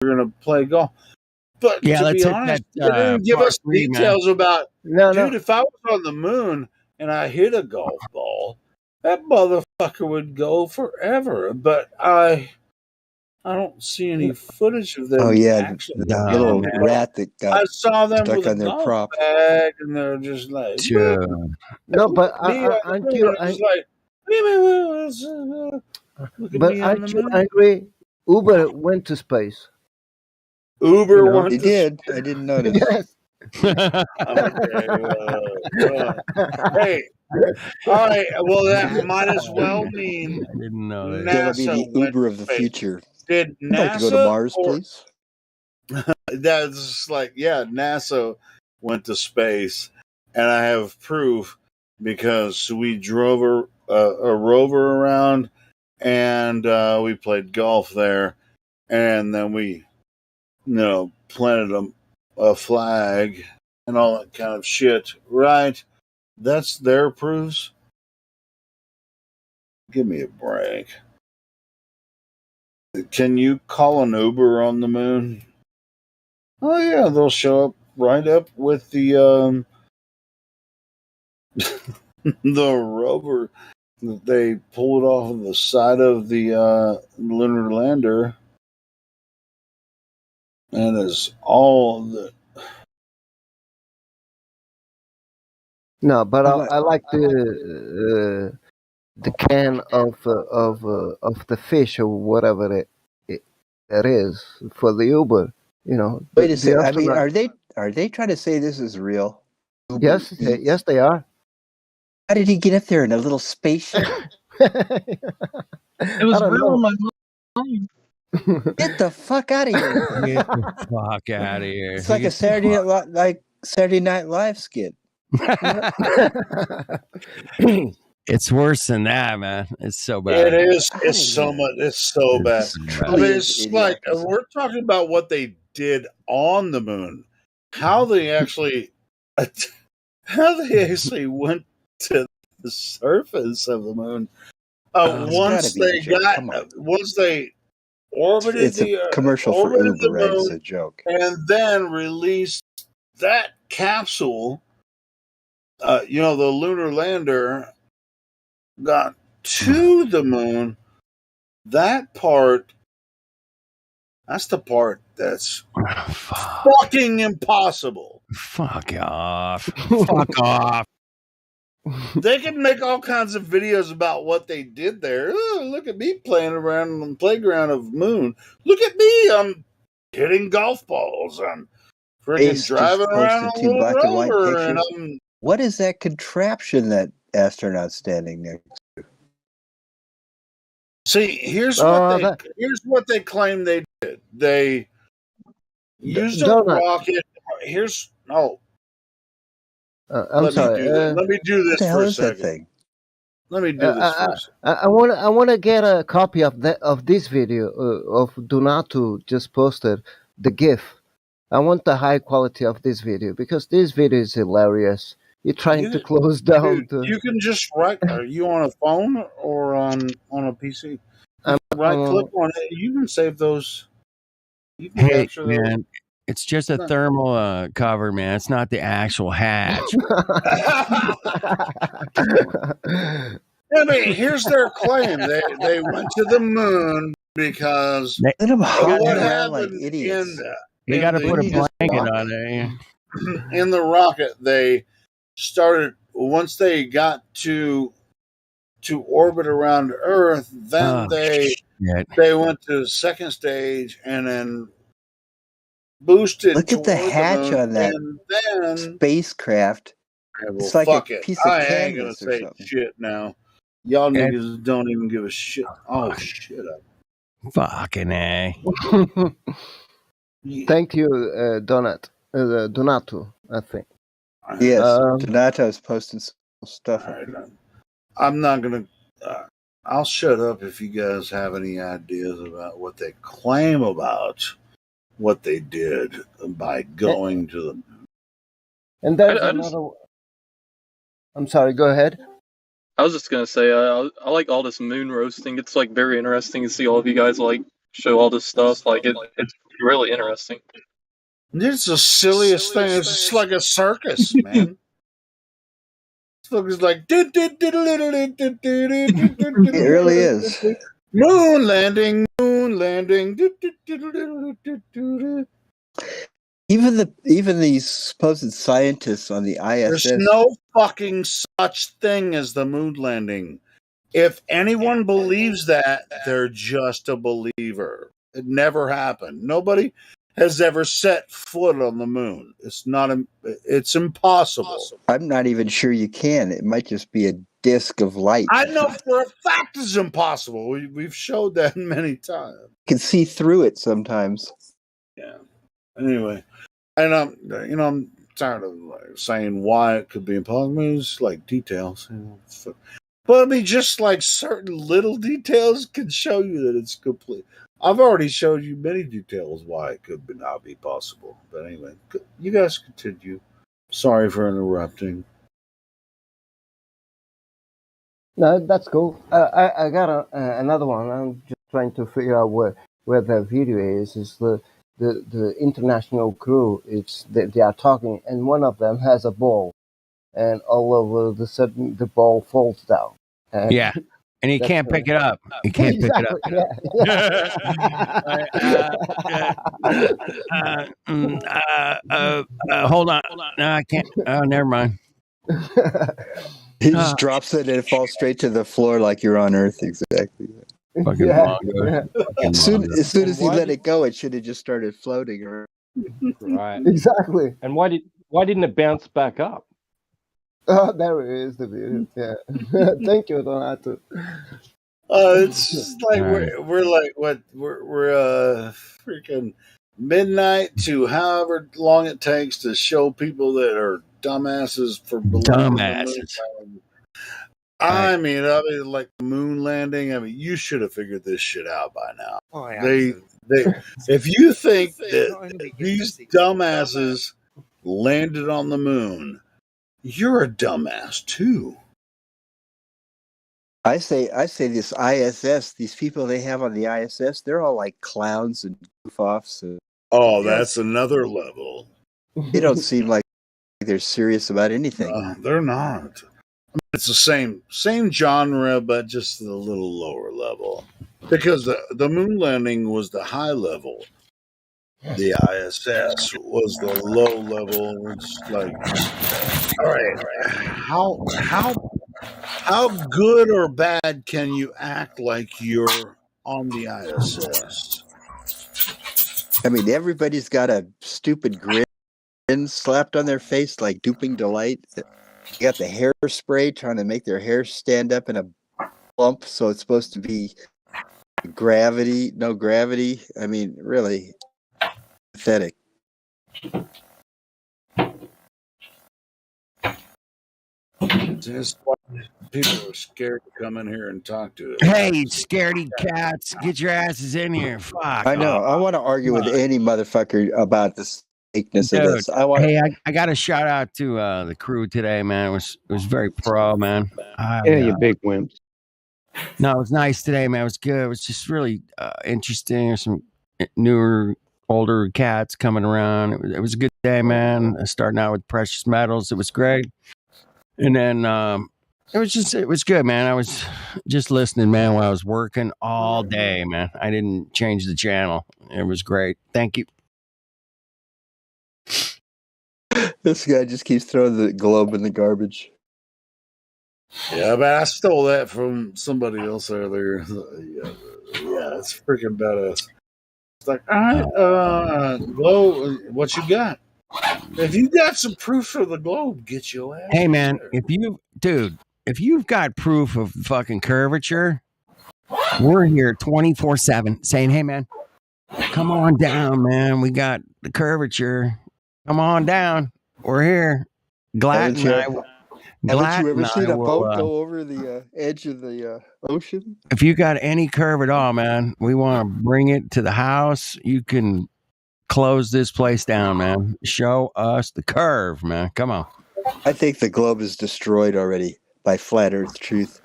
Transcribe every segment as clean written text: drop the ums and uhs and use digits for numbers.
were going to play golf. But Yeah, to be honest, they didn't give us details about. Dude, if I was on the moon and I hit a golf ball, that motherfucker would go forever. But I don't see any footage of them. Oh yeah, actually. the little rat that got I saw them stuck with on a their golf prop bag, and they're just like, no, but aren't you? Aren't you angry? Uber went to space. Uber went. They did. I didn't notice. Yes. Okay. Hey. All right. Well, that might as well mean I didn't know that. That'll be the Uber of the future. Did NASA I'd like to go to Mars, please? That's like, yeah, NASA went to space, and I have proof because we drove a rover around, and we played golf there, and then we, planted a flag and all that kind of shit. Right? That's their proofs. Give me a break. Can you call an Uber on the moon? Oh yeah, they'll show up right up with the the rover that they pulled off of the side of the lunar lander, and is all the. No, but I like the can of the fish or whatever it is for the Uber. Wait a second. I mean, are they trying to say this is real? Uber yes, Eats? yes, they are. How did he get up there in a little spaceship? It was real in my mind. Get the fuck out of here! Get the fuck out of here! It's like a Saturday Night Live skit. It's worse than that, man. It's so bad. It is. It's so much. It's so bad. I mean, it's like we're talking about what they did on the moon, how they actually went to the surface of the moon. Once they orbited it's a commercial for Uber, right? It's a joke. And then released that capsule. The lunar lander got to the moon. That's the part that's fucking impossible. Fuck off. Fuck off. They can make all kinds of videos about what they did there. Oh, look at me playing around on the playground of moon. Look at me. I'm hitting golf balls. I'm freaking driving around on a little rover. And what is that contraption that astronaut's standing next to? See, here's what they claim they did. They used a rocket. I'm sorry. Let me do this for a second. Let me do this for a second. I want to get a copy of this video of Donato just posted, the GIF. I want the high quality of this video because this video is hilarious. You're trying to close down. Dude, you can just write. Are you on a phone or on a PC? Right click on it. You can save those. You can capture those. Man, it's just a thermal cover, man. It's not the actual hatch. I mean, here's their claim. They went to the moon because let them what happened like idiots. They got to put a blanket on it. In the rocket, they started once they got to orbit around Earth. Then they went to the second stage and then boosted. Look at the hatch on that spacecraft. It's like a piece of canvas. I ain't gonna say shit now. Y'all niggas don't even give a shit. Oh, shit up. Fucking A. Thank you, Donato, I think. Yes, Donato's posting some stuff. Right, I'm not going to... I'll shut up if you guys have any ideas about what they claim about what they did by going to the moon. And there's another... I'm sorry, go ahead. I was just going to say, I like all this moon roasting. It's like very interesting to see all of you guys like show all this stuff. Like really interesting. It's the silliest thing. It's just like a circus, man. It's like It really is. Moon landing. Even these supposed scientists on the ISS. There's no fucking such thing as the moon landing. If anyone believes that, they're just a believer. It never happened. Nobody has ever set foot on the moon. It's impossible. I'm not even sure you can. It might just be a disk of light. I know for a fact it's impossible. We've showed that many times. You can see through it sometimes. Yeah. Anyway, and I'm tired of saying why it could be impossible. I mean, it's like details, but I mean, just like certain little details can show you that it's complete. I've already showed you many details why it could not be possible. But anyway, you guys continue. Sorry for interrupting. No, that's cool. I got another one. I'm just trying to figure out where the video is. Is the international crew? They are talking, and one of them has a ball, and all of a sudden the ball falls down. And yeah, and he can't pick it up. He can't pick it up. Hold on. No, I can't. Oh, never mind. He just drops it and it falls straight to the floor like you're on Earth. Exactly. Fucking mongo. As soon as he let it go, it should have just started floating. Right. Exactly. And why didn't it bounce back up? Oh, there it is, the video. Yeah. Thank you, Donato. It's just like we're like what we're freaking midnight to however long it takes to show people that are dumbasses for believing dumbasses. I mean, like the moon landing. I mean, you should have figured this shit out by now. Oh, yeah. They if you think that these dumbasses landed on the moon, you're a dumbass too. I say this ISS, these people they have on the ISS, they're all like clowns and goof-offs. That's another level. They don't seem like they're serious about anything. They're not. I mean, it's the same genre, but just a little lower level. Because the moon landing was the high level. The ISS was the low level. It's like, all right, how good or bad can you act like you're on the ISS? I mean, everybody's got a stupid grin slapped on their face like duping delight. You got the hairspray trying to make their hair stand up in a lump, so it's supposed to be no gravity. I mean, really pathetic. Just people are scared to come in here and talk to it. Hey, scaredy cats, get your asses in here. Fuck. I know. I want to argue with any motherfucker about this fakeness of this. I got a shout out to the crew today, man. It was very pro, man. You big wimps. No, it was nice today, man. It was good. It was just really interesting. There's some newer, older cats coming around. It was a good day, man. Starting out with precious metals. It was great. And then it was good, man. I was just listening, man, while I was working all day, man. I didn't change the channel. It was great. Thank you. This guy just keeps throwing the globe in the garbage. Yeah, but I stole that from somebody else earlier. Yeah, it's freaking badass. It's like, all right, globe, what you got? If you got some proof for the globe, get your ass. Hey, man, if you've got proof of fucking curvature, we're here 24/7 saying, hey, man, come on down, man. We got the curvature. Come on down. We're here. Haven't you ever seen a boat go over the edge of the ocean? If you got any curve at all, man, we want to bring it to the house. You can close this place down, man. Show us the curve, man. Come on. I think the globe is destroyed already by Flat Earth Truth.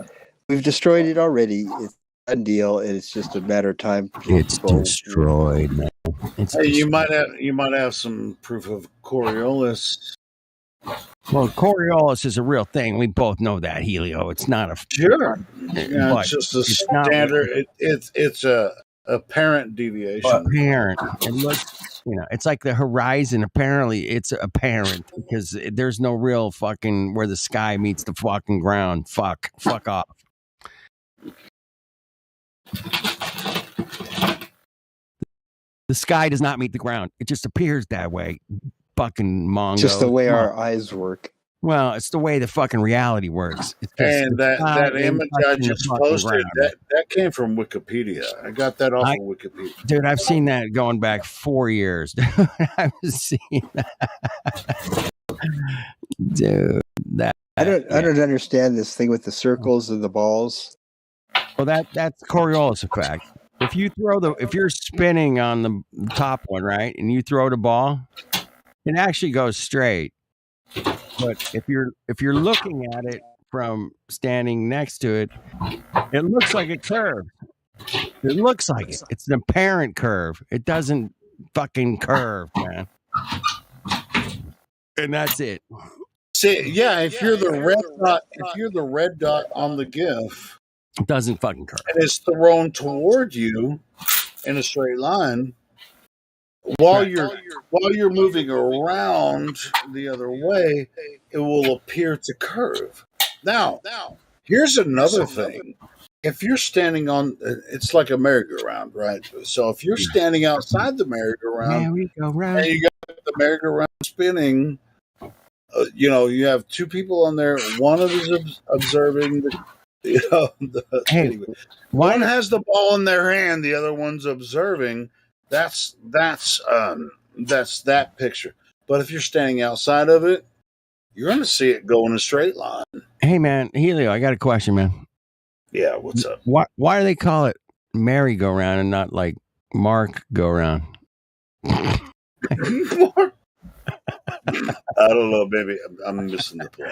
We've destroyed it already. done deal, and it's just a matter of time. It's People- destroyed, man. It's Hey, you destroyed. might have some proof of Coriolis. Well, Coriolis is a real thing. We both know that, Helio. It's not a Sure. Yeah, but it's just a it's not standard. really It's a apparent deviation. apparent. It looks, it's like the horizon. Apparently, it's apparent because there's no real fucking where the sky meets the fucking ground. Fuck off. The sky does not meet the ground. It just appears that way. Fucking Mongo. Just the way our eyes work. Well, it's the way the fucking reality works. It's just And the sky that ain't image I touching the just fucking posted, ground. that came from Wikipedia. I got that off of Wikipedia. Dude, I've seen that going back 4 years. I've seen that. Dude, I don't understand this thing with the circles and the balls. Well, that's Coriolis effect. If you're spinning on the top one, right, and you throw the ball, it actually goes straight. But if you're looking at it from standing next to it, it looks like a curve. It looks like it. It's an apparent curve. It doesn't fucking curve, man. And that's it. See, yeah, if you're the red dot on the GIF, It doesn't fucking curve. and it's thrown toward you in a straight line, while you're moving around the other way, it will appear to curve. Now, here's another thing. If you're standing on, it's like a merry-go-round, right? So if you're standing outside the merry-go-round, and you got the merry-go-round spinning, you have two people on there. One of them is observing anyway. One has the ball in their hand, the other one's observing. That's that picture. But if you're standing outside of it, you're going to see it go in a straight line. Hey, man, Helio, I got a question, man. Yeah, what's up? Why do they call it merry-go-round and not like Mark-go-round? I don't know, baby. I'm missing the point.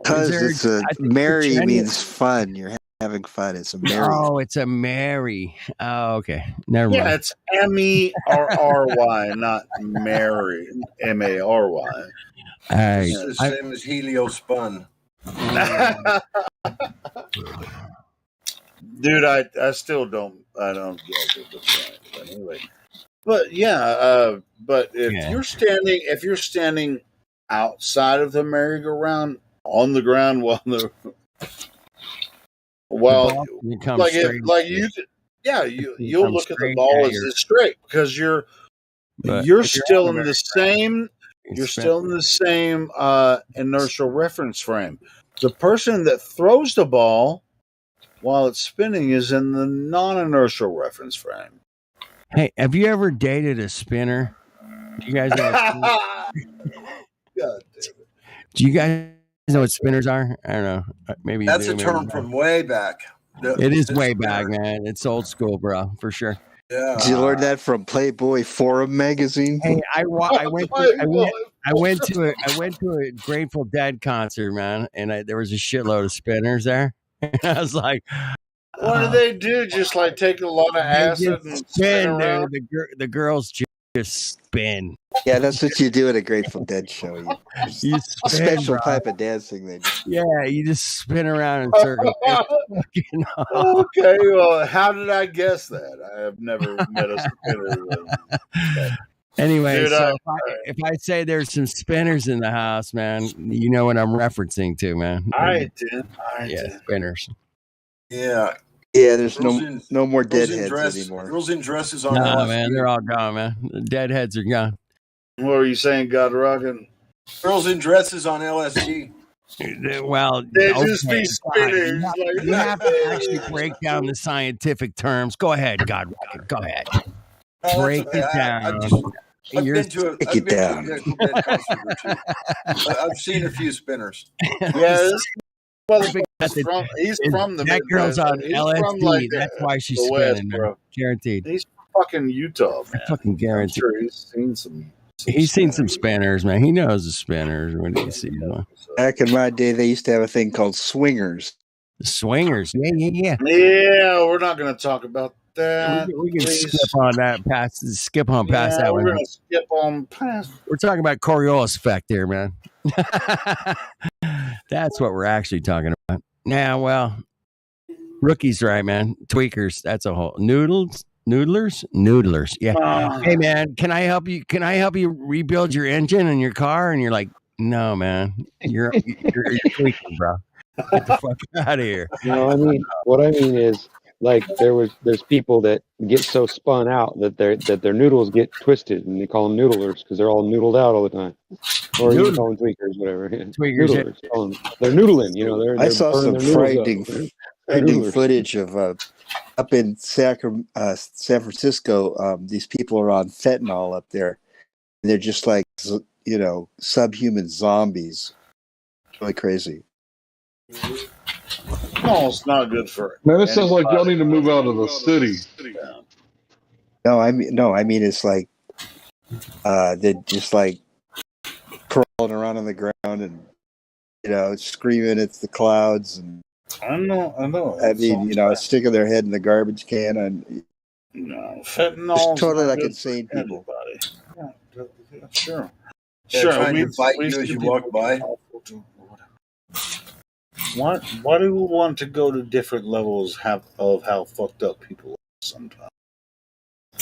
Because it's merry means fun. You're having fun. It's a merry. Oh, it's a merry. Oh, okay. Never mind. Yeah, it's MERRY, not Mary. MARY. Hey, It's the same as Helio spun. Dude, I still don't get the point. But anyway. But yeah, but if you're standing outside of the merry-go-round on the ground you'll look at the ball as it's straight because you're still in the same inertial reference frame. The person that throws the ball while it's spinning is in the non-inertial reference frame. Hey, have you ever dated a spinner? Do you guys know? God damn it. Do you guys know what spinners are? I don't know. Maybe That's you a do, term maybe from way back. It is way back, man. It's old school, bro, for sure. Yeah. Did you learn that from Playboy Forum magazine? Hey, I went to a Grateful Dead concert, man, and there was a shitload of spinners there. And I was like, what do they do? Just like take a lot of acid and spin around? Dude. The girls just spin. Yeah, that's what you do at a Grateful Dead show. You A spin, special bro. type of dancing they do. Yeah, you just spin around in circles. Okay, well, how did I guess that? I have never met a spinner. Anyway, Dude, so if I say there's some spinners in the house, man, you know what I'm referencing to, man. I did. Spinners. Yeah. Yeah, there's no more deadheads anymore. Girls in dresses on Nah, LSD. man, they're all gone, man. The deadheads are gone. What were you saying, God Rockin'? Girls in dresses on LSD. Well, they just be spinners. You have to actually break down the scientific terms. Go ahead, God. Go ahead. Break it down. I've been to a Grateful Dead concert or two. I've seen a few spinners. Yes. He's from the that girl's on LSD. That's why she's spinning, bro. Guaranteed. He's fucking Utah, man. I fucking guaranteed. I'm sure he's seen some. He's seen some spinners, man. He knows the spinners when he sees one. Back in my day, they used to have a thing called swingers. Swingers. Yeah. Yeah, we're not going to talk about that. We can please. skip on that. Skip on past that we're one. going to skip on past. We're talking about Coriolis effect here, man. That's what we're actually talking about. Now, well, rookie's right, man. Tweakers. That's a whole noodlers. Yeah. Hey, man, can I help you? Can I help you rebuild your engine and your car? And you're like, no, man, you're tweaking, bro. Get the fuck out of here. No, I mean, what I mean is, like, there's people that get so spun out that their noodles get twisted, and they call them noodlers because they're all noodled out all the time. Or you can call them tweakers, whatever. Tweakers, noodlers. They're noodling, you know. I saw some frightening noodles footage of up in San Francisco. These people are on fentanyl up there. They're just like, you know, subhuman zombies. Really crazy. No, it's not good for Man, it sounds like y'all need to move out of the city. No, I mean it's like they're just like crawling around on the ground and, you know, screaming at the clouds, and I know. I mean, you know, sticking their head in the garbage can, and fentanyl. Just totally like insane people. Yeah, sure. Trying to fight you as you walk by. Why do we want to go to different levels of how fucked up people are sometimes?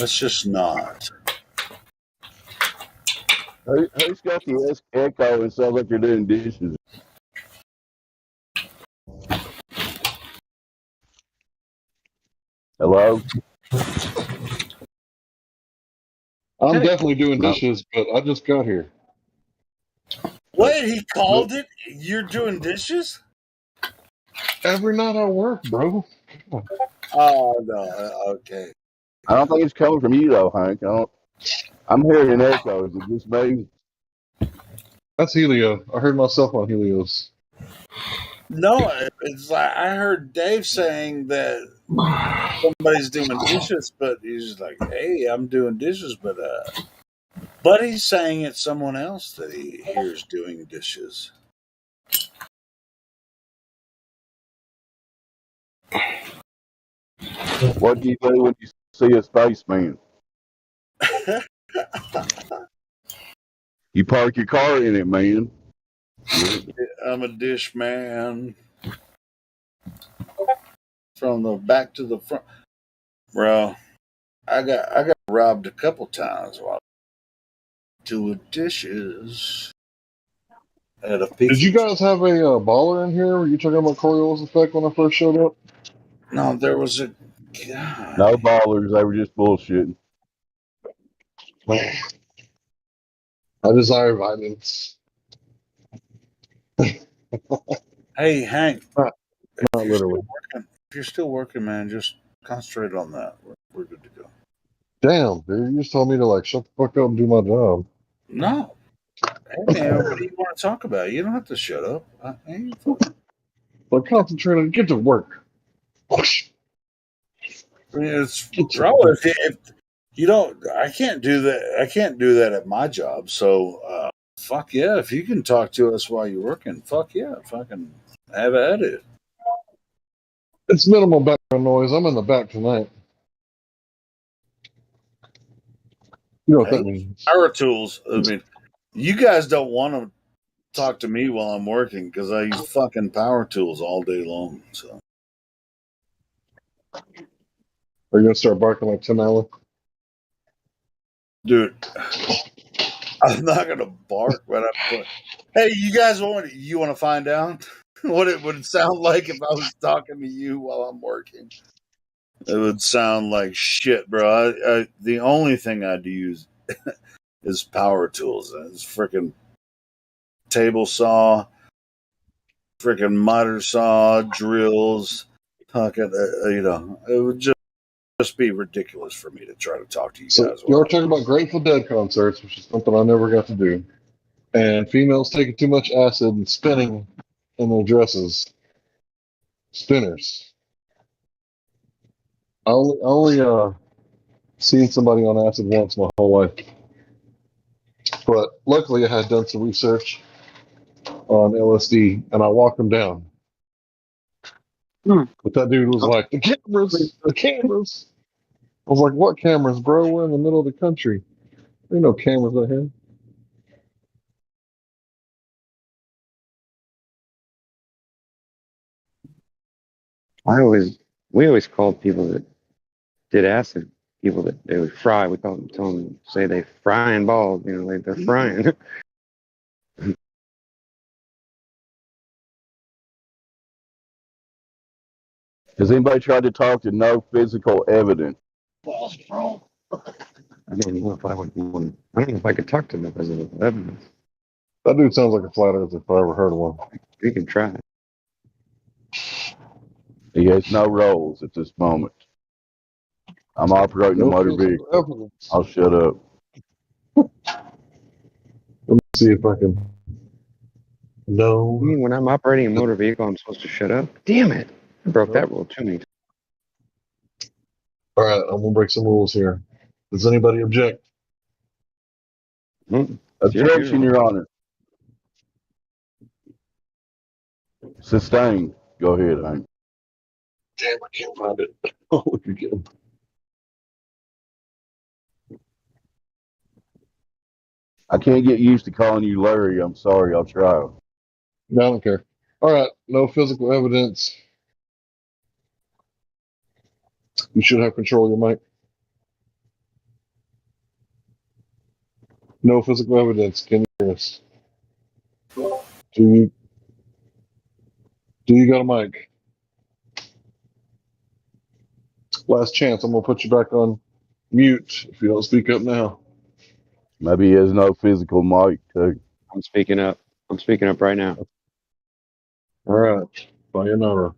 Let's just not. Who's got the echo and sounds like you're doing dishes? Hello? I'm definitely doing dishes, but I just got here. Wait, he called it? You're doing dishes? Every night I work, bro. Oh, no. Okay. I don't think it's coming from you, though, Hank. I'm hearing an echo. Is it just me? That's Helio. I heard myself on Helios. No, it's like I heard Dave saying that somebody's doing dishes, but he's like, hey, I'm doing dishes, but he's saying it's someone else that he hears doing dishes. What do you do when you see a spaceman? You park your car in it, man. I'm a dish man. From the back to the front. Bro, I got robbed a couple times while doing dishes. At a pizza. Did you guys have a baller in here? Were you talking about Coriolis effect when I first showed up? No, there was a guy. No ballers. They were just bullshitting. Man. I desire violence. Hey, Hank. Not literally. If you're still working, man, just concentrate on that. We're good to go. Damn, dude. You just told me to, like, shut the fuck up and do my job. No. Hey, man, what do you want to talk about? You don't have to shut up. But concentrate on get to work. I mean, if you don't, I can't do that. I can't do that at my job. So, fuck yeah. If you can talk to us while you're working, fuck yeah. Fucking have at it. It's minimal background noise. I'm in the back tonight. You know what that means. Power tools. I mean, you guys don't want to talk to me while I'm working because I use fucking power tools all day long. So, Are you gonna start barking like Tim Allen? dude, I'm not gonna bark, but hey, you guys want to find out what it would sound like if I was talking to you while I'm working? It would sound like shit, bro. The only thing I'd use is power tools. It's freaking table saw, freaking miter saw, drills. Fucking, it would just be ridiculous for me to try to talk to you guys. You were talking about Grateful Dead concerts, which is something I never got to do, and females taking too much acid and spinning in their dresses. Spinners. I only seen somebody on acid once my whole life. But luckily I had done some research on LSD and I walked them down. But that dude was like, the cameras, the cameras. I was like, what cameras, bro? We're in the middle of the country. There ain't no cameras out here. We always called people that did acid people that they would fry. We tell them say they frying balls. You know, they're frying. Has anybody tried to talk to no physical evidence? I don't know if I would. I don't know if I could talk to them because of evidence. That dude sounds like a flat earther if I ever heard of one. We can try. He has no roles at this moment. I'm operating a motor vehicle. Evidence. I'll shut up. Let me see if I can. No. You mean when I'm operating a motor vehicle, I'm supposed to shut up? Damn it! I broke that rule too many times. All right, I'm gonna break some rules here. Does anybody object? Objection, Your Honor. Sustained. Go ahead, Hank. Damn, I can't find it. Oh, look again. I can't get used to calling you Larry. I'm sorry. I'll try. No, I don't care. All right, no physical evidence. You should have control of your mic. No physical evidence. Can you hear us? Do you got a mic? Last chance. I'm gonna put you back on mute if you don't speak up now. Maybe he has no physical mic too. I'm speaking up. I'm speaking up right now. All right, sayonara.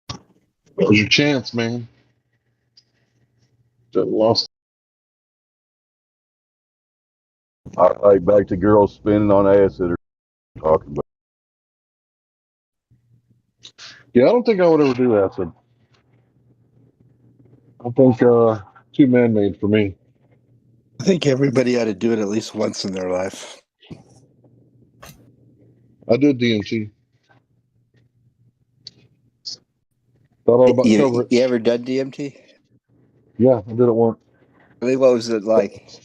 That was your chance, man. Just lost. All right, back to girls spinning on acid or talking about. Yeah, I don't think I would ever do acid. I think too man-made for me. I think everybody ought to do it at least once in their life. I did DMT. Thought all about cover it. You ever done DMT? Yeah, I did it once. I mean, what was it like?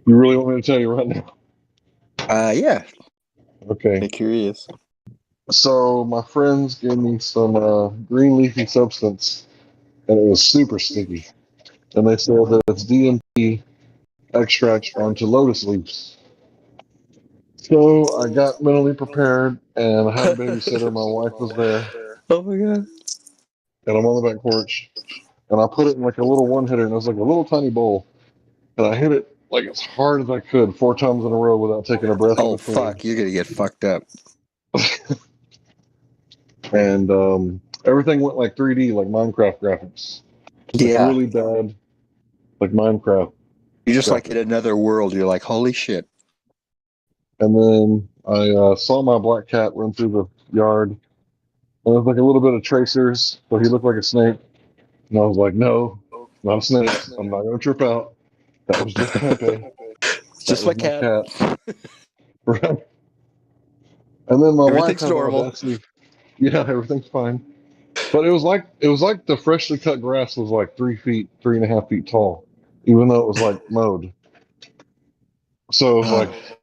You really want me to tell you right now? Yeah. Okay. I'm curious. So my friends gave me some green leafy substance, and it was super sticky. And they said that it's DMT extract onto lotus leaves. So I got mentally prepared, and I had a babysitter. My wife was there, Oh my god. and I'm on the back porch, and I put it in like a little one-hitter, and it was like a little tiny bowl, and I hit it like as hard as I could 4 times in a row without taking a breath in between. Fuck, you're gonna get fucked up. And everything went like 3D, like Minecraft graphics. Like really bad, like Minecraft. You're just like in another world. You're like, holy shit. And then I saw my black cat run through the yard. And there was like a little bit of tracers, so he looked like a snake. And I was like, no, not a snake. I'm not going to trip out. That was just Pepe. Just my cat. Right. And then my Everything's wife had normal. audacity. Yeah, everything's fine. But it was like the freshly cut grass was like 3.5 feet tall, even though it was like mowed. So it was like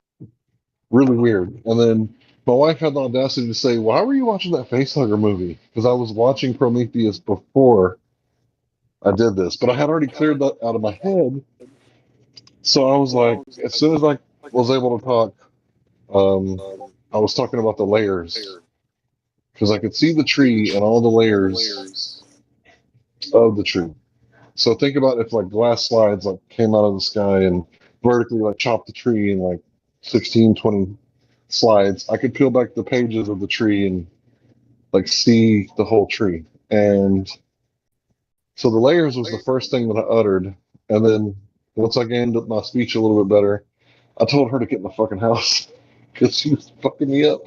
really weird. And then my wife had the audacity to say, "Why were you watching that facehugger movie?" Because I was watching Prometheus before I did this, but I had already cleared that out of my head. So I was like, as soon as I was able to talk, I was talking about the layers because I could see the tree and all the layers of the tree. So think about if like glass slides like came out of the sky and vertically like chopped the tree in like 16, 20 slides. I could peel back the pages of the tree and like see the whole tree. And so the layers was the first thing that I uttered. And then once I gained up my speech a little bit better, I told her to get in the fucking house because she was fucking me up.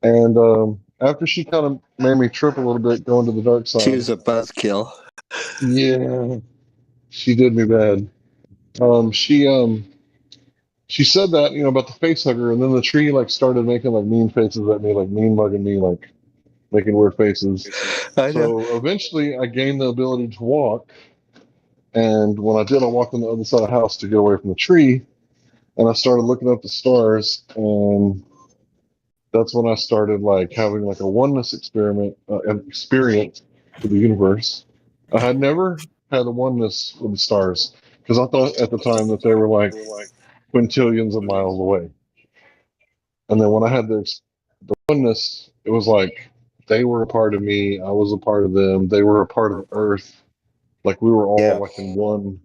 And after she kind of made me trip a little bit going to the dark side. She was a buzzkill. Yeah, she did me bad. She she said that, about the face hugger, and then the tree like started making like mean faces at me, like mean mugging me, like making weird faces. I know. So eventually I gained the ability to walk, and when I did, I walked on the other side of the house to get away from the tree, and I started looking up the stars, and that's when I started like having like a oneness experience with the universe. I had never had a oneness with the stars because I thought at the time that they were like quintillions of miles away. And then when I had the oneness, it was like they were a part of me, I was a part of them, they were a part of the earth. Like we were all Yeah. like in one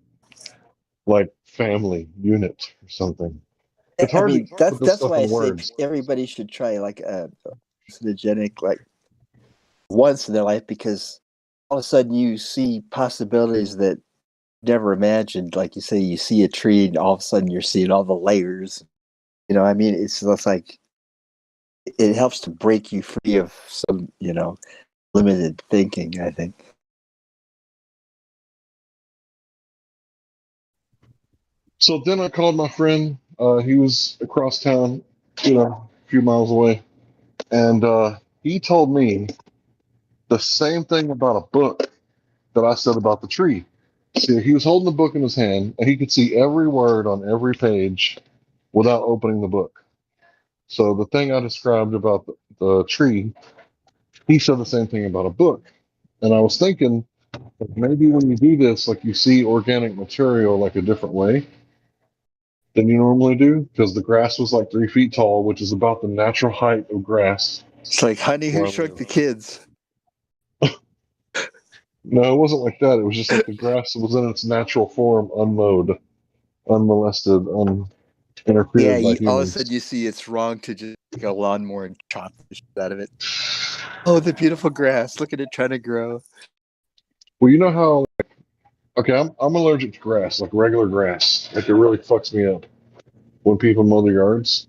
like family unit or something. It's I hard to mean, put this that's stuff why I in say words. everybody should try like a hallucinogenic like once in their life, because all of a sudden you see possibilities that you never imagined. Like you say, you see a tree, and all of a sudden you're seeing all the layers. I mean, it's just like it helps to break you free of some, limited thinking, I think. So then I called my friend. He was across town, a few miles away, and he told me the same thing about a book that I said about the tree. See, he was holding the book in his hand, and he could see every word on every page without opening the book. So the thing I described about the tree, he said the same thing about a book. And I was thinking, maybe when you do this, like you see organic material like a different way than you normally do, because the grass was like 3 feet tall, which is about the natural height of grass. It's like Honey Who Where I Shrunk live. the Kids. No, it wasn't like that. It was just like the grass was in its natural form, unmowed, unmolested, Yeah, uninterfered by all of a sudden humans. you see it's wrong to just take a lawnmower and chop the shit out of it. Oh, the beautiful grass! Look at it trying to grow. Well, you know how, okay, I'm allergic to grass, like regular grass. Like it really fucks me up when people mow their yards.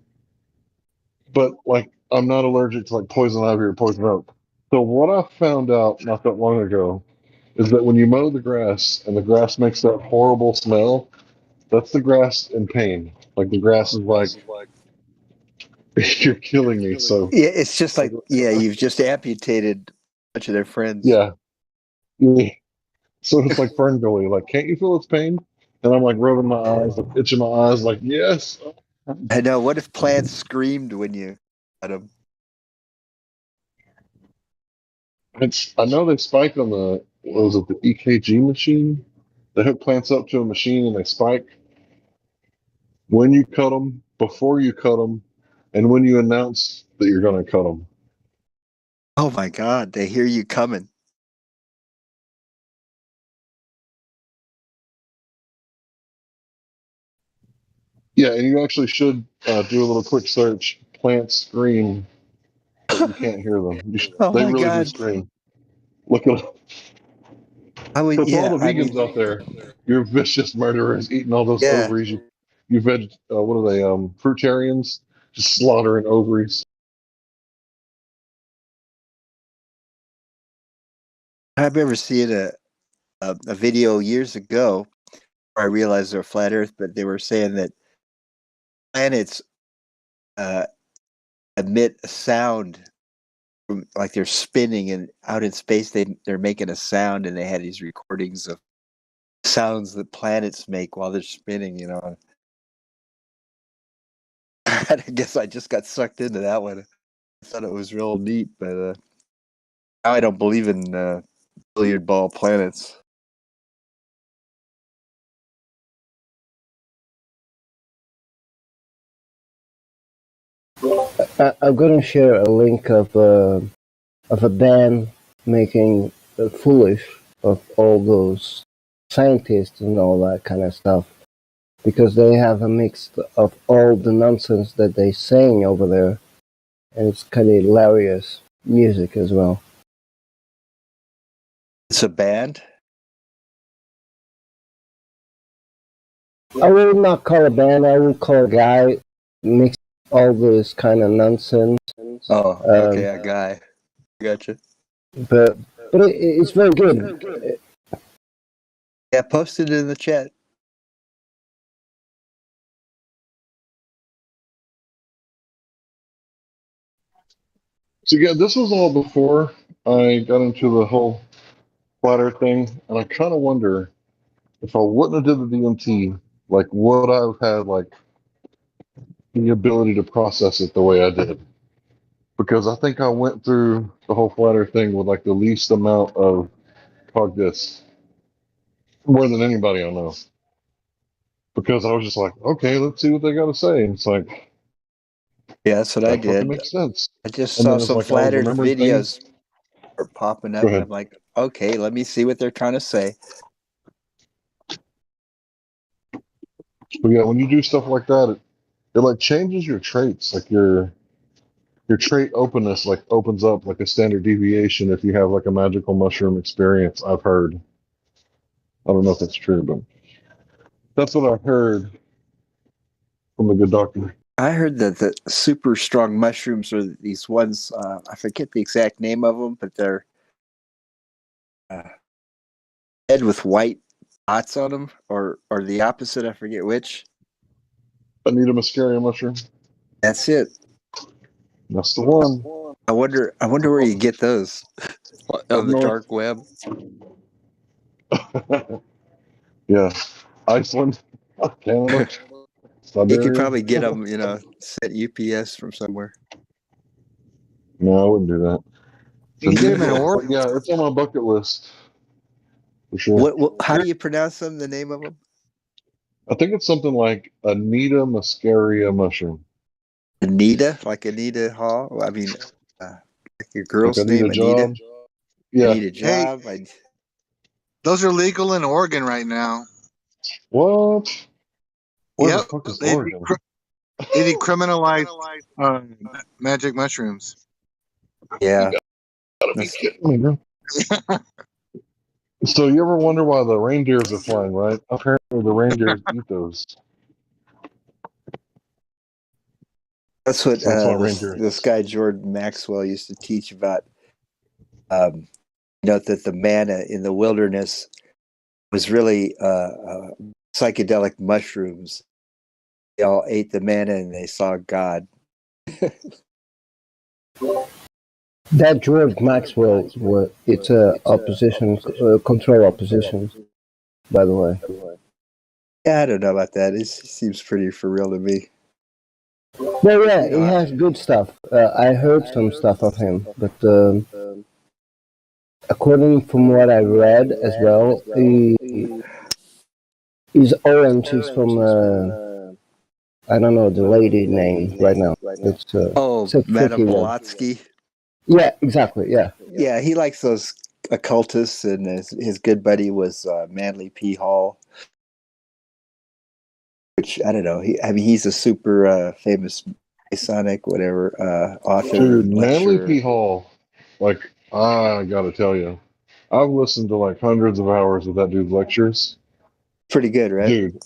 But like I'm not allergic to like poison ivy or poison oak. So what I found out not that long ago is that when you mow the grass and the grass makes that horrible smell, that's the grass in pain. Like the grass is like, you're killing me. So Yeah, it's just like, yeah, you've just amputated a bunch of their friends. yeah. Yeah. So it's like Fern Gully. Like, can't you feel its pain? And I'm like rubbing my eyes, like itching my eyes, like, yes. I know. What if plants screamed when you cut them? I know they spike on what was it, the EKG machine? They hook plants up to a machine and they spike when you cut them, before you cut them, and when you announce that you're going to cut them. Oh my God, they hear you coming. Yeah, and you actually should do a little quick search. Plants scream, but you can't hear them. Oh They my really do God. scream. Look at so to all the I vegans mean, out there, you're vicious murderers eating all those yeah. ovaries. You what are they? Fruitarians, just slaughtering ovaries. I remember seeing a video years ago where I realized they're flat Earth, but they were saying that planets uh, emit a sound from, like they're spinning, and out in space they're making a sound, and they had these recordings of sounds that planets make while they're spinning. I guess I just got sucked into that one. I thought it was real neat, but now I don't believe in billiard ball planets. I'm gonna share a link of a band making foolish of all those scientists and all that kind of stuff, because they have a mix of all the nonsense that they sing over there, and it's kind of hilarious music as well. It's a band. I will not call a band. I will call a guy mix all this kind of nonsense. Oh, okay, a guy. Gotcha. But it's very good. Yeah, post it in the chat. So yeah, this was all before I got into the whole flat Earth thing, and I kind of wonder if I wouldn't have did the DMT, like would I have had like the ability to process it the way I did? Because I think I went through the whole flat Earth thing with like the least amount of cognition, more than anybody I know. Because I was just like, okay, let's see what they got to say. And it's like, Yeah, that's what I that fucking did. makes sense. I just And saw then it's some like I was flat Earth remembering things. videos are popping Go up, and ahead. I'm like, okay, let me see what they're trying to say. But yeah, when you do stuff like that, it like changes your traits. Like your trait openness like opens up like a standard deviation if you have like a magical mushroom experience. I've heard. I don't know if that's true, but that's what I heard from a good doctor. I heard that the super strong mushrooms are these ones. I forget the exact name of them, but they're red with white dots on them, or the opposite. I forget which. Anita muscaria mushroom. That's it. That's the one. I wonder where you get those on the north. dark web. Yeah, Iceland, Canada, You could Siberia. probably get them, sent UPS from somewhere. No, I wouldn't do that. You can get them in Oregon. Yeah, it's on my bucket list for sure. How do you pronounce them? The name of them? I think it's something like Anita muscaria mushroom. Anita, like Anita Hall. Well, I mean, like your girl's Like name, Anita. Job. Yeah. Anita Job. Those are legal in Oregon right now. What? Where Yep, the fuck is they Oregon? decriminalize magic mushrooms. Yeah. Gotta be kidding me, bro. So you ever wonder why the reindeers are flying, right? Apparently the reindeers eat those. That's what So that's why this guy Jordan Maxwell used to teach about. That the manna in the wilderness was really psychedelic mushrooms. They all ate the manna and they saw God. That George Maxwell, it's a opposition, control opposition, by the way. Yeah, I don't know about that. It seems pretty for real to me. Well, yeah, he has good stuff. I heard some stuff of him, but according from what I read as well, his orange is from I don't know the lady name right now. It's Madame Blavatsky. Yeah, exactly. Yeah. Yeah, he likes those occultists, and his good buddy was Manly P. Hall. Which I don't know. He's a super famous Masonic whatever author. Dude, Manly P. Hall, like I gotta tell you, I've listened to like hundreds of hours of that dude's lectures. Pretty good, right? Dude,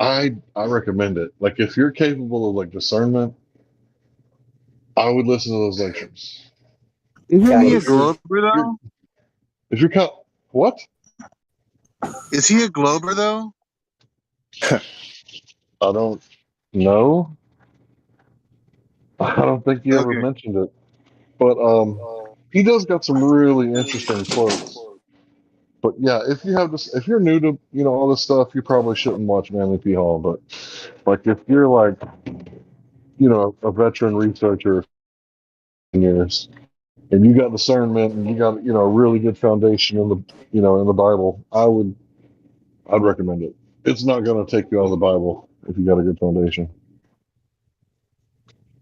I recommend it. Like if you're capable of like discernment, I would listen to those lectures. Isn't he a Glober though? If you're what? Is he a Glober though? I don't know. I don't think he ever mentioned it. But he does got some really interesting quotes. But yeah, if you're new to all this stuff, you probably shouldn't watch Manly P. Hall. But like if you're like a veteran researcher in years, and you got discernment and you got a really good foundation in the Bible, I'd recommend it. It's not going to take you out of the Bible if you got a good foundation.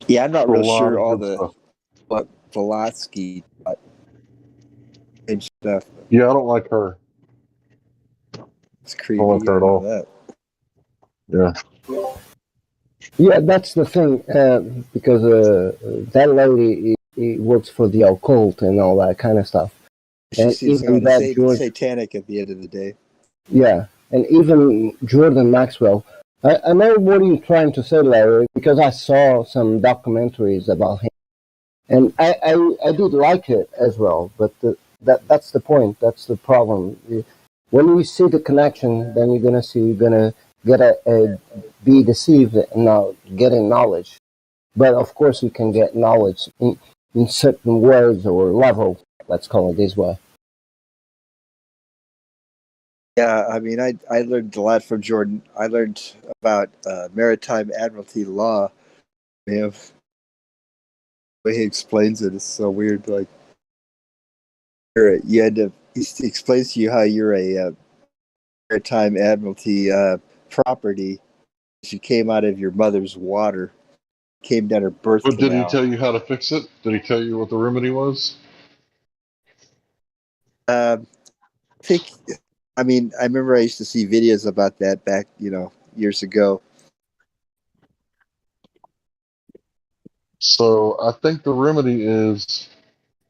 Yeah, I'm not real sure all what Blavatsky and stuff. Yeah, I don't like her. It's creepy. I don't like her at all. Yeah. Yeah, that's the thing, because that lady he works for the occult and all that kind of stuff. She seems kind of satanic at the end of the day. Yeah, and even Jordan Maxwell. I know what you're trying to say, Larry, because I saw some documentaries about him, and I did like it as well. But that's the point. That's the problem. When you see the connection, then you're gonna get be deceived and not getting knowledge. But of course, you can get knowledge in certain ways or level. Let's call it this way. Yeah, I mean, I learned a lot from Jordan. I learned about maritime admiralty law. Man, the way he explains it is so weird. Like, you had to. He explains to you how you're a maritime admiralty property. She came out of your mother's water, came down her birth But did he canal. tell you how to fix it? Did he tell you what the remedy was? I think. I mean, I remember I used to see videos about that back, years ago. So I think the remedy is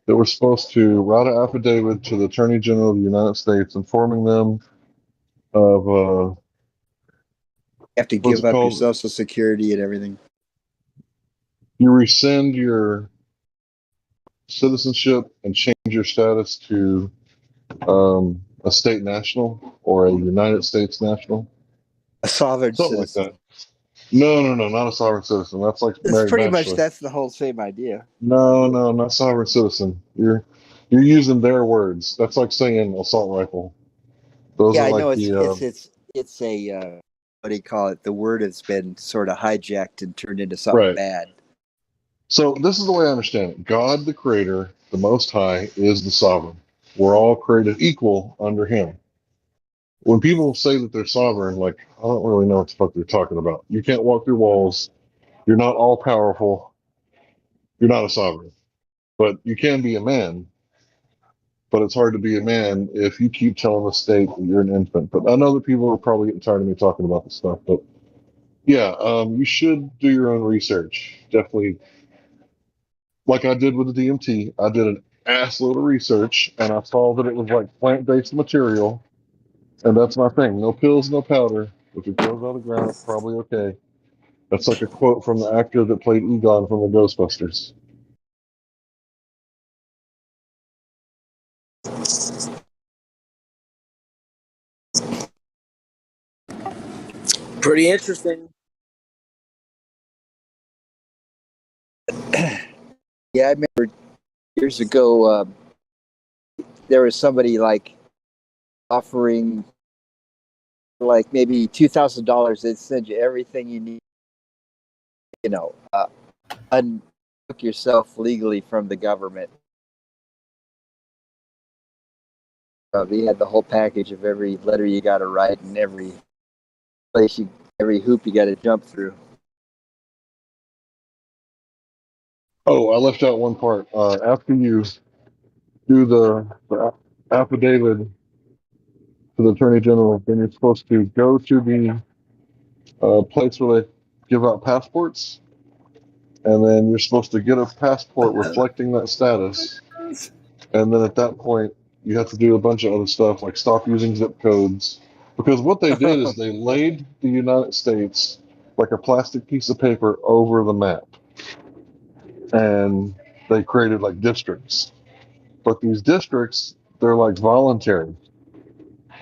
that we're supposed to write an affidavit to the Attorney General of the United States informing them of You have to what's give it up your called? social security and everything. You rescind your citizenship and change your status to a state national or a United States national. A sovereign Something like citizen. that. No, not a sovereign citizen. That's like It's married pretty much bachelor. that's the whole same idea. No, not sovereign citizen. You're using their words. That's like saying assault rifle. Those Yeah, are I know like the it's a what do you call it? The word has been sort of hijacked and turned into something right. bad. So this is the way I understand it. God, the Creator, the Most High, is the sovereign. We're all created equal under Him. When people say that they're sovereign, like I don't really know what the fuck they're talking about. You can't walk through walls. You're not all powerful. You're not a sovereign, but you can be a man. But it's hard to be a man if you keep telling the state that you're an infant. But I know that people are probably getting tired of me talking about this stuff. But yeah, you should do your own research. Definitely, like I did with the DMT. I did an assload of research, and I saw that it was like plant-based material, and that's my thing. No pills, no powder. If it grows out of the ground, it's probably okay. That's like a quote from the actor that played Egon from the Ghostbusters. Pretty interesting. Yeah, I remember years ago there was somebody like offering like maybe $2,000. They'd send you everything you need, unhook yourself legally from the government. They had the whole package of every letter you got to write and every every hoop you got to jump through. Oh, I left out one part. After you do the affidavit to the Attorney General, then you're supposed to go to the place where they give out passports, and then you're supposed to get a passport reflecting that status. And then at that point, you have to do a bunch of other stuff like stop using zip codes. Because what they did is they laid the United States like a plastic piece of paper over the map. And they created like districts. But these districts, they're like voluntary.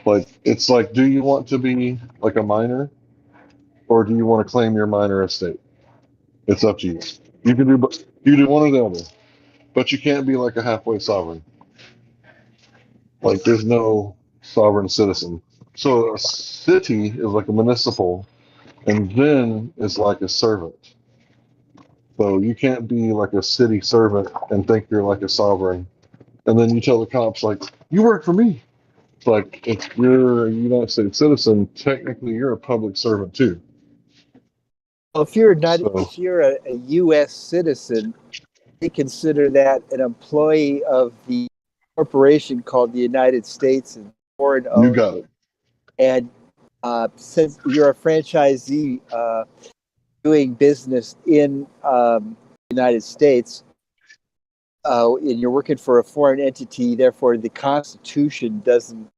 Like, it's like, do you want to be like a minor? Or do you want to claim your minor estate? It's up to you. You can do one or the other. But you can't be like a halfway sovereign. Like, there's no sovereign citizen. So a city is like a municipal, and then is like a servant. So you can't be like a city servant and think you're like a sovereign. And then you tell the cops, like, you work for me. It's like, if you're a United States citizen, technically you're a public servant too. Well, if you're not, So if you're a U.S. citizen, they consider that an employee of the corporation called the United States and foreign you owned. got it. And since you're a franchisee doing business in the United States, and you're working for a foreign entity, therefore the Constitution doesn't.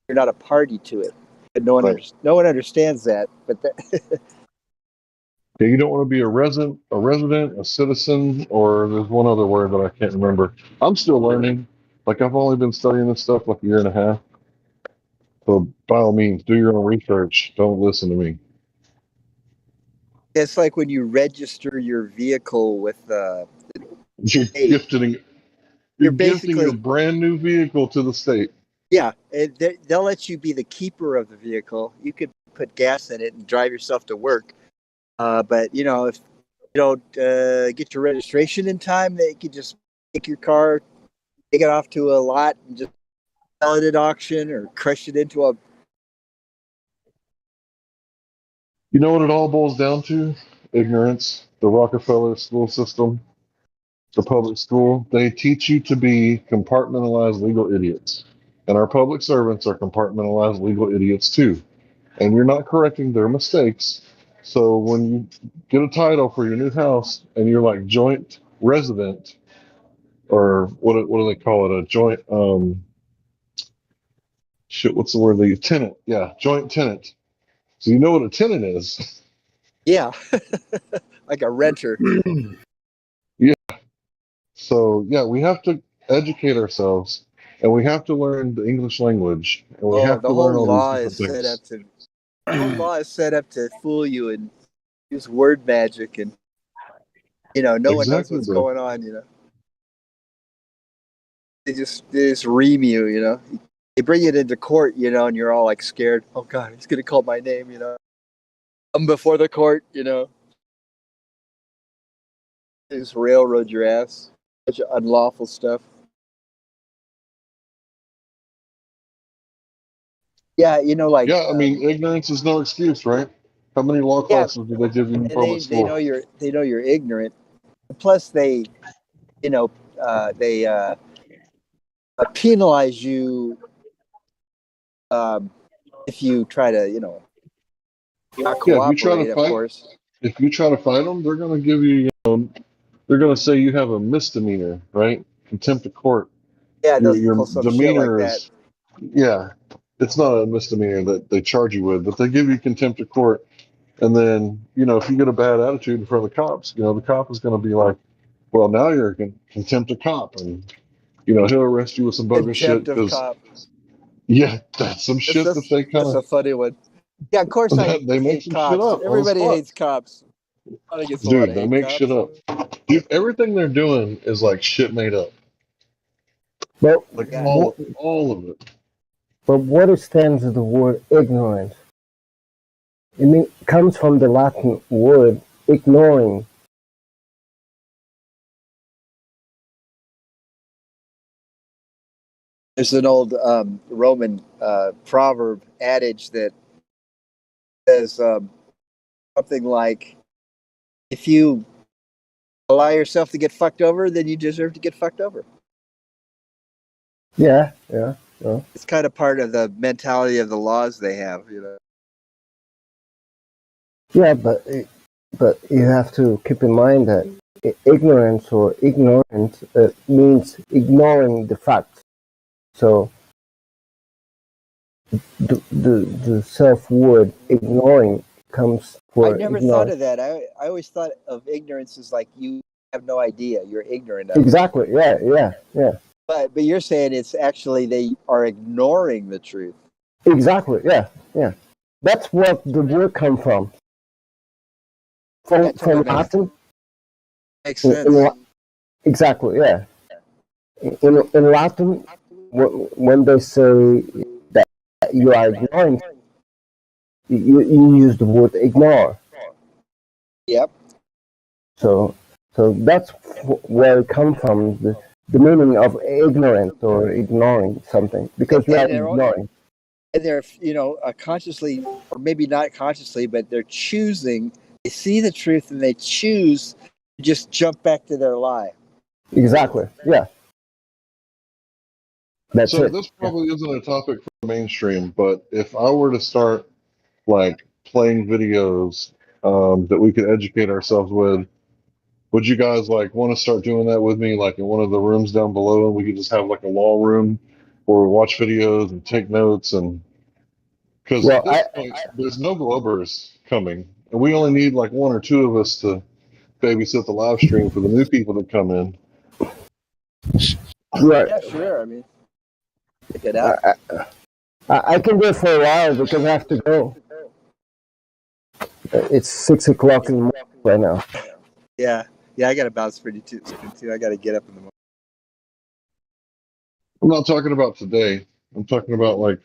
You're not a party to it. But no one understands that. But Yeah, you don't want to be a resident, a citizen, or there's one other word that I can't remember. I'm still learning. Like I've only been studying this stuff like a year and a half. So by all means, do your own research. Don't listen to me. it's like when you register your vehicle with You're Hey, gifting. You're gifting your brand new vehicle to the state. Yeah, they'll let you be the keeper of the vehicle. You could put gas in it and drive yourself to work. But you know, if you don't get your registration in time, they could just take your car, take it off to a lot, and just sell it at auction or crush it into a. You know what it all boils down to? Ignorance. The Rockefeller school system, the public school, they teach you to be compartmentalized legal idiots. And our public servants are compartmentalized legal idiots too. And you're not correcting their mistakes. So when you get a title for your new house and you're like joint resident, or what do they call it? A joint what's the word? The tenant. Yeah, joint tenant. So you know what a tenant is. Yeah, like a renter. Yeah. So yeah, we have to educate ourselves, and we have to learn the English language, and we have The to learn whole all these law is different set things. up to. The whole law is set up to fool you and use word magic, and no one knows Exactly, what's bro. going on. They just ream you. They bring it into court, and you're all like scared. Oh God, he's gonna call my name. I'm before the court. They just railroad your ass. Bunch of unlawful stuff. Yeah, Yeah, I mean, ignorance is no excuse, right? How many law classes do they give you in and public they know school? you're ignorant. Plus, they penalize you if you try to not Yeah, if you try to cooperate. Of fight, course. if you try to fight them, they're going to give you, they're going to say you have a misdemeanor, right? Contempt of court. Yeah, they'll Your pull some shit like demeanor that. is, yeah, it's not a misdemeanor that they charge you with, but they give you contempt of court. And then, if you get a bad attitude in front of the cops, the cop is going to be like, well, now you're contempt of cop. And, he'll arrest you with some bogus shit Contempt of because, cop. yeah, that's some shit that they kind That's a of, funny one. Yeah, of course I that they make hate some shit cops. up on the Everybody spot. hates cops. I guess a lot Dude, of they hate make shit cops. up. Dude, everything they're doing is like shit made up. But Like Yeah. all of it. but what stands the word ignorance? It comes from the Latin word ignoring. There's an old Roman proverb adage that says something like, if you allow yourself to get fucked over, then you deserve to get fucked over. Yeah. It's kind of part of the mentality of the laws they have. Yeah, but you have to keep in mind that ignorance or ignorance means ignoring the facts. So the self word ignoring comes I for never thought ignorance. of that. I always thought of ignorance as like you have no idea. You're ignorant of it. Exactly. Yeah. But you're saying it's actually they are ignoring the truth. Exactly. Yeah. That's what the word come from. That totally From Latin. makes sense. Exactly. Yeah. In Latin, when they say that you are ignoring, you use the word ignore. Yep. So that's where it comes from, the meaning of ignorance or ignoring something, because you are ignoring. And they're consciously, or maybe not consciously, but they're choosing. They see the truth and they choose to just jump back to their lie. Exactly. Yeah. That's So it. this probably isn't a topic for mainstream, but if I were to start like playing videos that we could educate ourselves with, would you guys like want to start doing that with me, like in one of the rooms down below, and we could just have like a law room where we watch videos and take notes, and because at this point there's no Globers coming, and we only need like one or two of us to babysit the live stream for the new people that come in. Right. Yeah, sure. I mean, check it out. I can do it for a while because I have to go. It's 6 o'clock in the morning right now. Yeah. Yeah, I got to bounce pretty soon too. I got to get up in the morning. I'm not talking about today. I'm talking about like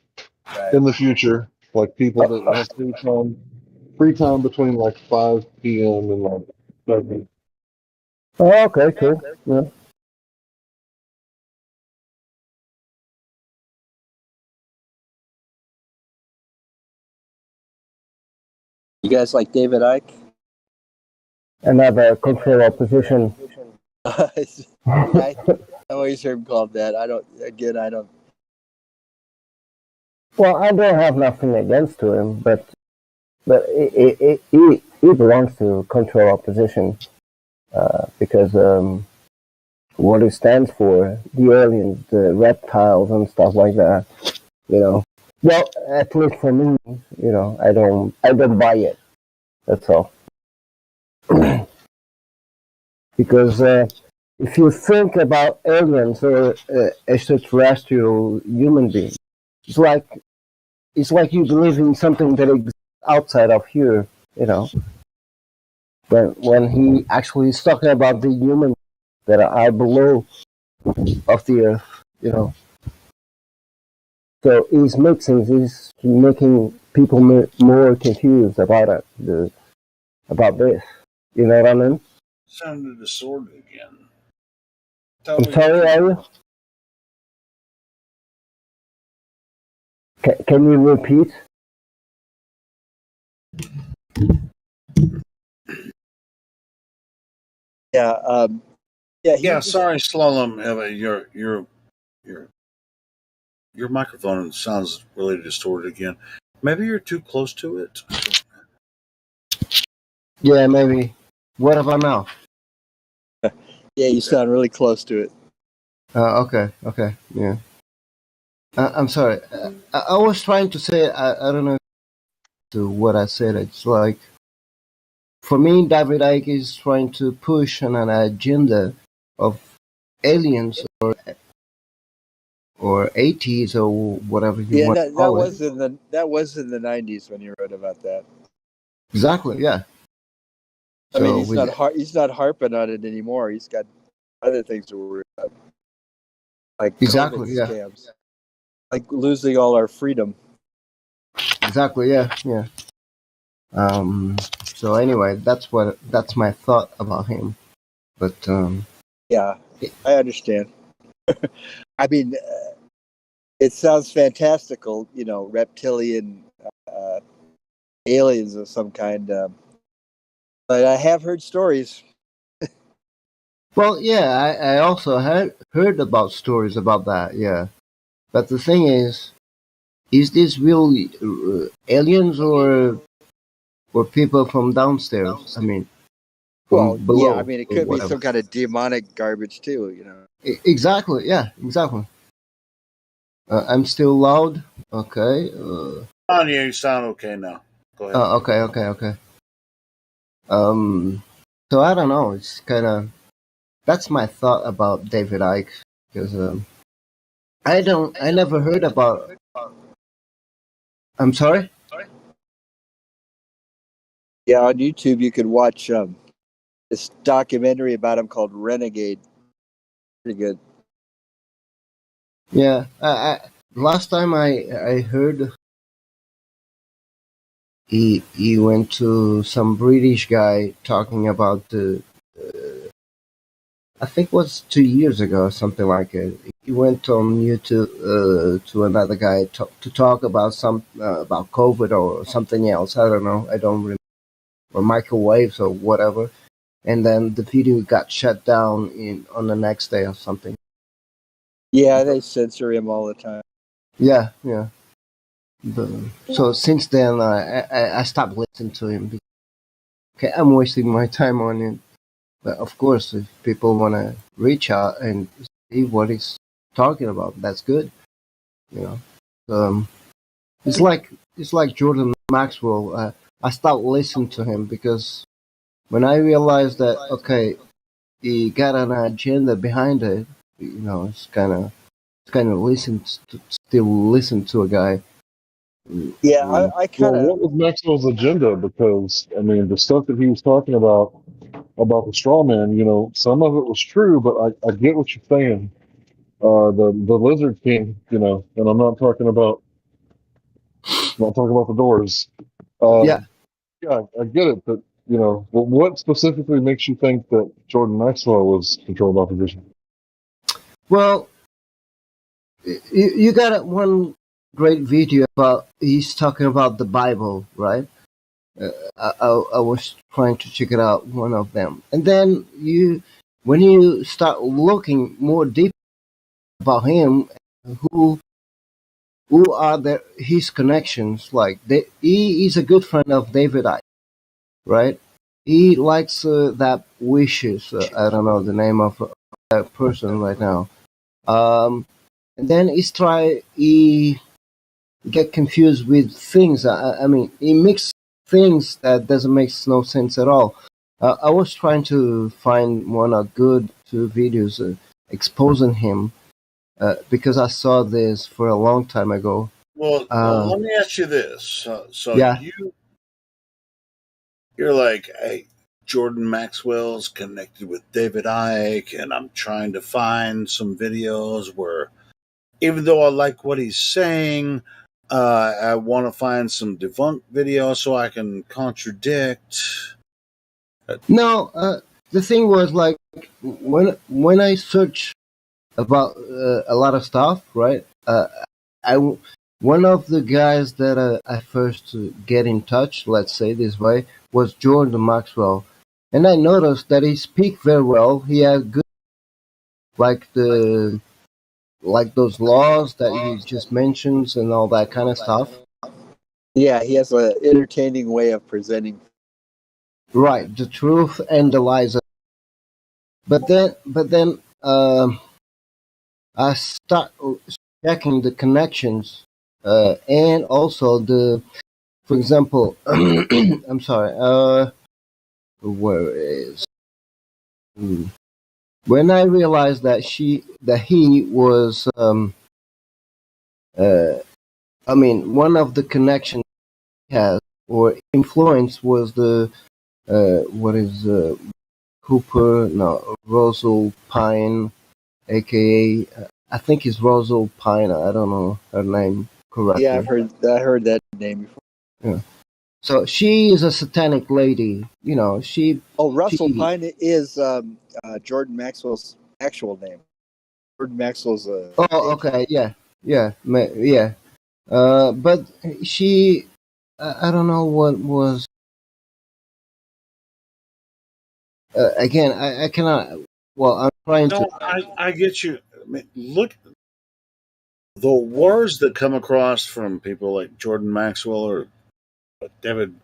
in the future, like people that have free time between like 5 p.m. and like 7. Oh, okay, cool. Yeah. You guys like David Icke? Another control position. I always heard him called that. I don't. Well, I don't have nothing against to him, but he belongs to control opposition because what it stands for, the aliens, the reptiles, and stuff like that. You know. Well, at least for me, you know, I don't buy it. That's all. Because if you think about aliens or extraterrestrial human beings, it's like you believe in something that exists outside of here. You know, when he actually is talking about the humans that are below of the earth. You know, so he's making people more confused about it, about this. You know what I mean? Sounded distorted again. I'm sorry, are you? Can you repeat? Yeah. Yeah. Sorry, Slalom. Your microphone sounds really distorted again. Maybe you're too close to it. Yeah, maybe. What about now? Yeah, you sound really close to it. Okay, yeah. I'm sorry. I was trying to say, I don't know to what I said. It's like, for me, David Icke is trying to push an agenda of aliens or ATs or whatever you want to call it. That was in the 90s when you wrote about that. Exactly, yeah. I mean, he's not harping on it anymore. He's got other things to worry about, like exactly, COVID scams, like losing all our freedom. Exactly, yeah. So anyway, that's my thought about him. But yeah, I understand. I mean, it sounds fantastical, you know, reptilian aliens of some kind. But I have heard stories. Well, yeah, I also heard about stories about that, yeah. But the thing is this real aliens or people from downstairs? I mean, from below. Yeah, I mean, it could be some kind of demonic garbage too, you know. Exactly, yeah, exactly. I'm still loud. Okay. Yeah, you sound okay now. Go ahead. Okay. So I don't know. It's kind of that's my thought about David Icke because I never heard about. I'm sorry. Yeah, on YouTube you could watch this documentary about him called Renegade. Pretty good. Yeah, last time I heard he went to some British guy talking about the. I think it was 2 years ago or something like it. He went on YouTube to another guy to talk about about COVID or something else. I don't know. I don't remember. Or microwaves or whatever. And then the video got shut down on the next day or something. Yeah, they censor him all the time. Yeah. So since then, I stopped listening to him. Okay, I'm wasting my time on it. But of course, if people want to reach out and see what he's talking about, that's good. You know, it's like Jordan Maxwell. I stopped listening to him because when I realized that he got an agenda behind it, you know, it's kind of still listen to a guy. Yeah, I kind of. Well, what was Maxwell's agenda? Because I mean, the stuff that he was talking about about the straw man. Some of it was true, but I get what you're saying. The Lizard King, and I'm not talking about the doors. Yeah. Yeah, I get it, but but what specifically makes you think that Jordan Maxwell was controlled opposition? Well, you got one great video about he's talking about the Bible, right? I was trying to check it out, one of them, and then when you start looking more deep about him, who are his connections? Like he is a good friend of David Icke, right? He likes that wishes. I don't know the name of that person right now. And then he get confused with things. I mean, he mix things that doesn't make no sense at all. I was trying to find one of good two videos exposing him because I saw this for a long time ago. Well, let me ask you this. So Yeah. you're like, hey, Jordan Maxwell's connected with David Icke, and I'm trying to find some videos where, even though I like what he's saying, I want to find some debunked videos so I can contradict. No, the thing was like when I search about a lot of stuff, right? One of the guys that I first get in touch, let's say this way, was Jordan Maxwell, and I noticed that he speak very well. He had good, like those laws that he just mentions and all that kind of stuff. Yeah, he has an entertaining way of presenting. Right, the truth and the lies. But then, I start checking the connections, and also for example, I'm sorry, where is, when I realized that he was, I mean, one of the connections he has or influence was what is, Cooper, no, Rosal Pine, aka I think it's Rosal Pine. I don't know her name correctly. Yeah, I heard that name before. Yeah. So she is a satanic lady. Russell Pine is Jordan Maxwell's actual name. Jordan Maxwell's a. Oh, okay, yeah. But she, I don't know what was. Again, I cannot. Well, I'm trying to. No, I get you. I mean, look, the words that come across from people like Jordan Maxwell or David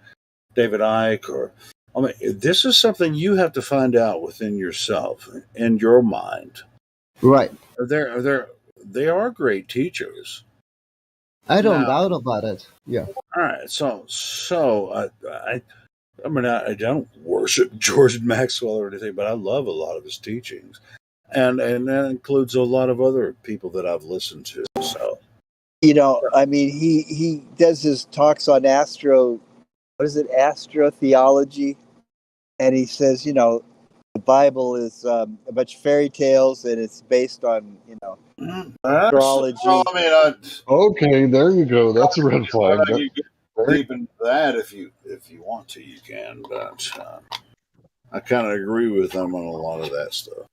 Icke, or I mean, this is something you have to find out within yourself, in your mind. Right. They are great teachers. I don't doubt about it. Yeah. All right. I mean, I don't worship Jordan Maxwell or anything, but I love a lot of his teachings, and that includes a lot of other people that I've listened to. So, I mean, he does his talks on astrotheology, and he says, the Bible is a bunch of fairy tales, and it's based on, astrology. Okay, there you go. That's a red flag. You get deep into that if you want to, you can. But I kind of agree with them on a lot of that stuff.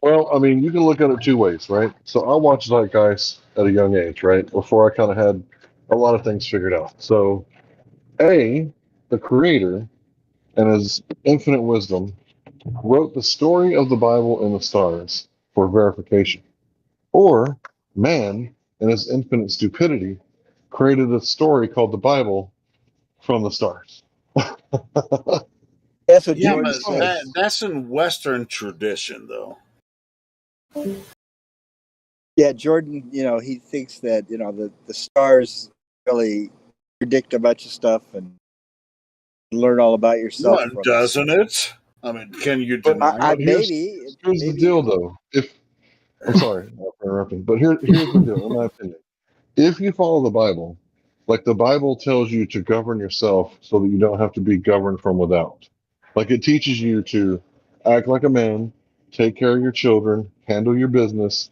Well, I mean, you can look at it two ways, right? So I watched Zeitgeist at a young age, right? Before I kind of had a lot of things figured out. So, the creator and his infinite wisdom wrote the story of the Bible in the stars for verification. Or man, in his infinite stupidity, created a story called the Bible from the stars. That's what Jordan says. That's in Western tradition, though. Yeah, Jordan, he thinks that, the stars really predict a bunch of stuff and learn all about yourself. Well, doesn't it? I mean, can you deny it? Here's the deal, though. I'm sorry for interrupting, but here's the deal, in my opinion. If you follow the Bible, like the Bible tells you to govern yourself so that you don't have to be governed from without. Like it teaches you to act like a man, take care of your children, handle your business,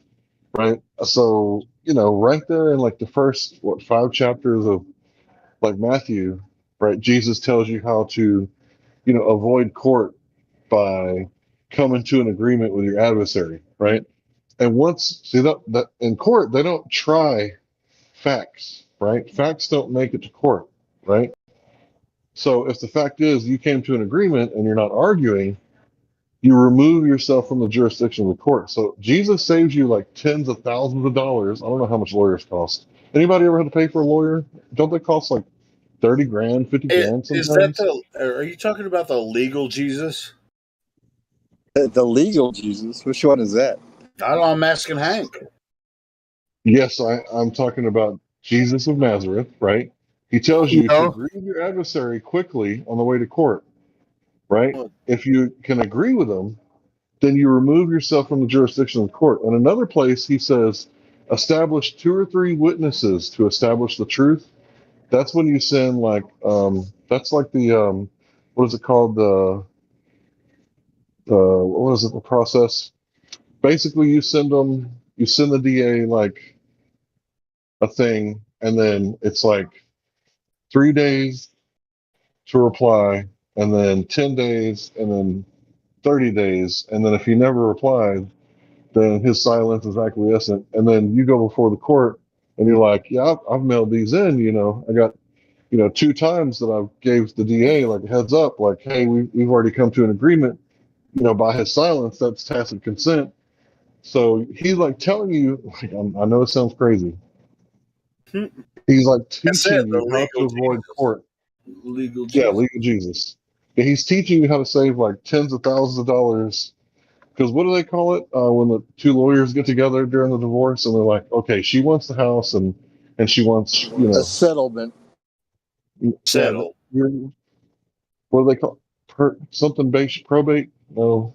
right? So, right there in like the first, 5 chapters of like Matthew, right? Jesus tells you how to, avoid court by coming to an agreement with your adversary, right? And that in court, they don't try facts, right? Facts don't make it to court, right? So if the fact is you came to an agreement and you're not arguing, you remove yourself from the jurisdiction of the court. So Jesus saves you like tens of thousands of dollars. I don't know how much lawyers cost. Anybody ever had to pay for a lawyer? Don't they cost like 30 grand, 50 grand Is that sometimes? are you talking about the legal Jesus? The legal Jesus. Which one is that? I don't know, I'm asking Hank. Yes, I'm talking about Jesus of Nazareth, right? He tells you to agree with your adversary quickly on the way to court, right? If you can agree with them, then you remove yourself from the jurisdiction of the court. In another place, he says, establish 2 or 3 witnesses to establish the truth. That's when you send that's like the what is it called? What is it? The process. Basically, you send the DA like a thing, and then it's like 3 days to reply, and then 10 days, and then 30 days, and then if he never replied, then his silence is acquiescent. And then you go before the court and you're like, yeah, I've mailed these in, I got, 2 times that I gave the DA like a heads up, like, hey, we've already come to an agreement, by his silence, that's tacit consent. So he's like telling you, like, I know it sounds crazy. He's like teaching you how to avoid court. Legal Jesus. Yeah, legal Jesus. Yeah, he's teaching you how to save like tens of thousands of dollars. Because what do they call it when the 2 lawyers get together during the divorce and they're like, okay, she wants the house and she wants, A settlement. Settle. Yeah, what do they call something based probate? No,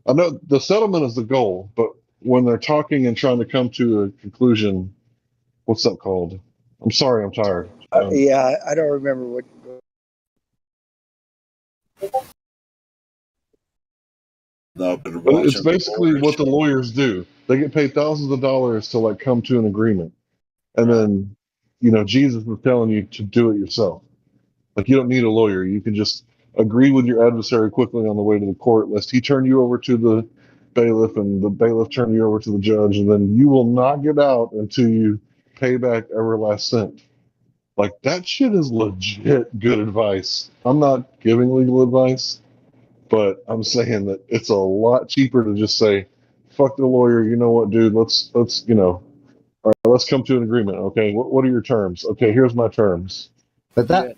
I know the settlement is the goal, but when they're talking and trying to come to a conclusion, what's that called? I'm sorry, I'm tired. Yeah, I don't remember what. No, but it's basically what the lawyers do. They get paid thousands of dollars to like come to an agreement, and then Jesus is telling you to do it yourself. Like you don't need a lawyer. You can just agree with your adversary quickly on the way to the court, lest he turn you over to the bailiff and the bailiff turn you over to the judge, and then you will not get out until you pay back every last cent. Like that shit is legit good advice. I'm not giving legal advice, but I'm saying that it's a lot cheaper to just say, fuck the lawyer, you know what, dude, let's all right, let's come to an agreement. Okay, what are your terms? Okay, here's my terms. But that's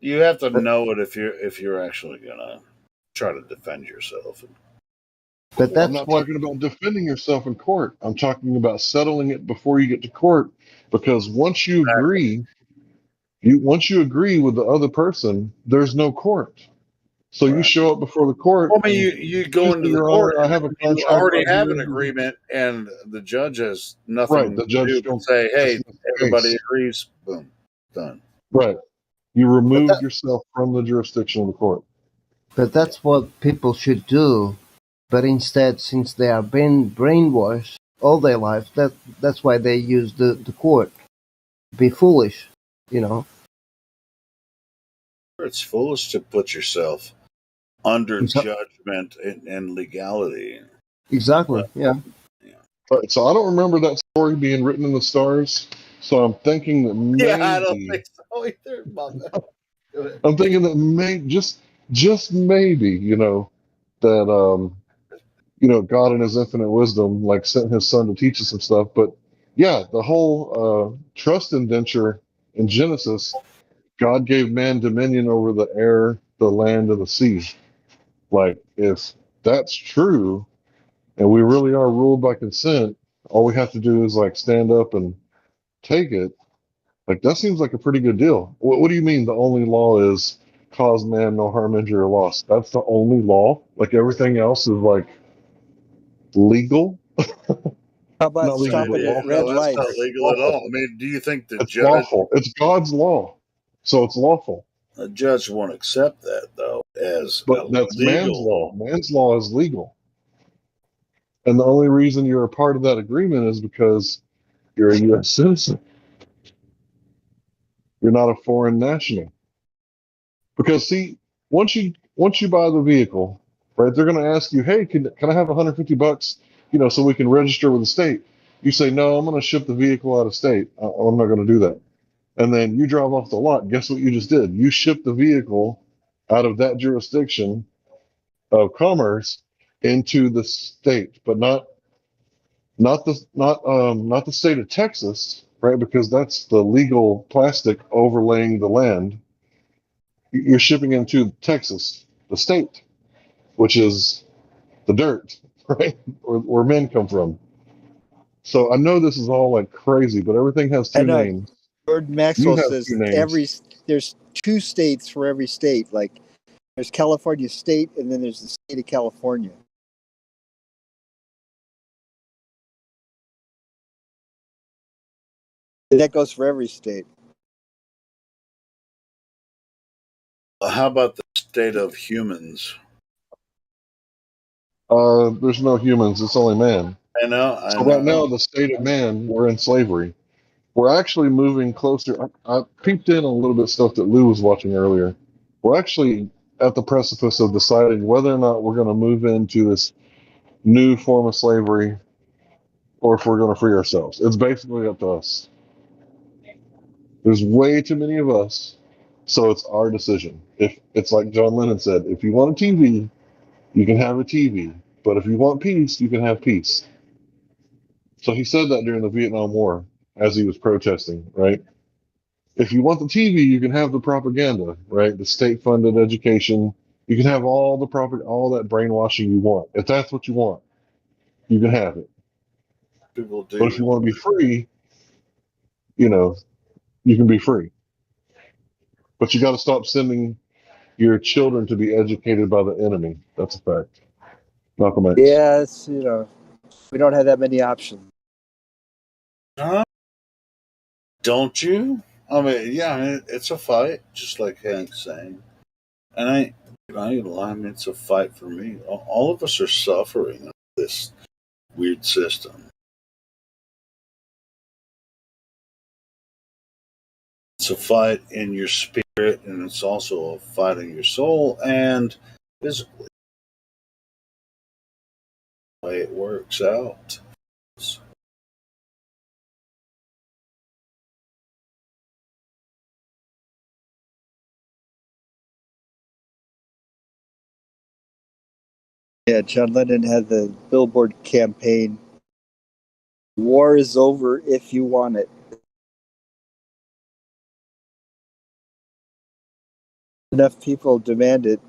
you have to know it if you're actually gonna try to defend yourself. But I'm not talking about defending yourself in court. I'm talking about settling it before you get to court, because once you agree with the other person, there's no court. So you show up before the court. Well, I mean, you go into the court. I have a contract. You already have an agreement, and the judge has nothing right. The judge to do but say, "Hey, everybody agrees." Boom, done. Right. You remove yourself from the jurisdiction of the court. But that's what people should do. But instead, since they are being brainwashed all their life, that's why they use the court. Be foolish, It's foolish to put yourself under judgment and legality. Exactly. Yeah. Right. So I don't remember that story being written in the stars. So I'm thinking that maybe. Yeah, I don't think so either. I'm thinking that just maybe, that God in his infinite wisdom like sent his son to teach us some stuff. But yeah, the whole trust indenture in Genesis, God gave man dominion over the air, the land, and the sea. Like if that's true, and we really are ruled by consent, all we have to do is like stand up and take it. Like that seems like a pretty good deal. What do you mean the only law is cause man no harm, injury, or loss? That's the only law? Like everything else is like legal? How about not legal, stopping but at red lights? That's not legal at all. I mean, do you think the it's judge? lawful? It's God's law, so it's lawful. A judge won't accept that, though, as But that's man's legal. law. Man's law is legal. And the only reason you're a part of that agreement is because you're a U.S. citizen. You're not a foreign national. Because see, once you buy the vehicle, right, they're going to ask you, hey, can I have $150, so we can register with the state? You say, no, I'm going to ship the vehicle out of state. I'm not going to do that. And then you drive off the lot. Guess what you just did? You shipped the vehicle out of that jurisdiction of commerce into the state, but not the state of Texas, right? Because that's the legal plastic overlaying the land. You're shipping into Texas, the state, which is the dirt, right? Where men come from. So I know this is all like crazy, but everything has I two know. names. Jordan You Maxwell have says two names. there's two states for every state. Like there's California state, and then there's the state of California. And that goes for every state. How about the state of humans? There's no humans. It's only man. I know. So right now, the state of man, we're in slavery. We're actually moving closer. I peeped in a little bit of stuff that Lou was watching earlier. We're actually at the precipice of deciding whether or not we're going to move into this new form of slavery or if we're going to free ourselves. It's basically up to us. There's way too many of us, so it's our decision. If it's like John Lennon said, if you want a TV, you can have a TV, but if you want peace, you can have peace. So he said that during the Vietnam War as he was protesting, right? If you want the TV, you can have the propaganda, right? The state-funded education. You can have all that brainwashing you want. If that's what you want, you can have it. People do. But if you want to be free, you can be free. But you got to stop sending your children to be educated by the enemy. That's a fact. Malcolm X. Yes, we don't have that many options. Don't you? I mean, yeah, it's a fight, just like Hank's saying. And I ain't lying, it's a fight for me. All of us are suffering in this weird system. It's a fight in your spirit, and it's also a fight in your soul and physically. The way it works out. Yeah, John Lennon had the Billboard campaign. War is over if you want it. Enough people demand it.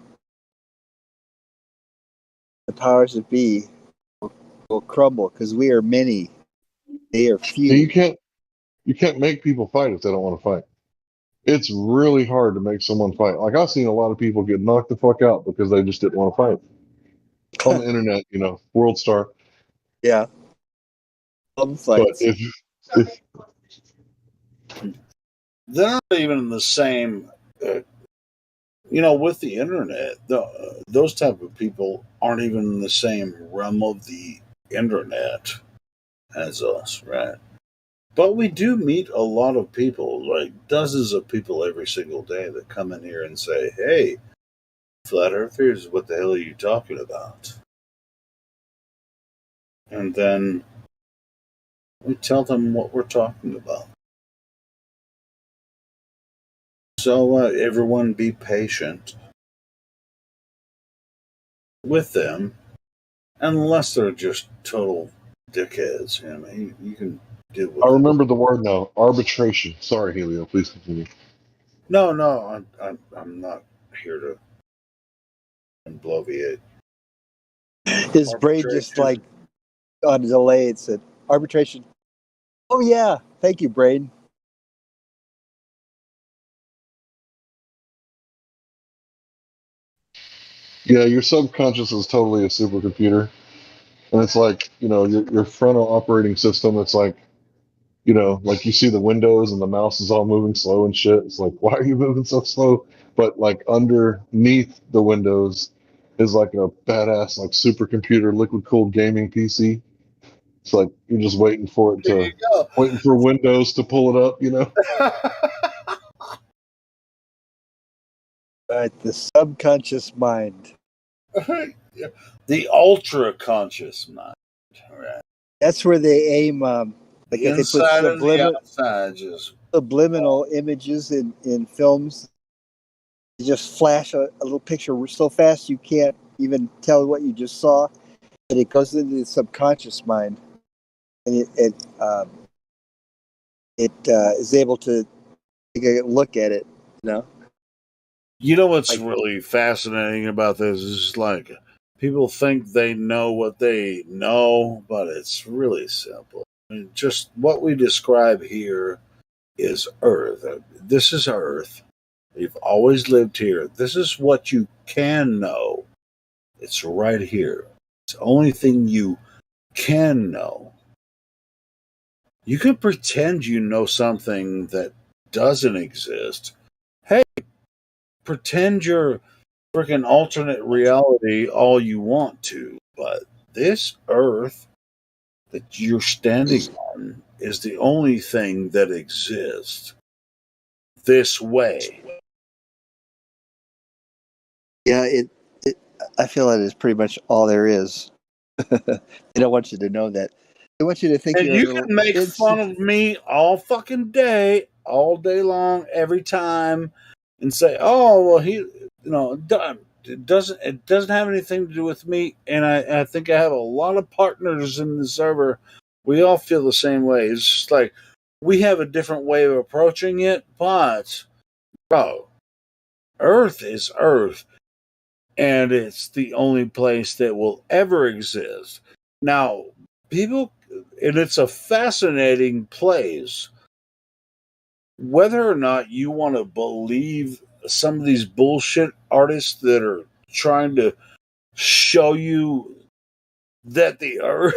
The powers that be will crumble because we are many. They are few. You can't make people fight if they don't want to fight. It's really hard to make someone fight. Like I've seen a lot of people get knocked the fuck out because they just didn't want to fight. On the internet, World Star. Yeah. But if they're not even in the same with the internet, those type of people aren't even in the same realm of the internet as us, right? But we do meet a lot of people, like dozens of people every single day that come in here and say, hey, flat earthers, what the hell are you talking about? And then we tell them what we're talking about. So everyone be patient with them, unless they're just total dickheads. You can deal with. I remember the word now, arbitration. Sorry, Helio. Please continue. No, I'm not here to bloviate. His brain just like on delay. It said arbitration. Oh yeah, thank you, brain. Yeah, your subconscious is totally a supercomputer. And it's like, your frontal operating system, it's like, you know, like you see the windows and the mouse is all moving slow and shit. It's like, why are you moving so slow? But like underneath the windows is like a badass like supercomputer liquid cooled gaming PC. It's like you're just waiting for it There you to go. waiting for Windows to pull it up, you know. Right, the subconscious mind. The ultra conscious mind. Right. That's where they aim. Like The if they put inside and the outside just subliminal images in films, you just flash a little picture so fast you can't even tell what you just saw, and it goes into the subconscious mind, and it is able to take a look at it. You know. You know what's really fascinating about this is like people think they know what they know, but it's really simple. I mean, just what we describe here is Earth. This is Earth. You've always lived here. This is what you can know. It's right here. It's the only thing you can know. You can pretend you know something that doesn't exist. Hey, pretend you're freaking alternate reality all you want to, but this Earth that you're standing on is the only thing that exists this way. Yeah, I feel that is pretty much all there is. They don't want you to know that. They want you to think And you're a you little can make fun of me all fucking day, all day long, every time, and say, "Oh, well, it doesn't have anything to do with me." And I think I have a lot of partners in the server. We all feel the same way. It's just like we have a different way of approaching it, but bro, Earth is Earth, and it's the only place that will ever exist. Now, people, and it's a fascinating place. Whether or not you want to believe some of these bullshit artists that are trying to show you that the Earth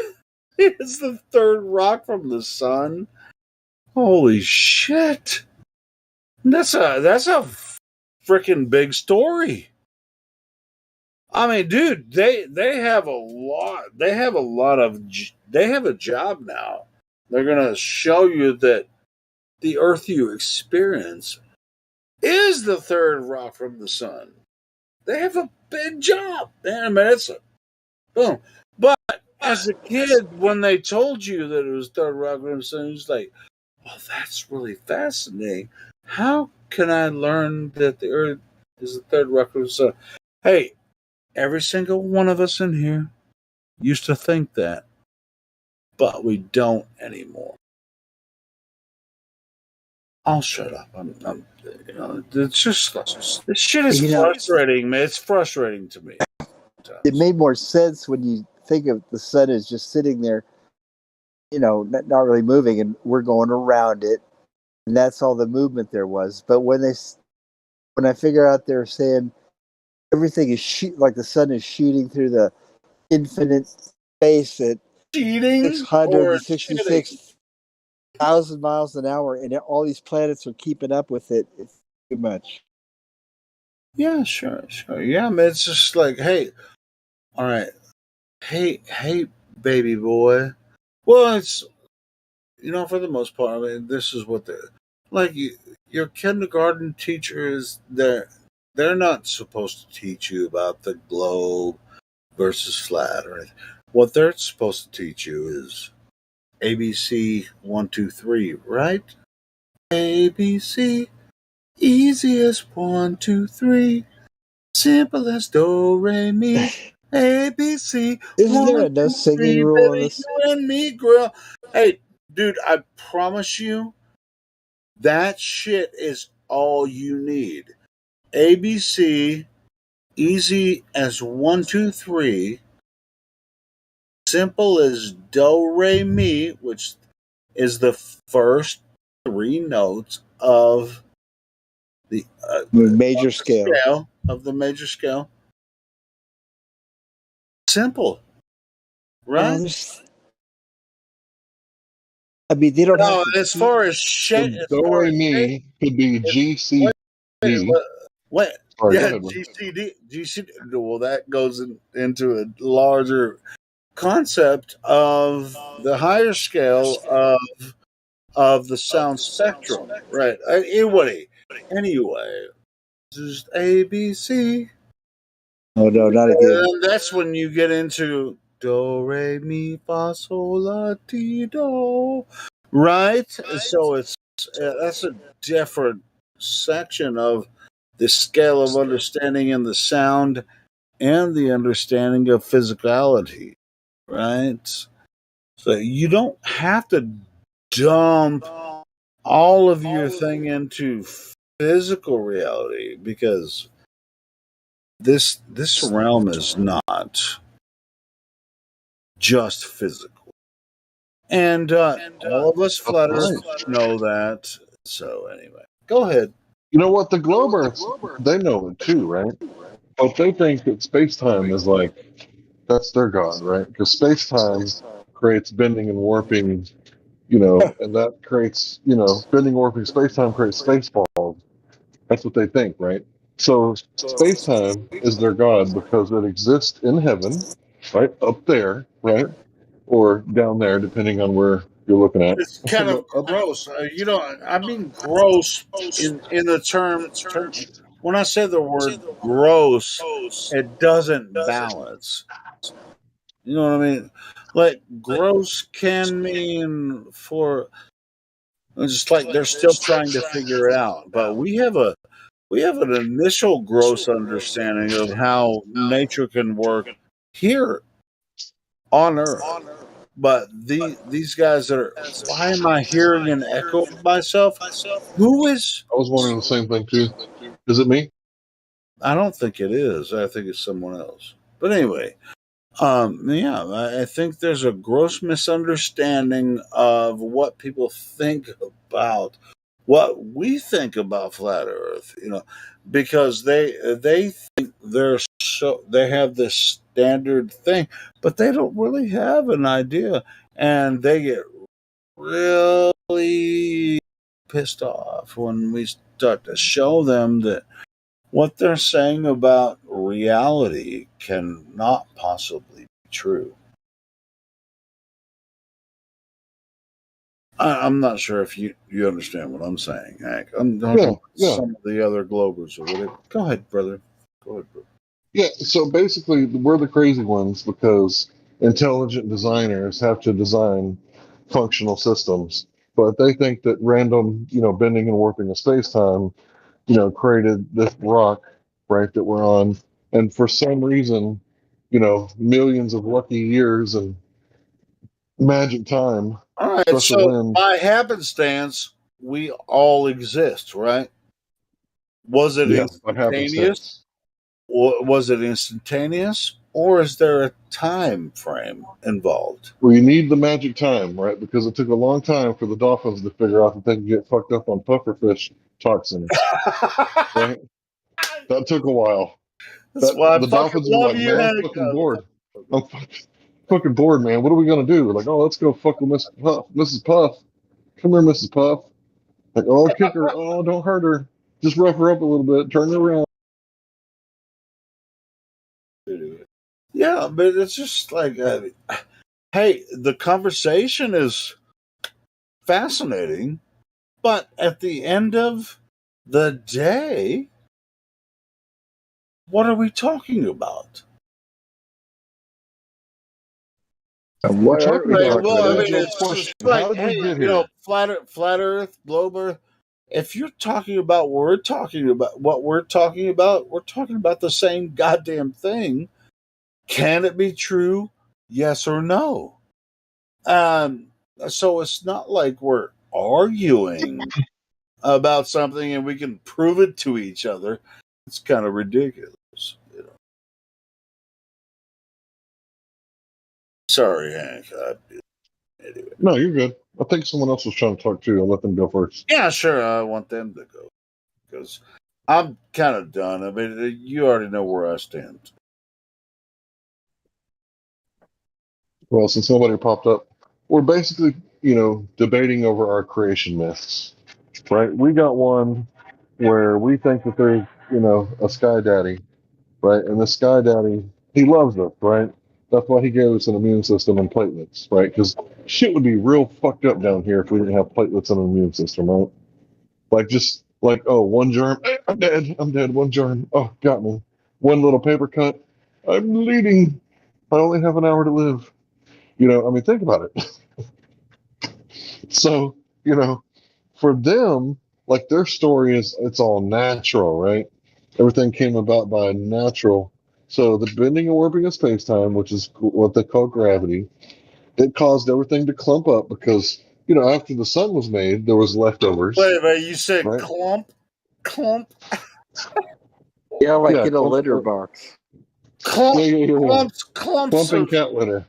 is the third rock from the sun, holy shit! That's a freaking big story. I mean, dude, they have a lot. They have a lot of. They have a job now. They're gonna show you that the Earth you experience is the third rock from the sun. They have a big job. Man, I mean, it's a boom. But as a kid, when they told you that it was third rock from the sun, it's like, well, that's really fascinating. How can I learn that the Earth is the third rock from the sun? Hey, every single one of us in here used to think that, but we don't anymore. I'll shut up. It's just this shit is frustrating, man. It's frustrating to me. It made more sense when you think of the sun as just sitting there, not really moving, and we're going around it, and that's all the movement there was. But when I figure out they're saying everything is like the sun is shooting through the infinite space at cheating 666,000 miles an hour, and all these planets are keeping up with it. It's too much. Yeah, sure. Yeah, man, it's just like, hey, all right, hey, baby boy. Well, it's for the most part. I mean, this is what they're like. Your kindergarten teachers, they're not supposed to teach you about the globe versus flat or anything. What they're supposed to teach you is ABC 1, 2, 3, right? ABC, easy as 1, 2, 3, simple as do re mi. ABC. Isn't there a no singing rule in this? You and me, girl. Hey, dude, I promise you, that shit is all you need. ABC, easy as 1, 2, 3, simple as do re mi, which is the first three notes of the major scale. Of the major scale. Simple, right? I mean, they don't No, have to. as far as So shape, do re mi could be GCD. what? Sorry, go Yeah, ahead, man. GCD. Well, that goes into a larger concept of the higher scale of the sound spectrum, right? Anyway, just A, B, C. Oh no, not again. And that's when you get into do, re, mi, fa, sol, la, ti, do, right? So that's a different section of the scale of understanding in the sound and the understanding of physicality, right? So you don't have to dump all of your thing into physical reality because this realm is not just physical. And all of us That's flat right. earthers know that. So anyway, go ahead. You know what? The globe Earths, they know it too, right? But they think that space time is like, that's their god, right? Because space time creates bending and warping, and that creates, bending, warping, space time creates space balls. That's what they think, right? So space time is their god because it exists in heaven, right? Up there, right? Or down there, depending on where you're looking at. It's kind But of gross. I mean gross in the term. When I say the word gross, it doesn't balance. You know what I mean? Like gross can mean for it's just like they're still trying to figure it out. But we have an initial gross understanding of how nature can work here on Earth. But these guys that are why am I hearing an echo of myself? Who is I was wondering the same thing too. Is it me? I don't think it is. I think it's someone else. But anyway, yeah, I think there's a gross misunderstanding of what people think about what we think about flat Earth. Because they think they have this standard thing, but they don't really have an idea, and they get really pissed off when we start to show them that what they're saying about reality cannot possibly be true. I'm not sure if you understand what I'm saying, Hank. I'm talking about Yeah. some of the other Globers or whatever. Go ahead, brother. Go ahead, brother. Yeah. So basically, we're the crazy ones because intelligent designers have to design functional systems, but they think that random, bending and warping of space time, created this rock, right, that we're on. And for some reason, millions of lucky years and magic time, All right. special So wind. by happenstance, we all exist, right? Was it Yeah, by instantaneous? happenstance. Was it instantaneous, or is there a time frame involved? Well, you need the magic time, right? Because it took a long time for the dolphins to figure out that they can get fucked up on pufferfish toxins, right? That took a while. That's That why I the fucking dolphins were love like, you, "Man, I'm Hank. fucking bored. I'm fucking bored, man. What are we gonna do?" We're like, "Oh, let's go fuck with Miss Puff, Mrs. Puff. Come here, Mrs. Puff." Like, "Oh, kick her. Oh, don't hurt her. Just rough her up a little bit. Turn her around." Yeah, but it's just like, hey, the conversation is fascinating, but at the end of the day, what are we talking about? We're What are talking we Right. about talking Well, the I about? mean, original it's question. just How like, did we hey, get here? flat Earth, Glober. If you're talking about what we're talking about, we're talking about the same goddamn thing. Can it be true? Yes or no? Um, so it's not like we're arguing about something and we can prove it to each other. It's kind of ridiculous. Sorry, Hank. Anyway. No, you're good. I think someone else was trying to talk too. I'll let them go first. Yeah, sure. I want them to go because I'm kind of done. I mean, you already know where I stand. Well, since nobody popped up, we're basically debating over our creation myths, right? We got one where we think that there's, a sky daddy, right? And the sky daddy, he loves us, right? That's why he gave us an immune system and platelets, right? Because shit would be real fucked up down here if we didn't have platelets and an immune system, right? Like, just like, oh, one germ, I'm dead, one germ, oh, got me. One little paper cut, I'm bleeding, I only have an hour to live. Think about it. So, for them, like, their story is, it's all natural, right? Everything came about by natural. So the bending and warping of space-time, which is what they call gravity, it caused everything to clump up because, after the sun was made, there was leftovers. Wait, you said right? clump? Clump? Yeah, like Yeah, in a litter box. Clump? Yeah. Clumps Clumping of cat litter.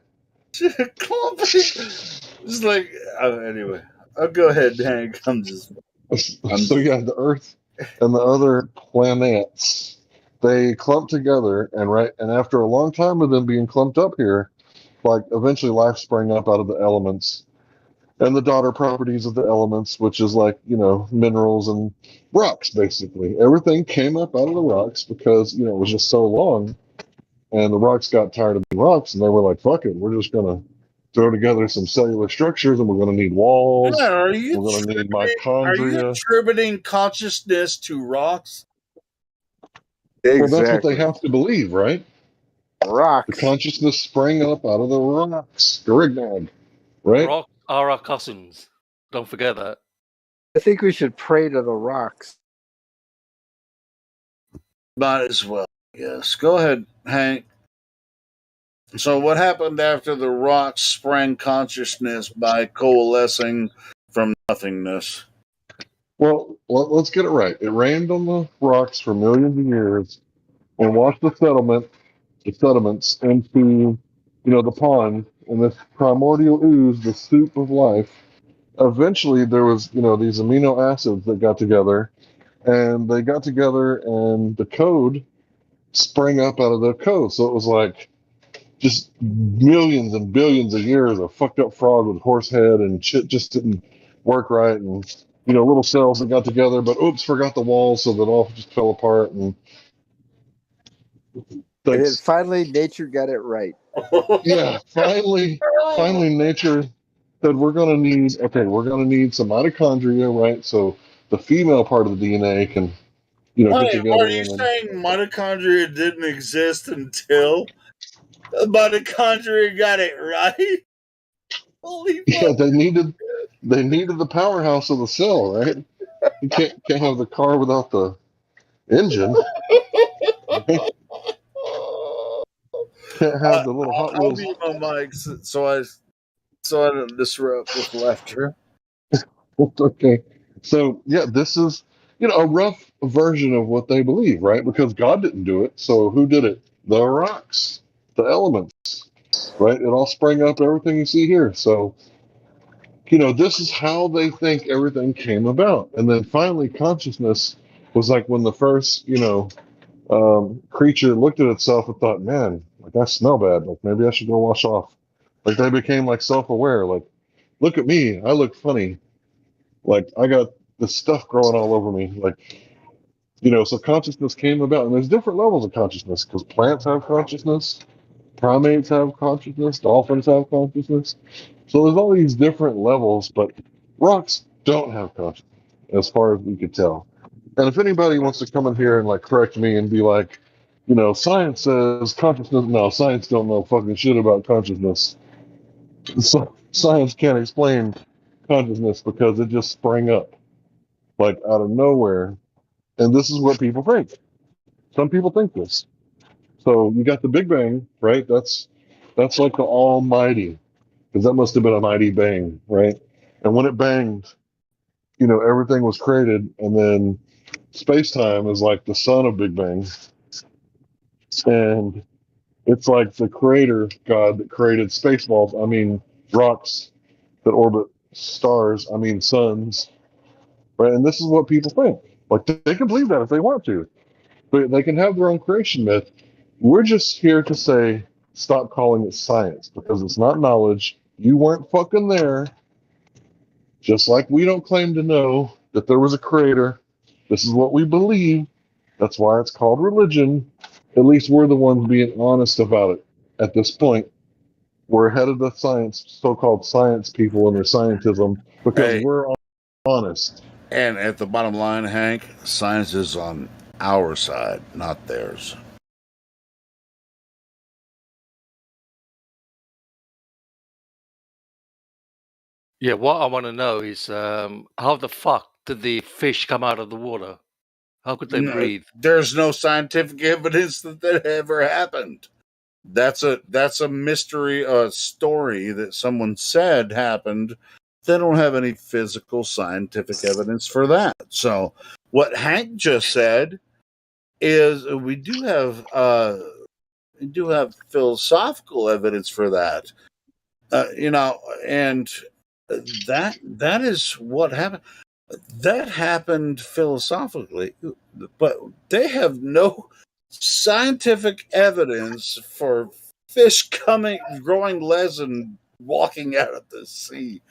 clumping. Just like anyway. I'll go ahead, Hank. So yeah, the Earth and the other planets, they clump together, and after a long time of them being clumped up here, like, eventually life sprang up out of the elements and the daughter properties of the elements, which is like, minerals and rocks. Basically everything came up out of the rocks because, it was just so long, and the rocks got tired of being rocks, and they were like, fuck it, we're just gonna throw together some cellular structures, and we're going to need walls. Man, We're going to need mitochondria. Are you attributing consciousness to rocks? Exactly. Well, that's what they have to believe, right? Rocks. The consciousness sprang up out of the rocks. Garignog, right? Rocks are our cousins. Don't forget that. I think we should pray to the rocks. Might as well. Yes. Go ahead, Hank. So, what happened after the rocks sprang consciousness by coalescing from nothingness? Well, let's get it right. It rained on the rocks for millions of years and washed the sediments into, the pond, and this primordial ooze, the soup of life. Eventually, there was, these amino acids that got together, and the code sprang up out of the code. So it was like just millions and billions of years of fucked up frog with horse head, and shit just didn't work right, and little cells that got together, but oops, forgot the walls, so that all just fell apart. And then finally nature got it right. Yeah, finally nature said, we're gonna need some mitochondria, right? So the female part of the DNA can get together. Are you saying mitochondria didn't exist until mitochondria got it right? Holy fuck. Yeah, they needed the powerhouse of the cell, right? You can't have the car without the engine. Can't have the little Hot Wheels. I'll mute my mic so I don't disrupt with laughter. Okay. So yeah, this is a rough version of what they believe, right? Because God didn't do it, so who did it? The rocks, the elements, right? It all sprang up, everything you see here. So this is how they think everything came about. And then finally, consciousness was like when the first creature looked at itself and thought, man, like, I smell bad, like maybe I should go wash off. Like, they became like self-aware, like, look at me, I look funny, like I got this stuff growing all over me, like, so consciousness came about. And there's different levels of consciousness, because plants have consciousness, primates have consciousness, dolphins have consciousness. So there's all these different levels, but rocks don't have consciousness, as far as we could tell. And if anybody wants to come in here and like correct me and be like, science says consciousness, no, science don't know fucking shit about consciousness. So science can't explain consciousness because it just sprang up like out of nowhere. And this is what people think. Some people think this. So you got the Big Bang, right? That's like the Almighty, because that must have been a mighty bang, right? And when it banged, everything was created, and then space-time is like the son of Big Bang, and it's like the creator God that created space balls. I mean, rocks that orbit stars. I mean, suns, right? And this is what people think. Like, they can believe that if they want to, but they can have their own creation myth. We're just here to say, stop calling it science, because it's not knowledge. You weren't fucking there. Just like we don't claim to know that there was a creator. This is what we believe. That's why it's called religion. At least we're the ones being honest about it at this point. We're ahead of the science, so-called science people and their scientism, because we're honest. And at the bottom line, Hank, science is on our side, not theirs. Yeah, what I want to know is how the fuck did the fish come out of the water? How could they breathe? There's no scientific evidence that ever happened. That's a mystery, story that someone said happened. They don't have any physical scientific evidence for that. So what Hank just said is we do have philosophical evidence for that. And that is what happened. That happened philosophically, but they have no scientific evidence for fish growing legs and walking out of the sea.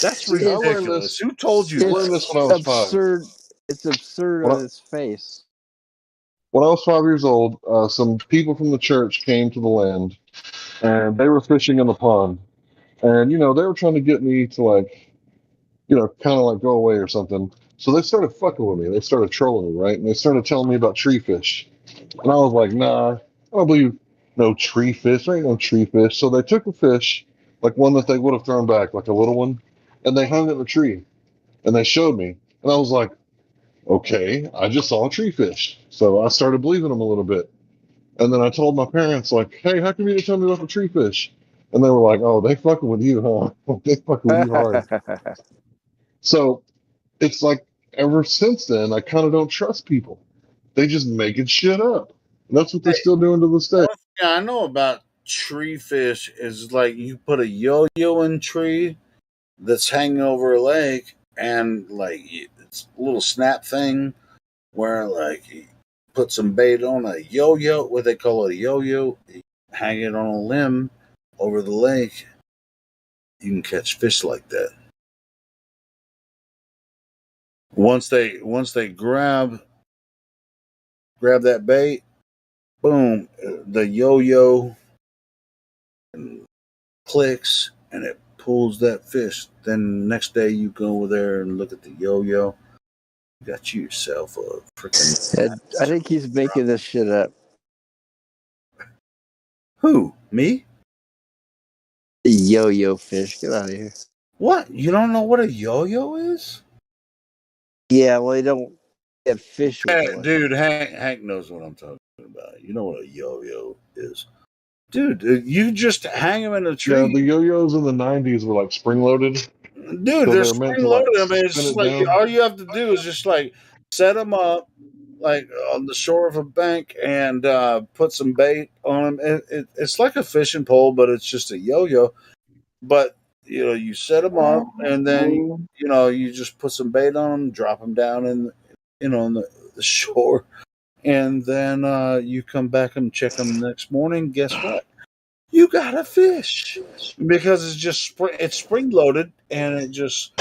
That's ridiculous. Who told you I learned this when I was absurd. 5. It's absurd When on I, its face. when I was 5 years old, some people from the church came to the land, and they were fishing in the pond. And, they were trying to get me to, kind of go away or something. So they started fucking with me. They started trolling me, right? And they started telling me about tree fish. And I was like, nah, I don't believe no tree fish. There ain't no tree fish. So they took a fish, like one that they would have thrown back, like a little one, and they hung it in a tree. And they showed me. And I was like, okay, I just saw a tree fish. So I started believing them a little bit. And then I told my parents, like, hey, how come you didn't tell me about the tree fish? And they were like, oh, they fucking with you, huh? They fucking with you hard. So it's like ever since then, I kind of don't trust people. They just making shit up. And that's what they're still doing to this day. One thing I know about tree fish is like you put a yo-yo in tree that's hanging over a lake, and it's a little snap thing where you put some bait on a yo-yo, what they call a yo-yo, hang it on a limb over the lake. You can catch fish like that. Once they grab that bait, boom, the yo-yo clicks and it pulls that fish. Then next day you go over there and look at the yo-yo. You got yourself a freaking. I think he's making this shit up. Who? Me? The yo-yo fish. Get out of here. What? You don't know what a yo-yo is? Yeah, well, they don't get fish with one. Dude, Hank knows what I'm talking about. You know what a yo-yo is. Dude, you just hang them in a tree. Yeah, the yo-yos in the 90s were spring-loaded. Dude, so they're meant spring to loaded. I mean, it's spin just it down. all you have to do is just set them up on the shore of a bank and put some bait on them. It's like a fishing pole, but it's just a yo-yo. But you set them up, and then you just put some bait on them, drop them down on the shore, and then you come back and check them the next morning. Guess what? You got a fish because it's just it's spring loaded, and it just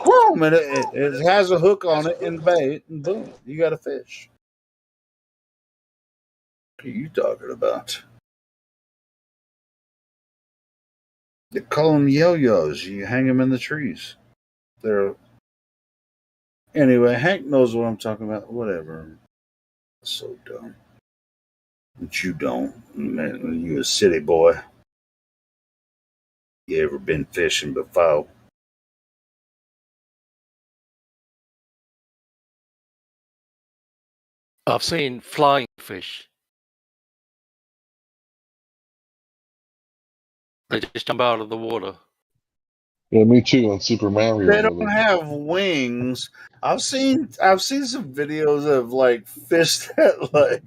boom, and it has a hook on it and bait, and boom, you got a fish. What are you talking about? They call them yo-yos. You hang them in the trees. They're anyway. Hank knows what I'm talking about. Whatever. So dumb. But you don't. Man, you a city boy. You ever been fishing before? I've seen flying fish. They just jump out of the water. Yeah, me too on Super Mario. They don't have wings. I've seen some videos of fish that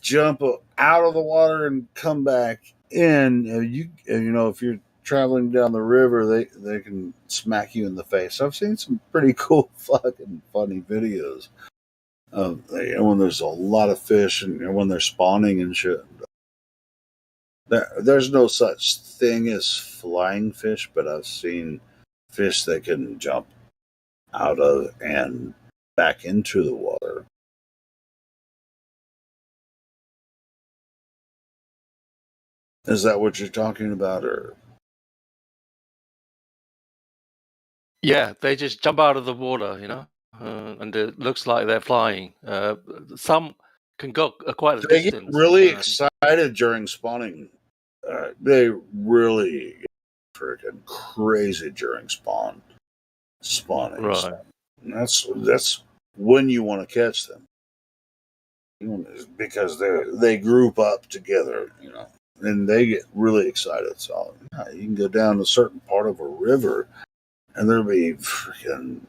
jump out of the water and come back in. If you're traveling down the river, they can smack you in the face. I've seen some pretty cool fucking funny videos of when there's a lot of fish and when they're spawning and shit. There's no such thing as flying fish, but I've seen fish that can jump out of and back into the water. Is that what you're talking about, or? Yeah, they just jump out of the water, and it looks like they're flying. Some can go quite a They get distance. really excited during spawning. They really get freaking crazy during spawning. Right. So that's when you want to catch them, because they group up together, and they get really excited. So you can go down a certain part of a river, and there'll be freaking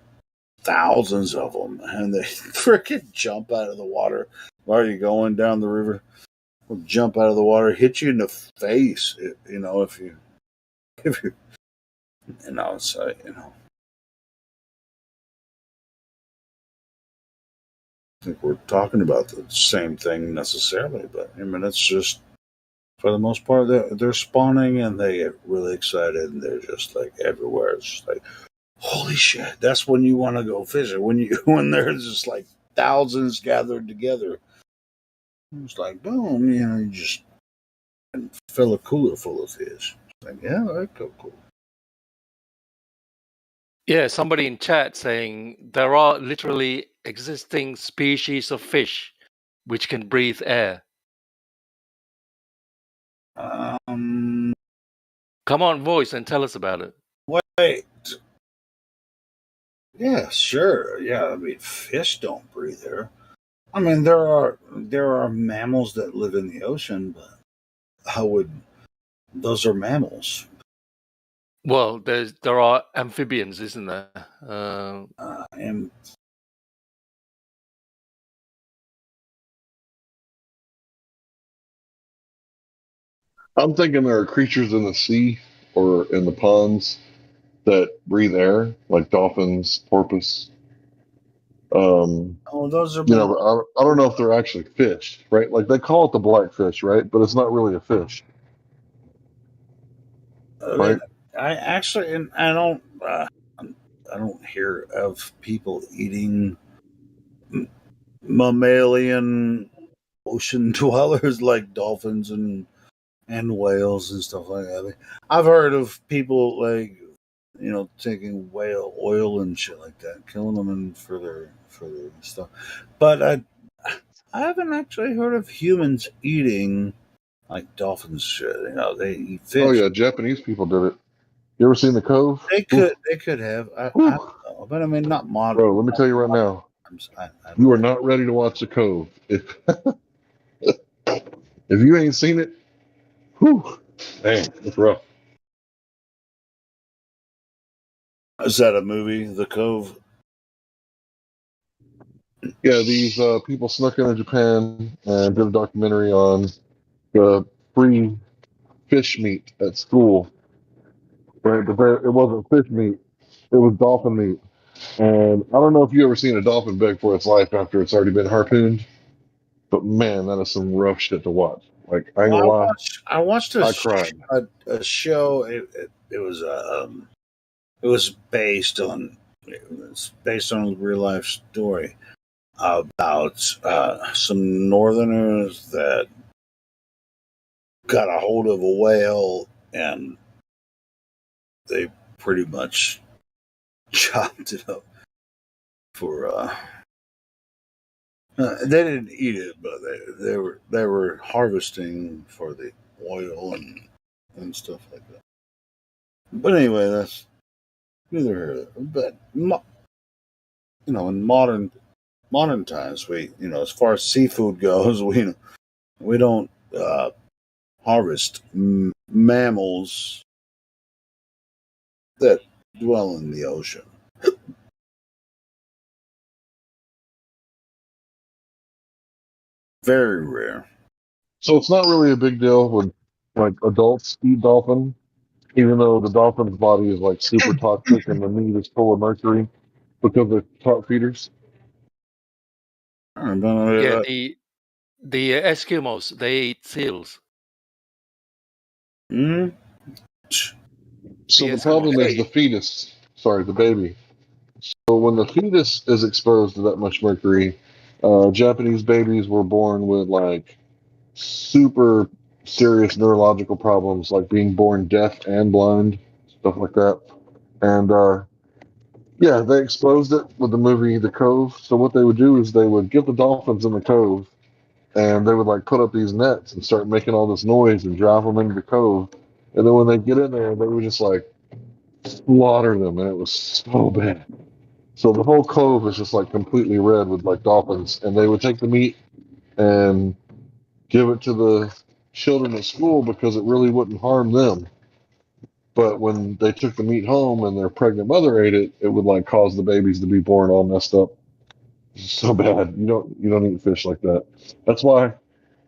thousands of them, and they freaking jump out of the water while you're going down the river. Will jump out of the water, hit you in the face. If you, so I think we're talking about the same thing necessarily, but I mean, it's just for the most part they're spawning and they get really excited and they're just like everywhere. It's just like, holy shit! That's when you want to go fishing, when there's just like thousands gathered together. It's like boom, you just fill a cooler full of fish. It's like, yeah, that's cool. Yeah, somebody in chat saying there are literally existing species of fish which can breathe air. Come on, voice, and tell us about it. Wait. Yeah, sure. Yeah, I mean, fish don't breathe air. I mean, there are mammals that live in the ocean, but those are mammals? Well, there are amphibians, isn't there? And I'm thinking there are creatures in the sea or in the ponds that breathe air, like dolphins, porpoise. those are I don't know if they're actually fish, right? Like they call it the blackfish, right? But it's not really a fish, right? I actually, and I don't hear of people eating mammalian ocean dwellers like dolphins and whales and stuff like that. I've heard of people like taking whale oil and shit like that, killing them and for their stuff. But I haven't actually heard of humans eating like dolphins shit. They eat fish. Oh yeah, Japanese people did it. You ever seen The Cove? They could have. I don't know, but I mean, not modern. Bro, let me tell you right now, you are not ready to watch The Cove. If you ain't seen it, whew, man, it's rough. Is that a movie, The Cove? Yeah, these people snuck into Japan and did a documentary on the free fish meat at school. Right, but it wasn't fish meat; it was dolphin meat. And I don't know if you ever seen a dolphin beg for its life after it's already been harpooned, but man, that is some rough shit to watch. Like I ain't gonna lie, I watched I cried. a show. It was based on a real life story about some northerners that got a hold of a whale and they pretty much chopped it up for they didn't eat it, but they were harvesting for the oil and stuff like that. But anyway, that's neither here nor there. But in modern times, we as far as seafood goes, we don't harvest mammals that dwell in the ocean. Very rare. So it's not really a big deal when like adults eat dolphin, even though the dolphin's body is like super toxic and the meat is full of mercury because they're top feeders. Yeah, the Eskimos, they eat seals. Mm. So the problem is the fetus. Sorry, the baby. So when the fetus is exposed to that much mercury, Japanese babies were born with like super serious neurological problems, like being born deaf and blind, stuff like that. And yeah, they exposed it with the movie The Cove. So what they would do is they would get the dolphins in the cove, and they would like put up these nets and start making all this noise and drive them into the cove. And then when they get in there, they would just like slaughter them, and it was so bad. So the whole cove was just like completely red with like dolphins, and they would take the meat and give it to the children at school because it really wouldn't harm them. But when they took the meat home and their pregnant mother ate it, it would like cause the babies to be born all messed up. So bad. You don't eat fish like that. That's why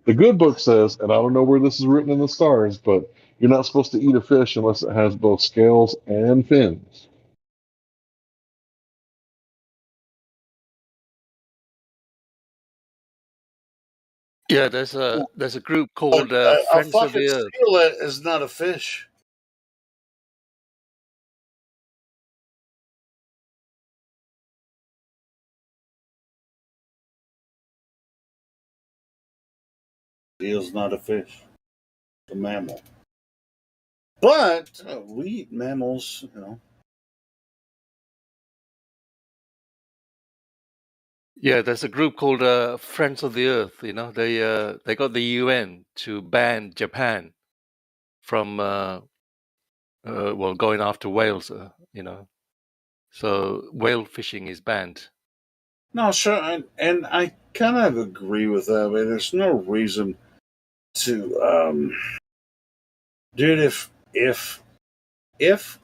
the good book says, and I don't know where this is written in the stars, but you're not supposed to eat a fish unless it has both scales and fins. Yeah, there's a group called A Friends of fucking the Earth. seal is not a fish. Seal's not a fish. It's a mammal. But we eat mammals, you know. Yeah, there's a group called Friends of the Earth. You know, they got the UN to ban Japan from well going after whales. You know, so whale fishing is banned. No, sure, and I kind of agree with that. I mean, there's no reason to, dude. If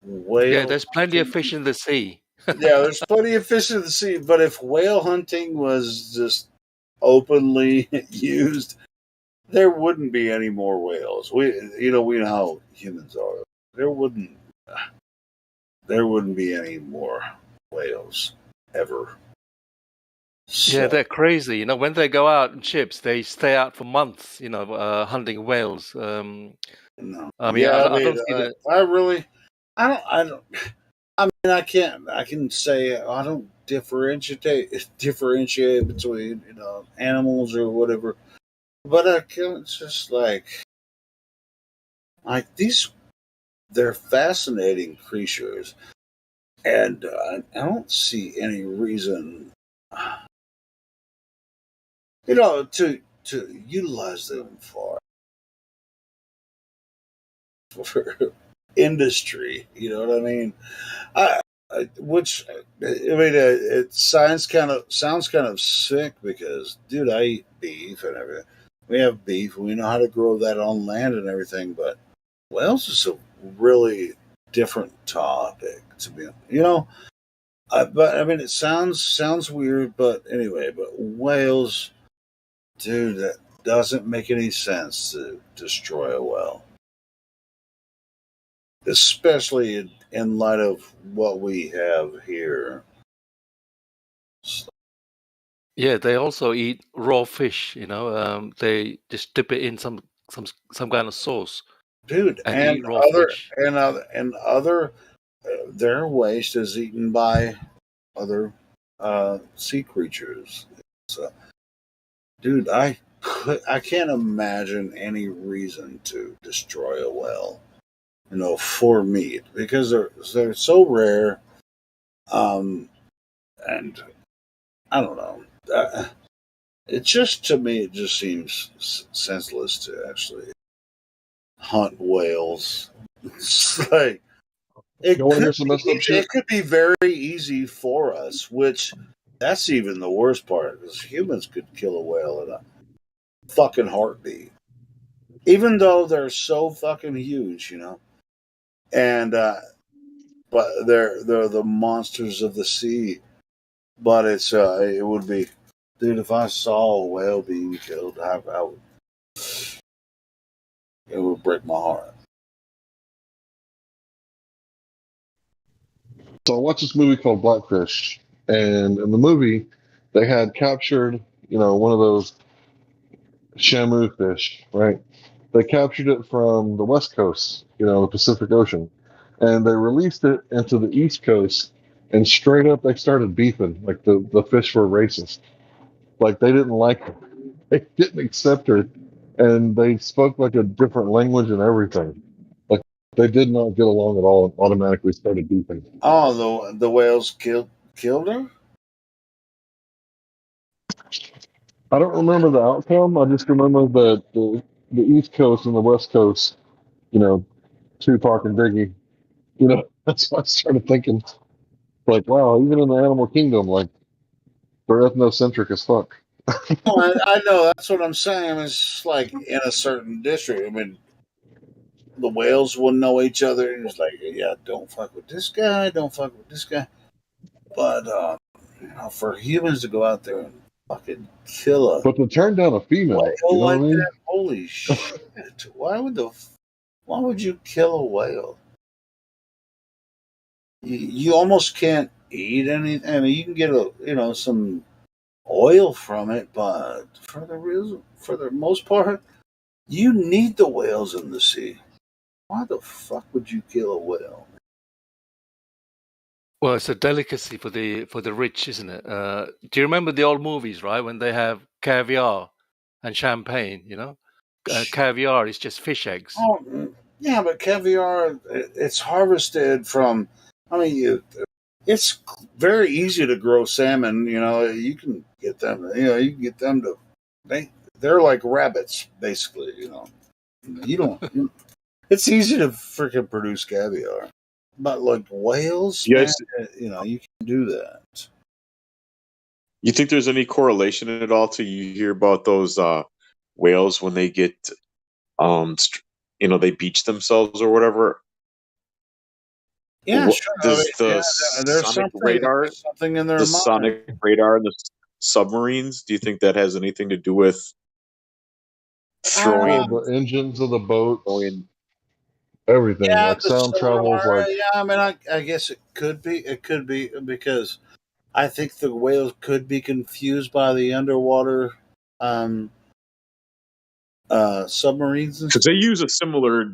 whale, Yeah, there's plenty of fish in the sea. yeah, there's plenty of fish in the sea. But if whale hunting was just openly used, there wouldn't be any more whales. We know how humans are. There wouldn't be any more whales ever. So, Yeah, they're crazy. You know, when they go out in ships, they stay out for months. You know, hunting whales. no. I mean, Yeah, I don't see that. I don't. I mean, I can say I don't differentiate between animals or whatever, but I can. It's just like these. They're fascinating creatures, and I don't see any reason, to utilize them for industry. You know what I mean? Which I mean, it sounds kind of sick because, dude, I eat beef and everything. We have beef. We know how to grow that on land and everything. But whales is a really different topic to be. But I mean, it sounds weird, but anyway. But whales, dude, that doesn't make any sense to destroy a whale, especially in light of what we have here. Yeah, they also eat raw fish. You know, they just dip it in some kind of sauce, Dude, and eat raw fish. other their waste is eaten by other sea creatures. So, dude, I can't imagine any reason to destroy a whale, for meat because they're so rare. And I don't know. It just to me, it just seems senseless to actually hunt whales. It's like You want to hear some messed up shit? it could be very easy for us, which that's even the worst part because humans could kill a whale in a fucking heartbeat, even though they're so fucking huge. And but they're the monsters of the sea. But it would be, dude. If I saw a whale being killed, I would, it would break my heart. So I watched this movie called Blackfish, and in the movie, they had captured, one of those shamu fish, right? They captured it from the West Coast, the Pacific Ocean, and they released it into the East Coast. And straight up, they started beefing. Like the fish were racist. Like they didn't like her. They didn't accept her, and they spoke like a different language and everything. Like they did not get along at all, and automatically started beefing. Oh, the whales killed her. I don't remember the outcome. I just remember that the East Coast and the West Coast, Tupac and Biggie, that's why I started thinking, like, wow, even in the animal kingdom, like, they're ethnocentric as fuck. Oh, I know. That's what I'm saying. I mean, it's like in a certain district. I mean, the whales will know each other, and it's like, yeah, don't fuck with this guy, don't fuck with this guy. But for humans to go out there and fucking kill a But to turn down a female, whale you know like what I mean? that, holy shit! Why would you kill a whale? You almost can't eat any. I mean, you can get some oil from it, but for the most part, you need the whales in the sea. Why the fuck would you kill a whale? Well, it's a delicacy for the rich, isn't it? Do you remember the old movies, right? When they have caviar and champagne, caviar is just fish eggs. Oh, yeah, but caviar, it's harvested from. I mean, it's very easy to grow salmon. You can get them. You can get them to. They're like rabbits, basically. You don't. It's easy to freaking produce caviar, but like whales, man, Yes. You can do that. You think there's any correlation at all to you hear about those whales when they get they beach themselves or whatever? Yeah, sure. I mean, Does the there's sonic radar, something in their the mind. sonic radar in the submarines? Do you think that has anything to do with throwing? The engines of the boats, throwing everything. Yeah, Like the sound travels sonar. like Yeah, I mean, I guess it could be. It could be because I think the whales could be confused by the underwater um, submarines and because stuff.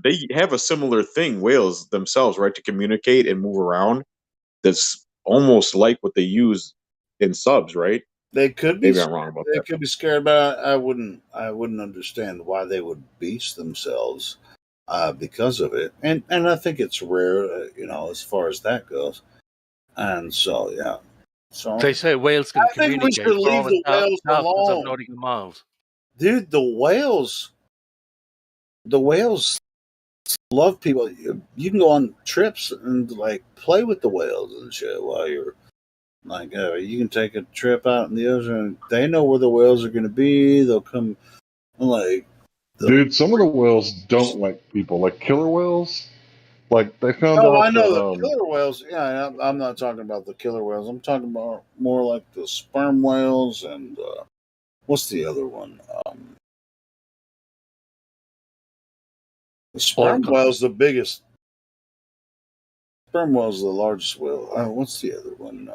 they have a similar thing, whales themselves, right, to communicate and move around. That's almost like what they use in subs, right? They could be. Maybe I'm wrong about They that. could be scared, but I wouldn't. I wouldn't understand why they would beach themselves because of it. And I think it's rare, as far as that goes. And so, yeah. So They say whales can I think we communicate should for leave over the whales thousands of alone, nautical miles. dude. The whales love people. You can go on trips and like play with the whales and shit while you're like, you can take a trip out in the ocean. They know where the whales are going to be. They'll come like the. dude, some of the whales don't like people. Like killer whales. Like they found Oh, I out know that the killer whales. Yeah, I'm not talking about the killer whales. I'm talking about more like the sperm whales and what's the other one? The sperm Orca. whale's the biggest. Sperm whale's the largest whale. What's the other one?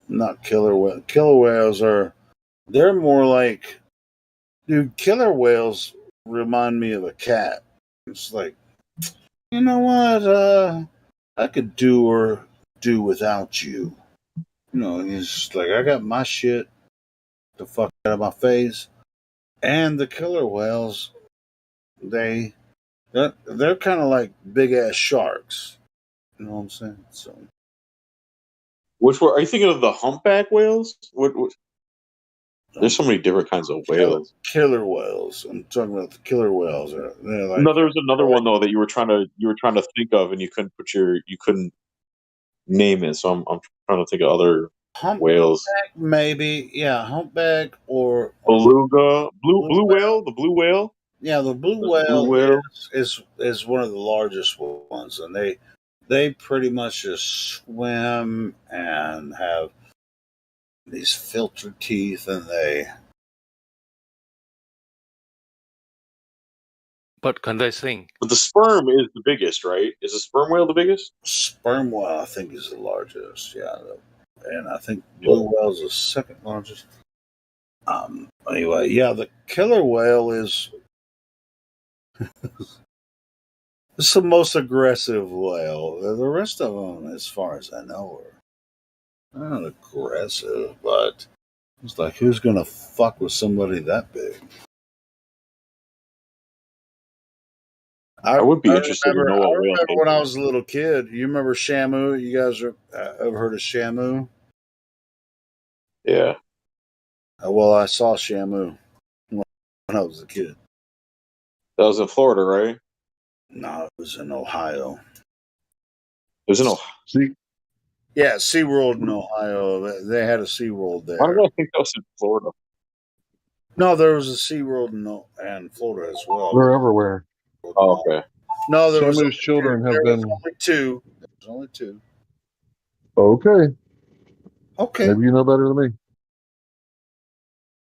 Not killer whale. Killer whales are. They're more like, dude. Killer whales remind me of a cat. It's like, you know what? I could do without you. And he's just like, I got my shit the fuck out of my face. And the killer whales, they're kind of like big ass sharks. You know what I'm saying? So Which are you thinking of the humpback whales? What? There's so many different kinds of whales. killer whales. I'm talking about the killer whales. They're like, No, there was another one though that you were trying to think of, and you couldn't name it. So I'm trying to think of other humpback, whales. maybe. Yeah, humpback or Beluga, blue whale, the blue whale. yeah, the blue There's a blue whale whale. is one of the largest ones, and they pretty much just swim and have these filtered teeth, and But can they sing? But the sperm is the biggest, right? Is the sperm whale the biggest? sperm whale I think is the largest. Yeah, and I think blue whale is the second largest. Anyway, yeah, the killer whale is It's the most aggressive whale. The rest of them, as far as I know, are not aggressive, but it's like, who's gonna fuck with somebody that big? I would be interested to know I what whale remember tastes when I like. was a little kid. You remember Shamu? You guys ever heard of Shamu? Yeah. Well, I saw Shamu when I was a kid. That was in Florida, right? No, it was in Ohio. It was in Ohio. See, Yeah, SeaWorld in Ohio. They had a SeaWorld Why did there. I think that was in Florida? No, there was a SeaWorld in Florida as well. they're everywhere. Oh, okay. No, there was only Shamu's children have been two. There was only two. okay. Okay. Maybe you know better than me. As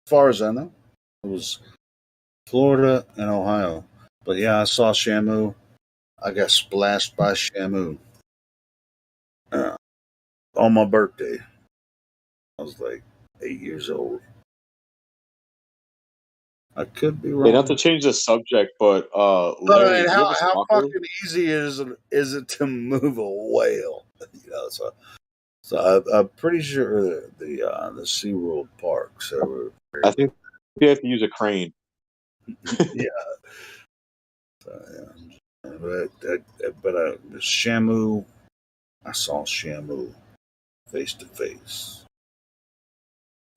far as I know, it was Florida and Ohio. But yeah, I saw Shamu. I got splashed by Shamu on my birthday. I was like 8 years old. I could be Hey, not to wrong. change the subject, but But I Larry, mean, do you have a how stalker? fucking easy is it to move a whale? So I'm pretty sure the SeaWorld parks are I think you have to use a crane. yeah. So, yeah. But Shamu, I saw Shamu face to face,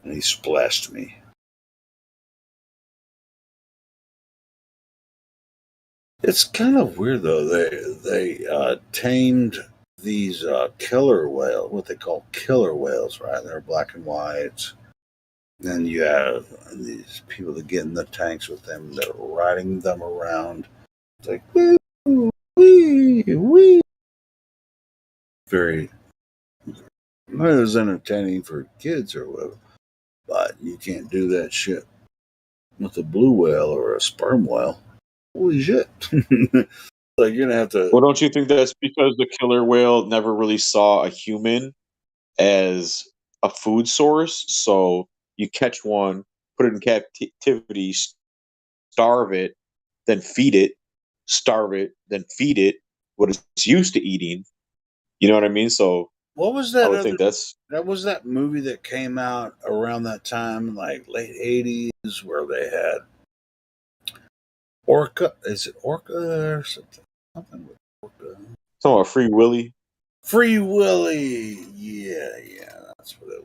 and he splashed me. It's kind of weird though. They tamed these killer whales, what they call killer whales, right? They're black and white. Then you have these people that get in the tanks with them. They're riding them around. It's like woo, wee, wee. Very not as entertaining for kids or whatever, but you can't do that shit with a blue whale or a sperm whale. Holy shit! Like you're gonna have to. Well, don't you think that's because the killer whale never really saw a human as a food source? So you catch one, put it in captivity, starve it, then feed it, starve it, then feed it what it's used to eating. You know what I mean? So What was I that would other? think that's That was that movie that came out around that time, like late '80s, where they had Orca. Is it Orca or something? Something with Orca. talking about Free Willy. Free Willy. Yeah, that's what it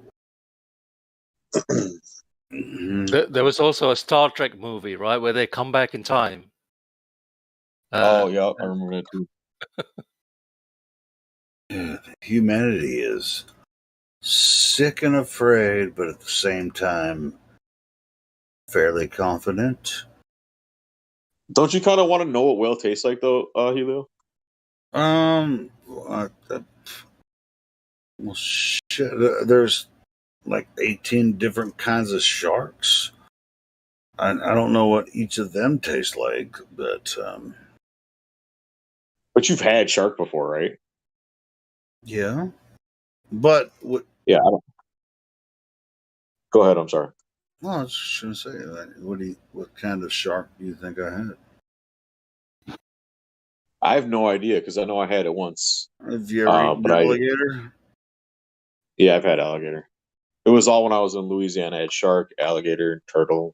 was. There was also a Star Trek movie, right, where they come back in time. Oh yeah, I remember that too. Humanity is sick and afraid, but at the same time, fairly confident. Don't you kind of want to know what whale tastes like, though, Helio? Well, shit. There's like 18 different kinds of sharks. I don't know what each of them taste like, but But you've had shark before, right? yeah. But what? Yeah, I don't. Go ahead. I'm sorry. Well, I was just gonna say, what kind of shark do you think I had? I have no idea because I know I had it once. Have you ever eaten But alligator? yeah, I've had alligator. It was all when I was in Louisiana. I had shark, alligator, turtle,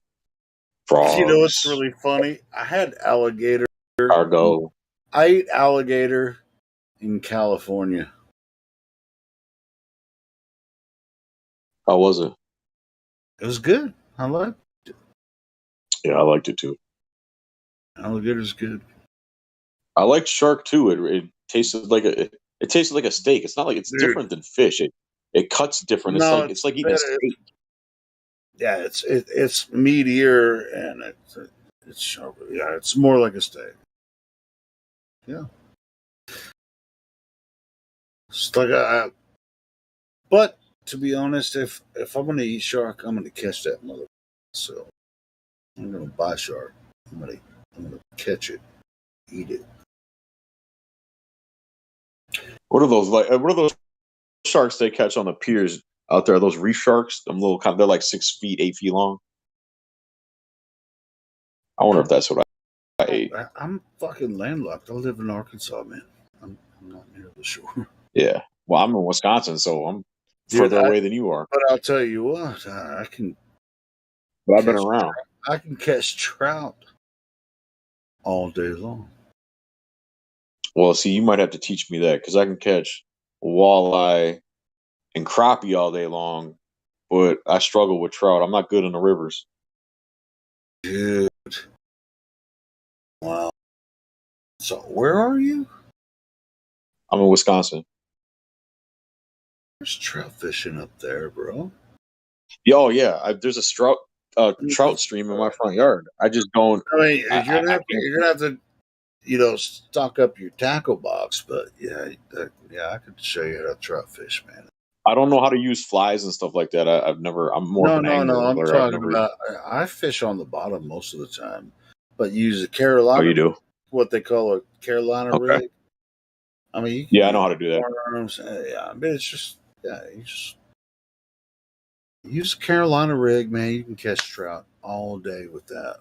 frogs. You know what's really funny? I had alligator. Cargo. I ate alligator in California. How was it? It was good. I liked it. Yeah, I liked it too. Alligator's good. I liked shark too. It tasted like it tasted like a steak. It's not like it's Dude. different than fish. It cuts different. No, It's like eating a steak. Yeah, it's meatier and it's sharper. Yeah, it's more like a steak. Yeah, it's like but to be honest, if I'm gonna eat shark, I'm gonna catch that mother. So I'm gonna buy shark. I'm gonna catch it, eat it. What are those like? What are those sharks they catch on the piers out there? Those reef sharks. Them little kind. They're like 6 feet, 8 feet long. I wonder if that's what I'm fucking landlocked. I live in Arkansas, man. I'm not near the shore. Yeah. Well, I'm in Wisconsin, so I'm Dude, further away than you are. But I'll tell you what, I can. But I've been around. I can catch trout all day long. Well, see, you might have to teach me that because I can catch walleye and crappie all day long, but I struggle with trout. I'm not good in the rivers. Dude. Wow. So where are you? I'm in Wisconsin. There's trout fishing up there, bro. Oh yeah, there's a trout stream in my front yard. I just don't. I mean, you're gonna have to, stock up your tackle box. But yeah, I could show you how to trout fish, man. I don't know how to use flies and stuff like that. I'm more of an angler. I'm talking about. I fish on the bottom most of the time, but use a Carolina. Oh, you do? What they call a Carolina rig. I mean, I know how to do that. Worms, yeah, I mean, it's just you just use a Carolina rig, man. You can catch trout all day with that.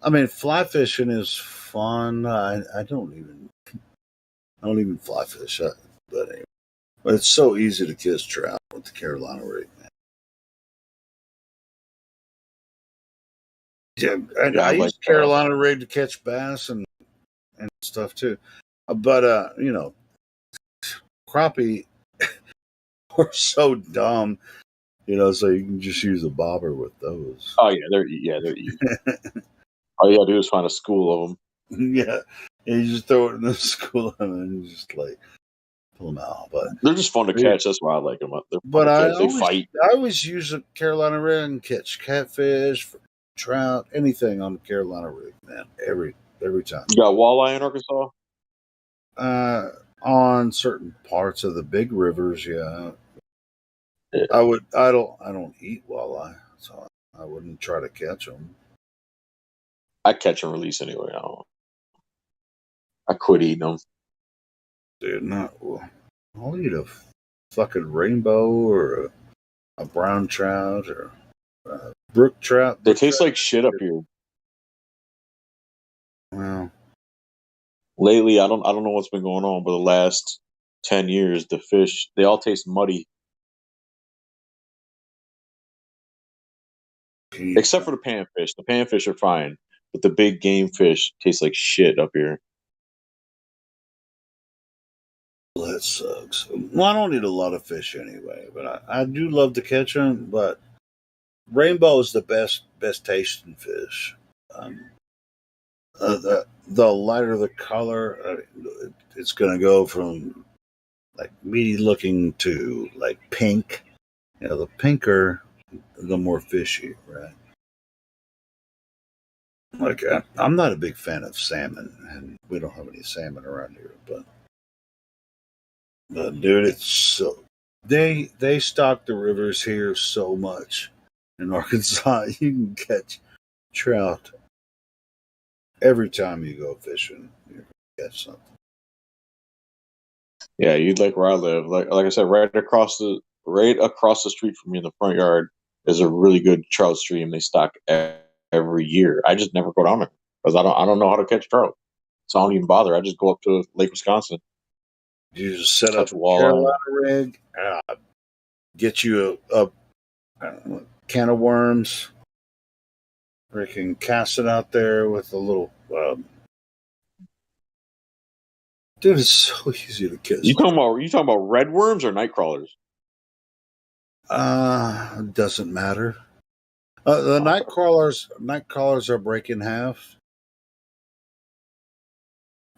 I mean, fly fishing is fun. I don't even fly fish, but anyway, but it's so easy to catch trout with the Carolina rig, man. Yeah, and I use Carolina rig to catch bass and stuff too. But crappie are so dumb, so you can just use a bobber with those. Oh yeah, they're easy. All you gotta do is find a school of them. Yeah, and you just throw it in the school and you just like pull them out. But they're just fun to catch. That's why I like them. They fight. I always use a Carolina rig and catch catfish, trout, anything on the Carolina rig, man. Every time. You got walleye in Arkansas? On certain parts of the big rivers, yeah. I don't eat walleye, so I wouldn't try to catch them. I catch and release anyway. I quit eating them. Dude, I'll eat a fucking rainbow or a brown trout or a brook trout. They taste like shit up here. Wow. Lately, I don't know what's been going on, but the last 10 years, the fish, they all taste muddy. Except for the panfish. The panfish are fine, but the big game fish taste like shit up here. Well, that sucks. Well, I don't eat a lot of fish anyway, but I do love to catch them. But rainbow is the best tasting fish. The lighter the color, it's going to go from like meaty looking to like pink. The pinker, the more fishy, right? Like I'm not a big fan of salmon, and we don't have any salmon around here. But dude, it's so they stock the rivers here so much in Arkansas. You can catch trout every time you go fishing. You can catch something. Yeah, you'd like where I live. Like I said, right across the street from me in the front yard is a really good trout stream. They stock every year. I just never go down there because I don't know how to catch trout, so I don't even bother. I just go up to Lake Wisconsin. You just set up a Carolina rig, get you a can of worms, freaking cast it out there with a little. Dude, it's so easy to catch. You talking about red worms or night crawlers? Doesn't matter. The night crawlers are break in half,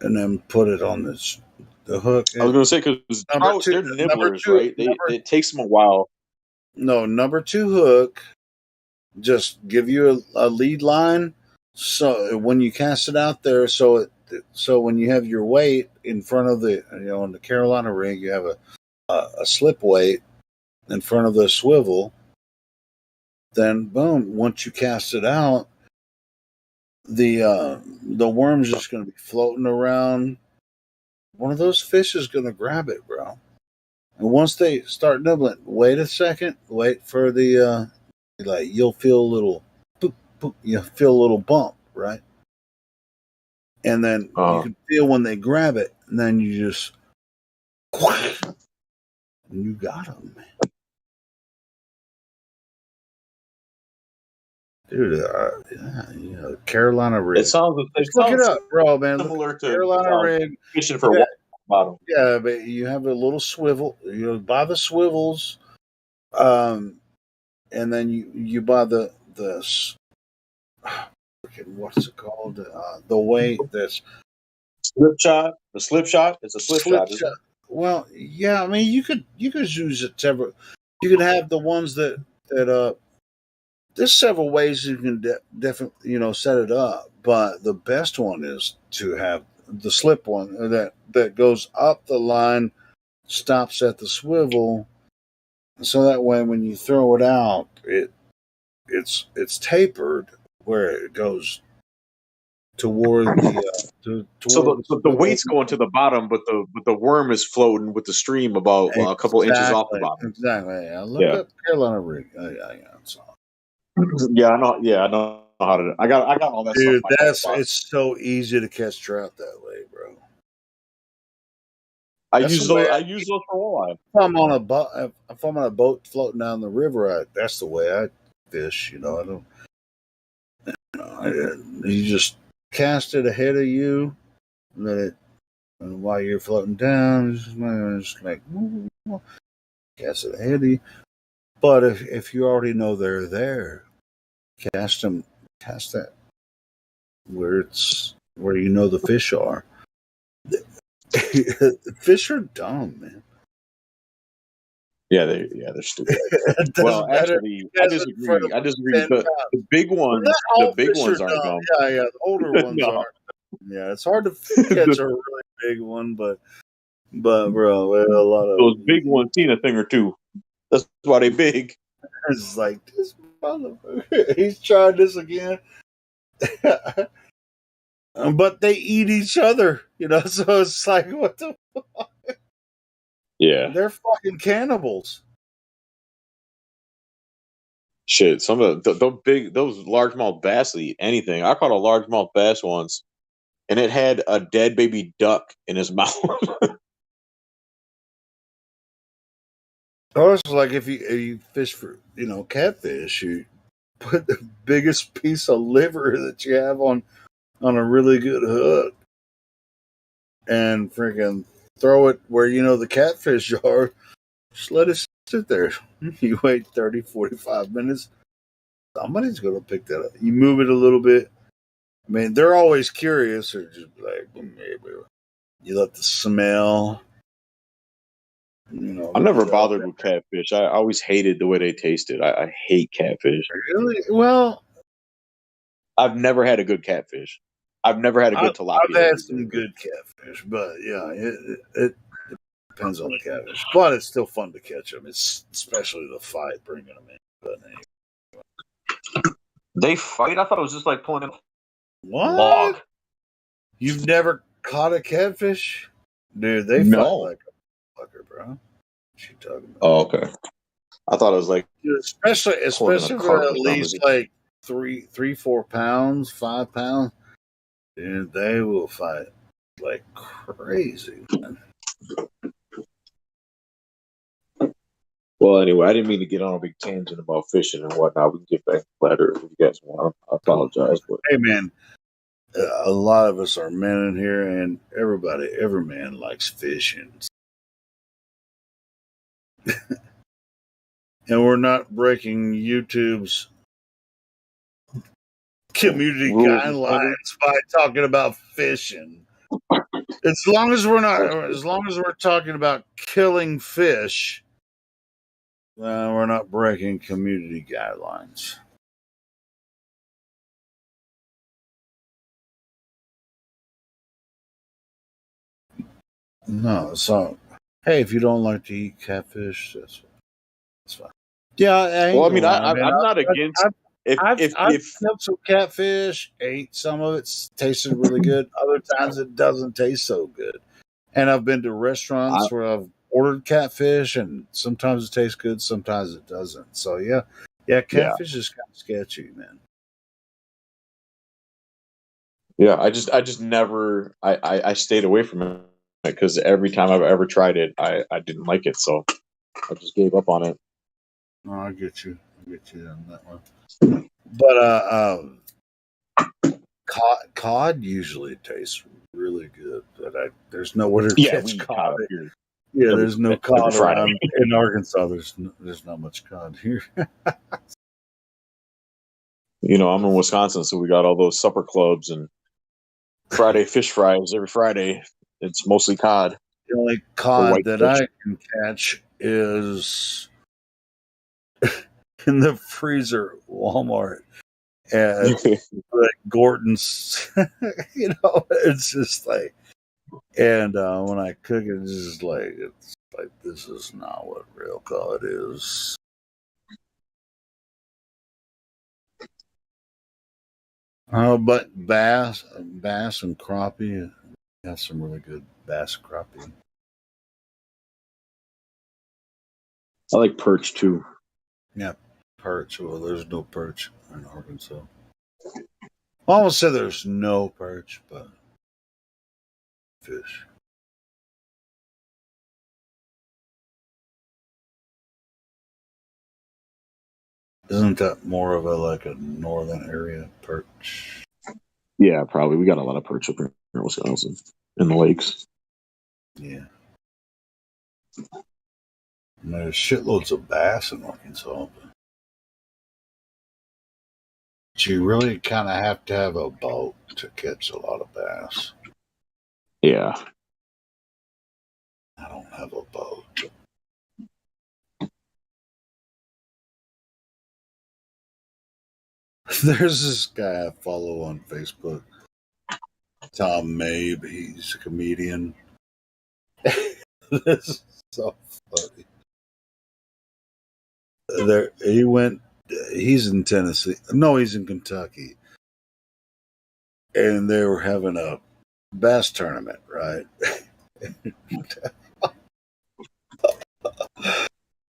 and then put it on the hook. I was going to say because trout, they're nibblers, right? It takes them a while. No, number 2 hook. Just give you a lead line, so when you cast it out there, so when you have your weight in front of the on the Carolina rig, you have a slip weight in front of the swivel. Then boom, once you cast it out, the worm's just going to be floating around. One of those fish is going to grab it, bro. And once they start nibbling, wait a second, wait for the you'll feel a little boop, boop, you feel a little bump, right? and then you can feel when they grab it, and then you just, and you got them, man. Dude, yeah, Carolina rig. It sounds. Just look it up, bro, man. Similar look to Carolina rig. fishing for bottom. Yeah, but you have a little swivel. You buy the swivels, and then you buy the what's it called? The weight that's slip shot. The slip shot. It's a slip shot. Isn't it? Well, yeah. I mean, you could use it several. You could have the ones that there's several ways you can definitely set it up, but the best one is to have the slip one that goes up the line, stops at the swivel, so that way when you throw it out, it's tapered where it goes toward the so the weight's going to the bottom, but the worm is floating with the stream about a couple inches off the bottom. Exactly. Yeah. Look up Carolina rig. Yeah, I know. Yeah, I know how to. I got all that Dude, stuff. It's so easy to catch trout that way, bro. I use those for walleye. If I'm on a boat floating down the river, that's the way I fish. I don't. You just cast it ahead of you, let it, and while you're floating down, just like cast it ahead of you. But if you already know they're there, cast that where you know the fish are. Fish are dumb, man. Yeah, they're stupid. Well, actually, I disagree. The big ones, aren't dumb. Yeah, the older ones aren't. Yeah, it's hard to catch a really big one, but bro, a lot of those big ones seen a thing or two. That's why they big. It's like this motherfucker. He's trying this again. But they eat each other, so it's like, what the fuck? Yeah. They're fucking cannibals. Shit, some of those largemouth bass eat anything. I caught a largemouth bass once, and it had a dead baby duck in his mouth. Oh, it's like if you fish for catfish, you put the biggest piece of liver that you have on a really good hook, and freaking throw it where the catfish are. Just let it sit there. You wait 30, 45 minutes. Somebody's going to pick that up. You move it a little bit. I mean, they're always curious, or just like, maybe you let the smell. I'm never bothered with catfish. I always hated the way they tasted. I hate catfish. Really? Well, I've never had a good catfish. I've never had a good tilapia. I've had some good catfish, but yeah, it depends on the catfish. But it's still fun to catch them. It's especially the fight bringing them in. But anyway. They fight? I thought it was just like pulling in what? Log. You've never caught a catfish? Dude, they fight like a fucker, bro. What you talking about? Oh, okay. I thought it was like especially for at least like 3-4 pounds, 5 pounds. Dude, they will fight like crazy, man. Well, anyway, I didn't mean to get on a big tangent about fishing and whatnot. We can get back to platter if you guys want. I apologize, but hey, man, a lot of us are men in here, and every man likes fishing. And we're not breaking YouTube's community guidelines by talking about fishing. As long as we're talking about killing fish, we're not breaking community guidelines. No, so hey, if you don't like to eat catfish, that's fine. Yeah, I'm not against. I've had some catfish, ate some of it, tasted really good. Other times it doesn't taste so good. And I've been to restaurants where I've ordered catfish, and sometimes it tastes good, sometimes it doesn't. So catfish is kind of sketchy, man. Yeah, I just never I stayed away from it because every time I've ever tried it, I didn't like it, so I just gave up on it. Oh, I get you. I get you on that one. But cod usually tastes really good, but there's nowhere to Yeah, we catch eat cod. cod up here Yeah, every there's no every cod Friday. around in Arkansas. There's not much cod here. You know, I'm in Wisconsin, so we got all those supper clubs and Friday fish fries every Friday. It's mostly cod The only or cod that whitefish. I can catch is in the freezer at Walmart at like Gordon's. It's just like, and when I cook it, it's like this is not what real cod is. But bass and crappie have some really good bass and crappie. I like perch too. Yeah, perch. Well, there's no perch in Arkansas. I almost said there's no perch, but fish. Isn't that more of a northern area perch? Yeah, probably. We got a lot of perch up here in Wisconsin in the lakes. Yeah. And there's shitloads of bass in Arkansas. But you really kind of have to have a boat to catch a lot of bass. Yeah. I don't have a boat. There's this guy I follow on Facebook, Tom Mabe. He's a comedian. This is so funny. He's in Tennessee. No, he's in Kentucky. And they were having a bass tournament, right?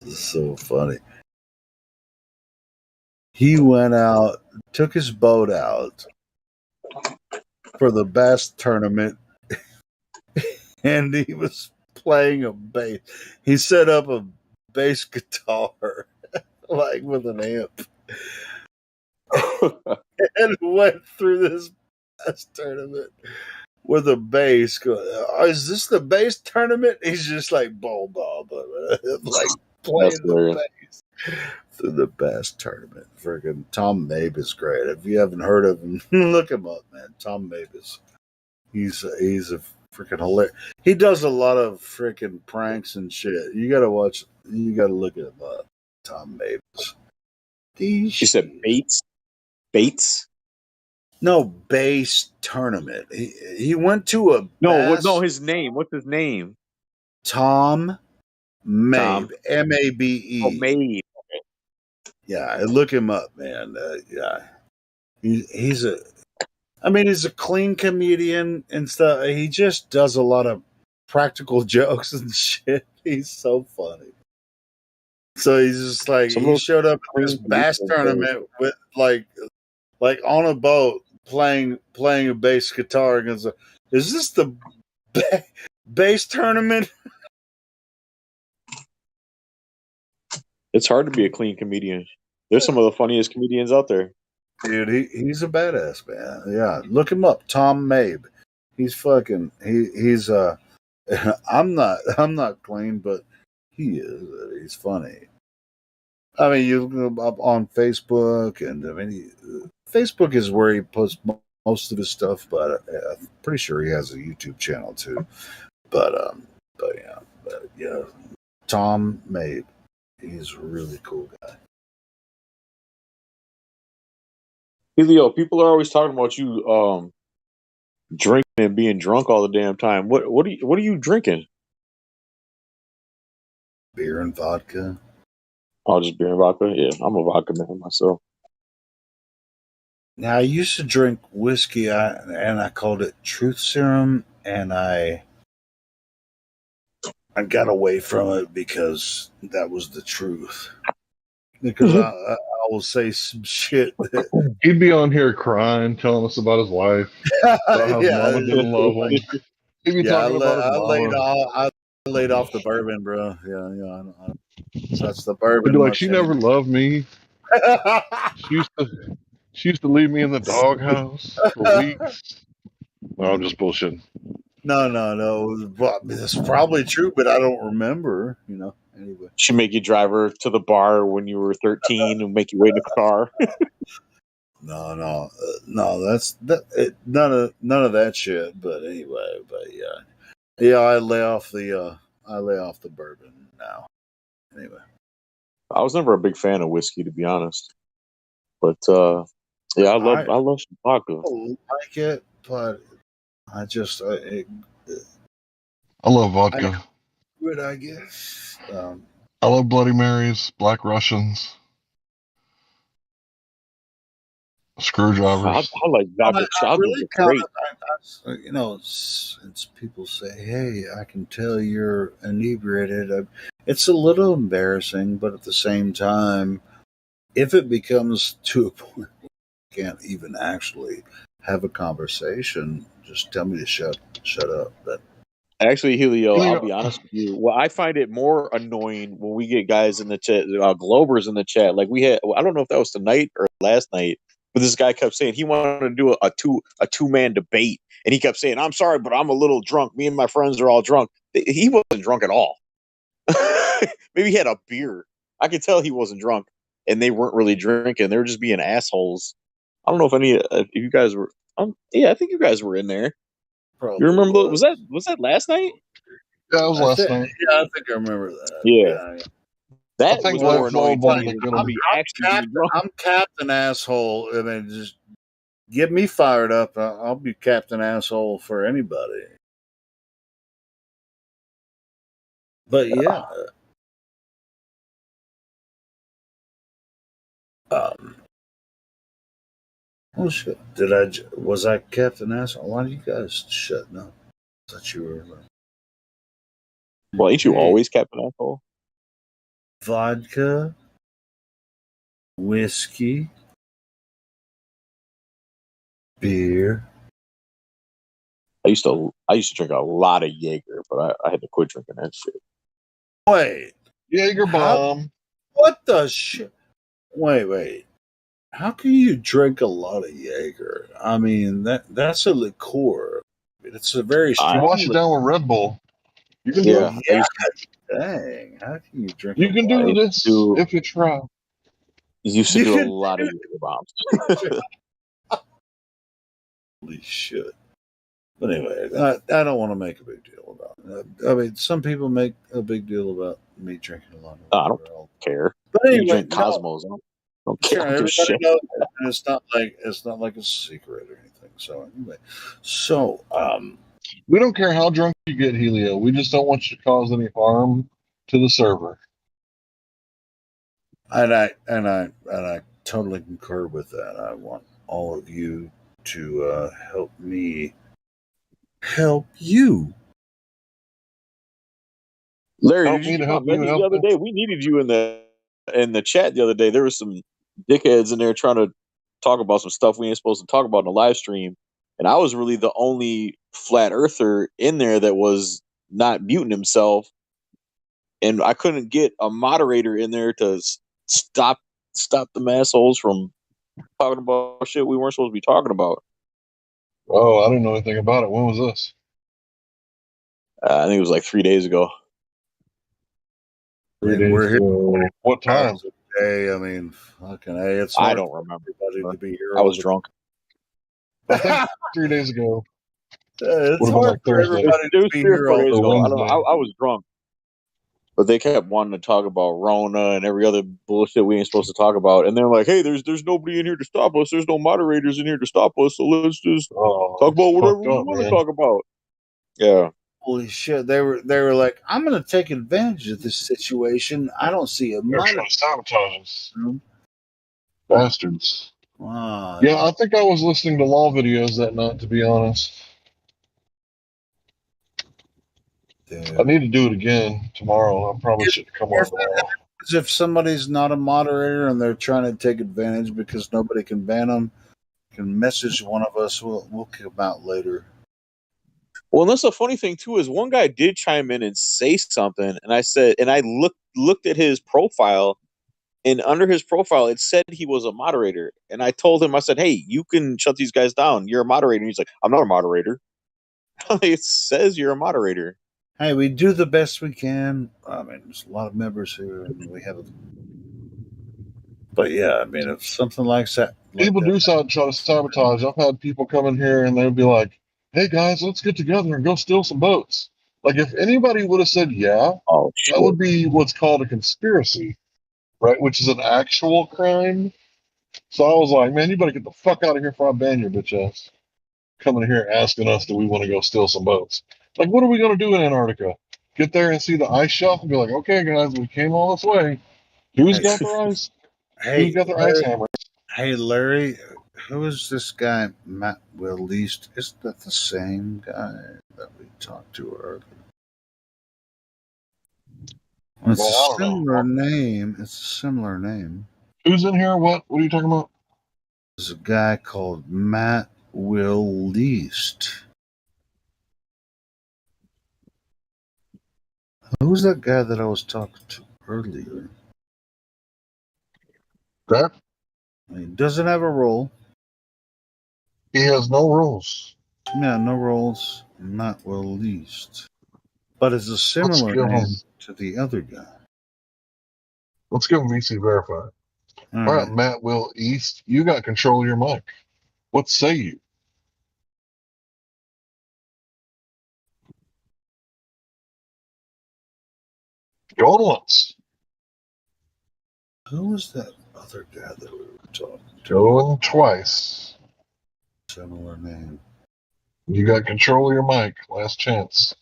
This is so funny. He went out, took his boat out for the bass tournament, and he was playing a bass. He set up a bass guitar, like with an amp, and went through this bass tournament with a bass. Is this the bass tournament? He's just like like playing the bass through the bass tournament. Freaking Tom Mabe is great. If you haven't heard of him, look him up, man. Tom Mabe he's a freaking hilarious. He does a lot of freaking pranks and shit. You gotta watch. You gotta look at him up. Tom Mabe. You said Bates? Bates? No, bass tournament. He went to a bass. No, his name. What's his name? Tom Mabe. Tom? Mabe. Oh, Mabe. Okay. Yeah, look him up, man. Yeah, he's a clean comedian and stuff. He just does a lot of practical jokes and shit. He's so funny. So he's just like, he showed up at this bass tournament with like on a boat playing a bass guitar and goes, "Is this the bass tournament?" It's hard to be a clean comedian. There's some of the funniest comedians out there. Dude, he's a badass, man. Yeah, look him up, Tom Mabe. He's fucking he's I'm not clean, but he is. He's funny. I mean, you look up on Facebook, and Facebook is where he posts most of his stuff. But I'm pretty sure he has a YouTube channel too. But yeah, Tom Mabe, he's a really cool guy. Helio, people are always talking about you drinking and being drunk all the damn time. What are you drinking? Beer and vodka. Oh, just beer and vodka? Yeah, I'm a vodka man myself. Now, I used to drink whiskey, and I called it Truth Serum, and I got away from it because that was the truth. Because I will say some shit. He'd be on here crying, telling us about his wife, about how his Yeah, mama didn't love him. He'd be yeah. talking about his I mama. laid off the bourbon, bro. Yeah. That's the He'd bourbon. be like, Much she never loved me. She used to leave me in the doghouse for weeks. No, I'm just bullshitting. No. Well, it's probably true, but I don't remember. Anyway. She make you drive her to the bar when you were 13 and make you wait in the car. No. That's that. None of that shit. But anyway, yeah. I lay off the bourbon now. Anyway, I was never a big fan of whiskey, to be honest. But yeah, I love some vodka. I like it, but I just I love vodka. I guess. I love Bloody Marys, Black Russians, screwdrivers. I like vodka chocolate. Really Great. Since people say, "Hey, I can tell you're inebriated," it's a little embarrassing, but at the same time, if it becomes to a point where you can't even actually have a conversation, just tell me to shut up. But Actually, Helio, I'll be honest with you. Well, I find it more annoying when we get guys in the chat, Globers in the chat. Like we had, I don't know if that was tonight or last night, but this guy kept saying he wanted to do a two-man debate, and he kept saying, "I'm sorry, but I'm a little drunk. Me and my friends are all drunk." He wasn't drunk at all. Maybe he had a beer. I could tell he wasn't drunk, and they weren't really drinking. They were just being assholes. I don't know if you guys were. Yeah, I think you guys were in there. Probably you remember? Was that last night? Yeah, it was last night. Yeah, I think I remember that. Yeah. That was more annoying to me than I'm Captain Asshole. I mean, just get me fired up. I'll be Captain Asshole for anybody. But yeah. Oh shit! Was I Captain Asshole? Why do you guys shutting up? I thought you were. Well, ain't you always Captain Asshole? Vodka, whiskey, beer. I used to drink a lot of Jaeger, but I had to quit drinking that shit. Wait, Jaeger bomb. What the shit? Wait. How can you drink a lot of Jaeger? I mean, that's a liqueur. It's a very strong. Wash it down with Red Bull. You can do do it. Dang, how can you drink? You can do this if you try. Used to do a lot of Jaeger bombs. Holy shit! But anyway, I don't want to make a big deal about it. I mean, some people make a big deal about me drinking a lot. I don't care. But anyway, you drink Cosmos. I don't care. Sure, everybody knows it, and it's not like a secret or anything. So anyway, we don't care how drunk you get, Helio. We just don't want you to cause any harm to the server. And I totally concur with that. I want all of you to help me help you. Larry, did you help me the other day? We needed you in the chat the other day. There was some dickheads in there trying to talk about some stuff we ain't supposed to talk about in the live stream, and I was really the only flat earther in there that was not muting himself, and I couldn't get a moderator in there to stop them assholes from talking about shit we weren't supposed to be talking about. Oh, I didn't know anything about it. When was this? I think it was like 3 days ago. 3 days ago. What time? Hey, I mean, fucking hey, it's I don't remember. Everybody to be here. I was drunk. I think 3 days ago. It's hard for everybody to be here. I was drunk. But they kept wanting to talk about Rona and every other bullshit we ain't supposed to talk about. And they're like, hey, there's nobody in here to stop us. There's no moderators in here to stop us. So let's just talk about whatever we want to talk about. Yeah. Holy shit. They were like, I'm going to take advantage of this situation. I don't see a moderator. Sabotage us. Bastards. Wow. Yeah, I think I was listening to law videos that night, to be honest. I need to do it again tomorrow. I probably should come on tomorrow. happens if somebody's not a moderator and they're trying to take advantage because nobody can ban them? You can message one of us. We'll kick them out later. Well, and that's the funny thing too is one guy did chime in and say something, and I said, and I looked at his profile, and under his profile it said he was a moderator, and I told him, I said, hey, you can shut these guys down. You're a moderator. And he's like, I'm not a moderator. It says you're a moderator. Hey, we do the best we can. I mean, there's a lot of members here, and we have. But yeah, I mean, if something like that, People do try to sabotage. I've had people come in here and they'd be like, "Hey guys, let's get together and go steal some boats." Like if anybody would have said yeah, that would be what's called a conspiracy, right? Which is an actual crime. So I was like, man, you better get the fuck out of here before I ban your bitch ass. Coming here asking us, do we want to go steal some boats? Like, what are we going to do in Antarctica? Get there and see the ice shelf and be like, okay, guys, we came all this way. Who's got their ice? Hey, Who's got their ice hammer? Hey, Larry, who is this guy, Matt Willeast? Isn't that the same guy that we talked to earlier? It's a similar name. It's a similar name. Who's in here? What are you talking about? There's a guy called Matt Willeast. Who's that guy that I was talking to earlier? That? He doesn't have a role. He has no rules. Yeah, no roles. Matt Willeast. But it's a similar name to the other guy. Let's give him VC verified. All right, Matt Willeast, you got control of your mic. What say you? Going once. Who was that other guy that we were talking to? Going twice. Similar name. You got control of your mic. Last chance.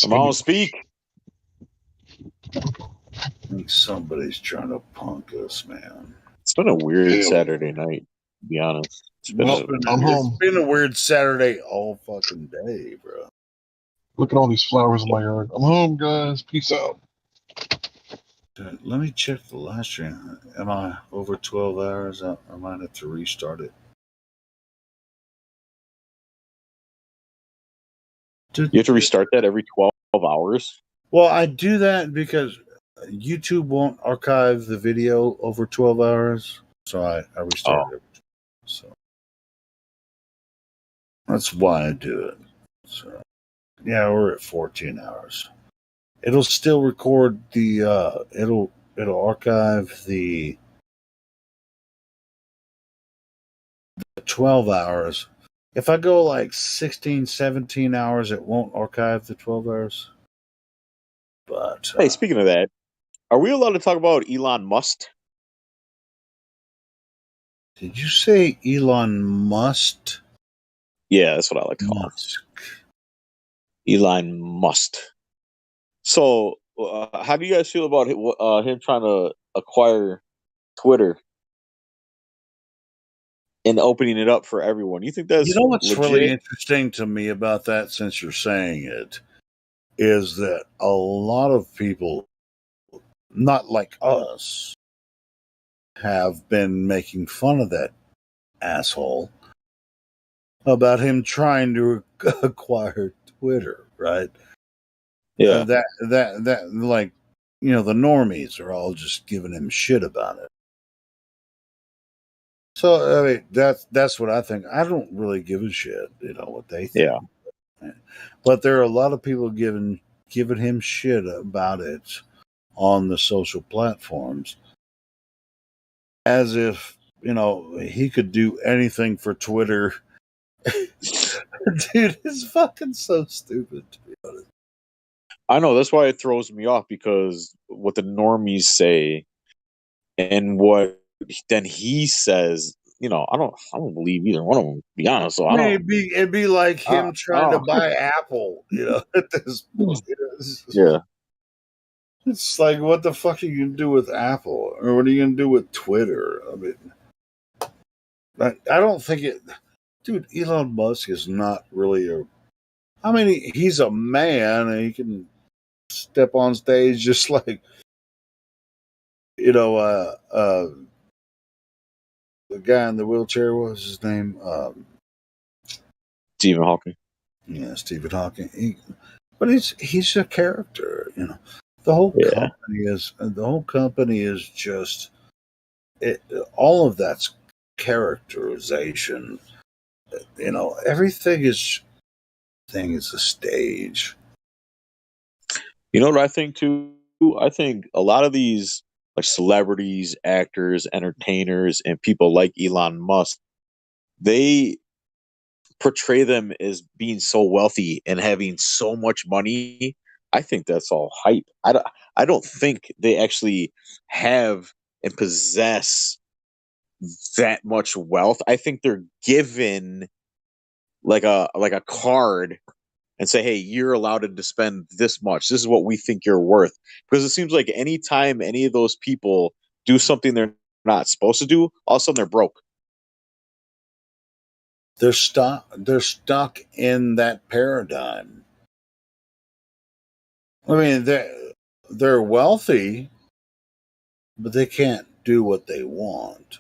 Come on, speak. I think somebody's trying to punk us, man. It's been a weird Saturday night, to be honest. It's been a weird Saturday all fucking day, bro. Look at all these flowers in my yard. I'm home, guys. Peace out. Let me check the live stream. Am I over 12 hours? I might have to restart it. You have to restart that every 12 hours? Well, I do that because YouTube won't archive the video over 12 hours. So I restart it. So that's why I do it. So yeah, we're at 14 hours. It'll still record the it'll archive the 12 hours. If I go like 16, 17 hours, it won't archive the 12 hours. But hey, speaking of that, are we allowed to talk about Elon Musk? Did you say Elon Musk? Yeah, that's what I like to call him. Elon Musk. So, how do you guys feel about him trying to acquire Twitter and opening it up for everyone? You think that's what's legit? really interesting to me about that, since you're saying it, is that a lot of people, not like us, have been making fun of that asshole about him trying to acquire Twitter, right? Yeah. That like, the normies are all just giving him shit about it. So I mean, that's what I think. I don't really give a shit, what they think. Yeah. But there are a lot of people giving him shit about it on the social platforms, as if he could do anything for Twitter. Dude, it's fucking so stupid, to be honest. I know, that's why it throws me off, because what the normies say and what then he says, I don't believe either one of them, to be honest. So I don't. It'd be like him trying to buy Apple, at this point. Yeah. It's like, what the fuck are you going to do with Apple? Or what are you going to do with Twitter? I mean, I don't think it... Dude, Elon Musk is not really he's a man, and he can step on stage, just like the guy in the wheelchair. What was his name? Stephen Hawking. Yeah, Stephen Hawking. But he's a character. The whole company is just all of that's characterization. Everything is a stage. You know what I think too? I think a lot of these like celebrities, actors, entertainers, and people like Elon Musk, they portray them as being so wealthy and having so much money. I think that's all hype. I don't think they actually have and possess that much wealth. I think they're given like a card and say, hey, you're allowed to spend this much. This is what we think you're worth. Because it seems like anytime any of those people do something they're not supposed to do, all of a sudden they're broke. They're stuck in that paradigm. I mean, they're wealthy, but they can't do what they want.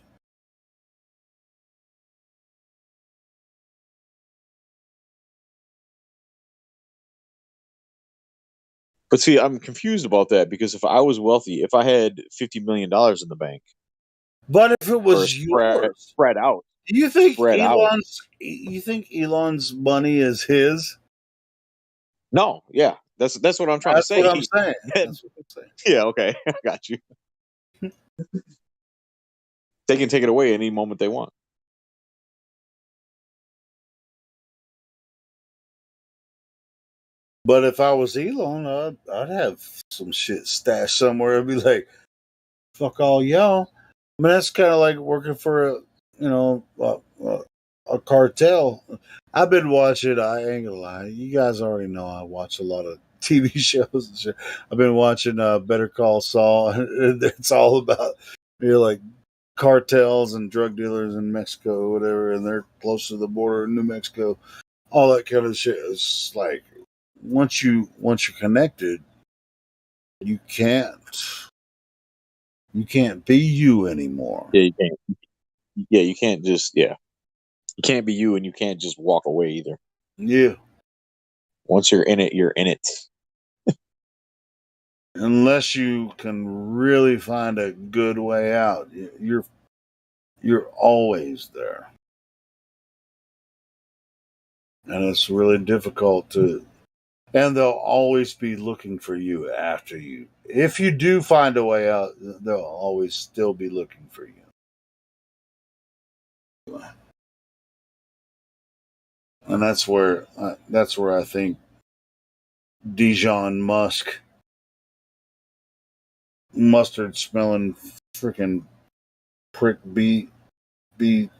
But see, I'm confused about that because if I was wealthy, if I had $50 million in the bank, but if it was yours, spread out, do you think Elon's money is his? No, yeah, that's what I'm trying to say. That's what I'm saying. That's what I'm saying. Yeah, okay, I got you. They can take it away any moment they want. But if I was Elon, I'd have some shit stashed somewhere. I'd be like, "Fuck all y'all." I mean, that's kind of like working for a cartel. I've been watching. I ain't gonna lie. You guys already know I watch a lot of TV shows and shit. I've been watching Better Call Saul. It's all about like cartels and drug dealers in Mexico, or whatever, and they're close to the border in New Mexico. All that kind of shit. It's like once you're connected, you can't be you anymore. Yeah, you can't. Yeah, you can't just you can't be you, and you can't just walk away either. Yeah. Once you're in it, you're in it. Unless you can really find a good way out, you're always there, and it's really difficult to. And they'll always be looking for you after you. If you do find a way out, they'll always still be looking for you. And that's where I think Dijon Musk, mustard smelling freaking prick bee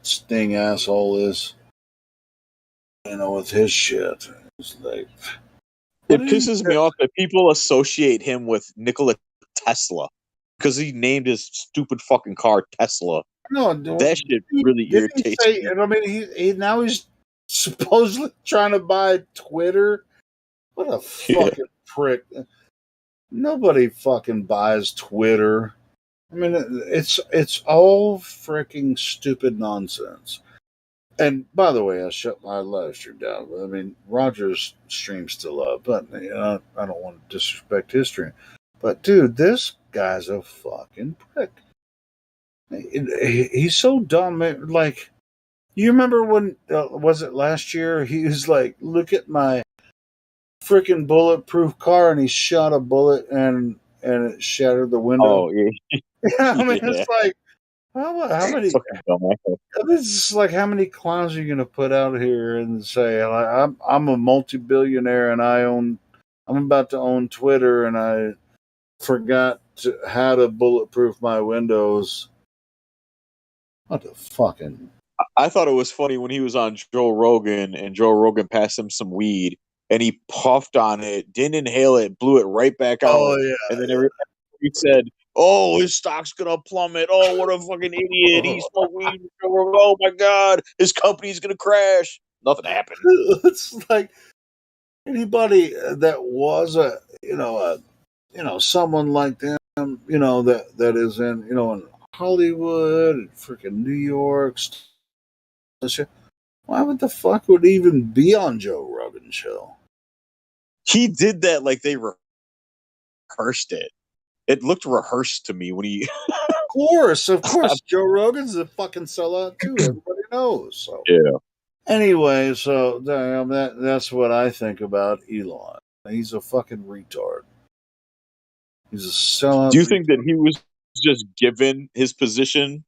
sting asshole is. With his shit. It's like It pisses me off that people associate him with Nikola Tesla because he named his stupid fucking car Tesla. No, that shit really irritates me. I mean, he now he's supposedly trying to buy Twitter. What a fucking prick! Nobody fucking buys Twitter. I mean, it's all freaking stupid nonsense. And by the way, I shut my live stream down. I mean, Roger's stream's still up, but I don't want to disrespect his stream. But dude, this guy's a fucking prick. He's so dumb. Like, you remember when was it last year? He was like, "Look at my freaking bulletproof car," and he shot a bullet and it shattered the window. Oh yeah. I mean, it's like. How many? It's just like how many clowns are you going to put out here and say like, I'm a multi-billionaire and I'm about to own Twitter and I forgot how to bulletproof my windows. What the fucking? I thought it was funny when he was on Joe Rogan and Joe Rogan passed him some weed and he puffed on it, didn't inhale it, blew it right back out. Oh yeah, and then he said, "Oh, his stock's gonna plummet. Oh, what a fucking idiot! He smoked weed. Oh my god, his company's gonna crash." Nothing happened. It's like anybody that was someone like them, that is in Hollywood, freaking New York. Why would the fuck would he even be on Joe Rogan's show? He did that like they rehearsed it. It looked rehearsed to me when he. Of course. Joe Rogan's a fucking sellout too. Everybody knows. So Yeah. anyway, so that's what I think about Elon. He's a fucking retard. He's a sellout. Do you think that he was just given his position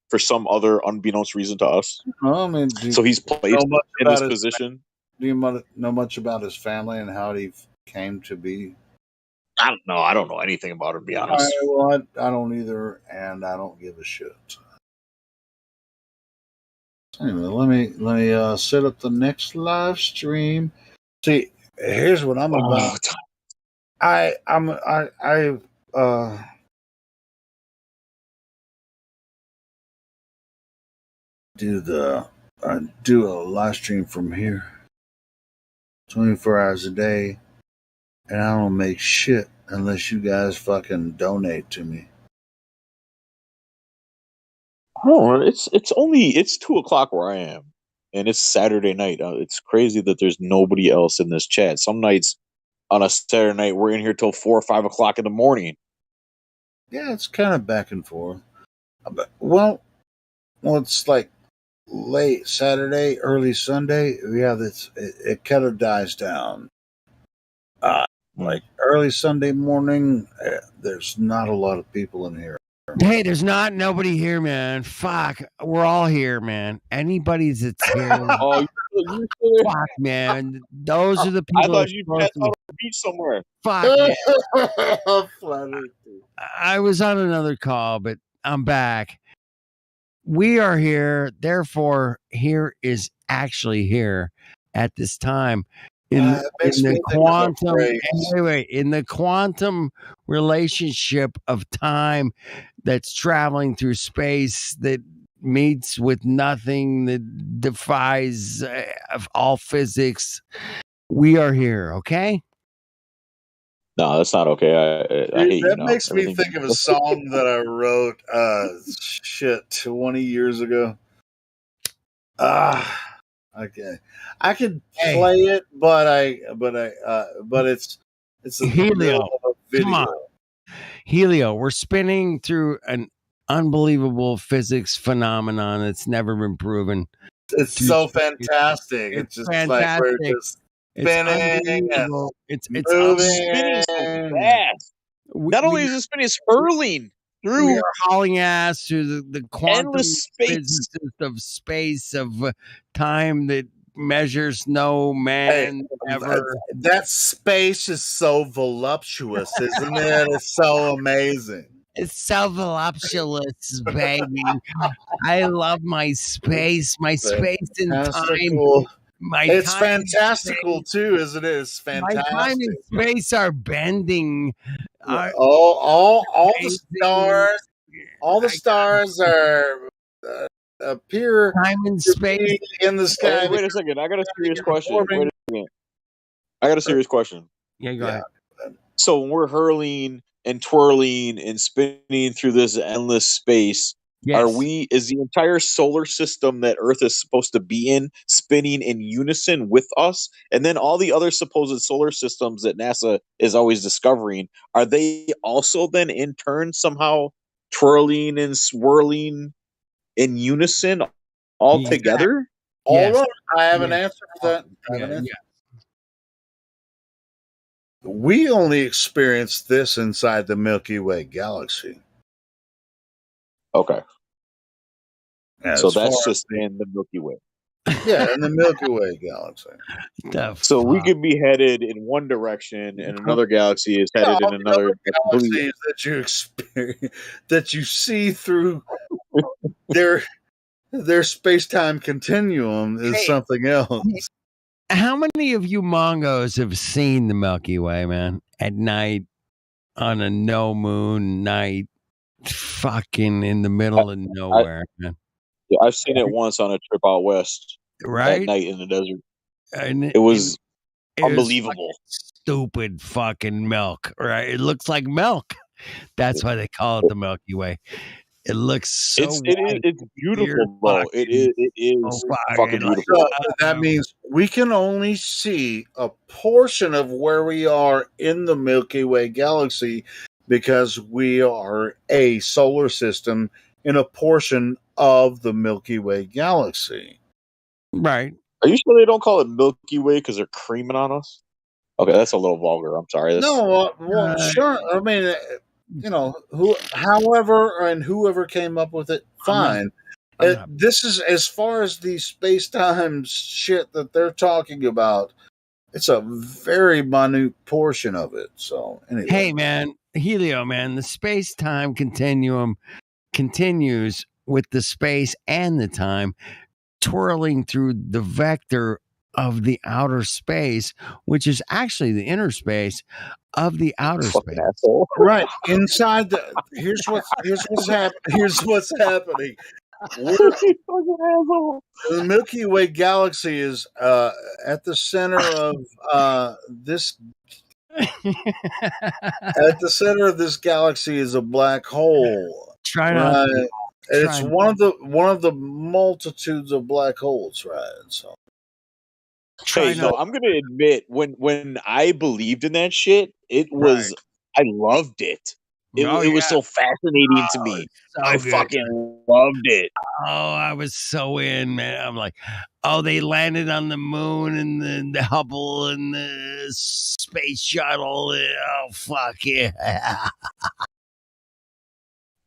for some other unbeknownst reason to us? I mean, so he's placed in this position. Do you know much about his family and how he came to be? I don't know. I don't know anything about him, to be honest. Well, I don't either, and I don't give a shit. Anyway, let me set up the next live stream. See, here's what I'm about. I do a live stream from here 24 hours a day, and I don't make shit unless you guys fucking donate to me. Oh, it's 2:00 where I am, and it's Saturday night. It's crazy that there's nobody else in this chat. Some nights on a Saturday night we're in here till 4 or 5 o'clock in the morning. Yeah, it's kind of back and forth. Well, it's like late Saturday, early Sunday. Yeah, it kind of dies down. Like early Sunday morning, there's not a lot of people in here. Hey, there's not nobody here, man. Fuck, we're all here, man. Anybody that's here. you're fuck, man. Those are the people. I thought you passed out on the beach somewhere. Fuck, man. I was on another call, but I'm back. We are here, therefore, here is actually here at this time. In the quantum relationship of time that's traveling through space, that meets with nothing, that defies all physics. We are here, okay? No, that's not okay. I hate that makes me think of a song that I wrote 20 years ago. Okay, I could play it, but it's a Helio. video. Come on, Helio. We're spinning through an unbelievable physics phenomenon that's never been proven. It's so fantastic. It's just fantastic. like we're just spinning and it's spinning so fast. Not only is it spinning, it's hurling through. We are hauling ass through the quantum endless space of space of time that measures no man ever. That space is so voluptuous, isn't it? It's so amazing. It's so voluptuous, baby. I love my space. My space and time. It's fantastical too, isn't it? It's fantastic. My time and space are bending. All the stars are appear time and space in the sky. Hey, wait a second, I got a serious question. Wait a second. I got a serious question. Yeah, go ahead. So when we're hurling and twirling and spinning through this endless space, is the entire solar system that Earth is supposed to be in spinning in unison with us? And then all the other supposed solar systems that NASA is always discovering, are they also then in turn somehow twirling and swirling in unison all together? All right. I have an answer for that. We only experience this inside the Milky Way galaxy. Okay. Yeah, so that's just in the Milky Way. Yeah, in the Milky Way galaxy. So we could be headed in one direction, and another galaxy is headed in another galaxies that you experience, that you see through their space-time continuum is something else. How many of you Mongos have seen the Milky Way, man, at night on a no moon night, fucking in the middle of nowhere, man? Yeah, I've seen it once on a trip out west, right? At night in the desert. And it was unbelievable. stupid fucking milk, right? It looks like milk. That's why they call it the Milky Way. It looks so white. It's beautiful though. It is fucking beautiful. So that means we can only see a portion of where we are in the Milky Way galaxy because we are a solar system in a portion of the Milky Way galaxy. Right. Are you sure they don't call it Milky Way because they're creaming on us? Okay, that's a little vulgar. I'm sorry. No, well, sure. I mean, whoever came up with it, fine. This is as far as the space-time shit that they're talking about. It's a very minute portion of it. So anyway, hey man, Helio, man, the space-time continuum continues with the space and the time twirling through the vector of the outer space, which is actually the inner space of the outer space. Asshole. Right inside here's what's happening. The Milky Way galaxy is at the center of this. At the center of this galaxy is a black hole. Try not. It's one of the multitudes of black holes, right? So. Hey, no, I'm gonna admit when I believed in that shit, it was I loved it. It was so fascinating to me. So I good. fucking loved it. Oh, I was so in, man. I'm like, oh, they landed on the moon and the Hubble and the space shuttle. Oh, fuck yeah.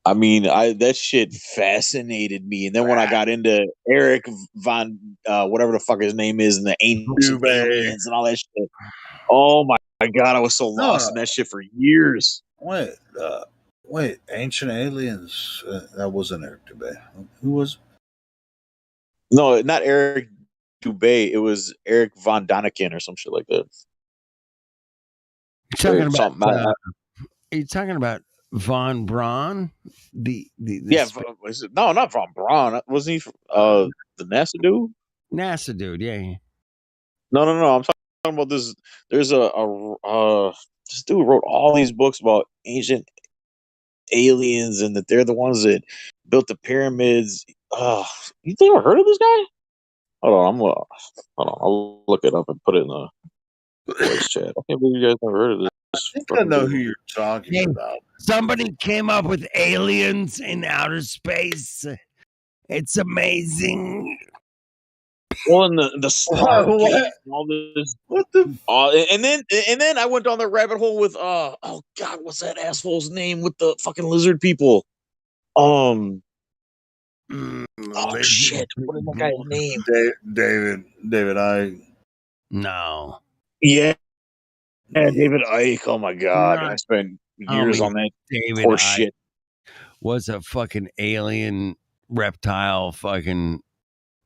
I mean, that shit fascinated me. And then when I got into Eric von whatever the fuck his name is and the ancient aliens and all that shit. Oh my god, I was so lost in that shit for years. Wait, Ancient Aliens. That wasn't Eric Dubay. Who was? No, not Eric Dubay. It was Eric von Daniken or some shit like that. Are you talking about Von Braun? No, not Von Braun. Wasn't he the NASA dude? NASA dude, yeah. No. I'm talking about this. There's this dude wrote all these books about ancient aliens and that they're the ones that built the pyramids. You ever heard of this guy? Hold on, I'll look it up and put it in the voice chat. I can't believe you guys never heard of this. I think I know who you're talking about. Somebody came up with aliens in outer space. It's amazing. Well, in the Stargate and all this. What the? And then I went down the rabbit hole with oh god, what's that asshole's name with the fucking lizard people? Oh shit, what is that guy's name? David No. Yeah, David Icke. Oh my god, I spent years on that horse shit. Was a fucking alien reptile, fucking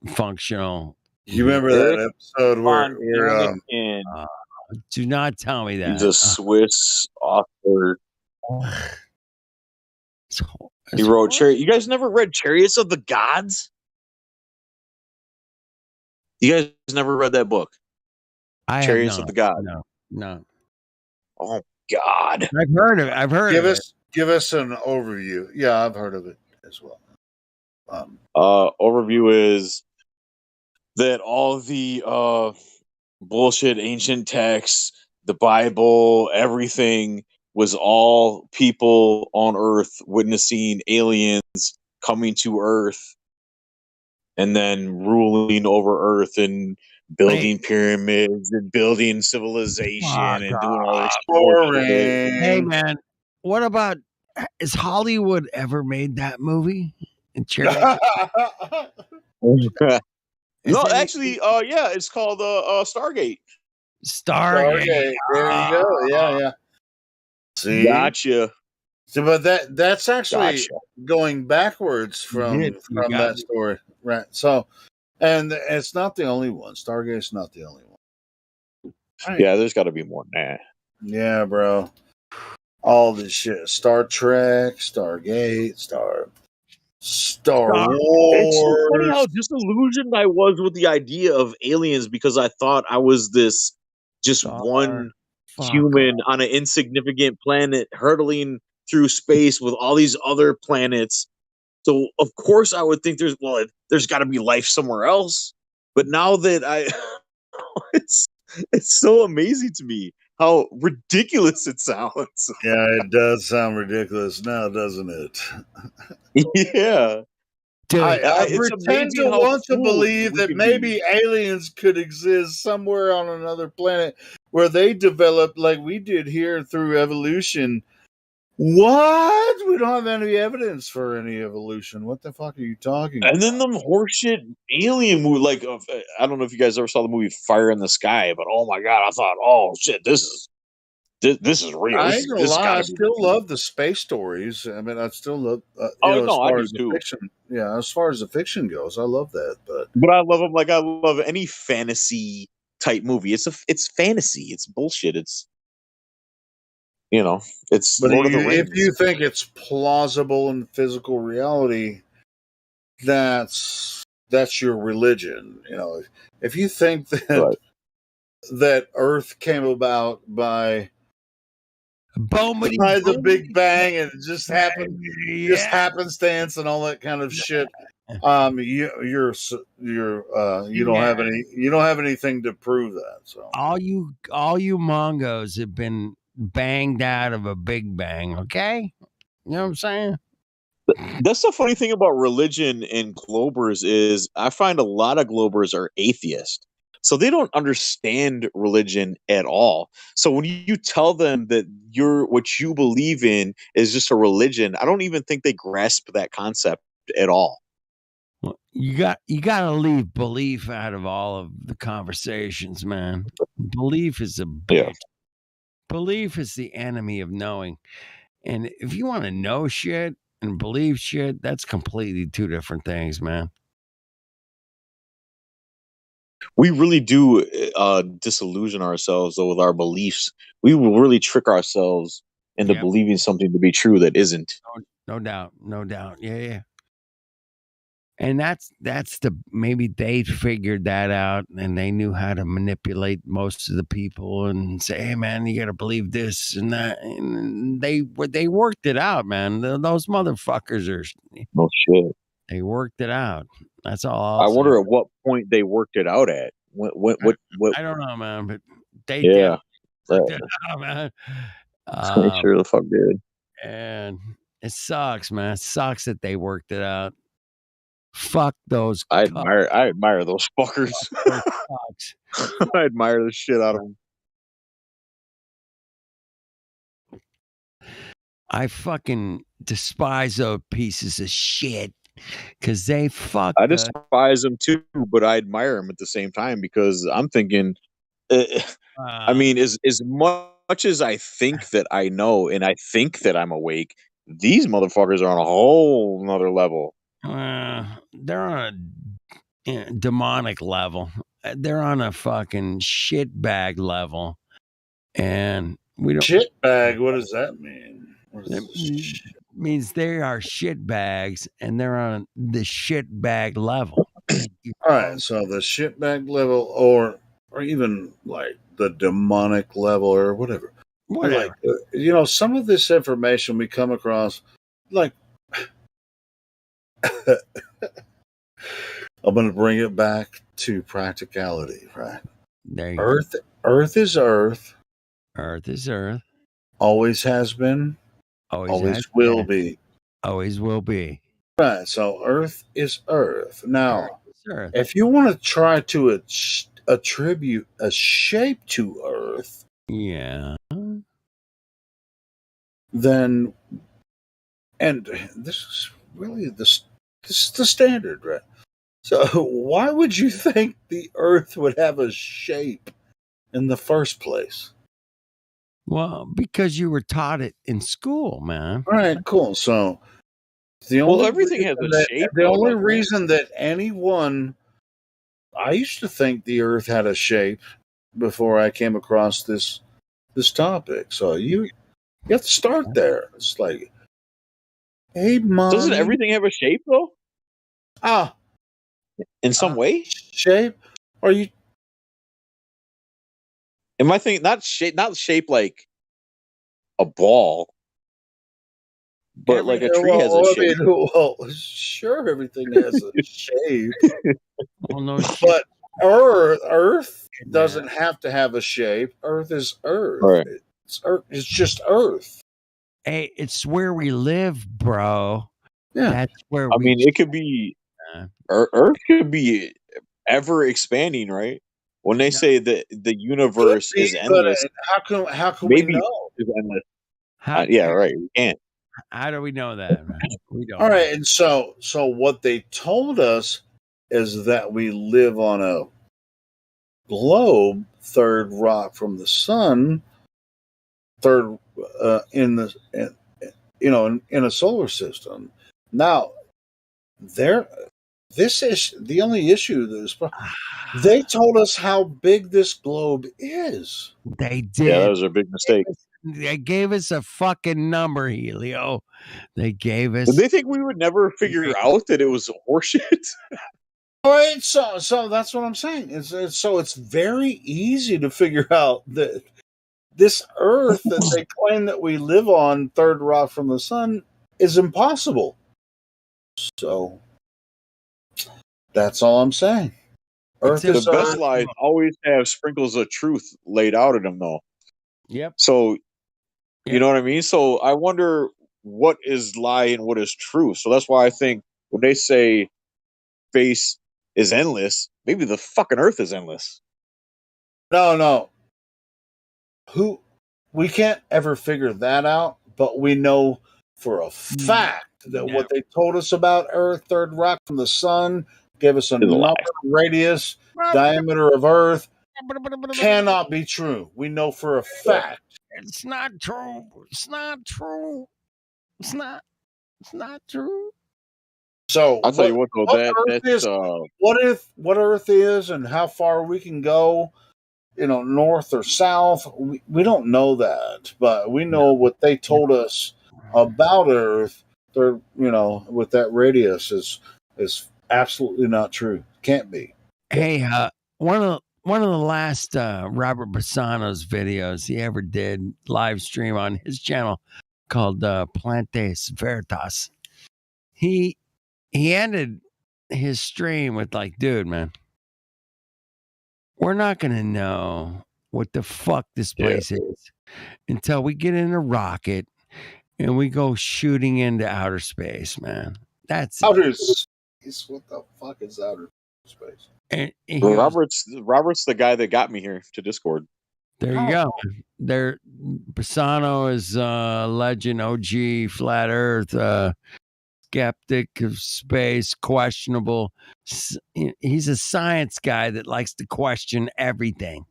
functional. You remember that episode where do not tell me that. He's a Swiss author. He wrote Chariot. You guys never read Chariots of the Gods? You guys never read that book? Chariots of the Gods. No. Oh God. I've heard of it. Give us an overview. Yeah, I've heard of it as well. Overview is that all the bullshit ancient texts, the Bible, everything was all people on Earth witnessing aliens coming to Earth and then ruling over Earth and building pyramids and building civilization and doing all this shit. Hey man, what about, has Hollywood ever made that movie? No, actually, yeah, it's called Stargate. Stargate. There you go. Yeah. See? Gotcha. So, but that's actually going backwards from that story, right? So, and it's not the only one. Stargate's not the only one. Right. Yeah, there's got to be more than that. Yeah, bro. All this shit: Star Trek, Stargate, Star Wars. It's so funny how disillusioned I was with the idea of aliens because I thought I was this one human on an insignificant planet hurtling through space with all these other planets. So of course I would think there's got to be life somewhere else. But now that it's so amazing to me how ridiculous it sounds. Yeah, it does sound ridiculous now, doesn't it? Yeah. I It's pretend amazing to how want to fooled believe we that can maybe be. aliens could exist somewhere on another planet where they developed like we did here through evolution. What? We don't have any evidence for any evolution. What the fuck are you talking And about? then them horseshit alien movie, like I don't know if you guys ever saw the movie Fire in the Sky, but oh my god, I thought, oh shit, this is real. I ain't gonna This lie, I gotta be. still love the space stories. I mean, I still love, Oh as no, I far do as the too. fiction, yeah, as far as the fiction goes, I love that. But I love them like I love any fantasy type movie. It's fantasy. It's bullshit. It's it's But Lord of the if Rings. you think it's plausible in physical reality, that's your religion. If you think that Right. that Earth came about by the Big Bang and it just happenstance and all that kind of shit, you don't have anything to prove that. So all you Mongos have been banged out of a Big Bang, okay? You know what I'm saying? That's the funny thing about religion and Globers is I find a lot of Globers are atheists. So they don't understand religion at all. So when you tell them that what you believe in is just a religion, I don't even think they grasp that concept at all. Well, you got to leave belief out of all of the conversations, man. Belief is a bitch. Yeah. Belief is the enemy of knowing. And if you want to know shit and believe shit, that's completely two different things, man. We really do disillusion ourselves though with our beliefs. We will really trick ourselves into believing something to be true that isn't. No doubt. Yeah. And that's maybe they figured that out and they knew how to manipulate most of the people and say, hey man, you got to believe this and that. And they worked it out, man. Those motherfuckers are no shit. They worked it out. That's all I I'll wonder say. at what point they worked it out at. What I don't know, man, but they yeah. worked it out, man. They sure the fuck did. And it sucks, man. It sucks that they worked it out. Fuck those. I admire those fuckers. I admire the shit out of them. I fucking despise those pieces of shit because they fuck. I despise them too, but I admire them at the same time because I'm thinking, I mean, as much as I think that I know and I think that I'm awake, these motherfuckers are on a whole nother level. They're on a demonic level. They're on a fucking shitbag level, and we don't. Shitbag. What does that mean? It means they are shitbags, and they're on the shitbag level. All right, so the shitbag level, or even like the demonic level, or whatever. Whatever. Like, some of this information we come across, like, I'm going to bring it back to practicality, right? Earth is Earth. Earth is Earth. Always has been. Always will be. Always will be. Right. So Earth is Earth. Now, if you want to try to attribute a shape to Earth, then, and this is really this is the standard, right? So why would you think the Earth would have a shape in the first place? Well, because you were taught it in school, man. All right, cool. So the only everything has a shape. The only reason that anyone, I used to think the Earth had a shape before I came across this topic. So you have to start there. It's like, hey, mom. Doesn't everything have a shape though? In some way? Shape? Are you? And my thing, not shaped like a ball, but like a tree has a shape. Well, sure, everything has a shape, Oh no shit. but Earth man. doesn't have to have a shape. Earth is Earth. Right. It's Earth. It's just Earth. Hey, it's where we live, bro. Yeah. That's where I we. mean, it could be Earth could be ever expanding, right? When they say that the universe Could be, is endless, but how can we maybe know? it's endless. How, Yeah, right. We can't. how do we know that, man? We don't. All right, and so what they told us is that we live on a globe, third rock from the sun, third in the in a solar system. Now, this is the only issue that is. They told us how big this globe is. They did. Yeah, that was a big mistake. They gave us a fucking number, Helio. They gave us. Did they think we would never figure out that it was horseshit? All right, so that's what I'm saying. It's very easy to figure out that this Earth that they claim that we live on, third rock from the sun, is impossible. So that's all I'm saying. Earth The is best Earth. lies always have sprinkles of truth laid out in them, though. Yep. So, you know what I mean? So I wonder what is lie and what is true. So that's why I think when they say space is endless, maybe the fucking Earth is endless. No. We can't ever figure that out, but we know for a fact that what they told us about Earth, third rock from the sun, gave us a number, radius, diameter of Earth, cannot be true. We know for a fact. It's not true. It's not true. It's not true. So I'll tell you what, though, what Earth is and how far we can go, north or south, we don't know that, but we know what they told us about Earth. They're, with that radius is absolutely not true. Can't be. Hey, one of the last Robert Bassano's videos he ever did live stream on his channel called Plantes Veritas. He ended his stream with like, dude, man, we're not gonna know what the fuck this place is until we get in a rocket and we go shooting into outer space, man. That's outer space. What the fuck is outer space? And Robert's the guy that got me here to Discord. There you go. There, Bassano is legend, OG, flat Earth, skeptic of space, questionable. He's a science guy that likes to question everything.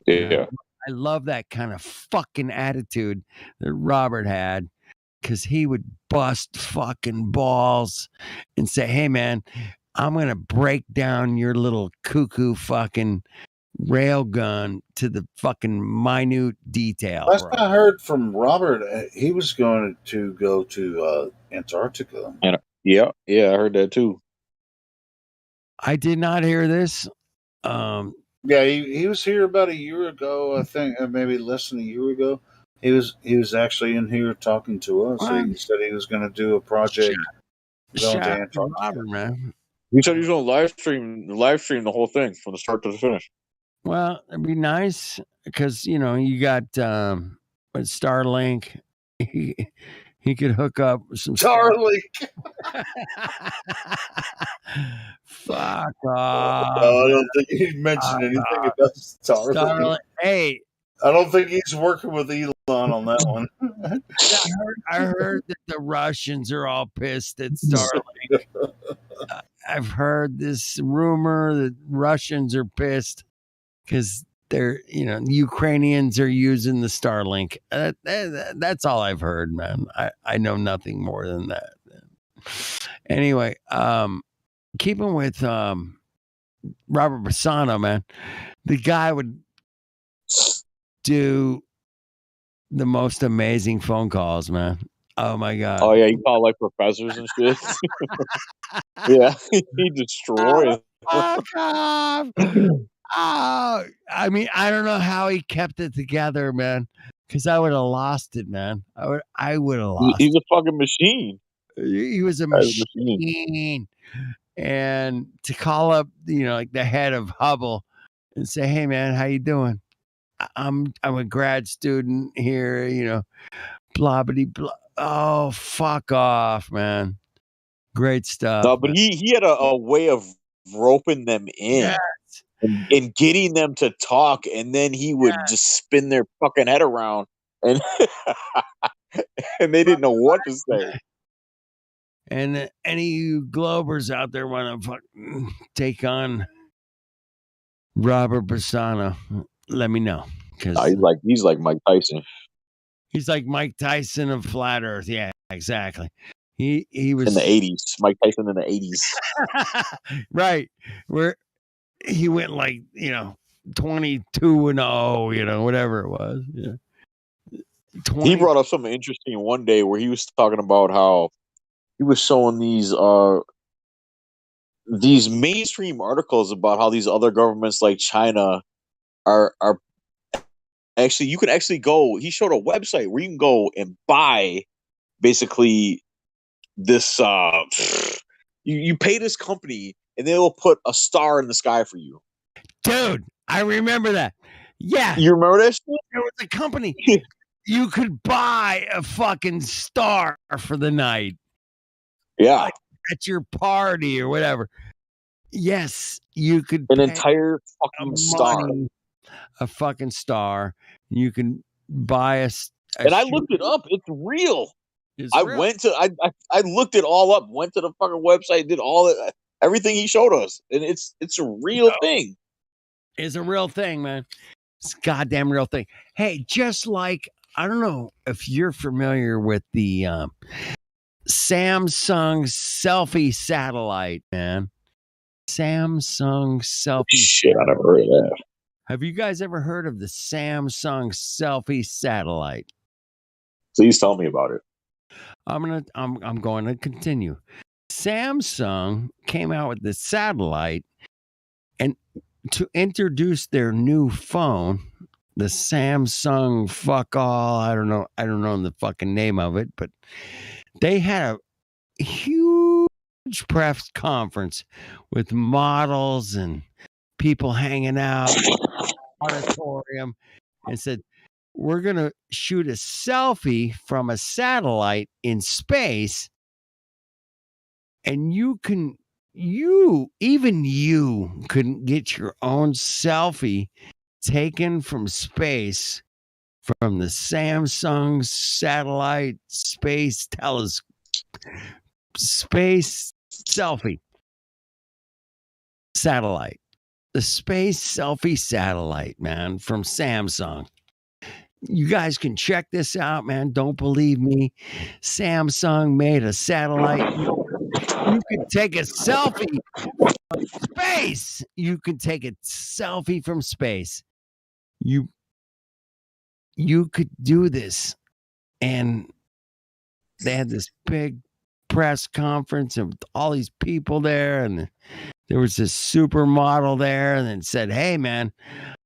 Yeah. I love that kind of fucking attitude that Robert had, because he would bust fucking balls and say, hey, man, I'm going to break down your little cuckoo fucking railgun to the fucking minute detail. Last I heard from Robert, he was going to go to Antarctica. Yeah, I heard that too. I did not hear this. Yeah, he was here about a year ago, I think, maybe less than a year ago. He was actually in here talking to us. He said he was going to do a project going to Antarctica. Robert, man. He said he was going to live stream the whole thing from the start to the finish. Well, it'd be nice because you got Starlink. He could hook up some Starlink. Fuck off. No, I don't think he mentioned anything about Starlink. Hey, I don't think he's working with Elon on that one. I heard that the Russians are all pissed at Starlink. I've heard this rumor that Russians are pissed because they're, Ukrainians are using the Starlink. That's all I've heard, man. I know nothing more than that. Anyway, keeping with Robert Bassano, man, the guy would do the most amazing phone calls, man. Oh my God. Oh yeah, he called like professors and shit. Yeah, he destroyed. Fuck off. Oh, I mean, I don't know how he kept it together, man. Because I would have lost it, man. I would have lost. He's a fucking machine. He was a machine. And to call up, like the head of Hubble and say, "Hey, man, how you doing? I'm a grad student here, blah blah blah." Oh, fuck off, man. Great stuff. No, but he had a way of roping them in. Yes. And getting them to talk, and then he would just spin their fucking head around, and and they didn't know what to say. And any of you Globers out there want to take on Robert Bassano, let me know. He's like Mike Tyson. He's like Mike Tyson of Flat Earth. Yeah, exactly. He was in the 80s. Mike Tyson in the 80s. Right. Where he went 22-0, whatever it was. Yeah. He brought up something interesting one day where he was talking about how he was showing these mainstream articles about how these other governments like China are actually, you can actually go. He showed a website where you can go and buy basically this. You pay this company and they will put a star in the sky for you. Dude, I remember that. Yeah. You remember that shit? There was a company. You could buy a fucking star for the night. Yeah. At your party or whatever. Yes, you could an entire fucking star. A fucking star. You can buy a and I looked it up. It's real. I looked it all up, went to the fucking website, did everything he showed us. And it's a real thing. It's a real thing, man. It's a goddamn real thing. Hey, just like, I don't know if you're familiar with the Samsung selfie satellite, man. Samsung selfie. Shit, I never heard of that. Have you guys ever heard of the Samsung selfie satellite? Please tell me about it. I'm going to continue. Samsung came out with this satellite, and to introduce their new phone, the Samsung fuck all, I don't know the fucking name of it, but they had a huge press conference with models and people hanging out in the auditorium, and said, we're going to shoot a selfie from a satellite in space, and you couldn't get your own selfie taken from space from the Samsung satellite space selfie satellite. The space selfie satellite, man, from Samsung. You guys can check this out, man. Don't believe me. Samsung made a satellite. You can take a selfie from space. You can take a selfie from space. You could do this. And they had this big press conference and all these people there. And there was this supermodel there, and then said, hey, man,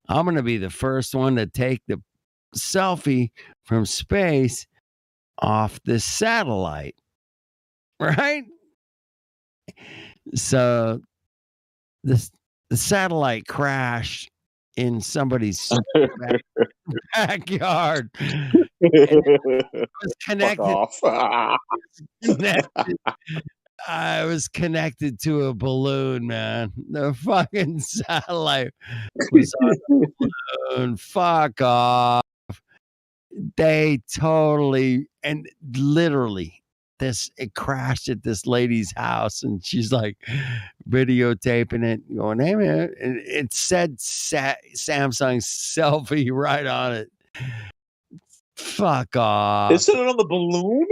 I'm going to be the first one to take the selfie from space off this satellite. Right? So the satellite crashed in somebody's backyard. It was connected. I was connected to a balloon, man. The fucking satellite was on the balloon. Fuck off. They totally and literally it crashed at this lady's house, and she's like videotaping it, going, hey man, and it said Samsung selfie right on it. Fuck off. It said it on the balloon?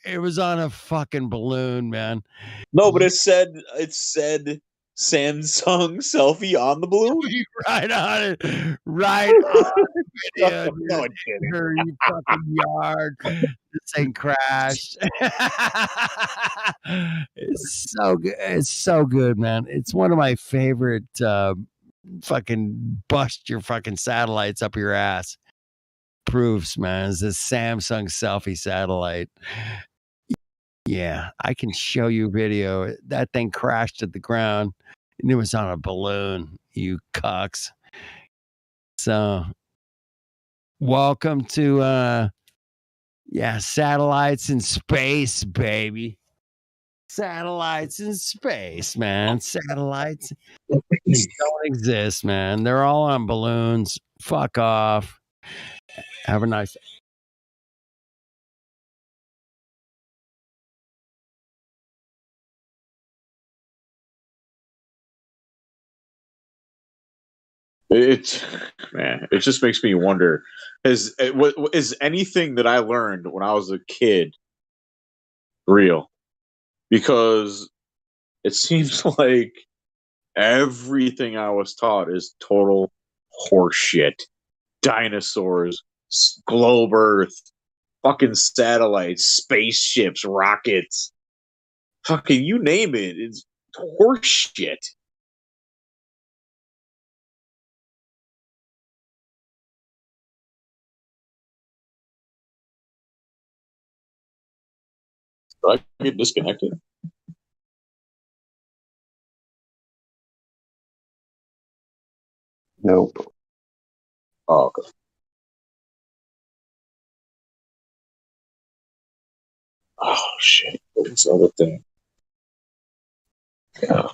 It was on a fucking balloon, man. No, but it said Samsung selfie on the balloon. Right on it. Right on the video. No, it didn't. You fucking yard. This thing crashed. It's so good. It's so good, man. It's one of my favorite fucking bust your fucking satellites up your ass. Proofs, man. It's a Samsung selfie satellite. Yeah, I can show you video. That thing crashed at the ground and it was on a balloon, you cucks. So welcome to satellites in space, baby. Satellites in space, man. Satellites don't exist, man. They're all on balloons. Fuck off. Have a nice It man, it just makes me wonder: is anything that I learned when I was a kid real? Because it seems like everything I was taught is total horseshit. Dinosaurs, globe Earth, fucking satellites, spaceships, rockets, fucking you name it. It's horseshit. Did I get disconnected? Nope. Oh, okay. Oh shit! What was the other thing? Yeah.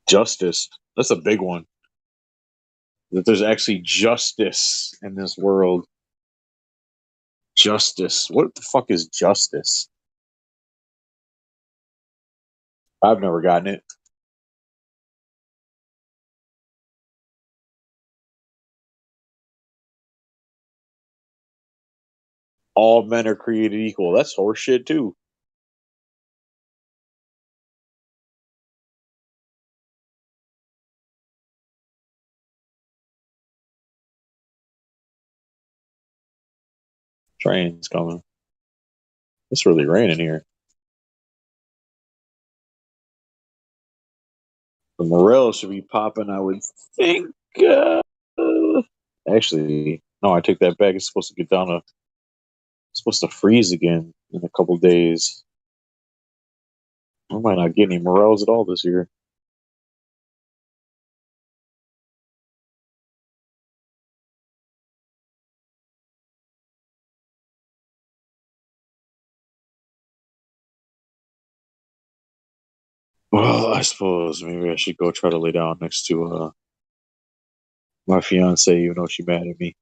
Justice. That's a big one. That there's actually justice in this world. Justice. What the fuck is justice? I've never gotten it. All men are created equal. That's horseshit too. Train's coming. It's really raining here. The morel should be popping, I would think. Actually, no, I take that back. It's supposed to get down to. It's supposed to freeze again in a couple days. I might not get any morels at all this year. Well, I suppose maybe I should go try to lay down next to my fiance, even though she mad at me.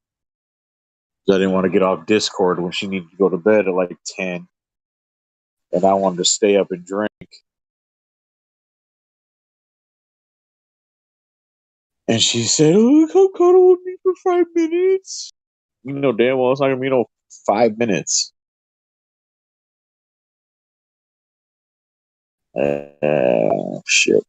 I didn't want to get off Discord when she needed to go to bed at like 10, and I wanted to stay up and drink. And she said, "Oh, come cuddle with me for 5 minutes." You know damn well it's not gonna be no 5 minutes. Shit.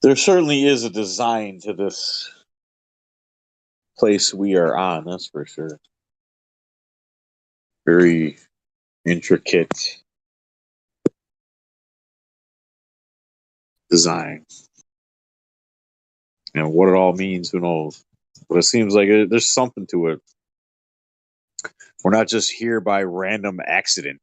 There certainly is a design to this place we are on, that's for sure. Very intricate design. And what it all means, who knows? But it seems like there's something to it. We're not just here by random accident.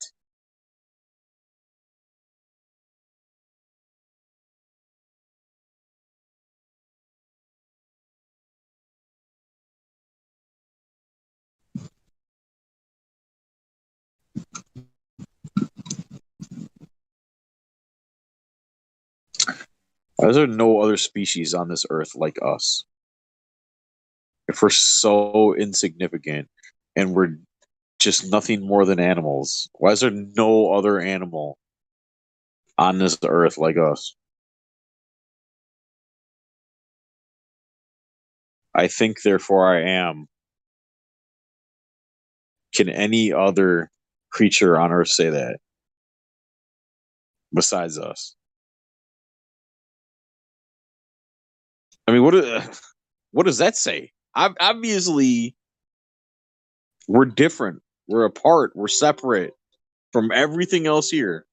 Why is there no other species on this earth like us? If we're so insignificant and we're just nothing more than animals, why is there no other animal on this earth like us? I think, therefore I am. Can any other creature on earth say that besides us? I mean, what does that say? Obviously, we're different. We're apart. We're separate from everything else here.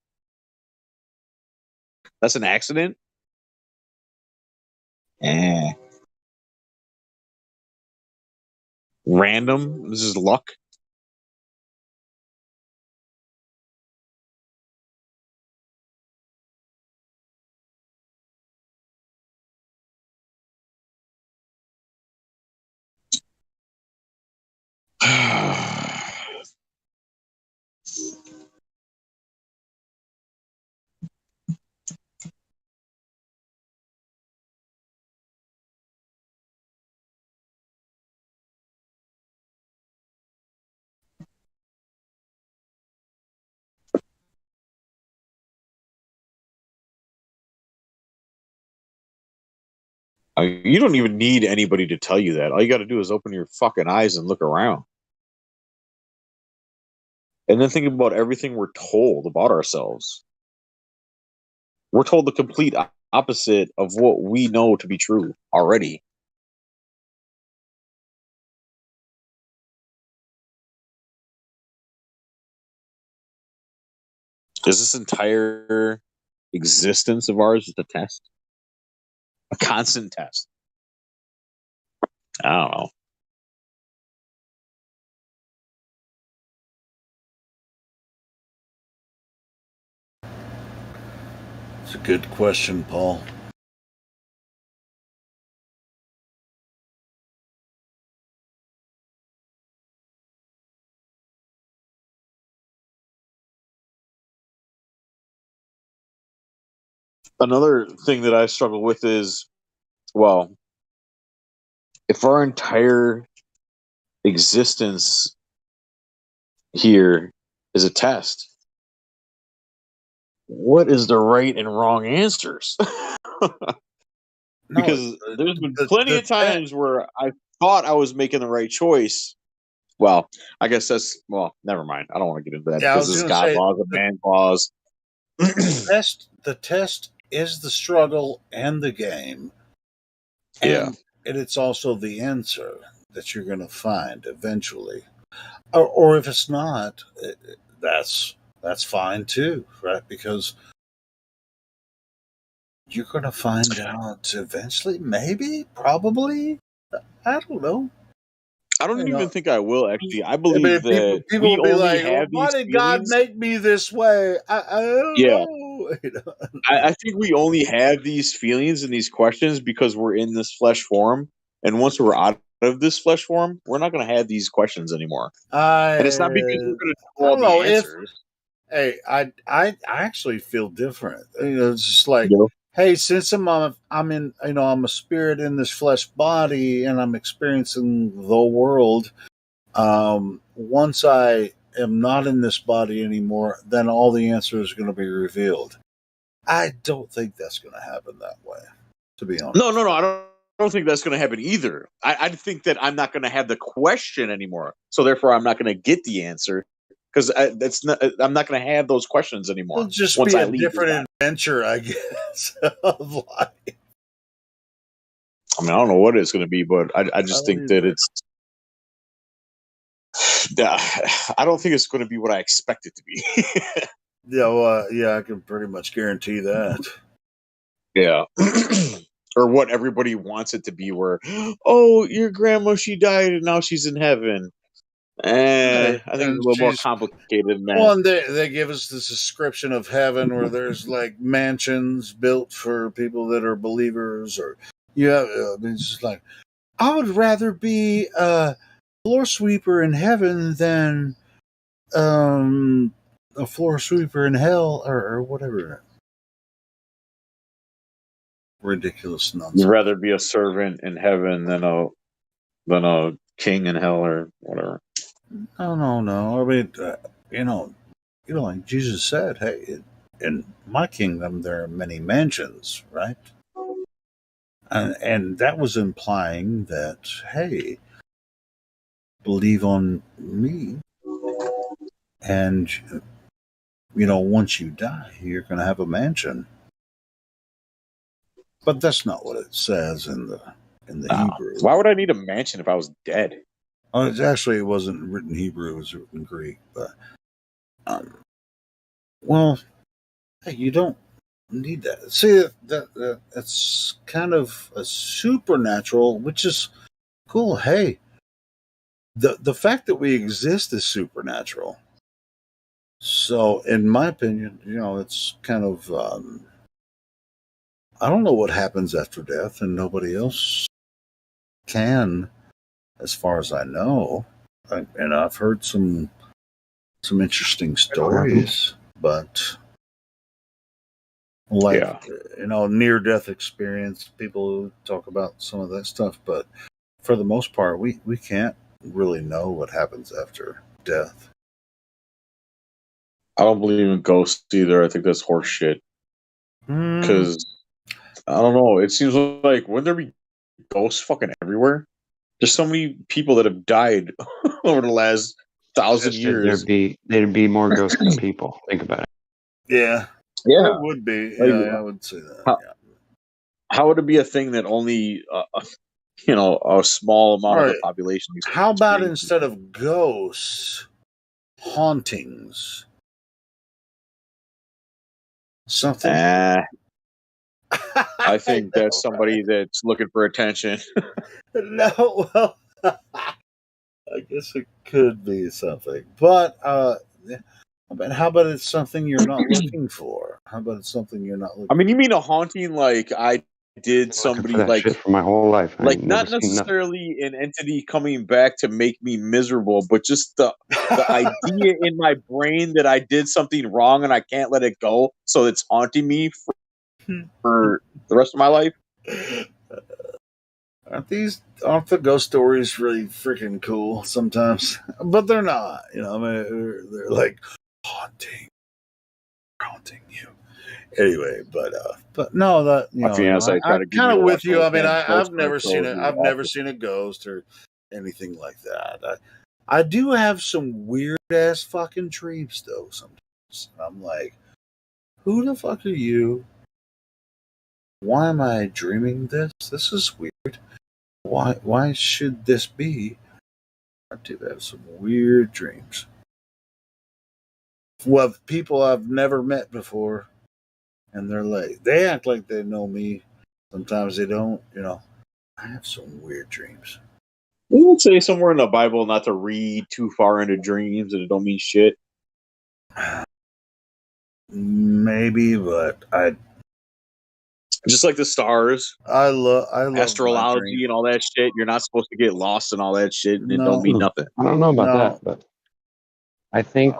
That's an accident? Random? This is luck? I mean, you don't even need anybody to tell you that. All you got to do is open your fucking eyes and look around. And then think about everything we're told about ourselves. We're told the complete opposite of what we know to be true already. Is this entire existence of ours just a test? A constant test? I don't know. It's a good question, Paul. Another thing that I struggle with is, well, if our entire existence here is a test, what is the right and wrong answers? Because there's been plenty of times where I thought I was making the right choice. Well, I guess never mind. I don't want to get into that because this is God laws and man laws. The test is the struggle and the game. And it's also the answer that you're going to find eventually. Or if it's not, that's fine too, right? Because you're going to find out eventually, maybe, probably. I don't know. I don't even think I will, actually. I believe that people will be only like, have why these did God feelings. make me this way? I don't know. I think we only have these feelings and these questions because we're in this flesh form. And once we're out of this flesh form, we're not going to have these questions anymore. And it's not because we're going to know all the answers. I actually feel different. It's just like, hey, since I'm in, I'm a spirit in this flesh body, and I'm experiencing the world. Once I am not in this body anymore, then all the answers are going to be revealed. I don't think that's going to happen that way, to be honest. No, I don't think that's going to happen either. I think that I'm not going to have the question anymore, so therefore I'm not going to get the answer. Because I'm not going to have those questions anymore. It'll just be a different adventure, I guess, of life. I mean, I don't know what it's going to be, but I just think that it's. I don't think it's going to be what I expect it to be. Yeah, well, yeah, I can pretty much guarantee that. Yeah. Or what everybody wants it to be, where, oh, your grandma, she died and now she's in heaven. I think it's a little more complicated than that. Well, and they give us this description of heaven where there's like mansions built for people that are believers, or it's just like, I would rather be a floor sweeper in heaven than a floor sweeper in hell, or whatever. Ridiculous nonsense. You'd rather be a servant in heaven than a king in hell, or whatever. No. I mean, like Jesus said, hey, in my kingdom there are many mansions, right? And that was implying that, hey, believe on me, and once you die, you're going to have a mansion. But that's not what it says in the Hebrew. Why would I need a mansion if I was dead? Oh, it wasn't written Hebrew; it was written Greek. But, well, hey, you don't need that. See, that's kind of a supernatural, which is cool. Hey, the fact that we exist is supernatural. So, in my opinion, it's kind of I don't know what happens after death, and nobody else can, as far as I know. And I've heard some interesting stories, but like near death experience, people talk about some of that stuff, but for the most part, we can't really know what happens after death. I don't believe in ghosts either. I think that's horse shit. Because I don't know. It seems like, wouldn't there be ghosts fucking everywhere? There's so many people that have died over the last 1,000 years. There'd be more ghosts than people. Think about it. Yeah, yeah, it would be. Like, yeah, I would say that. How would it be a thing that only a small amount of the population? How about instead of ghosts, hauntings? Something. I think that's somebody that's looking for attention. No, well, I guess it could be something, but I mean, how about it's something you're not looking for? How about it's something you're not looking? I mean, you mean a haunting like I did somebody like shit for my whole life, like not necessarily an entity coming back to make me miserable, but just the idea in my brain that I did something wrong and I can't let it go, so it's haunting me for the rest of my life. Aren't the ghost stories really freaking cool sometimes? But they're not. I mean, they're like haunting you. Anyway, but no, that I'm kind of with you. I mean, I've never seen it. I've never seen a ghost or anything like that. I do have some weird ass fucking dreams though. Sometimes I'm like, who the fuck are you? Why am I dreaming this? This is weird. Why should this be? I do have some weird dreams. With people I've never met before, and they act like they know me. Sometimes they don't. I have some weird dreams. We would say somewhere in the Bible not to read too far into dreams, and it don't mean shit. Maybe, but just like the stars. I love astrology and all that shit. You're not supposed to get lost in all that shit, and it don't mean nothing. I don't know about that, but I think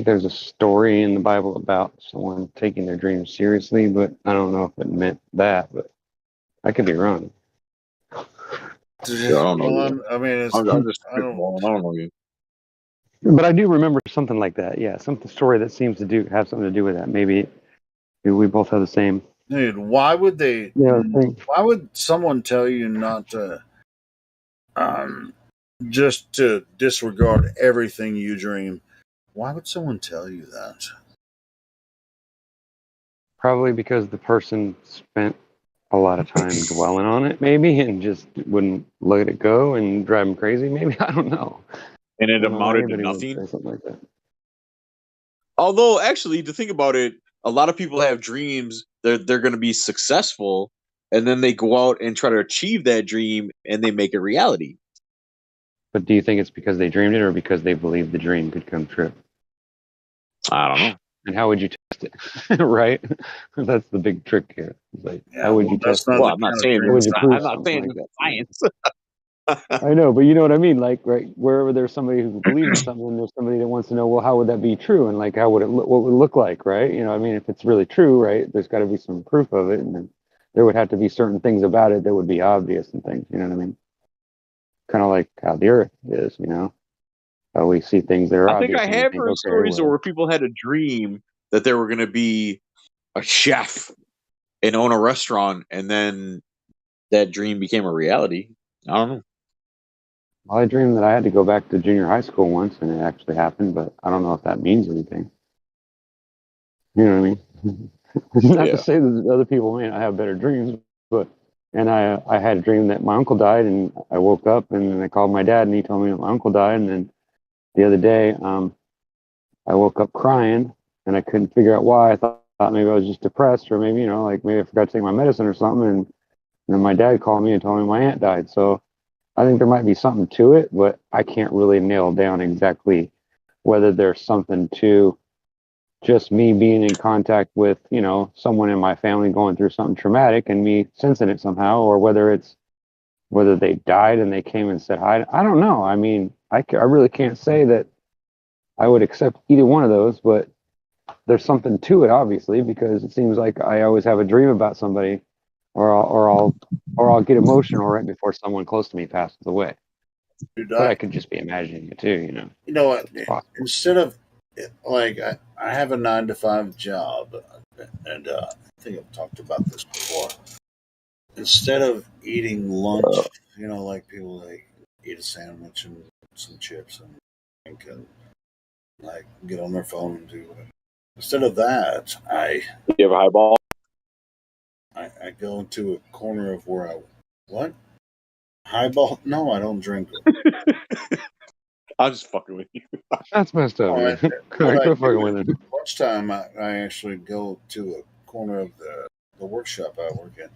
there's a story in the Bible about someone taking their dreams seriously, but I don't know if it meant that. But I could be wrong. I don't know. I mean, I'm just I don't know you. But I do remember something like that. Yeah, some story that seems to have something to do with that. Maybe we both have the same. Dude, why would they? Yeah, why would someone tell you not to? Just to disregard everything you dream. Why would someone tell you that? Probably because the person spent a lot of time dwelling on it, maybe, and just wouldn't let it go and drive him crazy. Maybe I don't know. And it I don't know why amounted to anybody would nothing. say something like that. Although, actually, to think about it, a lot of people have dreams. They're going to be successful, and then they go out and try to achieve that dream, and they make it reality. But do you think it's because they dreamed it, or because they believed the dream could come true? I don't know. And how would you test it? Right? That's the big trick here. It's like, how would you test it? Well, I'm not saying How would you prove I'm not something saying like that? science. I know, but you know what I mean. Like, right, wherever there's somebody who believes in something, and there's somebody that wants to know, well, how would that be true, and like, how would it look? What would it look like, right? You know, I mean, if it's really true, right, there's got to be some proof of it, and then there would have to be certain things about it that would be obvious and things. You know what I mean? Kind of like how the Earth is. You know, how we see things that are I think obvious. I and we have think, heard okay, stories well, where people had a dream that they were going to be a chef and own a restaurant, and then that dream became a reality. I don't know. well, I dreamed that I had to go back to junior high school once, and it actually happened, but I don't know if that means anything. You know what I mean? Not to say that other people may not have better dreams, but and I had a dream that my uncle died, and I woke up and I called my dad, and he told me that my uncle died, and then the other day I woke up crying, and I couldn't figure out why. I thought maybe I was just depressed, or maybe like maybe I forgot to take my medicine or something, and then my dad called me and told me my aunt died. So I think there might be something to it, but I can't really nail down exactly whether there's something to just me being in contact with, someone in my family going through something traumatic and me sensing it somehow, or whether they died and they came and said hi. I don't know. I mean, I really can't say that I would accept either one of those, but there's something to it, obviously, because it seems like I always have a dream about somebody, or I'll get emotional right before someone close to me passes away. Dude, But I could just be imagining it too, You know what? It's possible. Instead of like I have a 9 to 5 job, and I think I've talked about this before. Instead of eating lunch, like people like eat a sandwich and some chips and drink and like get on their phone and do it. Instead of that, You have a highball? I go into a corner of where what? Highball? No, I don't drink it. I'm just fucking with you. That's messed up, man. What I Quit fucking do with is it. lunchtime, I actually go to a corner of the workshop I work in,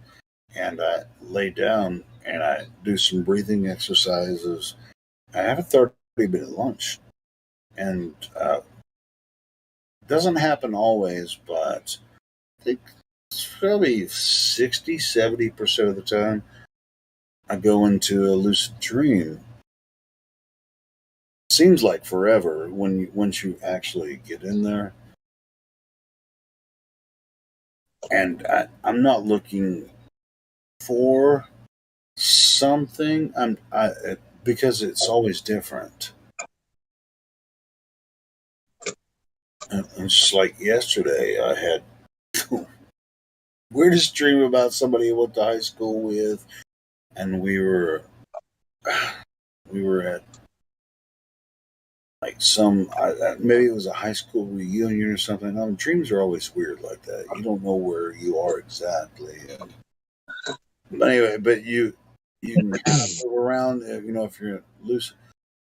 and I lay down and I do some breathing exercises. I have a 30-minute lunch, and it doesn't happen always, but I think it's probably 60-70% of the time I go into a lucid dream. Seems like forever once you actually get in there. And I'm not looking for something. Because it's always different. And just like yesterday, I had weirdest dream about somebody I went to high school with, and we were at like maybe it was a high school reunion or something. Dreams are always weird like that. You don't know where you are exactly. But anyway, but you can kind of move around, if you're loose.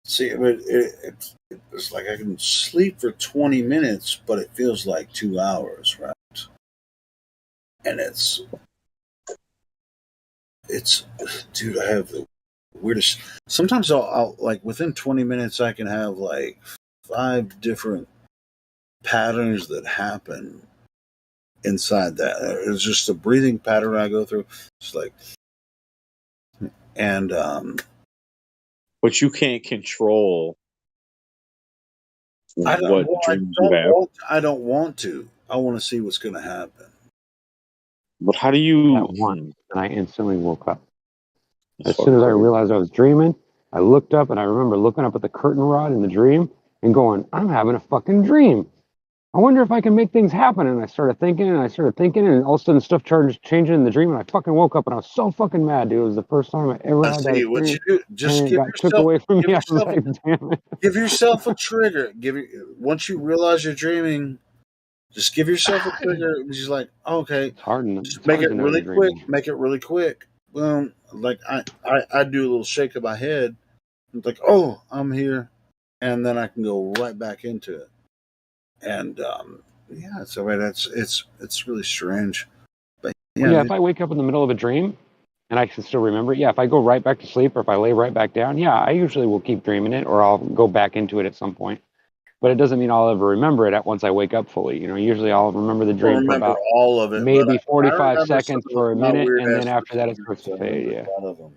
See, but it's like I can sleep for 20 minutes, but it feels like 2 hours, right? And it's, dude, I have the weirdest. Sometimes I'll like within 20 minutes, I can have like 5 different patterns that happen inside that. It's just a breathing pattern I go through. It's like, and but you can't control I don't. what dreams you have. I don't want to. I want to see what's going to happen. But how do you? That one, and I instantly woke up. As soon as I realized I was dreaming, I looked up, and I remember looking up at the curtain rod in the dream and going, "I'm having a fucking dream. I wonder if I can make things happen." And I started thinking, and all of a sudden stuff started changing in the dream, and I fucking woke up, and I was so fucking mad, dude. It was the first time I ever had that What you experience, do, just and it give got took yourself, away from me. give I was yourself, like, damn it. give yourself a trigger. Once you realize you're dreaming, Just give yourself a trigger. Just like, okay, It's hard. just It's make hard it to know really you're quick. dreaming. Make it really quick. Boom. Like I do a little shake of my head. It's like, oh, I'm here, and then I can go right back into it. And yeah, so it's really strange. But Well, yeah, yeah, if I wake up in the middle of a dream and I can still remember it, yeah, if I go right back to sleep or if I lay right back down, yeah, I usually will keep dreaming it or I'll go back into it at some point. But it doesn't mean I'll ever remember it at once I wake up fully. You know, usually I'll remember the I don't dream for remember about all of it, but maybe I 45 remember some seconds of for a my minute, weird and then ass after that it dreams. starts to I fade. remember Yeah. a lot of them,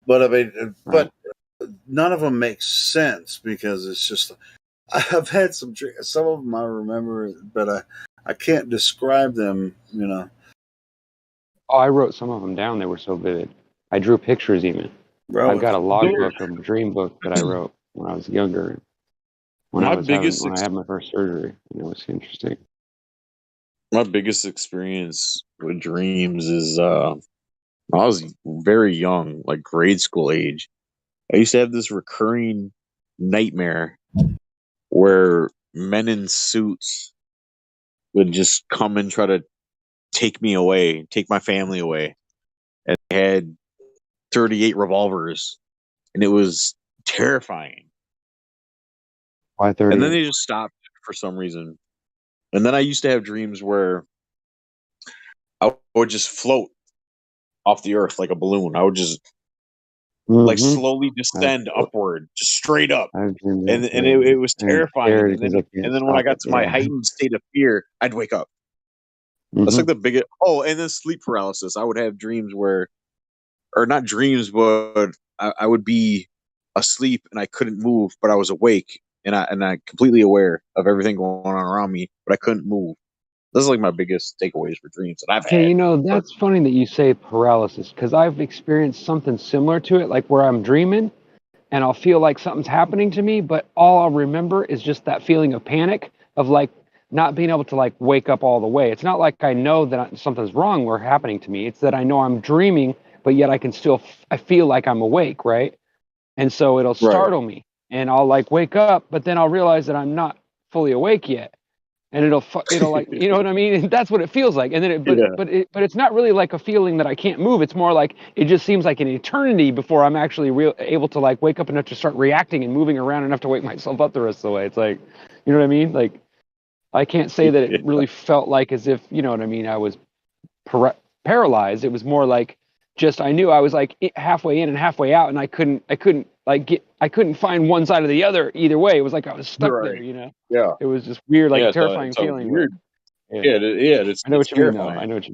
but I mean, Right. but none of them make sense because it's just I've had some dreams. Some of them I remember, but I can't describe them. You know, Oh, I wrote some of them down. They were so vivid. I drew pictures even. I've really got a weird. logbook, a dream book that I wrote when I was younger, when My I had my first surgery, and it was interesting. my biggest experience with dreams is when I was very young, like grade school age. I used to have this recurring nightmare where men in suits would just come and try to take me away, take my family away. And they had 38 revolvers, and it was terrifying. Why And then 38? they just stopped for some reason. And then I used to have dreams where I would just float off the earth like a balloon. I would just like Mm-hmm. slowly descend upward, just straight up. I've dreamed And that and too. it was And it's terrifying. scary because I And can't then when I stop got it. to my Yeah. heightened state of fear, I'd wake up. That's Mm-hmm. like the biggest. Oh, and then sleep paralysis. I would have dreams where, or not dreams, but I would be asleep and I couldn't move, but I was awake and I completely aware of everything going on around me, but I couldn't move. This is like my biggest takeaways for dreams that I've Okay, had. you know, that's funny that you say paralysis because I've experienced something similar to it, like where I'm dreaming and I'll feel like something's happening to me, but all I'll remember is just that feeling of panic of like not being able to like wake up all the way. It's not like I know that something's wrong or happening to me. It's that I know I'm dreaming, but yet I can still I feel like I'm awake, right? And so it'll Right. startle me and I'll like wake up, but then I'll realize that I'm not fully awake yet. And it'll like, you know what I mean? And that's what it feels like. And then Yeah. but it's not really like a feeling that I can't move. It's more like it just seems like an eternity before I'm actually able to like wake up enough to start reacting and moving around enough to wake myself up the rest of the way. It's like, you know what I mean? Like I can't say that it really felt like as if, you know what I mean, I was paralyzed. It was more like just I knew I was like halfway in and halfway out, and I couldn't like I couldn't find one side or the other either way. It was like I was stuck there, Right. you know. Yeah. It was just weird, like Yeah. a terrifying It's a feeling, but weird. yeah, Yeah. I know It's what you mean though. I terrifying. know what you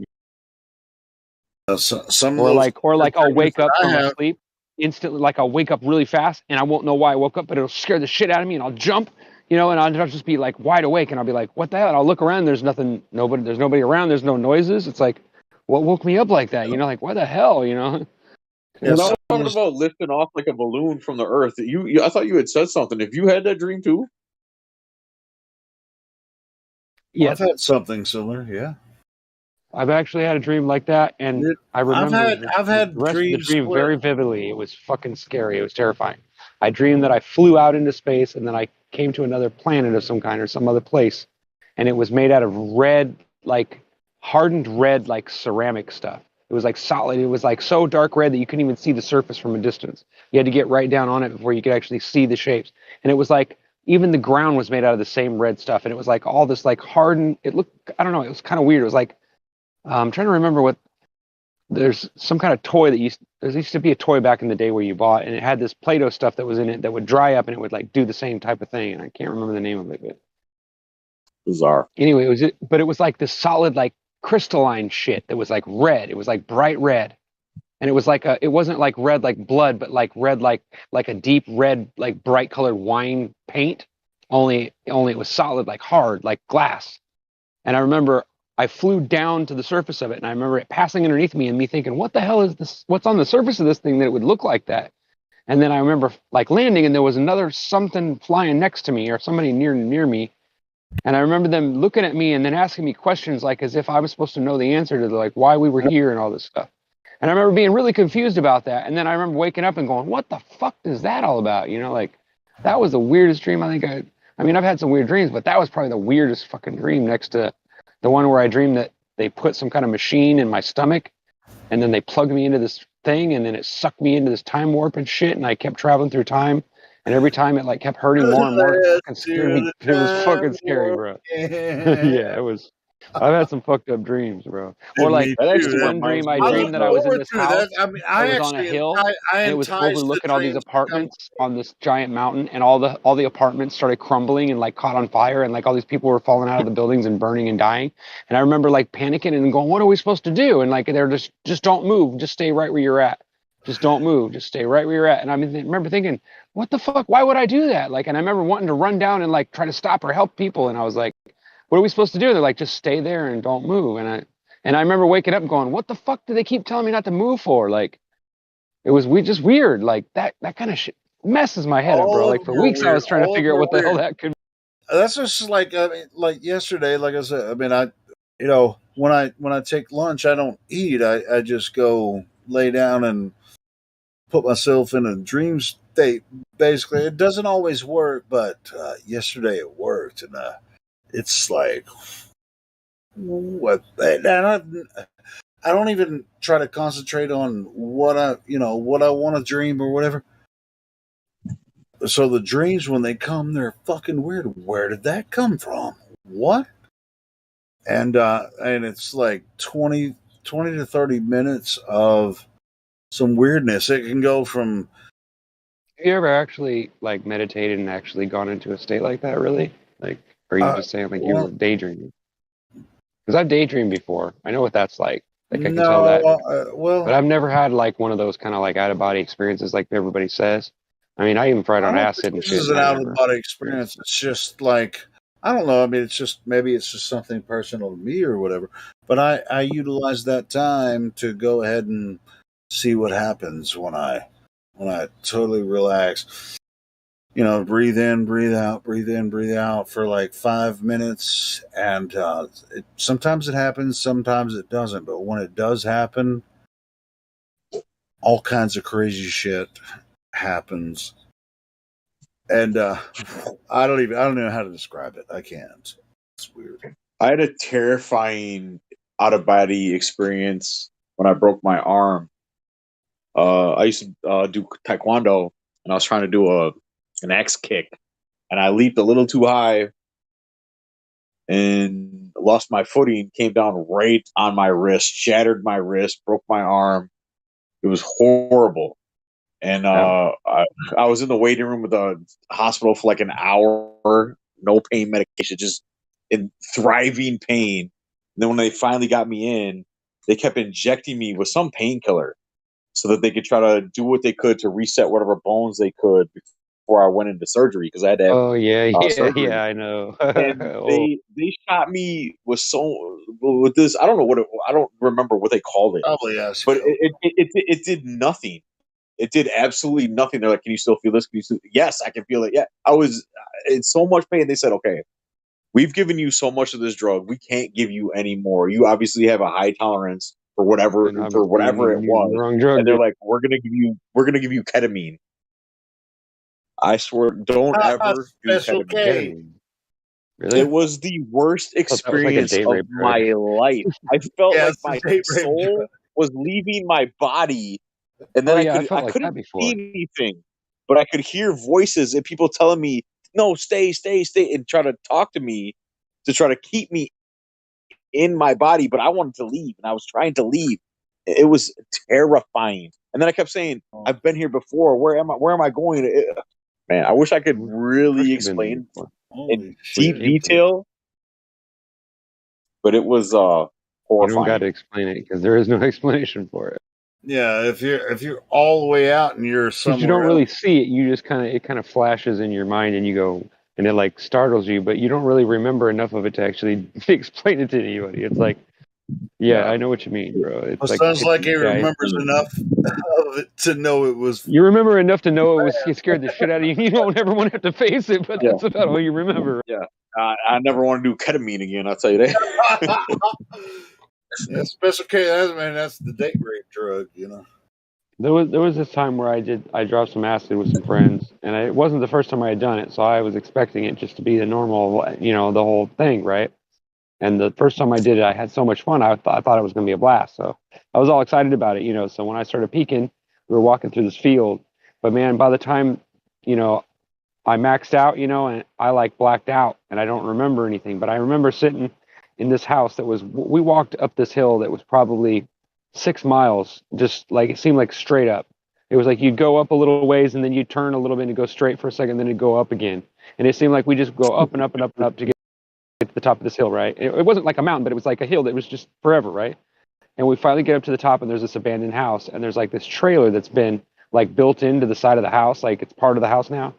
mean. Some of Or those like I'll dreams wake that up I from a have. sleep instantly, like I'll wake up really fast and I won't know why I woke up, but it'll scare the shit out of me and I'll jump, you know, and I'll just be like wide awake and I'll be like, what the hell? And I'll look around, there's nobody around, there's no noises. It's like, what woke me up like that? You know, like what the hell, you know? Yeah, When I some was of talking those, about lifting off like a balloon from the earth, I thought you had said something. If you had that dream too, I've Yes. had something similar. Yeah, I've actually had a dream like that, and Dude, I remember I've the had rest of the dreams dream where very vividly. It was fucking scary. It was terrifying. I dreamed that I flew out into space and then I came to another planet of some kind or some other place, and it was made out of red, like hardened red, like ceramic stuff. It was like solid. It was like so dark red that you couldn't even see the surface from a distance. You had to get right down on it before you could actually see the shapes. And it was like even the ground was made out of the same red stuff, and it was like all this like hardened. It looked, I don't know. It was kind of weird. It was like I'm trying to remember what there's some kind of toy that there used to be a toy back in the day where you bought and it had this Play-Doh stuff that was in it that would dry up and it would like do the same type of thing. And I can't remember the name of it, but bizarre. anyway, but it was like this solid, like crystalline shit that was like red. It was like bright red. And it was like it wasn't like red like blood, but like red like a deep red, like bright colored wine paint. Only it was solid, like hard, like glass. And I remember I flew down to the surface of it, and I remember it passing underneath me, and me thinking, "What the hell is this? What's on the surface of this thing that it would look like that?" And then I remember like landing, and there was another something flying next to me, or somebody near me. And I remember them looking at me and then asking me questions, like as if I was supposed to know the answer to like why we were here and all this stuff. And I remember being really confused about that. And then I remember waking up and going, "What the fuck is that all about?" You know, like that was the weirdest dream I I mean, I've had some weird dreams, but that was probably the weirdest fucking dream, next to the one where I dreamed that they put some kind of machine in my stomach and then they plugged me into this thing and then it sucked me into this time warp and shit, and I kept traveling through time, and every time it like kept hurting more and more. It fucking scared me. It was fucking scary, bro. Yeah, it was. I've had some fucked up dreams, bro. Or like this one dream, I dreamed that I was in this house. I mean, It was on a hill, and it was overlooking all these apartments on this giant mountain, and all the apartments started crumbling and like caught on fire, and like all these people were falling out of the buildings and burning and dying. And I remember like panicking and going, "What are we supposed to do?" And like they're just don't move, just stay right where you're at. Just don't move. Just stay right where you're at. And I remember thinking, what the fuck? Why would I do that? Like, and I remember wanting to run down and like try to stop or help people. And I was like, what are we supposed to do? They're like, just stay there and don't move. And I remember waking up and going, what the fuck do they keep telling me not to move for? Like, it was just weird. Like that kind of shit messes my head up, bro. Like for weeks I was trying to figure out what the hell that could be. That's just like, I mean, like yesterday, like I said, I mean, when I take lunch, I don't eat. I just go lay down and put myself in a dream state. Basically, it doesn't always work, but yesterday it worked, and it's like what. And I don't even try to concentrate on what I want to dream or whatever. So the dreams, when they come, they're fucking weird. Where did that come from? What? And it's like 20 to 30 minutes of some weirdness. It can go from. Have you ever actually like meditated and actually gone into a state like that? Really? Like, or are you just saying like you were daydreaming? Because I've daydreamed before. I know what that's like. Like I can tell that. But I've never had like one of those kind of like out of body experiences like everybody says. I mean, I even tried on acid and shit. This is an out of body experience. It's just like, I don't know. I mean, maybe it's just something personal to me or whatever. But I utilize that time to go ahead and see what happens when I totally relax. You know, breathe in, breathe out, breathe in, breathe out for like 5 minutes. And sometimes it happens, sometimes it doesn't. But when it does happen, all kinds of crazy shit happens. And I don't know how to describe it. I can't. It's weird. I had a terrifying out of body experience when I broke my arm. I used to do taekwondo, and I was trying to do an X kick, and I leaped a little too high and lost my footing, came down right on my wrist, shattered my wrist, broke my arm. It was horrible. And I was in the waiting room with the hospital for like an hour, no pain medication, just in thriving pain. And then when they finally got me in, they kept injecting me with some painkiller so that they could try to do what they could to reset whatever bones they could before I went into surgery, because I had to have surgery. Yeah, I know. And they shot me with this. I don't know I don't remember what they called it. Probably yes. But it did nothing. It did absolutely nothing. They're like, "Can you still feel this? Can you still?" Yes, I can feel it. Yeah, I was in so much pain. They said, "Okay, we've given you so much of this drug. We can't give you any more. You obviously have a high tolerance for whatever it was." Wrong drug, and they're like, "We're gonna give you ketamine." I swear, don't ever do ketamine. Really? It was the worst experience of my life. I felt like my soul was leaving my body, and then I couldn't see anything, but I could hear voices and people telling me, "No, stay," and try to talk to me to try to keep me in my body. But I wanted to leave, and I was trying to leave. It was terrifying. And then I kept saying, "I've been here before. Where am I? Where am I going?" Man, I wish I could really explain in deep detail, but it was horrifying. You don't got to explain it because there is no explanation for it. Yeah, if you're all the way out and you're somewhere, you don't really see it. You just it kind of flashes in your mind, and you go, and it like startles you, but you don't really remember enough of it to actually explain it to anybody. It's like, yeah, I know what you mean, bro. It's it sounds like he remembers enough of it to know it was. You remember enough to know it scared the shit out of you. You don't ever want to have to face it, but that's about all you remember. Yeah, I never want to do ketamine again. I'll tell you that. Yeah, special case, man. That's the date rape drug, you know. There was this time where I dropped some acid with some friends, and it wasn't the first time I had done it, so I was expecting it just to be the normal, the whole thing, right? And the first time I did it, I had so much fun. I thought it was going to be a blast, so I was all excited about it. So when I started peaking, we were walking through this field, but man, by the time you know I maxed out, and I like blacked out, and I don't remember anything. But I remember sitting in this house we walked up this hill that was probably 6 miles, just like it seemed like straight up. It was like you'd go up a little ways and then you'd turn a little bit and go straight for a second, then it'd go up again. And it seemed like we just go up and up and up and up to get to the top of this hill, right? It wasn't like a mountain, but it was like a hill that was just forever, right? And we finally get up to the top, and there's this abandoned house, and there's like this trailer that's been like built into the side of the house, like it's part of the house now.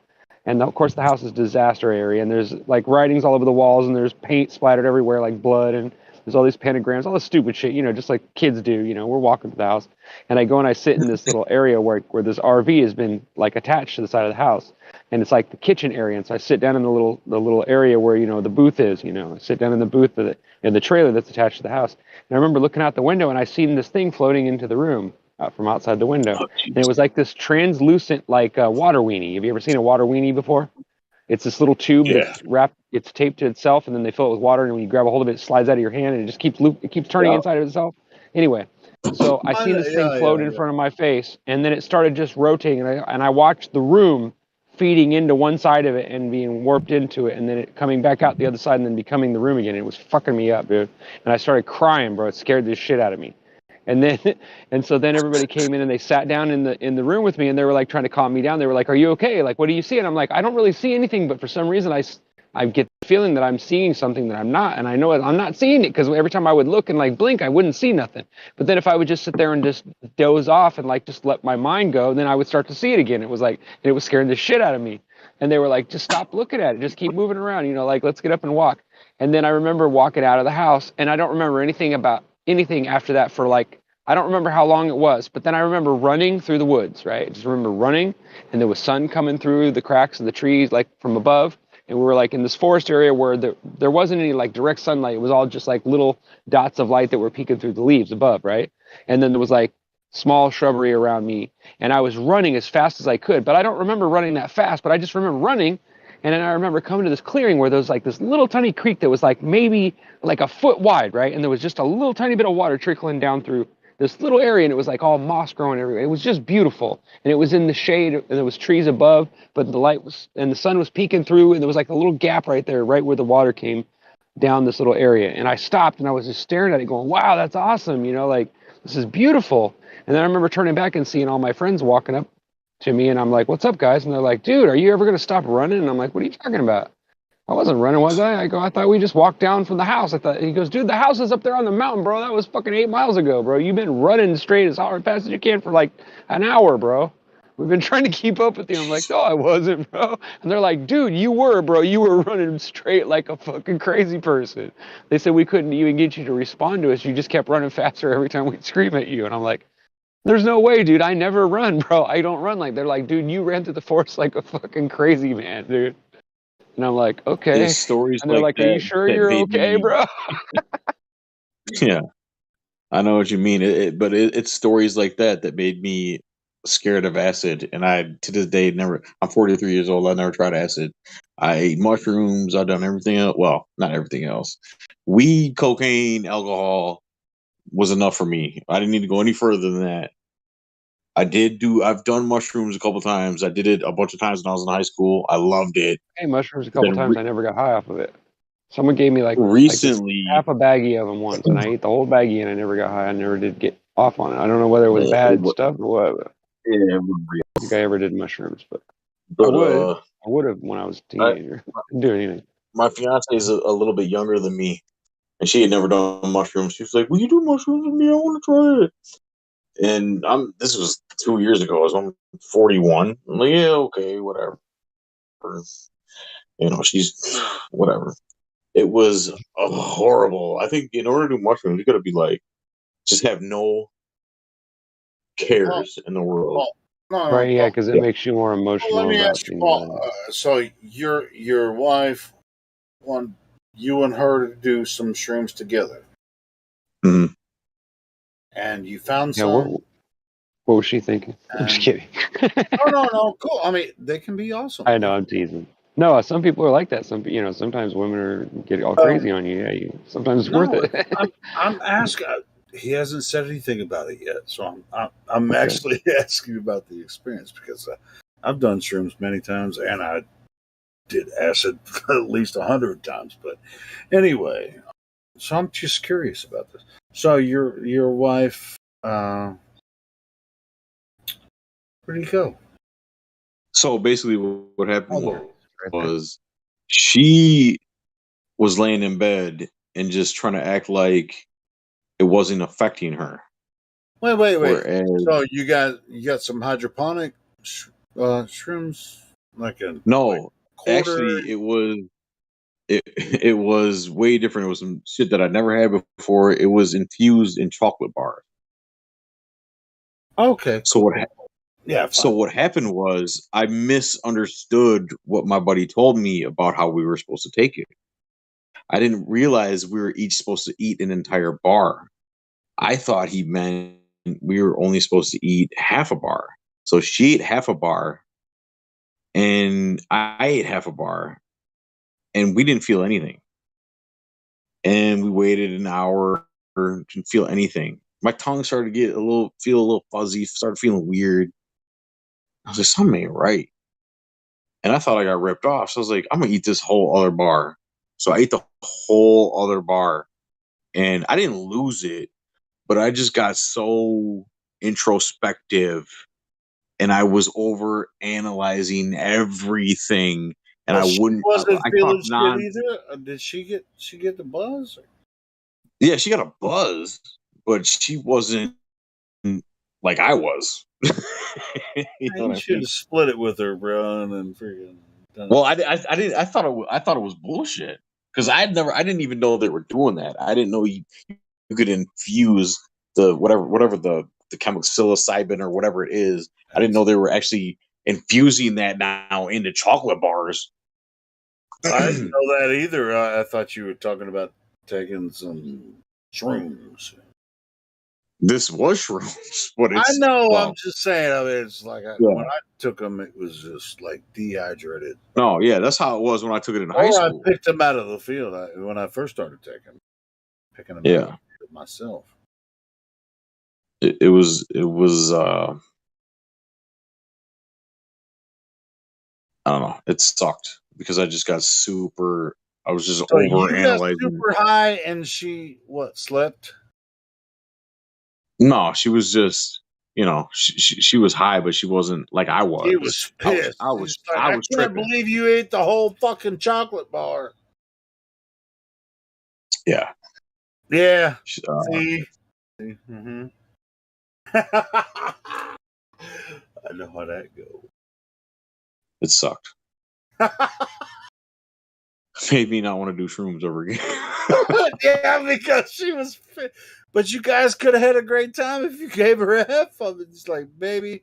And of course, the house is a disaster area, and there's like writings all over the walls, and there's paint splattered everywhere, like blood, and there's all these pentagrams, all this stupid shit, just like kids do. We're walking to the house, and I go and I sit in this little area where this RV has been like attached to the side of the house, and it's like the kitchen area. And so I sit down in the little area where the booth is. I sit down in the booth in the trailer that's attached to the house. And I remember looking out the window, and I seen this thing floating into the room from outside the window. And it was like this translucent, like water weenie. Have you ever seen a water weenie before? It's this little tube that's wrapped, it's taped to itself, and then they fill it with water. And when you grab a hold of it, it slides out of your hand, and it just keeps turning inside of itself. Anyway, so I seen this thing float in front of my face, and then it started just rotating, and I watched the room feeding into one side of it and being warped into it, and then it coming back out the other side and then becoming the room again. It was fucking me up, dude. And I started crying, bro. It scared the shit out of me. And so then everybody came in and they sat down in the room with me, and they were like trying to calm me down. They were like, "Are you okay? Like, what do you see?" And I'm like, "I don't really see anything, but for some reason I get the feeling that I'm seeing something that I'm not, and I know I'm not seeing it because every time I would look and like blink, I wouldn't see nothing. But then if I would just sit there and just doze off and like just let my mind go, then I would start to see it again. It was like it was scaring the shit out of me. And they were like, "Just stop looking at it. Just keep moving around. Like let's get up and walk." And then I remember walking out of the house, and I don't remember anything about anything after that for like. I don't remember how long it was, but then I remember running through the woods, right? I just remember running, and there was sun coming through the cracks of the trees, like from above. And we were like in this forest area where there wasn't any like direct sunlight. It was all just like little dots of light that were peeking through the leaves above, right? And then there was like small shrubbery around me, and I was running as fast as I could. But I don't remember running that fast, but I just remember running. And then I remember coming to this clearing where there was like this little tiny creek that was like maybe like a foot wide, right? And there was just a little tiny bit of water trickling down through this little area, and it was like all moss growing everywhere. It was just beautiful, and it was in the shade, and there was trees above, but the light was, and the sun was peeking through, and there was like a little gap right there, right where the water came down this little area. And I stopped, and I was just staring at it, going, "Wow, that's awesome! Like this is beautiful." And then I remember turning back and seeing all my friends walking up to me, and I'm like, "What's up, guys?" And they're like, "Dude, are you ever gonna stop running?" And I'm like, "What are you talking about? I wasn't running, was I?" I go, "I thought we just walked down from the house." He goes, "Dude, the house is up there on the mountain, bro. That was fucking 8 miles ago, bro. You've been running straight as hard fast as you can for like an hour, bro. We've been trying to keep up with you." I'm like, "No, I wasn't, bro." And they're like, "Dude, you were, bro. You were running straight like a fucking crazy person." They said we couldn't even get you to respond to us. You just kept running faster every time we'd scream at you. And I'm like, "There's no way, dude. I never run, bro. I don't run like." They're like, "Dude, you ran through the forest like a fucking crazy man, dude." And I'm like, "Okay." It's stories And they're like like, "Are you sure that you're made okay, me. bro?" Yeah, I know what you mean. But it's stories like that made me scared of acid, and I to this day never. I'm 43 years old. I never tried acid. I ate mushrooms. I've done everything else. Well, not everything else. Weed, cocaine, alcohol was enough for me. I didn't need to go any further than that. I've done mushrooms a couple times. I did it a bunch of times when I was in high school. I loved it. I ate mushrooms a But couple then times. I never got high off of it. Someone gave me like this recently, half a baggie of them once, and I ate the whole baggie, and I never got high. I never did get off on it. I don't know whether it was it, bad wa- stuff or what. But yeah, it was real. I think I ever did mushrooms, but I But would. I would have when I was a I, teenager. Didn't do anything. my fiance is a little bit younger than me, and she had never done mushrooms. She was like, "Will you do mushrooms with me? I want to try it." And this was 2 years ago. I'm 41. I'm like, "Yeah, okay, whatever." She's whatever. It was horrible. I think in order to do mushrooms, you got to be like, just have no Paul, cares in the world. no, Right? Yeah, Paul. because it Yeah. makes you more Well, let emotional me about ask you, things. Paul. So your wife want you and her to do some shrooms together, Mhm. and you found Yeah, we're some. What was she thinking? I'm just kidding. No, cool. I mean, they can be awesome. I know, I'm teasing. No, some people are like that. Sometimes women get all crazy on you. Yeah, sometimes it's worth it. I'm asking. He hasn't said anything about it yet, so I'm Okay. actually asking about the experience because I've done shrooms many times and I did acid at least 100 times. But anyway, so I'm just curious about this. So your wife, where'd he go? So basically, what happened was she was laying in bed and just trying to act like it wasn't affecting her. Wait. Whereas, So you got some hydroponic shrooms, like no, quarter? actually, it was way different. It was some shit that I'd never had before. It was infused in chocolate bars. Okay. So Cool. So what happened was I misunderstood what my buddy told me about how we were supposed to take it. I didn't realize we were each supposed to eat an entire bar. I thought he meant we were only supposed to eat half a bar. So she ate half a bar and I ate half a bar and we didn't feel anything. And we waited an hour, didn't feel anything. My tongue started to feel a little fuzzy, started feeling weird. I was like, something ain't right. And I thought I got ripped off. So I was like, I'm gonna eat this whole other bar. So I ate the whole other bar. And I didn't lose it, but I just got so introspective and I was over analyzing everything. And Well, I she wouldn't wasn't I feeling talked shit non either. Did she get the buzz? Yeah, she got a buzz, but she wasn't like I was. You know what I should mean? have split it with her, bro, and then freaking. Well, I didn't. I thought it was bullshit because I didn't even know they were doing that. I didn't know you could infuse the whatever the chemical psilocybin or whatever it is. I didn't know they were actually infusing that now into chocolate bars. I didn't know that either. I thought you were talking about taking some shrooms. This was shrooms, but I it's know. well, I'm just saying. I mean, it's like when I took them, it was just like dehydrated. no, yeah, that's how it was when I took it in high Or I school. picked them out of the field when I first started picking them out of the field myself. It was I don't know. It sucked because I just got super. I was just So over you got analyzing. super high, and she slept? No, she was just she was high, but she wasn't like I was. She was pissed. I She's like, I was can't tripping. believe you ate the whole fucking chocolate bar. Yeah. Yeah. See? Mm-hmm. I know how that goes. It sucked. Made me not want to do shrooms ever again. Yeah, because she was. But you guys could have had a great time if you gave her a half of it. It's like, baby,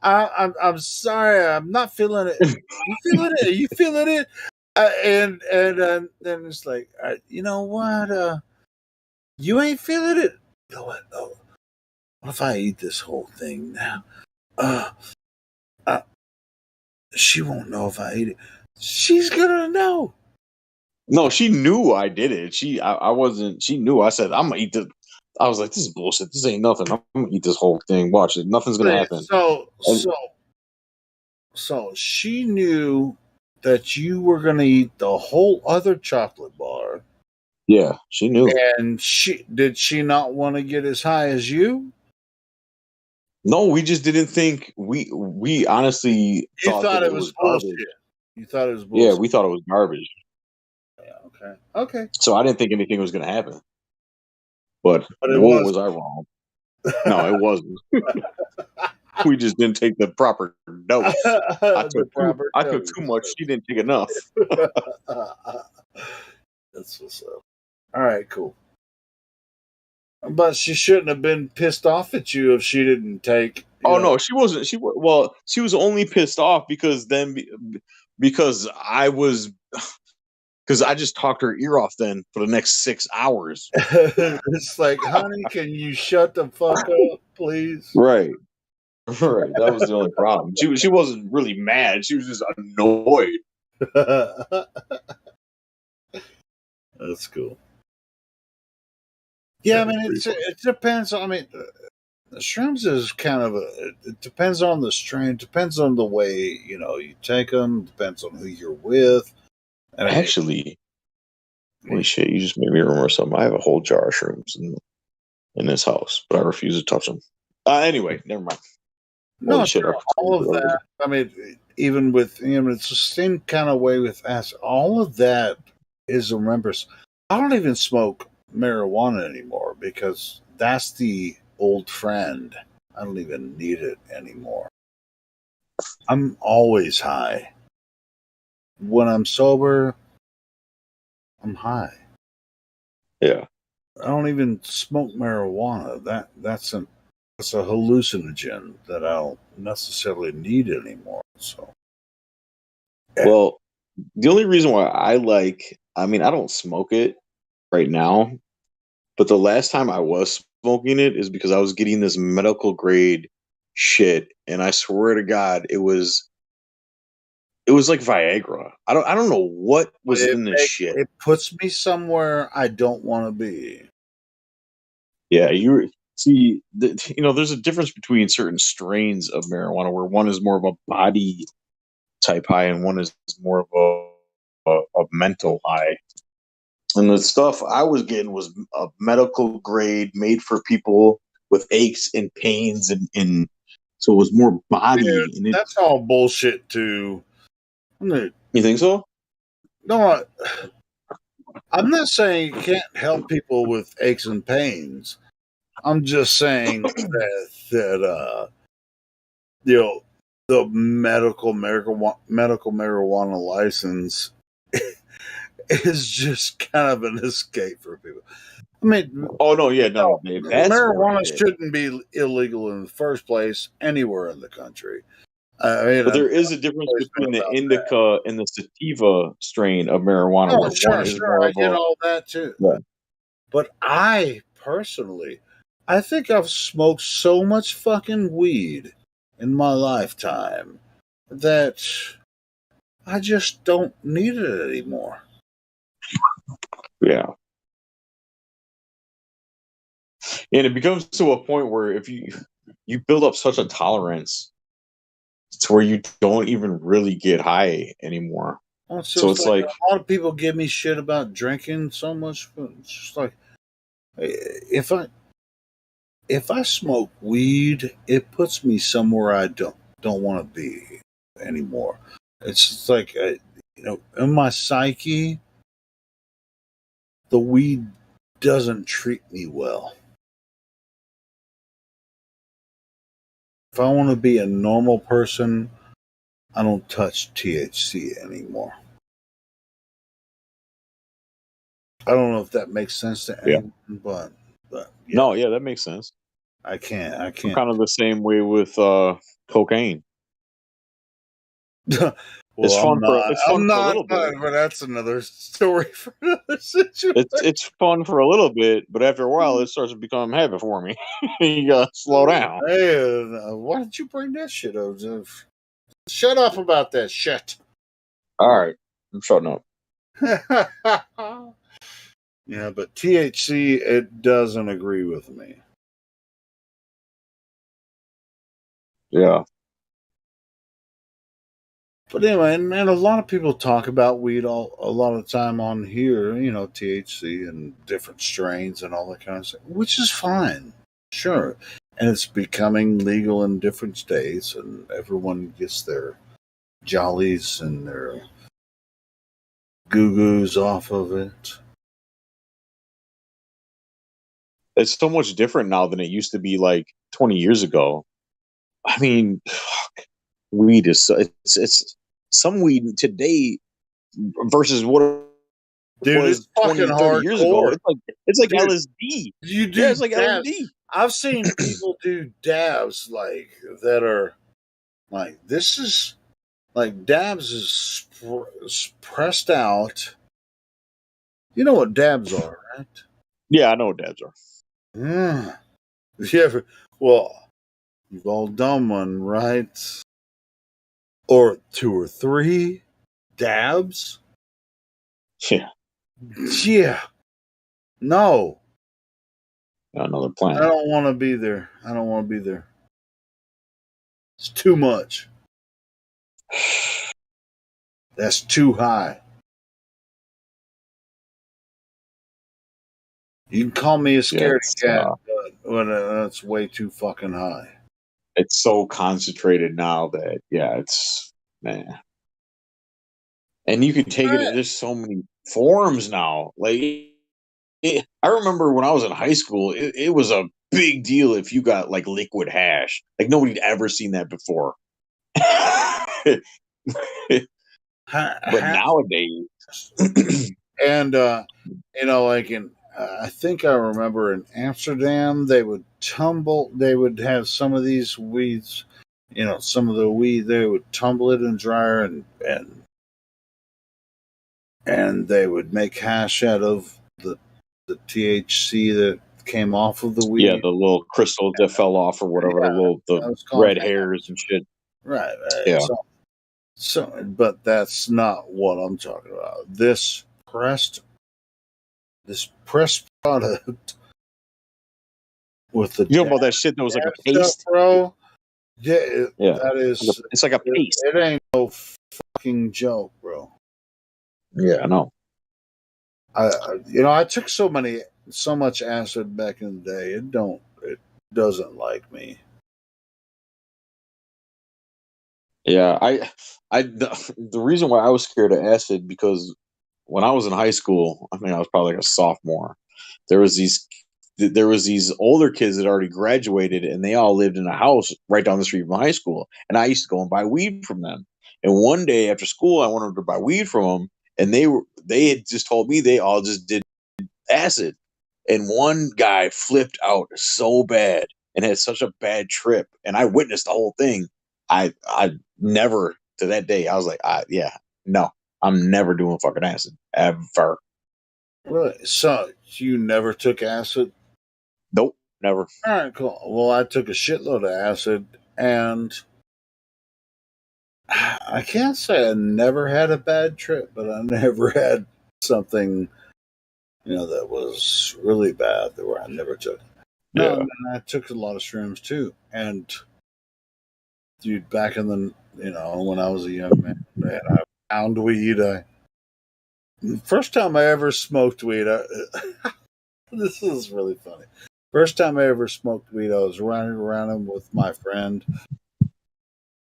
I'm sorry, I'm not feeling it. You feeling it? Are you feeling it? And then it's like, you know what? You ain't feeling it. You know what? Oh, what if I eat this whole thing now? She won't know if I eat it. She's gonna know. No, she knew I did it. I wasn't. She knew. I said I'm gonna eat this. I was like, this is bullshit. This ain't nothing. I'm gonna eat this whole thing. Watch it. Nothing's gonna happen. So she knew that you were gonna eat the whole other chocolate bar. Yeah, she knew. And did she not want to get as high as you? No, we just didn't think we honestly thought that it was garbage. bullshit. You thought it was bullshit. Yeah, we thought it was garbage. Yeah, okay. So I didn't think anything was gonna happen. But it was I wrong? No, it wasn't. We just didn't take the proper dose. I took too much. She didn't take enough. That's what's up. All right, cool. But she shouldn't have been pissed off at you if she didn't take. No, she wasn't. She was only pissed off because I just talked her ear off then for the next 6 hours. It's like, honey, can you shut the fuck up, please? Right. Right, that was the only problem. She wasn't really mad. She was just annoyed. That's cool. Yeah, I mean, it depends. I mean, shrooms is kind of it depends on the strain, depends on the way you take them, depends on who you're with. I mean, Actually, holy shit! You just made me remember something. I have a whole jar of shrooms in this house, but I refuse to touch them. Anyway, never mind. Holy no, shit! sure, all of that. I mean, even with it's the same kind of way with acid. All of that is remembers. I don't even smoke marijuana anymore because that's the old friend. I don't even need it anymore. I'm always high. When I'm sober, I'm high. Yeah. I don't even smoke marijuana. That's a hallucinogen that I don't necessarily need anymore. So, well, the only reason why I don't smoke it right now, but the last time I was smoking it is because I was getting this medical grade shit, and I swear to God, it was like Viagra. I don't know what was in this shit. It puts me somewhere I don't want to be. Yeah, there's a difference between certain strains of marijuana where one is more of a body type high and one is more of a mental high. And the stuff I was getting was a medical grade made for people with aches and pains and so it was more body. Dude, that's all bullshit too. You think so? No, I'm not saying you can't help people with aches and pains. I'm just saying that the medical marijuana license is just kind of an escape for people. I mean, oh no, yeah, no, that's marijuana shouldn't be illegal in the first place anywhere in the country. I mean, but there is a difference between the indica and the sativa strain of marijuana. Oh, where sure, one is more I of get all that too. Yeah. But I personally, I think I've smoked so much fucking weed in my lifetime that I just don't need it anymore. Yeah. And it becomes to a point where if you build up such a tolerance to where you don't even really get high anymore. Well, so it's like a lot of people give me shit about drinking so much. But it's just like if I smoke weed, it puts me somewhere I don't want to be anymore. It's just like in my psyche, the weed doesn't treat me well. If I want to be a normal person, I don't touch THC anymore. I don't know if that makes sense to anyone, but yeah. No, yeah, that makes sense. I can't. I'm kind of the same way with cocaine. Well, it's fun for a little bit, but that's another story for another situation. It's fun for a little bit, but after a while, it starts to become a habit for me. You gotta slow down. Hey, why did you bring that shit up? Shut up about that shit. All right, I'm shutting up. Yeah, but THC, it doesn't agree with me. Yeah. But anyway, and a lot of people talk about weed a lot of the time on here, THC and different strains and all that kind of stuff, which is fine. Sure. And it's becoming legal in different states, and everyone gets their jollies and their goo-goos off of it. It's so much different now than it used to be like 20 years ago. I mean, weed is it's some weed today versus what it was 20, 30 years ago. It's like Dude, LSD. You do it's like dabs. LSD. I've seen people do dabs like that are like this is like dabs is pressed out. You know what dabs are, right? Yeah, I know what dabs are. Yeah. Yeah. Well, You've all done one, right? Or 2 or 3 dabs. Yeah. Yeah. No. Another I planet. don't want to be there. I don't want to be there. It's too much. That's too high. You can call me a scaredy cat, but that's way too fucking high. It's so concentrated now that it's man. And you can take it. There's so many forms now. Like I remember when I was in high school, it was a big deal if you got like liquid hash. Like nobody'd ever seen that before. But nowadays, and like in I think I remember in Amsterdam, they would have some of these weeds, some of the weed, they would tumble it in dryer and they would make hash out of the THC that came off of the weed. Yeah, the little crystals that fell off or whatever, the red hairs and shit. Right. Yeah. So, but that's not what I'm talking about. This pressed product with the you know about that shit that was like a paste, bro. Yeah, that is. It's like a paste. It ain't no fucking joke, bro. Yeah, I know. I took so much acid back in the day. It doesn't like me. Yeah, the reason why I was scared of acid because when I was in high school, I think I was probably like a sophomore. There was these older kids that already graduated, and they all lived in a house right down the street from high school. And I used to go and buy weed from them. And one day after school, I wanted to buy weed from them, and they had just told me they all just did acid. And one guy flipped out so bad and had such a bad trip, and I witnessed the whole thing. I never to that day I was like, no, I'm never doing fucking acid ever. Really? So you never took acid? Nope, never. All right, cool. Well, I took a shitload of acid, and I can't say I never had a bad trip, but I never had something, that was really bad that where I never took. No, Yeah. I took a lot of shrooms too, and dude, back in the when I was a young man, I found weed. First time I ever smoked weed. This is really funny. First time I ever smoked weed, I was running around with my friend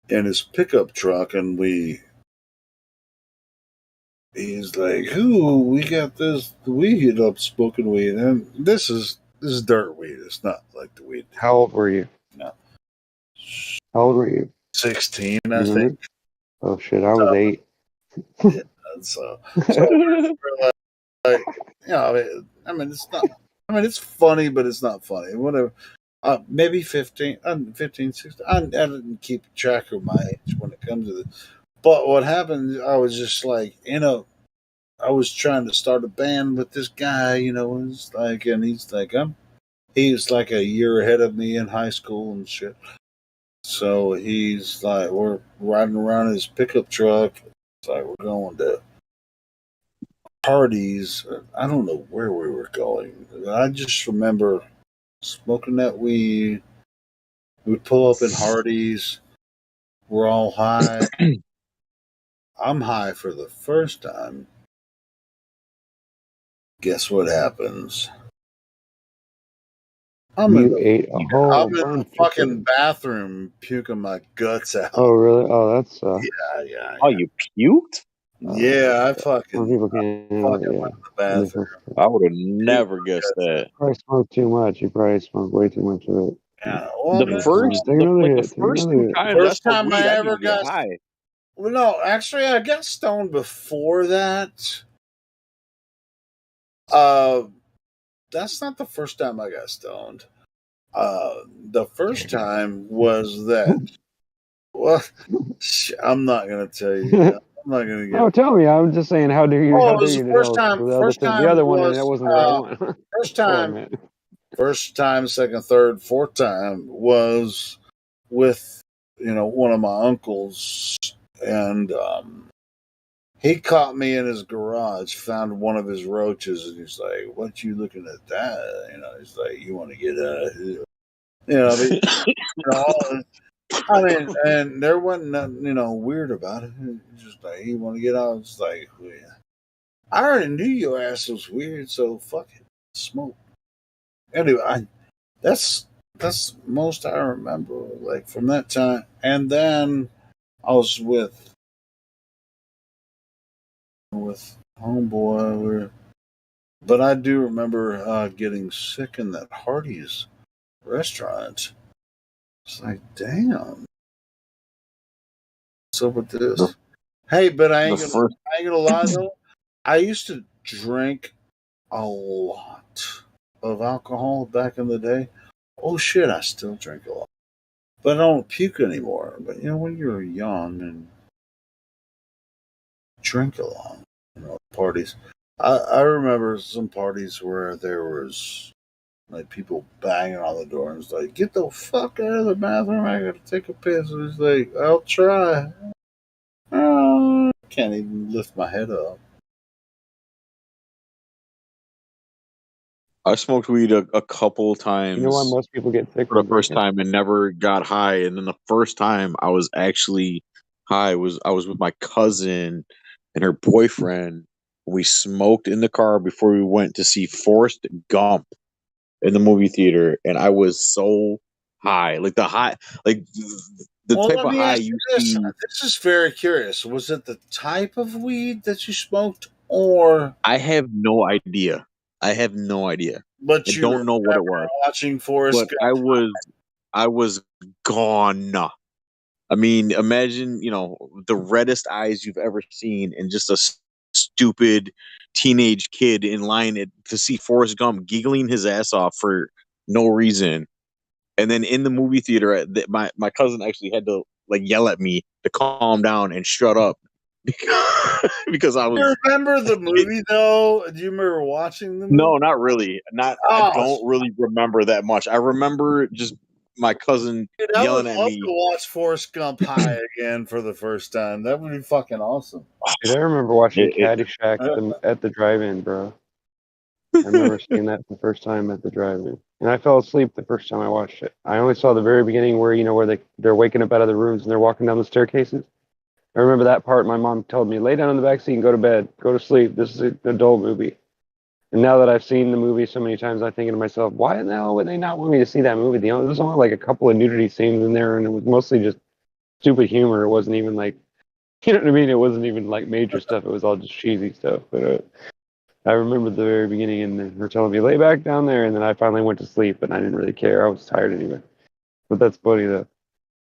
in his pickup truck, and he's like, "Ooh, we got this weed up, smoking weed," and this is dirt weed. It's not like the weed. How old were you? No. How old were you? 16, I think. Oh shit, I was 8. Yeah, so we're like, I mean, it's not. I mean, it's funny, but it's not funny. Whatever. Maybe 15, 15, 16. I didn't keep track of my age when it comes to this. But what happened, I was just like, I was trying to start a band with this guy, and it's like, and he's like a year ahead of me in high school and shit. So he's like, we're riding around in his pickup truck. It's like, we're going to parties. I don't know where we were going. I just remember smoking that weed. We'd pull up in Hardee's. We're all high. I'm high for the first time. Guess what happens? I'm in the fucking bathroom puking my guts out. Oh really? Oh, that's yeah. Oh, you puked? Yeah, I fucking people can't went to the bathroom. I would have never guessed that. You probably smoked too much. You probably smoked way too much of it. Yeah, well, the first two times first I time I ever didn't get got high. Well, no, actually, I got stoned before that. That's not the first time I got stoned. The first time was that. Well, I'm not gonna tell you. I'm not gonna get. Oh, tell me. I'm just saying. How dare you? Oh, How it dare was you the to first tell time. the other one, and that wasn't the right one. First time, second, third, fourth time was with one of my uncles, and he caught me in his garage, found one of his roaches, and he's like, "What you looking at that?" He's like, "You want to get I mean, and there wasn't nothing weird about it. It's just like, "You want to get out?" It's like, well, yeah. I already knew your ass was weird, so fuck it, smoke. Anyway, that's most I remember, like from that time. And then I was with homeboy, but I do remember getting sick in that Hardee's restaurant. It's like, damn, what's up with this? Hey, but I ain't gonna lie though. I used to drink a lot of alcohol back in the day. Oh shit, I still drink a lot, but I don't puke anymore. But when you're young and drink a lot, parties. I remember some parties where there was like people banging on the door and it's like, "Get the fuck out of the bathroom! I gotta take a piss." And it's like, "I'll try." Can't even lift my head up. I smoked weed a couple times. You know why most people get sick for the first time and never got high, and then the first time I was actually high was I was with my cousin and her boyfriend. We smoked in the car before we went to see Forrest Gump in the movie theater, and I was so high, like the type of high you see. This is very curious. Was it the type of weed that you smoked, or I have no idea. But I you don't know what it was. watching Forrest But Gump. I was gone. I mean, imagine, the reddest eyes you've ever seen, and just a stupid teenage kid in line to see Forrest Gump giggling his ass off for no reason. And then in the movie theater, my cousin actually had to yell at me to calm down and shut up because I was. You remember the movie though? Do you remember watching the movie? No, not really. I don't really remember that much. I remember just my cousin yelling at me. To watch Forrest Gump high again for the first time. That would be fucking awesome. Dude, I remember watching Caddyshack at the drive-in, bro. I remember seeing that the first time at the drive-in, and I fell asleep the first time I watched it. I only saw the very beginning where they're waking up out of the rooms and they're walking down the staircases. I remember that part. My mom told me, "Lay down in the back seat and go to bed. Go to sleep. This is an adult movie." And now that I've seen the movie so many times, I'm thinking to myself, why the hell would they not want me to see that movie? There's only like a couple of nudity scenes in there, and it was mostly just stupid humor. It wasn't even like, you know what I mean? It wasn't even like major stuff. It was all just cheesy stuff. But I remember the very beginning and her telling me, lay back down there. And then I finally went to sleep, and I didn't really care. I was tired anyway. But that's funny, though.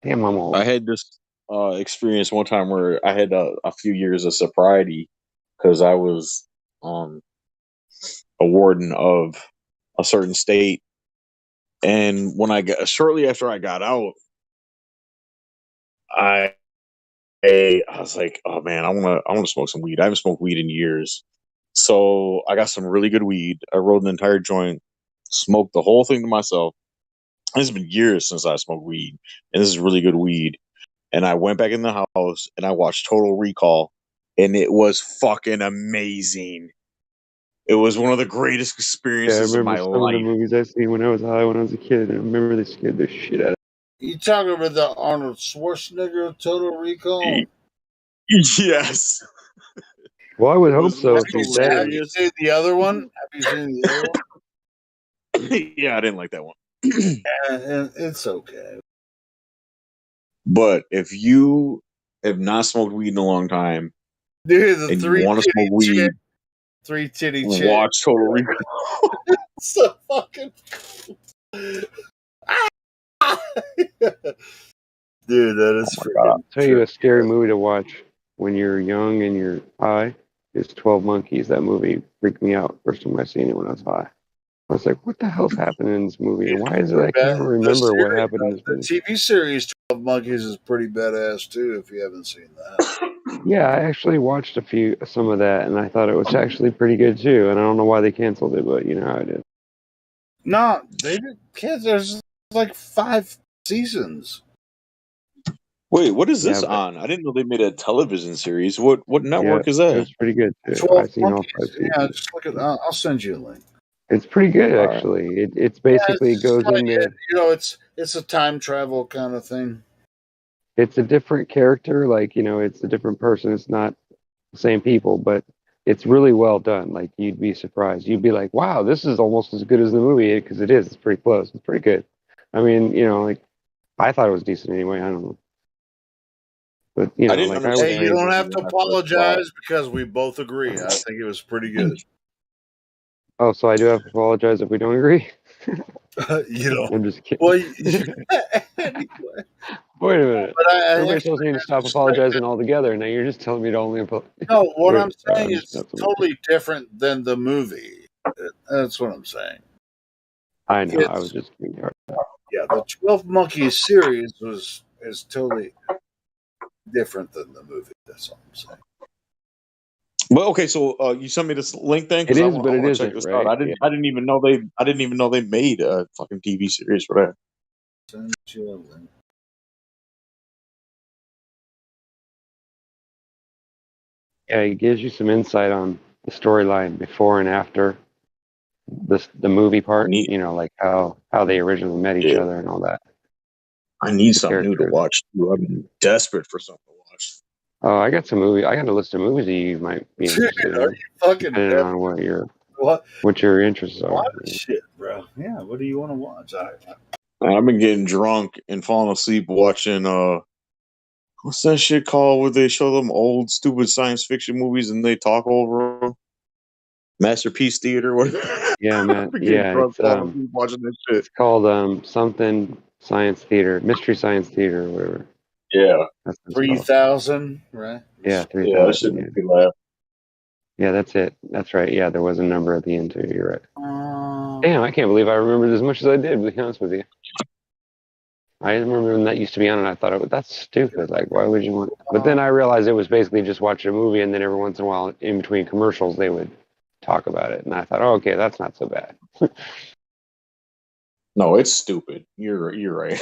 Damn, I'm old. I had this experience one time where I had a few years of sobriety because I was a warden of a certain state. And when shortly after I got out, I was like, oh man, I want to smoke some weed. I haven't smoked weed in years. So I got some really good weed. I rolled an entire joint, smoked the whole thing to myself. It's been years since I smoked weed, and this is really good weed. And I went back in the house and I watched Total Recall, and it was fucking amazing. It was one of the greatest experiences of my some of the life. movies I seen when I was high when I was a kid, and I remember they scared the shit out of me. You talking about the Arnold Schwarzenegger Total Recall? Yes. Well, I would hope so. Have you seen the other one? Yeah, I didn't like that one. It's okay. But if you have not smoked weed in a long time, dude, and you want to smoke weed, three titty chick. Watch Total Recall. So fucking dude, that is freaking. I'll tell you a scary movie to watch when you're young and you're high is 12 Monkeys. That movie freaked me out first time I seen it when I was high. I was like, what the hell's happening in this movie? And why is it I can't even remember what happened in this movie? The TV series 12 Monkeys is pretty badass too, if you haven't seen that. Yeah, I actually watched some of that, and I thought it was actually pretty good too. And I don't know why they canceled it, but you know how it is. No, they didn't cancel. There's like 5 seasons. Wait, what is this Yeah, but on? I didn't know they made a television series. What network is it that? was pretty good too. 12 I've seen all 5 Monkeys. seasons. Yeah, just look at. I'll send you a link. It's pretty good All right. actually. It's Yeah, basically it's goes like, into it's a time travel kind of thing. it's a different character, like it's a different person. It's not the same people, but it's really well done. Like you'd be surprised. You'd be like, "Wow, this is almost as good as the movie," because it is. It's pretty close. It's pretty good. I mean, like I thought it was decent anyway. I don't know, but I didn't like I would Hey, you understand. don't say, have to apologize because we both agree. I think it was pretty good. oh, so I do have to apologize if we don't agree. I'm just kidding. Well, anyway. Wait a minute. But Everybody's tells me to stop apologizing altogether. Now you're just telling me to only apologize. No, what I'm I'm saying just is messing with you. totally different than the movie. That's what I'm saying. I know. I was just giving you a hard time. Yeah, the 12 Monkeys series is totally different than the movie. That's all I'm saying. Well, okay, so you sent me this link then It because I is, want but it to check isn't, this right? out. I didn't even know they made a fucking TV series for that. Send you a link. Yeah, it gives you some insight on the storyline before and after the movie part. Like how they originally met each other and all that. I need The something new to characters. watch too. I've been desperate for something to watch. Oh, I got a list of movies that you might be interested Are in, you fucking depending on what your interests are. shit, bro? Yeah, what do you want to watch? I've been getting drunk and falling asleep watching what's that shit called where they show them old stupid science fiction movies and they talk over them? Masterpiece Theater. What? Yeah, man. I've been getting Yeah, drunk falling asleep watching this shit. it's called something Science Theater, Mystery Science Theater, or whatever. Yeah, That's what it's called. 3000, right? Yeah, 3000. Yeah, that shit made me laugh. Yeah, that's it. That's right. Yeah, there was a number at the end too. You're right. Damn, I can't believe I remembered as much as I did. To be honest with you, I remember when that used to be on, and I thought, that's stupid. Like, why would you want? But then I realized it was basically just watching a movie, and then every once in a while, in between commercials, they would talk about it, and I thought, oh, okay, that's not so bad. No, it's stupid. You're right.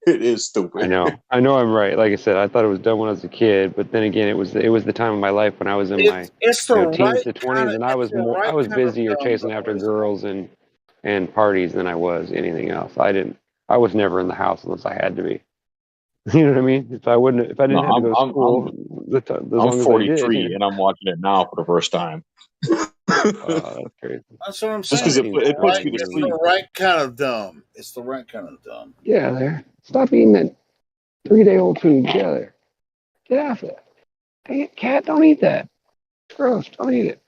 It is stupid. I know I'm right. Like I said, I thought it was dumb when I was a kid, but then again, it was the time of my life when I was in my It's the teens right to kind 20s, of. and I was busier chasing after girls and parties than I was anything else. I was never in the house unless I had to be. You know what I mean? If I didn't have to go to school, as I'm long as I did. 43 and I'm watching it now for the first time. That's crazy. That's what I'm Just saying. because it puts me to It's sleep. the right kind of dumb. It's the right kind of dumb. Yeah, there. Stop eating that 3-day-old food. Get out of there. Get off it. Hey, cat, don't eat that. It's gross. Don't eat it.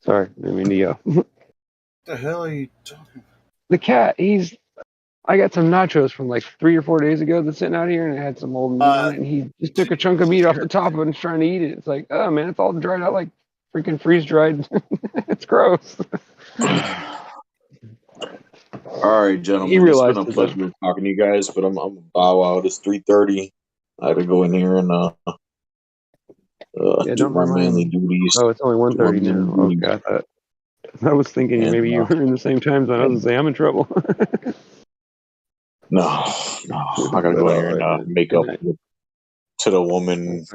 Sorry, I didn't mean to yell. What the hell are you talking? The cat, I got some nachos from like 3 or 4 days ago that's sitting out here, and it had some old meat on it, and he just took a chunk of meat off the top of it and is trying to eat it. It's like, oh man, it's all dried out like freaking freeze dried. It's gross. All right, gentlemen, it's been a pleasure talking to you guys, but I'm bow out. It's 3:30. I had to go in here and do my manly duties. Oh, it's only 1:30 now. Okay, I was thinking maybe you were in the same time zone. I was gonna say I'm in trouble. No, I gotta go in here and make up to the woman,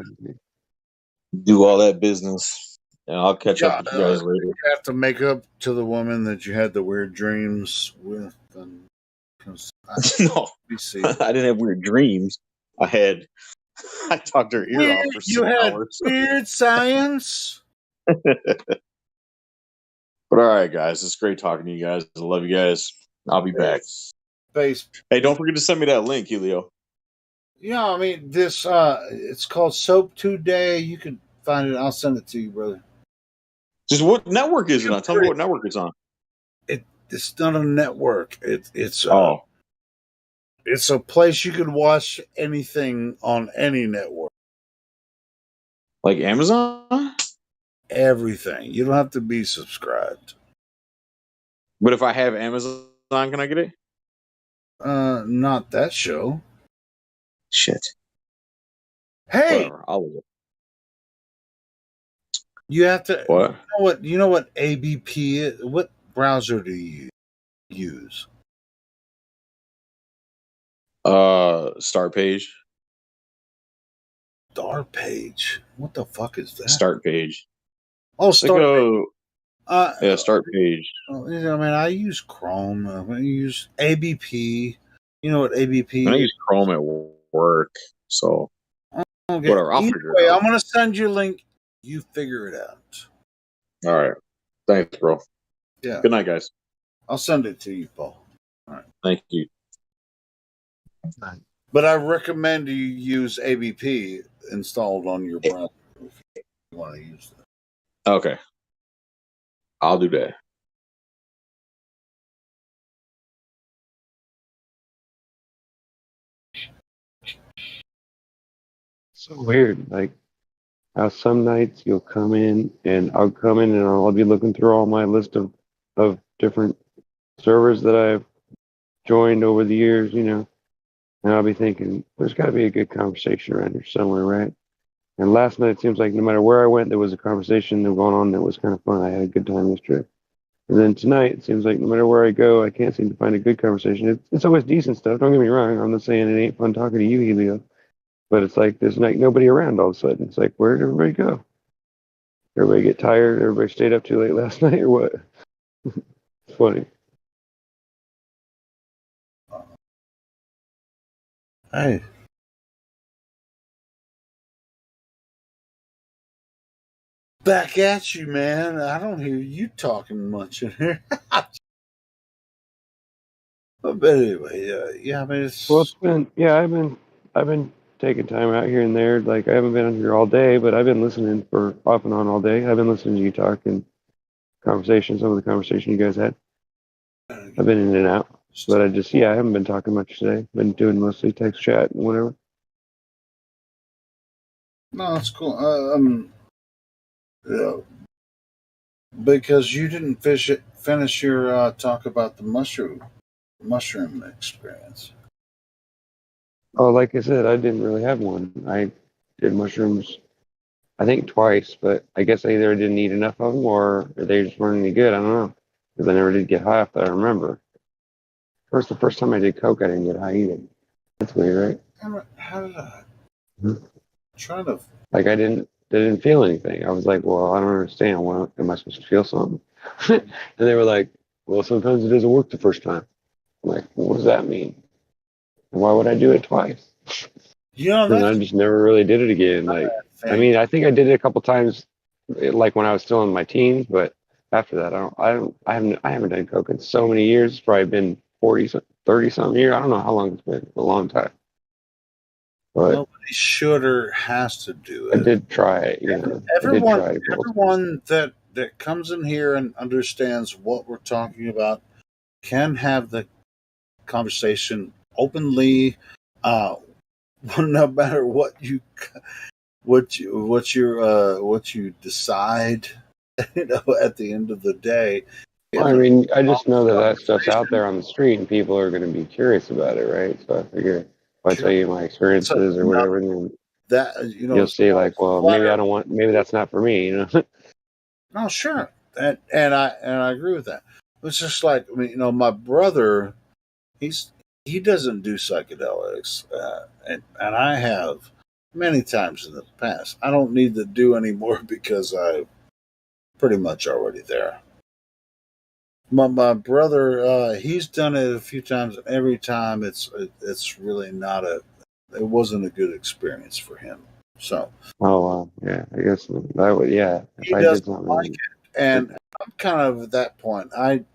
do all that business, and I'll catch up with you guys later. You have to make up to the woman that you had the weird dreams with. And, no, I didn't have weird dreams. I talked her ear off for 6 hours. Weird science. But all right, guys, it's great talking to you guys. I love you guys. I'll be back. Base. Hey, don't forget to send me that link, Helio. Yeah, I mean this. It's called Soap Today. You can find it. I'll send it to you, brother. Just what network is it on? Tell me what network it's on. It's not a network. It's a place you can watch anything on any network. Like Amazon? Everything. You don't have to be subscribed. But if I have Amazon, can I get it? Not that show. Shit. Hey, you have to. What? You know what ABP is? What browser do you use? Start page. Start page. What the fuck is that? Start page. Oh, start page. Yeah, start page. I use Chrome. I use ABP. You know what ABP I is? use Chrome at work, so Okay. whatever. I'll Either figure way, it out. I'm gonna send you a link. You figure it out. All right. Thanks, bro. Yeah. Good night, guys. I'll send it to you, Paul. All right. Thank you. But I recommend you use ABP installed on your browser if you want to use that. Okay. I'll do that. So weird. Like how some nights you'll come in and I'll come in and I'll be looking through all my list of different servers that I've joined over the years, you know, and I'll be thinking there's got to be a good conversation around here somewhere, right? And last night it seems like no matter where I went, there was a conversation going on that was kind of fun. I had a good time yesterday. And then tonight it seems like no matter where I go, I can't seem to find a good conversation. It's always decent stuff. Don't get me wrong. I'm not saying it ain't fun talking to you, Helio. But it's like there's like nobody around all of a sudden. It's like, where did everybody go? Everybody get tired? Everybody stayed up too late last night or what? It's funny. Hey. Back at you, man. I don't hear you talking much in here. But anyway, yeah, I mean, Well, it's been I've been taking time out here and there. Like I haven't been on here all day, but I've been listening for off and on all day. I've been listening to you talk and conversations, some of the conversation you guys had. I've been in and out, but I haven't been talking much today. Been doing mostly text chat and whatever. No, that's cool. Yeah, because you didn't finish your talk about the mushroom experience. Oh, like I said, I didn't really have one. I did mushrooms, I think twice, but I guess I either didn't eat enough of them or they just weren't any good. I don't know because I never did get high off that I remember. The first time I did coke, I didn't get high either. That's weird, right? How did I? Mm-hmm. Trying to. Like I didn't feel anything. I was like, well, I don't understand. Why am I supposed to feel something? And they were like, well, sometimes it doesn't work the first time. I'm like, well, what does that mean? And why would I do it twice? And I just never really did it again. Like, I mean, I think I did it a couple times, like when I was still in my teens, but after that, I haven't done coke in so many years. It's probably been 30 something years. I don't know how long it's been. A long time. But nobody should or has to do it. I did try it. You know, everyone that comes in here and understands what we're talking about can have the conversation openly, no matter what you decide. You know, at the end of the day. Well, I mean, I just know that stuff's out there on the street, and people are going to be curious about it, right? So I figure if I tell you my experiences or whatever, then you'll see, like, well, maybe that's not for me, you know. No, sure, and I agree with that. It's just like, I mean, you know, my brother, he doesn't do psychedelics, and I have many times in the past. I don't need to do anymore because I'm pretty much already there. My brother, he's done it a few times, and every time it's really it wasn't a good experience for him. So. Oh yeah, I guess that would, yeah. If He I doesn't did something, like it, and I'm kind of at that point. I'm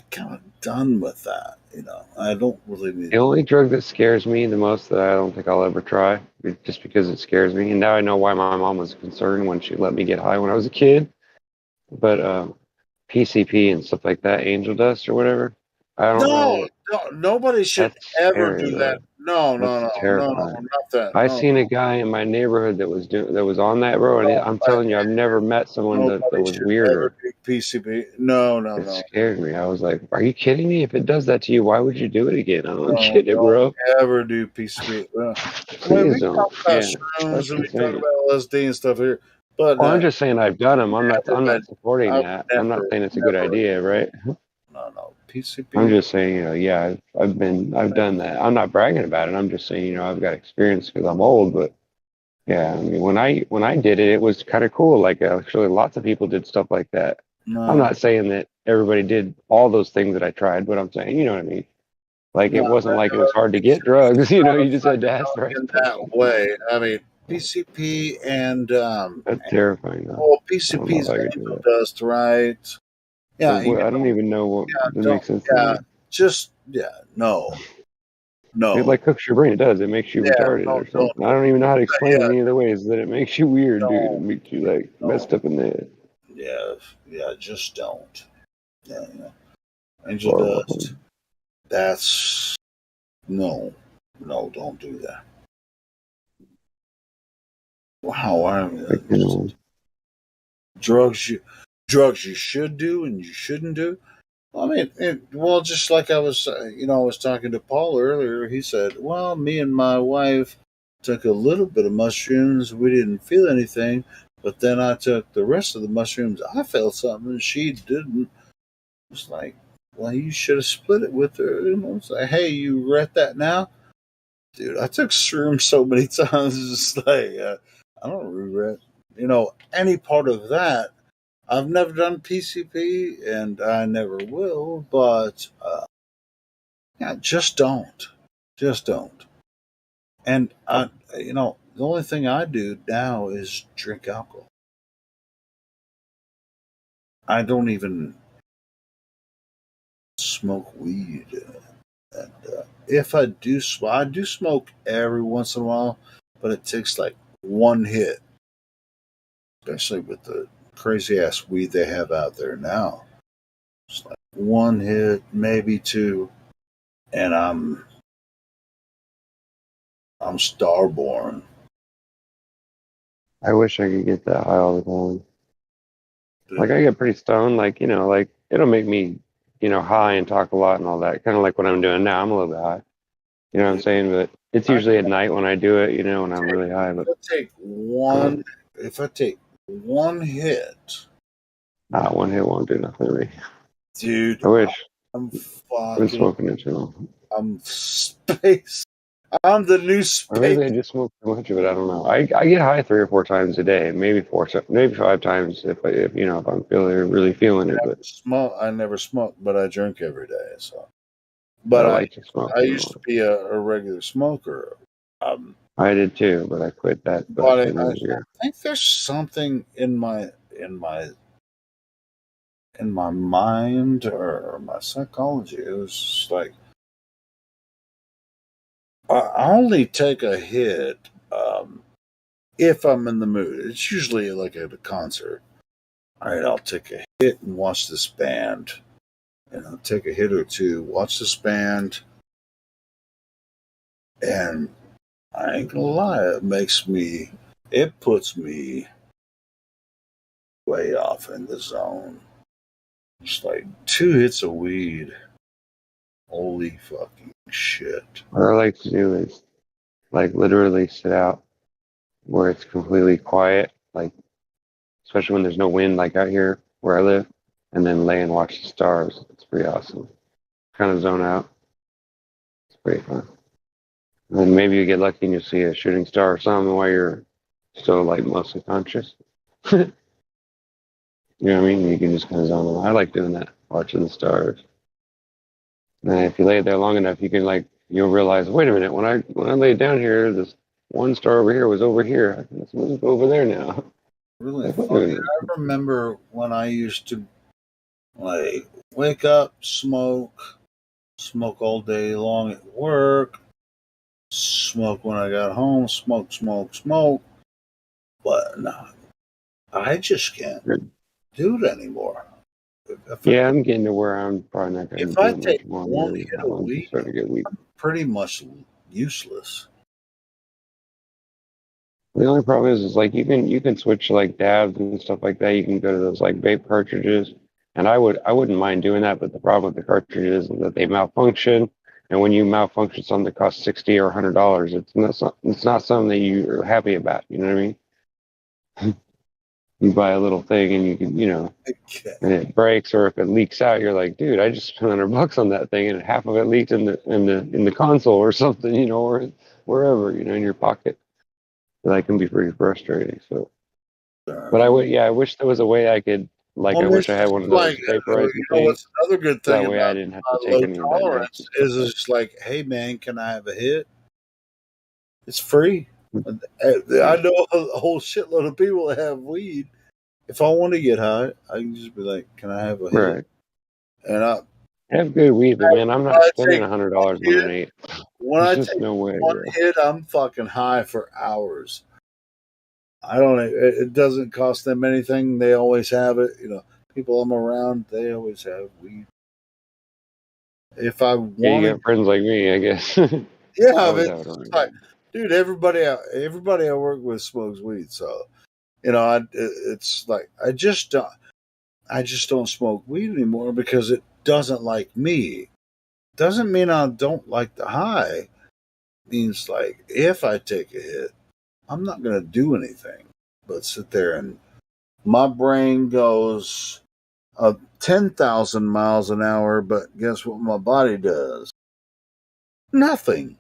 kind of done with that. You know, I don't really need. The only drug that scares me the most that I don't think I'll ever try, just because it scares me, and now I know why my mom was concerned when she let me get high when I was a kid. But PCP and stuff like that, angel dust or whatever. I don't know. Nobody should ever do that. No, That's terrifying. not that. I No. seen a guy in my neighborhood that was on that road, and I'm telling you, I've never met someone that was weirder. PCP. No. It scared me. I was like, "Are you kidding me? If it does that to you, why would you do it again?" I don't get it, bro. Ever do PCP? Please don't. Talk about Yeah, shrooms and we talk about LSD and stuff here, but well, I'm just saying I've done them. I'm not supporting that. I'm not saying it's a good idea, right? No. PCP. I'm just saying, you know, yeah, I've done that. I'm not bragging about it. I'm just saying, you know, I've got experience because I'm old, but Yeah, I mean, when I did it, it was kind of cool. Like actually, lots of people did stuff like that. I'm No, not saying that everybody did all those things that I tried, but I'm saying, you know what I mean. Like it no, wasn't like it was hard to it's get drugs. You know, you just had to ask the not right in person. that way. I mean, PCP and That's terrifying, though. well, I don't know PCP's if I could do angel that. dust, right? Yeah, But I don't even know what that don't, makes sense to yeah, me. just no, It no, like cooks your brain. It does. It makes you yeah, retarded or don't, something. I don't even know how to explain it yeah, any other ways that it makes you weird, dude. It don't, makes you like don't, messed up in the head. yeah, just don't. Yeah, angel Horrible. dust. That's no, don't do that. Wow, Like, you know, drugs you should do and you shouldn't do. I mean, well, just like I was, I was talking to Paul earlier. He said, "Well, me and my wife took a little bit of mushrooms. We didn't feel anything, but then I took the rest of the mushrooms. I felt something, and she didn't." It's like, well, you should have split it with her. It's like, hey, you regret that now, dude? I took shrooms so many times. It's just like, I don't regret, any part of that. I've never done PCP and I never will, but yeah, just don't. Just don't. And the only thing I do now is drink alcohol. I don't even smoke weed. And if I do, I do smoke every once in a while, but it takes like one hit, especially with the crazy ass weed they have out there now. It's like one hit, maybe two, and I'm starborn. I wish I could get that high all the time. Like I get pretty stoned, like, like it'll make me, high and talk a lot and all that. Kind of like what I'm doing now. I'm a little bit high. You know what I'm saying? But it's I usually at night when I do it, when I'm really high. But if I take one hit, one hit won't do nothing to me. dude, I wish. I'm I've been fucking, smoking it too long. I'm space. I'm the new Or space. maybe I just smoke too much of it. I don't know. I get high 3 or 4 times a day, maybe 4, maybe 5 times if I'm really feeling it. But I never smoke, but I drink every day. So, I but like to smoke. I used to be a regular smoker. I did too, but I quit that about But 10 I years ago. think there's something in my mind or my psychology. It was just like I only take a hit if I'm in the mood. It's usually like at a concert. All right, I'll take a hit and watch this band, and I'll take a hit or two, watch this band, and I ain't gonna lie, it puts me way off in the zone. It's like 2 hits of weed. Holy fucking shit. What I like to do is like literally sit out where it's completely quiet, like especially when there's no wind, like out here where I live, and then lay and watch the stars. It's pretty awesome. Kind of zone out. It's pretty fun. And then maybe you get lucky and you see a shooting star or something while you're still like mostly conscious. You know what I mean? You can just kind of zone out. I like doing that, watching the stars. And if you lay there long enough, you can you'll realize, wait a minute, when I laid down here, this one star over here was over here. Let's move over there now. Really Like, wait a funny. minute. I remember when I used to like wake up, smoke all day long at work, smoke when I got home, smoke. But no, I just can't do it anymore. Yeah, I'm getting to where I'm probably not going to If do I it much take one longer. hit a I'm just week, starting to get weak. I'm pretty much useless. The only problem is like you can switch to like dabs and stuff like that. You can go to those like vape cartridges, and I wouldn't mind doing that. But the problem with the cartridges is that they malfunction, and when you malfunction something that costs $60 or $100, it's not something that you're happy about. You know what I mean? You buy a little thing and you can and it breaks, or if it leaks out, you're like, dude, I just spent $100 on that thing, and half of it leaked in the console or something, or wherever, in your pocket. That can be pretty frustrating. So, but I wish there was a way I could, like, I Well, wish it's I had just one of like, those vaporizing things. what's another good thing That way, I about didn't have to take low any of that nasty tolerance stuff. is it's like, hey man, can I have a hit? It's free. I know a whole shitload of people that have weed. If I want to get high, I can just be like, "Can I have a hit?" Right. And I have good weed, but man, I'm not I spending take $100 one on hit. an eight. When There's I just take no way, one bro. hit, I'm fucking high for hours. I don't. It doesn't cost them anything. They always have it. People I'm around, they always have weed. If I Yeah, you wanted, got friends like me, I guess. yeah, Always it's have it on like, me. dude, everybody I work with smokes weed, so it's like I just don't smoke weed anymore because it doesn't like me. Doesn't mean I don't like the high. It means like if I take a hit, I'm not gonna do anything but sit there and my brain goes 10,000 miles an hour, but guess what my body does? Nothing.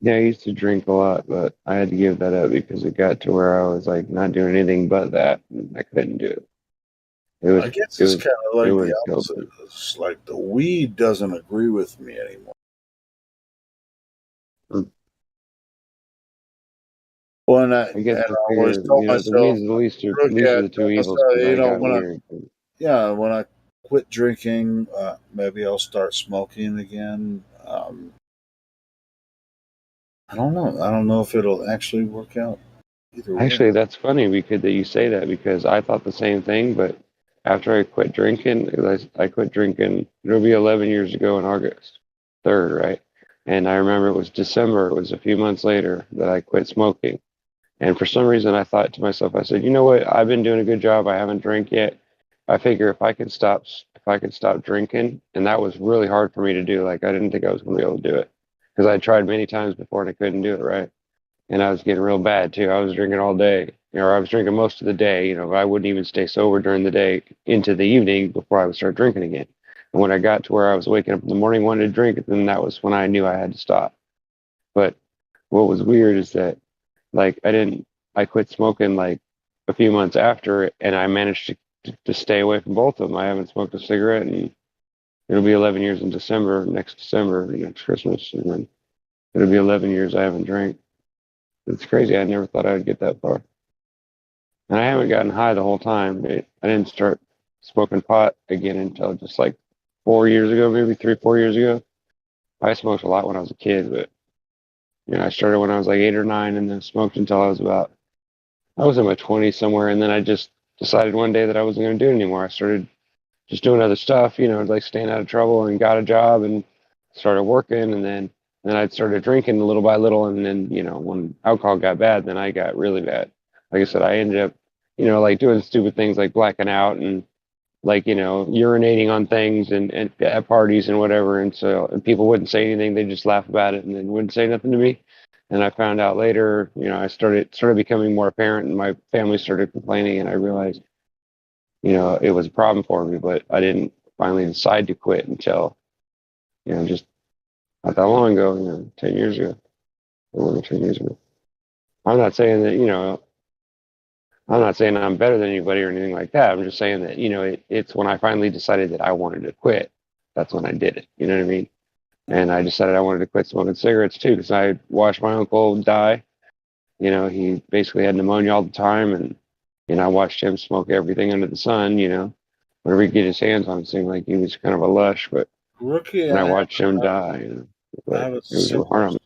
Yeah, I used to drink a lot, but I had to give that up because it got to where I was like not doing anything but that. And I couldn't do it. It I was guess it it's was kind of it like would the have killed opposite. me. It's like the weed doesn't agree with me anymore. Mm. Well, and I guess I I always figure, told the myself, weed's the least yeah, least I of the two told evils myself, because I got when weird. when I quit drinking, maybe I'll start smoking again. I don't know. I don't know if it'll actually work out either way. Actually, that's funny because that you say that because I thought the same thing, but after I quit drinking, I quit drinking. It'll be 11 years ago in August 3rd, right? And I remember it was December. It was a few months later that I quit smoking. And for some reason, I thought to myself, I said, you know what? I've been doing a good job. I haven't drank yet. I figure if I could stop drinking, and that was really hard for me to do. Like I didn't think I was going to be able to do it because I tried many times before and I couldn't do it, right? And I was getting real bad too. I was drinking all day, or I was drinking most of the day. I wouldn't even stay sober during the day into the evening before I would start drinking again. And when I got to where I was waking up in the morning wanting to drink, then that was when I knew I had to stop. But what was weird is that like I quit smoking like a few months after, and I managed to stay away from both of them. I haven't smoked a cigarette, and it'll be 11 years in December, next Christmas, and then it'll be 11 years I haven't drank. It's crazy. I never thought I would get that far. And I haven't gotten high the whole time. I didn't start smoking pot again until just like 4 years ago, maybe 3, 4 years ago. I smoked a lot when I was a kid, but I started when I was like 8 or 9, and then smoked until I was in my 20s somewhere, and then I just decided one day that I wasn't going to do it anymore. I started just doing other stuff, like staying out of trouble, and got a job and started working, and then I started drinking little by little, and then when alcohol got bad, then I got really bad. Like I said, I ended up like doing stupid things like blacking out and like urinating on things and at parties and whatever, and people wouldn't say anything, they just laugh about it and then wouldn't say nothing to me. And I found out later, I started becoming more apparent, and my family started complaining, and I realized it was a problem for me, but I didn't finally decide to quit until just not that long ago, 10 years ago, or more than 10 years ago. I'm not saying that I'm not saying I'm better than anybody or anything like that. I'm just saying that it's when I finally decided that I wanted to quit, that's when I did it. You know what I mean? And I decided I wanted to quit smoking cigarettes too, because I watched my uncle die. He basically had pneumonia all the time, and I watched him smoke everything under the sun. Whenever he'd get his hands on it, seemed like he was kind of a lush. But Rookie, and I watched him die, I but have a it was similar. hard on me.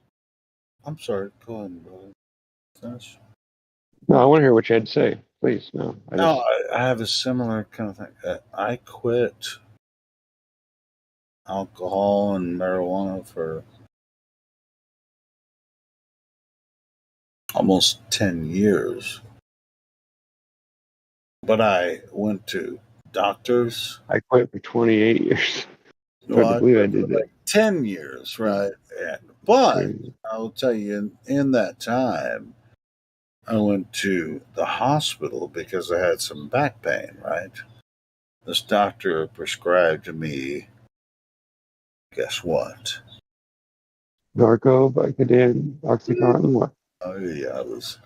I'm sorry. Go ahead, brother. Finish. No, I want to hear what you had to say, please. No, No, I have a similar kind of thing. I quit alcohol and marijuana for almost 10 years. But I went to doctors. I quit for 28 years. Hard Well, to I believe I quit for did that. like 10 years, right? But Crazy. I will tell you, in that time, I went to the hospital because I had some back pain, right? This doctor prescribed me, guess what? Narco, Vicodin, Oxycontin, what? Oh yeah, it was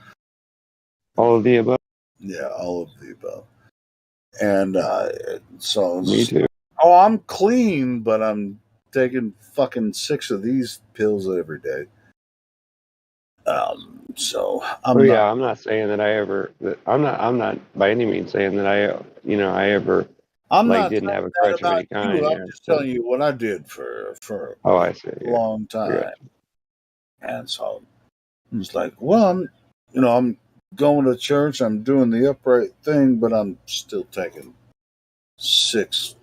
All of the above. yeah, all of the above. And so Me too. oh, I'm clean, but I'm taking fucking 6 of these pills every day. So Oh yeah, I'm not saying that I ever. I'm not by any means saying that I ever I'm like not didn't saying have a that crutch of about any you. kind. I'm Yeah. just telling you what I did for Oh, a I see. Yeah. long I time. got you. And so it's like, well, I'm going to church. I'm doing the upright thing, but I'm still taking 6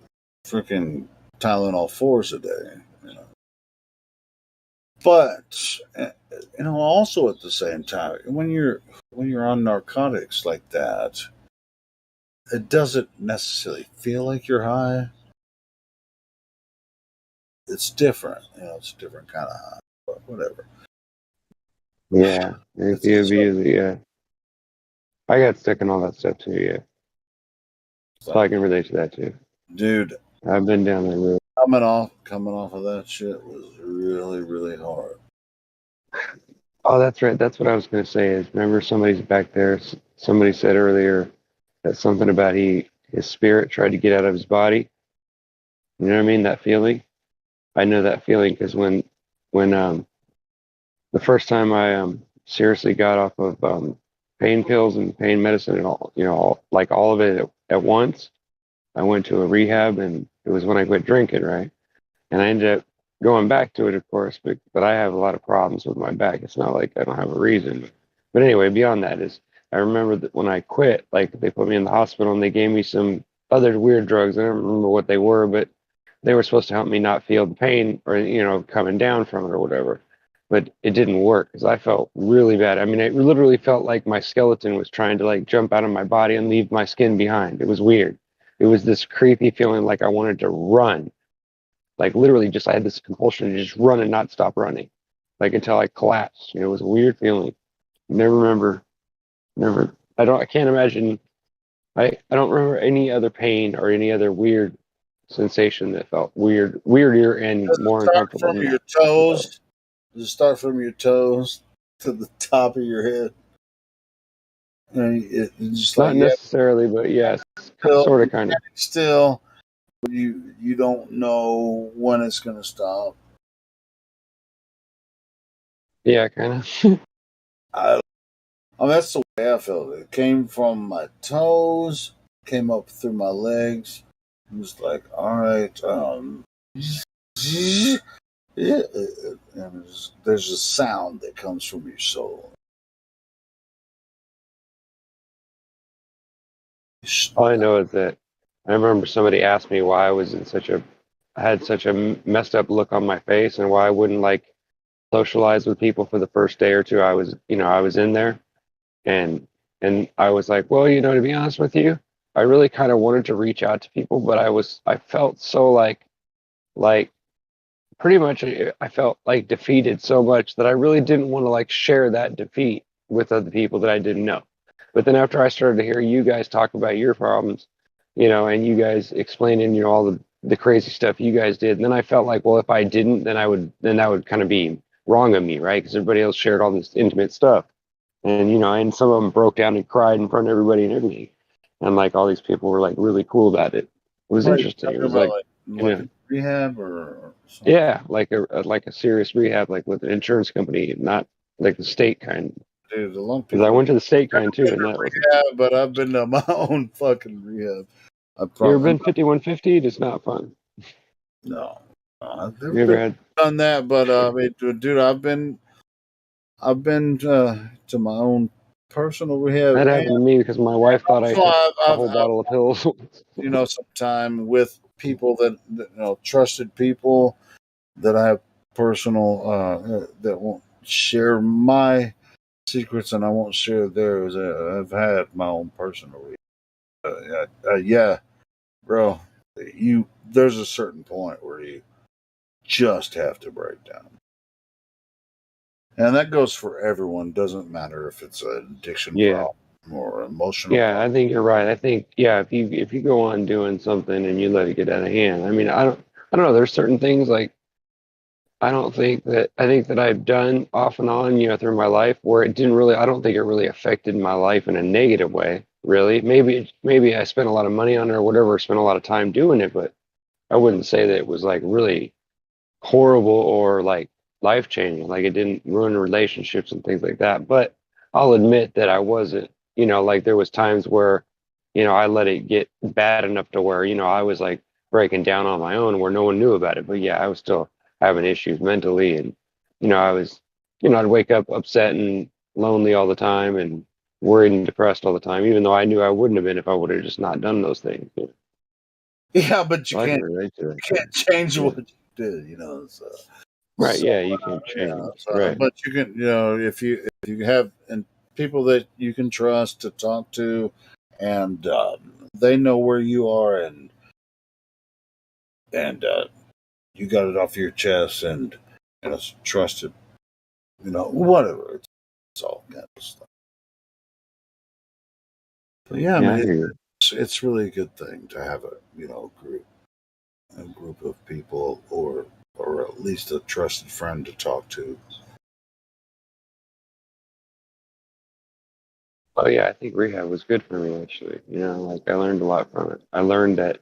freaking Tylenol 4s a day. But also at the same time, when you're on narcotics like that, it doesn't necessarily feel like you're high. It's different, it's a different kind of high, but whatever. Yeah, if you abuse it, yeah. I got sick and all that stuff too. Yeah, so I can relate to that too, dude. I've been down that road. Coming off of that shit was really, really hard. Oh, that's right. That's what I was going to say. Is remember somebody's back there. Somebody said earlier that something about his spirit tried to get out of his body. You know what I mean? That feeling. I know that feeling because when the first time I seriously got off of pain pills and pain medicine and all of it at once, I went to a rehab, and it was when I quit drinking, right? And I ended up going back to it, of course, but I have a lot of problems with my back. It's not like I don't have a reason. But anyway, beyond that is I remember that when I quit, like they put me in the hospital and they gave me some other weird drugs. I don't remember what they were, but they were supposed to help me not feel the pain or coming down from it or whatever. But it didn't work because I felt really bad. I mean, it literally felt like my skeleton was trying to like jump out of my body and leave my skin behind. It was weird. It was this creepy feeling like I wanted to run. Like literally just I had this compulsion to just run and not stop running. Like until I collapsed. It was a weird feeling. Never I can't imagine I don't remember any other pain or any other weird sensation that felt weirder and Does it more start uncomfortable from than your that. toes? Does it start from your toes to the top of your head? It's just like Not necessarily, but yes, sort of, kind of. still, you don't know when it's going to stop. Yeah, kind of. That's the way I felt. It came from my toes, came up through my legs. It was like, all right, yeah, and there's a sound that comes from your soul. All I know is that I remember somebody asked me why I had such a messed up look on my face and why I wouldn't like socialize with people for the first day or two I was in there. And I was like, well, to be honest with you, I really kind of wanted to reach out to people, but I felt so like pretty much I felt like defeated so much that I really didn't want to like share that defeat with other people that I didn't know. But then after I started to hear you guys talk about your problems, and you guys explaining, all the crazy stuff you guys did, and then I felt like, well, if I didn't, then that would kind of be wrong of me, right? Because everybody else shared all this intimate stuff, and and some of them broke down and cried in front of everybody and everything, and like all these people were like really cool about it. It was interesting. It was About like rehab or something? yeah, like a serious rehab, like with an insurance company, not like the state kind. Dude, a lot of Because I people. went to the state kind too, and that was. Rehab, but I've been to my own fucking rehab. You ever been 5150? It's not fun. No, I've never You ever had? done that. But dude, I've been to my own personal rehab. That happened to me because my wife thought I took a whole bottle of pills. Some time with people that trusted people that I have personal that won't share my secrets and I won't share theirs. I've had my own personal yeah, bro. There's a certain point where you just have to break down, and that goes for everyone. Doesn't matter if it's an addiction problem or emotional. Yeah, I think you're right. I think if you go on doing something and you let it get out of hand, I mean, I don't know. There's certain things like I don't think that I think that I've done off and on, through my life where it didn't really. I don't think it really affected my life in a negative way. Really, maybe I spent a lot of money on it or whatever, spent a lot of time doing it, but I wouldn't say that it was like really horrible or like life changing. Like it didn't ruin relationships and things like that. But I'll admit that I wasn't, like there was times where, I let it get bad enough to where, I was like breaking down on my own where no one knew about it. But yeah, I was still having issues mentally and, I was, I'd wake up upset and lonely all the time and worried and depressed all the time, even though I knew I wouldn't have been if I would have just not done those things. Yeah, but So I can relate to you can't change it. what you did, So, Right. so Yeah, you can change. Right. but you can, if you have and people that you can trust to talk to, and they know where you are, and you got it off your chest, and it's trusted, whatever. It's all kind of stuff. But yeah, Yeah, I man, hear you. it's really a good thing to have a group of people, or at least a trusted friend to talk to. Oh yeah, I think rehab was good for me actually. Like I learned a lot from it. I learned that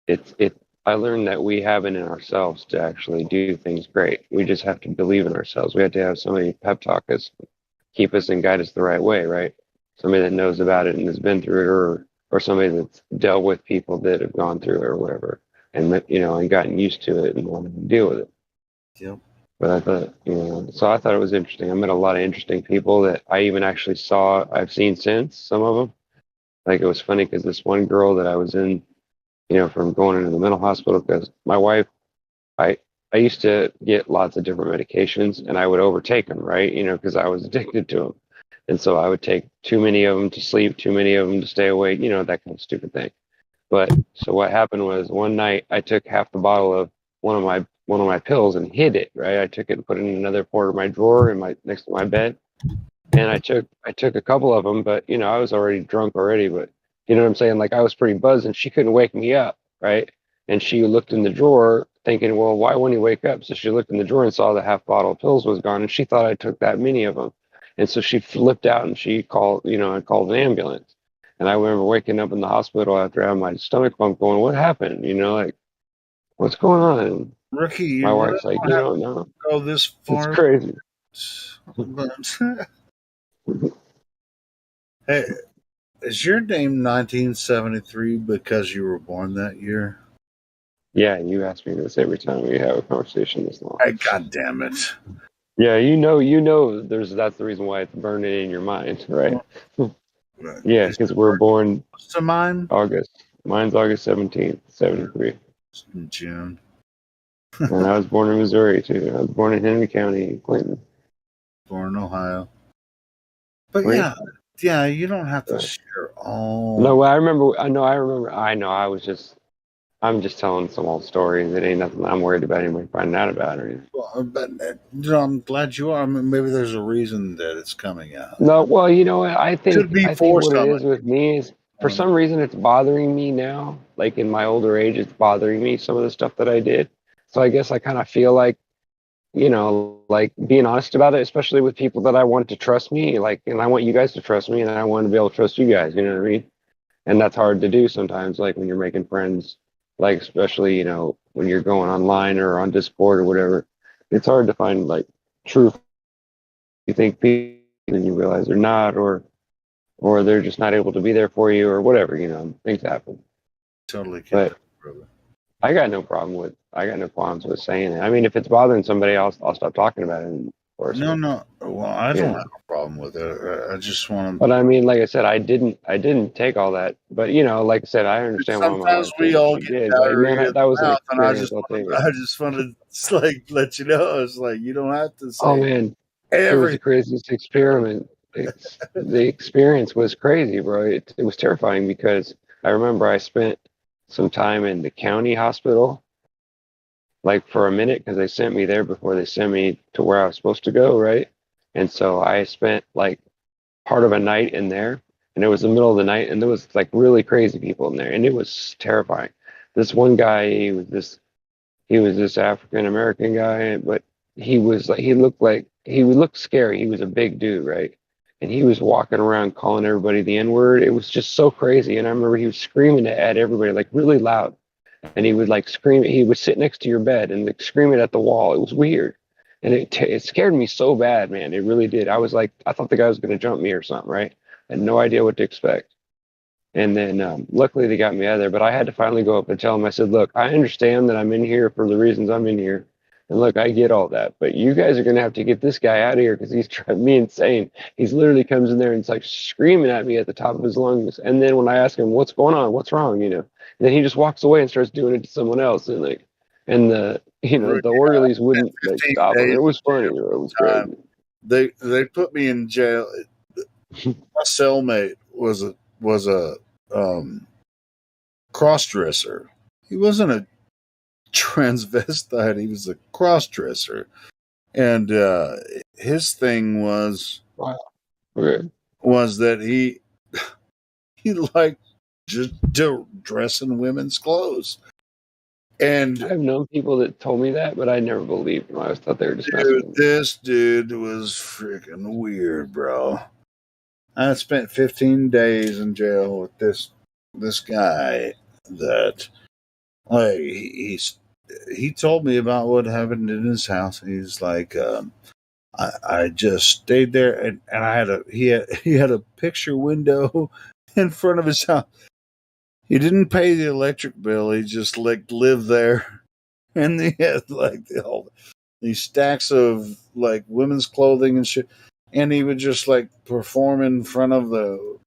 it's it. I learned that we have it in ourselves to actually do things great. We just have to believe in ourselves. We have to have somebody pep talk us, keep us and guide us the right way, right? Somebody that knows about it and has been through it, or somebody that's dealt with people that have gone through it or whatever, and and gotten used to it and wanted to deal with it. Yep. But I thought, so I thought it was interesting. I met a lot of interesting people that I even actually I've seen since some of them. Like it was funny because this one girl that I was in, from going into the mental hospital, because my wife, I, I used to get lots of different medications and I would overtake them, right? Because I was addicted to them. And so I would take too many of them to sleep, too many of them to stay awake, that kind of stupid thing. But so what happened was one night I took half the bottle of one of my pills and hid it, right? I took it and put it in another part of my drawer in my next to my bed. And I took a couple of them, but I was already drunk already, but you know what I'm saying? Like I was pretty buzzed and she couldn't wake me up, right? And she looked in the drawer thinking, well, why won't he wake up? So she looked in the drawer and saw the half bottle of pills was gone and she thought I took that many of them. And so she flipped out and she called, I called an ambulance. And I remember waking up in the hospital after having my stomach pump going, what happened? Like, what's going on? And Rookie, my you really wife's like, don't you have don't know. to go this It's far. crazy. But, hey, is your name 1973 because you were born that year? Yeah, you ask me this every time we have a conversation this long. Hey, God damn it. Yeah, that's the reason why it's burning in your mind, right? Yeah, because we're born to mine? August. Mine's August 17th, 73. In June. And I was born in Missouri too. I was born in Henry County, Clinton. Born in Ohio. But Wait. yeah, you don't have to share all. No, I remember. I know. I'm just telling some old stories. It ain't nothing I'm worried about anybody finding out about or anything. Well, but I'm glad you are. I mean, maybe there's a reason that it's coming out. No, well, you know what? I think Could be for what it somebody. is with me is for some reason it's bothering me now. Like in my older age, it's bothering me some of the stuff that I did. So I guess I kind of feel like, like being honest about it, especially with people that I want to trust me, like, and I want you guys to trust me, and I want to be able to trust you guys. You know what I mean? And that's hard to do sometimes, like when you're making friends, like especially when you're going online or on Discord or whatever. It's hard to find like truth. You think people, and you realize they're not, or they're just not able to be there for you or whatever, things happen. Totally get But that, brother. I got no problems with saying it. I mean, if it's bothering somebody else, I'll stop talking about it. Of course. No. Well, I don't have a problem with it. I just want to. But I mean, like I said, I didn't take all that. But like I said, I understand why my Sometimes wife we did what all she get did. Like, diarrhea man, in that was the an mouth, and experience. I'll take it. I just wanted to like let you know. It's like you don't have to say. Oh man, it was the craziest experiment. The experience was crazy, bro. It was terrifying because I remember I spent some time in the county hospital, like for a minute, because they sent me there before they sent me to where I was supposed to go, right? And so I spent like part of a night in there, and it was the middle of the night, and there was like really crazy people in there, and it was terrifying. This one guy, he was this African American guy, but he was like, he would look scary. He was a big dude, right? And he was walking around calling everybody the N-word. It was just so crazy. And I remember he was screaming at everybody, like really loud. And he would like scream. He would sit next to your bed and like scream it at the wall. It was weird. And it scared me so bad, man. It really did. I was like, I thought the guy was going to jump me or something, right? I had no idea what to expect. And then luckily they got me out of there. But I had to finally go up and tell him, I said, look, I understand that I'm in here for the reasons I'm in here. And look, I get all that. But you guys are going to have to get this guy out of here because he's driving me insane. He's literally comes in there and it's like screaming at me at the top of his lungs. And then when I ask him, what's going on? What's wrong? And then he just walks away and starts doing it to someone else. And the the orderlies wouldn't like 15 stop him. days It was in funny. jail It was time. crazy. They put me in jail. My cellmate was a cross-dresser. He wasn't a transvestite. He was a cross-dresser, and his thing was that he liked just dress in women's clothes. And I've known people that told me that, but I never believed them. I always thought they were just messing with me. This dude was freaking weird, bro. I spent 15 days in jail with this guy that like he told me about what happened in his house. He's like, I just stayed there and he had a picture window in front of his house. He didn't pay the electric bill. He just like lived there, and he had like these stacks of like women's clothing and shit. And he would just like perform in front of the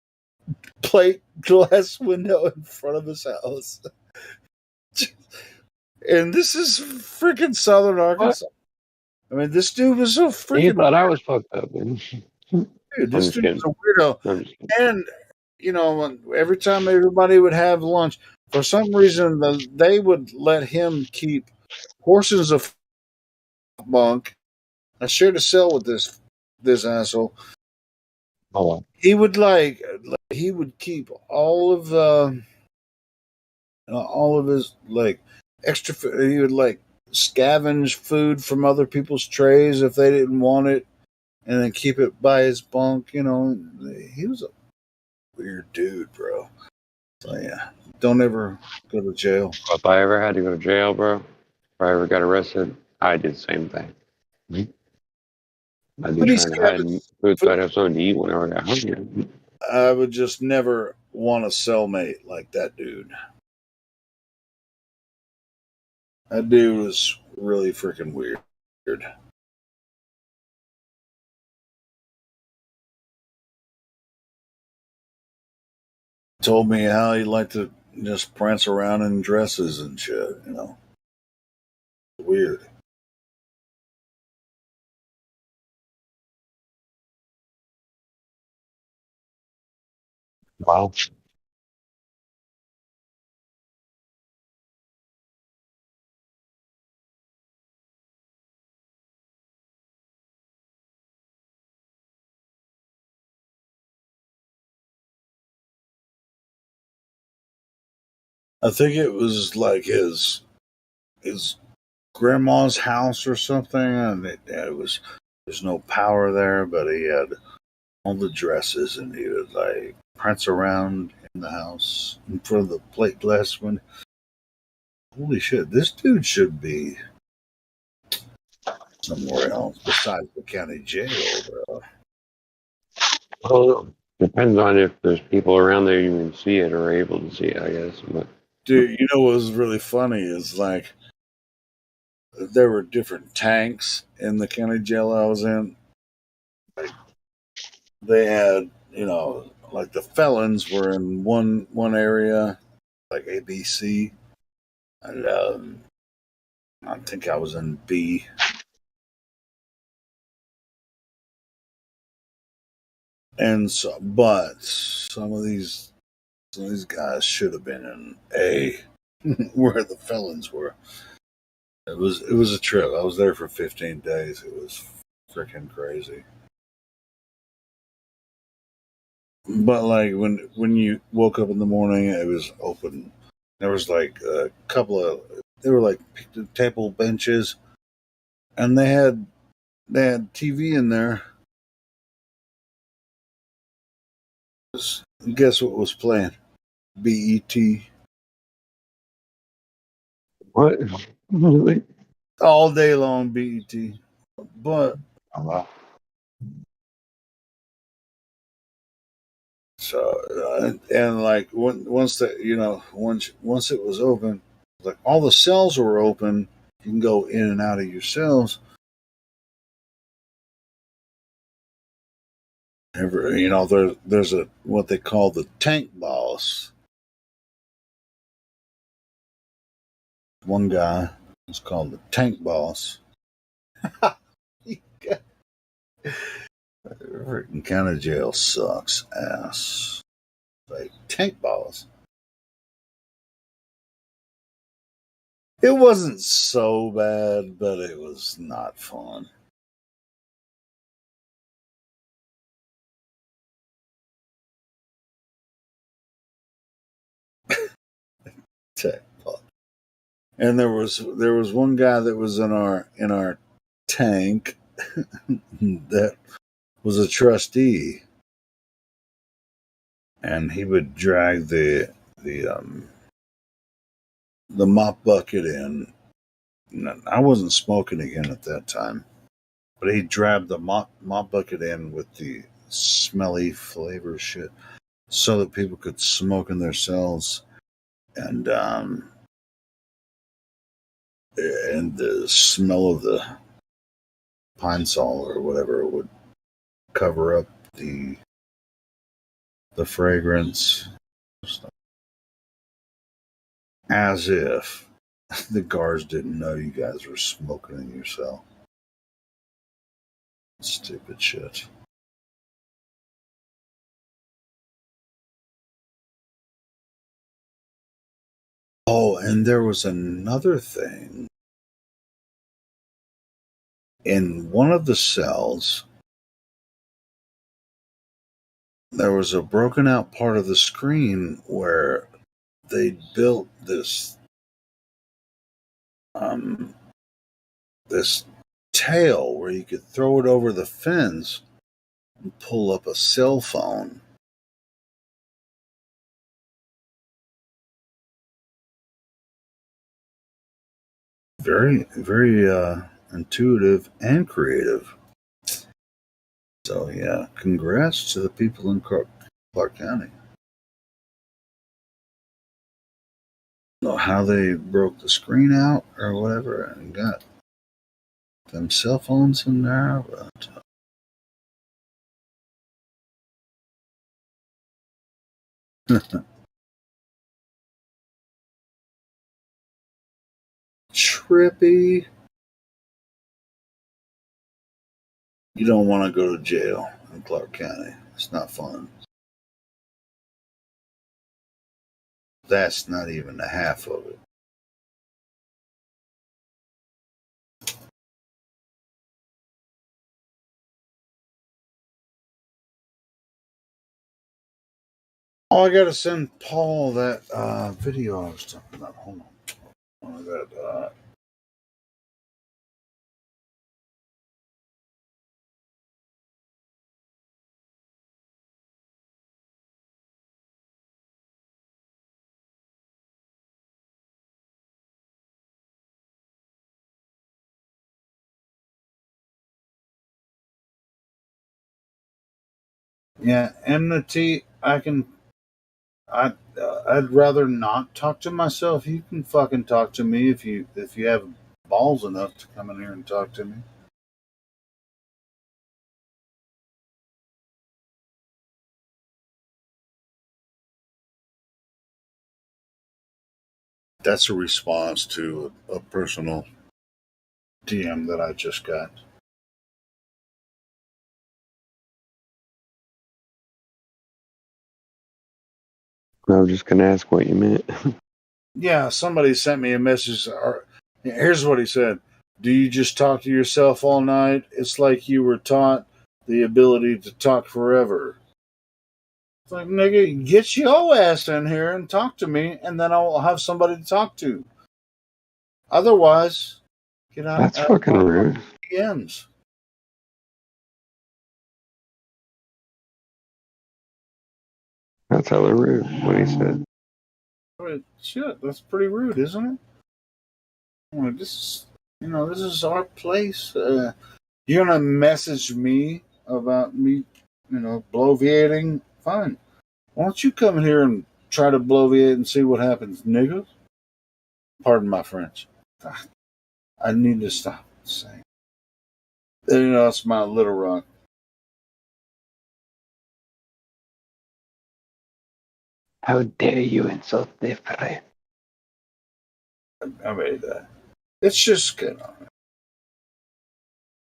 plate glass window in front of his house. And this is freaking Southern Arkansas. What? I mean, this dude was so freaking. He thought I was fucked up. Dude, this dude was a weirdo. And every time everybody would have lunch, for some reason they would let him keep portions of bunk. I shared a cell with this asshole. Oh, he would he would keep all of his like extra food. He would like scavenge food from other people's trays if they didn't want it, and then keep it by his bunk. He was a weird dude, bro. So yeah, don't ever go to jail. If I ever had to go to jail, bro, if I ever got arrested, I did the same thing. I'd be trying to hide food so I'd have something to eat whenever I got hungry. I would just never want a cellmate like that dude. That dude was really freaking weird. Told me how he liked to just prance around in dresses and shit, Weird. Wow. I think it was like his grandma's house or something, and there's no power there, but he had all the dresses, and he would like prance around in the house in front of the plate glass window. Holy shit, this dude should be somewhere else besides the county jail, bro. Well, depends on if there's people around there you can see it or are able to see it, I guess. But dude, what was really funny is like there were different tanks in the county jail I was in. Like, they had, like the felons were in one area, like ABC, and I think I was in B. And so, but some of these guys should have been in A, where the felons were. It was a trip. I was there for 15 days. It was freaking crazy. But like when you woke up in the morning, it was open. There was like a couple of, they were like table benches, and they had TV in there. Guess what was playing? BET. What? Really? All day long, BET. But so and like once it was open, like all the cells were open, you can go in and out of your cells. There's a what they call the tank boss. One guy was called the tank boss. Freaking county jail sucks ass. Like tank boss. It wasn't so bad, but it was not fun. Tank boss. And there was one guy that was in our tank that was a trustee, and he would drag the mop bucket in. I wasn't smoking again at that time, but he dragged the mop bucket in with the smelly flavor shit, so that people could smoke in their cells, and the smell of the pine sol or whatever would cover up the fragrance, as if the guards didn't know you guys were smoking in your cell. Stupid shit. Oh, and there was another thing. In one of the cells, there was a broken out part of the screen where they built this this tail where you could throw it over the fence and pull up a cell phone. Very, very intuitive and creative. So yeah, congrats to the people in Clark County. Know how they broke the screen out or whatever and got them cell phones in there, but trippy. You don't want to go to jail in Clark County. It's not fun. That's not even the half of it. Oh, I gotta send Paul that video I was talking about. Hold on. Yeah, enmity. I'd rather not talk to myself. You can fucking talk to me if you have balls enough to come in here and talk to me. That's a response to a personal DM that I just got. I was just gonna ask what you meant. Yeah, somebody sent me a message. Here's what he said. Do you just talk to yourself all night? It's like you were taught the ability to talk forever. It's like, nigga, get your ass in here and talk to me, and then I'll have somebody to talk to. Otherwise, Get out. That's fucking rude. DMs. That's hella rude. What he said. Shit, that's pretty rude, isn't it? Well, this is our place. You're gonna message me about me, bloviating? Fine. Why don't you come here and try to bloviate and see what happens, nigga? Pardon my French. I need to stop saying. That's my Little Rock. How dare you insult the fry? I made that. It's just good.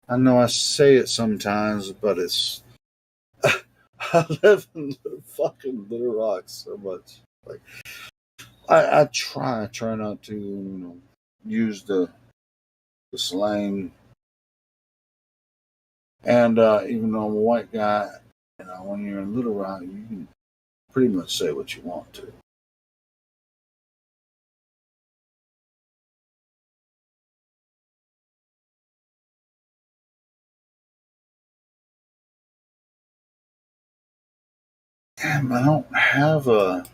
I know I say it sometimes, but it's. I live in fucking Little Rock so much. Like, I try not to, use the slang. And even though I'm a white guy, when you're in Little Rock, you can pretty much say what you want to. Damn, I don't have a.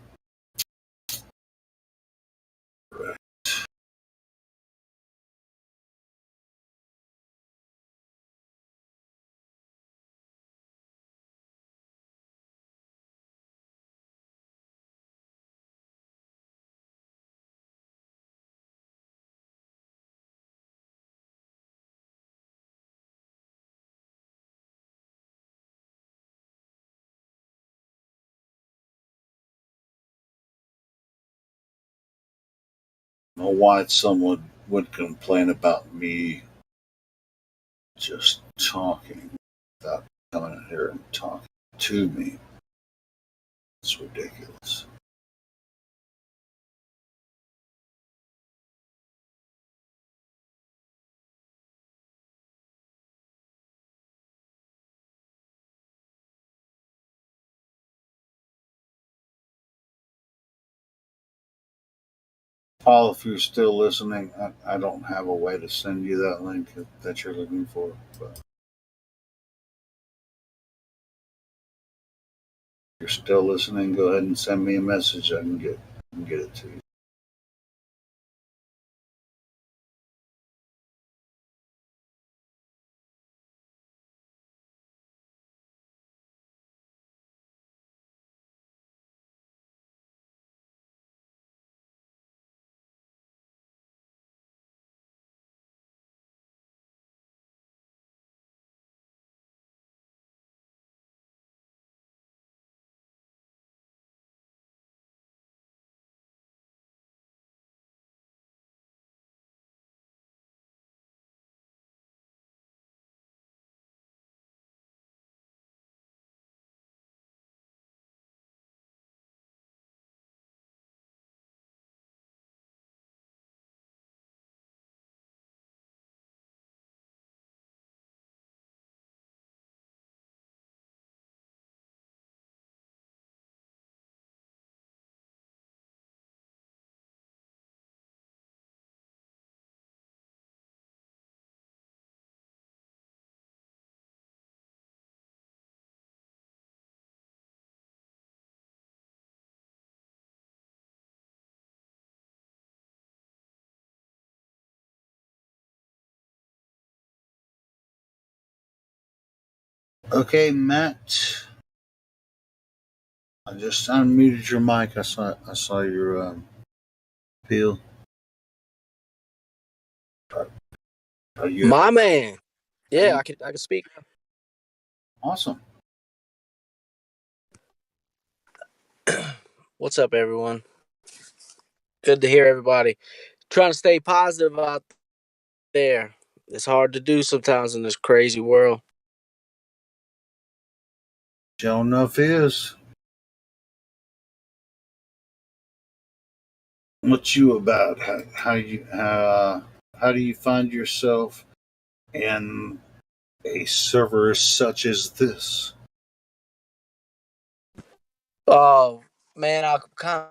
Know why someone would complain about me just talking without coming in here and talking to me. It's ridiculous. Paul, if you're still listening, I don't have a way to send you that link that you're looking for. But if you're still listening, go ahead and send me a message. I can get it to you. Okay, Matt. I just unmuted your mic. I saw your appeal. Are you My man. Yeah, I can speak. Awesome. What's up, everyone? Good to hear everybody. Trying to stay positive out there. It's hard to do sometimes in this crazy world. Sure enough is. What you about? How do you find yourself in a server such as this? Oh, man, I kind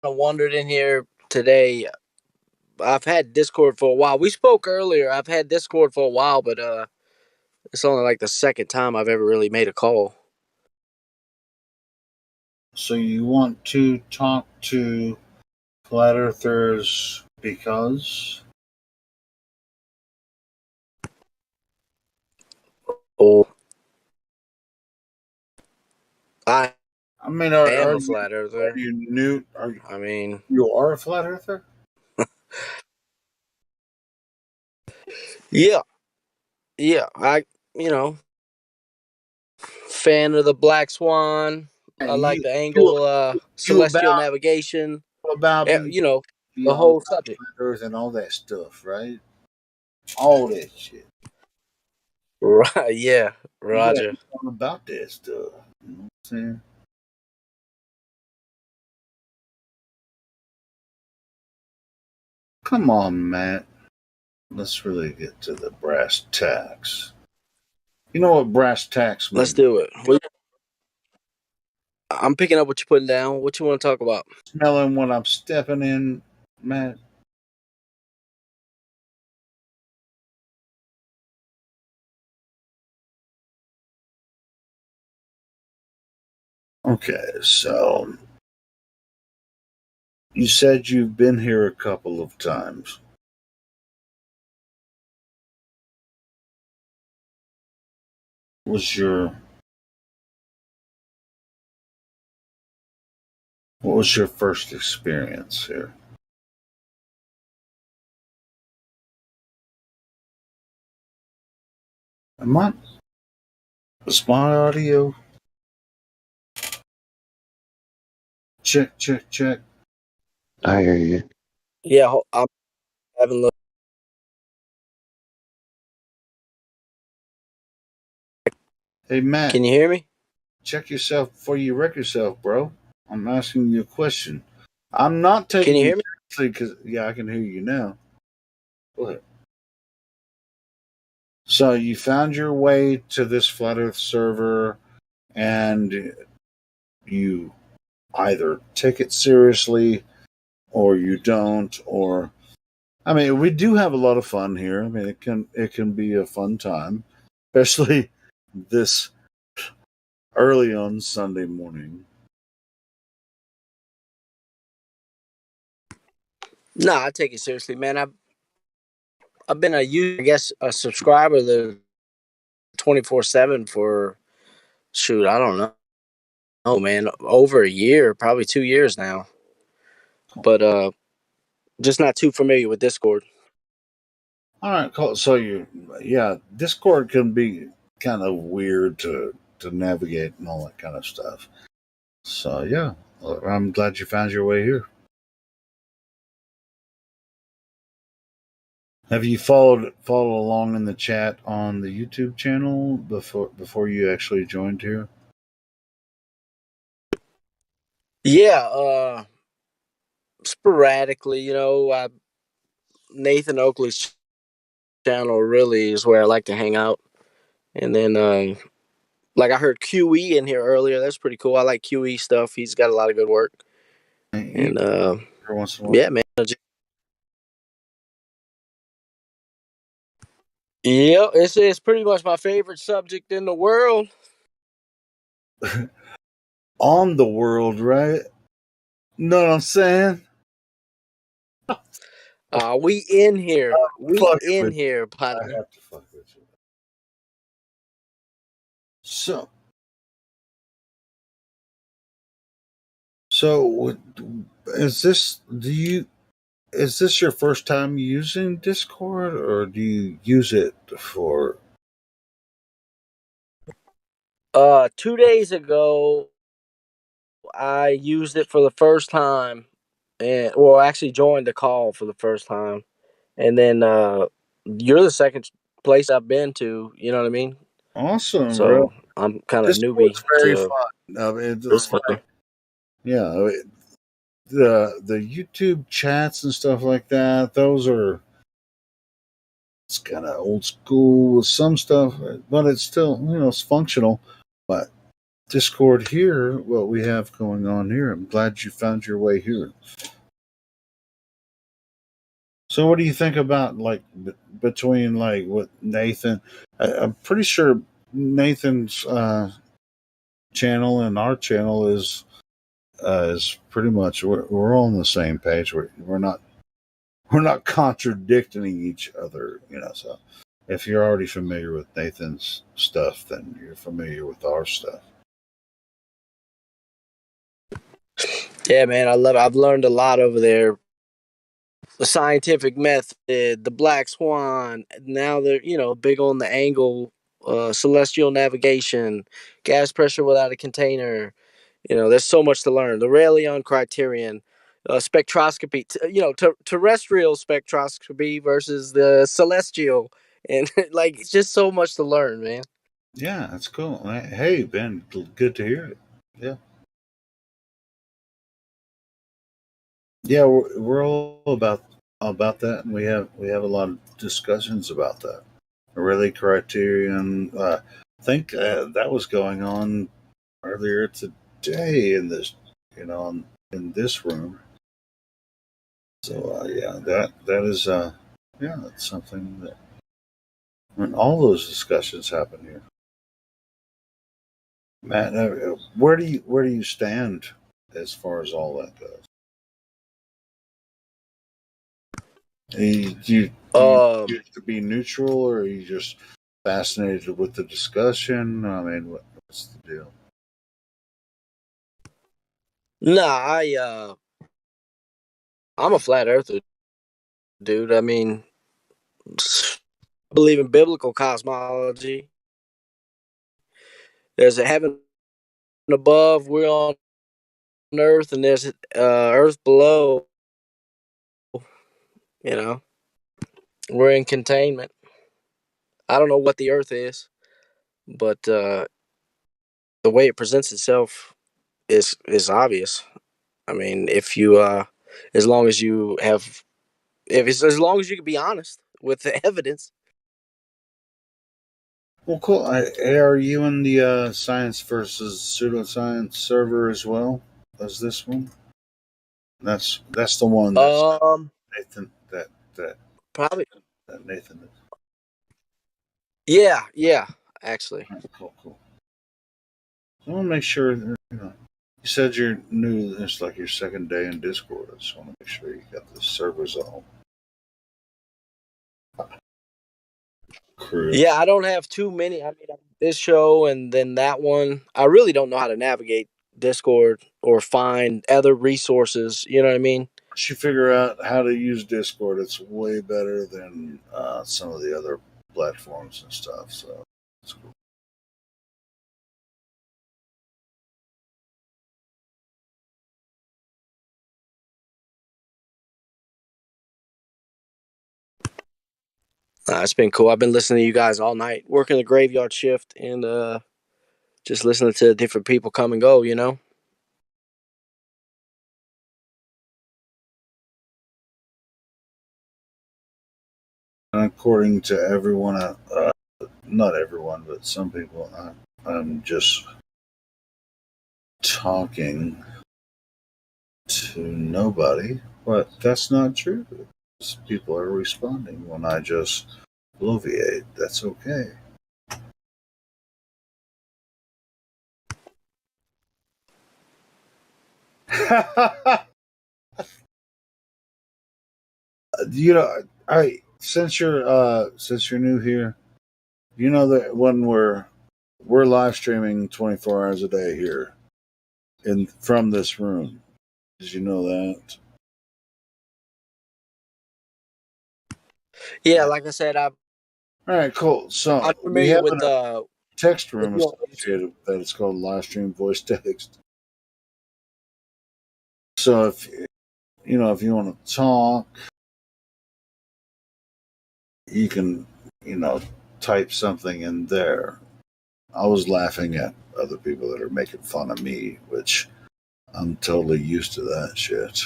of wondered in here today I've had Discord for a while. We spoke earlier. I've had Discord for a while, but it's only like the second time I've ever really made a call. So you want to talk to flat earthers because? Oh, I mean, am are a flat earther. you new? I mean, you are a flat earther? yeah, yeah. Fan of the Black Swan. I And like the you angle, you celestial navigation. about being The whole subject. flat earth and all that stuff, right? All that shit. Right? Yeah, You got to Roger. know about that stuff. You know what I'm saying? Come on, Matt. Let's really get to the brass tacks. You know what brass tacks Let's mean? do it. I'm picking up what you're putting down. What you want to talk about? Smelling what I'm stepping in, Matt. Okay, so you said you've been here a couple of times. What was your first experience here? Am I? Is my audio? Check, check, check. I hear you. Yeah, I'm having look. Hey, Matt. Can you hear me? Check yourself before you wreck yourself, bro. I'm asking you a question. I'm not Can taking you you hear me? seriously because, yeah, I can hear you now. Go ahead. So you found your way to this Flat Earth server and you either take it seriously or you don't, or I mean, we do have a lot of fun here. I mean, it can be a fun time, especially this early on Sunday morning. No, I take it seriously, man. I've been a subscriber to 24/7 for shoot, I don't know. Oh man, over a year, probably 2 years now. But just not too familiar with Discord. All right, cool. So yeah, Discord can be kind of weird to navigate and all that kind of stuff. So yeah, well, I'm glad you found your way here. Have you followed along in the chat on the YouTube channel before you actually joined here? Yeah, sporadically, Nathan Oakley's channel really is where I like to hang out. And then like I heard QE in here earlier. That's pretty cool. I like QE stuff. He's got a lot of good work. And Every once in a while. yeah, man. Yeah, it's pretty much my favorite subject in the world. On the world, right? Know what I'm saying? We in here. We in here, I partner. have to fuck with you. So is this your first time using Discord, or do you use it for? 2 days ago, I used it for the first time, and actually joined the call for the first time, and then you're the second place I've been to. You know what I mean? Awesome, bro. So I'm kind of Discord's newbie very to fun. I mean, this. yeah, the YouTube chats and stuff like that. Those are it's kind of old school with some stuff, but it's still it's functional. But Discord here, what we have going on here, I'm glad you found your way here. So, what do you think about like between like what Nathan? I'm pretty sure Nathan's channel and our channel is pretty much we're all on the same page. We're not contradicting each other, So if you're already familiar with Nathan's stuff, then you're familiar with our stuff. Yeah, man, I love it. I've learned a lot over there. The scientific method, the black swan. Now they're big on the angle, celestial navigation, gas pressure without a container. There's so much to learn. The Raelion criterion, spectroscopy. Terrestrial spectroscopy versus the celestial, and like it's just so much to learn, man. Yeah, that's cool. Hey, Ben, good to hear it. Yeah. Yeah, we're all about that, and we have a lot of discussions about that. Really, criterion. I think that was going on earlier today in this, in this room. So yeah, that is yeah, that's something that when all those discussions happen here. Matt, where do you stand as far as all that goes? Do you get to be neutral, or are you just fascinated with the discussion? I mean, what's the deal? Nah, I'm a flat earther, dude. I mean, I believe in biblical cosmology. There's a heaven above, we're on earth, and there's earth below. You know, we're in containment. I don't know what the earth is, but the way it presents itself is obvious. I mean, if you as long as you have, if it's as long as you can be honest with the evidence. Well, cool. Are you in the science versus pseudoscience server as well as this one? That's the one that's Nathan that Probably. that Nathan is. Yeah, actually. Cool. I want to make sure. You said you're new. It's like your second day in Discord. I just want to make sure you got the servers all crew. Yeah, I don't have too many. I mean, this show and then that one. I really don't know how to navigate Discord or find other resources. You know what I mean? Once you figure out how to use Discord, it's way better than some of the other platforms and stuff. So it's cool. It's been cool. I've been listening to you guys all night, working the graveyard shift, and just listening to different people come and go. And according to everyone, not everyone, but some people, I'm just talking to nobody, but that's not true. People are responding when I just bloviate. That's okay. I since you're new here, you know that when we're live streaming 24 hours a day here in from this room. Did you know that? Yeah, like I said, All right, cool. So I'm we familiar have with a text room your associated with that. It's called live stream voice text. So if you want to talk, you can type something in there. I was laughing at other people that are making fun of me, which I'm totally used to that shit.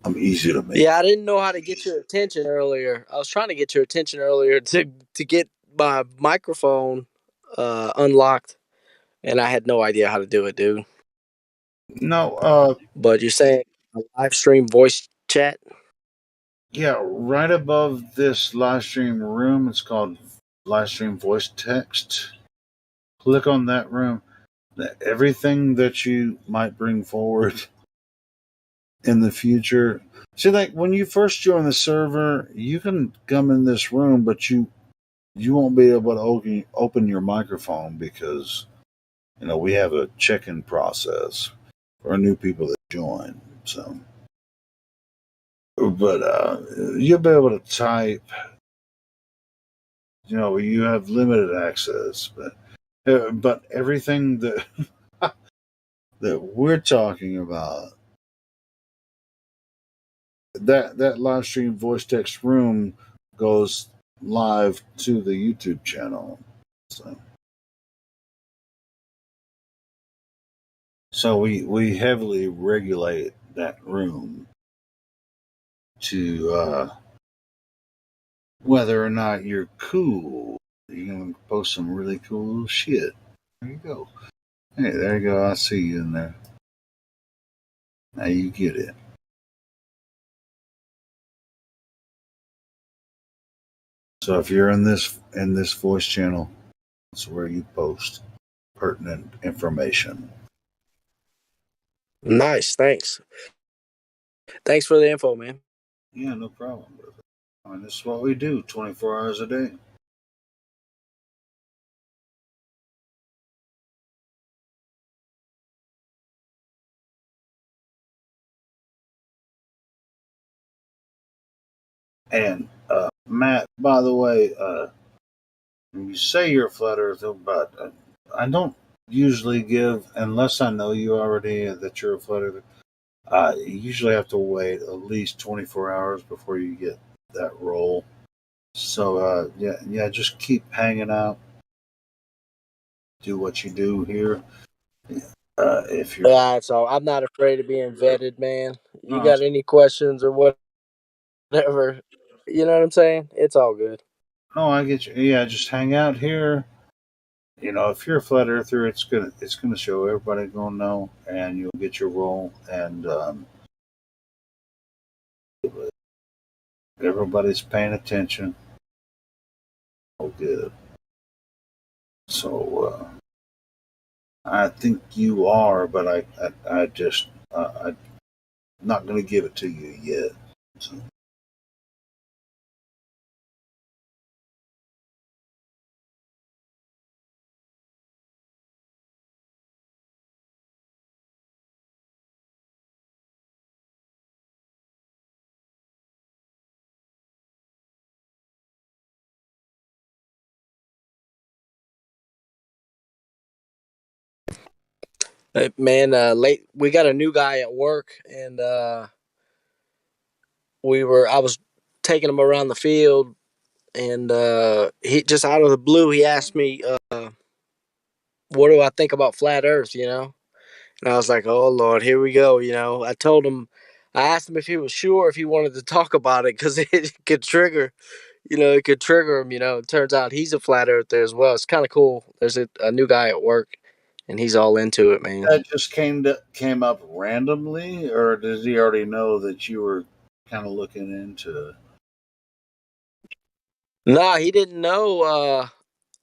I'm easy to make. Yeah, I didn't know how to get your attention earlier. I was trying to get your attention earlier to get my microphone unlocked, and I had no idea how to do it, dude. No, But you're saying a live stream voice chat? Yeah, right above this live stream room, it's called Livestream Voice Text. Click on that room. Everything that you might bring forward in the future. See, like when you first join the server, you can come in this room, but you won't be able to open your microphone because we have a check-in process for new people that join. So, but you'll be able to type. You have limited access, but everything that that we're talking about, that live stream voice text room goes live to the YouTube channel. So we heavily regulate that room to whether or not you're cool. You're gonna post some really cool shit. There you go. Hey, there you go. I see you in there. Now you get it. So if you're in this voice channel, that's where you post pertinent information. Nice, thanks. Thanks for the info, man. Yeah, no problem, brother. I mean, this is what we do 24 hours a day. And Matt, by the way, you say you're a flat earther, but I don't usually give, unless I know you already that you're a flat earther. You usually have to wait at least 24 hours before you get that role. So yeah, just keep hanging out. Do what you do here. If you're So I'm not afraid of being vetted, man. You no, got any questions or whatever? You know what I'm saying? It's all good. no, I get you. Yeah, just hang out here. If you're a flat earther, it's gonna show everybody gonna know, and you'll get your role, and everybody's paying attention. Oh, good. So I think you are, but I just I'm not gonna give it to you yet. So. Hey, man, late we got a new guy at work, and I was taking him around the field, and he just out of the blue he asked me, "What do I think about flat Earth?" And I was like, "Oh Lord, here we go." I asked him if he was sure if he wanted to talk about it because it could trigger, it could trigger him. It turns out he's a flat earther as well. It's kind of cool. There's a new guy at work, and he's all into it, man. That just came up randomly, or does he already know that you were kind of looking into it? Nah, he didn't know.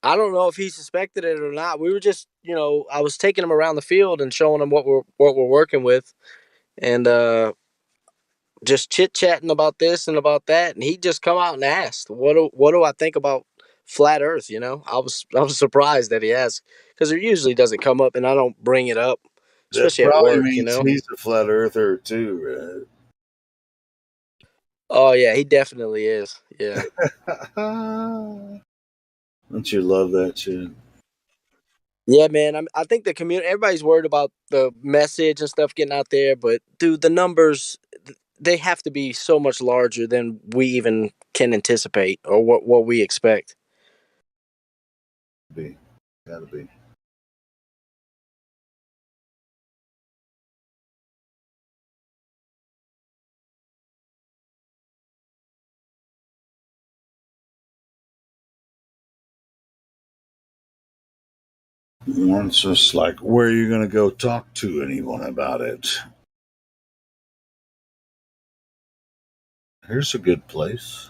I don't know if he suspected it or not. We were just, I was taking him around the field and showing him what we're working with, and just chit chatting about this and about that. And he just come out and asked, "What do I think about flat Earth?" I was surprised that he asked because it usually doesn't come up, and I don't bring it up, That especially at probably work. means he's a flat earther too, Oh yeah, he definitely is. Yeah. right? Don't you love that shit? Yeah, man. I think the community, everybody's worried about the message and stuff getting out there, but dude, the numbers, they have to be so much larger than we even can anticipate or what we expect. Gotta be. It's just like, where are you going to go talk to anyone about it? Here's a good place.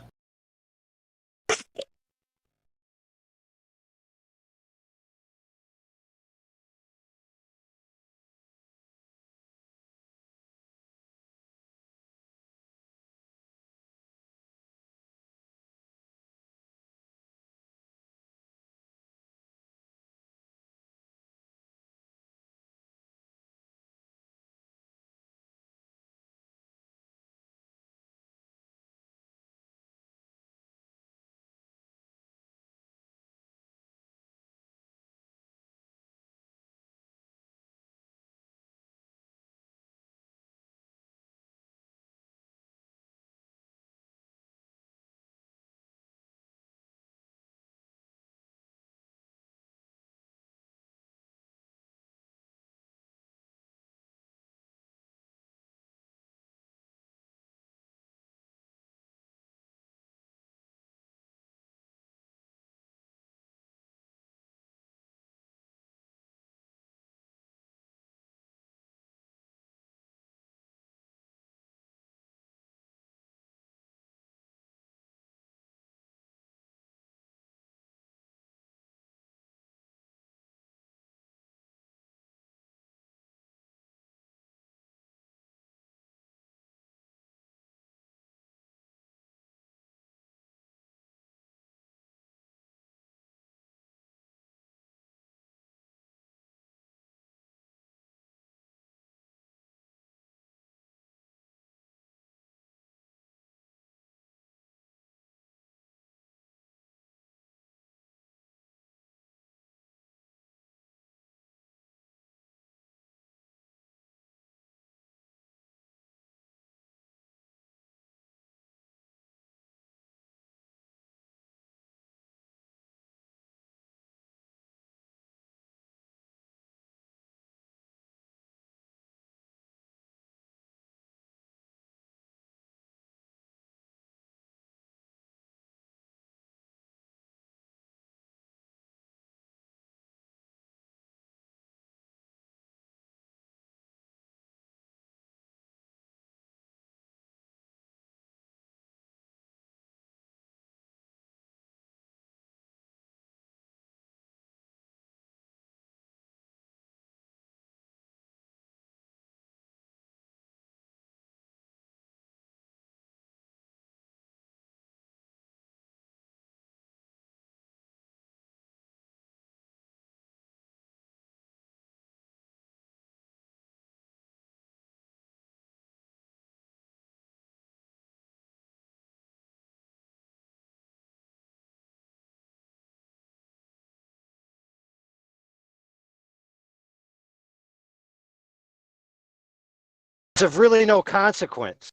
Of really no consequence.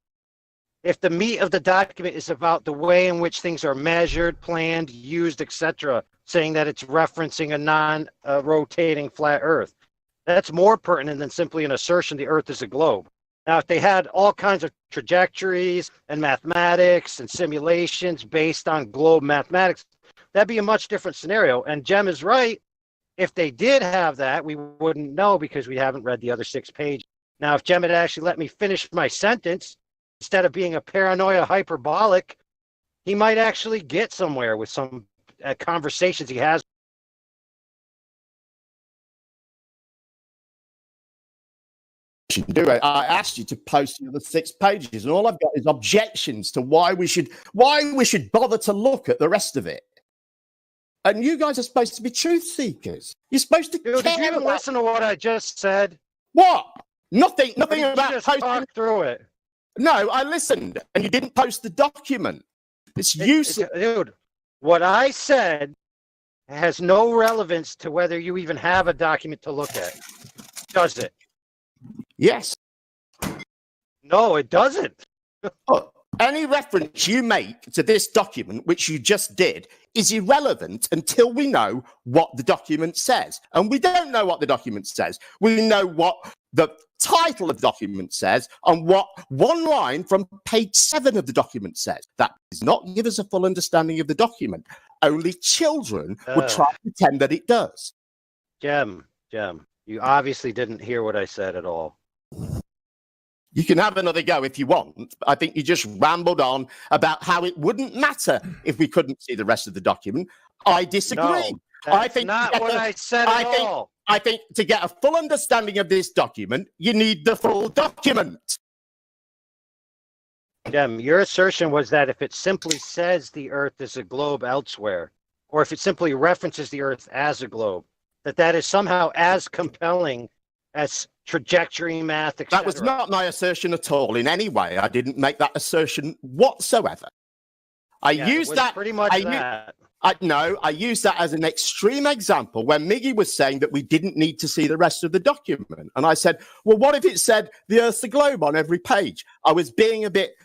If the meat of the document is about the way in which things are measured, planned, used, etc., saying that it's referencing a non-rotating flat Earth, that's more pertinent than simply an assertion the Earth is a globe. Now, if they had all kinds of trajectories and mathematics and simulations based on globe mathematics, that'd be a much different scenario. And Jem is right. If they did have that, we wouldn't know because we haven't read the other 6 pages. Now, if Jem had actually let me finish my sentence, instead of being a paranoia hyperbolic, he might actually get somewhere with some conversations he has. Do it. I asked you to post the other 6 pages, and all I've got is objections to why we should bother to look at the rest of it. And you guys are supposed to be truth seekers. You're supposed to. Dude, did you even listen to what I just said? What? Nothing about just posting. Talk through it. No, I listened, and you didn't post the document. It's useless, dude. What I said has no relevance to whether you even have a document to look at. Does it? Yes. No, it doesn't. Oh, any reference you make to this document, which you just did, is irrelevant until we know what the document says. And we don't know what the document says. We know what the title of the document says and what one line from page 7 of the document says. That does not give us a full understanding of the document. Only children would try to pretend that it does. Jem, you obviously didn't hear what I said at all. You can have another go if you want. I think you just rambled on about how it wouldn't matter if we couldn't see the rest of the document. I disagree. No, that's not what I said at all. I think to get a full understanding of this document, you need the full document. Jim, your assertion was that if it simply says the Earth is a globe elsewhere, or if it simply references the Earth as a globe, that is somehow as compelling as trajectory math, etc. That was not my assertion at all in any way. I didn't make that assertion whatsoever. I used that pretty much that. I used that as an extreme example when Miggy was saying that we didn't need to see the rest of the document. And I said, well, what if it said the Earth's a globe on every page? I was being a bit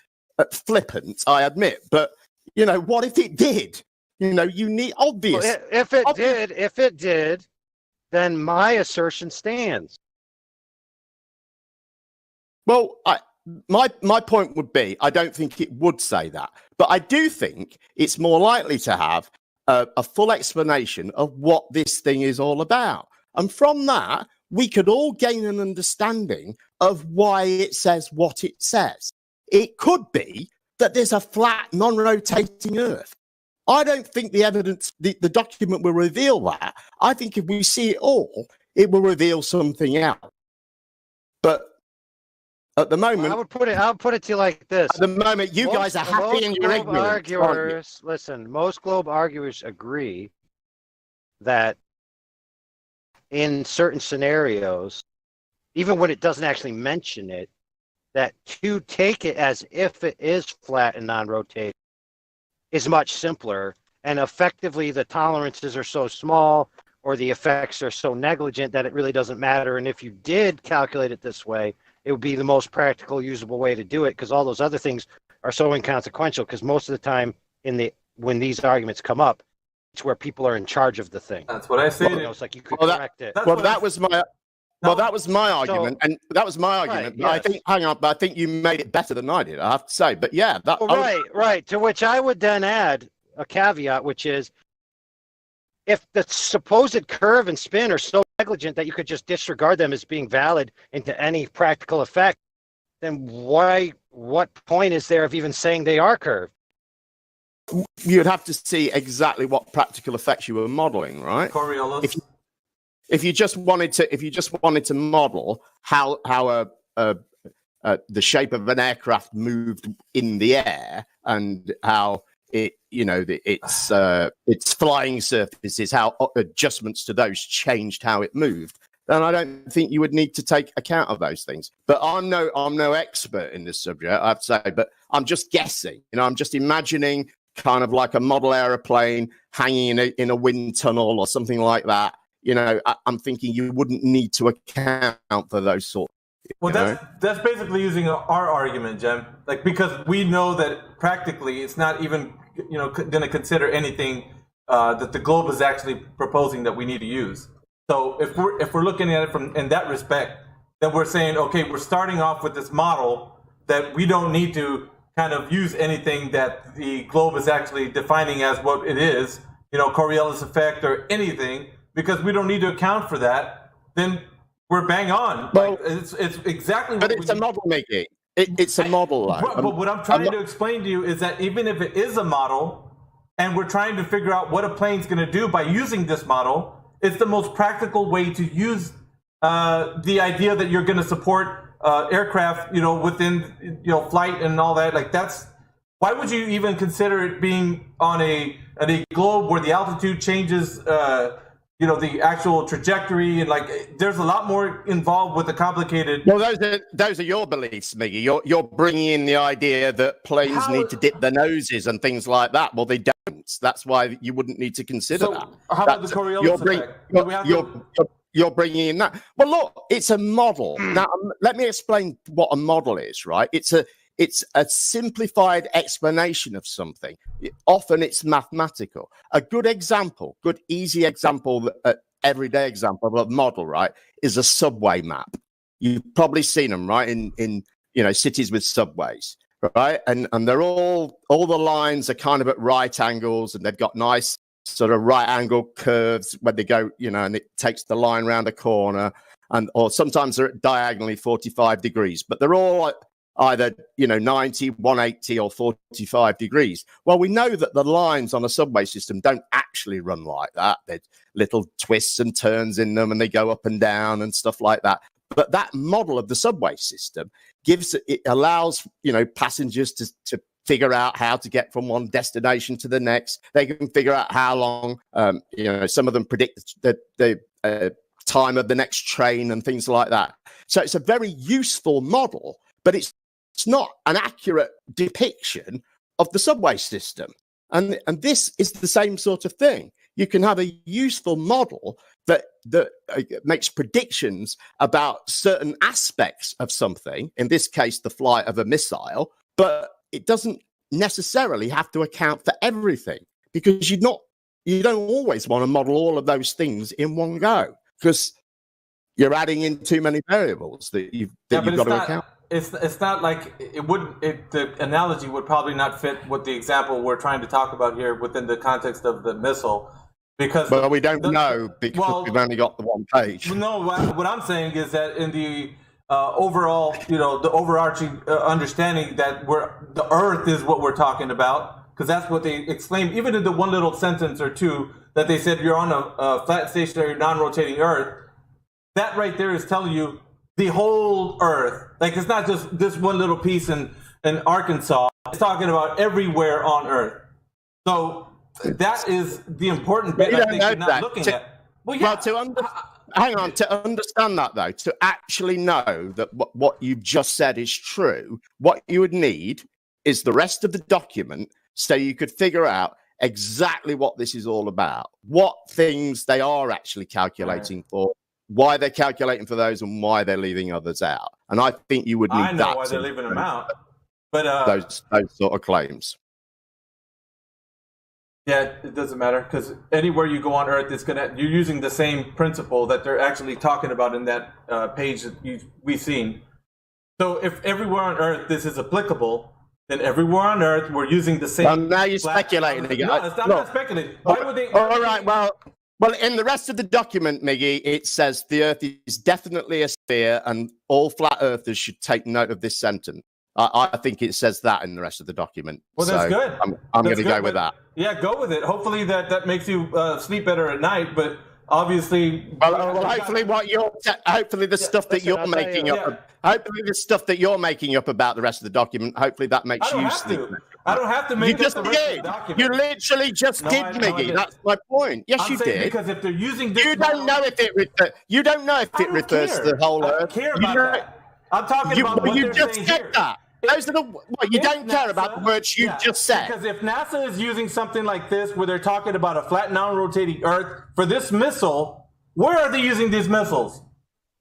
flippant, I admit, but what if it did? You need obvious. Well, if it did, then my assertion stands. Well, my point would be, I don't think it would say that, but I do think it's more likely to have a full explanation of what this thing is all about. And from that, we could all gain an understanding of why it says what it says. It could be that there's a flat, non-rotating Earth. I don't think the evidence, the document will reveal that. I think if we see it all, it will reveal something else. But at the moment, well, I'll put it to you like this. At the moment, you guys are happy in your ignorance. Listen, most globe arguers agree that in certain scenarios, even when it doesn't actually mention it, that to take it as if it is flat and non-rotating is much simpler, and effectively the tolerances are so small or the effects are so negligent that it really doesn't matter. And if you did calculate it this way, it would be the most practical, usable way to do it, because all those other things are so inconsequential. Because most of the time, when these arguments come up, it's where people are in charge of the thing. That's what I say. It's like you could correct it. That was my argument, and that was my argument. Right, yes. But I think you made it better than I did, I have to say. But yeah, right. To which I would then add a caveat, which is, if the supposed curve and spin are so negligent that you could just disregard them as being valid into any practical effect, then what point is there of even saying they are curved? You'd have to see exactly what practical effects you were modeling, right? Coriolis. If you just wanted to model how the shape of an aircraft moved in the air and how its flying surfaces, how adjustments to those changed how it moved, then I don't think you would need to take account of those things. But I'm no expert in this subject, I have to say, but I'm just guessing. I'm just imagining kind of like a model aeroplane hanging in a wind tunnel or something like that. I'm thinking you wouldn't need to account for those sorts. Well, that's basically using our argument, Jem. Like, because we know that practically it's not even going to consider anything that the globe is actually proposing that we need to use. So if we're looking at it from in that respect, then we're saying, okay, we're starting off with this model that we don't need to kind of use anything that the globe is actually defining as what it is, Coriolis effect or anything, because we don't need to account for that. Then we're bang on. Well, it's exactly. But it's a model, Mickey. It's a model. But what I'm trying to explain to you is that even if it is a model, and we're trying to figure out what a plane's going to do by using this model, it's the most practical way to use the idea that you're going to support aircraft, within flight and all that. Like, that's why would you even consider it being on a globe where the altitude changes? The actual trajectory, and there's a lot more involved with the complicated. Well, those are your beliefs, Miggy. You're bringing in the idea that planes need to dip their noses and things like that. Well, they don't. That's why you wouldn't need to consider that. How about the Coriolis effect? You're bringing in that. Well, look, it's a model. Now, let me explain what a model is. Right? It's a simplified explanation of something. Often it's mathematical. A good easy example, everyday example of a model, right, is a subway map. You've probably seen them, right, in cities with subways, right? And they're all the lines are kind of at right angles, and they've got nice sort of right angle curves when they go, and it takes the line around a corner. or sometimes they're diagonally 45 degrees, but they're all either 90, 180 or 45 degrees. Well, we know that the lines on a subway system don't actually run like that. There's little twists and turns in them, and they go up and down and stuff like that. But that model of the subway system allows passengers to figure out how to get from one destination to the next. They can figure out how long, some of them predict the time of the next train and things like that. So it's a very useful model, but it's not an accurate depiction of the subway system. And this is the same sort of thing. You can have a useful model that makes predictions about certain aspects of something, in this case, the flight of a missile, but it doesn't necessarily have to account for everything, because you don't always want to model all of those things in one go, because you're adding in too many variables that you've got to account. It's not like it wouldn't. The analogy would probably not fit with the example we're trying to talk about here within the context of the missile, because we don't know because we've only got the one page. No, what I'm saying is that in the overall, the overarching understanding that the Earth is what we're talking about, because that's what they exclaimed, even in the one little sentence or two that they said you're on a flat, stationary, non-rotating Earth. That right there is telling you the whole Earth. Like, it's not just this one little piece in Arkansas. It's talking about everywhere on Earth. So that is the important bit I think you're not looking at. Hang on, to understand that, though, to actually know that what you've just said is true, what you would need is the rest of the document so you could figure out exactly what this is all about, what things they are actually calculating for, why they're calculating for those, and why they're leaving others out. And I think you would need I know why they're leaving them out, but those sort of claims. Yeah, it doesn't matter, because anywhere you go on Earth, you're using the same principle that they're actually talking about in that page that we've seen. So if everywhere on Earth this is applicable, then everywhere on Earth we're using the same. Well, now you're speculating again. No, I'm not speculating. Why would they? All right. Well, in the rest of the document, Miggy, it says the Earth is definitely a sphere, and all flat Earthers should take note of this sentence. I think it says that in the rest of the document. Well, that's good. I'm going to go with that. Yeah, go with it. Hopefully that makes you sleep better at night. But obviously, hopefully the stuff that you're making up. Hopefully the stuff that you're making up about the rest of the document. Hopefully that makes you sleep. I don't have to make up the rest of the document. You literally just did, Miggy. That's my point. Yes, you did. Because if they're using this, you don't know if it refers to the whole Earth. I don't care about that. I'm talking about what they're just saying said here. that. Those are you don't care about the words you just said. Because if NASA is using something like this, where they're talking about a flat, non-rotating Earth for this missile, where are they using these missiles?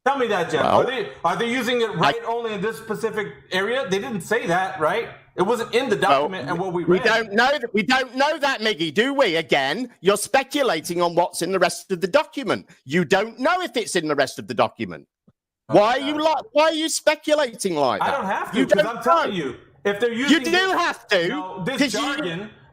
Tell me that, Jim. Are they using it only in this specific area? They didn't say that, right? It wasn't in the document and what we read. We don't know that, Miggy, do we? Again, you're speculating on what's in the rest of the document. You don't know if it's in the rest of the document. Why are you speculating like that? I don't have to, because I'm telling you, if they're using, you do have to.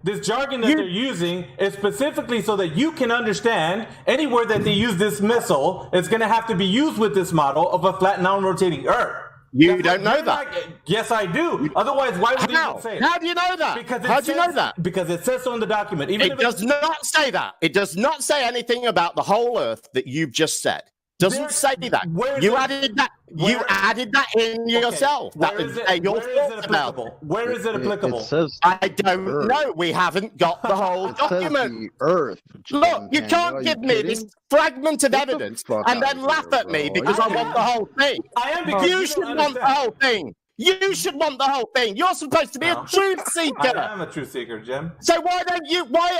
This jargon that they're using is specifically so that you can understand anywhere that they use this missile, it's going to have to be used with this model of a flat, non-rotating Earth. You don't know that. Yes, I do. Otherwise, why would you even say it? How do you know that? How do you know that? Because it says so in the document. It does not say that. It does not say anything about the whole Earth that you've just said. Doesn't say that. You added that. You added that in yourself. Where is it applicable? Where is it applicable? It says I don't know. We haven't got the whole document. The Earth. Look, you can't give me this fragment of evidence and then laugh at me because I want the whole thing. I am, because you should want the whole thing. You should want the whole thing. You're supposed to be a truth seeker. I am a truth seeker, Jim. So why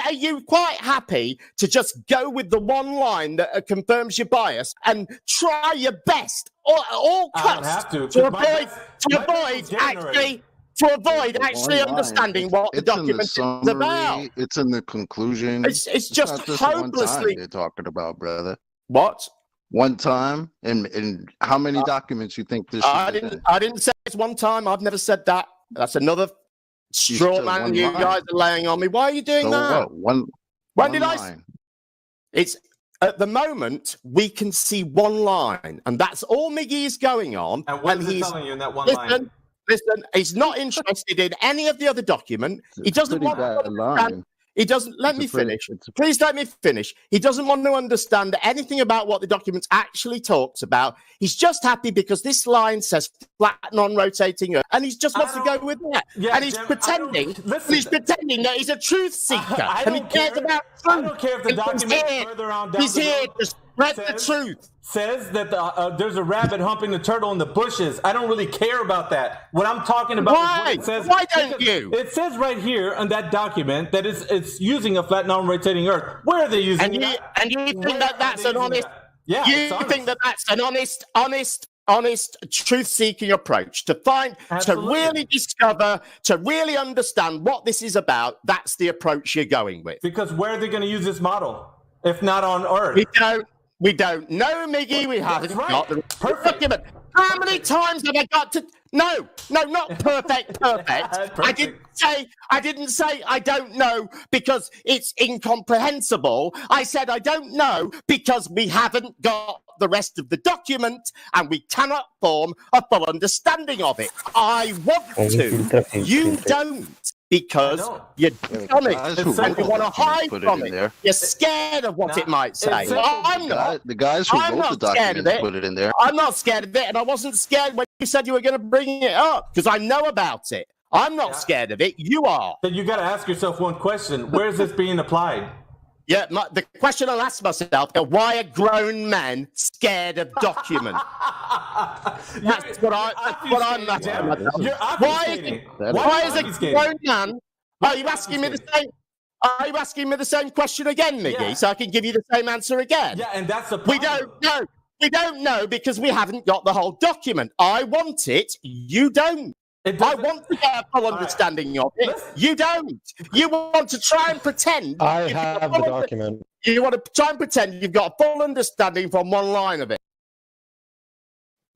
are you quite happy to just go with the one line that confirms your bias and try your best, all cuts, to avoid actually understanding what the document is about? It's in the conclusion. It's just hopelessly they're talking about, brother. What? One time, and how many documents you think this? I didn't say it's one time. I've never said that. That's another straw man you guys are laying on me. Why are you doing that? What? When did I? It's At the moment, we can see one line, and that's all Miggy is going on. And what is it he's telling you in that one line? Listen, he's not interested in any of the other document. He doesn't want to understand. He doesn't. Let me finish. Please let me finish. He doesn't want to understand anything about what the document actually talks about. He's just happy because this line says flat, non-rotating Earth, and he just wants to go with that. Yeah, and he's pretending. He's pretending that he's a truth seeker, I and he cares about truth. I don't care if the document further on down he's the here road to spread the truth. Says that there's a rabbit humping the turtle in the bushes. I don't really care about that. What I'm talking about is what it says. Why don't you? It says right here on that document that it's using a flat non-rotating Earth. Where are they using it? And you think that that's an honest? Yeah, you think that that's an honest, truth-seeking approach to find, to really discover, to really understand what this is about? That's the approach you're going with. Because where are they going to use this model if not on Earth? We don't know, Miggy. We haven't got the document. How many times have I got to? No, not perfect. I didn't say I don't know because it's incomprehensible. I said I don't know because we haven't got the rest of the document and we cannot form a full understanding of it. I want to. You don't. Because you're dumb and you want to hide from it. You're scared of what it might say. I'm not. The guys who wrote the document put it in there. I'm not scared of it, and I wasn't scared when you said you were going to bring it up because I know about it. I'm not scared of it. You are. Then you got to ask yourself one question: where is this being applied? Yeah, the question I'll ask myself is why are grown men scared of documents? That's what I'm asking myself. Why is a grown man? Are you asking me the same? Are you asking me the same question again, Miggy? So I can give you the same answer again. Yeah, and that's the problem. We don't know. We don't know because we haven't got the whole document. I want it. You don't. I want to get a full understanding of it. You don't. You want to try and pretend. I have the document. You want to try and pretend you've got a full understanding from one line of it.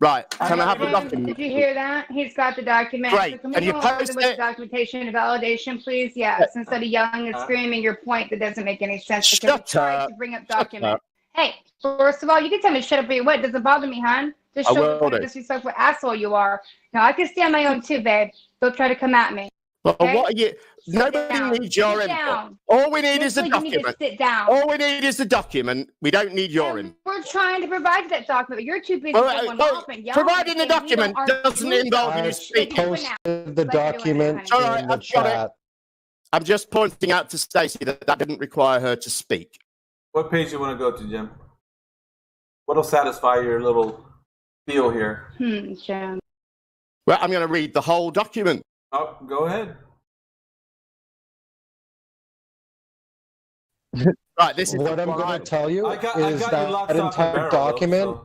Right. Can I have the document? Did you hear that? He's got the document. Great. So can we And you go over post with it? documentation and validation, please? Yes. Instead of yelling and screaming your point that doesn't make any sense because you tried to bring up document. Hey, first of all, you can tell me to shut up or you what? It doesn't bother me, hon. Just show what a disrespectful asshole you are. Now I can stand my own too, babe. Don't try to come at me. Well, okay? what are you? Nobody needs your input. All we need is the document. You need to sit down. All we need is the document. We don't need your input. We're trying to provide that document, but you're too busy going off and yelling. Providing the document doesn't involve you speaking. Posted the document All right, in the I've got it. chat. I'm just pointing out to Stacey that didn't require her to speak. What page do you want to go to, Jim? What'll satisfy your little deal here? Jim. Well, I'm going to read the whole document. Oh, go ahead. Right, this is what I'm going to tell you I got you is locked, that stock, and entire barrel, document,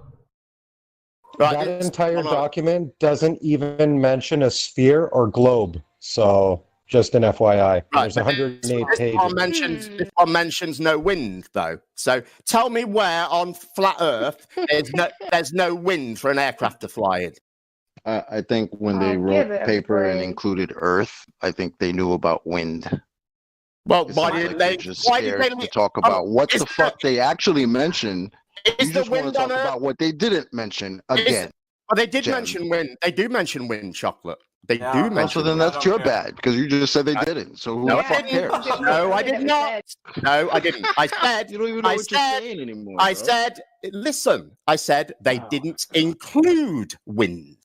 Right, that entire document doesn't even mention a sphere or globe. So just an FYI, there's 108 pages. This one mentions no wind, though. So tell me where on flat Earth there's no wind for an aircraft to fly in. I think when they wrote paper and included Earth, I think they knew about wind. Well, why did they just scared to talk about what the fuck they actually mentioned? You just want to talk about what they didn't mention again. Well, they did mention wind. They do mention wind, Chocolate. They do mention. So then that's your bad because you just said they didn't. So who the fuck cares? No, I did not. No, I didn't. I said you don't even know what you're saying anymore. I said, listen. I said they didn't include wind.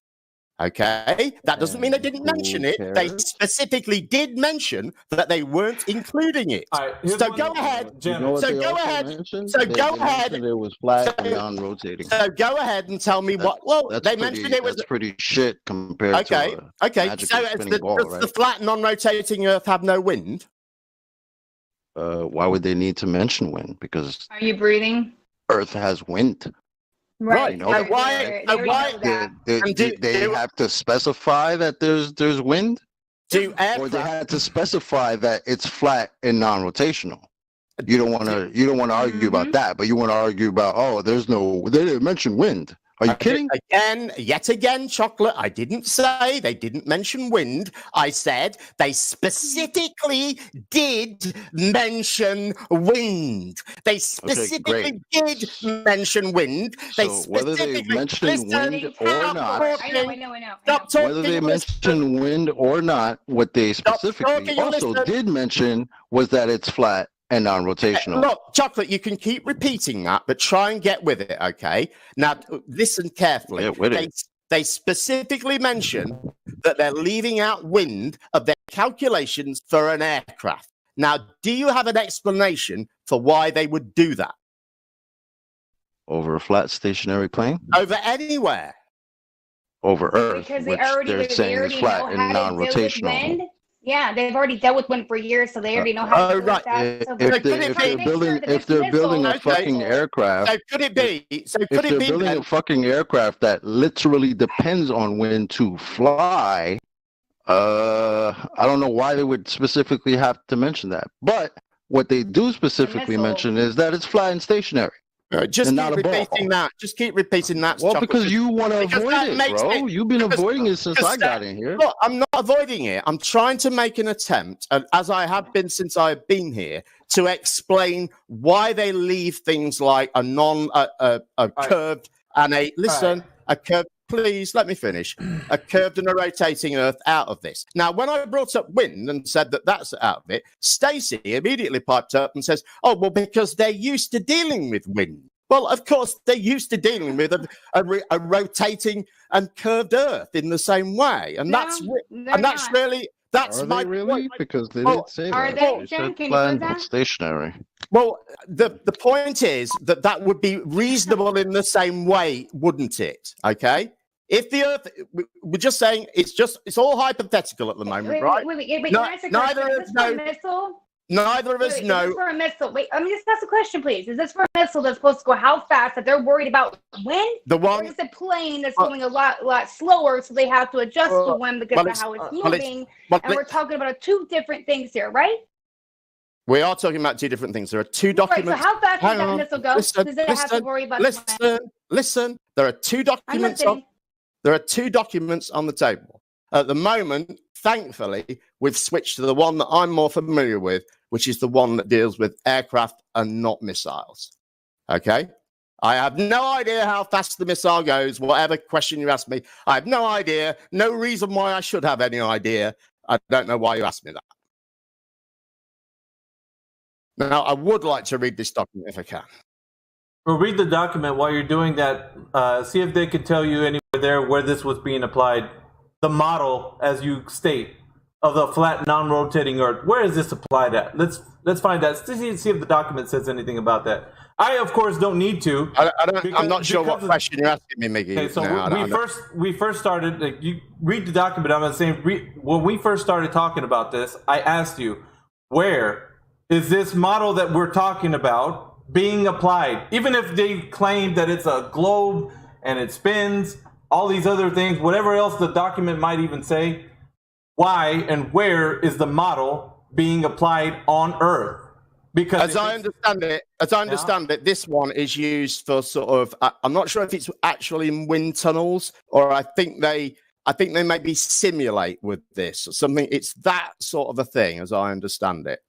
Okay, that doesn't mean they didn't mention it. They specifically did mention that they weren't including it. So go ahead. So go ahead. So go ahead. It was flat and non-rotating. So go ahead and tell me what. Well, they mentioned it was. That's pretty shit compared to. Okay. So does the flat non-rotating Earth have no wind? Why would they need to mention wind? Because are you breathing? Earth has wind. Right. You know, do they have to specify that there's wind? Or they had to specify that it's flat and non-rotational. You don't want to argue about that, but you want to argue about they didn't mention wind. Are you kidding? Yet again, Chocolate. I didn't say they didn't mention wind. I said they specifically did mention wind. They specifically did mention wind. They So whether they specifically mention wind or not, I know. Stop talking. whether they mention wind or not, what they specifically also did mention was that it's flat and non-rotational. Look, Chocolate, you can keep repeating that, but try and get with it, okay? Now, listen carefully. They specifically mention that they're leaving out wind of their calculations for an aircraft. Now, do you have an explanation for why they would do that? Over a flat stationary plane? Over anywhere. Over Earth, Because which they're saying is flat and non-rotational. Yeah, they've already dealt with wind for years, so they already know how to deal with that. So If they're building a fucking aircraft, so could it be? If they're building a fucking aircraft that literally depends on wind to fly, I don't know why they would specifically have to mention that. But what they do specifically mention is that it's flat and stationary. Just keep repeating that. Just keep repeating that. Well, because you want to avoid it, bro. You've been avoiding it since I got in here. Look, I'm not avoiding it. I'm trying to make an attempt, and as I have been since I've been here, to explain why they leave things like a curved and a a curved. Please let me finish. A curved and a rotating Earth out of this. Now, when I brought up wind and said that that's out of it, Stacey immediately piped up and says, "Oh, well, because they're used to dealing with wind." Well, of course, they're used to dealing with a rotating and curved Earth in the same way, and that's really. That's my really point. Because they didn't say that. They said flat and stationary. Well, the point is that would be reasonable in the same way, wouldn't it? Okay. If the Earth, we're just saying it's all hypothetical at the moment, right? Neither of us know. Neither of us know. Is this for a missile? Wait, let me just ask a question, please. Is this for a missile that's supposed to go how fast that they're worried about wind? Or is it a plane that's going a lot slower, so they have to adjust the wind because of how it's moving? And we're talking about two different things here, right? We are talking about two different things. There are two documents. Right, so how fast does that missile go? Does it have to worry about Listen. There are two documents. There are two documents on the table. At the moment, thankfully, we've switched to the one that I'm more familiar with, which is the one that deals with aircraft and not missiles. Okay? I have no idea how fast the missile goes, whatever question you ask me. I have no idea. No reason why I should have any idea. I don't know why you asked me that. Now, I would like to read this document if I can. Well, read the document while you're doing that. See if they could tell you anywhere there where this was being applied. The model, as you state, of the flat, non-rotating Earth. Where is this applied at? Let's find that. See if the document says anything about that. I, of course, don't need to. I'm not sure what question you're asking me, Mickey. Okay, so we first started. Like, you read the document. I'm saying when we first started talking about this, I asked you, where is this model that we're talking about being applied? Even if they claim that it's a globe and it spins, all these other things, whatever else the document might even say, why and where is the model being applied on Earth? Because as I understand it, this one is used for sort of. I'm not sure if it's actually in wind tunnels, or I think they maybe simulate with this or something. It's that sort of a thing, as I understand it.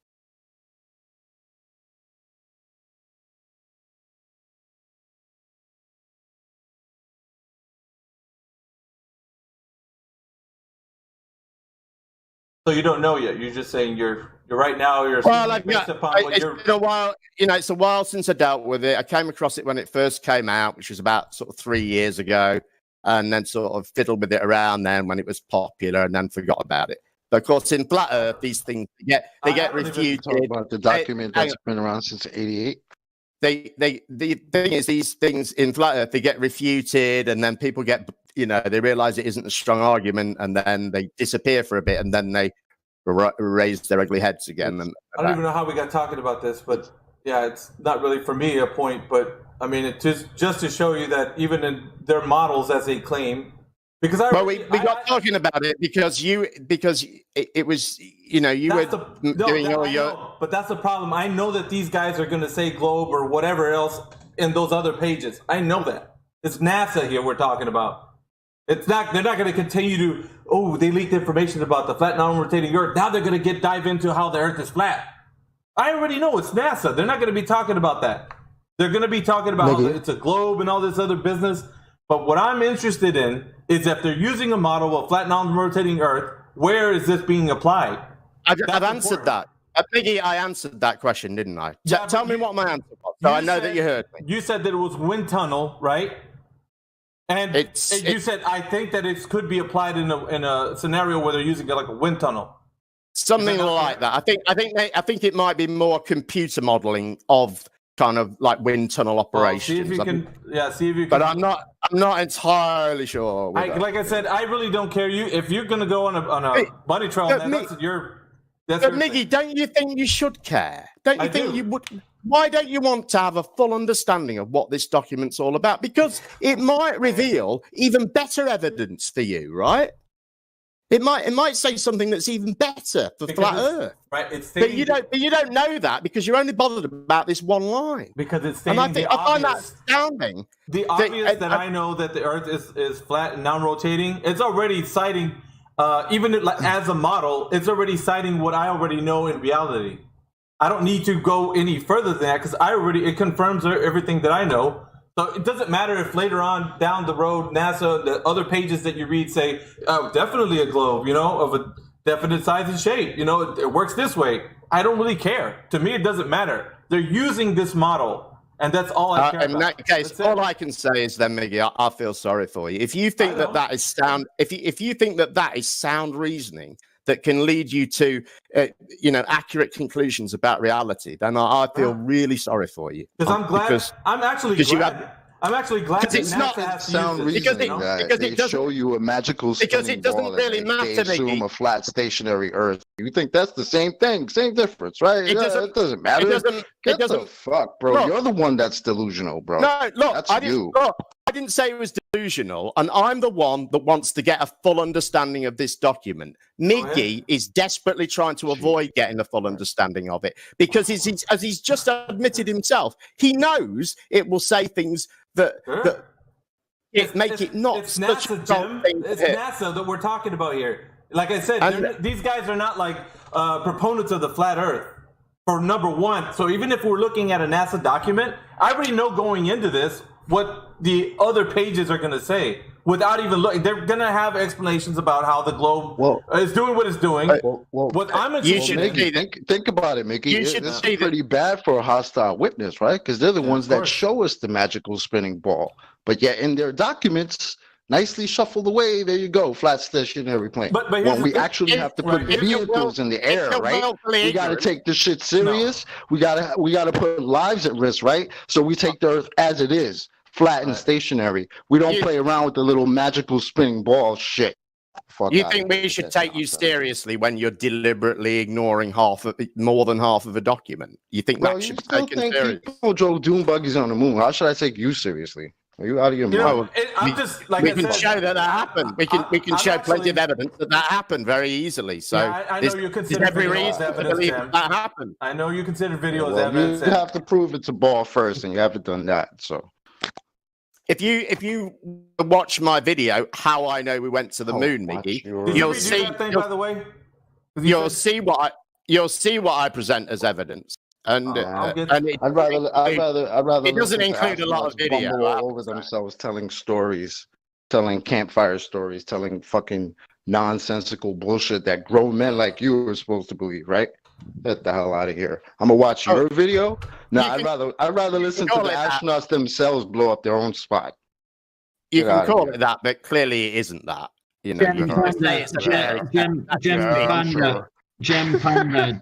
So you don't know yet. You're just saying you're right now. You're based upon what you're. It's been a while. It's a while since I dealt with it. I came across it when it first came out, which was about sort of 3 years ago, and then sort of fiddled with it around then when it was popular, and then forgot about it. But of course, in flat Earth, these things they get refuted. Talk about the document that's been around since '88. The thing is, these things in flat Earth, they get refuted, and then people get, they realize it isn't a strong argument, and then they disappear for a bit, and then they raise their ugly heads again. And I don't even know how we got talking about this, but yeah, it's not really for me a point, but I mean, it just to show you that even in their models, as they claim, because we got talking about it because it was, you were doing all your. But that's the problem. I know that these guys are going to say globe or whatever else in those other pages. I know that. It's NASA here we're talking about. It's not. They're not going to continue to. Oh, they leaked information about the flat, non-rotating Earth. Now they're going to dive into how the Earth is flat. I already know it's NASA. They're not going to be talking about that. They're going to be talking about how it's a globe and all this other business. But what I'm interested in is if they're using a model of flat, non-rotating Earth, where is this being applied? I've answered that. Biggie, I answered that question, didn't I? Tell me what my answer was, so I know that you heard me. You said that it was wind tunnel, right? And you said, I think that it could be applied in a scenario where they're using it like a wind tunnel. Something like that. I think it might be more computer modeling of kind of like wind tunnel operations. See if you can. But I'm not entirely sure. Like I said, I really don't care. If you're going to go on a bunny trail, that's your. But Miggy, don't you think you should care? Don't you think you would? Why don't you want to have a full understanding of what this document's all about? Because it might reveal even better evidence for you, right? It might say something that's even better for flat Earth. Right. It's but you don't know that because you're only bothered about this one line. Because it's and I find that astounding. The obvious that I know that the Earth is flat and non-rotating. It's already citing. Even as a model, it's already citing what I already know in reality. I don't need to go any further than that because it confirms everything that I know. So it doesn't matter if later on down the road, NASA, the other pages that you read say, definitely a globe, of a definite size and shape. It works this way. I don't really care. To me, it doesn't matter. They're using this model. And that's all I care about. In that case, all I can say is then, Miggy, I feel sorry for you. If you think that is sound, if you think that is sound reasoning that can lead you to, accurate conclusions about reality, then I feel really sorry for you. Because I'm glad. I'm actually glad. I'm actually glad that it's not sound reasoning that they show you a magical spinning ball really and matter, they assume a flat stationary Earth. You think that's the same thing, same difference, right? It doesn't matter. Get the fuck, bro. Look, you're the one that's delusional, bro. No, look, that's I didn't say it was delusional, and I'm the one that wants to get a full understanding of this document. Miggy is desperately trying to avoid getting a full understanding of it because, as he's just admitted himself, he knows it will say things that make it not it's NASA, Jim. It's NASA that we're talking about here. Like I said, these guys are not like proponents of the flat Earth. For number one, so even if we're looking at a NASA document, I already know going into this what the other pages are going to say without even looking. They're going to have explanations about how the globe is doing what it's doing. What I'm interested in, think about it, Mickey. It's pretty bad for a hostile witness, right? Because they're the ones that show us the magical spinning ball. But yet in their documents, nicely shuffled away, there you go, flat stationary plane. But when we actually have to put vehicles in the air, right? We got to take this shit serious. We gotta put lives at risk, right? So we take the Earth as it is, flat and stationary. We don't play around with the little magical spinning ball shit. You think we should take you seriously when you're deliberately ignoring more than half of a document? You think that should be taken seriously? People drove dune buggies on the moon. How should I take you seriously? Are you out of your mind? I'm just like we can show that happened. We can show plenty of evidence that happened very easily. So I know you consider every video reason as to evidence, believe Jim. that happened. I know you consider video as evidence. You have to prove it's a ball first, and you haven't done that. So, if you watch my video, how I know we went to the moon, Miggy, you'll see. By the way, you'll see what I present as evidence. And, I'd rather it doesn't include a lot of video all over themselves telling stories, telling campfire stories, telling fucking nonsensical bullshit that grown men like you are supposed to believe, right? Get the hell out of here. I'm gonna watch your video. No, I'd rather listen to the astronauts themselves blow up their own spot. You can call it that, but clearly it isn't that. You know, Gem Panda,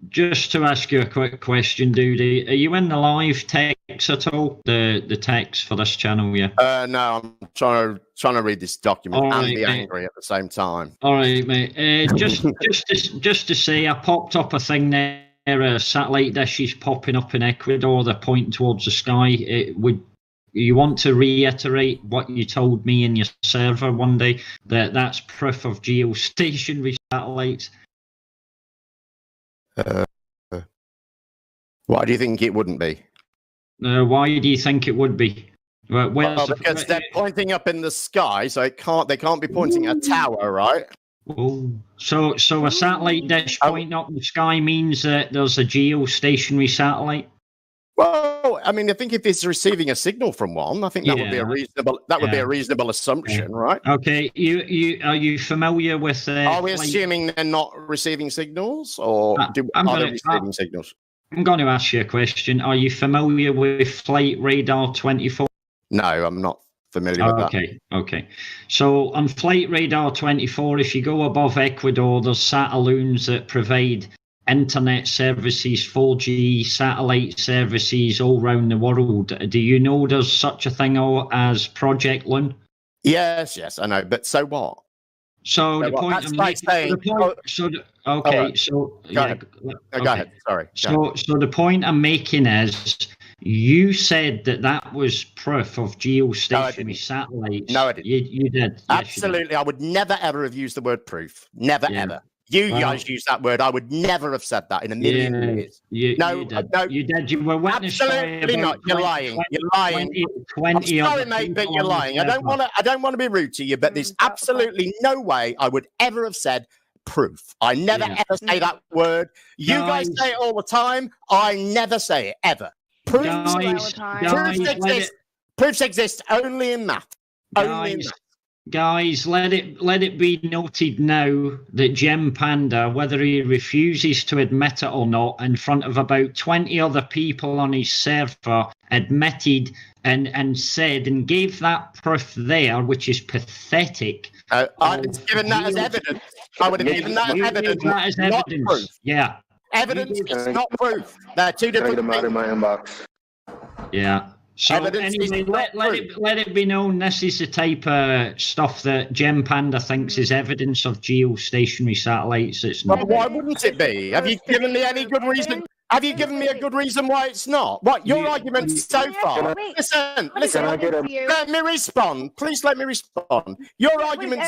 just to ask you a quick question, Doody, are you in the live text at all? The text for this channel, yeah? No, I'm trying to read this document and be angry at the same time. All right, mate. Just to say, I popped up a thing there. Satellite dishes popping up in Ecuador. They're pointing towards the sky. You want to reiterate what you told me in your server one day, that's proof of geostationary satellites? Why do you think it wouldn't be? Why do you think it would be? Well, because they're pointing up in the sky, so they can't be pointing at a tower, right? Oh, so a satellite dish pointing up in the sky means that there's a geostationary satellite. Well, I mean, I think if it's receiving a signal from one, I think that would be a reasonable assumption, right? Okay, you are you familiar with? Are we assuming they're not receiving signals, or are they receiving signals? I'm going to ask you a question. Are you familiar with Flight Radar 24? No, I'm not familiar with that. Okay. So on Flight Radar 24, if you go above Ecuador, there's satelloons that provide internet services, 4G satellite services all around the world. Do you know there's such a thing as Project Loon? Yes, I know. But so what? So the point that's I'm like making, saying. Go ahead. Sorry. So the point I'm making is, you said that was proof of geostationary satellites. No, I didn't. You did. Absolutely. Yes, you did. I would never, ever have used the word proof. Never, ever. You guys use that word. I would never have said that in a million years. You did. You were witnessed absolutely not. You're lying. You're lying. I'm sorry, mate, but you're lying. I don't want to be rude to you, but there's absolutely no way I would ever have said proof. I never ever say that word. You guys say it all the time. I never say it ever. Proofs exist only in math. Only in math. Guys, let it be noted now that Gem Panda, whether he refuses to admit it or not, in front of about 20 other people on his server, admitted and said and gave that proof there, which is pathetic. I was given that as evidence. I would have given that as evidence, not proof. Yeah. Evidence is not proof. They're two different things. Out of my inbox. Yeah. So anyway, let it be known this is the type of stuff that Gem Panda thinks is evidence of geostationary satellites. It's not. Why wouldn't it be? Have you given me any good reason? Have you given me a good reason why it's not? What your argument so far? Listen. Let me respond. Please let me respond. Your argument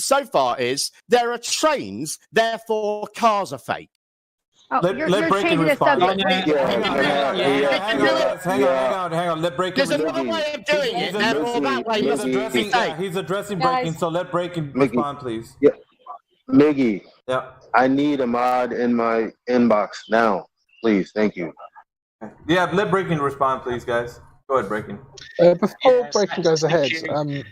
so far is there are trains, therefore cars are fake. Oh, you're changing the subject. Hang on. Let Breaking. There's another way of doing it. He's addressing Breaking, so let Breaking respond, please. Yeah. Miggy. Yeah. I need a mod in my inbox now, please. Thank you. Yeah, let Breaking respond, please, guys. Go ahead, Breaking. Before Breaking goes ahead, I'm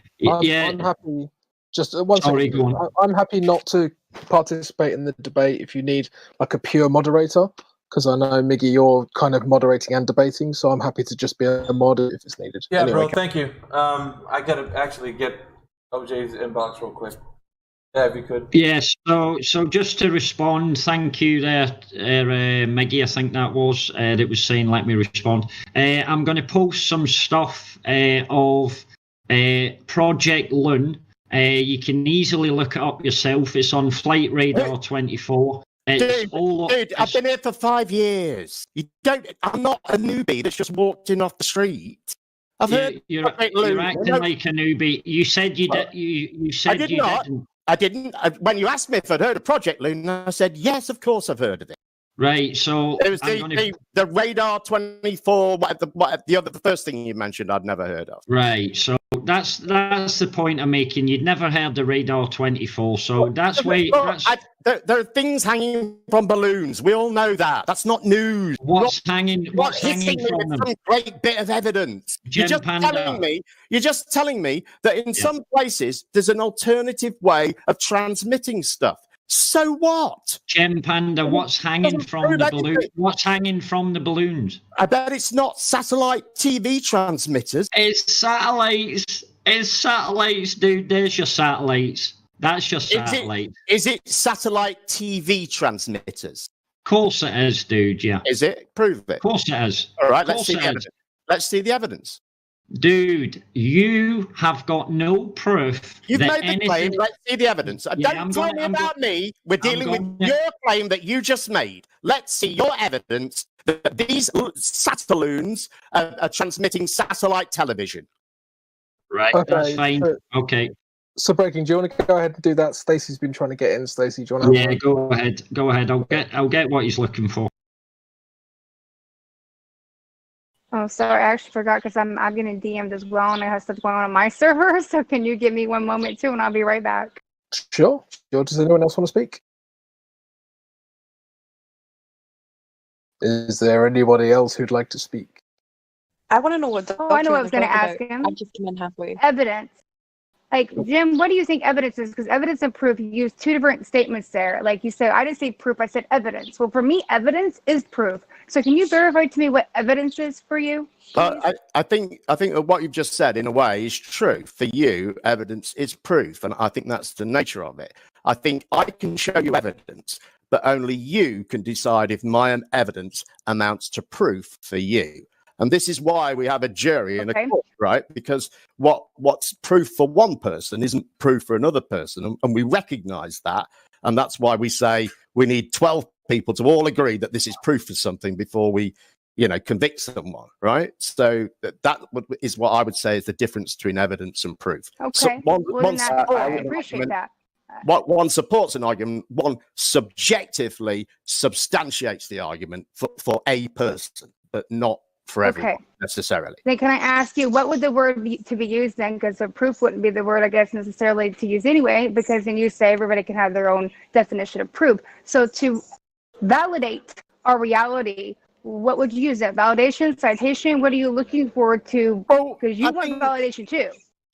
happy. Just one second. I'm happy not to participate in the debate if you need like a pure moderator, because I know Miggy, you're kind of moderating and debating, so I'm happy to just be a mod if it's needed. Yeah, anyway, bro. Thank you. I gotta actually get OJ's inbox real quick. Yeah, if you could. Yes. So just to respond, thank you there, Miggy. I think that was saying let me respond. I'm going to post some stuff of Project Loon. You can easily look it up yourself. It's on Flight Radar 24. Dude, I've been here for 5 years. I'm not a newbie that's just walked in off the street. You're acting like a newbie. You said you did. You said you didn't. I didn't. When you asked me if I'd heard of Project Loon, I said yes, of course I've heard of it. Right. So it was the Radar 24. The first thing you mentioned, I'd never heard of. Right. So that's the point I'm making. You'd never heard the Radar 24. So that's why. There are things hanging from balloons. We all know that. That's not news. What's hanging from them? Some great bit of evidence. You're just telling me that in some places there's an alternative way of transmitting stuff. So what? Gem Panda, what's hanging from the balloon? What's hanging from the balloons? I bet it's not satellite TV transmitters. It's satellites. It's satellites, dude. There's your satellites. That's your satellite. Is it satellite TV transmitters? Of course it is, dude. Yeah. Is it? Prove it. Of course it is. All right. Let's see the evidence. Let's see the evidence. Dude, you have got no proof. You've made the claim. Let's see the evidence. Don't tell me about me. We're dealing with your claim that you just made. Let's see your evidence that these satelloons are transmitting satellite television. Right. Okay, that's fine. Okay. So, Breaking, do you want to go ahead and do that? Stacey's been trying to get in. Stacey, do you want to? Yeah, go ahead. Go ahead. I'll get what he's looking for. Oh, sorry, I actually forgot because I'm getting DM'd as well, and I have stuff going on my server. So can you give me one moment too, and I'll be right back. Sure. Does anyone else want to speak? Is there anybody else who'd like to speak? I want to know what. Oh, I know what I was going to ask him. I just came in halfway. Evidence. Like, Jim, what do you think evidence is? Because evidence and proof, you use two different statements there. Like you said, I didn't say proof, I said evidence. Well, for me, evidence is proof. So can you verify to me what evidence is for you? I think what you've just said, in a way, is true. For you, evidence is proof, and I think that's the nature of it. I think I can show you evidence, but only you can decide if my evidence amounts to proof for you. And this is why we have a jury in a court, right? Because what's proof for one person isn't proof for another person, and we recognise that, and that's why we say we need 12 people to all agree that this is proof for something before we, convict someone, right? So that is what I would say is the difference between evidence and proof. Okay, I appreciate that. One supports an argument, one subjectively substantiates the argument for a person, but not for everyone necessarily. Then can I ask you, what would the word be to be used then? Because the proof wouldn't be the word, I guess, necessarily to use anyway, because then you say everybody can have their own definition of proof. So to validate our reality, what would you use? That validation, citation? What are you looking forward to? Because you want validation too.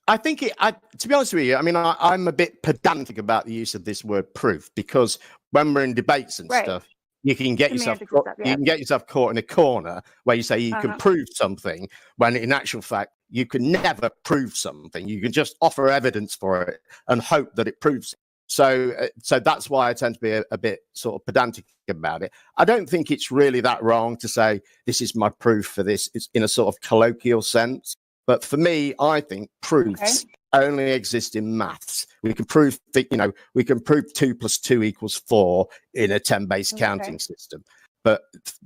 I think to be honest with you, I mean, I'm a bit pedantic about the use of this word proof, because when we're in debates and stuff, you can get yourself caught in a corner where you say you can prove something, when in actual fact you can never prove something. You can just offer evidence for it and hope that it proves it. So that's why I tend to be a bit sort of pedantic about it. I don't think it's really that wrong to say this is my proof for this. It's in a sort of colloquial sense. But for me, I think proofs only exist in maths. We can prove that, we can prove 2 + 2 = 4 in a 10-based counting system. But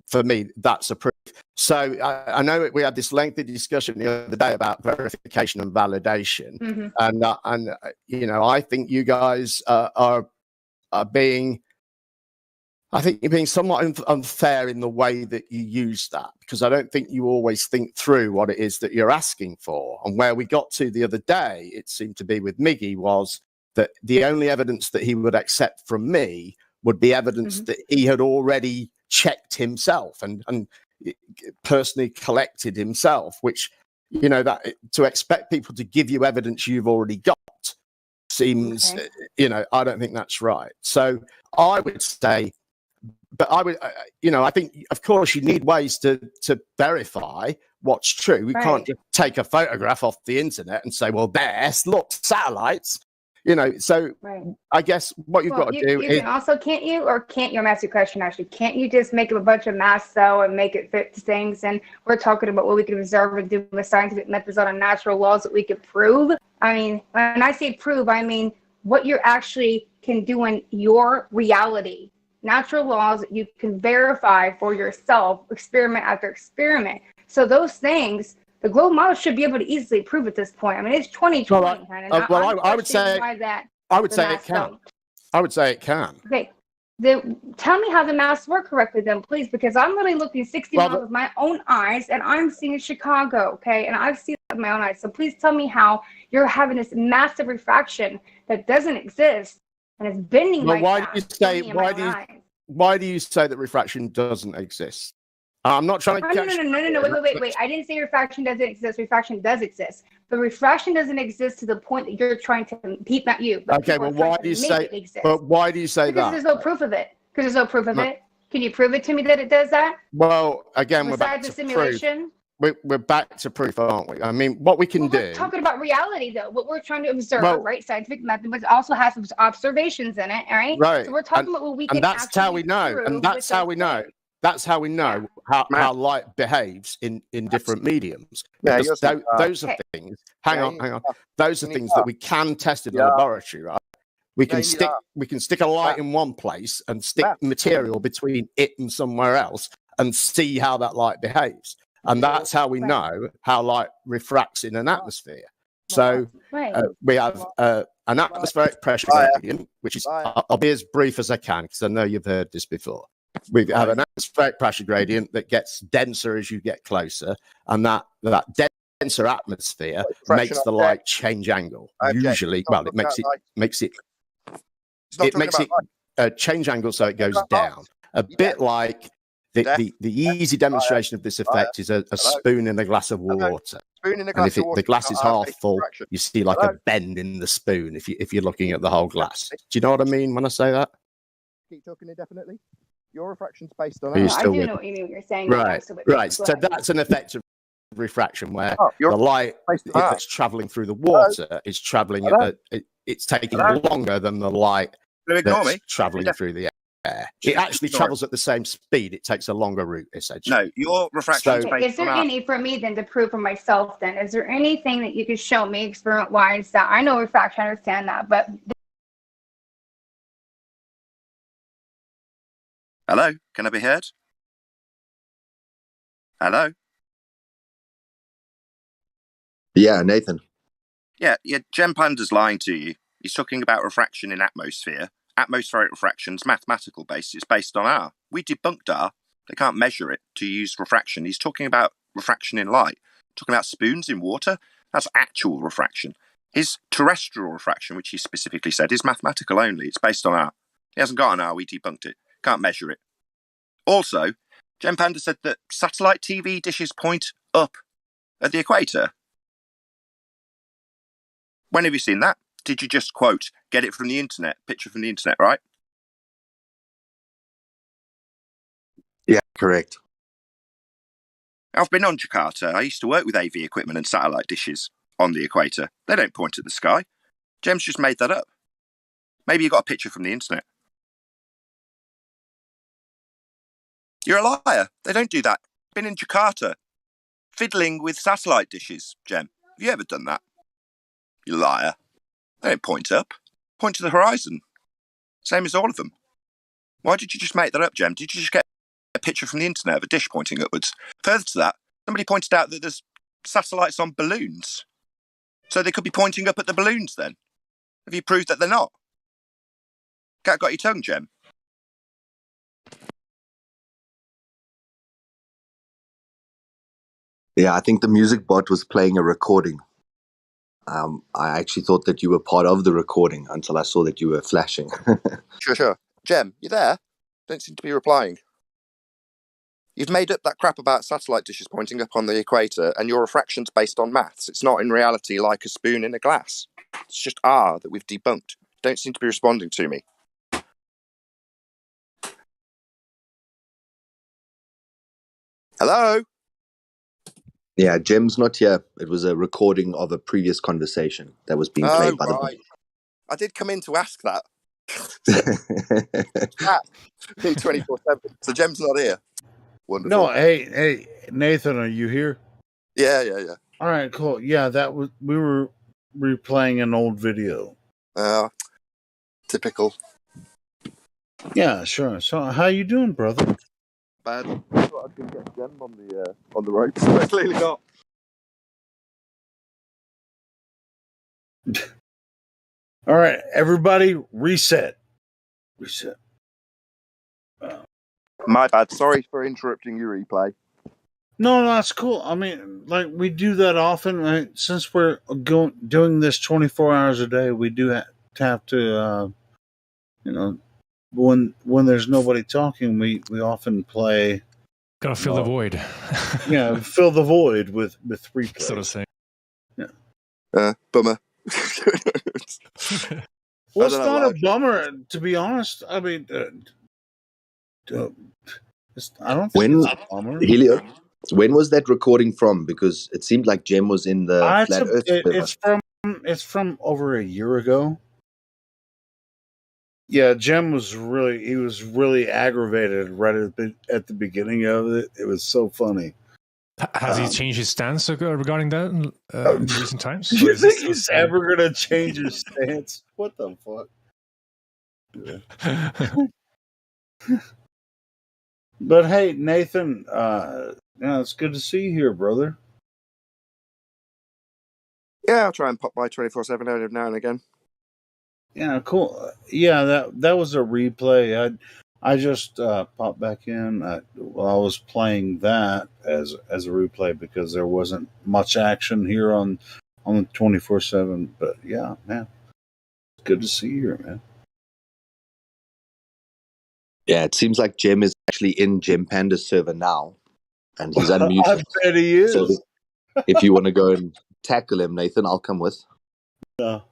for me, that's a proof. So I know we had this lengthy discussion the other day about verification and validation. And I think you guys are being, I think you're being somewhat unfair in the way that you use that, because I don't think you always think through what it is that you're asking for. And where we got to the other day, it seemed to be with Miggy, was that the only evidence that he would accept from me would be evidence that he had already checked himself and personally collected himself, which, that to expect people to give you evidence you've already got seems, I don't think that's right. So I would say, but I would, I think, of course, you need ways to verify what's true. We can't just take a photograph off the internet and say, well, there's, look, satellites. So I guess what you've got to do is... Can't you, I'm asking a question actually, can't you just make up a bunch of masks though and make it fit to things? And we're talking about what we can observe and do with scientific methods on natural laws that we could prove. I mean, when I say prove, I mean what you actually can do in your reality. Natural laws that you can verify for yourself, experiment after experiment. So those things, the globe model should be able to easily prove at this point. I mean, it's 2020. I would say it can. I would say it can. Okay, then tell me how the masks work correctly, then, please, because I'm really looking 60 miles with my own eyes, and I'm seeing Chicago, okay, and I've seen it with my own eyes. So please tell me how you're having this massive refraction that doesn't exist and it's bending my Why do you say that refraction doesn't exist? I'm not trying to catch... No, wait. I didn't say refraction doesn't exist. Refraction does exist. But refraction doesn't exist to the point that you're trying to keep, not you. Okay, well, why do you say that? Because there's no proof of it. Can you prove it to me that it does that? Well, again, besides the simulation? We're back to proof, aren't we? I mean, what we can do... We're talking about reality, though. What we're trying to observe, right? Scientific method, but it also has some observations in it, all right? Right. So we're talking about what we can and that's how we know. And that's how we know. That's how we know how light behaves in different mediums. Those are things. Hang on. Those are things that we can test in the laboratory, right? We can stick a light in one place and stick material between it and somewhere else and see how that light behaves. And that's how we know how light refracts in an atmosphere. So we have an atmospheric pressure gradient, which is, I'll be as brief as I can because I know you've heard this before. We have an atmospheric pressure gradient that gets denser as you get closer, and that denser atmosphere makes the light change angle. Usually, well, it makes it change angle so it goes down. A bit like the easy demonstration of this effect is a spoon in a glass of water. And if the glass is half full, you see like a bend in the spoon if you're looking at the whole glass. Do you know what I mean when I say that? Keep talking indefinitely. Your refraction's based on. I do know what you mean when you're saying right, that. Right. So that's an effect of refraction where the light that's traveling through the water is traveling it's taking longer than the light that's traveling through the air. It actually travels at the same speed. It takes a longer route, essentially. No, your refraction. Is there any for me then to prove for myself? Then is there anything that you could show me experiment-wise that I know refraction? I understand that, but. Hello, can I be heard? Hello? Yeah, Nathan. Yeah, Jem Panda's lying to you. He's talking about refraction in atmosphere. Atmospheric refraction's mathematical base. It's based on R. We debunked R. They can't measure it to use refraction. He's talking about refraction in light. Talking about spoons in water. That's actual refraction. His terrestrial refraction, which he specifically said, is mathematical only. It's based on R. He hasn't got an R. We debunked it. Can't measure it. Also, Jem Panda said that satellite TV dishes point up at the equator. When have you seen that? Did you just quote, get it from the internet, picture from the internet, right? Yeah, correct. I've been on Jakarta. I used to work with AV equipment and satellite dishes on the equator. They don't point at the sky. Jem's just made that up. Maybe you got a picture from the internet. You're a liar. They don't do that. Been in Jakarta, fiddling with satellite dishes, Jem. Have you ever done that? You liar. They don't point up. Point to the horizon. Same as all of them. Why did you just make that up, Jem? Did you just get a picture from the internet of a dish pointing upwards? Further to that, somebody pointed out that there's satellites on balloons. So they could be pointing up at the balloons then. Have you proved that they're not? Cat got your tongue, Jem? Yeah, I think the music bot was playing a recording. I actually thought that you were part of the recording until I saw that you were flashing. Sure. Jem, you there? Don't seem to be replying. You've made up that crap about satellite dishes pointing up on the equator, and your refraction's based on maths. It's not in reality like a spoon in a glass. It's just R that we've debunked. Don't seem to be responding to me. Hello? Yeah, Jem's not here. It was a recording of a previous conversation that was being played by the bot. I did come in to ask that. In 24/7. So Jem's not here. Wonderful. No, hey, Nathan, are you here? Yeah. All right, cool. Yeah, we were replaying an old video. Typical. Yeah, sure. So, how you doing, brother? Bad. I thought I was going to get Jem on the ropes, but clearly not. All right, everybody, reset. My bad. Sorry for interrupting your replay. No, that's cool. I mean, like we do that often. Right? Since we're doing this 24 hours a day, we do have to, when there's nobody talking, we often play. Gotta fill the void. Yeah, fill the void with replay. So to say. Yeah. Bummer. Well, it's not a bummer, to be honest. I mean, I don't think it's a bummer. Helio, when was that recording from? Because it seemed like Jem was in the Flat Earth. It's from over a year ago. Yeah, Jem was really aggravated right at the beginning of it. It was so funny. Has he changed his stance regarding that in recent times? Do you think he's ever going to change his stance? What the fuck? But hey, Nathan, it's good to see you here, brother. Yeah, I'll try and pop my 24/7 out now and again. Yeah, cool. Yeah, that was a replay. I just popped back in. I was playing that as a replay because there wasn't much action here on the 24/7. But yeah, man, it's good to see you, man. Yeah, it seems like Jim is actually in Jim Panda's server now, and he's unmuted. I bet he is. So if you want to go and tackle him, Nathan, I'll come with. No.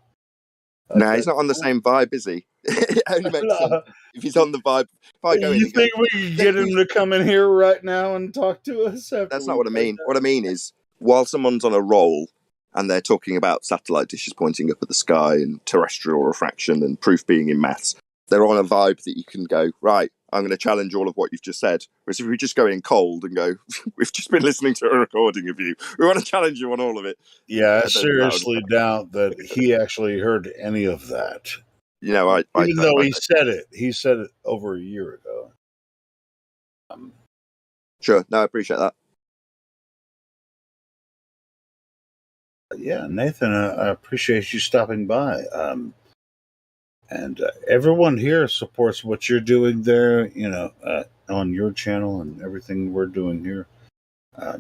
No, he's not on the same vibe, is he? It only makes sense if he's on the vibe. If I go in You and go, think we can get him to come in here right now and talk to us? That's not what I mean. What I mean is, while someone's on a roll and they're talking about satellite dishes pointing up at the sky and terrestrial refraction and proof being in maths, they're on a vibe that you can go, right, I'm going to challenge all of what you've just said. Whereas if we just go in cold and go, we've just been listening to a recording of you, we want to challenge you on all of it. Yeah, I seriously doubt that he actually heard any of that. You know, even though he said it over a year ago. Sure, no, I appreciate that. Yeah, Nathan, I appreciate you stopping by. And everyone here supports what you're doing there, on your channel and everything we're doing here. Are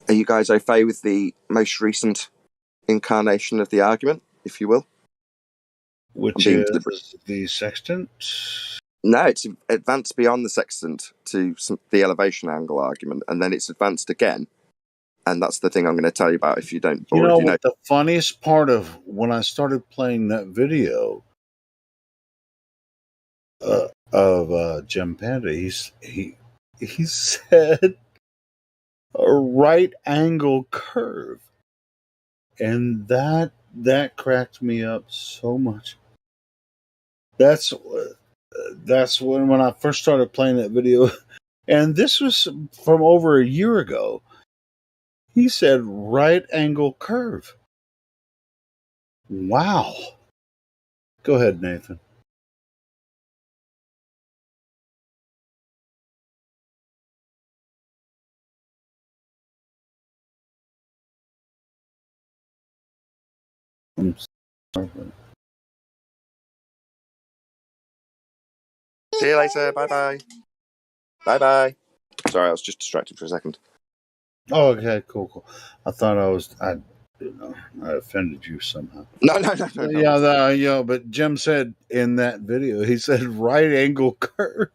you guys okay with the most recent incarnation of the argument, if you will? Which is the sextant? No, it's advanced beyond the sextant to the elevation angle argument, and then it's advanced again. And that's the thing I'm going to tell you about if you don't already know. The funniest part of when I started playing that video of Jim Panda, he said a right angle curve, and that cracked me up so much. That's when I first started playing that video, and this was from over a year ago. He said right angle curve. Wow. Go ahead, Nathan. I'm sorry. See you later. Bye-bye. Bye-bye. Sorry, I was just distracted for a second. Oh, okay, cool. I thought I offended you somehow. No. Yeah, but Jim said in that video, he said right angle curve.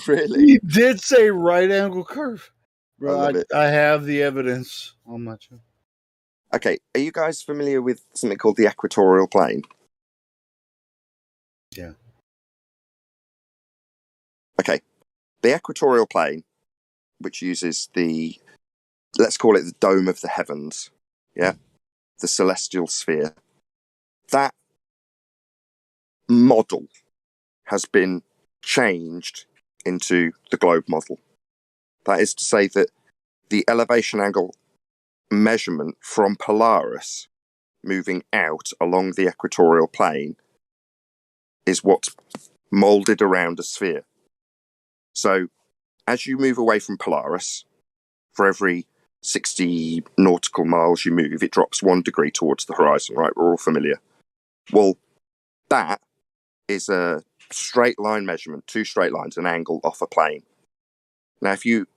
Really? He did say right angle curve. Bro, I love it. I have the evidence on my channel. Okay, are you guys familiar with something called the equatorial plane? Yeah. Okay, the equatorial plane, which uses let's call it the dome of the heavens, yeah, the celestial sphere, that model has been changed into the globe model. That is to say that the elevation angle measurement from Polaris moving out along the equatorial plane is what's molded around a sphere. So as you move away from Polaris, for every 60 nautical miles you move, it drops 1 degree towards the horizon, right? We're all familiar. Well, that is a straight line measurement, 2 straight lines, an angle off a plane. Now, if you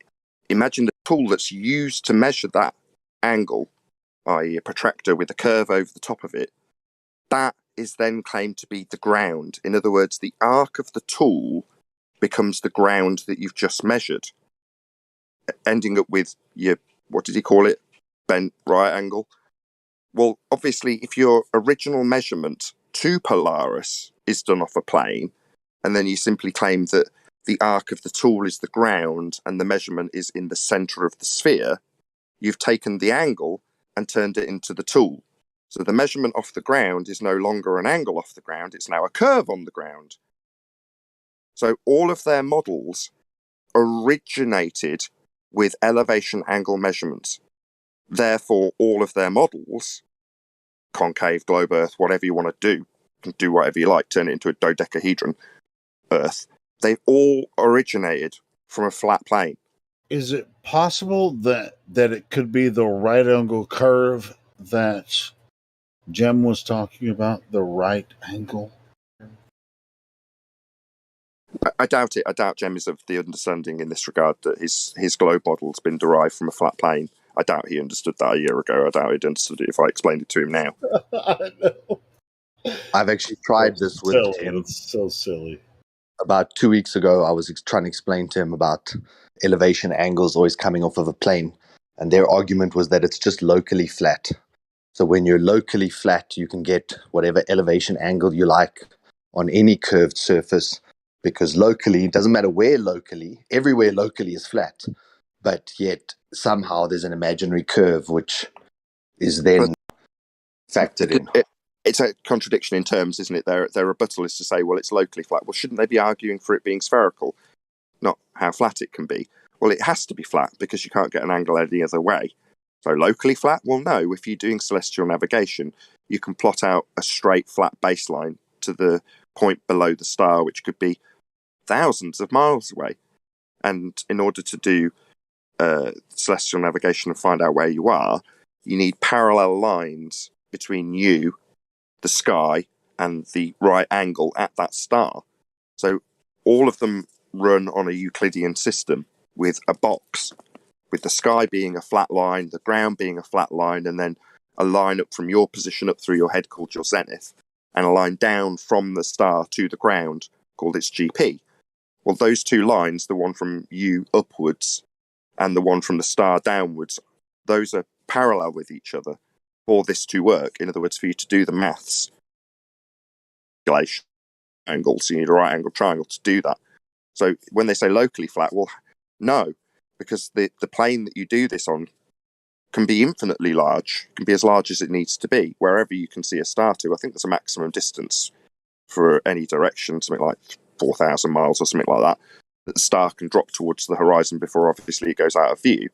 imagine the tool that's used to measure that angle, i.e. a protractor with a curve over the top of it, that is then claimed to be the ground. In other words, the arc of the tool becomes the ground that you've just measured, ending up with your, what did he call it? Bent right angle. Well, obviously, if your original measurement to Polaris is done off a plane, and then you simply claim that the arc of the tool is the ground and the measurement is in the center of the sphere, you've taken the angle and turned it into the tool. So the measurement off the ground is no longer an angle off the ground, it's now a curve on the ground. So all of their models originated with elevation angle measurements. Therefore, all of their models, concave, globe Earth, whatever you want to do whatever you like, turn it into a dodecahedron Earth, they've all originated from a flat plane. Is it possible that it could be the right angle curve that Jem was talking about? The right angle? I doubt it. I doubt Jem is of the understanding in this regard that his globe model's been derived from a flat plane. I doubt he understood that a year ago. I doubt he'd understood it if I explained it to him now. I know. I've actually tried this with Tim. It's so silly. About 2 weeks ago, I was trying to explain to him about elevation angles always coming off of a plane. And their argument was that it's just locally flat. So when you're locally flat, you can get whatever elevation angle you like on any curved surface, because locally, it doesn't matter where locally, everywhere locally is flat. But yet somehow there's an imaginary curve which is then factored in. It's a contradiction in terms, isn't it? Their rebuttal is to say, well, it's locally flat. Well, shouldn't they be arguing for it being spherical, not how flat it can be? Well, it has to be flat because you can't get an angle any other way. So locally flat? Well, no. If you're doing celestial navigation, you can plot out a straight flat baseline to the point below the star, which could be thousands of miles away. And in order to do celestial navigation and find out where you are, you need parallel lines between you, the sky, and the right angle at that star. So all of them run on a Euclidean system with a box, with the sky being a flat line, the ground being a flat line, and then a line up from your position up through your head called your zenith, and a line down from the star to the ground called its GP. Well, those two lines, the one from you upwards and the one from the star downwards, those are parallel with each other for this to work. In other words, for you to do the maths angles, you need a right angle triangle to do that. So when they say locally flat, well, no, because the plane that you do this on can be infinitely large, can be as large as it needs to be, wherever you can see a star to. I think there's a maximum distance for any direction, something like 4,000 miles or something like that, that the star can drop towards the horizon before obviously it goes out of view.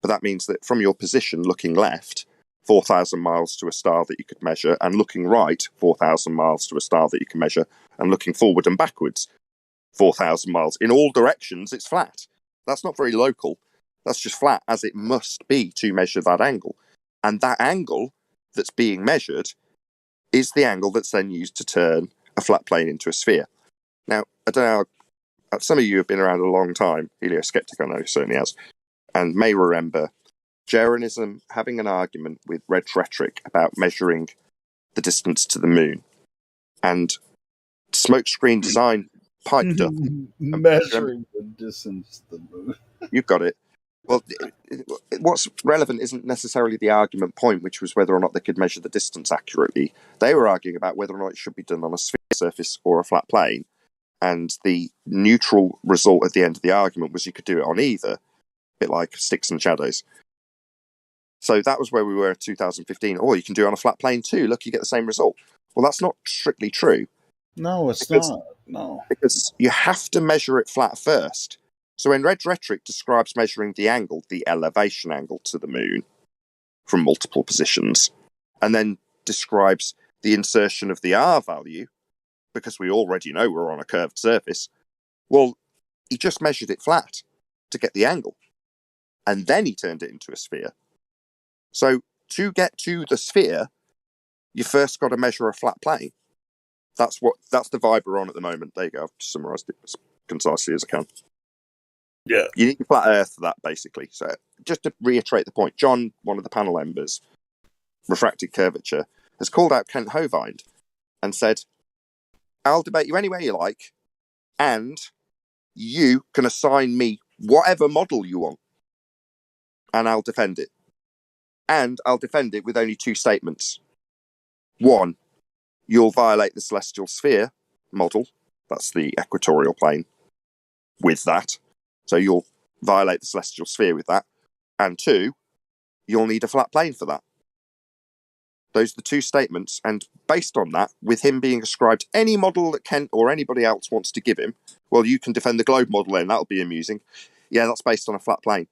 But that means that from your position looking left, 4,000 miles to a star that you could measure, and looking right, 4,000 miles to a star that you can measure, and looking forward and backwards, 4,000 miles. In all directions, it's flat. That's not very local. That's just flat, as it must be to measure that angle. And that angle that's being measured is the angle that's then used to turn a flat plane into a sphere. Now, I don't know how, some of you have been around a long time, helioskeptic, I know, certainly has, and may remember Jeranism having an argument with Red Rhetoric about measuring the distance to the moon. And Smokescreen Design piped up. Measuring the distance to the moon. You've got it. Well, what's relevant isn't necessarily the argument point, which was whether or not they could measure the distance accurately. They were arguing about whether or not it should be done on a sphere surface or a flat plane. And the neutral result at the end of the argument was you could do it on either, a bit like sticks and shadows. So that was where we were in 2015. Oh, you can do it on a flat plane too. Look, you get the same result. Well, that's not strictly true. No, it's not. No. Because you have to measure it flat first. So when Red Rhetoric describes measuring the angle, the elevation angle to the moon from multiple positions, and then describes the insertion of the R value, because we already know we're on a curved surface, well, he just measured it flat to get the angle. And then he turned it into a sphere. So to get to the sphere, you first got to measure a flat plane. That's the vibe we're on at the moment. There you go. I've summarised it as concisely as I can. Yeah. You need a flat Earth for that, basically. So just to reiterate the point, John, one of the panel members, Refracted Curvature, has called out Kent Hovind and said, I'll debate you any way you like, and you can assign me whatever model you want, and I'll defend it. And I'll defend it with only two statements. One, you'll violate the celestial sphere model. That's the equatorial plane with that. So you'll violate the celestial sphere with that. And two, you'll need a flat plane for that. Those are the two statements. And based on that, with him being ascribed any model that Kent or anybody else wants to give him, well, you can defend the globe model then. That'll be amusing. Yeah, that's based on a flat plane.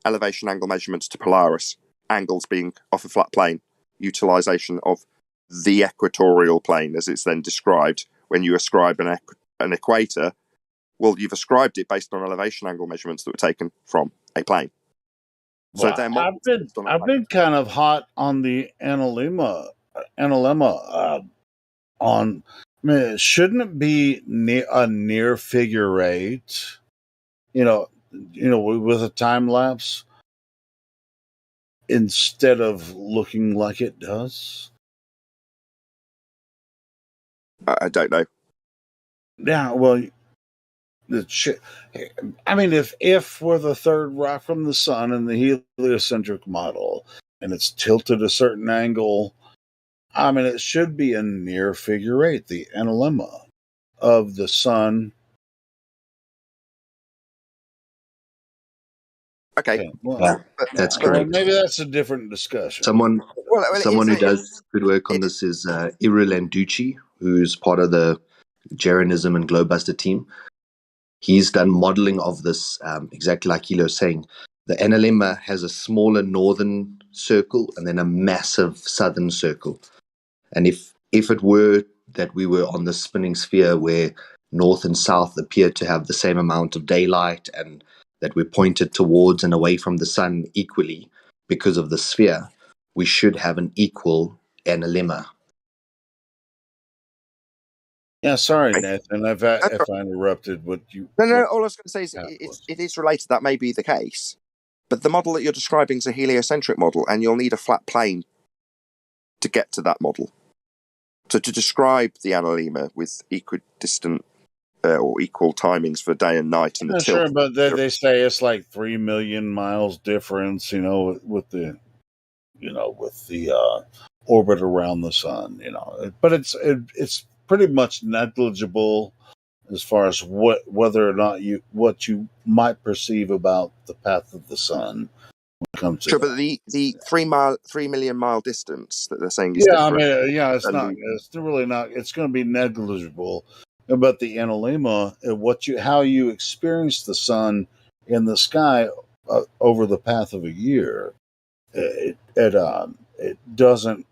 Elevation angle measurements to Polaris. Angles being off a flat plane. Utilization of the equatorial plane, as it's then described. When you ascribe an equator, well, you've ascribed it based on elevation angle measurements that were taken from a plane. So Well, I've been kind of hot on the analemma on Man, shouldn't it be a near figure eight? You know, with a time lapse instead of looking like it does. I don't know. Yeah, well, I mean, if we're the third rock from the sun in the heliocentric model, and it's tilted a certain angle, I mean, it should be a near figure eight, the analemma of the sun. Okay. Yeah, that's correct. Maybe that's a different discussion. Someone who does good work on this is Ira Landucci, who's part of the Jeranism and Glowbuster team. He's done modeling of this, exactly like Hilo's saying. The analemma has a smaller northern circle and then a massive southern circle. And if it were that we were on the spinning sphere where north and south appear to have the same amount of daylight and that we're pointed towards and away from the sun equally because of the sphere, we should have an equal analemma. Yeah, sorry, Nathan, if I interrupted what you... No, all I was going to say is it is related. That may be the case. But the model that you're describing is a heliocentric model, and you'll need a flat plane to get to that model. So to describe the analemma with equidistant or equal timings for day and night and the tilt. Sure, but they say it's like 3 million miles difference, with the orbit around the sun, But it's pretty much negligible as far as whether or not what you might perceive about the path of the sun when it comes to sure, but the 3 million mile distance that they're saying is different. different. It's really not. It's going to be negligible. But the analemma, how you experience the sun in the sky over the path of a year, it doesn't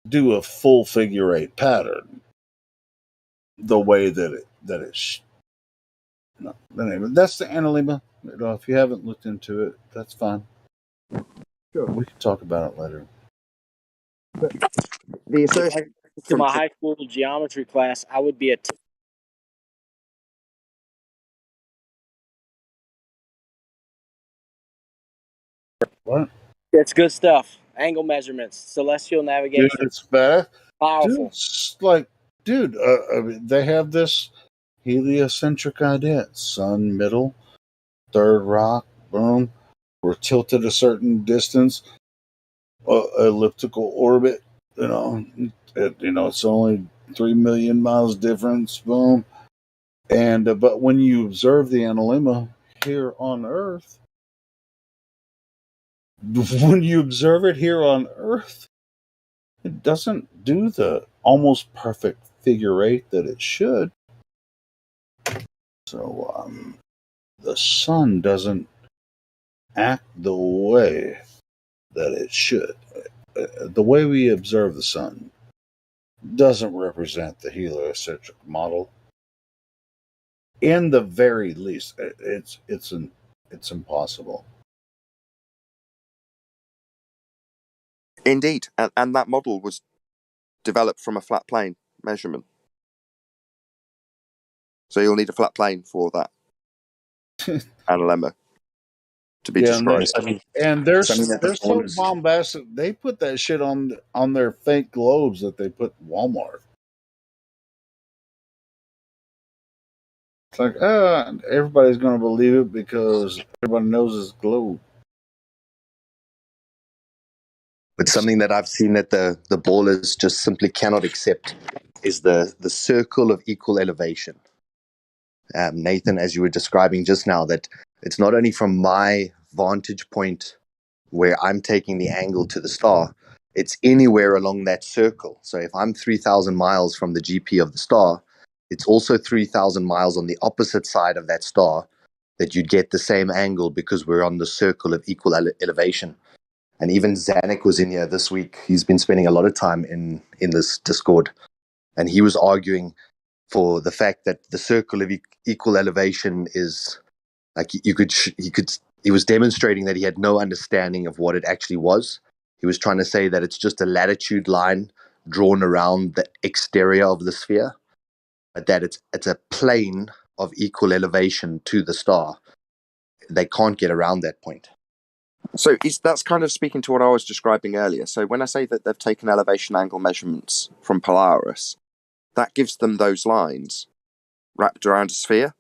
do a full figure eight pattern the way that it no. Anyway, that's the analemma. If you haven't looked into it, that's fine. Sure, we can talk about it later. The assertion to my high school geometry class, I would be a What? It's good stuff. Angle measurements, celestial navigation. Dude, it's better. Powerful. Dude, I mean, they have this heliocentric idea. Sun, middle, third rock, boom. We're tilted a certain distance, elliptical orbit. It's only 3 million miles difference, boom. And but when you observe the analemma here on Earth, it doesn't do the almost perfect figure eight that it should. So the sun doesn't act the way that it should. The way we observe the sun doesn't represent the heliocentric model. In the very least, it's impossible. Indeed, and that model was developed from a flat plane measurement. So you'll need a flat plane for that analemma to be described. And they're so bombastic. They put that shit on their fake globes that they put in Walmart. It's like, everybody's going to believe it because everybody knows it's globe. But something that I've seen that the ballers just simply cannot accept is the circle of equal elevation. Nathan, as you were describing just now, that it's not only from my vantage point where I'm taking the angle to the star, it's anywhere along that circle. So if I'm 3,000 miles from the GP of the star, it's also 3,000 miles on the opposite side of that star that you'd get the same angle because we're on the circle of equal elevation. And even Zanuck was in here this week. He's been spending a lot of time in this Discord. And he was arguing for the fact that the circle of equal elevation is like he was demonstrating that he had no understanding of what it actually was. He was trying to say that it's just a latitude line drawn around the exterior of the sphere. but that it's a plane of equal elevation to the star. They can't get around that point. So that's kind of speaking to what I was describing earlier. So when I say that they've taken elevation angle measurements from Polaris, that gives them those lines wrapped around a sphere.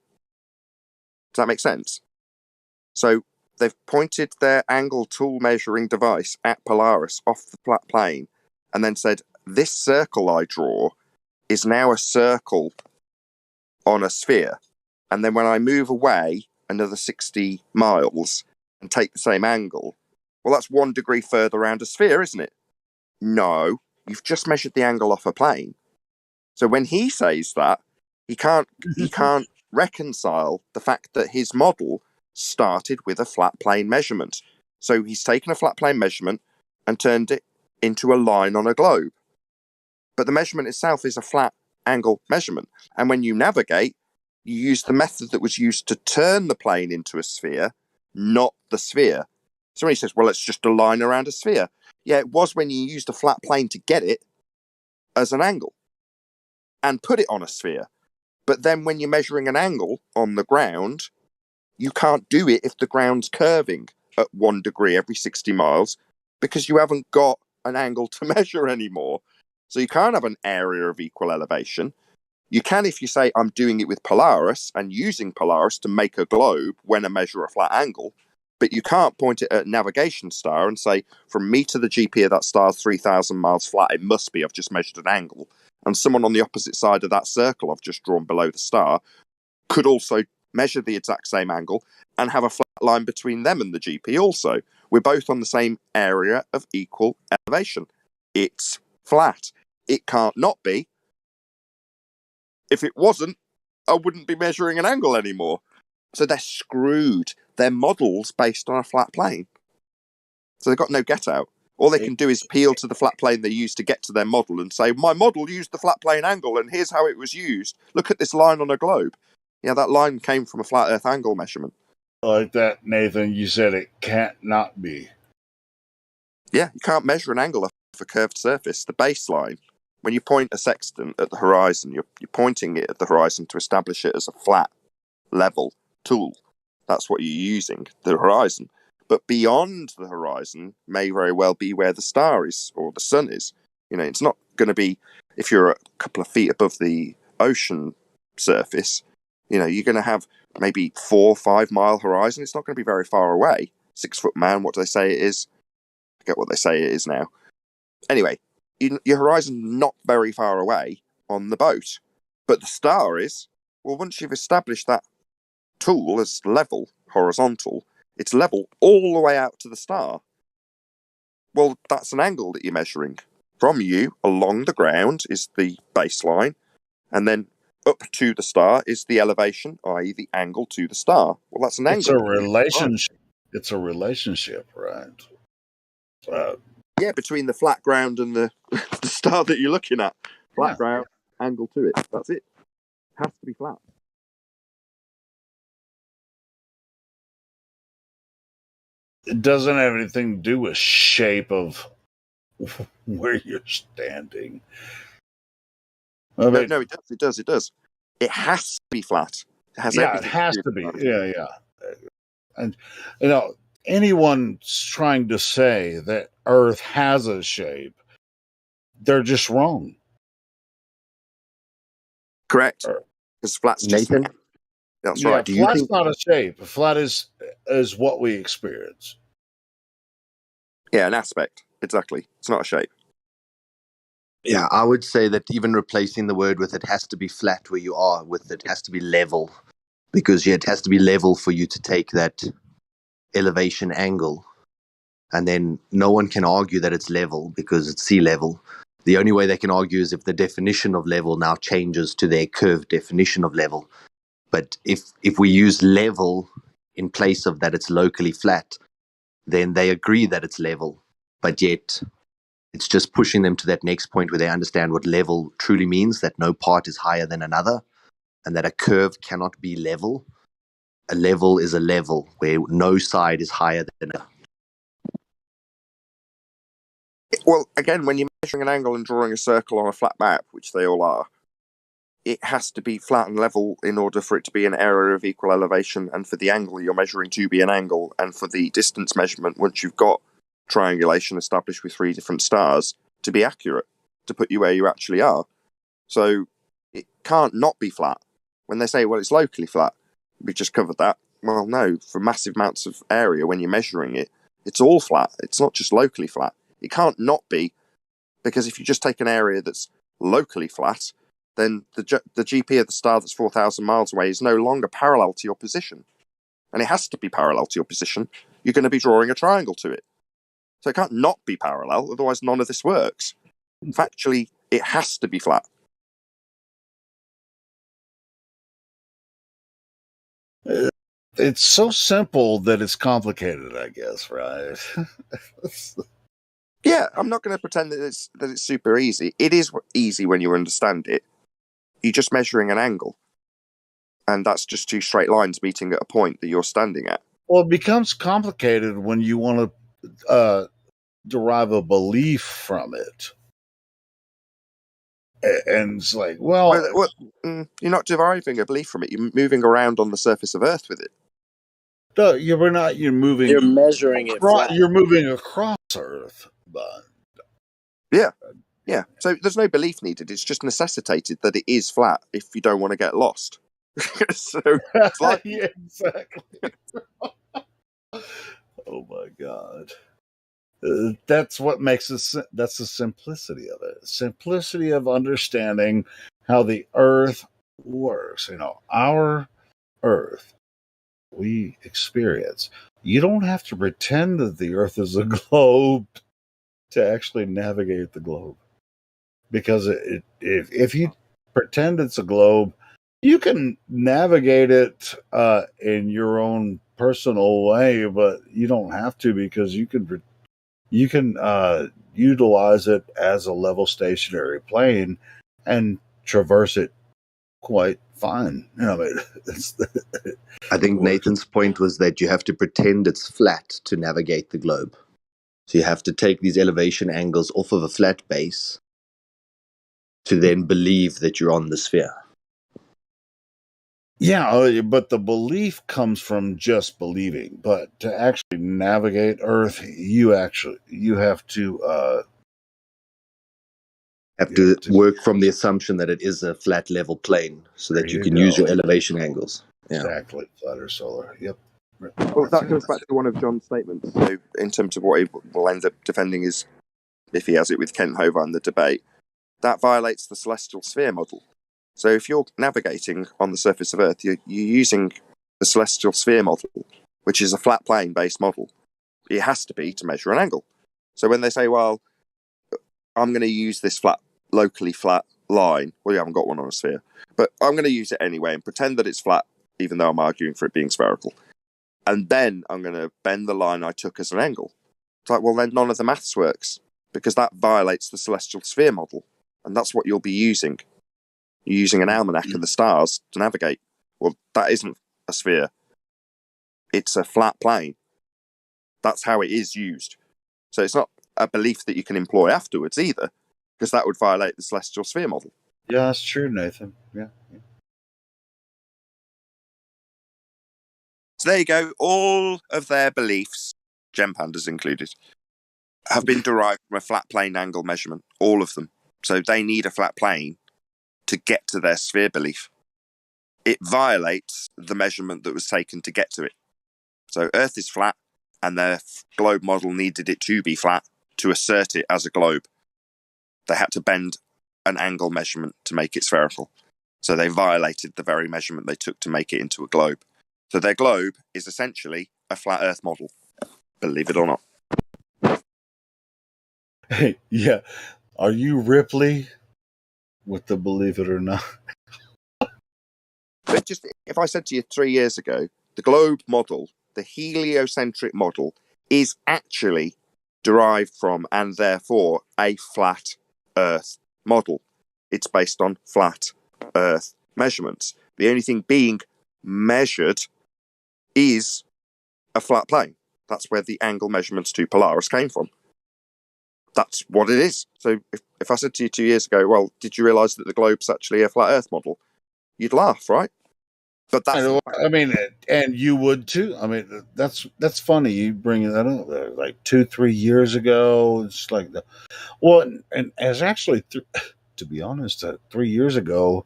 Does that make sense? So they've pointed their angle tool measuring device at Polaris off the flat plane and then said, this circle I draw is now a circle on a sphere. And then when I move away another 60 miles and take the same angle, well, that's 1 degree further around a sphere, isn't it? No, you've just measured the angle off a plane. So when he says that, he can't reconcile the fact that his model started with a flat plane measurement. So he's taken a flat plane measurement and turned it into a line on a globe. But the measurement itself is a flat angle measurement. And when you navigate, you use the method that was used to turn the plane into a sphere, not the sphere. So when he says, well, it's just a line around a sphere. Yeah, it was when you used a flat plane to get it as an angle and put it on a sphere. But then when you're measuring an angle on the ground, you can't do it if the ground's curving at 1 degree every 60 miles because you haven't got an angle to measure anymore. So you can't have an area of equal elevation. You can if you say, I'm doing it with Polaris and using Polaris to make a globe when I measure a flat angle, but you can't point it at a navigation star and say, from me to the GP of that star is 3,000 miles flat, it must be, I've just measured an angle. And someone on the opposite side of that circle I've just drawn below the star could also measure the exact same angle and have a flat line between them and the GP also. We're both on the same area of equal elevation. It's flat. It can't not be. If it wasn't, I wouldn't be measuring an angle anymore. So they're screwed. Their model's based on a flat plane. So they've got no get out. All they can do is appeal to the flat plane they used to get to their model and say, my model used the flat plane angle and here's how it was used. Look at this line on a globe. Yeah, that line came from a flat earth angle measurement. Like that, Nathan, you said it can't not be. Yeah, you can't measure an angle off a curved surface. The baseline, when you point a sextant at the horizon, you're pointing it at the horizon to establish it as a flat, level tool. That's what you're using, the horizon. But beyond the horizon may very well be where the star is or the sun is. You know, it's not going to be, if you're a couple of feet above the ocean surface, you know, you're going to have maybe 4 or 5 mile horizon. It's not going to be very far away. 6 foot man, what do they say it is? I forget what they say it is now. Anyway, your horizon's not very far away on the boat. But the star is, well, once you've established that tool as level, horizontal, it's level all the way out to the star. Well, that's an angle that you're measuring. From you, along the ground, is the baseline, and then up to the star is the elevation, i.e. the angle to the star. Well, that's an angle. It's a relationship. It's a relationship, right? Yeah, between the flat ground and the star that you're looking at. Flat ground, angle to it. That's it. Has to be flat. It doesn't have anything to do with shape of where you're standing. No, it does. It does. It has to be flat. It has everything. It has to be. Yeah. And, you know, anyone trying to say that Earth has a shape, they're just wrong. Correct. Because flat's just... Nathan? That's right. Flat's not a shape. Flat is what we experience. Yeah, an aspect. Exactly. It's not a shape. Yeah, I would say that even replacing the word with it has to be flat where you are with it has to be level. Because it has to be level for you to take that elevation angle. And then no one can argue that it's level because it's sea level. The only way they can argue is if the definition of level now changes to their curved definition of level. But if we use level in place of that it's locally flat, then they agree that it's level. But yet it's just pushing them to that next point where they understand what level truly means, that no part is higher than another, and that a curve cannot be level. A level is a level where no side is higher than another. Well, again, when you're measuring an angle and drawing a circle on a flat map, which they all are, it has to be flat and level in order for it to be an area of equal elevation, and for the angle you're measuring to be an angle, and for the distance measurement, once you've got triangulation established with 3 different stars, to be accurate, to put you where you actually are. So it can't not be flat. When they say, well, it's locally flat, we just covered that. Well, no, for massive amounts of area, when you're measuring it, it's all flat. It's not just locally flat. It can't not be, because if you just take an area that's locally flat, then the GP of the star that's 4,000 miles away is no longer parallel to your position. And it has to be parallel to your position. You're going to be drawing a triangle to it. So it can't not be parallel, otherwise none of this works. Factually, it has to be flat. It's so simple that it's complicated, I guess, right? Yeah, I'm not going to pretend that it's super easy. It is easy when you understand it. You're just measuring an angle, and that's just 2 straight lines meeting at a point that you're standing at. Well, it becomes complicated when you want to derive a belief from it. And it's like, well, you're not deriving a belief from it. You're moving around on the surface of Earth with it. You're moving. You're measuring it flat. You're moving across Earth, but yeah. So there's no belief needed. It's just necessitated that it is flat if you don't want to get lost. So it's like, yeah, exactly. Oh my God. That's what makes it. That's the simplicity of it. Simplicity of understanding how the Earth works. Our Earth we experience. You don't have to pretend that the Earth is a globe to actually navigate the globe, because if you pretend it's a globe, you can navigate it in your own personal way, but you don't have to, because you can utilize it as a level stationary plane and traverse it quite fine. I think Nathan's point was that you have to pretend it's flat to navigate the globe. So you have to take these elevation angles off of a flat base to then believe that you're on the sphere. Yeah, but the belief comes from just believing. But to actually navigate Earth, you have to work from the assumption that it is a flat level plane, so that you can use your elevation angles. Exactly, flat or solar. Yep. well, that goes back to one of John's statements. So, in terms of what he will end up defending is, if he has it with Kent Hova in the debate, that violates the celestial sphere model. So if you're navigating on the surface of Earth, you're using the celestial sphere model, which is a flat plane based model. It has to be to measure an angle. So when they say, well, I'm going to use this locally flat line, well, you haven't got one on a sphere, but I'm going to use it anyway and pretend that it's flat, even though I'm arguing for it being spherical. And then I'm going to bend the line I took as an angle. It's like, well, then none of the maths works, because that violates the celestial sphere model. And that's what you'll be using. You're using an almanac of the stars to navigate. Well, that isn't a sphere. It's a flat plane. That's how it is used. So it's not a belief that you can employ afterwards either, because that would violate the celestial sphere model. Yeah, that's true, Nathan. Yeah. So there you go. All of their beliefs, Gem Pandas included, have been derived from a flat plane angle measurement. All of them. So they need a flat plane to get to their sphere belief. It violates the measurement that was taken to get to it. So Earth is flat, and their globe model needed it to be flat to assert it as a globe. They had to bend an angle measurement to make it spherical. So they violated the very measurement they took to make it into a globe. So their globe is essentially a flat Earth model, believe it or not. Hey, yeah. Are you Ripley with the believe it or not? But just if I said to you 3 years ago, the globe model, the heliocentric model, is actually derived from and therefore a flat Earth model. It's based on flat Earth measurements. The only thing being measured is a flat plane. That's where the angle measurements to Polaris came from. That's what it is. So if I said to you 2 years ago, well, did you realise that the globe's actually a flat Earth model? You'd laugh, right? But that's I mean, and you would too. I mean, that's funny. You bring that up. Like 2-3 years ago, it's like and as actually, to be honest, 3 years ago,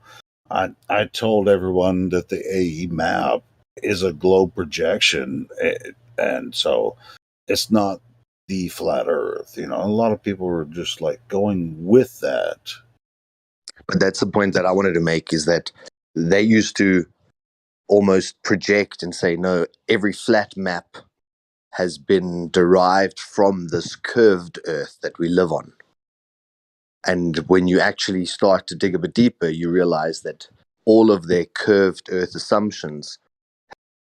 I told everyone that the AE map is a globe projection, and so it's not the flat Earth. You know, a lot of people were just like going with that. But that's the point that I wanted to make, is that they used to almost project and say, no, every flat map has been derived from this curved Earth that we live on. And when you actually start to dig a bit deeper, you realize that all of their curved Earth assumptions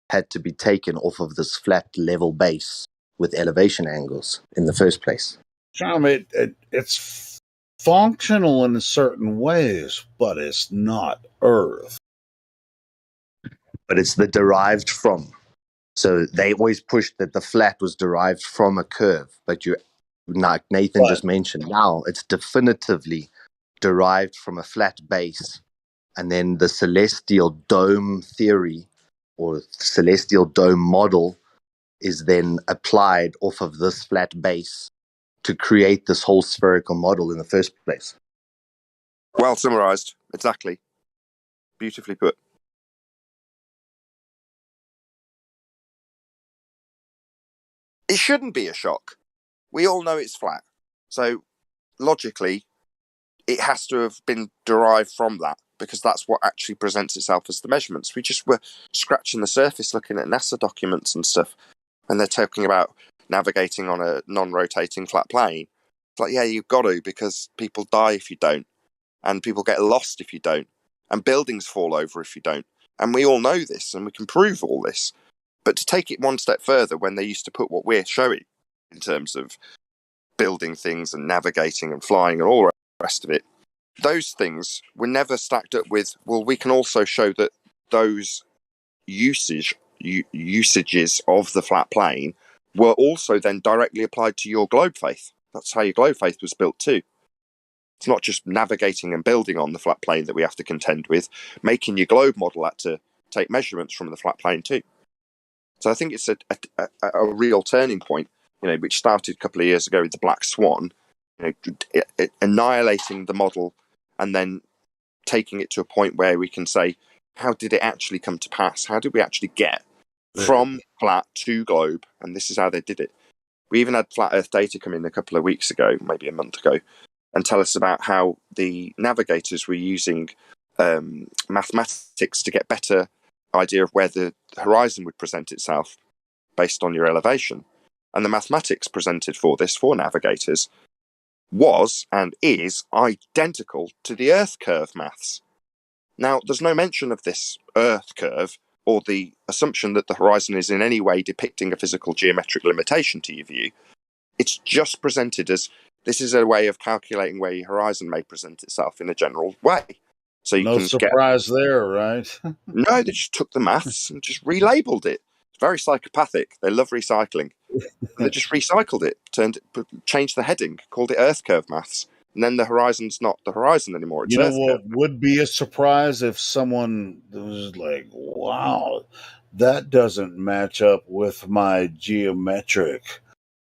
had to be taken off of this flat level base with elevation angles in the first place. I mean, it's functional in certain ways, but it's not Earth. But it's the derived from. So they always pushed that the flat was derived from a curve, but like Nathan just mentioned, now it's definitively derived from a flat base. And then the celestial dome theory or celestial dome model is then applied off of this flat base to create this whole spherical model in the first place. Well summarised, exactly. Beautifully put. It shouldn't be a shock. We all know it's flat. So, logically, it has to have been derived from that, because that's what actually presents itself as the measurements. We just were scratching the surface looking at NASA documents and stuff, and they're talking about navigating on a non-rotating flat plane. It's like, yeah, you've got to, because people die if you don't, and people get lost if you don't, and buildings fall over if you don't. And we all know this, and we can prove all this. But to take it one step further, when they used to put what we're showing in terms of building things and navigating and flying and all the rest of it, those things were never stacked up with, well, we can also show that those usages of the flat plane were also then directly applied to your globe faith. That's how your globe faith was built too. It's not just navigating and building on the flat plane that we have to contend with. Making your globe model had to take measurements from the flat plane too. So I think it's a real turning point, which started a couple of years ago with the Black Swan, annihilating the model and then taking it to a point where we can say, how did it actually come to pass? How did we actually get from flat to globe? And this is how they did it. We even had Flat Earth Data come in a couple of weeks ago, maybe a month ago, and tell us about how the navigators were using mathematics to get better idea of where the horizon would present itself based on your elevation. And the mathematics presented for this, for navigators, was and is identical to the Earth curve maths. Now, there's no mention of this Earth curve or the assumption that the horizon is in any way depicting a physical geometric limitation to your view. It's just presented as this is a way of calculating where your horizon may present itself in a general way. So you no can surprise there, right? No, they just took the maths and just relabeled it. It's very psychopathic. They love recycling. They just recycled it, changed the heading, called it Earth curve maths, and then the horizon's not the horizon anymore. It's You know Earth what curve. would be a surprise if someone was like, wow, that doesn't match up with my geometric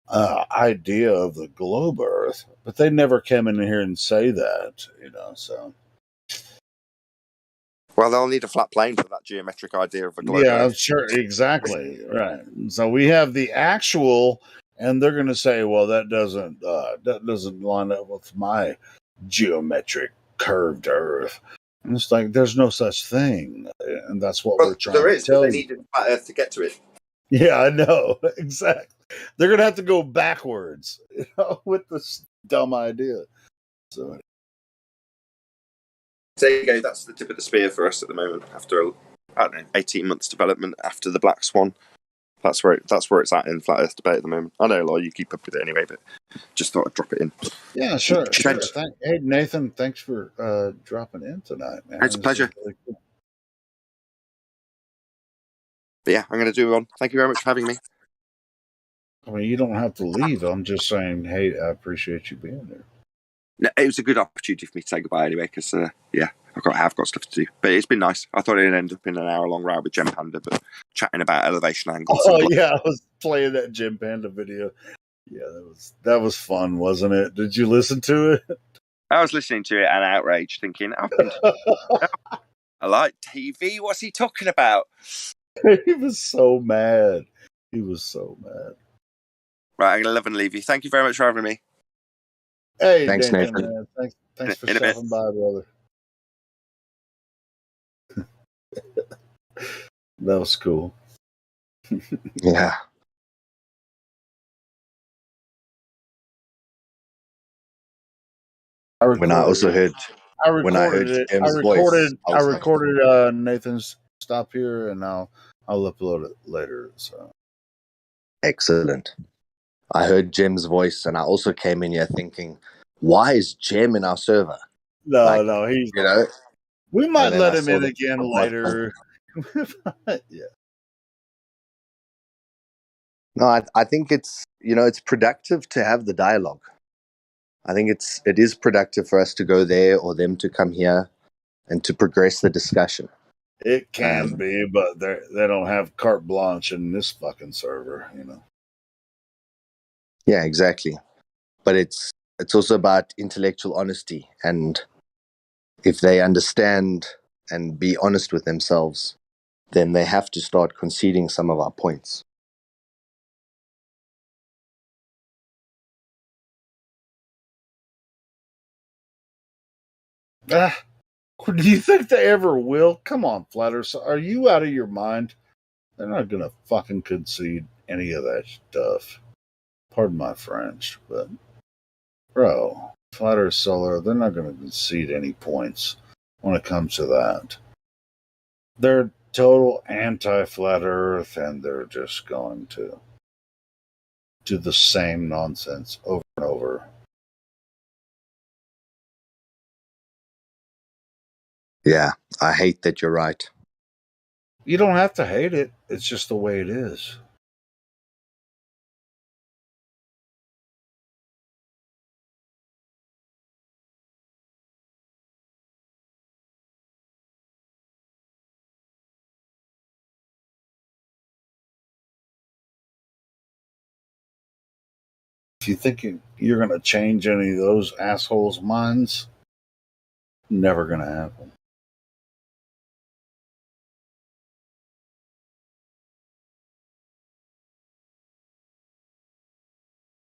idea of the globe Earth. But they never came in here and say that, so. Well, they'll need a flat plane for that geometric idea of a globe Yeah, Earth. sure, exactly, right. So we have the actual, and they're going to say, well, that doesn't line up with my geometric curved Earth. And it's like there's no such thing, and that's what we're trying There to is, tell but they you. needed flat Earth to get to it. Yeah, I know exactly. They're going to have to go backwards, with this dumb idea. So. There you go. That's the tip of the spear for us at the moment. After 18 months development after the Black Swan, that's where it's at in flat Earth debate at the moment. I know a lot of you keep up with it anyway, but just thought I'd drop it in. Yeah, sure. Hey, Nathan, thanks for dropping in tonight, man. It's a pleasure. Really cool. But yeah, I'm going to do one. Thank you very much for having me. I mean, you don't have to leave. I'm just saying, hey, I appreciate you being there. No, it was a good opportunity for me to say goodbye anyway, because I've got stuff to do. But it's been nice. I thought it'd end up in an hour-long row with Gem Panda, but chatting about elevation angles. Oh yeah, I was playing that Gem Panda video. Yeah, that was fun, wasn't it? Did you listen to it? I was listening to it and outraged, thinking, I like TV. What's he talking about? He was so mad. He was so mad. Right, I'm gonna love and leave you. Thank you very much for having me. Hey, Thanks, Nathan, Nathan. man. Thanks for In a bit. stopping by, brother. That was cool. Yeah. When I also heard Jim's voice, I was like, recorded Nathan's stop here, and I'll upload it later. So excellent. I heard Jim's voice, and I also came in here thinking, why is Jim in our server? No, he's We might and then let I him saw in the- again later. Yeah. No, I think it's it's productive to have the dialogue. I think it is productive for us to go there or them to come here and to progress the discussion. It can be, but they don't have carte blanche in this fucking server, Yeah, exactly. But it's also about intellectual honesty, and if they understand and be honest with themselves, then they have to start conceding some of our points. Do you think they ever will? Come on, Flatter. Are you out of your mind? They're not gonna fucking concede any of that stuff. Pardon my French, but bro, Flatter Solar, they're not gonna concede any points when it comes to that. They're total anti-flat Earth, and they're just going to do the same nonsense over and over. Yeah, I hate that you're right. You don't have to hate it. It's just the way it is. If you think you're going to change any of those assholes' minds, never going to happen.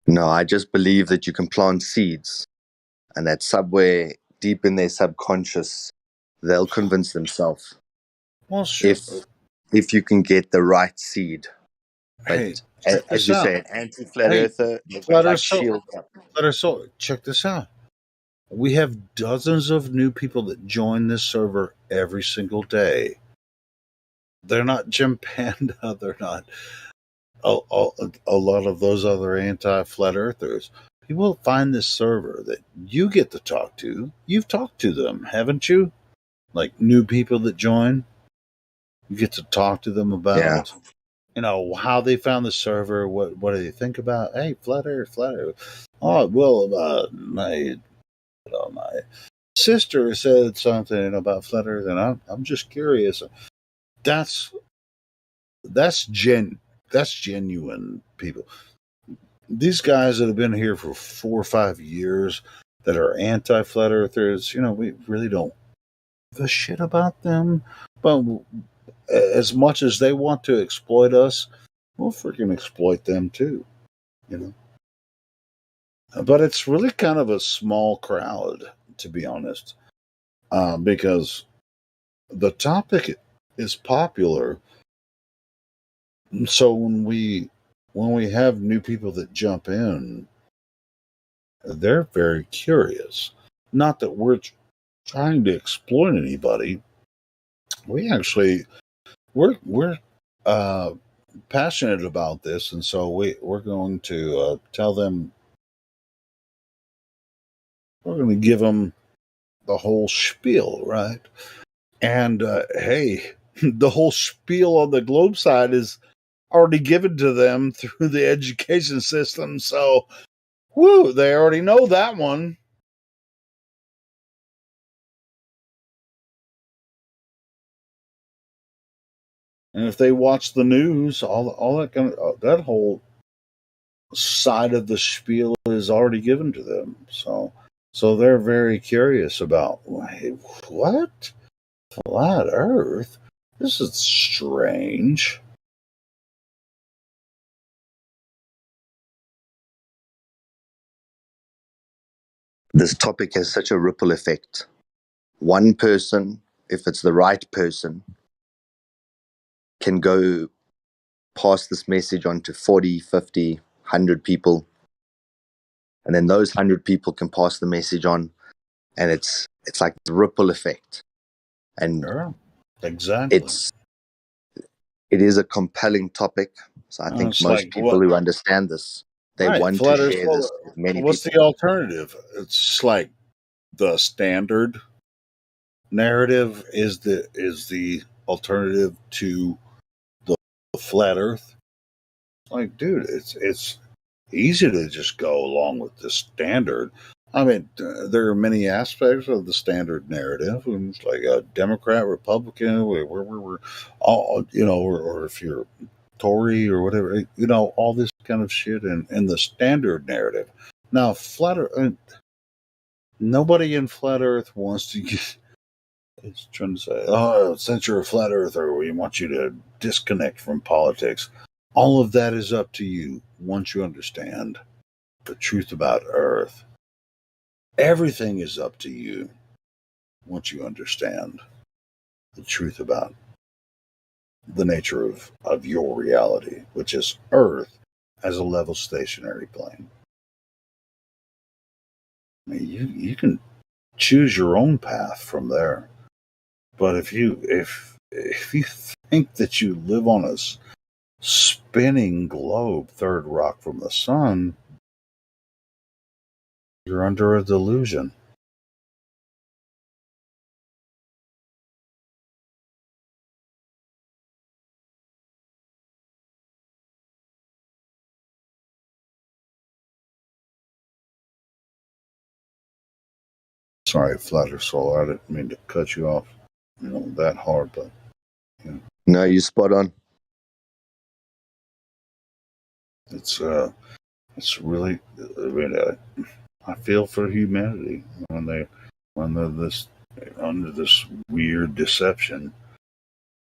No, I just believe that you can plant seeds, and that somewhere deep in their subconscious, they'll convince themselves. Well, sure. If you can get the right seed. But Hey, check as this you out. say, an anti-flat earther, Flatter Soul, check this out. We have dozens of new people that join this server every single day. They're not Jim Panda. They're not a lot of those other anti-flat earthers. People find this server that you get to talk to. You've talked to them, haven't you? Like new people that join. You get to talk to them about, how they found the server. What do they think about? Hey, flat Earth. Oh, well, my sister said something about flat Earth, and I'm just curious. That's genuine people. These guys that have been here for 4 or 5 years that are anti-flat earthers, we really don't give a shit about them. But as much as they want to exploit us, we'll freaking exploit them too, But it's really kind of a small crowd, to be honest, because the topic is popular. So when we have new people that jump in, they're very curious. Not that we're trying to exploit anybody. We're passionate about this, and so we're going to tell them. We're going to give them the whole spiel, right? And hey, the whole spiel on the globe side is already given to them through the education system. So, whoo, they already know that one. And if they watch the news, all that that whole side of the spiel is already given to them. So they're very curious about, wait, what? Flat Earth? This is strange. This topic has such a ripple effect. One person, if it's the right person, can go pass this message on to 40, 50, 100 people. And then those 100 people can pass the message on. And it's like the ripple effect. And sure. Exactly. It is a compelling topic. So I think most people who understand this, they want to share this with many what's people. the alternative? It's like the standard narrative is the alternative to the flat Earth. Like, dude, it's easy to just go along with the standard. I mean, there are many aspects of the standard narrative. It's like a Democrat, Republican, we're all, or if you're Tory or whatever, all this kind of shit in the standard narrative. Now, flat Earth, nobody in flat Earth wants to get. It's trying to say, oh, since you're a flat earther, we want you to disconnect from politics. All of that is up to you once you understand the truth about Earth. Everything is up to you once you understand the truth about the nature of your reality, which is Earth as a level stationary plane. I mean, you can choose your own path from there. But if you think that you live on a spinning globe, third rock from the sun, you're under a delusion. Sorry, Flatter Soul, I didn't mean to cut you off, that hard, but No, you're spot on. It's really, I mean, I feel for humanity when they're under this weird deception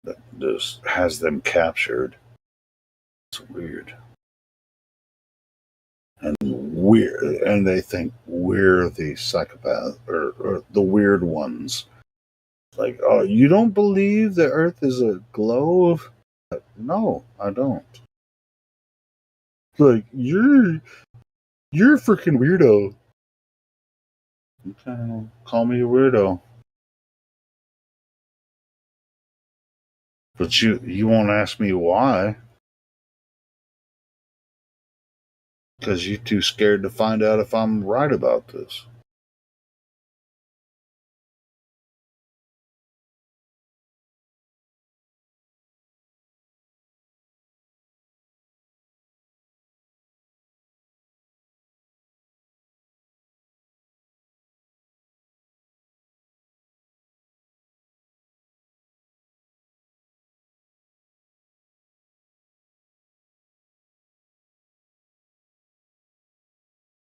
that just has them captured. It's weird. And they think we're the psychopath or the weird ones. Like, oh, you don't believe the Earth is a globe? No, I don't. Like, you're a freaking weirdo. Okay, call me a weirdo. But you won't ask me why. Because you're too scared to find out if I'm right about this.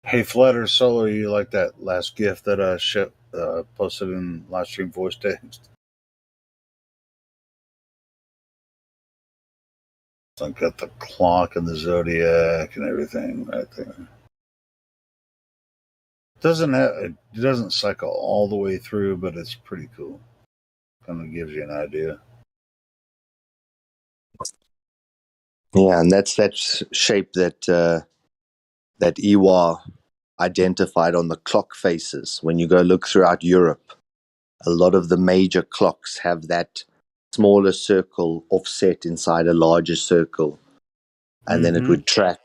Hey, Flutter Solar, you like that last GIF that I posted in Livestream voice text? I got the clock and the zodiac and everything right there. It doesn't cycle all the way through, but it's pretty cool. Kind of gives you an idea. Yeah, and that's that shape that Iwa identified on the clock faces. When you go look throughout Europe, a lot of the major clocks have that smaller circle offset inside a larger circle. And then it would track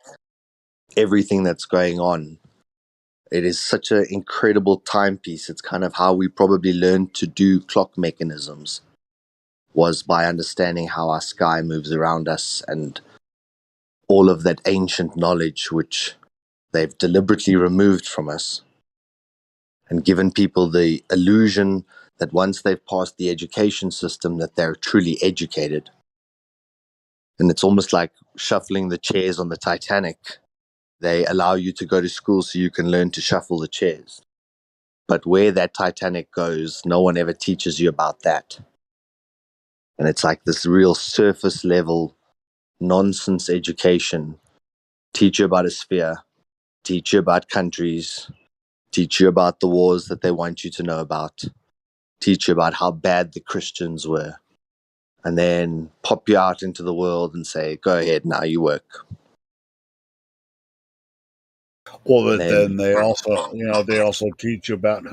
everything that's going on. It is such an incredible timepiece. It's kind of how we probably learned to do clock mechanisms, was by understanding how our sky moves around us and all of that ancient knowledge which they've deliberately removed from us and given people the illusion that once they've passed the education system that they're truly educated. And it's almost like shuffling the chairs on the Titanic. They allow you to go to school so you can learn to shuffle the chairs. But where that Titanic goes, no one ever teaches you about that. And it's like this real surface level nonsense education. Teach you about a sphere, teach you about countries, teach you about the wars that they want you to know about, teach you about how bad the Christians were, and then pop you out into the world and say, go ahead, now you work. Well, but then they also, they also teach you about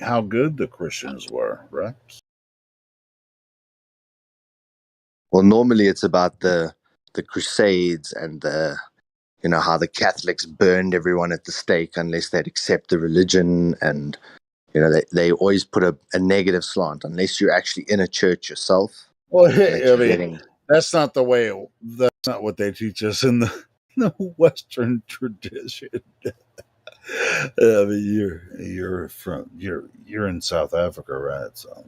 how good the Christians were, right? Well, normally it's about the Crusades and how the Catholics burned everyone at the stake unless they'd accept the religion, and they always put a negative slant unless you're actually in a church yourself. Well, that's not the way. That's not what they teach us in the Western tradition. I mean, you're in South Africa, right? So,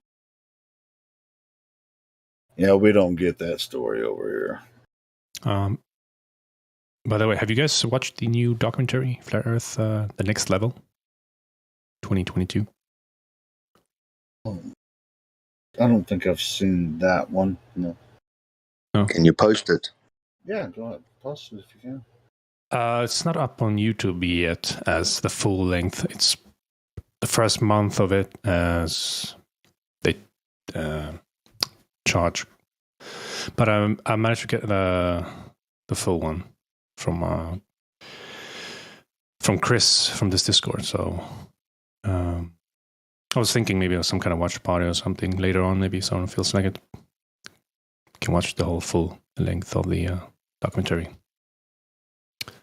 we don't get that story over here. By the way, have you guys watched the new documentary, Flat Earth, The Next Level, 2022? I don't think I've seen that one. No. Can you post it? Yeah, go ahead. Post it if you can. It's not up on YouTube yet as the full length. It's the first month of it as they charge. But I managed to get the full one from Chris from this Discord. So I was thinking maybe of some kind of watch party or something later on. Maybe someone feels like it. Can watch the whole full length of the documentary.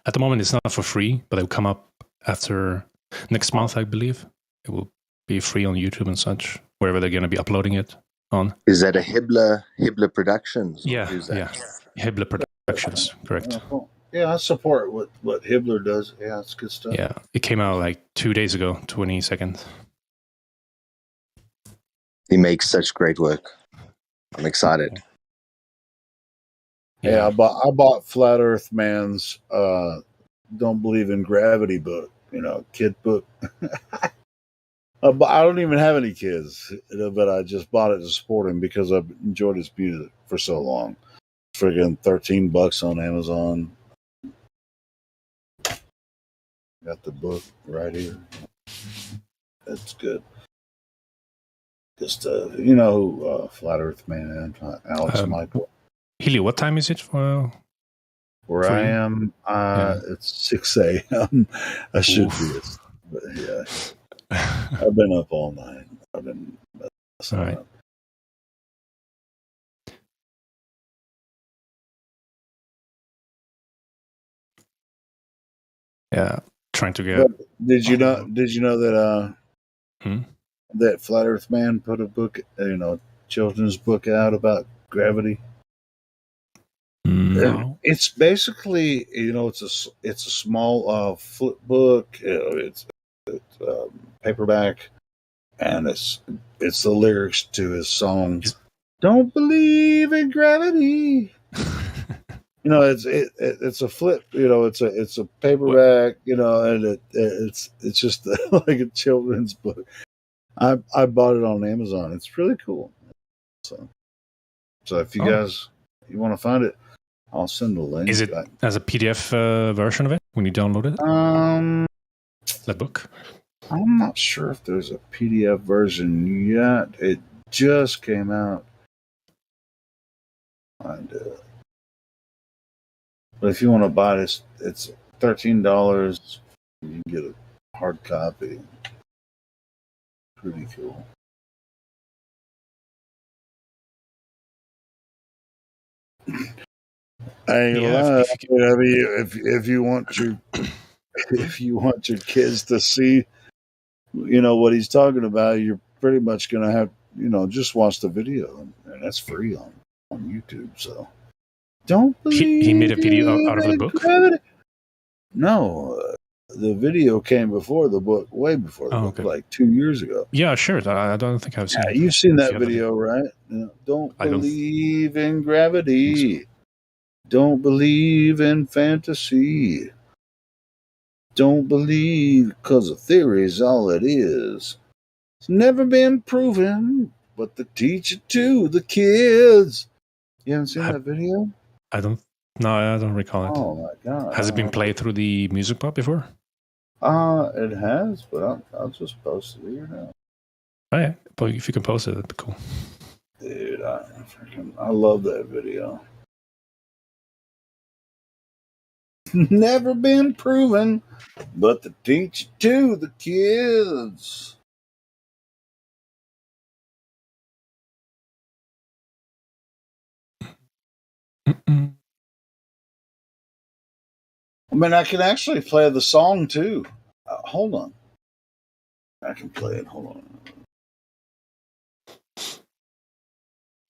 At the moment, it's not for free, but it'll come up after next month, I believe. It will be free on YouTube and such, wherever they're going to be uploading it on. Is that a Hibbler Productions? Yeah. Hibbler Productions, correct. Cool. Yeah, I support what Hibbler does. Yeah, it's good stuff. Yeah, it came out like 2 days ago, 22nd. He makes such great work. I'm excited. Yeah, I bought Flat Earth Man's Don't Believe in Gravity book, kid book. I don't even have any kids, but I just bought it to support him because I've enjoyed his music for so long. Friggin' $13 on Amazon. Got the book right here. That's good. Just Flat Earth Man, Alex Michael. Healy, what time is it for? Where I am, it's 6 a.m. I should be, but yeah. I've been up all night. I've been all right. Yeah, trying to get. Did you know that that Flat Earth Man put a book, children's book out about gravity? No. It's basically, it's a small flip book. It's paperback, and it's the lyrics to his songs. Don't believe in gravity. It's a flip. It's a paperback. And it's just like a children's book. I bought it on Amazon. It's really cool. So if you guys want to find it, I'll send the link. Is it as a PDF version of it when you download it? That book. I'm not sure if there's a PDF version yet. It just came out. But if you want to buy this, it's $13. You can get a hard copy. Pretty cool. I ain't gonna lie. I mean, if you want your kids to see, what he's talking about, you're pretty much gonna have, just watch the video, and that's free on YouTube. So Don't believe He made a video out of the in book? gravity. No, the video came before the book, way before the book, okay. like 2 years ago. Yeah, sure. I don't think I've seen it. You've seen If that you have a link. video, right? Don't I don't believe in gravity. Don't believe in fantasy. Don't believe because a theory is all it is. It's never been proven, but they teach it to the kids. You haven't seen that video? I don't. No, I don't recall it. Oh my god! Has it been played through the music pub before? It has, but I'll just post it here now. Oh yeah, but if you can post it, that'd be cool. Dude, I love that video. Never been proven, but they teach it to the kids. I mean, I can actually play the song too. Hold on. I can play it. Hold on.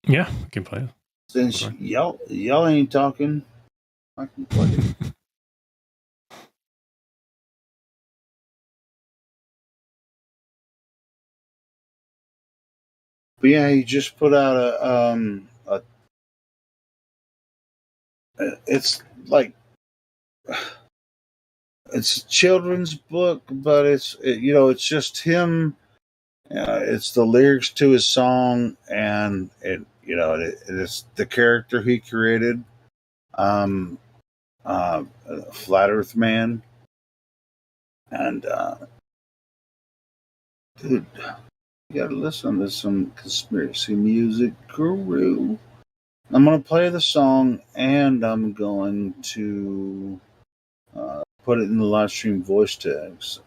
Yeah, we can play it. Since y'all ain't talking, I can play it. But yeah, he just put out a it's like it's a children's book, but it's just him. It's the lyrics to his song, and it's the character he created. Flat Earth Man, and dude, you gotta listen to some conspiracy music guru. I'm gonna play the song, and I'm going to put it in the live stream voice tags.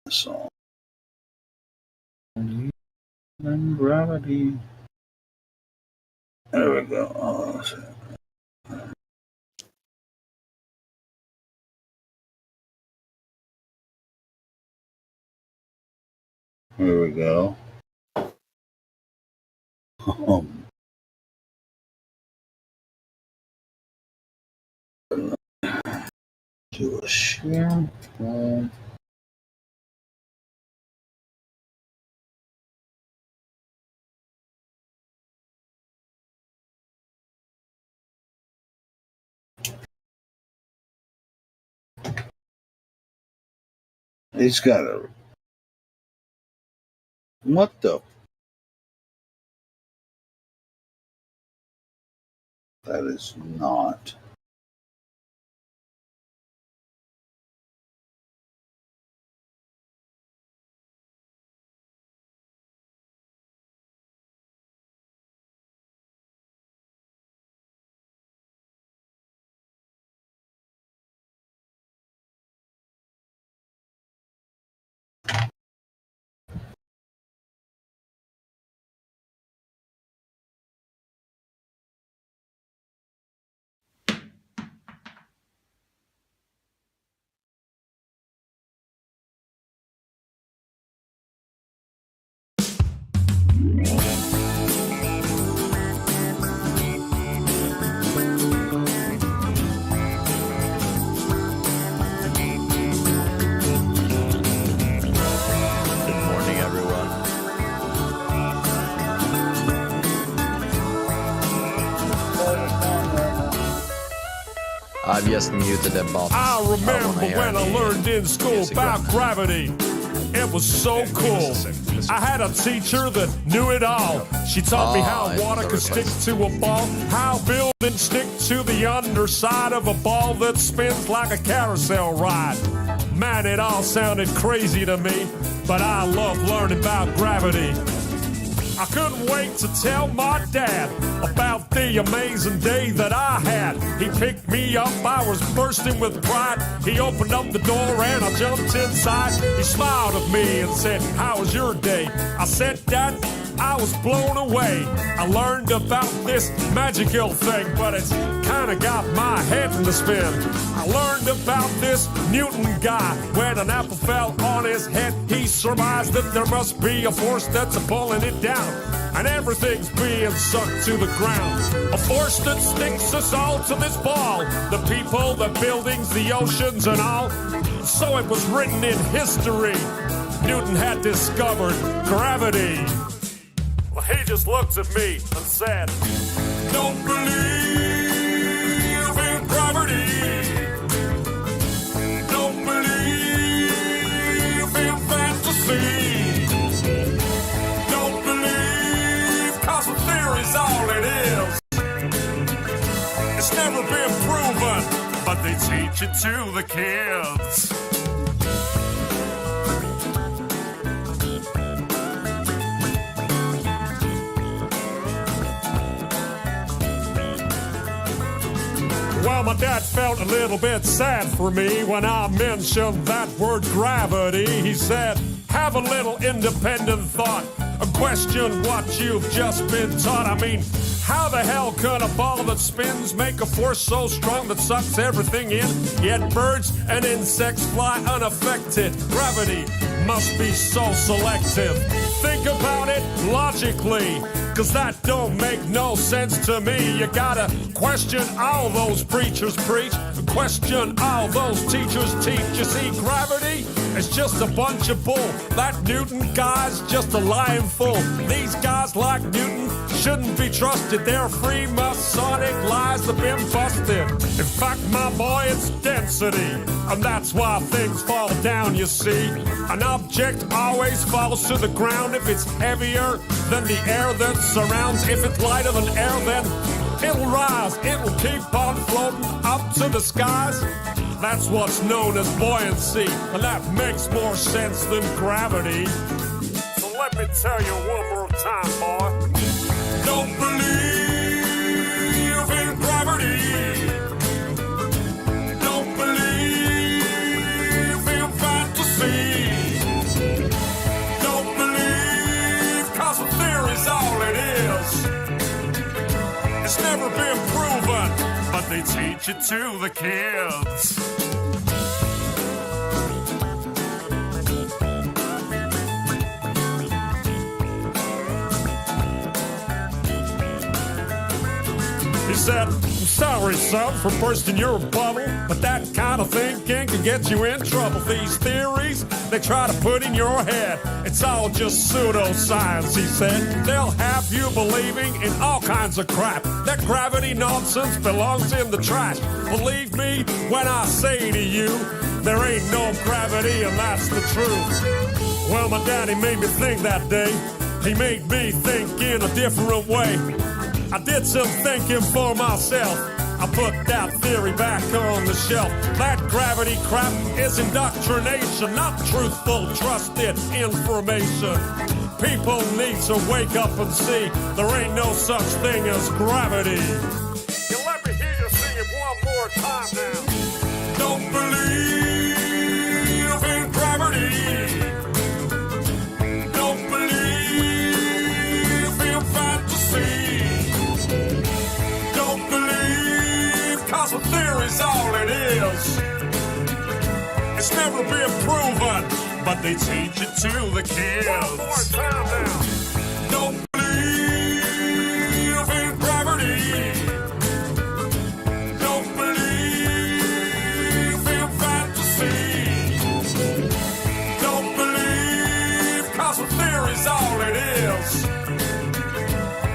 The song. And gravity. There we go. Oh, here we go. Do a share. He's got a. What the? That is not. Good morning, everyone. I've just muted the bots. I remember when I learned in school about gravity. It was so cool. I had a teacher that knew it all. She taught me how water could stick to a ball, how buildings stick to the underside of a ball that spins like a carousel ride. Man, it all sounded crazy to me, but I love learning about gravity. I couldn't wait to tell my dad about the amazing day that I had. He picked me up, I was bursting with pride. He opened up the door and I jumped inside. He smiled at me and said, "How was your day?" I said, "Dad, I was blown away. I learned about this magical thing, but it's kinda got my head in the spin. I learned about this Newton guy. When an apple fell on his head, he surmised that there must be a force that's pulling it down. and everything's being sucked to the ground. A force that sticks us all to this ball. The people, the buildings, the oceans and all. So it was written in history. Newton had discovered gravity. Well, he just looked at me and said, don't believe in gravity. Don't believe in fantasy. Don't believe, cause the theory's all it is. It's never been proven, but they teach it to the kids. Well, my dad felt a little bit sad for me when I mentioned that word gravity. He said, have a little independent thought, question what you've just been taught. I mean, how the hell can a ball that spins make a force so strong that sucks everything in? Yet birds and insects fly unaffected. Gravity must be so selective. Think about it logically, cause that don't make no sense to me. You gotta question all those preachers preach, question all those teachers teach. You see, gravity is just a bunch of bull. That Newton guy's just a lying fool. These guys like Newton shouldn't be trusted. They're Freemasonic lies have been busted. In fact, my boy, it's density, and that's why things fall down, you see. An object always falls to the ground if it's heavier than the air that surrounds. If it's lighter than air, then it'll rise. It'll keep on floating up to the skies. That's what's known as buoyancy, and that makes more sense than gravity. So let me tell you one more time, boy. Don't believe in gravity. Don't believe in fantasy. Don't believe, cause the theory's all it is. It's never been proven, but they teach it to the kids. He said, I'm sorry, son, for bursting your bubble, but that kind of thinking can get you in trouble. These theories they try to put in your head, it's all just pseudoscience, he said. They'll have you believing in all kinds of crap. That gravity nonsense belongs in the trash. Believe me when I say to you, there ain't no gravity, and that's the truth. Well, my daddy made me think that day. He made me think in a different way. I did some thinking for myself. I put that theory back on the shelf. That gravity crap is indoctrination, not truthful, trusted information. People need to wake up and see there ain't no such thing as gravity. You let me hear you sing it one more time now. Don't believe in gravity. Don't believe in fantasy. Cause the theory's all it is. It's never been proven, but they teach it to the kids. One more time now. Don't believe in gravity. Don't believe in fantasy. Don't believe, cause the theory's all it is.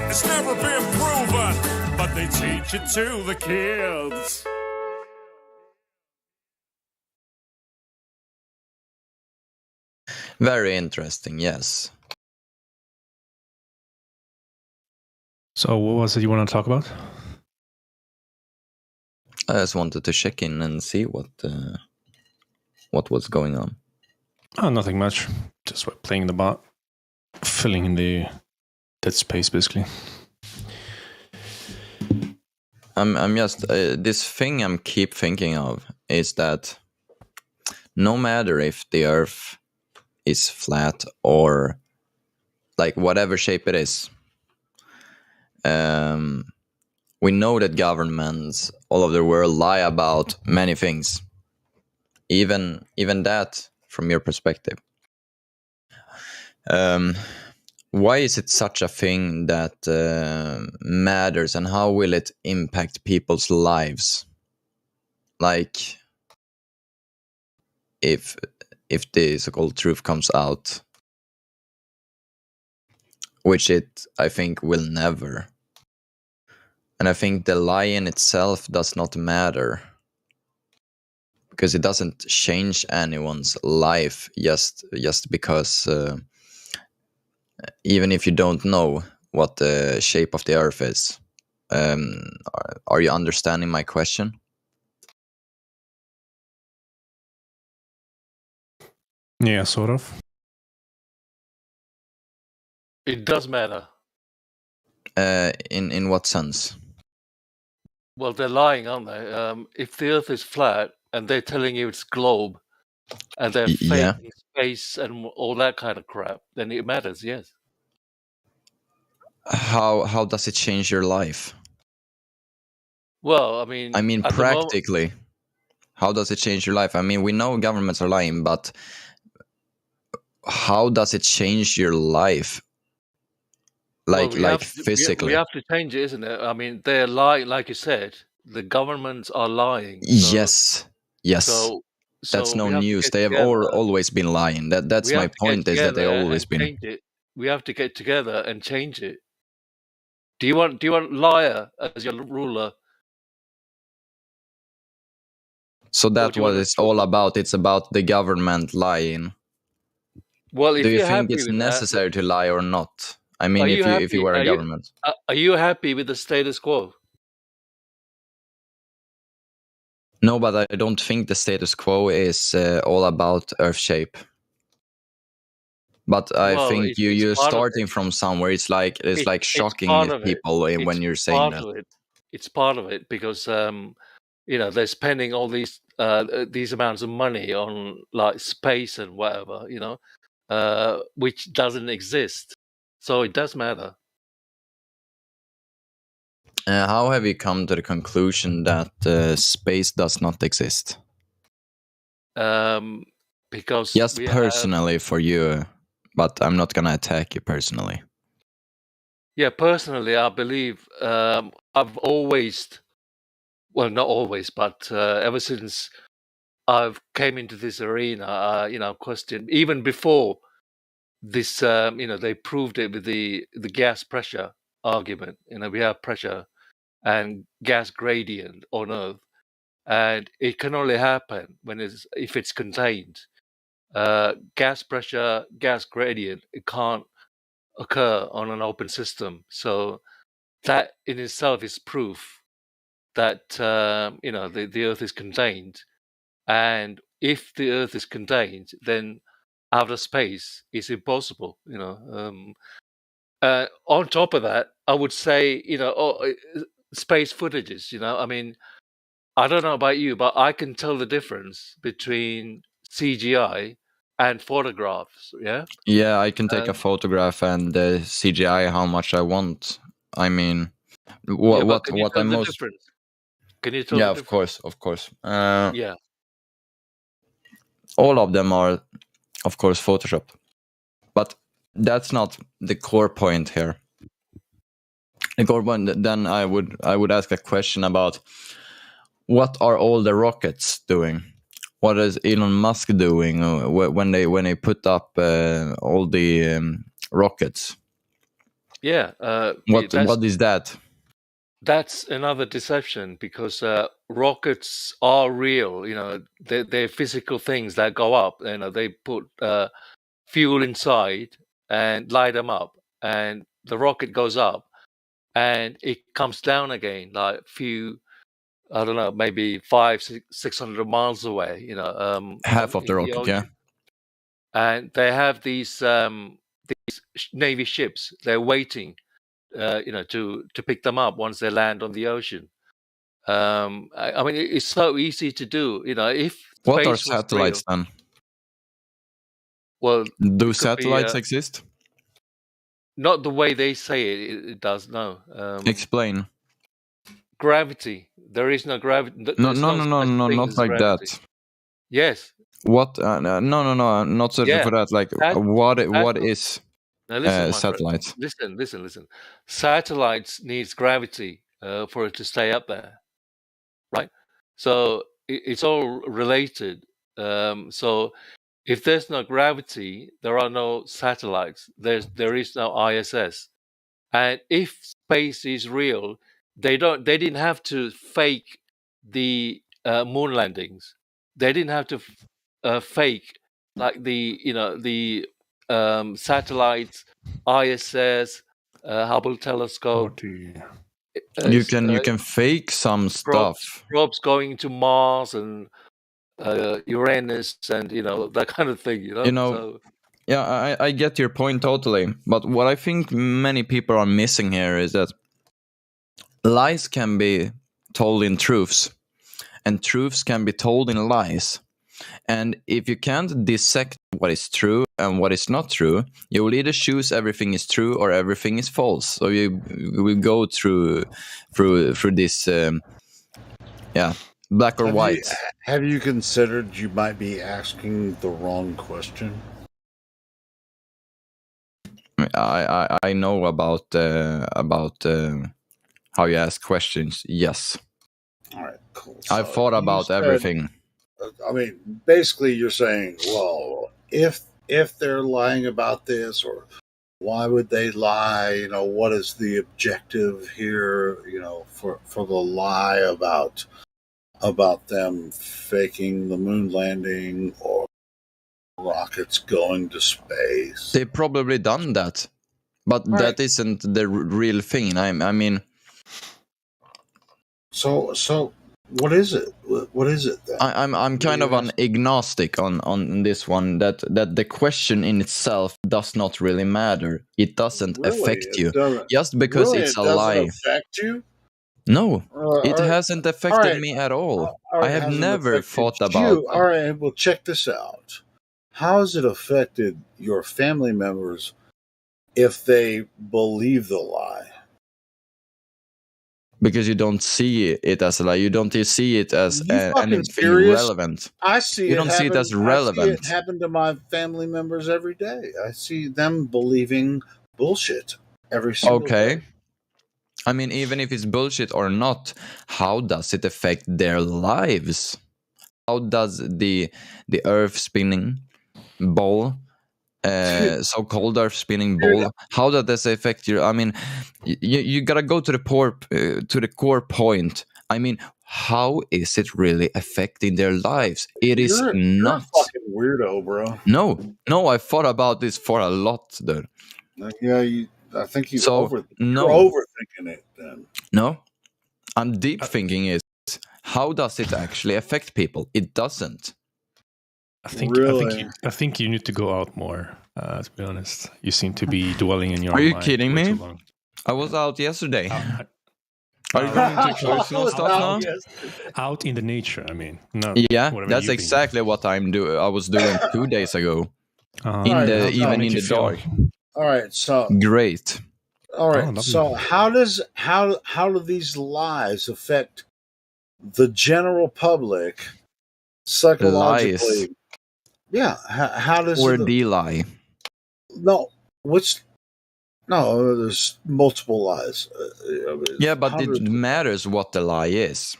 It's never been proven, but they teach it to the kids. Very interesting, yes. So what was it you want to talk about? I just wanted to check in and see what was going on. Oh, nothing much. Just playing the bot, filling in the dead space, basically. I'm just this thing I'm keep thinking of is that no matter if the Earth is flat or like whatever shape it is, we know that governments all over the world lie about many things. Even that from your perspective. Why is it such a thing that matters, and how will it impact people's lives? Like, if the so-called truth comes out, which I think will never. And I think the lie in itself does not matter, because it doesn't change anyone's life just because even if you don't know what the shape of the earth is. Are you understanding my question? Yeah, sort of. It does matter. In what sense? Well, they're lying, aren't they? If the Earth is flat and they're telling you it's globe, and they're Yeah. faking space and all that kind of crap, then it matters. Yes. How does it change your life? Well, I mean, at the moment, practically, how does it change your life? I mean, we know governments are lying, but how does it change your life? Like, physically? we have to change it, isn't it? I mean, they're lying, like you said. The governments are lying. Yes. So That's no we have to news. get They have together. always been lying. That's We my have to get point. Is that they together always and been. change it. We have to get together and change it. Do you want liar as your ruler? So that's what it's all about. It's about the government lying. Well, if do you you're think happy it's with necessary to lie or not? I mean, are you if you were a government. Are you happy with the status quo? No, but I don't think the status quo is all about Earth shape. But I think you're starting from somewhere. It's like shocking people when you're saying that. It's part of it because they're spending all these amounts of money on like space and whatever, which doesn't exist. So it does matter. How have you come to the conclusion that space does not exist? Because just personally for you, but I'm not gonna attack you personally. Yeah, personally, I believe I've always, well, not always, but ever since I've came into this arena, questioned even before this. They proved it with the gas pressure argument. We have pressure and gas gradient on Earth, and it can only happen if it's contained. Gas pressure, gas gradient, it can't occur on an open system. So that in itself is proof that the Earth is contained, and if the Earth is contained, then outer space is impossible. On top of that, I would say space footages. I mean, I don't know about you, but I can tell the difference between CGI and photographs. Yeah, I can take a photograph and CGI how much I want. I mean, what I'm most. Difference? Can you tell? Yeah, of course. Yeah. All of them are, of course, Photoshop, but that's not the core point here. The core point. Then I would ask a question about what are all the rockets doing? What is Elon Musk doing when they put up all the rockets? Yeah. What is that? That's another deception because rockets are real. They're physical things that go up. They put fuel inside and light them up, and the rocket goes up, and it comes down again, like few. I don't know, maybe 600 miles away. Half of the rocket, yeah. And they have these Navy ships. They're waiting, to pick them up once they land on the ocean. I mean, it's so easy to do. If what are satellites then? Well, do satellites exist? Not the way they say it does. No. Explain. Gravity. There is no gravity. No, not like gravity. That. Yes. What? No, not searching for that. Like, what is? Now listen, my satellites. friend. Listen. Satellites needs gravity for it to stay up there, right? So it's all related. So if there's no gravity, there are no satellites. There is no ISS. And if space is real, they didn't have to fake the moon landings. They didn't have to fake like the satellites, ISS, Hubble telescope. You can fake some stuff. Probes going to Mars and Uranus and that kind of thing. So, yeah, I get your point totally. But what I think many people are missing here is that lies can be told in truths, and truths can be told in lies. And if you can't dissect what is true and what is not true, you will either choose everything is true or everything is false. So you will go through this, black or white. Have you considered you might be asking the wrong question? I know about how you ask questions. Yes. All right, cool. I've thought about everything. I mean, basically, you're saying, well, if they're lying about this, or why would they lie? What is the objective here? For the lie about them faking the moon landing or rockets going to space. They've probably done that, but that isn't the real thing. I mean. So. What is it? What is it then? I'm kind of an agnostic on this one. That the question in itself does not really matter. It doesn't affect you just because it's a lie. It doesn't affect you? No, it hasn't affected me at all. I have never thought about. All right, well, check this out. How has it affected your family members if they believe the lie? Because you don't see it as a lie. You don't see it as anything relevant. I see. You don't see it as relevant. I see it happen to my family members every day. I see them believing bullshit every single day. I mean, even if it's bullshit or not, how does it affect their lives? How does the Earth spinning ball, so-called Earth spinning ball, how does this affect you? I mean, you gotta go to the core point. I mean, how is it really affecting their lives? Is not. You're a fucking weirdo, bro. No, I thought about this for a lot, dude. Yeah, I think you're overthinking it then. No, I'm deep thinking it. How does it actually affect people? It doesn't. I think you need to go out more. To be honest, you seem to be dwelling in your. Are you mind kidding way me? too long. I was out yesterday. Are you going to personal stuff now? Out in the nature, I mean. Yeah, that's exactly what I was doing 2 days ago. Even in the dark. All right, so great. All right, so how do these lies affect the general public psychologically? Lies. Yeah, how does the lie? No, there's multiple lies. Yeah, but it matters what the lie is.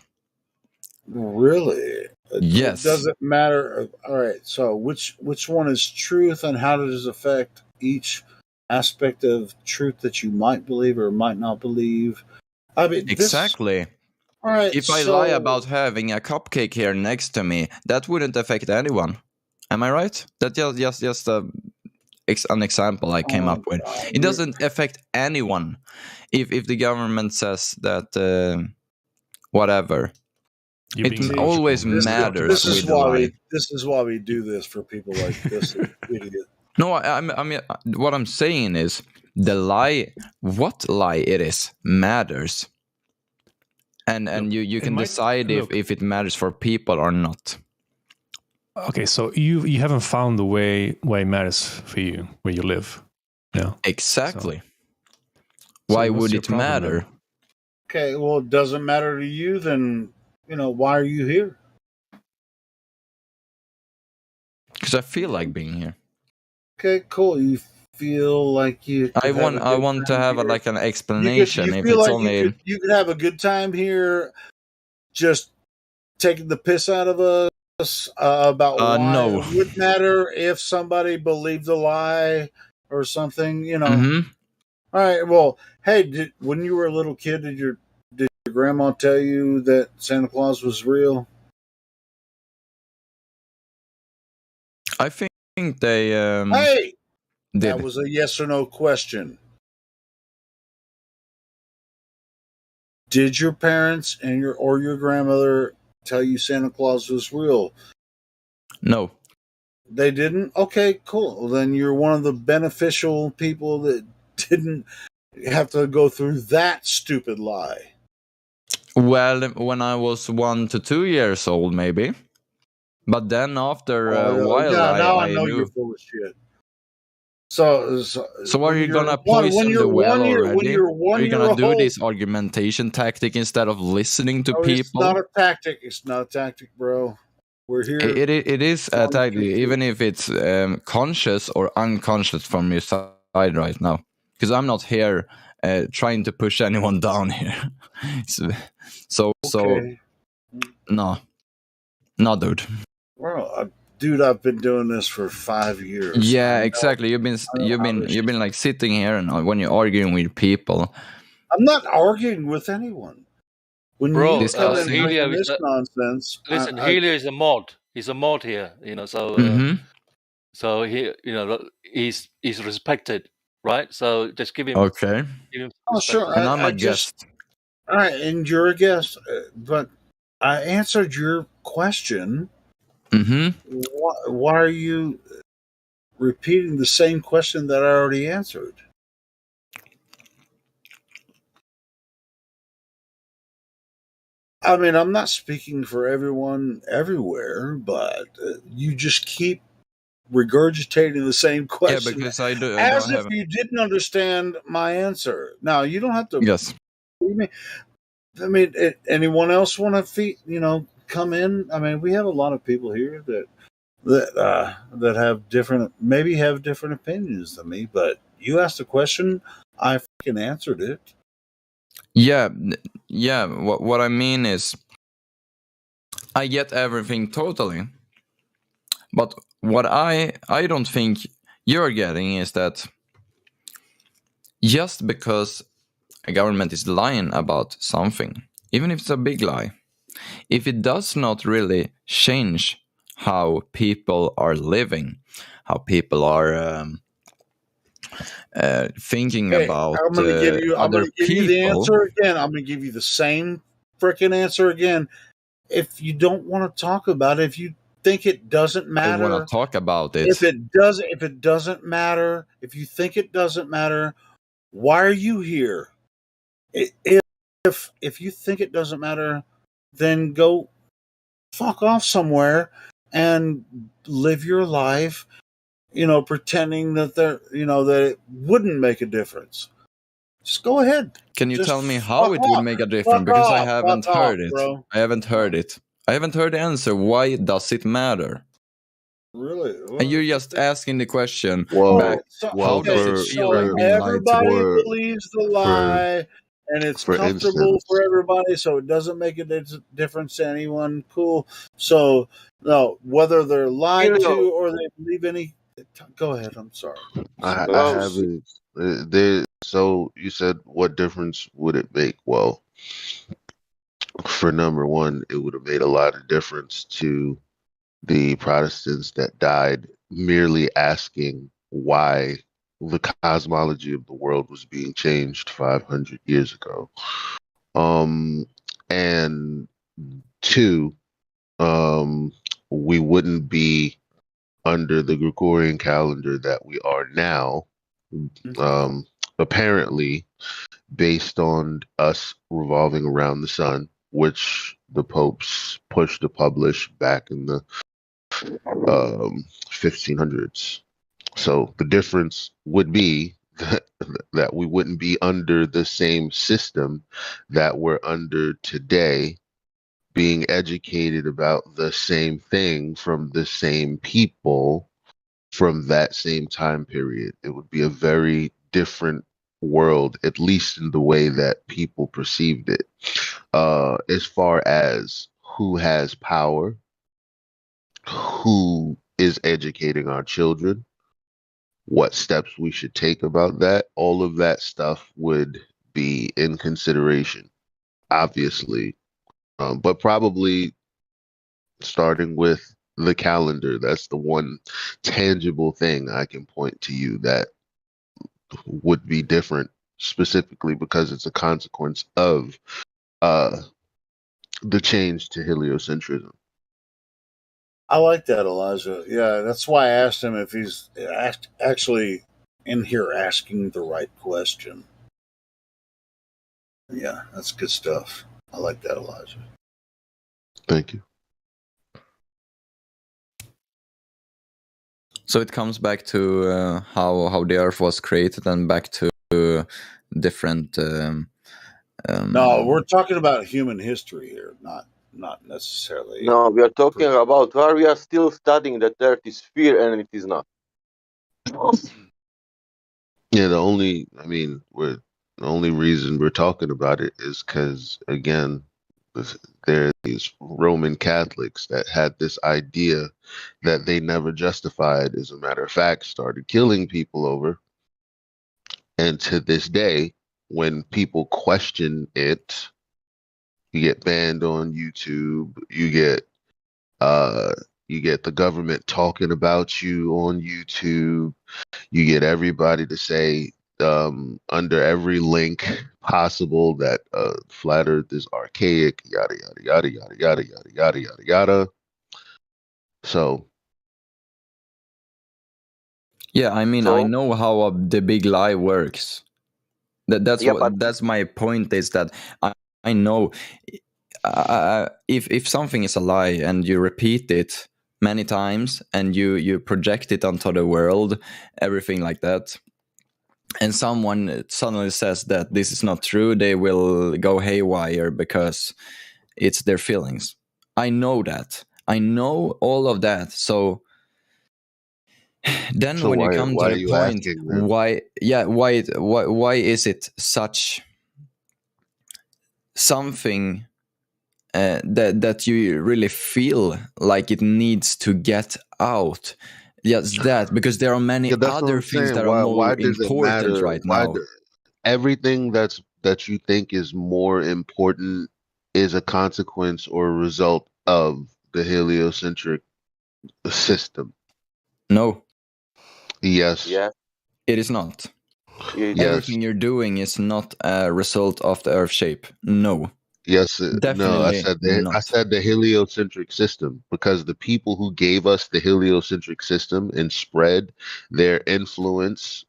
Really? Yes. It doesn't matter. All right, so which one is truth, and how does it affect each aspect of truth that you might believe or might not believe? I mean, exactly. All right. If I lie about having a cupcake here next to me, that wouldn't affect anyone. Am I right? That's just an example I came up with. It doesn't affect anyone. If the government says that whatever, it always matters. This is why we do this for people like this idiot. No, I mean, what I'm saying is the lie, what lie it is, matters. And you can decide if it matters for people or not. Okay, so you haven't found the way it matters for you where you live. Yeah. Exactly. Why would it matter? Then? Okay, well, it doesn't matter to you, then why are you here? Because I feel like being here. Okay, cool. You feel like you? I want to have like an explanation. You if feel it's like only you could have a good time here, just taking the piss out of us about why no. it would matter if somebody believed a lie or something. You know. Mm-hmm. All right. Well, hey, when you were a little kid, did your grandma tell you that Santa Claus was real? I think they Hey, did. that was a yes or no question. Did your parents and your grandmother tell you Santa Claus was real? No. They didn't? Okay, cool. Well, then you're one of the beneficial people that didn't have to go through that stupid lie. Well, when I was 1 to 2 years old, maybe. But then after a while, now I know knew. you're full of shit. So are you gonna poison the well already? Are you gonna do old, this argumentation tactic instead of listening to people? It's not a tactic. It's not a tactic, bro. We're here. It is a tactic, even if it's conscious or unconscious from your side right now. Because I'm not here trying to push anyone down here. so no, dude. Well, dude, I've been doing this for 5 years. Yeah, exactly. You've been like sitting here, and when you're arguing with people, I'm not arguing with anyone. When Bro, you come in Helio with this nonsense, listen, Helio is a mod. He's a mod here, you know. So, so he, you know, he's respected, right? So just give him. Okay. Give him oh, sure. And I'm a guest. All right, and you're a guest, but I answered your question. Mm-hmm. Why are you repeating the same question that I already answered? I mean, I'm not speaking for everyone everywhere, but you just keep regurgitating the same question. Yeah, because I as if you didn't understand my answer. Now, you don't have to. Yes. I mean, anyone else want to come in? I mean, we have a lot of people here that have different opinions than me. But you asked a question, I fucking answered it. Yeah. What I mean is, I get everything totally, but what I don't think you're getting is that just because a government is lying about something, even if it's a big lie, if it does not really change how people are living, how people are thinking about I'm going to give you. I'm other going to give you the answer again. I'm going to give you the same freaking answer again. If you don't want to talk about it, if you think it doesn't matter, I want to talk about it. If it doesn't matter, if you think it doesn't matter, why are you here? If you think it doesn't matter, then go fuck off somewhere and live your life, pretending that that it wouldn't make a difference. Just go ahead. Can you tell me how it would make a difference? Because I haven't heard it. Bro. I haven't heard it. I haven't heard the answer. Why does it matter? Really? And you're just asking the question back. How does it feel like being everybody lied to? believes the lie, and it's comfortable for everybody, so it doesn't make a difference to anyone. Cool. So, no, whether they're lied to or they believe any. Go ahead. I'm sorry. I haven't. So you said, what difference would it make? Well, for number one, it would have made a lot of difference to the Protestants that died merely asking why the cosmology of the world was being changed 500 years ago. And two, we wouldn't be under the Gregorian calendar that we are now, apparently based on us revolving around the sun, which the popes pushed to publish back in the 1500s. So the difference would be that we wouldn't be under the same system that we're under today, being educated about the same thing from the same people from that same time period. It would be a very different world, at least in the way that people perceived it. As far as who has power, who is educating our children, what steps we should take about that, all of that stuff would be in consideration, obviously. But probably starting with the calendar. That's the one tangible thing I can point to you that would be different, specifically because it's a consequence of the change to heliocentrism. I like that, Elijah. Yeah, that's why I asked him if he's actually in here asking the right question. Yeah, that's good stuff. I like that, Elijah. Thank you. So it comes back to how the Earth was created, and back to different. No, we're talking about human history here, not necessarily. No, we are talking about why we are still studying that Earth is sphere and it is not. Yeah, the only reason we're talking about it is because, again, there are these Roman Catholics that had this idea that they never justified. As a matter of fact, started killing people over. And to this day, when people question it, you get banned on YouTube. You get the government talking about you on YouTube. You get everybody to say under every link possible that flat Earth is archaic, yada yada yada yada yada yada yada yada yada. So yeah, I mean, I know how the big lie works. That's my point. Is that I know if something is a lie and you repeat it many times and you project it onto the world, everything like that, and someone suddenly says that this is not true, they will go haywire because it's their feelings. I know that. I know all of that. So then when you come to the point, why is it such something that you really feel like it needs to get out? Yes, that, because there are many other things that are more important right now. Everything that you think is more important is a consequence or a result of the heliocentric system. No. Yes. Yeah. It is not. Yes. Everything you're doing is not a result of the Earth shape. No. Yes, Definitely no, I said the heliocentric system, because the people who gave us the heliocentric system and spread their influence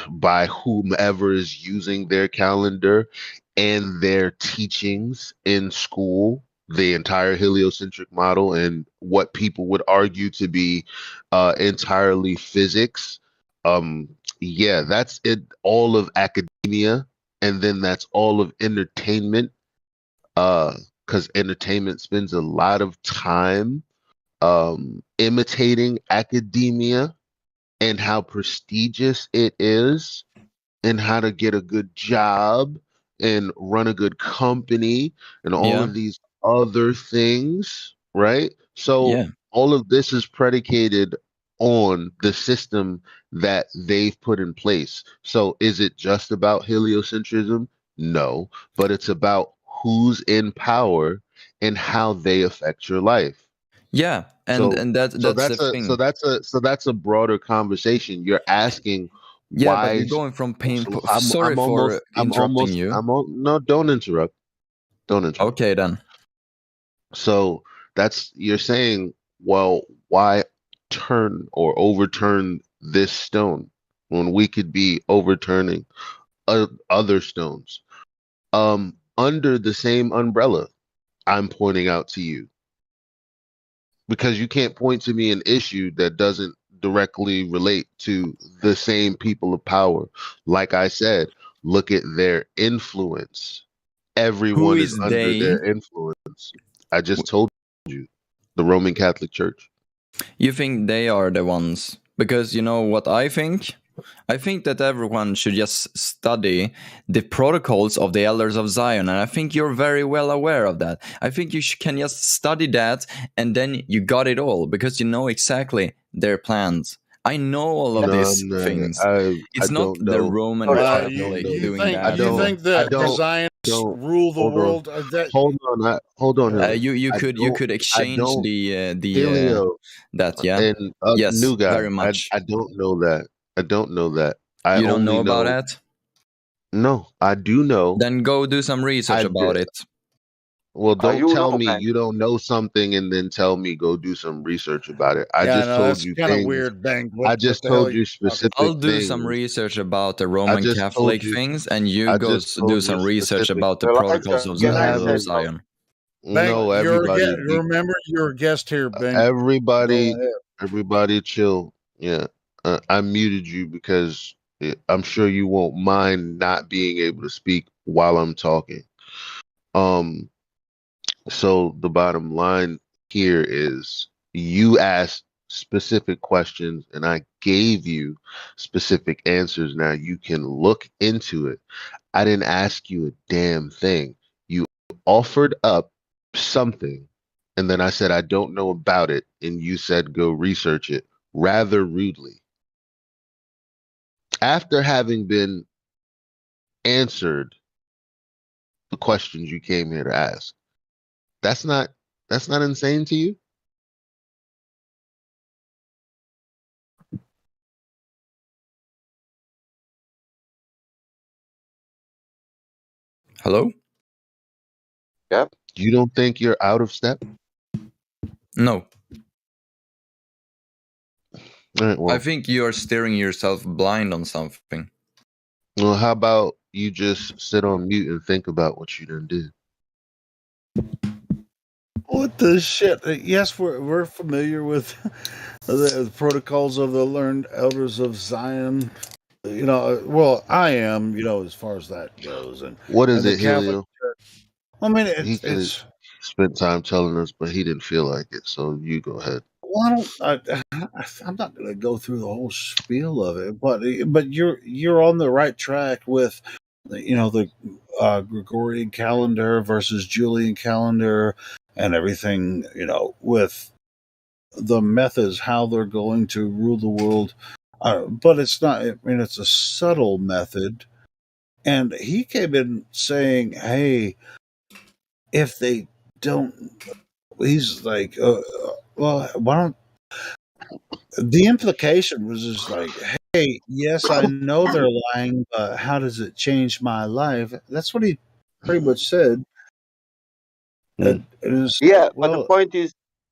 by whomever is using their calendar and their teachings in school, the entire heliocentric model and what people would argue to be entirely physics. Yeah, that's it. All of academia, and then that's all of entertainment. Because entertainment spends a lot of time imitating academia and how prestigious it is and how to get a good job and run a good company and all of these other things, right? So all of this is predicated on the system that they've put in place. So is it just about heliocentrism? No, but it's about who's in power and how they affect your life. Yeah, and that's the thing. So that's a broader conversation. You're asking yeah, why. but you're going from pain. I'm Sorry for interrupting you. No, don't interrupt. Don't interrupt. Okay, then. So you're saying, well, why turn or overturn this stone when we could be overturning other stones under the same umbrella I'm pointing out to you? Because you can't point to me an issue that doesn't directly relate to the same people of power. Like I said, look at their influence. Everyone is under their influence. I just told you, the Roman Catholic Church. You think they are the ones Because you know what I think? I think that everyone should just study the protocols of the Elders of Zion, and I think you're very well aware of that. I think you can just study that, and then you got it all, because you know exactly their plans. I know all of these things. I It's not don't the know. Roman I Catholic don't know. doing that. You think I that the don't. Zionists Don't. rule the Hold on. world? Hold on. Hold on, Hilly. You I could I exchange don't. the Helio that, yeah. and Yes, new guy. very much. I don't know that. I don't know that. I You don't know only about know. that? No, I do know. Then go do some research I about did. it. Well, don't You tell know, me man. you don't know something and then tell me go do some research about it. I Yeah, just no, told that's you kind of things. weird, Bang. I What just the hell are told you you talking specific I'll do some things. research about the I Roman just told Catholic you. things, and you I go just do told you some research specific. about the Well, protocols of You can I Elders say of haven't. Zion. Bang, No, you're a guest. everybody. Remember, you're a guest here, Bang. Go Everybody. ahead. Everybody, chill. Yeah, I muted you because I'm sure you won't mind not being able to speak while I'm talking. Um. So the bottom line here is you asked specific questions and I gave you specific answers. Now you can look into it. I didn't ask you a damn thing. You offered up something and then I said, I don't know about it. And you said, go research it rather rudely. After having been answered the questions you came here to ask, that's not insane to you? Hello? Yeah. You don't think you're out of step? No. All right, well, I think you are steering yourself blind on something. well, how about you just sit on mute and think about what you done did? What the shit? Yes, we're familiar with the protocols of the learned elders of Zion. You know, well, I am. You know, as far as that goes, and What is the it, Catholic Helio? Church. I mean, He could have it's. spent time telling us, but he didn't feel like it. So you go ahead. Well, I'm not going to go through the whole spiel of it, but you're on the right track with, you know, the Gregorian calendar versus Julian calendar and everything. You know, with the methods how they're going to rule the world, but it's not. I mean, it's a subtle method, and he came in saying, "Hey, if they don't," he's like, "Well, why don't?" The implication was just like, "Hey, yes, I know they're lying, but how does it change my life?" That's what he pretty much said. And it was Yeah, like, but well,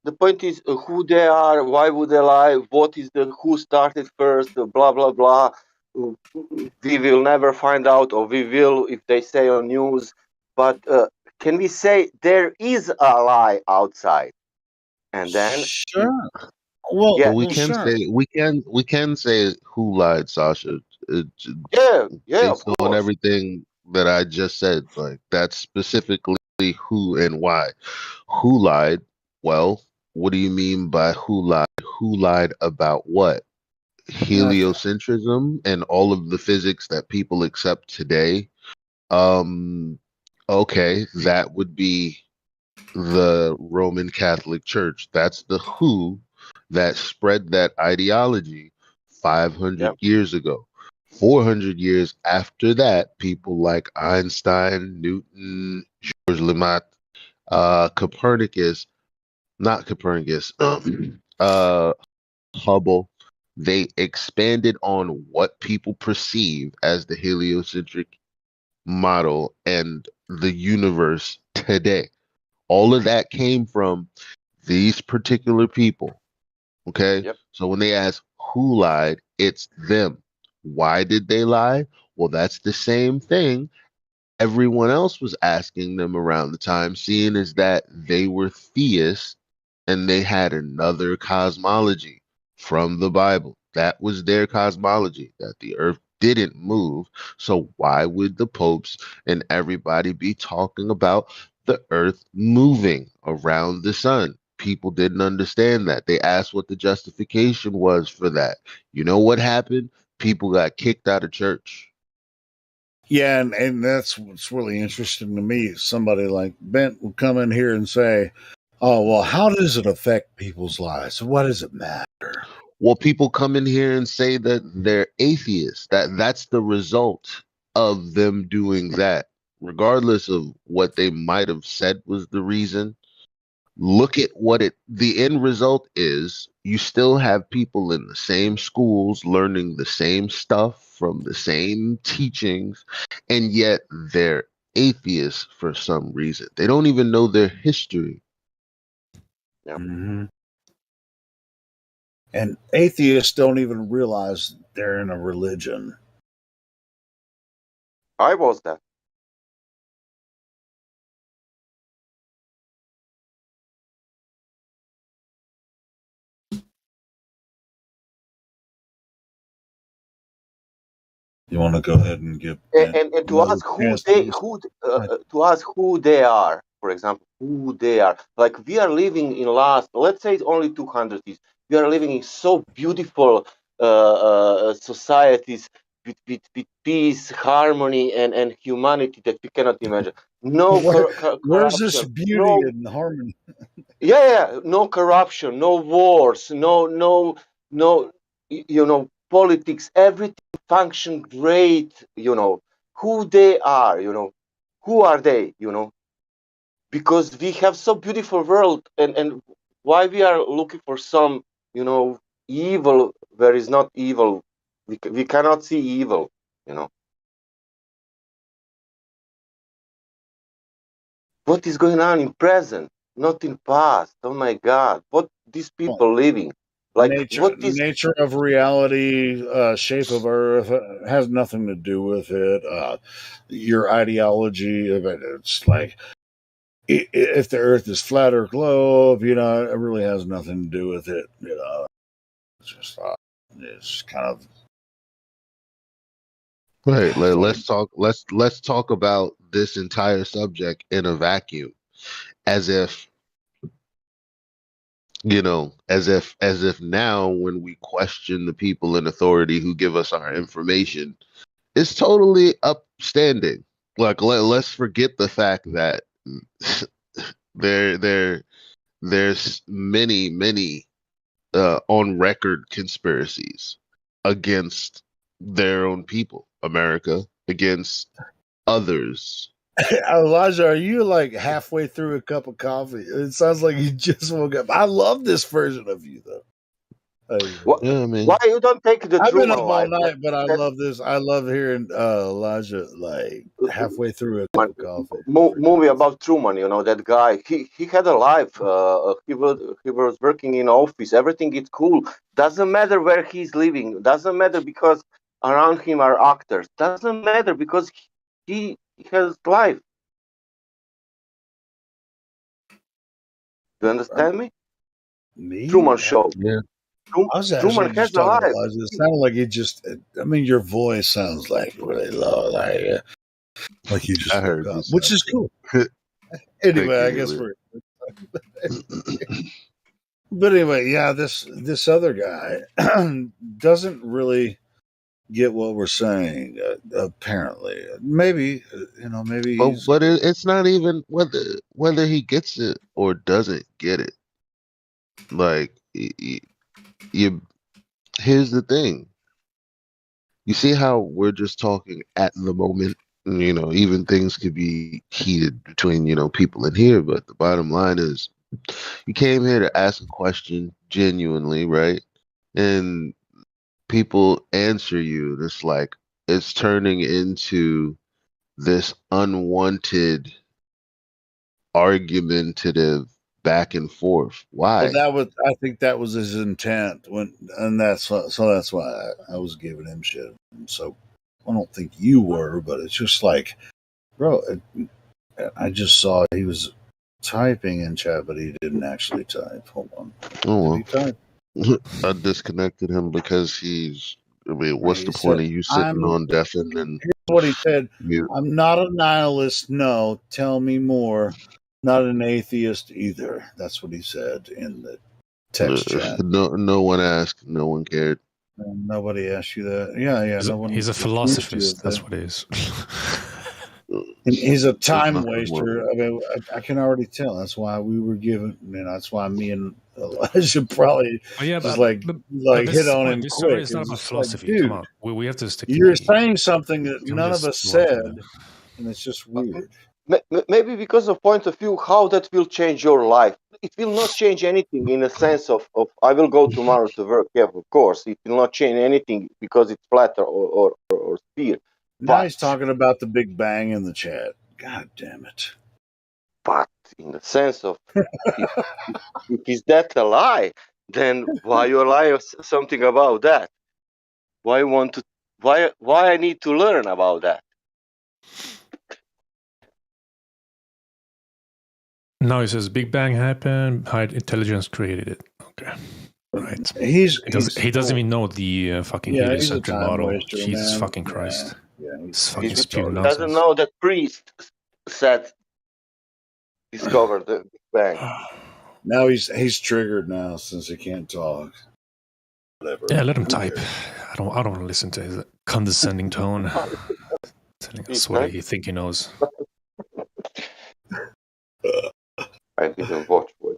the point is who they are, why would they lie, what is the who started first, blah blah blah. We will never find out, or we will if they say on news. But can we say there is a lie outside, and then sure. Well, yeah, But we well, can sure. say we can say who lied, Sasha. yeah, of Based on course. everything that I just said, like that's specifically who and why. Who lied? Well, what do you mean by who lied? Who lied about what? Okay. Heliocentrism and all of the physics that people accept today. Um, okay, that would be the Roman Catholic Church. That's the who that spread that ideology 500 Yep. years ago. 400 years after that, people like Einstein, Newton, Georges Lemaitre, Copernicus, not Copernicus, Hubble, they expanded on what people perceive as the heliocentric model and the universe today. All of that came from these particular people. Okay. Yep. So when they ask who lied, it's them. Why did they lie? Well, that's the same thing everyone else was asking them around the time, seeing as that they were theists and they had another cosmology from the Bible. That was their cosmology, that the earth didn't move. So why would the popes and everybody be talking about the earth moving around the sun? people didn't understand that. They asked what the justification was for that. You know what happened? People got kicked out of church. Yeah, and that's what's really interesting to me. Somebody like Bent will come in here and say, "Oh, well, how does it affect people's lives? What does it matter?" Well, people come in here and say that they're atheists. That's the result of them doing that, regardless of what they might have said was the reason. Look at what the end result is. You still have people in the same schools learning the same stuff from the same teachings, and yet they're atheists for some reason. They don't even know their history. Yeah. Mm-hmm. And atheists don't even realize they're in a religion. I was that. You want to go ahead and give and to ask who they are, for example, who they are. Like we are living in last, let's say it's only 200 years. We are living in so beautiful societies with peace, harmony, and humanity that we cannot imagine. No where's this corruption. beauty and harmony? Yeah, no corruption, no wars, no, politics. Everything function great. Who they are. Who are they? Because we have so beautiful world, and why we are looking for some, evil where is not evil. We cannot see evil. What is going on in present, not in past? Oh my God, what these people living? Like nature of reality, shape of Earth has nothing to do with it. Your ideology of it, it's like if the Earth is flat or globe, it really has nothing to do with it. It's just it's kind of Right. Let's talk about this entire subject in a vacuum, as if as if now when we question the people in authority who give us our information, it's totally upstanding. Like let's forget the fact that there's many on record conspiracies against their own people, America, against others. Elijah, are you like halfway through a cup of coffee? It sounds like you just woke up. I love this version of you, though. Yeah, I mean, why you don't take the I've been Truman up all life? night, but I love this. I love hearing Elijah like halfway through a cup of coffee. Movie about Truman, that guy. He had a life. He was working in office. Everything is cool. Doesn't matter where he's living. Doesn't matter because around him are actors. Doesn't matter because he has life. Do you understand me? Me? Truman Show. Yeah. I was actually Truman has just a talking to life. Elijah. It sounded like you just. I mean, your voice sounds like really low, like you just woke up, which is cool. Anyway, I guess we're. But anyway, yeah, this other guy doesn't really get what we're saying. Apparently, maybe maybe he's. But it's not even whether he gets it or doesn't get it. Like you, here's the thing. You see how we're just talking at the moment. Even things could be heated between people in here, but the bottom line is, you came here to ask a question genuinely, right? And people answer you. And it's like it's turning into this unwanted argumentative back and forth. Why? Well, I think that was his intent and that's why I was giving him shit. And so I don't think you were, but it's just like, bro, I just saw he was typing in chat, but he didn't actually type. Hold on. Oh, Did he type? I disconnected him because what's the point of you sitting on deafen and here's what he said. mute? I'm not a nihilist. No, tell me more. Not an atheist either. That's what he said in the text chat. No one asked. No one cared. Nobody asked you that. Yeah. He's a philosophist. That's what it is. And he's a time waster. I mean, I can already tell. That's why we were given. That's why me and Elijah probably just hit on him this quick. It's not about philosophy. Dude, Come on, we have to stick. You're saying something that Don't none of just us go on to said, and it's just weird. Maybe because of point of view, how that will change your life. It will not change anything in a sense of I will go tomorrow to work. Yeah, of course, it will not change anything because it's flat or sphere. Now he's talking about the Big Bang in the chat. God damn it! But in the sense of if is that a lie, then why you lie something about that? Why I need to learn about that? No, he says Big Bang happened. High intelligence created it. Okay, right. He doesn't even know the fucking heliocentric model. Jesus fucking Christ! It's fucking spewing nonsense. Doesn't know that priest said discovered the Big Bang. Now he's triggered now since he can't talk. Whatever. Yeah, let him type. I don't want to listen to his condescending tone. Telling us what he think he knows. I didn't watch what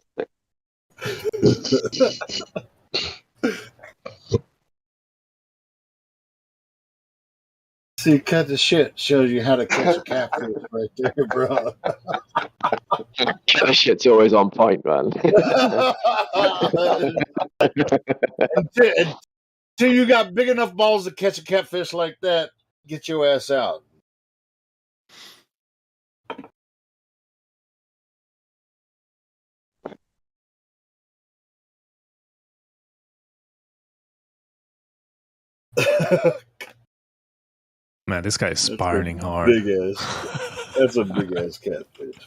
See, cut the shit shows you how to catch a catfish right there, bro. That shit's always on point, man. Until you got big enough balls to catch a catfish like that, get your ass out. Man, this guy is spiraling hard. Big ass. That's a big ass catfish.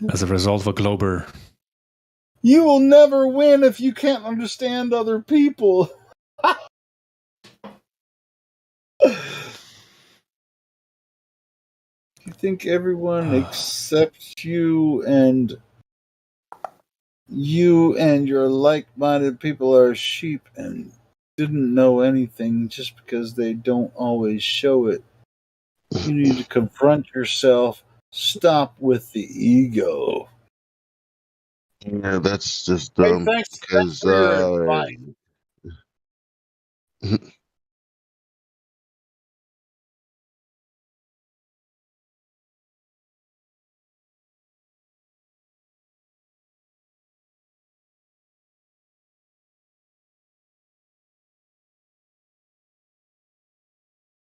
As a result of a Glober. You will never win if you can't understand other people. You think everyone accepts you and your like-minded people are sheep and didn't know anything just because they don't always show it. You need to confront yourself. Stop with the ego. Yeah, that's just dumb. Because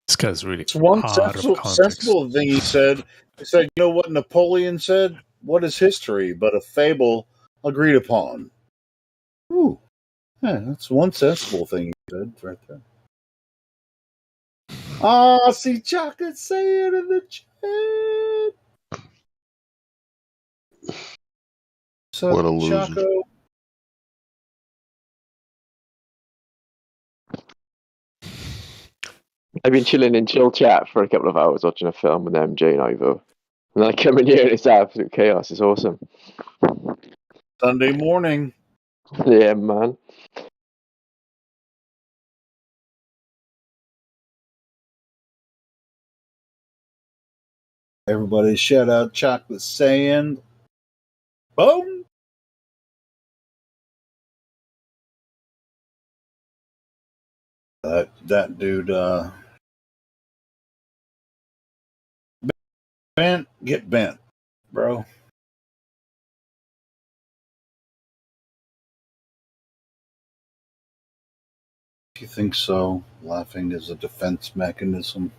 this guy's really It's one out of context. sensible thing he said. He said, "You know what Napoleon said? What is history but a fable agreed upon?" Ooh, yeah, that's one sensible thing he said right there. I see Chocolate saying in the chat. So, what a loser. Choco. I've been chilling in chill chat for a couple of hours watching a film with MJ and Ivo. And then I come in here and it's absolute chaos. It's awesome. Sunday morning. Yeah, man. Everybody shout out Chocolate saying, boom. That dude, get bent, bro. If you think so, laughing is a defense mechanism.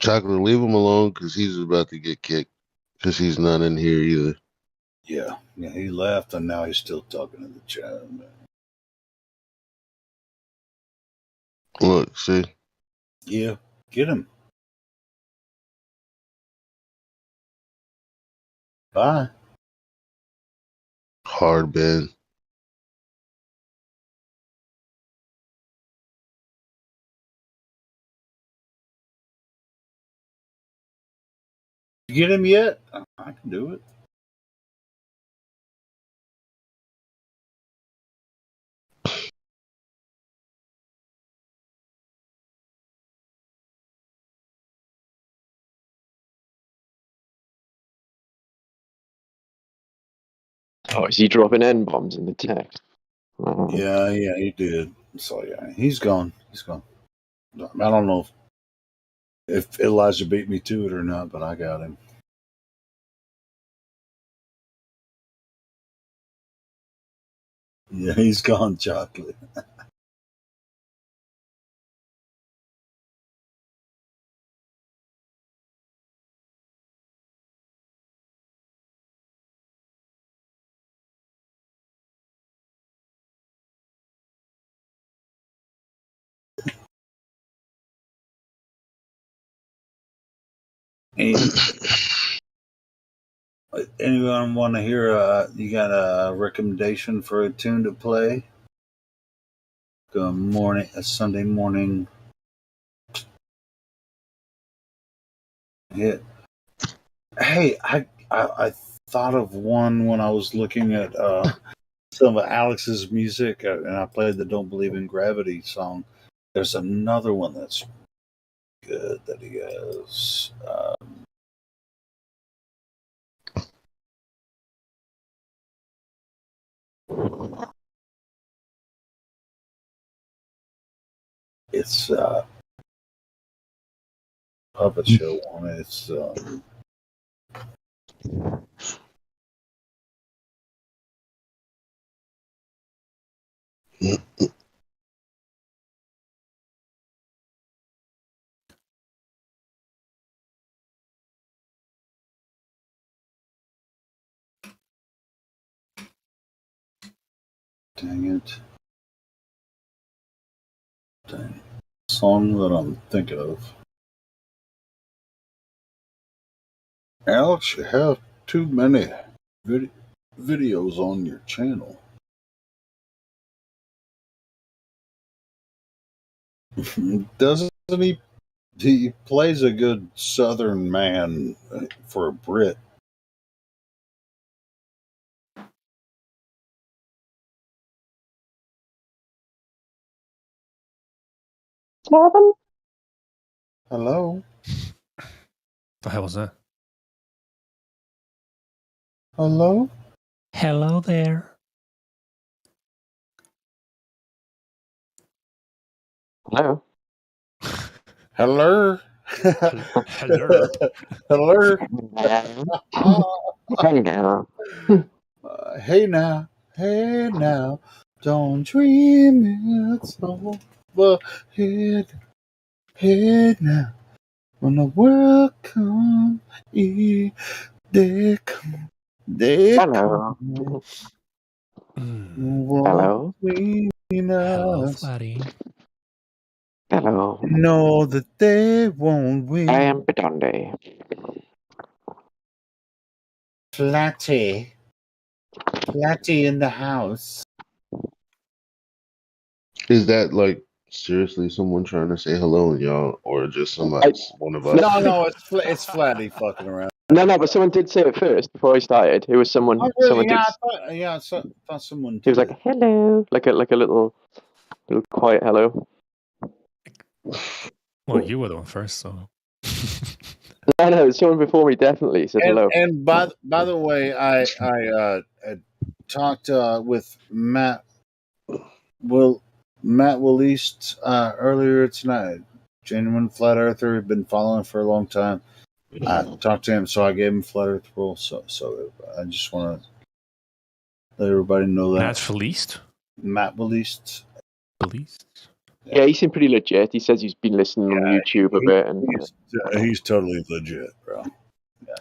Chocolate, leave him alone because he's about to get kicked because he's not in here either. Yeah, he left and now he's still talking in the chat. Man. Look, see? Yeah, get him. Bye. Hard Ben. You get him yet? I can do it. Oh, is he dropping N-bombs in the text? Yeah, he did. So yeah, he's gone. He's gone. I don't know if Elijah beat me to it or not, but I got him. Yeah, he's gone, chocolate. Anyone want to hear? You got a recommendation for a tune to play? Good morning, a Sunday morning hit. Hey, I thought of one when I was looking at some of Alex's music, and I played the "Don't Believe in Gravity" song. There's another one that's good that he has. It's puppet show one. It's dang it. Dang. Song that I'm thinking of. Alex, you have too many videos on your channel. Doesn't he? He plays a good Southern man for a Brit. Kevin? Hello? The hell was that? Hello? Hello there. Hello? Hello? Hello? Hello? Hello? Hey now, hey now, don't dream it's over. Hey now, when the world comes, they come, Hello? walk Hello? between Hello, us. Flatty. Hello? Know that they won't win. I am Bitonde. Flatty in the house. Is that like seriously someone trying to say hello and y'all, or just somebody, one of us? No, it's Flatty fucking around. No, but someone did say it first before I started. It was someone. Oh, really? Someone did. I thought someone did. He was like, "Hello," like a little quiet hello. Well, you were the one first, so. No, someone before me definitely said hello. And by the way, I talked with Matt Willis earlier tonight. Genuine flat earther, been following for a long time. I talked to him, so I gave him flat earth rule. So I just want to let everybody know that. Matt Willis? Matt Willis. Yeah, he seemed pretty legit. He says he's been listening on YouTube a bit, and he's totally legit, bro. Yeah.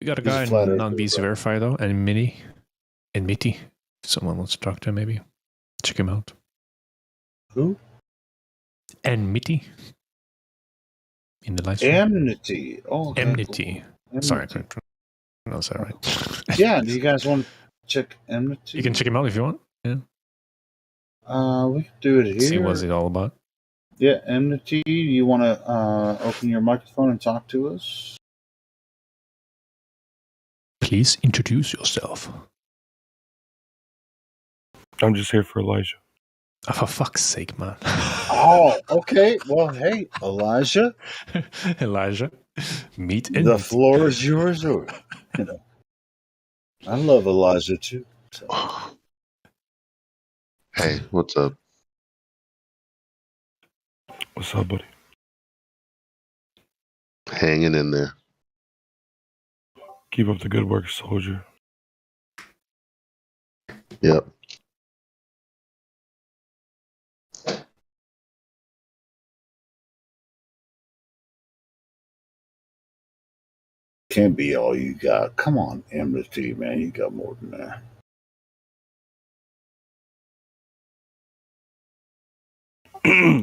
We got a guy in non-BC Verify though, and Mitty. If someone wants to talk to him, maybe check him out. Who? And Mitty. In the live Enmity. Oh, okay. Enmity. Sorry, I couldn't pronounce that right. Yeah, do you guys want to check Enmity? You can check him out if you want. Yeah. We can do it here. See what's it all about. Yeah, Enmity, you want to open your microphone and talk to us? Please introduce yourself. I'm just here for Elijah. Oh, for fuck's sake, man. Oh, okay. Well, hey, Elijah. Elijah, meet and The meet. floor is yours. Or, you know, I love Elijah too. So. Hey, what's up? What's up, buddy? Hanging in there. Keep up the good work, soldier. Yep. Can't be all you got. Come on, Amnesty, man. You got more than that.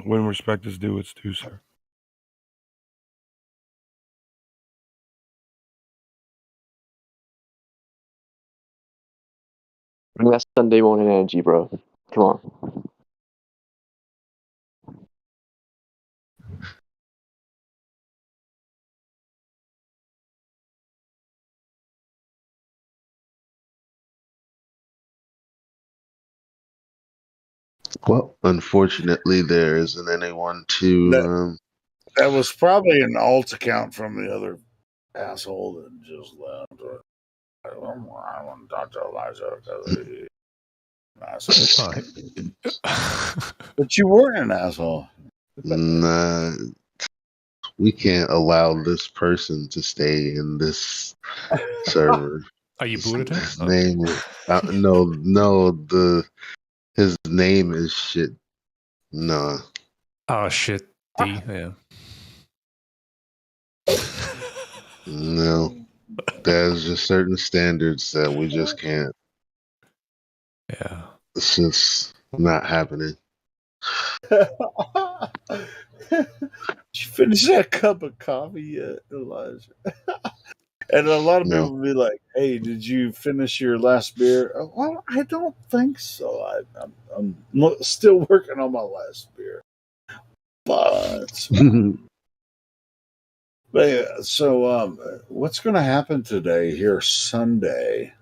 When respect is due, it's due, sir. Bring that Sunday morning energy, bro. Come on. Well, unfortunately, there isn't anyone to. That was probably an alt account from the other asshole that just left. I want to talk to Elijah because he's an asshole. But you weren't an asshole. Nah, we can't allow this person to stay in this server. Are you booted him? His name is his name is shit. No. Oh shit, D. Yeah. No. There's just certain standards that we just can't. Yeah. It's just not happening. Did you finish that cup of coffee yet, Elijah? And a lot of people will be like, "Hey, did you finish your last beer?" Oh, well, I don't think so. I'm still working on my last beer. But yeah, so what's going to happen today here Sunday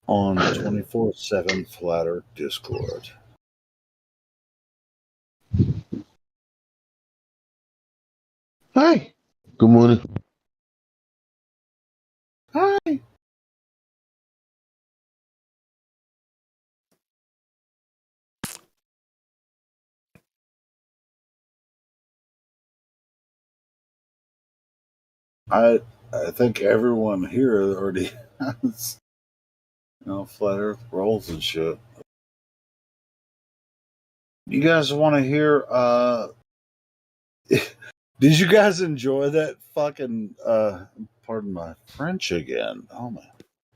on 24/7 Flat Earth Discord? Hi. Good morning. Hi. I think everyone here already has, Flat Earth rolls and shit. You guys want to hear? Did you guys enjoy that fucking? Pardon my French again. Oh my!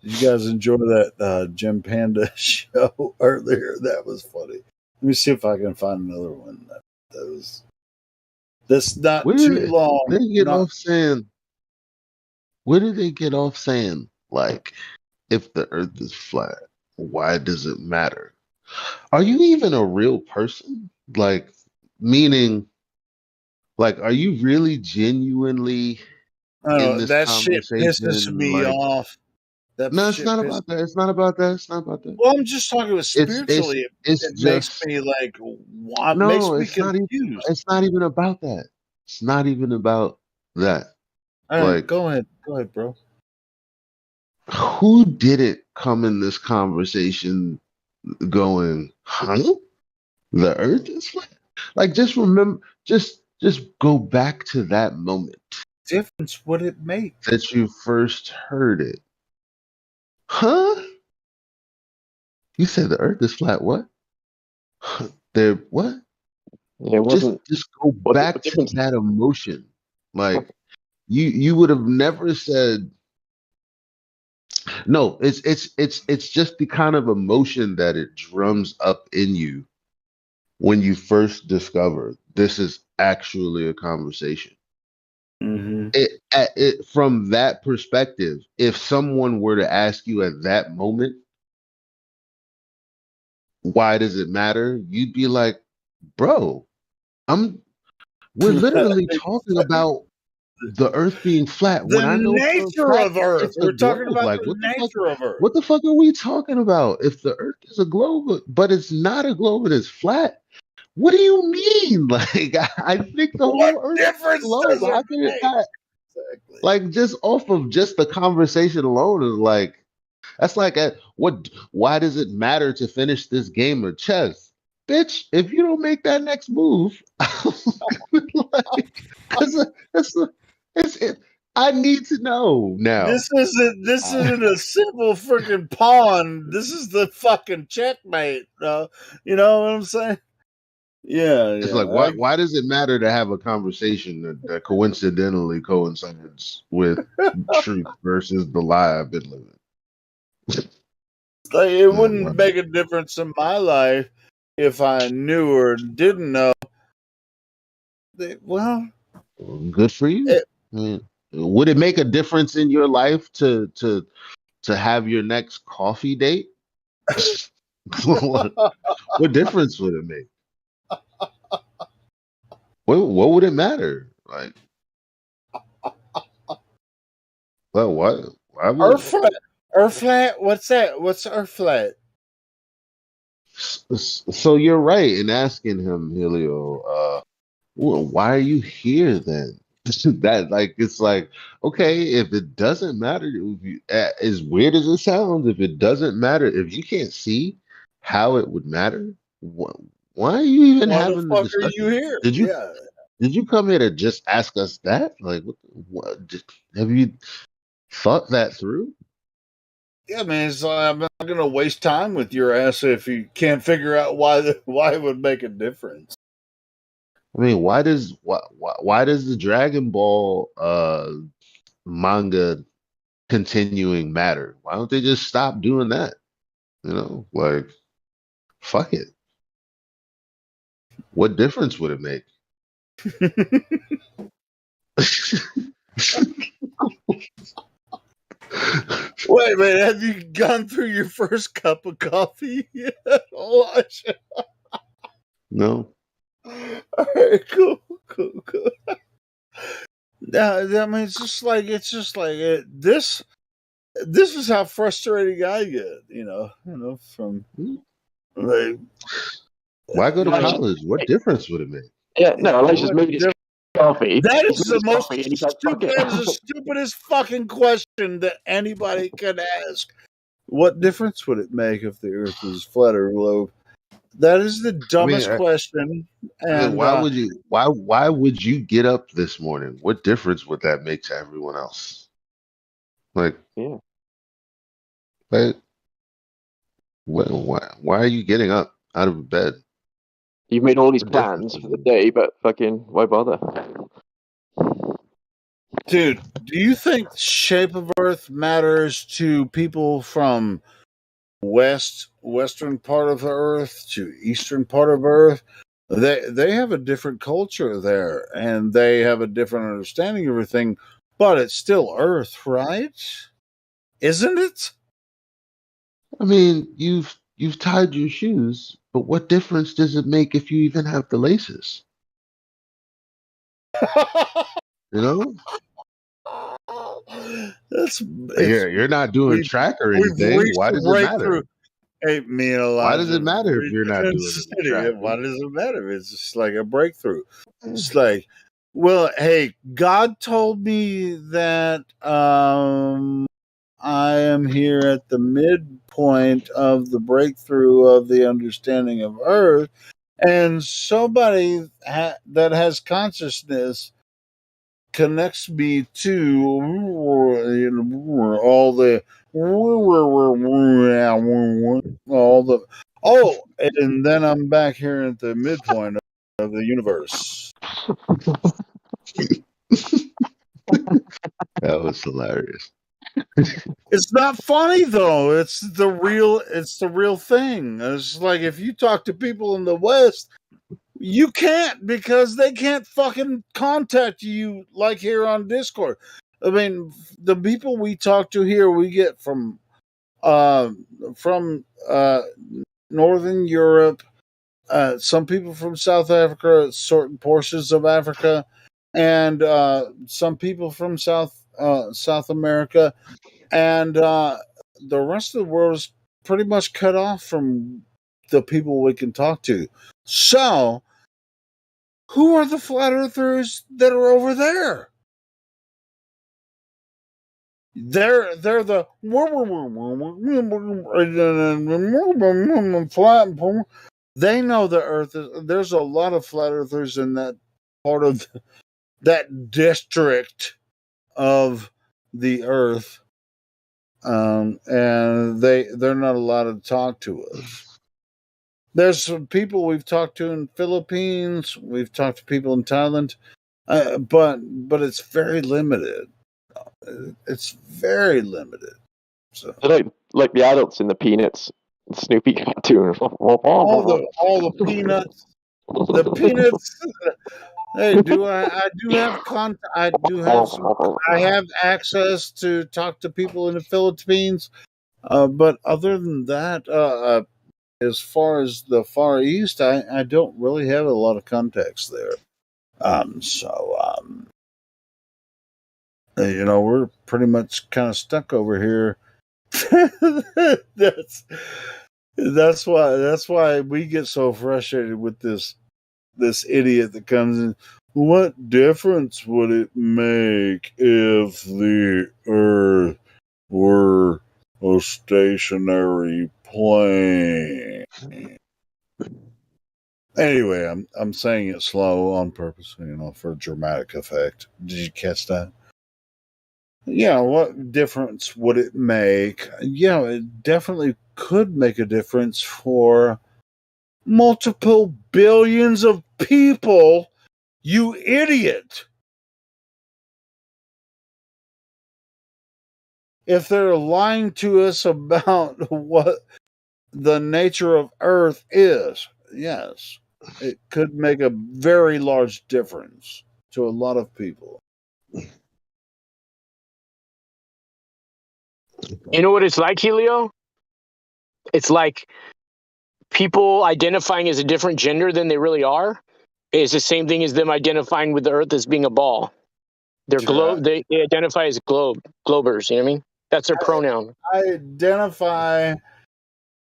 Did you guys enjoy that Jim Panda show earlier? That was funny. Let me see if I can find another one that's not too long. They get off saying. Where did they get off saying, like, if the Earth is flat, why does it matter? Are you even a real person? Like, meaning, like, are you really genuinely in this That shit pisses conversation? me Like, off. no, it's not about that. It's not about that. It's not about that. Well, I'm just talking about spiritually. It's It makes just me like, what makes no. me It's not even. confused. It's not even about that. It's not even about that. All right, Like, go ahead, bro. who didn't come in this conversation going, huh? The Earth is flat? Like, just remember, just go back to that moment. Difference would it make that you first heard it? Huh? You said the Earth is flat. What? There. What? Yeah, it wasn't. Just go back to that emotion. Like, you would have never said. No, it's just the kind of emotion that it drums up in you when you first discover this is actually a conversation. Mm-hmm. It from that perspective, if someone were to ask you at that moment, why does it matter? You'd be like, bro, we're literally talking about the Earth being flat. The When I know for a nature fact of Earth. it's a We're talking globe. about Like the nature of Earth. what the fuck are we talking about? If the Earth is a globe, but it's not a globe, it is flat. What do you mean? Like I think the What whole Earth is a difference globe. does How it can it make? not? Exactly. Like just off of just the conversation alone is like that's like what? Why does it matter to finish this game of chess, bitch? If you don't make that next move, like, it's I need to know now. This isn't a simple freaking pawn. This is the fucking checkmate. You know what I'm saying? Yeah, It's yeah. like why does it matter to have a conversation that coincidentally coincides with truth versus the lie I've been living? Like, it wouldn't make a difference in my life if I knew or didn't know. Well, good for you. I mean, would it make a difference in your life to have your next coffee date? what difference would it make? What would it matter? Like, well, what? Why would? Earth flat? What's that? What's Earth flat? So you're right in asking him, Helio. Well, why are you here then? That like it's like okay, if it doesn't matter, as weird as it sounds, if it doesn't matter, if you can't see how it would matter, why are you even Why the having the fuck are you discussion? here? Did you come here to just ask us that? Like, have you thought that through? Yeah, man. It's like, I'm not gonna waste time with your ass if you can't figure out why it would make a difference. I mean, why does the Dragon Ball manga continuing matter? Why don't they just stop doing that? You know, like fuck it. What difference would it make? Wait a minute, have you gone through your first cup of coffee yet? No. All right, cool. I mean, it's just like this. This is how frustrating I get. You know, from like. Why go to college? What difference would it make? Yeah, no, let's just move his coffee. That He's is made the his most coffee and he's like, fuck stupid. it. That is the stupidest fucking question that anybody could ask. What difference would it make if the Earth was flat or globe? That is the dumbest question. And why would you? Why would you get up this morning? What difference would that make to everyone else? Like, yeah, like, why are you getting up out of bed? You've made all these plans for the day, but fucking why bother? Dude, do you think the shape of Earth matters to people from western part of the Earth to eastern part of Earth? They have a different culture there, and they have a different understanding of everything. But it's still Earth, right? Isn't it? I mean, you've tied your shoes, but what difference does it make if you even have the laces? You know? You're not doing track or anything. Why does it matter? Hey, me and Elijah. Why does it matter if you're not doing it? Track? Why does it matter? It's just like a breakthrough. It's like, well, hey, God told me that I am here at the midpoint of the breakthrough of the understanding of Earth, and somebody that has consciousness connects me to all the and then I'm back here at the midpoint of the universe. That was hilarious. It's not funny though. It's the real thing. It's like if you talk to people in the West, you can't because they can't fucking contact you like here on Discord. I mean, the people we talk to here, we get from Northern Europe, some people from South Africa, certain portions of Africa, and some people from South America, and the rest of the world is pretty much cut off from the people we can talk to. So, who are the flat earthers that are over there? They're the flat. They know the Earth. There's a lot of flat earthers in that part of that district of the Earth, and they're not allowed to talk to us. There's some people we've talked to in Philippines. We've talked to people in Thailand, but it's very limited. It's very limited. So like the adults in the Peanuts, the Snoopy cartoon. all the peanuts, the peanuts. Hey, I do have I have access to talk to people in the Philippines, but other than that, as far as the Far East, I don't really have a lot of contacts there. We're pretty much kind of stuck over here. that's why we get so frustrated with this idiot that comes in. What difference would it make if the Earth were a stationary plane? Anyway, I'm saying it slow on purpose, for dramatic effect. Did you catch that? Yeah, what difference would it make? Yeah, it definitely could make a difference for multiple billions of people, you idiot. If they're lying to us about what the nature of Earth is, yes, it could make a very large difference to a lot of people. You know what it's like, Helio? It's like people identifying as a different gender than they really are. It's the same thing as them identifying with the Earth as being a ball. They're they identify as globers, you know what I mean? That's their pronoun. I identify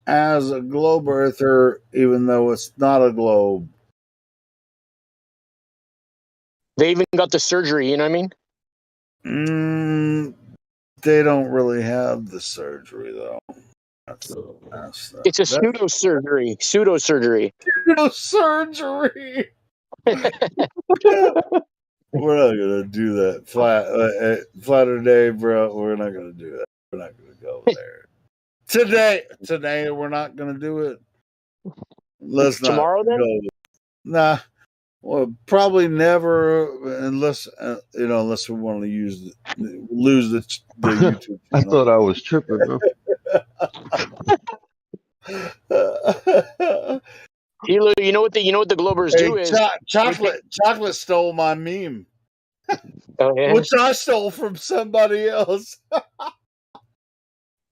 as a globe earther, even though it's not a globe. They even got the surgery, you know what I mean? They don't really have the surgery, though. It's a pseudo surgery. Pseudo surgery. We're not gonna do that. Flatter day, bro. We're not gonna do that. We're not gonna go there. Today, we're not gonna do it. Let's not tomorrow then. Go. Nah. Well, probably never, unless unless we want to lose the YouTube channel. I thought I was tripping. Hilo, you know what the globers do is chocolate stole my meme, yeah? Which I stole from somebody else.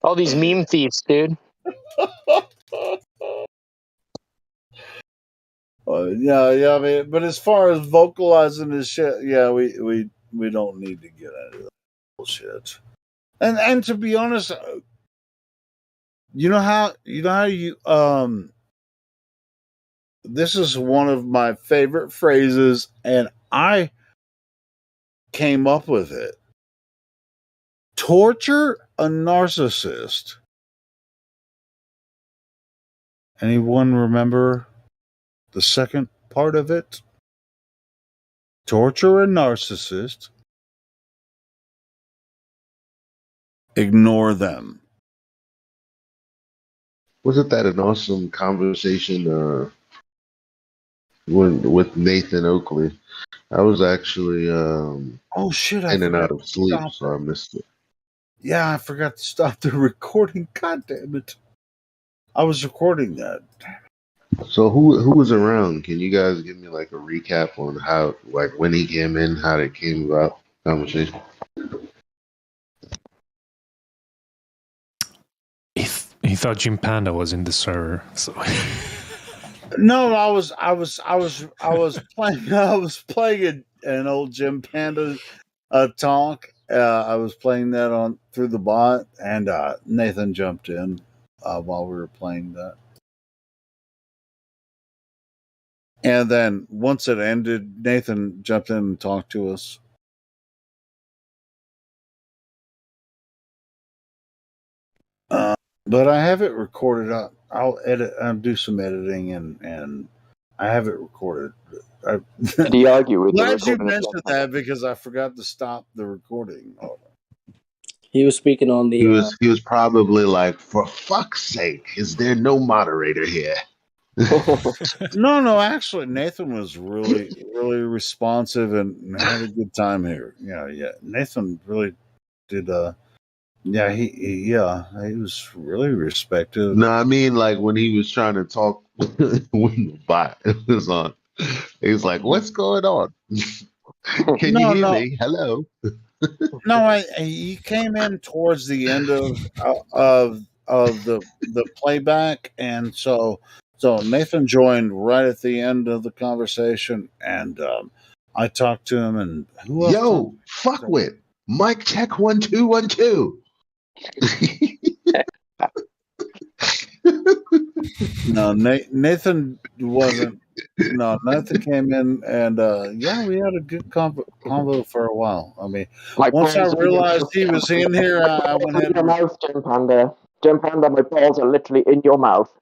All these meme thieves, dude. Yeah. I mean, but as far as vocalizing this shit, yeah, we don't need to get into that bullshit. And to be honest, you know how you this is one of my favorite phrases, and I came up with it. Torture a narcissist. Anyone remember the second part of it? Torture a narcissist. Ignore them. Wasn't that an awesome conversation with Nathan Oakley? I was actually oh shit! in and out of sleep, so I missed it. Yeah, I forgot to stop the recording. God damn it! I was recording that. So who was around? Can you guys give me like a recap on how, like, when he came in, how it came about conversation? He thought Jim Panda was in the server, so No, I was playing an old Jim Panda talk. I was playing that on through the bot, and Nathan jumped in while we were playing that. And then once it ended, Nathan jumped in and talked to us. But I have it recorded up. I'll edit. I'll do some editing, and I have it recorded. Did he argue with Glad the you recording? mentioned that because I forgot to stop the recording. He was speaking on the. He was probably like, for fuck's sake, is there no moderator here? No, actually, Nathan was really responsive and had a good time here. Yeah. Nathan really did. He was really respected. No, I mean like when he was trying to talk when the bot was on. He's like, "What's going on? Can you hear me? Hello." No, he came in towards the end of the playback, and so Nathan joined right at the end of the conversation, and I talked to him, and who else? Yo, fuck with Mike check 1 2 1 2. No, Nathan wasn't. No, Nathan came in, and we had a good convo for a while. I mean, once I realized he was in here, I went ahead. Your mouth, Jim Panda. Jim Panda, my balls are literally in your mouth.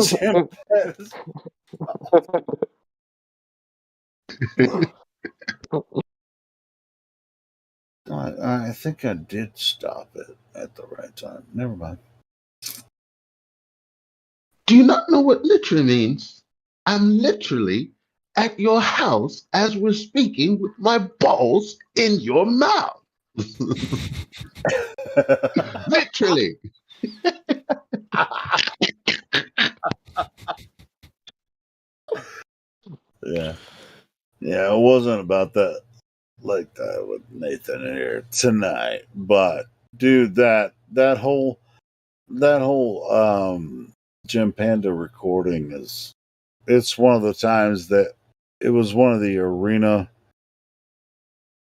Jim I think I did stop it at the right time. Never mind. Do you not know what literally means? I'm literally at your house as we're speaking with my balls in your mouth. Literally. Yeah, it wasn't about that like that with Nathan here tonight. But dude, that whole Jim Panda recording it's one of the times that it was one of the arena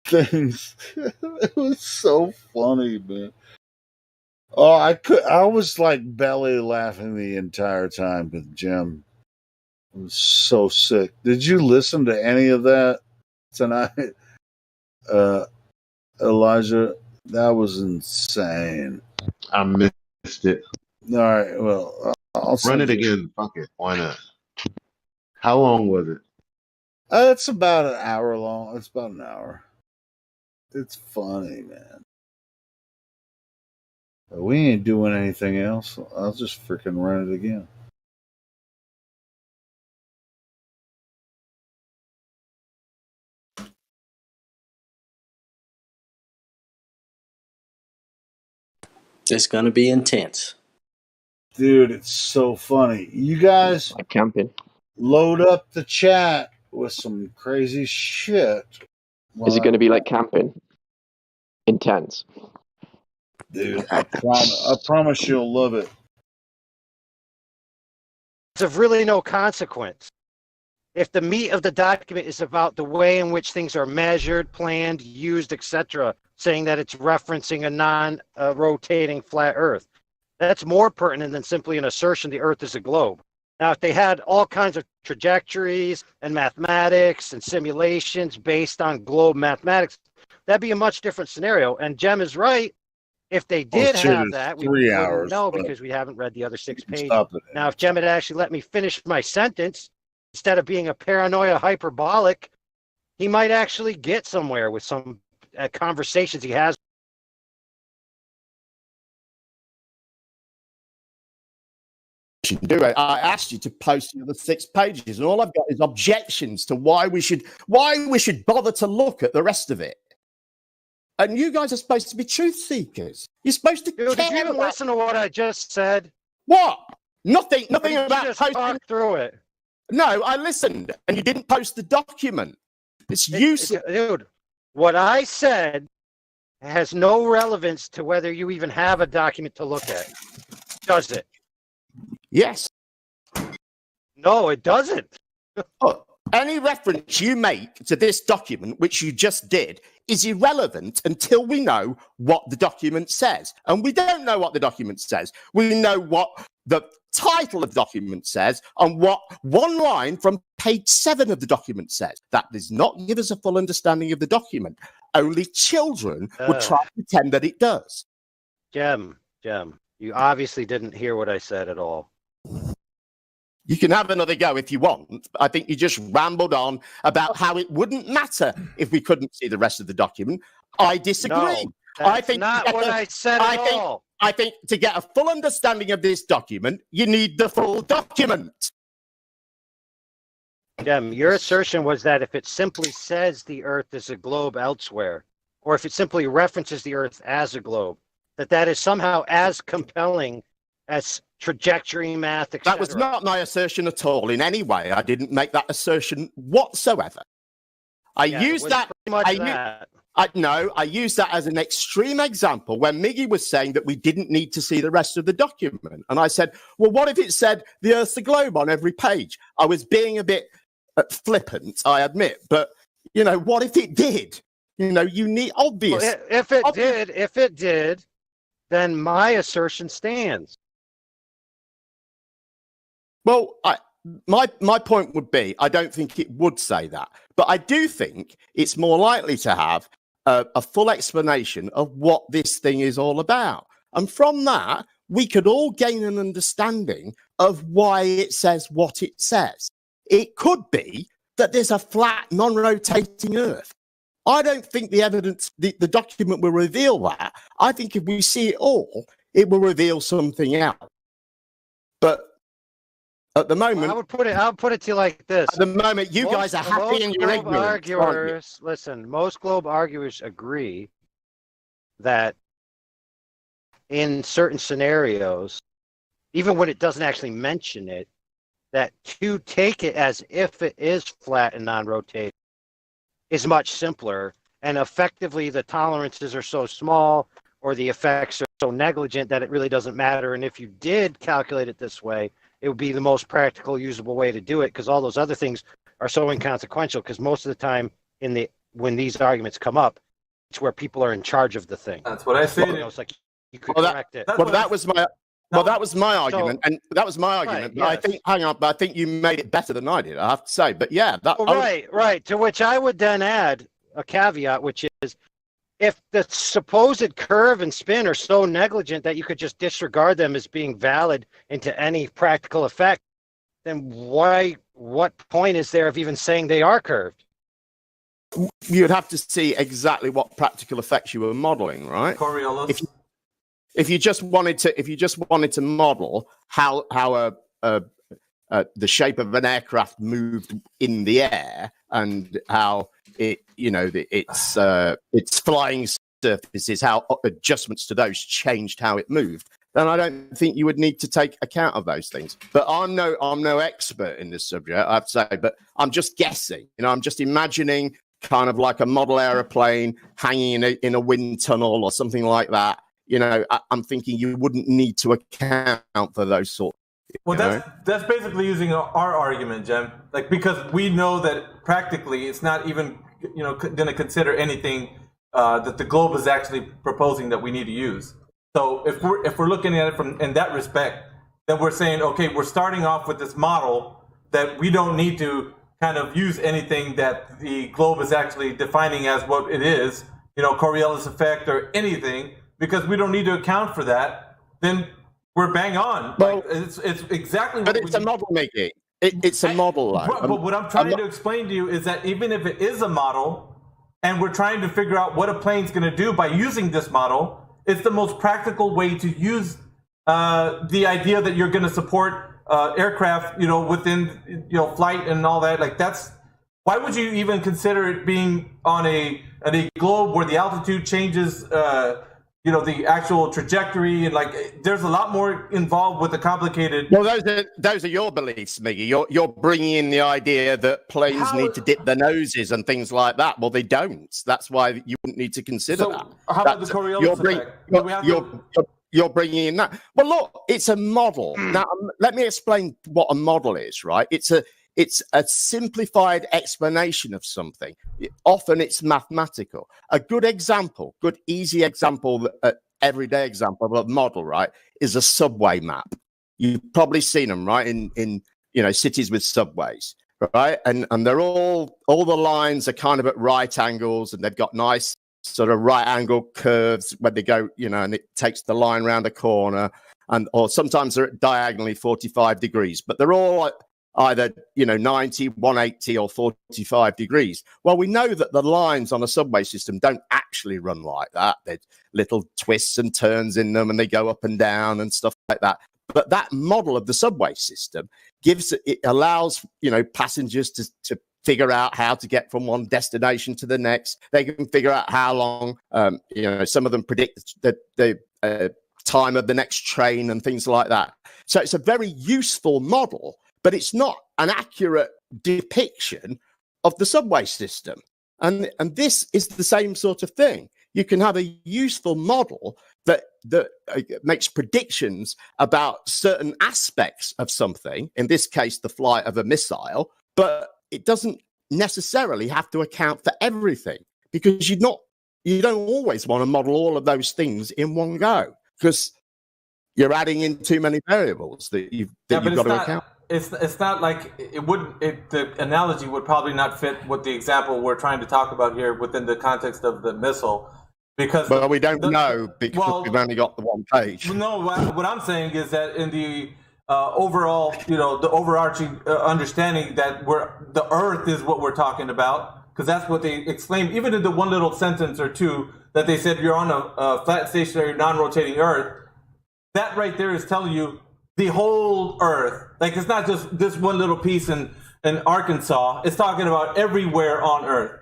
things. It was so funny, man. Oh, I was like belly laughing the entire time with Jim. It was so sick. Did you listen to any of that tonight? Elijah, that was insane. I missed it. All right, well, I'll run it again. Fuck it. Why not? How long was it? It's about an hour long. It's about an hour. It's funny, man. But we ain't doing anything else. I'll just freaking run it again. It's gonna be intense. Dude, it's so funny. You guys like camping. Load up the chat with some crazy shit. Is it going to be like camping? Intense. Dude, I promise you'll love it. It's of really no consequence. If the meat of the document is about the way in which things are measured, planned, used, etc., saying that it's referencing a non-rotating flat Earth, that's more pertinent than simply an assertion the Earth is a globe. Now, if they had all kinds of trajectories and mathematics and simulations based on globe mathematics, that'd be a much different scenario. And Jem is right. If they did have that, we wouldn't know because we haven't read the other 6 pages. Now, if Jem had actually let me finish my sentence, instead of being a paranoia hyperbolic, he might actually get somewhere with some conversations he has. Do it. I asked you to post the other 6 pages, and all I've got is objections to why we should bother to look at the rest of it. And you guys are supposed to be truth seekers. You're supposed to. Dude, did you even listen to what I just said? What? Nothing about just posting. Talk through it. No, I listened, and you didn't post the document. It's useless, dude. What I said has no relevance to whether you even have a document to look at. Does it? Yes. No, it doesn't. Look, any reference you make to this document, which you just did, is irrelevant until we know what the document says. And we don't know what the document says. We know what the title of the document says and what one line from page 7 of the document says. That does not give us a full understanding of the document. Only children would try to pretend that it does. Jem, you obviously didn't hear what I said at all. You can have another go if you want. But I think you just rambled on about how it wouldn't matter if we couldn't see the rest of the document. I disagree. No, that's not what I said at all. I think to get a full understanding of this document, you need the full document. Jem, your assertion was that if it simply says the Earth is a globe elsewhere, or if it simply references the Earth as a globe, that is somehow as compelling as trajectory math, etc. That was not my assertion at all in any way. I didn't make that assertion whatsoever. I used that. I used that as an extreme example when Miggy was saying that we didn't need to see the rest of the document. And I said, well, what if it said the Earth's a globe on every page? I was being a bit flippant, I admit. But, what if it did? You need obvious. Well, if it did, then my assertion stands. Well, my point would be, I don't think it would say that, but I do think it's more likely to have a full explanation of what this thing is all about. And from that, we could all gain an understanding of why it says what it says. It could be that there's a flat, non-rotating Earth. I don't think the evidence, the document will reveal that. I think if we see it all, it will reveal something else. But at the moment, I'll put it to you like this. At the moment, you guys are happy in your ignorance. Listen, most globe arguers agree that in certain scenarios, even when it doesn't actually mention it, that to take it as if it is flat and non-rotating is much simpler. And effectively, the tolerances are so small or the effects are so negligent that it really doesn't matter. And if you did calculate it this way, it would be the most practical, usable way to do it, because all those other things are so inconsequential. Because most of the time, when these arguments come up, it's where people are in charge of the thing. That's what I say. It's like you could correct it. That was my argument, and that was my argument. Right, yes. I think you made it better than I did. I have to say, but yeah, right. To which I would then add a caveat, which is, if the supposed curve and spin are so negligent that you could just disregard them as being valid into any practical effect, then what point is there of even saying they are curved? You'd have to see exactly what practical effects you were modeling, right? Coriolis. If you just wanted to model how the shape of an aircraft moved in the air and how its flying surfaces, how adjustments to those changed how it moved, then I don't think you would need to take account of those things. But I'm no expert in this subject, I have to say, but I'm just guessing. I'm just imagining kind of like a model aeroplane hanging in a wind tunnel or something like that. I'm thinking you wouldn't need to account for those sorts. Well, that's basically using our argument, Jem. Like, because we know that practically it's not even going to consider anything that the globe is actually proposing that we need to use. So if we're looking at it in that respect, then we're saying, okay, we're starting off with this model that we don't need to kind of use anything that the globe is actually defining as what it is, Coriolis effect or anything, because we don't need to account for that. Then we're bang on. Well, it's exactly what it's a model, Mickey. It's a model. But what I'm trying to explain to you is that even if it is a model, and we're trying to figure out what a plane's going to do by using this model, it's the most practical way to use the idea that you're going to support aircraft, within flight and all that. Like, that's why would you even consider it being on a globe where the altitude changes? The actual trajectory, and there's a lot more involved with the complicated. Well, those are your beliefs, Miggy. You're bringing in the idea that planes need to dip their noses and things like that. Well, they don't. That's why you wouldn't need to consider that. How about the Coriolis effect? you're bringing in that. Well, look, it's a model. Now, let me explain what a model is, right? It's a simplified explanation of something. Often it's mathematical. A good example, good easy example, everyday example of a model, right, is a subway map. You've probably seen them, right, in cities with subways, right? And they're all the lines are kind of at right angles, and they've got nice sort of right angle curves when they go, and it takes the line around a corner, or sometimes they're diagonally 45 degrees, but they're all either 90, 180 or 45 degrees. Well, we know that the lines on a subway system don't actually run like that. There's little twists and turns in them, and they go up and down and stuff like that. But that model of the subway system allows passengers to figure out how to get from one destination to the next. They can figure out how long, some of them predict the time of the next train and things like that. So it's a very useful model, but it's not an accurate depiction of the subway system. And this is the same sort of thing. You can have a useful model that makes predictions about certain aspects of something, in this case, the flight of a missile, but it doesn't necessarily have to account for everything, because you don't always want to model all of those things in one go, because you're adding in too many variables that you've got to account. It's not like the analogy would probably not fit what the example we're trying to talk about here within the context of the missile. Because we don't know because we've only got the one page. No, what I'm saying is that in the overall, the overarching understanding that the Earth is what we're talking about, because that's what they exclaim, even in the one little sentence or two that they said you're on a flat, stationary, non-rotating Earth. That right there is telling you the whole Earth. Like, it's not just this one little piece in Arkansas. It's talking about everywhere on Earth.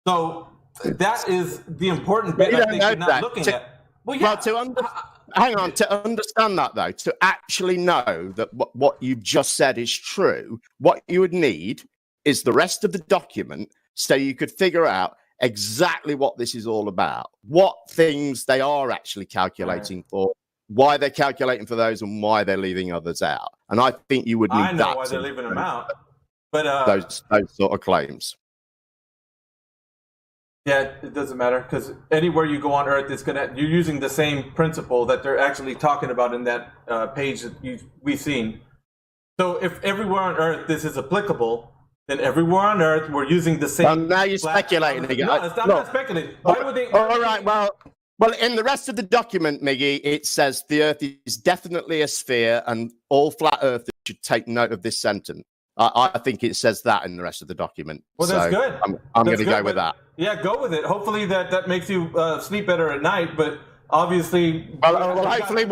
So that is the important bit I think you're not looking at. To understand that, though, to actually know that what you've just said is true, what you would need is the rest of the document so you could figure out exactly what this is all about, what things they are actually calculating for, why they're calculating for those, and why they're leaving others out. And I think you would need that. I know why they're leaving them out, but those sort of claims. Yeah, it doesn't matter, because anywhere you go on Earth, you're using the same principle that they're actually talking about in that page that we've seen. So if everywhere on Earth this is applicable, then everywhere on Earth we're using the same. Well, now you're speculating again. No, I'm not speculating. Why would they? All right, well, in the rest of the document, Miggy, it says the Earth is definitely a sphere, and all flat Earthers should take note of this sentence. I think it says that in the rest of the document. Well, that's good. I'm going to go with that. Yeah, go with it. Hopefully that makes you sleep better at night. But obviously, hopefully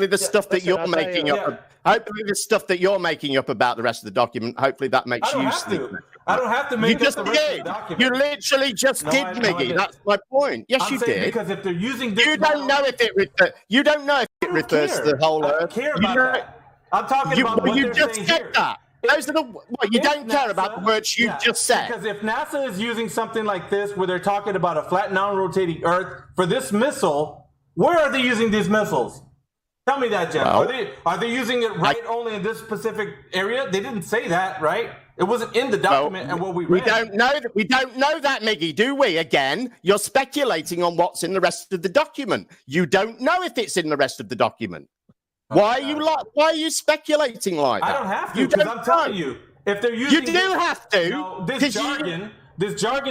the stuff that you're making up. Hopefully the stuff that you're making up about the rest of the document. Hopefully that makes you sleep. I don't have to make up the rest of the document. You literally just did, Miggy. That's my point. Yes, you did. Because if they're using this, you don't know if it refers to the whole Earth. I don't care about that. I'm talking about what you they're just saying said here. that. Those are you don't care about the words you just said. Because if NASA is using something like this, where they're talking about a flat, non-rotating Earth for this missile, where are they using these missiles? Tell me that, Jeff. Are they using it only in this specific area? They didn't say that, right? It wasn't in the document and what we read. We don't know that, Miggy, do we? Again, you're speculating on what's in the rest of the document. You don't know if it's in the rest of the document. Why are you speculating like that? I don't have to, because I'm telling you, if they're using have to. No, this jargon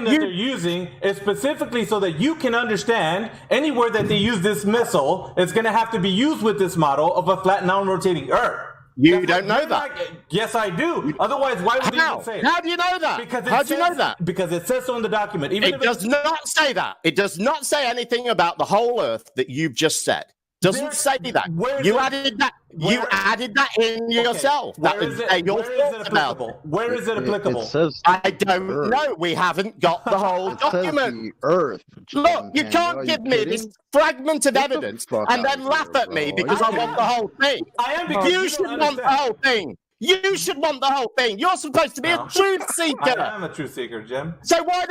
that they're using is specifically so that you can understand anywhere that they use this missile, it's going to have to be used with this model of a flat, non-rotating Earth. You don't know that. Yes, I do. Otherwise, why would you even say it? How do you know that? How do you know that? Because it says so in the document. It does not say that. It does not say anything about the whole Earth that you've just said. Doesn't say that. You added that. You added that in yourself. Where is it applicable? Where is it applicable? It says I don't know. We haven't got the whole document. The Earth. Look, you can't give me this fragment of evidence and then laugh at me because I want the whole thing. I am, because you should want the whole thing. You should want the whole thing. You're supposed to be a truth seeker. I am a truth seeker, Jim. So why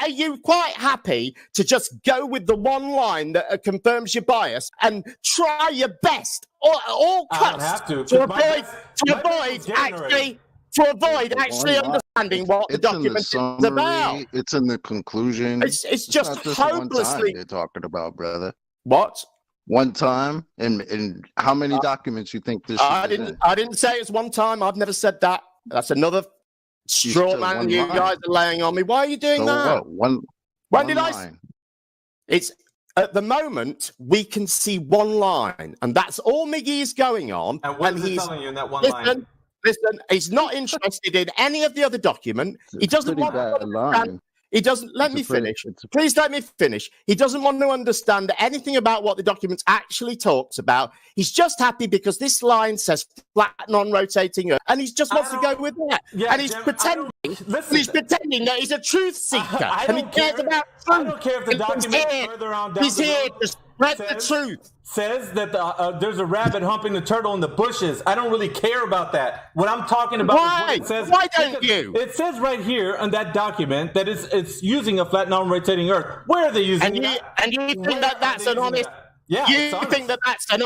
are you quite happy to just go with the one line that confirms your bias and try your best all costs to avoid actually understanding what the document is about? It's in the conclusion. It's just not just hopelessly. one time they're talking about, brother. What? One time, and how many documents you think this? I didn't say it's one time. I've never said that. That's another straw man you guys are laying on me. Why are you doing that? When did I? It's at the moment we can see one line, and that's all Miggy is going on. And what is he telling you in that one line? Listen, he's not interested in any of the other document. He doesn't want to understand. He doesn't. Let me finish. Please let me finish. He doesn't want to understand anything about what the document actually talks about. He's just happy because this line says flat, non-rotating Earth, and he just wants to go with that. Yeah, and he's pretending. He's pretending that he's a truth seeker, I and he don't cares care. about truth. I don't care if the document further on down He's the here road to spread the truth. Says that there's a rabbit humping the turtle in the bushes. I don't really care about that. What I'm talking about is what it says. Why don't you? It says right here on that document that it's using a flat, non-rotating Earth. Where are they using it? And you think that that's an honest? Yeah, you think that that's an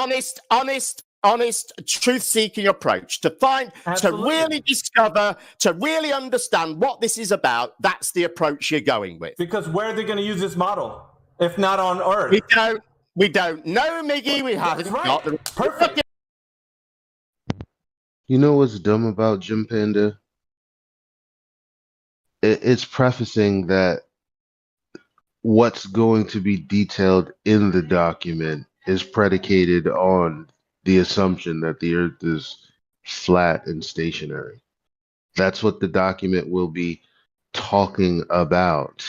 honest, truth-seeking approach to really discover, to really understand what this is about? That's the approach you're going with. Because where are they going to use this model if not on Earth? We don't know, Miggy. We haven't got the perfect. You know what's dumb about Jim Panda? It's prefacing that what's going to be detailed in the document is predicated on the assumption that the Earth is flat and stationary. That's what the document will be talking about.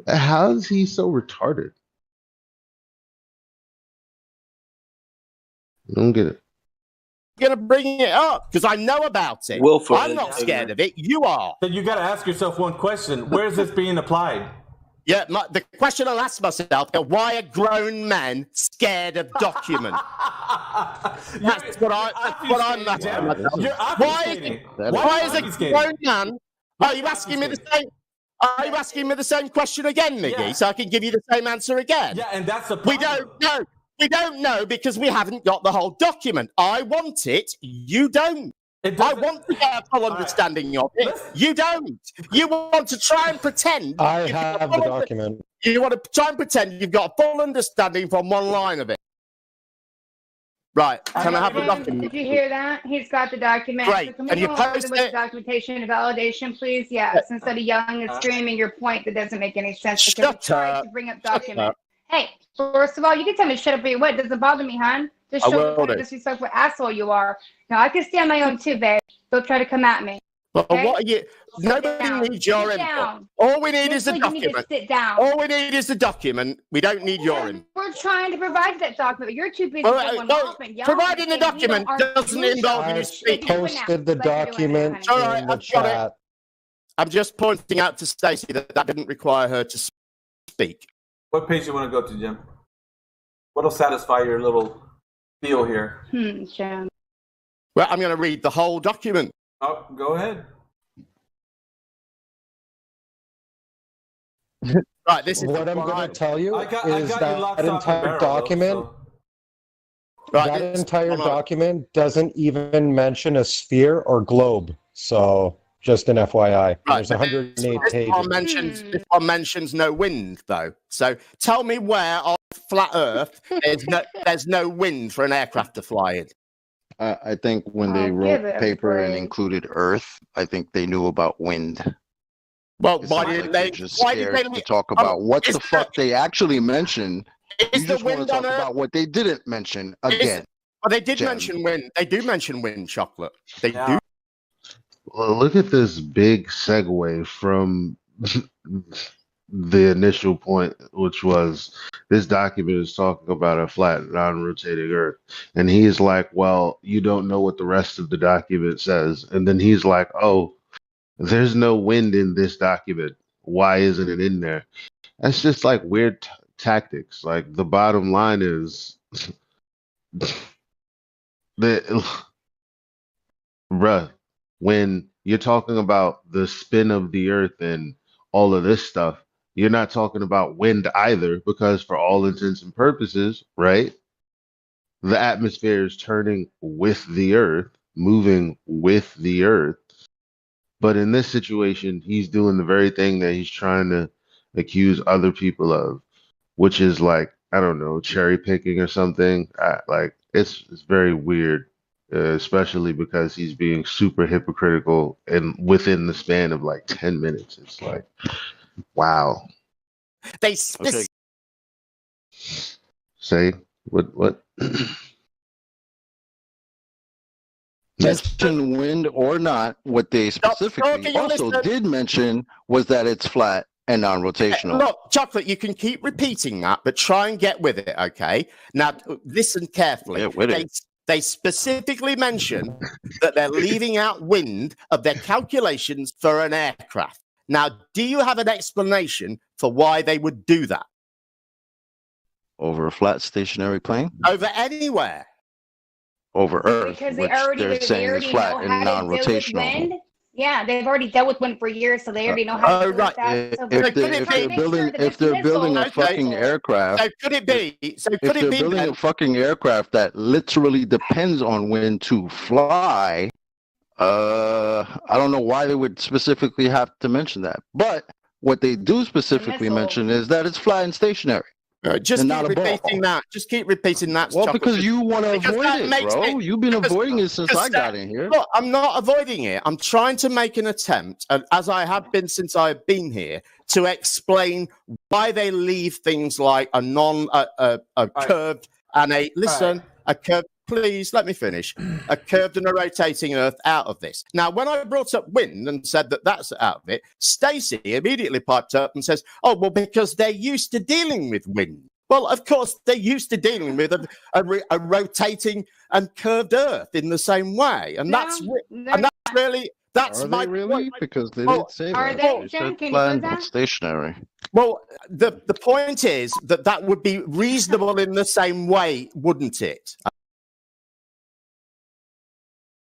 How is he so retarded? I don't get it. I'm going to bring it up because I know about it. I'm not scared of it. You are. Then you got to ask yourself one question. Where is this being applied? Yeah, the question I'll ask myself is, why are grown men scared of documents? That's what I'm asking myself. Why is a grown man... Are you asking me the same... Are you asking me the same question again, Miggy, so I can give you the same answer again? Yeah, and that's the problem. We don't know. We don't know because we haven't got the whole document. I want it. You don't. I want to get a full understanding of it. You don't. You want to try and pretend. I have the document. You want to try and pretend you've got a full understanding from one line of it. Right. Can I have the document? Did you hear that? He's got the document. Great. So can we And you go post over with the documentation and validation, please? Yes. Instead of yelling and screaming your point that doesn't make any sense because it's trying to bring up document. Hey, first of all, you can tell me to shut up or you what. It doesn't bother me, hon. Just show me what a disrespectful asshole you are. Now, I can stand my own too, babe. Don't try to come at me. Well, what are you? Nobody needs your input. All we need is the document. You need to sit down. All we need is the document. We don't need your input. We're trying to provide that document. You're too busy going off and yelling. Providing the document doesn't involve you speaking. I posted the document in the chat. I'm just pointing out to Stacey that didn't require her to speak. What page do you want to go to, Jim? What'll satisfy your little deal here? Jim. Well, I'm going to read the whole document. Oh, go ahead. Right, this is what I'm going to tell you is that entire document. That entire document doesn't even mention a sphere or globe. So, just an FYI, there's 108 pages. This one mentions no wind, though. So, tell me where on flat Earth there's no wind for an aircraft to fly in. I think when they wrote paper and included Earth, I think they knew about wind. Well, why didn't they? Why did they talk about what the fuck they actually mentioned? You just want to talk about what they didn't mention again. Well, they did mention wind. They do mention wind, Chocolate. They do. Well, look at this big segue from the initial point, which was this document is talking about a flat, non-rotating Earth. And he's like, well, you don't know what the rest of the document says. And then he's like, oh, there's no wind in this document. Why isn't it in there? That's just like weird tactics. Like the bottom line is bruh, when you're talking about the spin of the earth and all of this stuff, you're not talking about wind either, because for all intents and purposes, right, the atmosphere is turning with the earth, moving with the earth. But in this situation, he's doing the very thing that he's trying to accuse other people of, which is like, I don't know, cherry picking or something. Like it's very weird, especially because he's being super hypocritical and within the span of like 10 minutes. It's like, wow. They Say what? Mention wind or not, what they specifically also did mention was that it's flat and non-rotational. Look, Chocolate, you can keep repeating that, but try and get with it, okay? Now, listen carefully. They specifically mention that they're leaving out wind of their calculations for an aircraft. Now, do you have an explanation for why they would do that? Over a flat stationary plane? Over anywhere. Over Earth, Because which they're saying is flat and non-rotational. Yeah, they've already dealt with wind for years, so they already know how to deal with that. So If they're building a fucking aircraft, so could it be? If they're building a fucking aircraft that literally depends on wind to fly, I don't know why they would specifically have to mention that. But what they do specifically mention is that it's flat and stationary. Just keep repeating that. Just keep repeating that. Well, because you want to avoid it, bro. You've been avoiding it since I got in here. Look, I'm not avoiding it. I'm trying to make an attempt, as I have been since I've been here, to explain why they leave things like a curved and a a curved. Please let me finish. A curved and a rotating Earth out of this. Now, when I brought up wind and said that that's out of it, Stacey immediately piped up and says, "Oh, well, because they're used to dealing with wind." Well, of course, they're used to dealing with a rotating and curved Earth in the same way, and that's really. That's Are my they really? point. Because they did say that. They said flat and stationary. Well, the point is that would be reasonable in the same way, wouldn't it?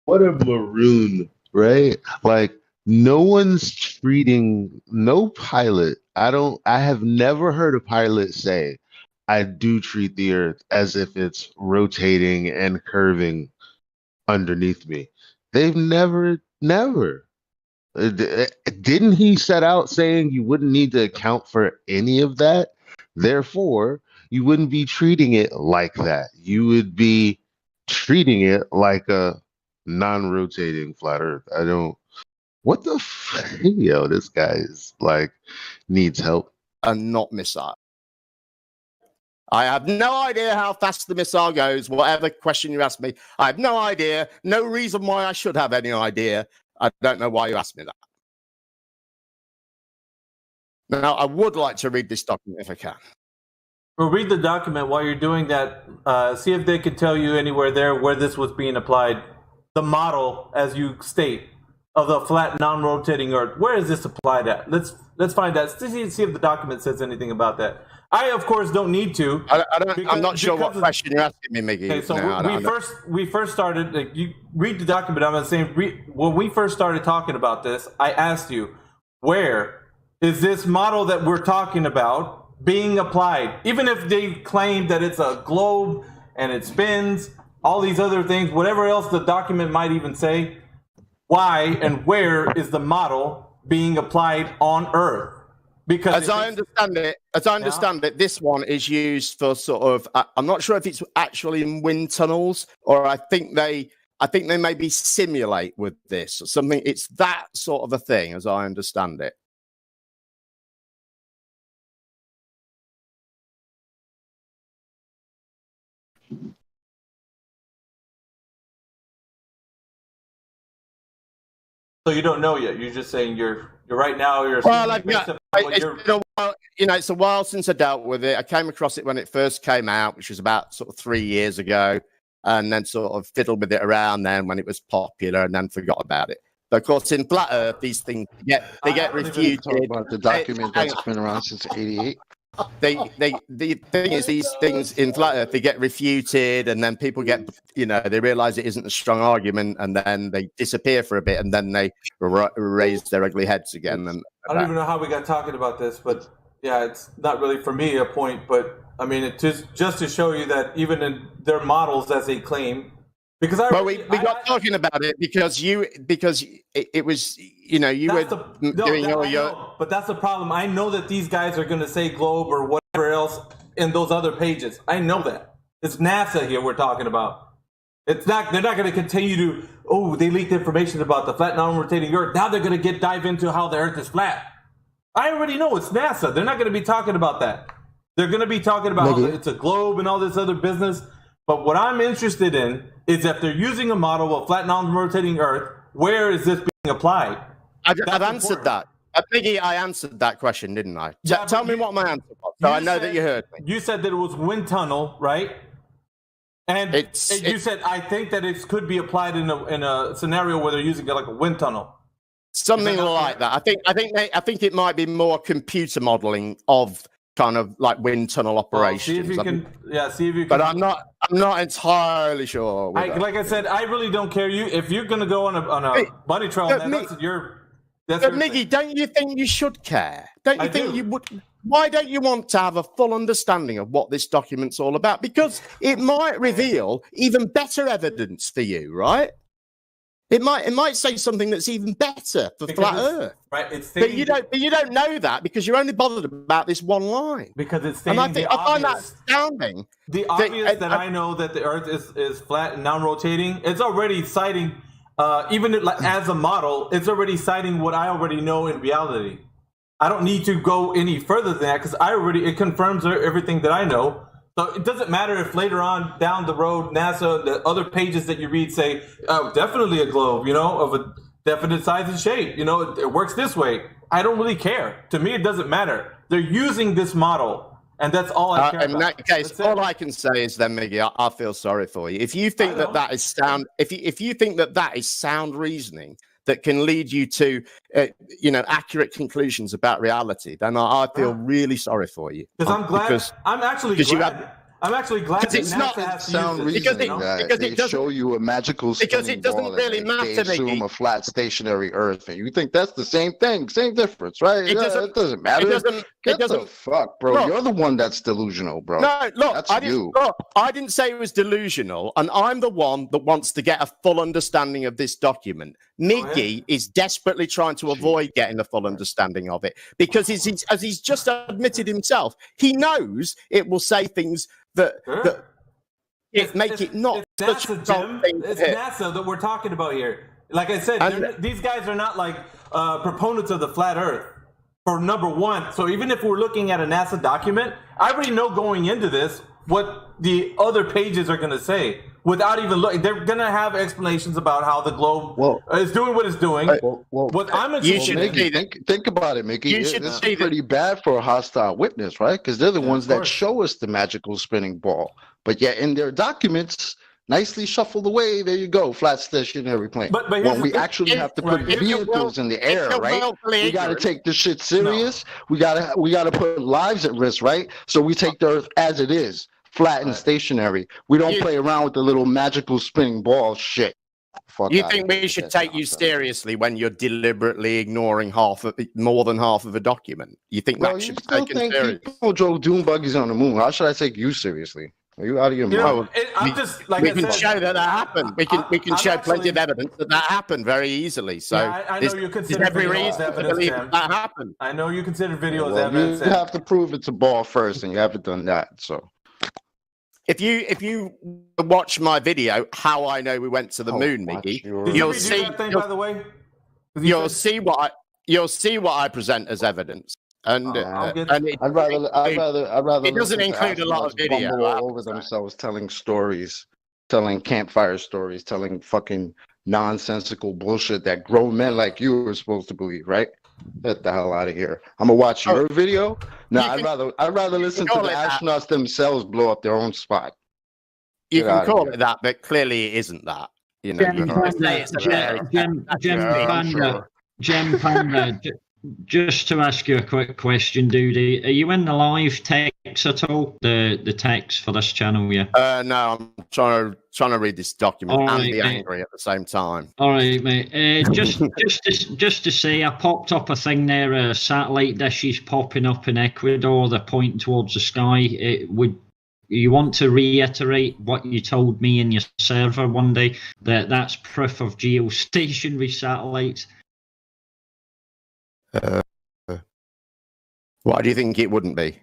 What a maroon, right? Like no one's treating no pilot. I have never heard a pilot say, I do treat the earth as if it's rotating and curving underneath me. They've never. Didn't he set out saying you wouldn't need to account for any of that? Therefore, you wouldn't be treating it like that. You would be treating it like a non-rotating flat earth. What the yo, this guy is like needs help. And not missile. I have no idea how fast the missile goes, whatever question you ask me. I have no idea. No reason why I should have any idea. I don't know why you asked me that. Now, I would like to read this document if I can. Well, read the document while you're doing that. See if they could tell you anywhere there where this was being applied. The model, as you state, of the flat, non-rotating Earth. Where is this applied at? Let's find that. See if the document says anything about that. I, of course, don't need to. I'm not sure what question you're asking me, Mickey. Okay, so we first started. Like, you read the document. I'm saying when we first started talking about this, I asked you, where is this model that we're talking about being applied? Even if they claim that it's a globe and it spins, all these other things, whatever else the document might even say, why and where is the model being applied on Earth? Because as I understand it, this one is used for sort of. I'm not sure if it's actually in wind tunnels, or I think they maybe simulate with this or something. It's that sort of a thing, as I understand it. So you don't know yet. You're just saying you're right now. You're well, it's a while since I dealt with it. I came across it when it first came out, which was about sort of 3 years ago, and then sort of fiddled with it around then when it was popular, and then forgot about it. But of course, in flat Earth, these things get refuted. Talk about the document that's been around since '88. the thing is, these things in flat Earth, they get refuted, and then people get, they realize it isn't a strong argument, and then they disappear for a bit, and then they raise their ugly heads again. And I don't even know how we got talking about this, but yeah, it's not really for me a point, but I mean, it just to show you that even in their models, as they claim, because we got talking about it because it was, you were doing your. But that's the problem. I know that these guys are going to say globe or whatever else in those other pages. I know that. It's NASA here we're talking about. It's not. They're not going to continue to. Oh, they leaked information about the flat non-rotating Earth. Now they're going to dive into how the Earth is flat. I already know it's NASA. They're not going to be talking about that. They're going to be talking about how it's a globe and all this other business. But what I'm interested in is if they're using a model of flat non-rotating Earth, where is this being applied? I've answered that. Biggie, I answered that question, didn't I? Yeah, tell me what my answer was, so I know that you heard me. You said that it was wind tunnel, right? And you said, I think that it could be applied in a scenario where they're using it like a wind tunnel. Something like that. I think it might be more computer modeling of kind of like wind tunnel operations. See if you can. But I'm not entirely sure. Like I said, I really don't care. If you're going to go on a bunny trail, that's your. But Miggy, don't you think you should care? Don't you think you would? Why don't you want to have a full understanding of what this document's all about? Because it might reveal even better evidence for you, right? It might say something that's even better for flat Earth. Right. But you don't know that because you're only bothered about this one line. Because it's and I find that astounding. The obvious that I know that the Earth is flat and non-rotating. It's already citing, even as a model, it's already citing what I already know in reality. I don't need to go any further than that because it confirms everything that I know. So it doesn't matter if later on down the road, NASA, the other pages that you read say, oh, definitely a globe, of a definite size and shape. It works this way. I don't really care. To me, it doesn't matter. They're using this model, and that's all I care about. In that case, all I can say is then, Miggy, I feel sorry for you. If you think that is sound, if you think that is sound reasoning that can lead you to, accurate conclusions about reality, then I feel really sorry for you. Because I'm glad. I'm actually glad. I'm actually glad that it's not sound reasoning. Because they show you a magical spinning ball really matter. They assume a flat stationary Earth, and you think that's the same thing, same difference, right? It doesn't matter. Get the fuck, bro. You're the one that's delusional, bro. No, look, I didn't say it was delusional, and I'm the one that wants to get a full understanding of this document. Miggy is desperately trying to avoid getting a full understanding of it because, as he's just admitted himself, he knows it will say things that make it not such a thing. It's NASA that we're talking about here. Like I said, these guys are not like proponents of the flat Earth. For number one, so even if we're looking at a NASA document, I already know going into this what the other pages are going to say without even looking. They're going to have explanations about how the globe is doing what it's doing. What I'm interested in, think about it, Mickey. This is pretty bad for a hostile witness, right? Because they're the ones that show us the magical spinning ball. But yet in their documents, nicely shuffled away, there you go, flat stationary plane. But when we actually have to put vehicles in the air, right? We got to take this shit serious. We got to put lives at risk, right? So we take the Earth as it is, flat and stationary. We don't play around with the little magical spinning ball shit. You think we should take you seriously when you're deliberately ignoring more than half of a document? You think that should be taken seriously? People drove doom buggies on the moon. How should I take you seriously? Are you out of your mind? I'm just like we can show that happened. We can show plenty of evidence that happened very easily. So I know you consider every reason to believe that happened. I know you consider video as evidence. You have to prove it's a ball first, and you haven't done that. So if you watch my video, how I know we went to the moon, Miggy, you'll see. By the way, you'll see what I present as evidence. And I'd rather it doesn't include a lot of video all over themselves telling stories, telling campfire stories, telling fucking nonsensical bullshit that grown men like you are supposed to believe, right? Get the hell out of here. I'm gonna watch your video. No, I'd rather listen to the astronauts themselves blow up their own spot. You can call it that, but clearly it isn't that. Gem Panda, just to ask you a quick question, dude. Are you in the live text at all? The text for this channel, yeah. No, I'm trying to read this document All and right, be mate. angry at the same time. All right, mate. Just to say, I popped up a thing there. Satellite dishes popping up in Ecuador. They're pointing towards the sky. You want to reiterate what you told me in your server one day, that's proof of geostationary satellites? Why do you think it wouldn't be?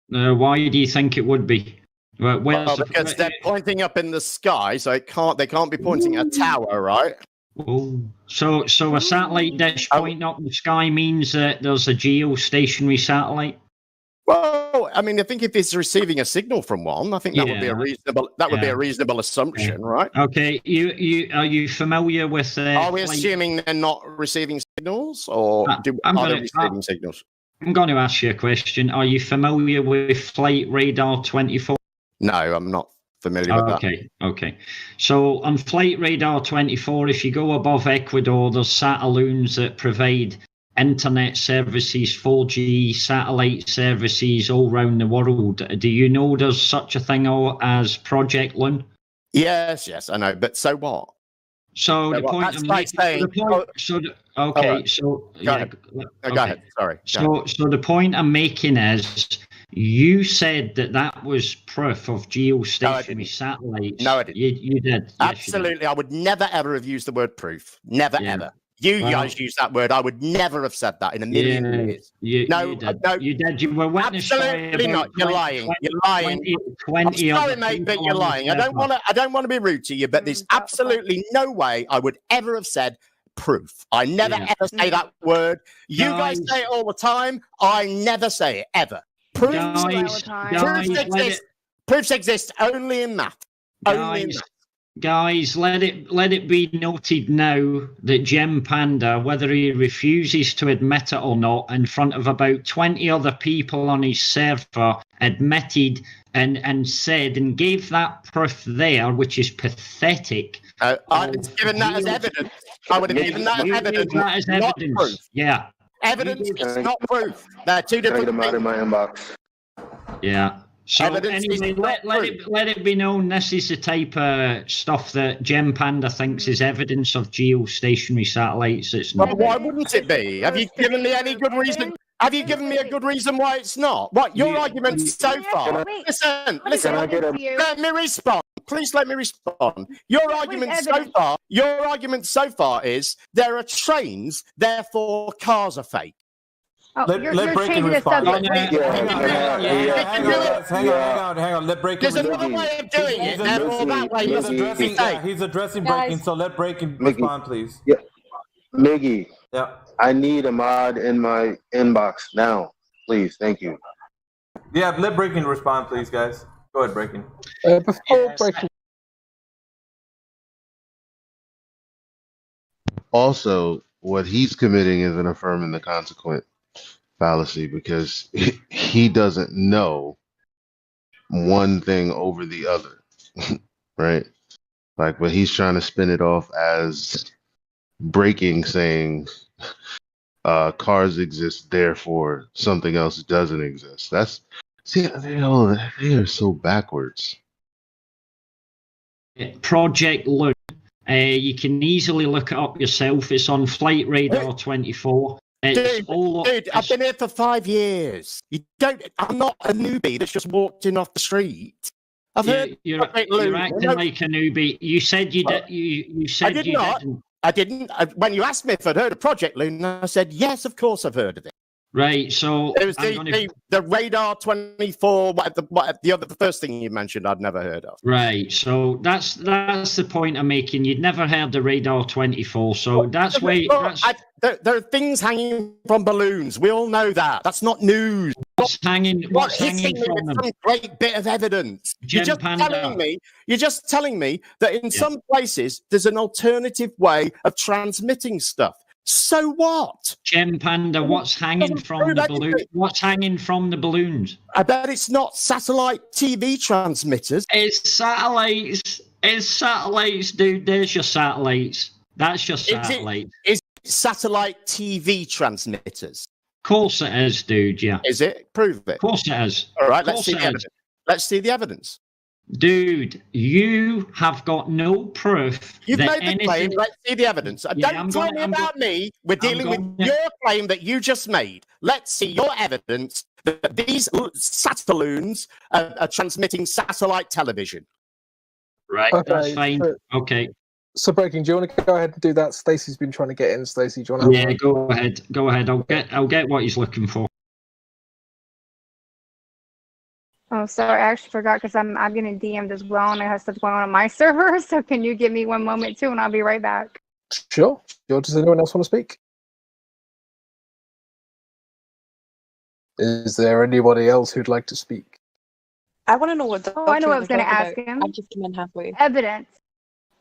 Why do you think it would be? Well, because they're pointing up in the sky, so they can't be pointing at a tower, right? Oh, so a satellite dish pointing up in the sky means that there's a geostationary satellite? Well, I mean, I think if it's receiving a signal from one, I think that would be a reasonable assumption, right? Okay, are you familiar with? Are we assuming they're not receiving signals, or are they receiving signals? I'm going to ask you a question. Are you familiar with Flight Radar 24? No, I'm not familiar with that. Okay. So on Flight Radar 24, if you go above Ecuador, there's satelloons that provide internet services, 4G satellite services all around the world. Do you know there's such a thing as Project Loon? Yes, I know. But so what? So the point I'm making. Go ahead. Sorry. So the point I'm making is, you said that was proof of geostationary satellites. No, I didn't. You did. Absolutely. Yes, I would never ever have used the word proof. Never ever. You guys use that word. I would never have said that in a million years. You did. You were witness. Absolutely not. You're lying. You're lying. I'm sorry, mate, but you're lying. I don't want to be rude to you, but there's absolutely no way I would ever have said proof. I never ever say that word. You guys say it all the time. I never say it ever. Proofs exist only in math. Only in math. Guys, let it be noted now that Gem Panda, whether he refuses to admit it or not, in front of about 20 other people on his server, admitted and said and gave that proof there, which is pathetic. I would have given that as evidence. I would have given that as evidence. Not proof. Yeah. Evidence is not proof. They're two different things. In my inbox. Yeah. So anyway, let it be known, this is the type of stuff that Gem Panda thinks is evidence of geostationary satellites. It's not. Well, why wouldn't it be? Have you given me any good reason? Have you given me a good reason why it's not? What your argument so far? Listen. Let me respond. Please let me respond. Your argument so far is there are trains, therefore cars are fake. Oh, you're changing the subject. Hang on. Let Breaking. There's another way of doing it. Therefore, that way he's addressing Breaking. So let Breaking respond, please. Yeah, Miggy. Yeah. I need a mod in my inbox now, please. Thank you. Yeah, let Breaking respond, please, guys. Go ahead, Breaking. Before Breaking. Also, what he's committing is an affirming the consequent fallacy, because he doesn't know one thing over the other, right? Like, but he's trying to spin it off as Breaking, saying cars exist, therefore something else doesn't exist. They are so backwards. Project Loon. You can easily look it up yourself. It's on Flight Radar 24. Dude, I've been here for 5 years. I'm not a newbie that's just walked in off the street. You're acting like a newbie. You said you did. You said you didn't. I didn't. When you asked me if I'd heard of Project Loon, I said yes, of course I've heard of it. Right. So it was the Radar 24. The first thing you mentioned, I'd never heard of. Right. So that's the point I'm making. You'd never heard the Radar 24. So that's why. There are things hanging from balloons. We all know that. That's not news. What's hanging from them? Some great bit of evidence. You're just telling me that in some places there's an alternative way of transmitting stuff. So what? Gem Panda, what's hanging from the balloon? What's hanging from the balloons? I bet it's not satellite TV transmitters. It's satellites. It's satellites, dude. There's your satellites. That's your satellites. Is satellite TV transmitters? Of course it is, dude. Yeah. Is it? Prove it. Of course it is. All right, let's see the evidence. Let's see the evidence. Dude, you have got no proof. You've that made the claim. Let's see the evidence. Don't tell me about me. We're dealing with your claim that you just made. Let's see your evidence that these sataloons are transmitting satellite television. Right, that's fine. Okay. So, Breaking, do you want to go ahead and do that? Stacey's been trying to get in. Stacey, do you want to? Yeah, go ahead. Go ahead. I'll get what he's looking for. Oh, sorry, I actually forgot because I'm getting DM'd as well, and I have stuff going on my server. So can you give me one moment too, and I'll be right back. Sure. Does anyone else want to speak? Is there anybody else who'd like to speak? I want to know what. I know what I was going to ask him. I just came in halfway. Evidence.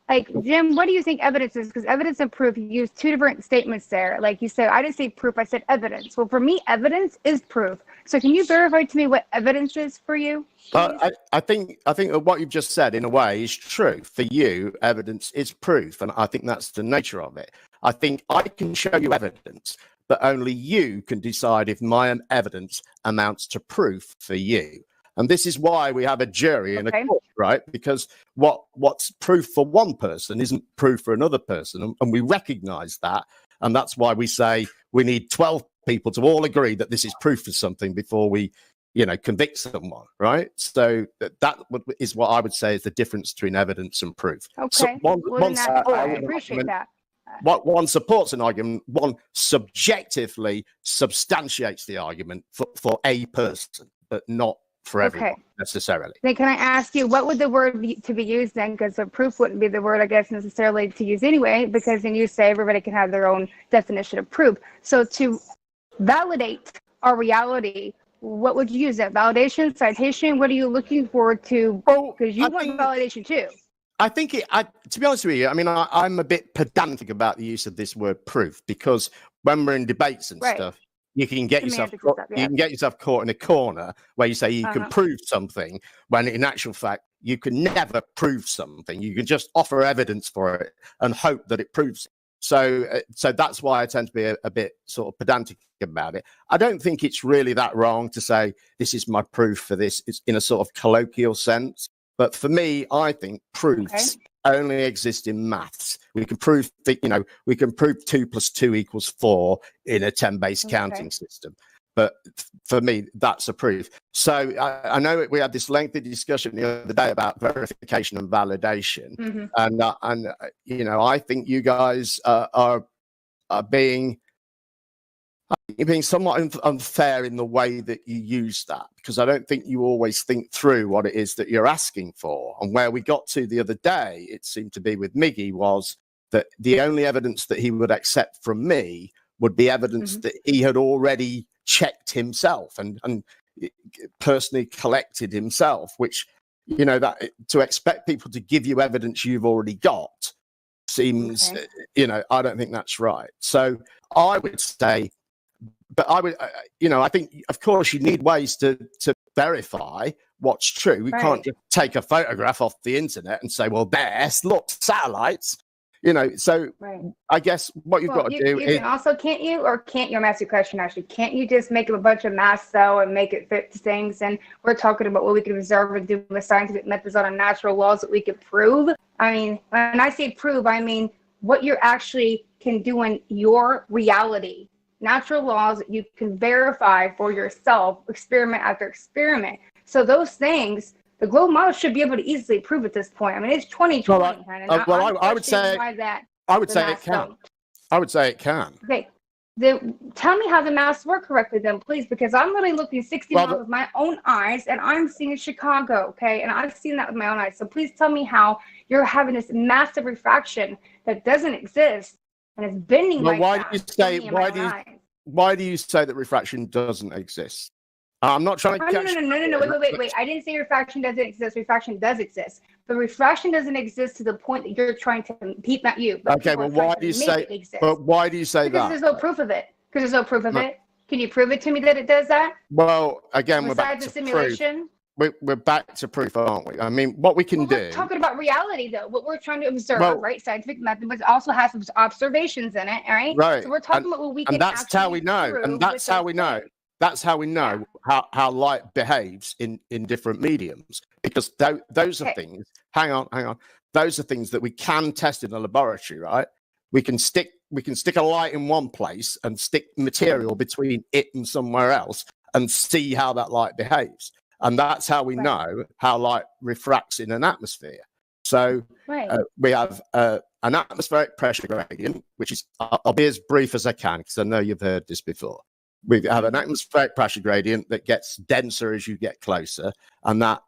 Like, Jim, what do you think evidence is? Because evidence and proof, you use two different statements there. Like you said, I didn't say proof, I said evidence. Well, for me, evidence is proof. So can you verify to me what evidence is for you? I think what you've just said, in a way, is true. For you, evidence is proof, and I think that's the nature of it. I think I can show you evidence, but only you can decide if my evidence amounts to proof for you. And this is why we have a jury in a court, right? Because what's proof for one person isn't proof for another person. And we recognize that. And that's why we say we need 12 people to all agree that this is proof for something before we, convict someone, right? So that is what I would say is the difference between evidence and proof. Okay. So I appreciate that. One supports an argument, one subjectively substantiates the argument for a person, but not for everyone necessarily. Then can I ask you, what would the word be to be used then? Because the proof wouldn't be the word, I guess, necessarily to use anyway, because then you say everybody can have their own definition of proof. So to validate our reality, what would you use? That validation, citation? What are you looking for to? Because you want validation too. I think to be honest with you, I mean, I'm a bit pedantic about the use of this word proof, because when we're in debates and stuff, you can get yourself caught in a corner where you say you can prove something, when in actual fact you can never prove something. You can just offer evidence for it and hope that it proves it. So that's why I tend to be a bit sort of pedantic about it. I don't think it's really that wrong to say this is my proof for this. It's in a sort of colloquial sense. But for me, I think proofs only exist in maths. We can prove that, we can prove 2 + 2 = 4 in a 10-based counting system. But for me, that's a proof. So I know we had this lengthy discussion the other day about verification and validation, and I think you guys are being somewhat unfair in the way that you use that, because I don't think you always think through what it is that you're asking for. And where we got to the other day, it seemed to be with Miggy, was that the only evidence that he would accept from me would be evidence that he had already checked himself and personally collected himself, which, that to expect people to give you evidence you've already got seems, I don't think that's right. So I would say, but I think, of course, you need ways to verify what's true. We can't just take a photograph off the internet and say, well, there's, look, satellites. So I guess what you've got to do is... Can't you, I'm asking a question actually, can't you just make up a bunch of masks though and make it fit things? And we're talking about what we can observe and do with scientific methods on natural laws that we could prove. I mean, when I say prove, I mean what you actually can do in your reality. Natural laws that you can verify for yourself, experiment after experiment. So those things, the globe model should be able to easily prove at this point. I mean, it's 2020. I would say it can. I would say it can. Okay. Tell me how the masks work correctly then, please, because I'm really looking 60 miles with my own eyes, and I'm seeing Chicago, okay? And I've seen that with my own eyes. So please tell me how you're having this massive refraction that doesn't exist and it's bending why do you say that refraction doesn't exist? I'm not trying to catch... No, wait. I didn't say refraction doesn't exist. Refraction does exist. But refraction doesn't exist to the point that you're trying to keep at you. Okay, well, why do you say that? Because there's no proof of it. Can you prove it to me that it does that? Well, again, besides the simulation? we're back to proof, aren't we? I mean, what we can do. We're talking about reality, though. What we're trying to observe, Well, right? Scientific method, but also has some observations in it, all right? Right. So we're talking about what we can and that's actually how we know. prove And that's with how those we know. things. That's how we know how light behaves in different mediums, because those are things. Hang on. Those are things that we can test in the laboratory, right? We can stick a light in one place and stick material between it and somewhere else and see how that light behaves. And that's how we know how light refracts in an atmosphere. So we have an atmospheric pressure gradient, which is, I'll be as brief as I can because I know you've heard this before. We have an atmospheric pressure gradient that gets denser as you get closer, and that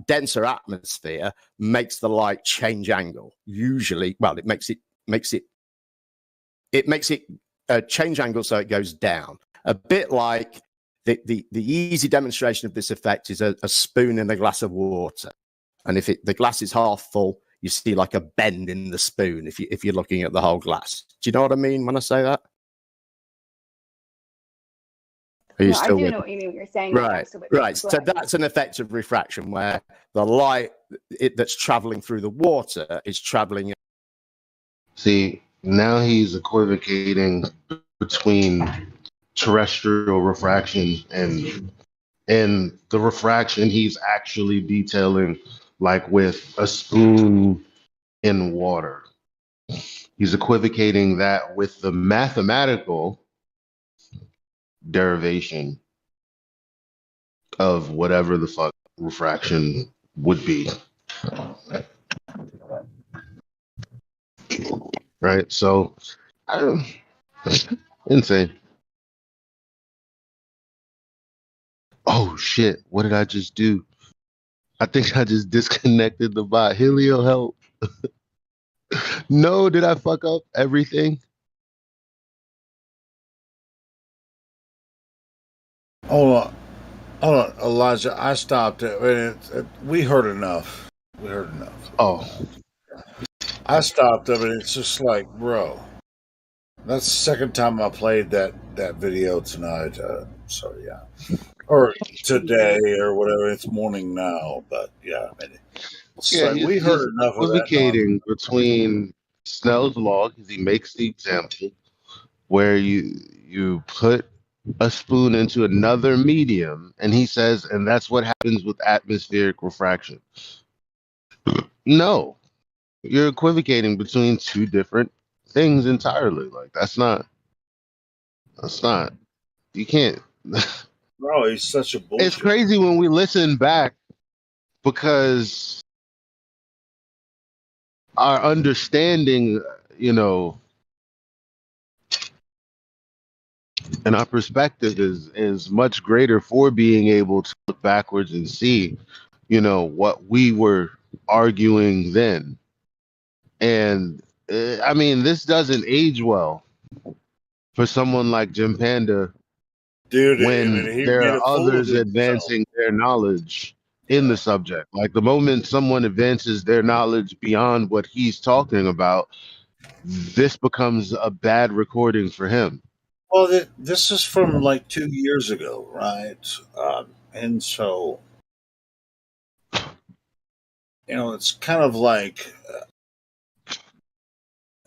denser atmosphere makes the light change angle. Usually, well, it makes it change angle so it goes down. A bit like the easy demonstration of this effect is a spoon in a glass of water, and if the glass is half full, you see like a bend in the spoon if you're looking at the whole glass. Do you know what I mean when I say that? No, I do know what you mean when you're saying that. Right, Absolutely. right. So that's an effect of refraction where the light that's traveling through the water is traveling. See, now he's equivocating between terrestrial refraction and the refraction he's actually detailing, like with a spoon in water. He's equivocating that with the mathematical derivation of whatever the fuck refraction would be. Right? So, insane. Oh shit, what did I just do? I think I just disconnected the bot. Helio, help. No, did I fuck up everything? Hold on, Elijah. I stopped it. We heard enough. Oh. I stopped it, and it's just like, bro. That's the second time I played that video tonight. So yeah, or today or whatever. It's morning now, but yeah. I mean, Yeah, like we heard enough of that. Equivocating between Snell's law, because he makes the example where you put a spoon into another medium, and he says, and that's what happens with atmospheric refraction. No, you're equivocating between two different things entirely. Like that's not. You can't. Bro, he's such a bullshit. It's crazy when we listen back because our understanding, and our perspective is much greater for being able to look backwards and see, what we were arguing then. And I mean, this doesn't age well for someone like Jim Panda, dude. When there made are a fool others of advancing their knowledge in the subject. Like the moment someone advances their knowledge beyond what he's talking about, this becomes a bad recording for him. Well, this is from like 2 years ago, right? And so, it's kind of like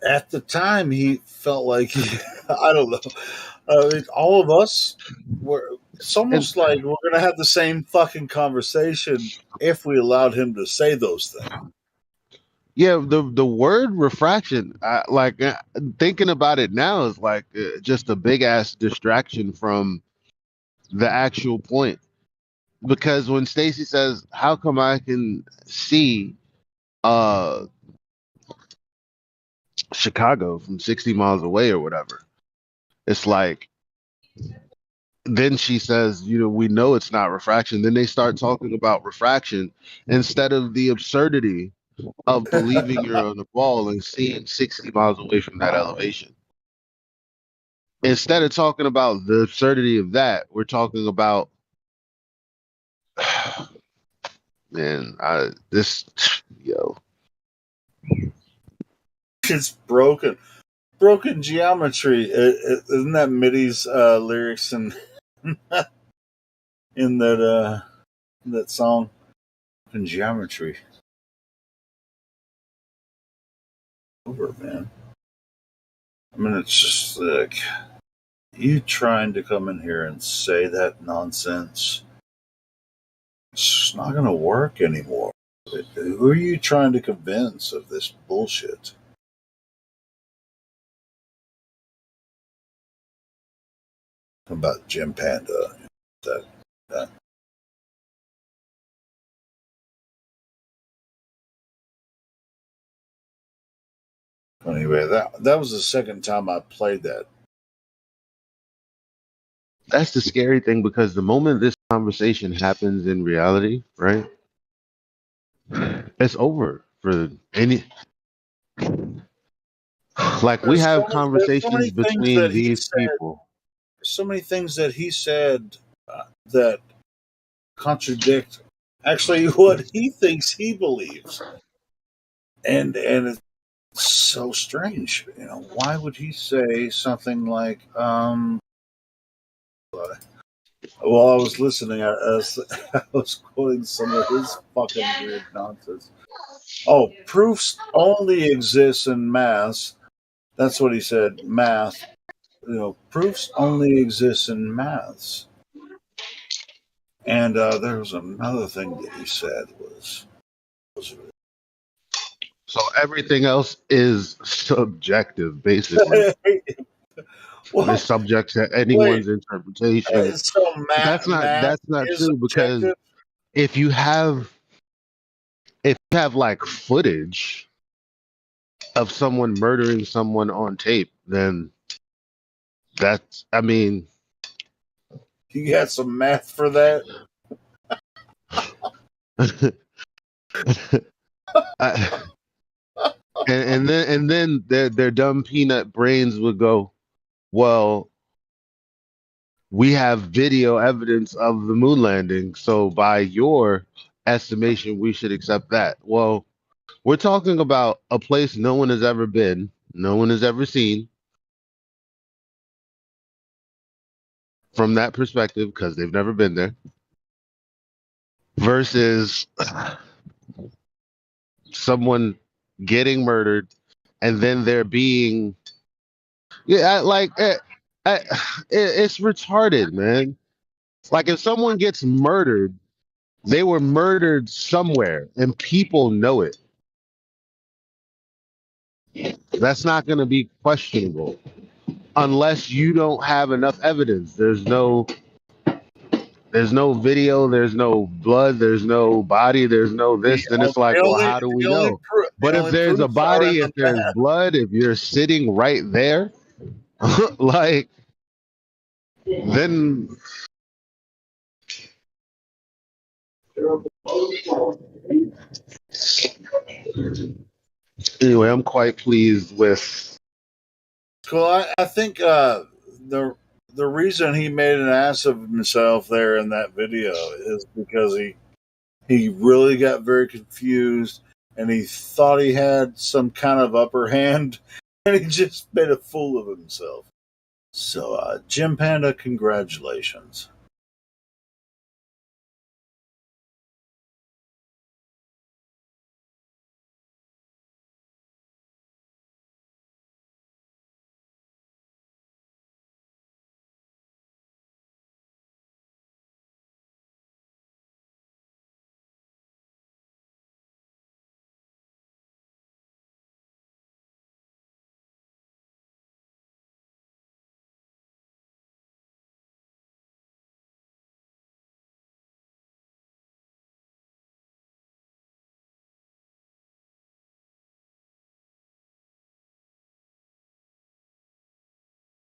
at the time he felt like I don't know. I mean, all of us were. It's almost like we're gonna have the same fucking conversation if we allowed him to say those things. Yeah, the word refraction, thinking about it now is like just a big ass distraction from the actual point. Because when Stacy says, "How come I can see Chicago from 60 miles away or whatever?" It's like, then she says, we know it's not refraction. Then they start talking about refraction instead of the absurdity of believing you're on the ball and seeing 60 miles away from that elevation. Instead of talking about the absurdity of that, we're talking about, man, It's broken geometry. Isn't that Mitty's lyrics in that that song in Geometry. Over, man. I mean, it's just like you trying to come in here and say that nonsense. It's just not going to work anymore. Who are you trying to convince of this bullshit? About Jim Panda. That. Anyway, that was the second time I played that. That's the scary thing, because the moment this conversation happens in reality, right? It's over for any. Like, we have There's so conversations many things between that he these said. people. So many things that he said that contradict actually what he thinks he believes, and it's so strange. You know, why would he say something like, Well, I was listening. I was quoting some of his fucking weird nonsense. Oh, proofs only exists in math. That's what he said. Math. You know, proofs only exist in maths. And there was another thing that he said was So everything else is subjective, basically. well, It's subject to wait. anyone's interpretation. So That's math not is true, because objective. if you have like footage of someone murdering someone on tape, then that's, I mean, You got some math for that? and then their dumb peanut brains would go, well, we have video evidence of the moon landing, so by your estimation, we should accept that. Well, we're talking about a place no one has ever been, no one has ever seen. From that perspective, because they've never been there, versus someone getting murdered and then there being, it's retarded, man. Like, if someone gets murdered, they were murdered somewhere and people know it. That's not going to be questionable unless you don't have enough evidence. There's no video, there's no blood, there's no body, there's no this. Then it's like, well, how do we know? But if there's a proofs are in body, the if there's math. blood, if you're sitting right there, like, then anyway, I'm quite pleased with. Well, I think the reason he made an ass of himself there in that video is because he really got very confused and he thought he had some kind of upper hand and he just made a fool of himself. So, Jim Panda, congratulations.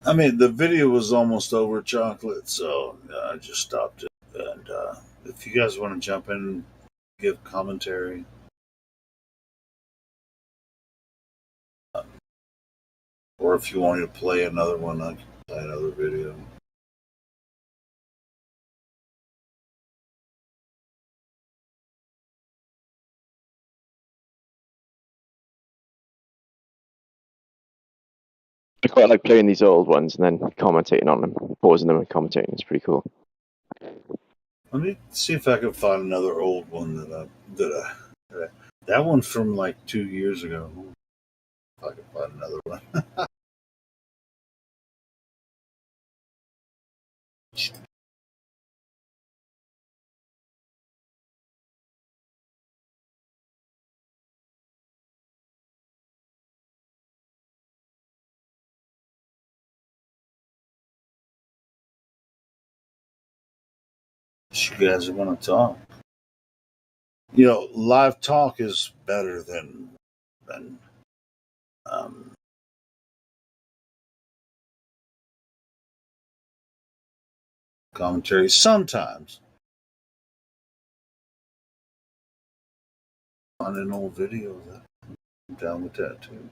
I mean, the video was almost over, Chocolate, so I just stopped it. And if you guys want to jump in and give commentary, or if you want me to play another one, I can play another video. I quite like playing these old ones and then commentating on them, pausing them and commentating. It's pretty cool. Let me see if I can find another old one that one from like 2 years ago. If I can find another one. You guys want to talk? Live talk is better than um, commentary sometimes. On an old video, I'm down with that too.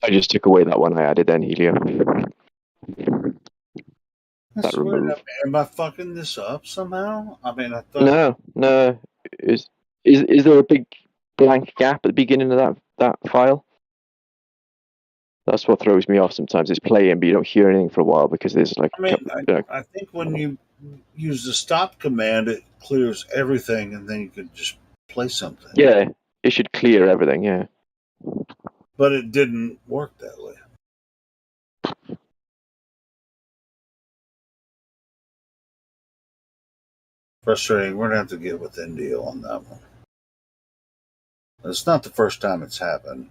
I just took away that one I added then, Helio. I That swear, remove. am I fucking this up somehow? I mean, I thought. No. Is there a big blank gap at the beginning of that file? That's what throws me off sometimes. It's playing, but you don't hear anything for a while because there's like. I mean, I think when you use the stop command, it clears everything, and then you can just play something. Yeah, it should clear everything. Yeah. But it didn't work that way. Frustrating. We're gonna have to get with NDO on that one. It's not the first time it's happened.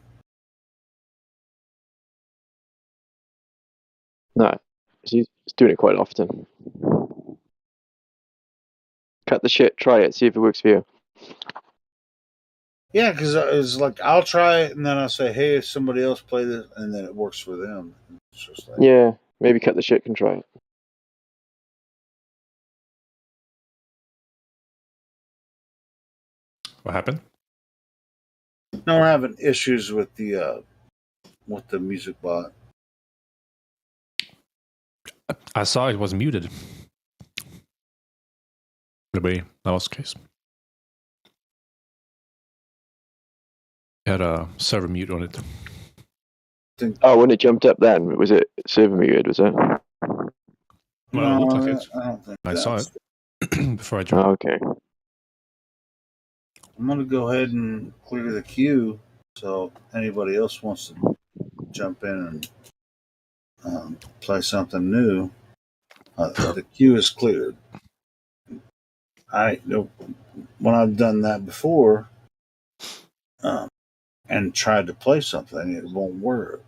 No, he's doing it quite often. Cut the shit. Try it. See if it works for you. Yeah, because it's like I'll try it, and then I'll say, "Hey, if somebody else play this," and then it works for them. It's just like, Yeah, maybe cut the shit can try it. What happened? no, we're having issues with the music bot. I saw it was muted. Maybe that was the case. It had a server mute on it. Oh, when it jumped up, then was it server muted? Was it? Well, it looked like it. I don't think I saw it before I Oh, joined. okay. I'm gonna go ahead and clear the queue, so anybody else wants to jump in and play something new, the queue is cleared. When I've done that before and tried to play something, it won't work.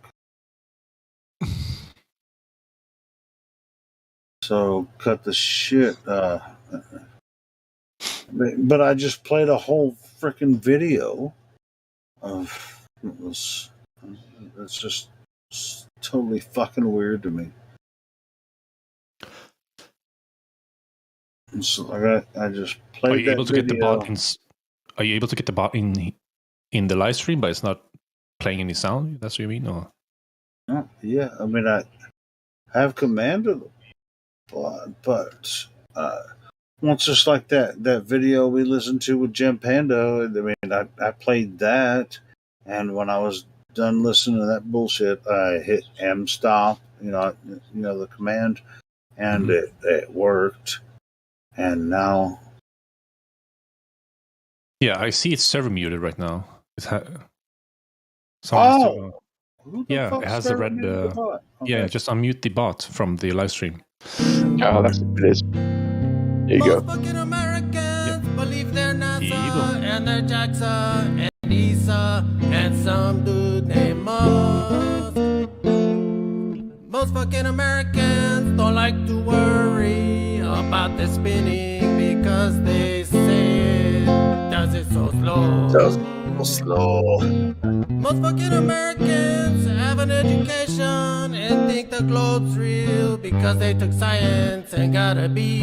So cut the shit. But I just played a whole freaking video of it's just totally fucking weird to me. So I just played. Are you able to get the bot in? Are you able to get the bot in the live stream, but it's not playing any sound? That's what you mean, or? Yeah, I mean I have command of the bot, but once just like that video we listened to with Jim Pando, I mean I played that, and when I was done listening to that bullshit, I hit M stop, the command, and it worked. And now, yeah, I see it's server muted right now. It has it has a red. Yeah, just unmute the bot from the live stream. Oh, that's what it is. There you go. Fucking Americans believe they're NASA and they're JAXA and ESA and some dude named Musk. Most fucking Americans don't like to worry about the spinning because they say it does it so slow. Most fucking Americans have an education and think the globe's real because they took science and got a B.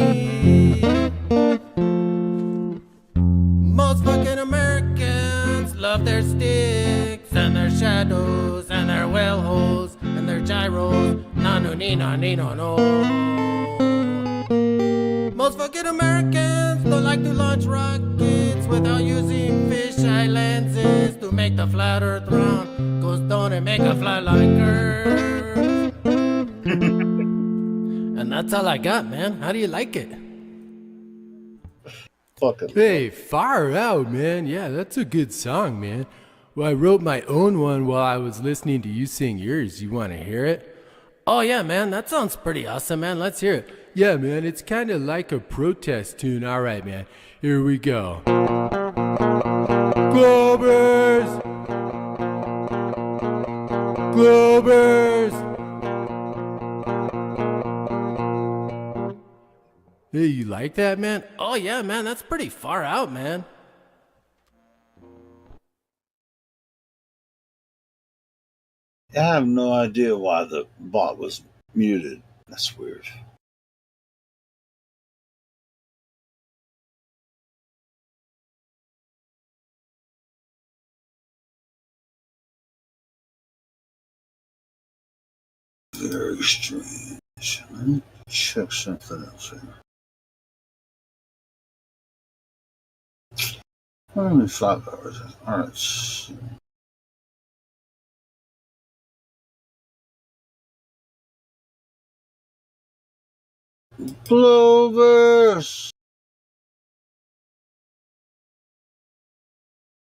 Most fucking Americans love their sticks and their shadows and their well holes and their gyros. No. Most fucking Americans don't like to launch rockets without using fisheye lenses to make the flat earth round. Cause don't it make a fly like Earth? And that's all I got, man. How do you like it? Hey, far out, man. Yeah, that's a good song, man. Well, I wrote my own one while I was listening to you sing yours. You want to hear it? Oh, yeah, man. That sounds pretty awesome, man. Let's hear it. Yeah, man. It's kind of like a protest tune. All right, man. Here we go. Globers! Globers! Hey, you like that, man? Oh, yeah, man. That's pretty far out, man. I have no idea why the bot was muted. That's weird. Very strange. Let me check something else here. Only 5 hours. All right. Clovers.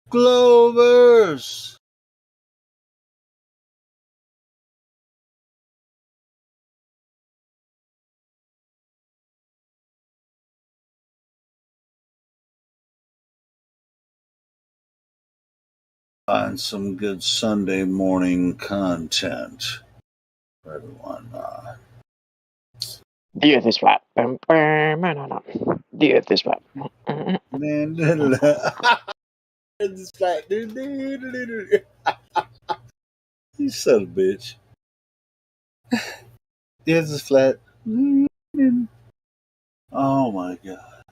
Clovers. Find some good Sunday morning content for everyone. The earth is flat. No. The earth is flat. It's flat. You son of a bitch. This is flat. Oh my god.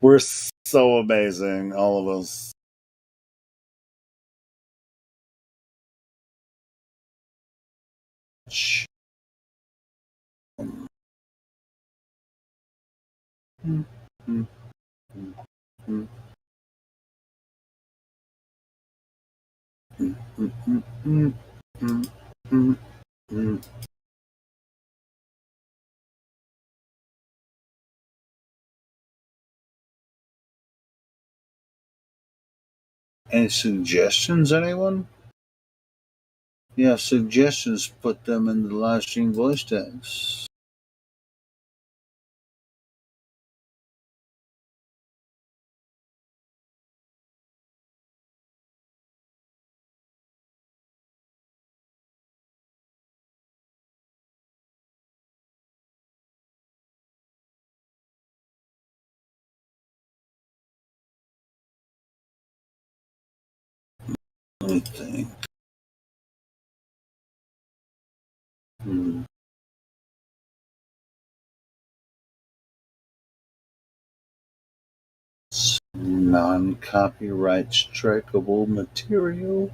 We're so amazing, all of us. Any suggestions, anyone? Yeah, suggestions, put them in the live stream voice text. Let me think. Non-copyright strikeable material.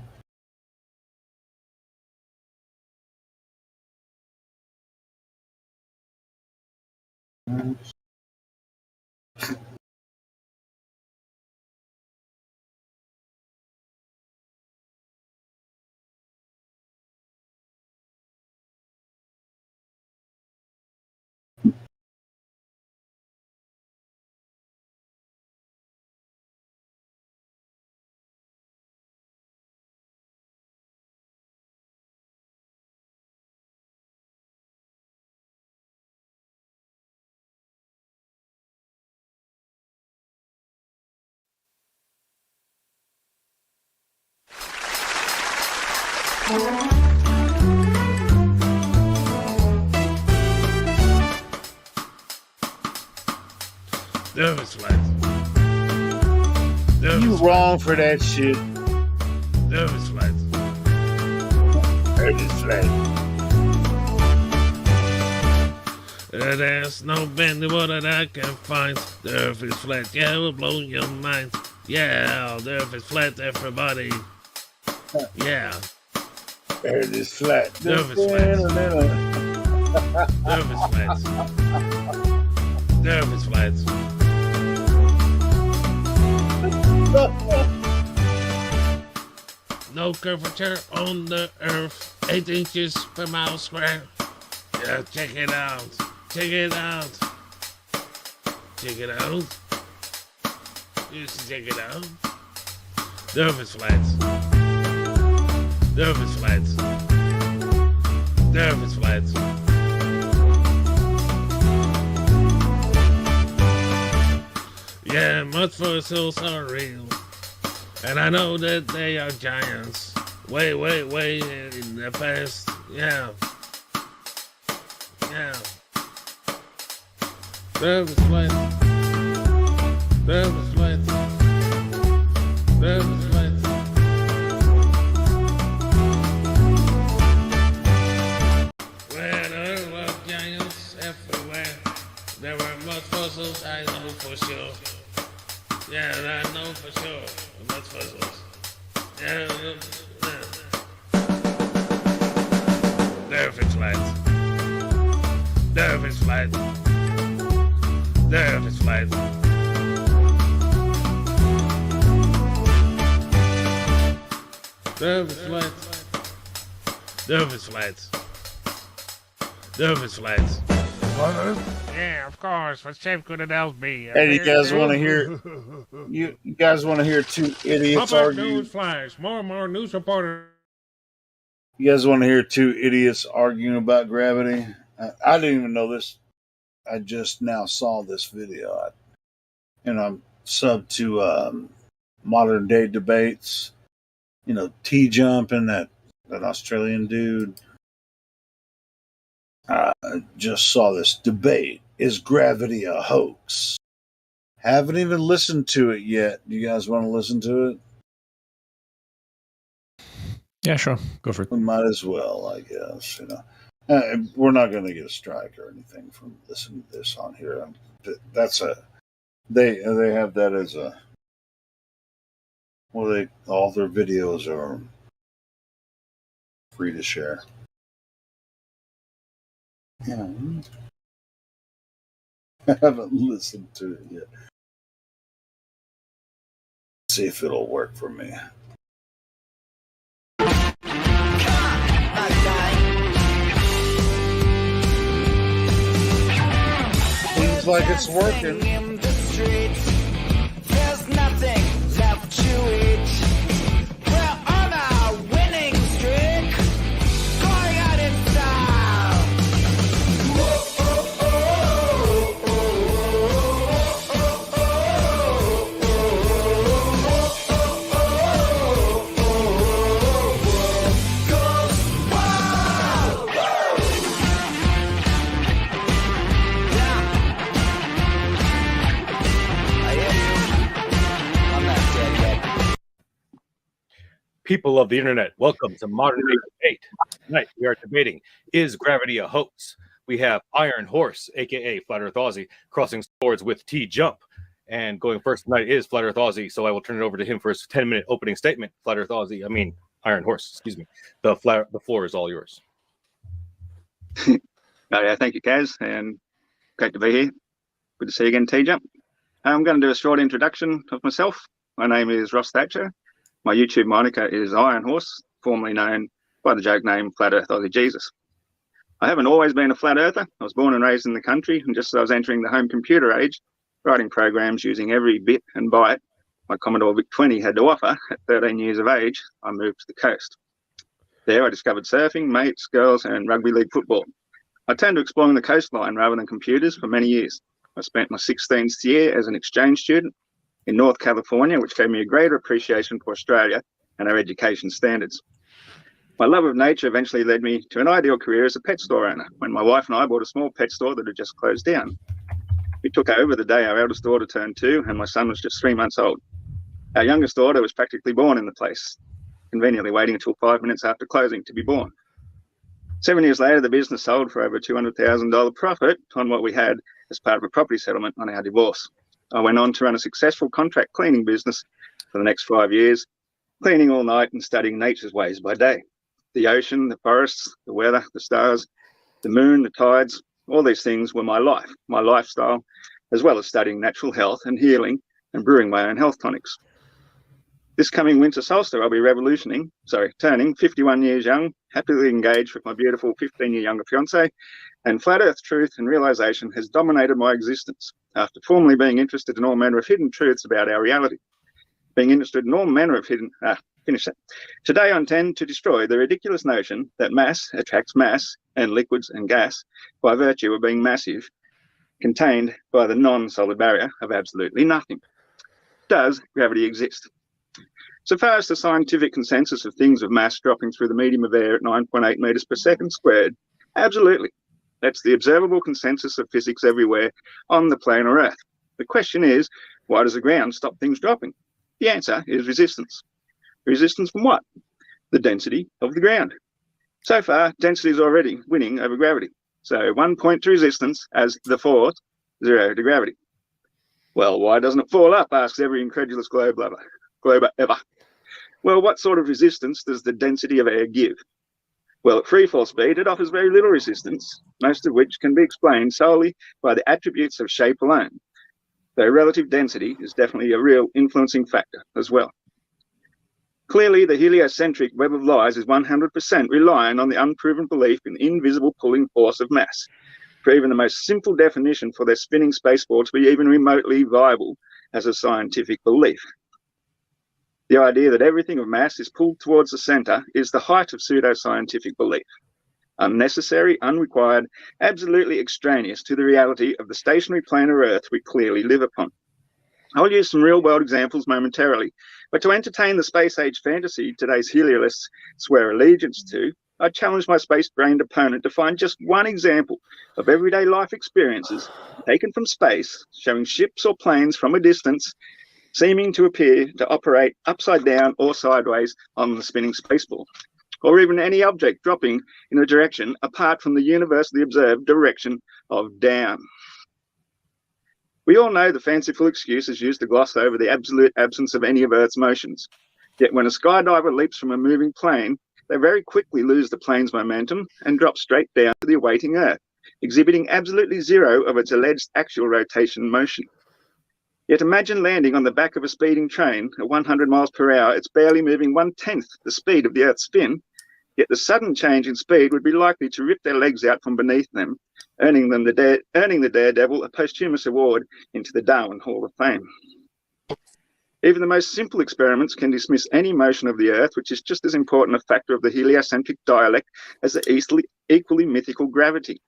Nervous flights. You wrong for that shit. Nervous flights. Nervous flights. There's no bend in the water that I can find. The earth is flat, yeah, it will blow your mind. Yeah, the earth is flat, everybody. Yeah. The earth is flat. Nervous flats. Nervous flats. Nervous flats. No curvature on the earth, 8 inches per mile square. Yeah, check it out. Check it out. Check it out. You should check it out. Nervous flats. Nervous flats. Nervous flats. Yeah, mud fossils are real. And I know that they are giants. Way, way, way in the past. Yeah. Yeah. Nervous flats. Nervous flats. Nervous flats. Where there were giants everywhere. There were mud fossils, I know for sure. Yeah, I know for sure. Mud fossils. Yeah. Nervous flats. Nervous flats. Nervous flats. Nervous flats. Nervous flats. Nervous flats. Yeah, of course. What's Chef gonna tell me? Hey, you guys want to hear? You guys want to hear two idiots argue? News flash. More and more news reporters. You guys want to hear two idiots arguing about gravity? I didn't even know this. I just now saw this video. And I'm sub to Modern Day Debates. You know, T-Jump and that Australian dude. I just saw this debate. Is gravity a hoax? Haven't even listened to it yet. Do you guys want to listen to it? Yeah, sure. Go for it. We might as well, I guess. You know, we're not going to get a strike or anything from listening to this on here. That's a they have that as a well. All their videos are free to share. Yeah. I haven't listened to it yet. See if it'll work for me. Seems like it's working. There's nothing left to eat. We're on a winning streak, going out in style. People of the internet, welcome to Modern Day Debate. Tonight we are debating, is gravity a hoax? We have Iron Horse, aka Flat Earth Aussie, crossing swords with T Jump. And going first tonight is Flat Earth Aussie, so I will turn it over to him for his 10-minute opening statement. Flat Earth Aussie, Iron Horse, excuse me. The floor is all yours. Yeah, thank you, Kaz, and great to be here. Good to see you again, T Jump. I'm going to do a short introduction of myself. My name is Ross Thatcher. My YouTube moniker is Iron Horse, formerly known by the joke name Flat Earth Aussie Jesus. I haven't always been a flat earther. I was born and raised in the country, and just as I was entering the home computer age, writing programs using every bit and byte my Commodore VIC-20 had to offer at 13 years of age, I moved to the coast. There I discovered surfing, mates, girls, and rugby league football. I turned to exploring the coastline rather than computers for many years. I spent my 16th year as an exchange student in North California, which gave me a greater appreciation for Australia and our education standards. My love of nature eventually led me to an ideal career as a pet store owner, when my wife and I bought a small pet store that had just closed down. We took over the day our eldest daughter turned 2 and my son was just 3 months old. Our youngest daughter was practically born in the place, conveniently waiting until 5 minutes after closing to be born. 7 years later, the business sold for over $200,000 profit on what we had as part of a property settlement on our divorce. I went on to run a successful contract cleaning business for the next 5 years, cleaning all night and studying nature's ways by day. The ocean, the forests, the weather, the stars, the moon, the tides, all these things were my life, my lifestyle, as well as studying natural health and healing and brewing my own health tonics. This coming winter solstice, I'll be turning 51 years young, happily engaged with my beautiful 15-year younger fiancée, and flat earth truth and realization has dominated my existence after formerly being interested in all manner of hidden truths about our reality. Being interested in all manner of hidden... Today I intend to destroy the ridiculous notion that mass attracts mass and liquids and gas by virtue of being massive, contained by the non-solid barrier of absolutely nothing. Does gravity exist? So far as the scientific consensus of things of mass dropping through the medium of air at 9.8 meters per second squared, absolutely. That's the observable consensus of physics everywhere on the planet Earth. The question is, why does the ground stop things dropping? The answer is resistance. Resistance from what? The density of the ground. So far, density is already winning over gravity. So 1 point to resistance as the force, 0 to gravity. Well, why doesn't it fall up, asks every incredulous glober ever. Well, what sort of resistance does the density of air give? Well, at free fall speed, it offers very little resistance, most of which can be explained solely by the attributes of shape alone, though relative density is definitely a real influencing factor as well. Clearly, the heliocentric web of lies is 100% relying on the unproven belief in the invisible pulling force of mass, for even the most simple definition for their spinning spaceball to be even remotely viable as a scientific belief. The idea that everything of mass is pulled towards the center is the height of pseudoscientific belief. Unnecessary, unrequired, absolutely extraneous to the reality of the stationary planet Earth we clearly live upon. I'll use some real-world examples momentarily, but to entertain the space-age fantasy today's heliolists swear allegiance to, I challenge my space-brained opponent to find just one example of everyday life experiences taken from space, showing ships or planes from a distance, seeming to appear to operate upside down or sideways on the spinning spaceball, or even any object dropping in a direction apart from the universally observed direction of down. We all know the fanciful excuse is used to gloss over the absolute absence of any of Earth's motions. Yet when a skydiver leaps from a moving plane, they very quickly lose the plane's momentum and drop straight down to the awaiting Earth, exhibiting absolutely zero of its alleged actual rotation motion. Yet imagine landing on the back of a speeding train at 100 miles per hour. It's barely moving 1/10 the speed of the Earth's spin, Yet the sudden change in speed would be likely to rip their legs out from beneath them, earning the daredevil a posthumous award into the Darwin Hall of Fame. Even the most simple experiments can dismiss any motion of the Earth, which is just as important a factor of the heliocentric dialect as the equally mythical gravity.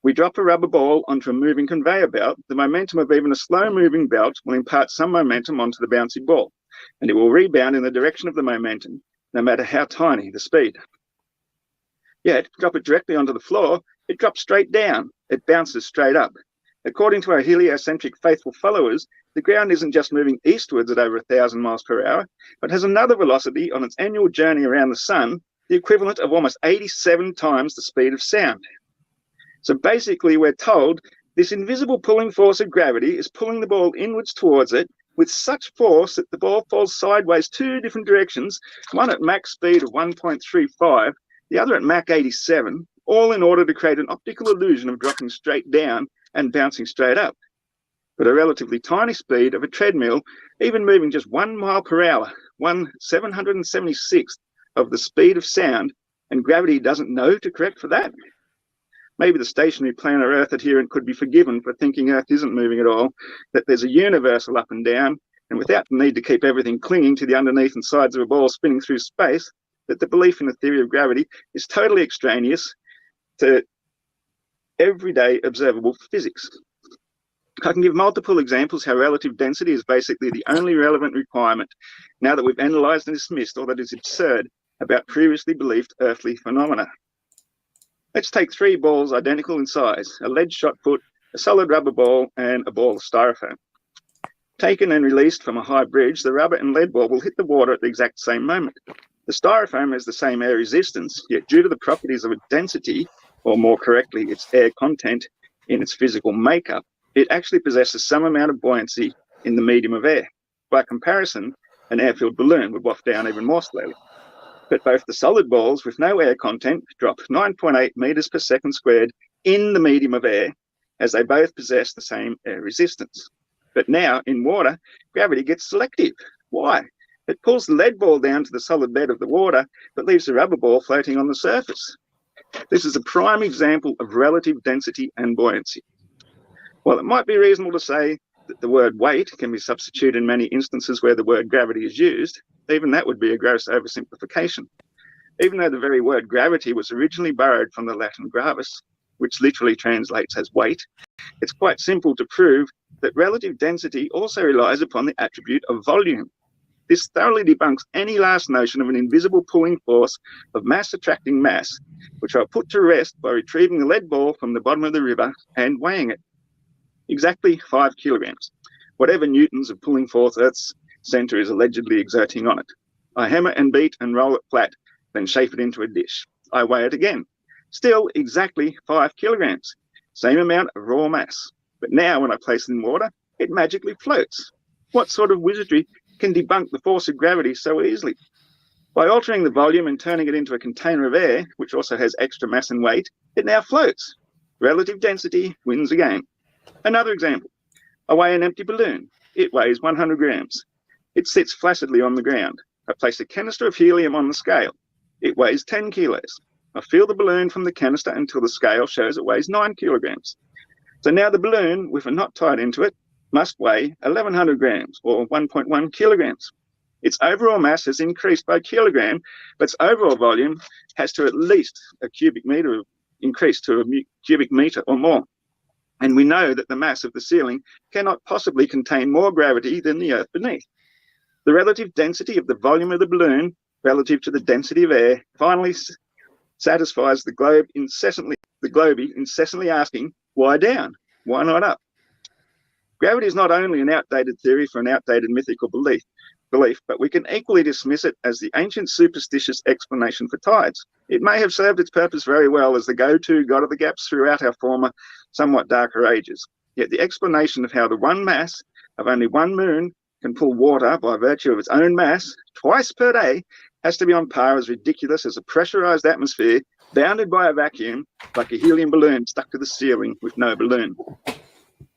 We drop a rubber ball onto a moving conveyor belt, the momentum of even a slow-moving belt will impart some momentum onto the bouncy ball, and it will rebound in the direction of the momentum, no matter how tiny the speed. Yet, drop it directly onto the floor, it drops straight down, it bounces straight up. According to our heliocentric faithful followers, the ground isn't just moving eastwards at over 1,000 miles per hour, but has another velocity on its annual journey around the sun, the equivalent of almost 87 times the speed of sound. So basically, we're told this invisible pulling force of gravity is pulling the ball inwards towards it with such force that the ball falls sideways 2 different directions, one at max speed of 1.35, the other at Mach 87, all in order to create an optical illusion of dropping straight down and bouncing straight up. But a relatively tiny speed of a treadmill, even moving just 1 mile per hour, 1/776th of the speed of sound, and gravity doesn't know to correct for that? Maybe the stationary planar Earth adherent could be forgiven for thinking Earth isn't moving at all, that there's a universal up and down, and without the need to keep everything clinging to the underneath and sides of a ball spinning through space, that the belief in the theory of gravity is totally extraneous to everyday observable physics. I can give multiple examples how relative density is basically the only relevant requirement now that we've analysed and dismissed all that is absurd about previously believed earthly phenomena. Let's take 3 balls identical in size, a lead shot put, a solid rubber ball, and a ball of styrofoam. Taken and released from a high bridge, the rubber and lead ball will hit the water at the exact same moment. The styrofoam has the same air resistance, yet due to the properties of its density, or more correctly, its air content in its physical makeup, it actually possesses some amount of buoyancy in the medium of air. By comparison, an air-filled balloon would waft down even more slowly. But both the solid balls with no air content drop 9.8 meters per second squared in the medium of air, as they both possess the same air resistance. But now, in water, gravity gets selective. Why? It pulls the lead ball down to the solid bed of the water, but leaves the rubber ball floating on the surface. This is a prime example of relative density and buoyancy. While it might be reasonable to say that the word weight can be substituted in many instances where the word gravity is used, even that would be a gross oversimplification. Even though the very word gravity was originally borrowed from the Latin gravis, which literally translates as weight, it's quite simple to prove that relative density also relies upon the attribute of volume. This thoroughly debunks any last notion of an invisible pulling force of mass attracting mass, which I'll put to rest by retrieving the lead ball from the bottom of the river and weighing it. Exactly 5 kilograms, whatever newtons of pulling force Earth's centre is allegedly exerting on it. I hammer and beat and roll it flat, then shape it into a dish. I weigh it again. Still exactly 5 kilograms, same amount of raw mass. But now when I place it in water, it magically floats. What sort of wizardry can debunk the force of gravity so easily? By altering the volume and turning it into a container of air, which also has extra mass and weight, it now floats. Relative density wins the game. Another example. I weigh an empty balloon. It weighs 100 grams. It sits flaccidly on the ground. I place a canister of helium on the scale. It weighs 10 kilos. I feel the balloon from the canister until the scale shows it weighs 9 kilograms. So now the balloon, with a knot tied into it, must weigh 1,100 grams, or 1.1 kilograms. Its overall mass has increased by a kilogram, but its overall volume has to at least a cubic meter increase to a cubic meter or more. And we know that the mass of the ceiling cannot possibly contain more gravity than the Earth beneath. The relative density of the volume of the balloon relative to the density of air finally satisfies the globe incessantly asking, why down? Why not up? Gravity is not only an outdated theory for an outdated mythical belief, but we can equally dismiss it as the ancient superstitious explanation for tides. It may have served its purpose very well as the go-to god of the gaps throughout our former, somewhat darker ages. Yet the explanation of how the one mass of only one moon can pull water by virtue of its own mass twice per day has to be on par as ridiculous as a pressurized atmosphere bounded by a vacuum, like a helium balloon stuck to the ceiling with no balloon.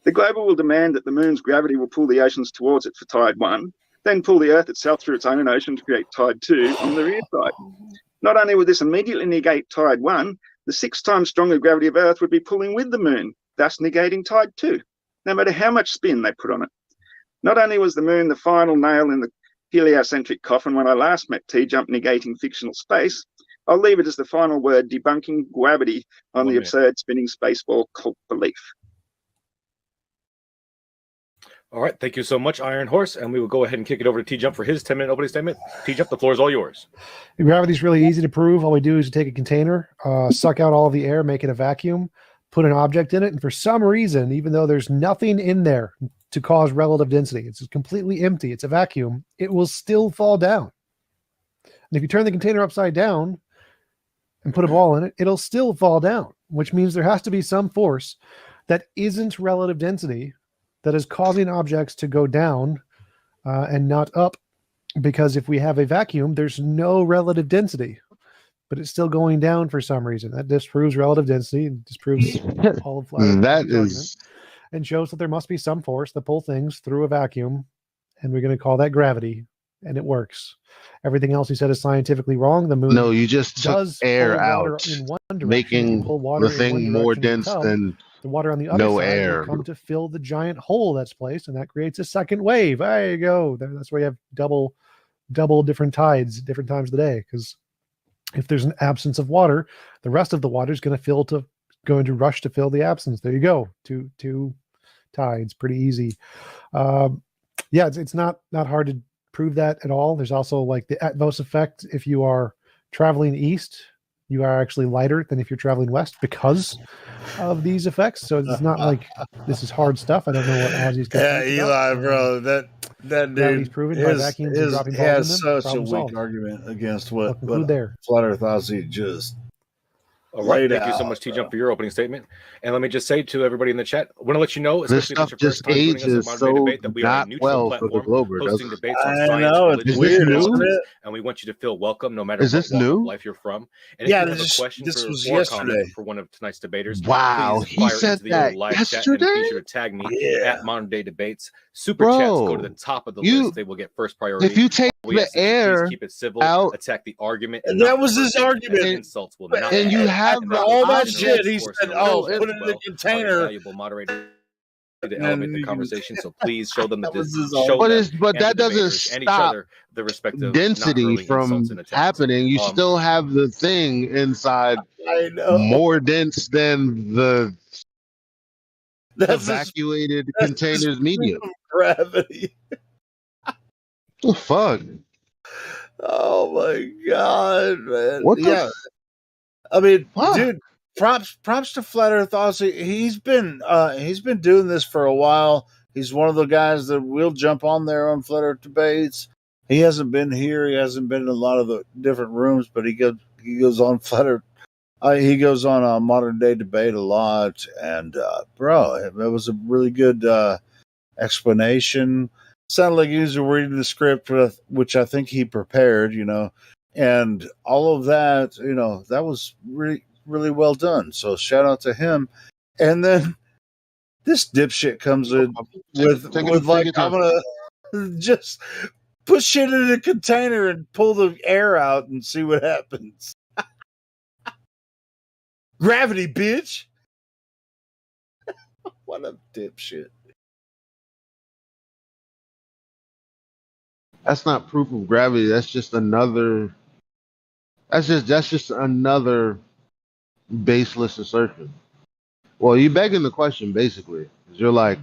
The global will demand that the moon's gravity will pull the oceans towards it for tide 1, then pull the Earth itself through its own ocean to create tide 2 on the rear side. Not only would this immediately negate tide 1, the 6 times stronger gravity of Earth would be pulling with the moon, thus negating tide 2, no matter how much spin they put on it. Not only was the moon the final nail in the heliocentric coffin when I last met T-Jump negating fictional space, I'll leave it as the final word debunking gravity on the absurd spinning spaceball cult belief. All right, thank you so much, Iron Horse, and we will go ahead and kick it over to T-Jump for his 10-minute opening statement. T-Jump, the floor is all yours. Gravity's really easy to prove. All we do is take a container, suck out all the air, make it a vacuum, put an object in it, and for some reason, even though there's nothing in there to cause relative density, it's completely empty, it's a vacuum, it will still fall down. And if you turn the container upside down and put a ball in it, it'll still fall down, which means there has to be some force that isn't relative density that is causing objects to go down and not up, because if we have a vacuum, there's no relative density, but it's still going down for some reason. That disproves relative density and disproves all of that is, and shows that there must be some force that pull things through a vacuum, and we're going to call that gravity, and it works. Everything else he said is scientifically wrong. The moon no, you just took air out, in one direction, making the thing more dense than the water on the other side will come to fill the giant hole that's placed, and that creates a second wave. There you go. That's why you have double different tides, different times of the day. Because if there's an absence of water, the rest of the water is going to rush to fill the absence. There you go. Two tides, pretty easy. Yeah, it's not hard to prove that at all. There's also like the Atvos effect. If you are traveling east, you are actually lighter than if you're traveling west because of these effects. So it's not like this is hard stuff. I don't know what Ozzy's got. Yeah, Eli, bro, that dude proven by vacuums and dropping balls has in them, such a weak solved. argument against what there. Flat Earth Ozzy just All right, laid thank you out, so much, T-Jump, for your opening statement. And let me just say to everybody in the chat, I want to let you know, this especially if stuff it's your just first time joining us ages at Modern so Day Debate, that we are a not neutral well for the platform Glober, hosting doesn't it? debates on I science, know, religion, it's and weird, politics, isn't it? and we want you to feel welcome no matter Is what this walk of new? life you're from. And Yeah, if you have a this question was or a yesterday. comment for one of tonight's debaters, Wow, please he fire said into the that live chat and be yesterday? sure to tag me Yeah. at Modern Day Debates. Super chats go to the top of the list. They will get first priority. If you take We the ask that you please air keep it civil, out, attack the argument, And and that not was the his person, as argument. insults will not and you have After the all that object. shit, he of course, said, and "Oh, allows put as it in well the our container." valuable moderator to And elevate the you- conversation. So please show them That was his show But, them but and that the doesn't debaters and each stop other the respective not density hurling insults from and attacks. happening. You still have the thing inside I know. more dense than the That's evacuated his container's medium. gravity. The fuck? Oh my god, man! What the Yeah, I mean, fuck? dude, props to Flat Earth Ozzy. He's been doing this for a while. He's one of the guys that will jump on there on Flat Earth debates. He hasn't been here. He hasn't been in a lot of the different rooms, but he goes on Flat Earth. He goes on a Modern Day Debate a lot, and bro, it was a really good explanation. Sounded like he was reading the script, which I think he prepared, and all of that, that was really, really well done. So shout out to him. And then this dipshit comes in with like, I'm gonna just put shit in a container and pull the air out and see what happens. Gravity, bitch. What a dipshit. That's not proof of gravity. That's just another. That's just another baseless assertion. Well, you begging the question basically. 'Cause you're like,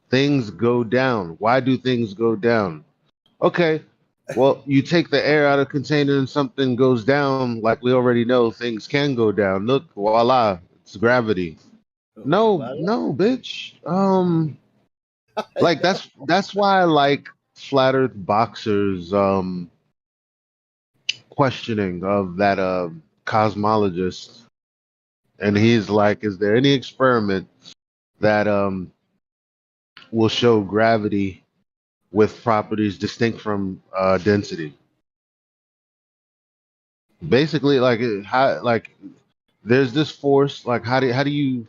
things go down. Why do things go down? Okay. Well, you take the air out of a container and something goes down. Like we already know, things can go down. Look, voila, it's gravity. No, bitch. Like that's why I like Flat Earth boxers questioning of that cosmologist, and he's like, is there any experiment that will show gravity with properties distinct from density? Basically, there's this force. Like, how do you?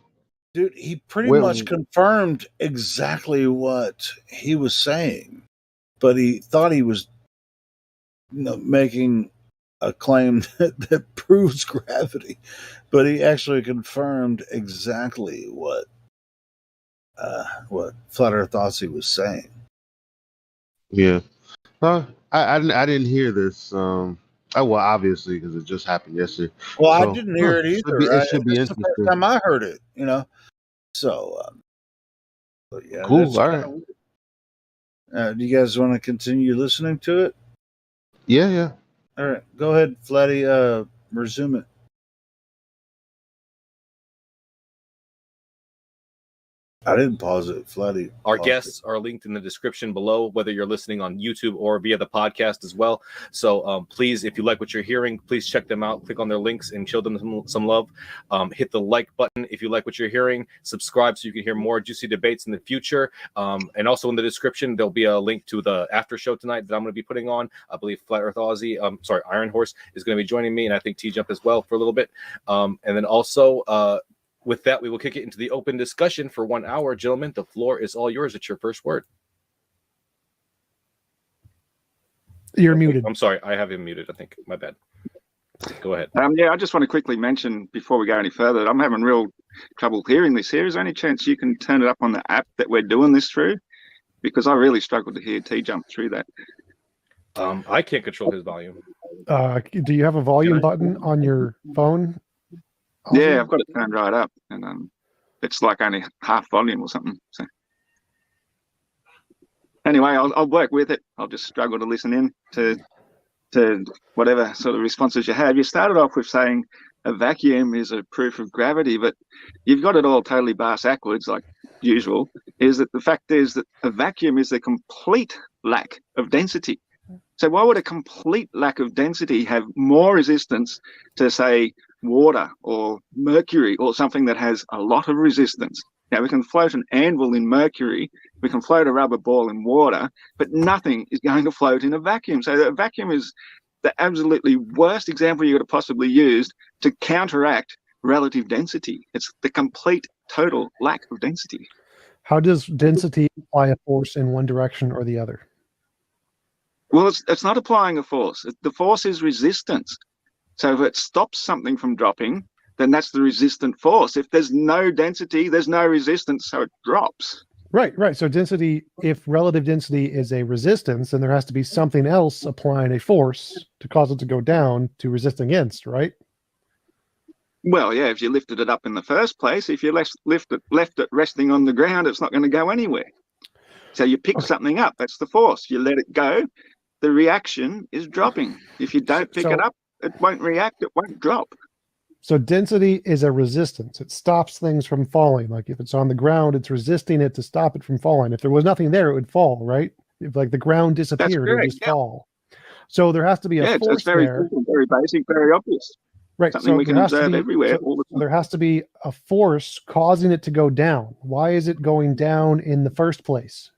Dude, he pretty much confirmed exactly what he was saying, but he thought he was making a claim that proves gravity, but he actually confirmed exactly what Flat Earth Aussie was saying. Yeah. I didn't hear this. Oh, well, obviously, because it just happened yesterday. Well, I So, didn't hear it either. It should be It's the first interesting. time I heard it, you know. So, but yeah, Cool. that's All kinda right. weird. Do you guys want to continue listening to it? Yeah. All right, go ahead, Flatty. Resume it. I didn't pause it. Flatty. Our paused guests are linked in the description below, whether you're listening on YouTube or via the podcast as well. So please, if you like what you're hearing, please check them out. Click on their links and show them some love. Hit the like button if you like what you're hearing. Subscribe so you can hear more juicy debates in the future. And also in the description, there'll be a link to the after show tonight that I'm going to be putting on. I believe Flat Earth Aussie, Iron Horse is going to be joining me, and I think T-Jump as well for a little bit. And then also... with that, we will kick it into the open discussion for 1 hour. Gentlemen, the floor is all yours. It's your first word. You're muted. I'm sorry. I have him muted, I think. My bad. Go ahead. Yeah, I just want to quickly mention before we go any further, I'm having real trouble hearing this here. Is there any chance you can turn it up on the app that we're doing this through? Because I really struggled to hear T-Jump through that. I can't control his volume. Do you have a volume button on your phone? Yeah, I've got it turned right up, and it's like only half volume or something. So anyway, I'll work with it. I'll just struggle to listen in to whatever sort of responses you have. You started off with saying a vacuum is a proof of gravity, but you've got it all totally bass-ackwards, like usual. Is that the fact is that a vacuum is a complete lack of density. So why would a complete lack of density have more resistance to, say, water or mercury or something that has a lot of resistance? Now, we can float an anvil in mercury, we can float a rubber ball in water, but nothing is going to float in a vacuum. So a vacuum is the absolutely worst example you could have possibly used to counteract relative density. It's the complete, total lack of density. How does density apply a force in one direction or the other? Well, it's not applying a force. The force is resistance. So if it stops something from dropping, then that's the resistant force. If there's no density, there's no resistance, so it drops. Right. So density, if relative density is a resistance, then there has to be something else applying a force to cause it to go down to resist against, right? Well, yeah, if you lifted it up in the first place, if you left it resting on the ground, it's not going to go anywhere. So you pick something up, that's the force. You let it go, the reaction is dropping. If you don't pick it up, it won't react, it won't drop. So density is a resistance. It stops things from falling. Like if it's on the ground, it's resisting it to stop it from falling. If there was nothing there, it would fall, right? If like the ground disappeared, it would just fall. So there has to be a force it's very there. simple, very basic, very obvious. Right. Something we can observe everywhere all the time. There has to be a force causing it to go down. Why is it going down in the first place?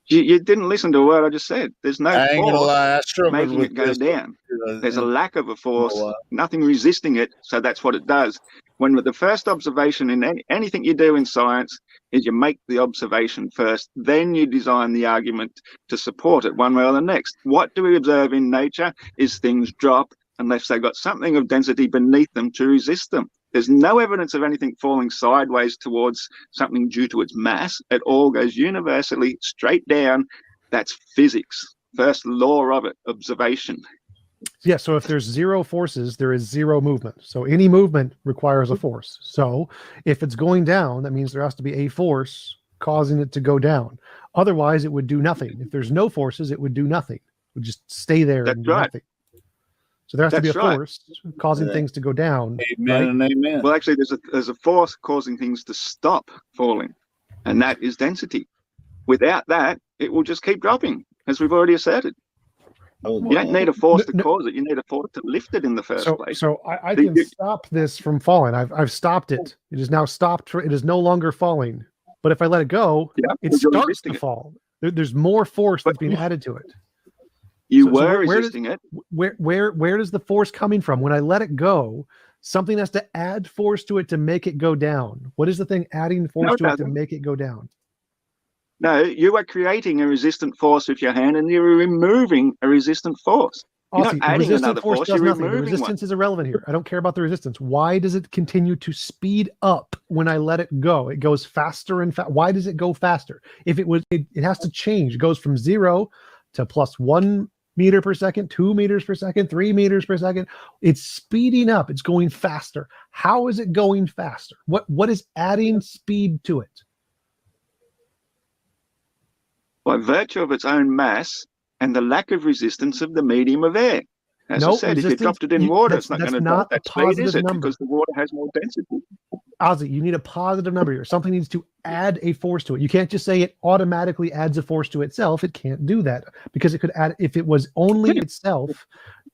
You didn't listen to a word I just said. There's no I ain't gonna lie, I force struggled making with it go this. down. There's a lack of a force, nothing resisting it, so that's what it does. When the first observation in anything you do in science is you make the observation first, then you design the argument to support it one way or the next. What do we observe in nature is things drop unless they've got something of density beneath them to resist them. There's no evidence of anything falling sideways towards something due to its mass. It all goes universally straight down. That's physics. First law of it, observation. Yeah, so if there's zero forces, there is zero movement. So any movement requires a force. So if it's going down, that means there has to be a force causing it to go down. Otherwise, it would do nothing. If there's no forces, it would do nothing. It would just stay there and do nothing. So there has to be a force causing things to go down. Amen and amen. Well, actually, there's a force causing things to stop falling, and that is density. Without that, it will just keep dropping, as we've already asserted. You don't need a force to cause it. You need a force to lift it in the first place. So I can stop this from falling. I've stopped it. It is now stopped. It is no longer falling. But if I let it go, it starts to fall. There's more force that's being added to it. You were resisting it. Where does the force coming from? When I let it go, something has to add force to it to make it go down. What is the thing adding force to it to make it go down? No, you are creating a resistant force with your hand, and you're removing a resistant force. You're not Aussie, the adding resistant another force force. does You're nothing. The removing resistance one. is irrelevant here. I don't care about the resistance. Why does it continue to speed up when I let it go? It goes faster and why does it go faster? If it was, it has to change. It goes from 0 to plus 1 meter per second, 2 meters per second, 3 meters per second. It's speeding up. It's going faster. How is it going faster? What is adding speed to it? By virtue of its own mass and the lack of resistance of the medium of air. As I No, said, if you resistance, dropped it in you- water, that's- it's not that's going to not drop that a speed, is positive it? number. Because the water has more density. Ozzy, you need a positive number here. Something needs to add a force to it. You can't just say it automatically adds a force to itself. It can't do that because it could add, if it was only itself,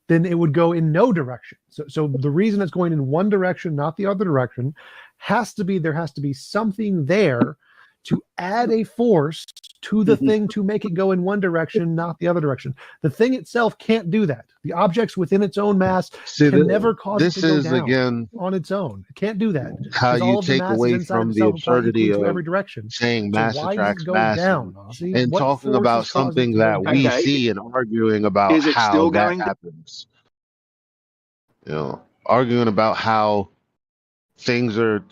then it would go in no direction. So the reason it's going in one direction, not the other direction, there has to be something there to add a force to the thing to make it go in one direction, not the other direction. The thing itself can't do that. The objects within its own mass can never cause it to go down again on its own. It can't do that how because all you of the take masses away inside of from the itself apply absurdity equally to every of direction. saying So mass why does it attracts go mass down, Ozzy? and What talking force is about causing it something to go that we down? Okay. see and arguing about Is it how still that going? happens. Arguing about how things are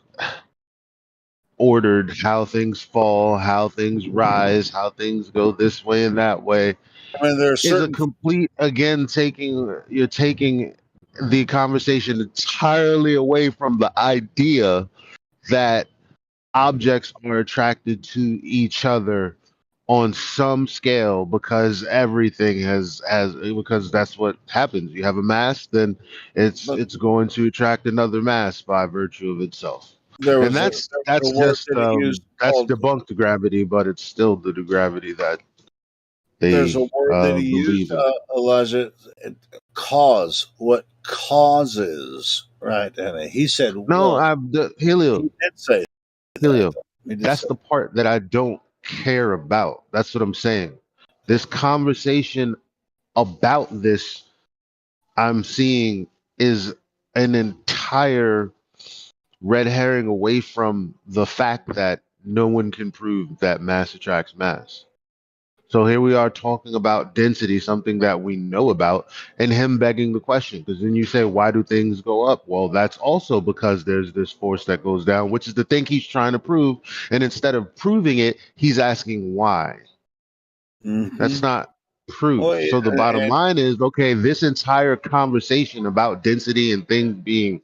ordered, how things fall, how things rise, how things go this way and that way I mean, there are is a certain complete, again, you're taking the conversation entirely away from the idea that objects are attracted to each other on some scale because everything has because that's what happens. You have a mass, then it's going to attract another mass by virtue of itself. there And was a that's word just that he used that's called debunked gravity, but it's still the gravity that there's a they word that he believe used, in. Elijah, cause. What causes, right? And he said, No, well, Helio, he did say Helio, he did that's say the part that I don't care about. That's what I'm saying. This conversation about this I'm seeing is an entire red herring away from the fact that no one can prove that mass attracts mass. So here we are talking about density, something that we know about, and him begging the question. Because then you say, why do things go up? Well, that's also because there's this force that goes down, which is the thing he's trying to prove. And instead of proving it, he's asking why. That's not proof. Well, So the bottom and line is, okay, this entire conversation about density and things being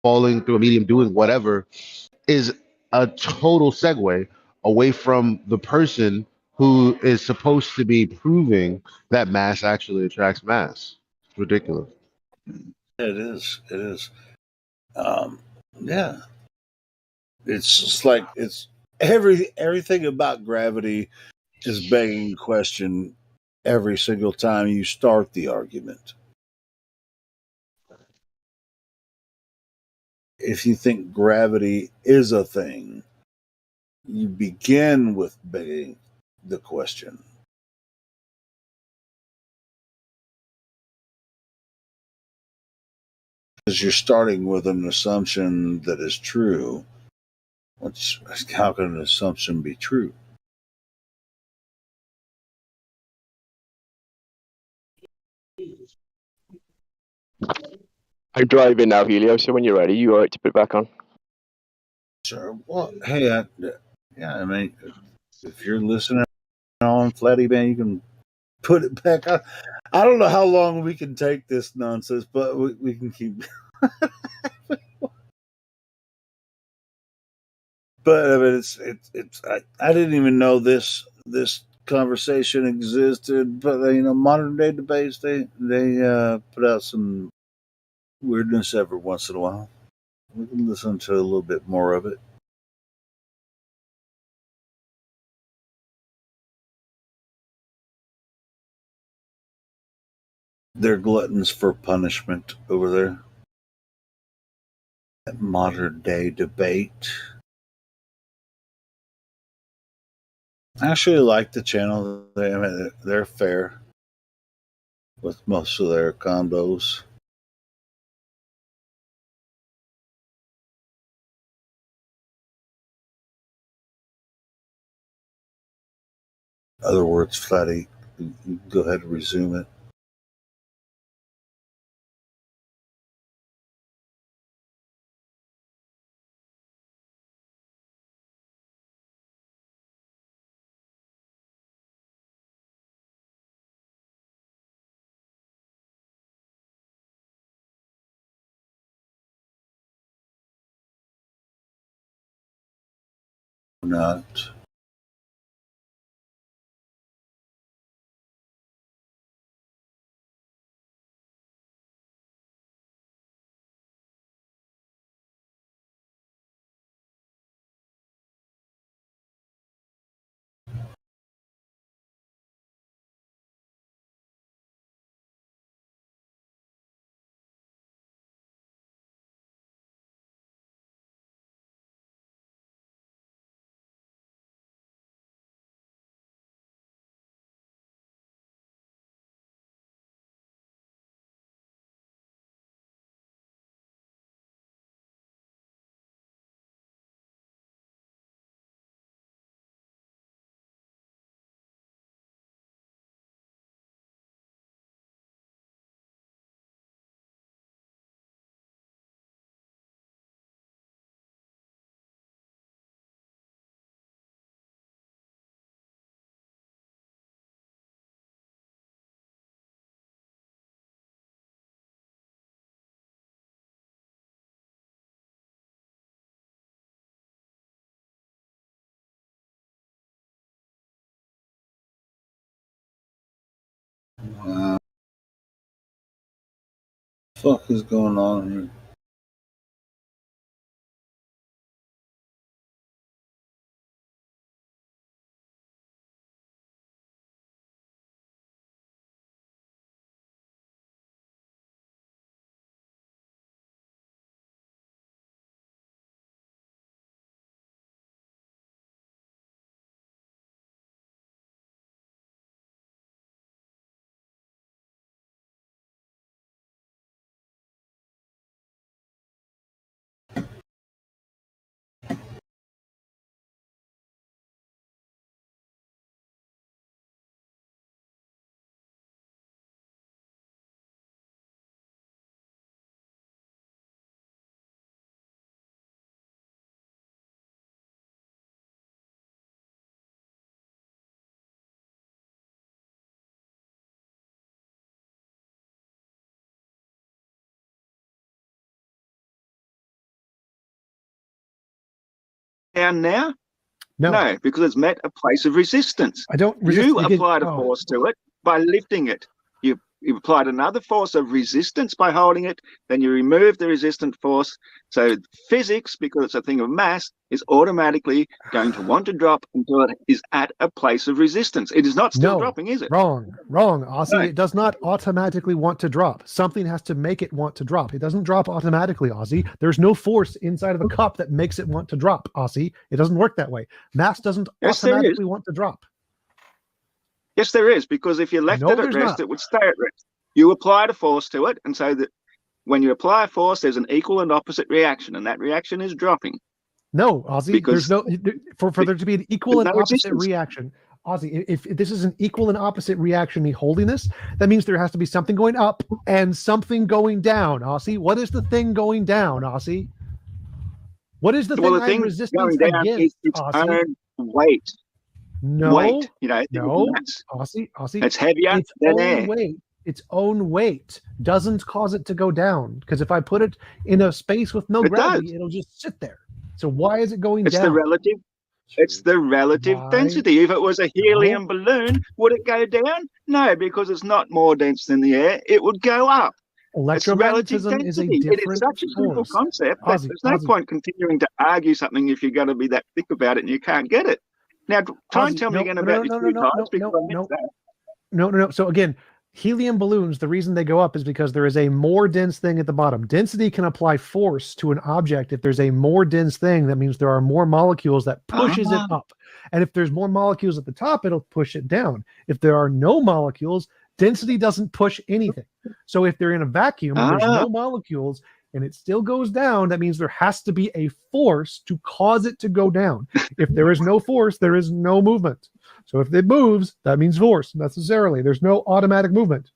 falling through a medium, doing whatever, is a total segue away from the person who is supposed to be proving that mass actually attracts mass. It's ridiculous. it is. It is. Um, yeah, it's just like it's everything about gravity is begging the question every single time you start the argument. If you think gravity is a thing, you begin with begging the question. Because you're starting with an assumption that is true. How can an assumption be true? I'm driving now, Helio, so when you're ready, you all right to put it back on? Sure. Well, hey, I mean, if you're listening on Flatty, man, you can put it back on. I don't know how long we can take this nonsense, but we can keep. But I mean, I didn't even know this conversation existed. But modern day debates they put out some weirdness every once in a while. We can listen to a little bit more of it. They're gluttons for punishment over there. That modern day debate. I actually like the channel. They're fair with most of their combos. Other words, Flatty, you can go ahead and resume it. Not. Wow. What the fuck is going on here? Down now? No. Because it's met a place of resistance. I don't resist. You applied a force to it by lifting it. You applied another force of resistance by holding it, then you remove the resistant force. So physics, because it's a thing of mass, is automatically going to want to drop until it is at a place of resistance. It is not still dropping, is it? Wrong, Aussie. No. It does not automatically want to drop. Something has to make it want to drop. It doesn't drop automatically, Aussie. There's no force inside of a cup that makes it want to drop, Aussie. It doesn't work that way. Mass doesn't automatically want to drop. Yes, there is, because if you left it at rest, it would stay at rest. You applied a force to it, and so that when you apply a force, there's an equal and opposite reaction, and that reaction is dropping. No, Aussie, because there's no for there to be an equal and opposite reaction. Aussie, if this is an equal and opposite reaction, me holding this, that means there has to be something going up and something going down, Aussie. What is the thing going down, Aussie? What is the thing I'm resisting against, its Aussie? own weight. No, weight, Aussie, it's heavier than air. Its own weight doesn't cause it to go down, because if I put it in a space with no gravity, it'll just sit there. So why is it going down? It's the relative density. If it was a helium balloon, would it go down? No, because it's not more dense than the air. It would go up. Electromagnetism is a different It is such a simple concept that there's no point continuing to argue something if you're going to be that thick about it and you can't get it. Now, try and tell me again about these 3 times because I missed that. No. So again, helium balloons, the reason they go up is because there is a more dense thing at the bottom. Density can apply force to an object. If there's a more dense thing, that means there are more molecules that pushes it up. And if there's more molecules at the top, it'll push it down. If there are no molecules, density doesn't push anything. So if they're in a vacuum and there's no molecules and it still goes down, that means there has to be a force to cause it to go down. If there is no force, there is no movement. So if it moves, that means force necessarily. There's no automatic movement.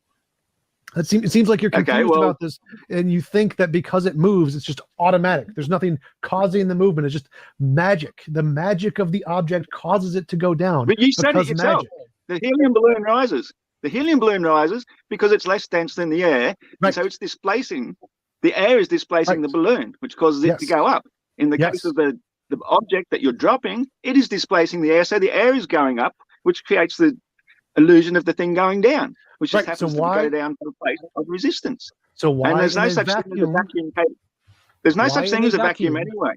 It seems like you're confused about this, and you think that because it moves, it's just automatic. There's nothing causing the movement. It's just magic. The magic of the object causes it to go down. But you said it yourself. Magic. The helium balloon rises. The helium balloon rises because it's less dense than the air, and so it's displacing. The air is displacing the balloon, which causes it to go up. In the case of the object that you're dropping, it is displacing the air, so the air is going up, which creates the illusion of the thing going down, which just happens to go down to a place of resistance. So why? And there's no such thing as a vacuum. There's no such thing as a vacuum anyway.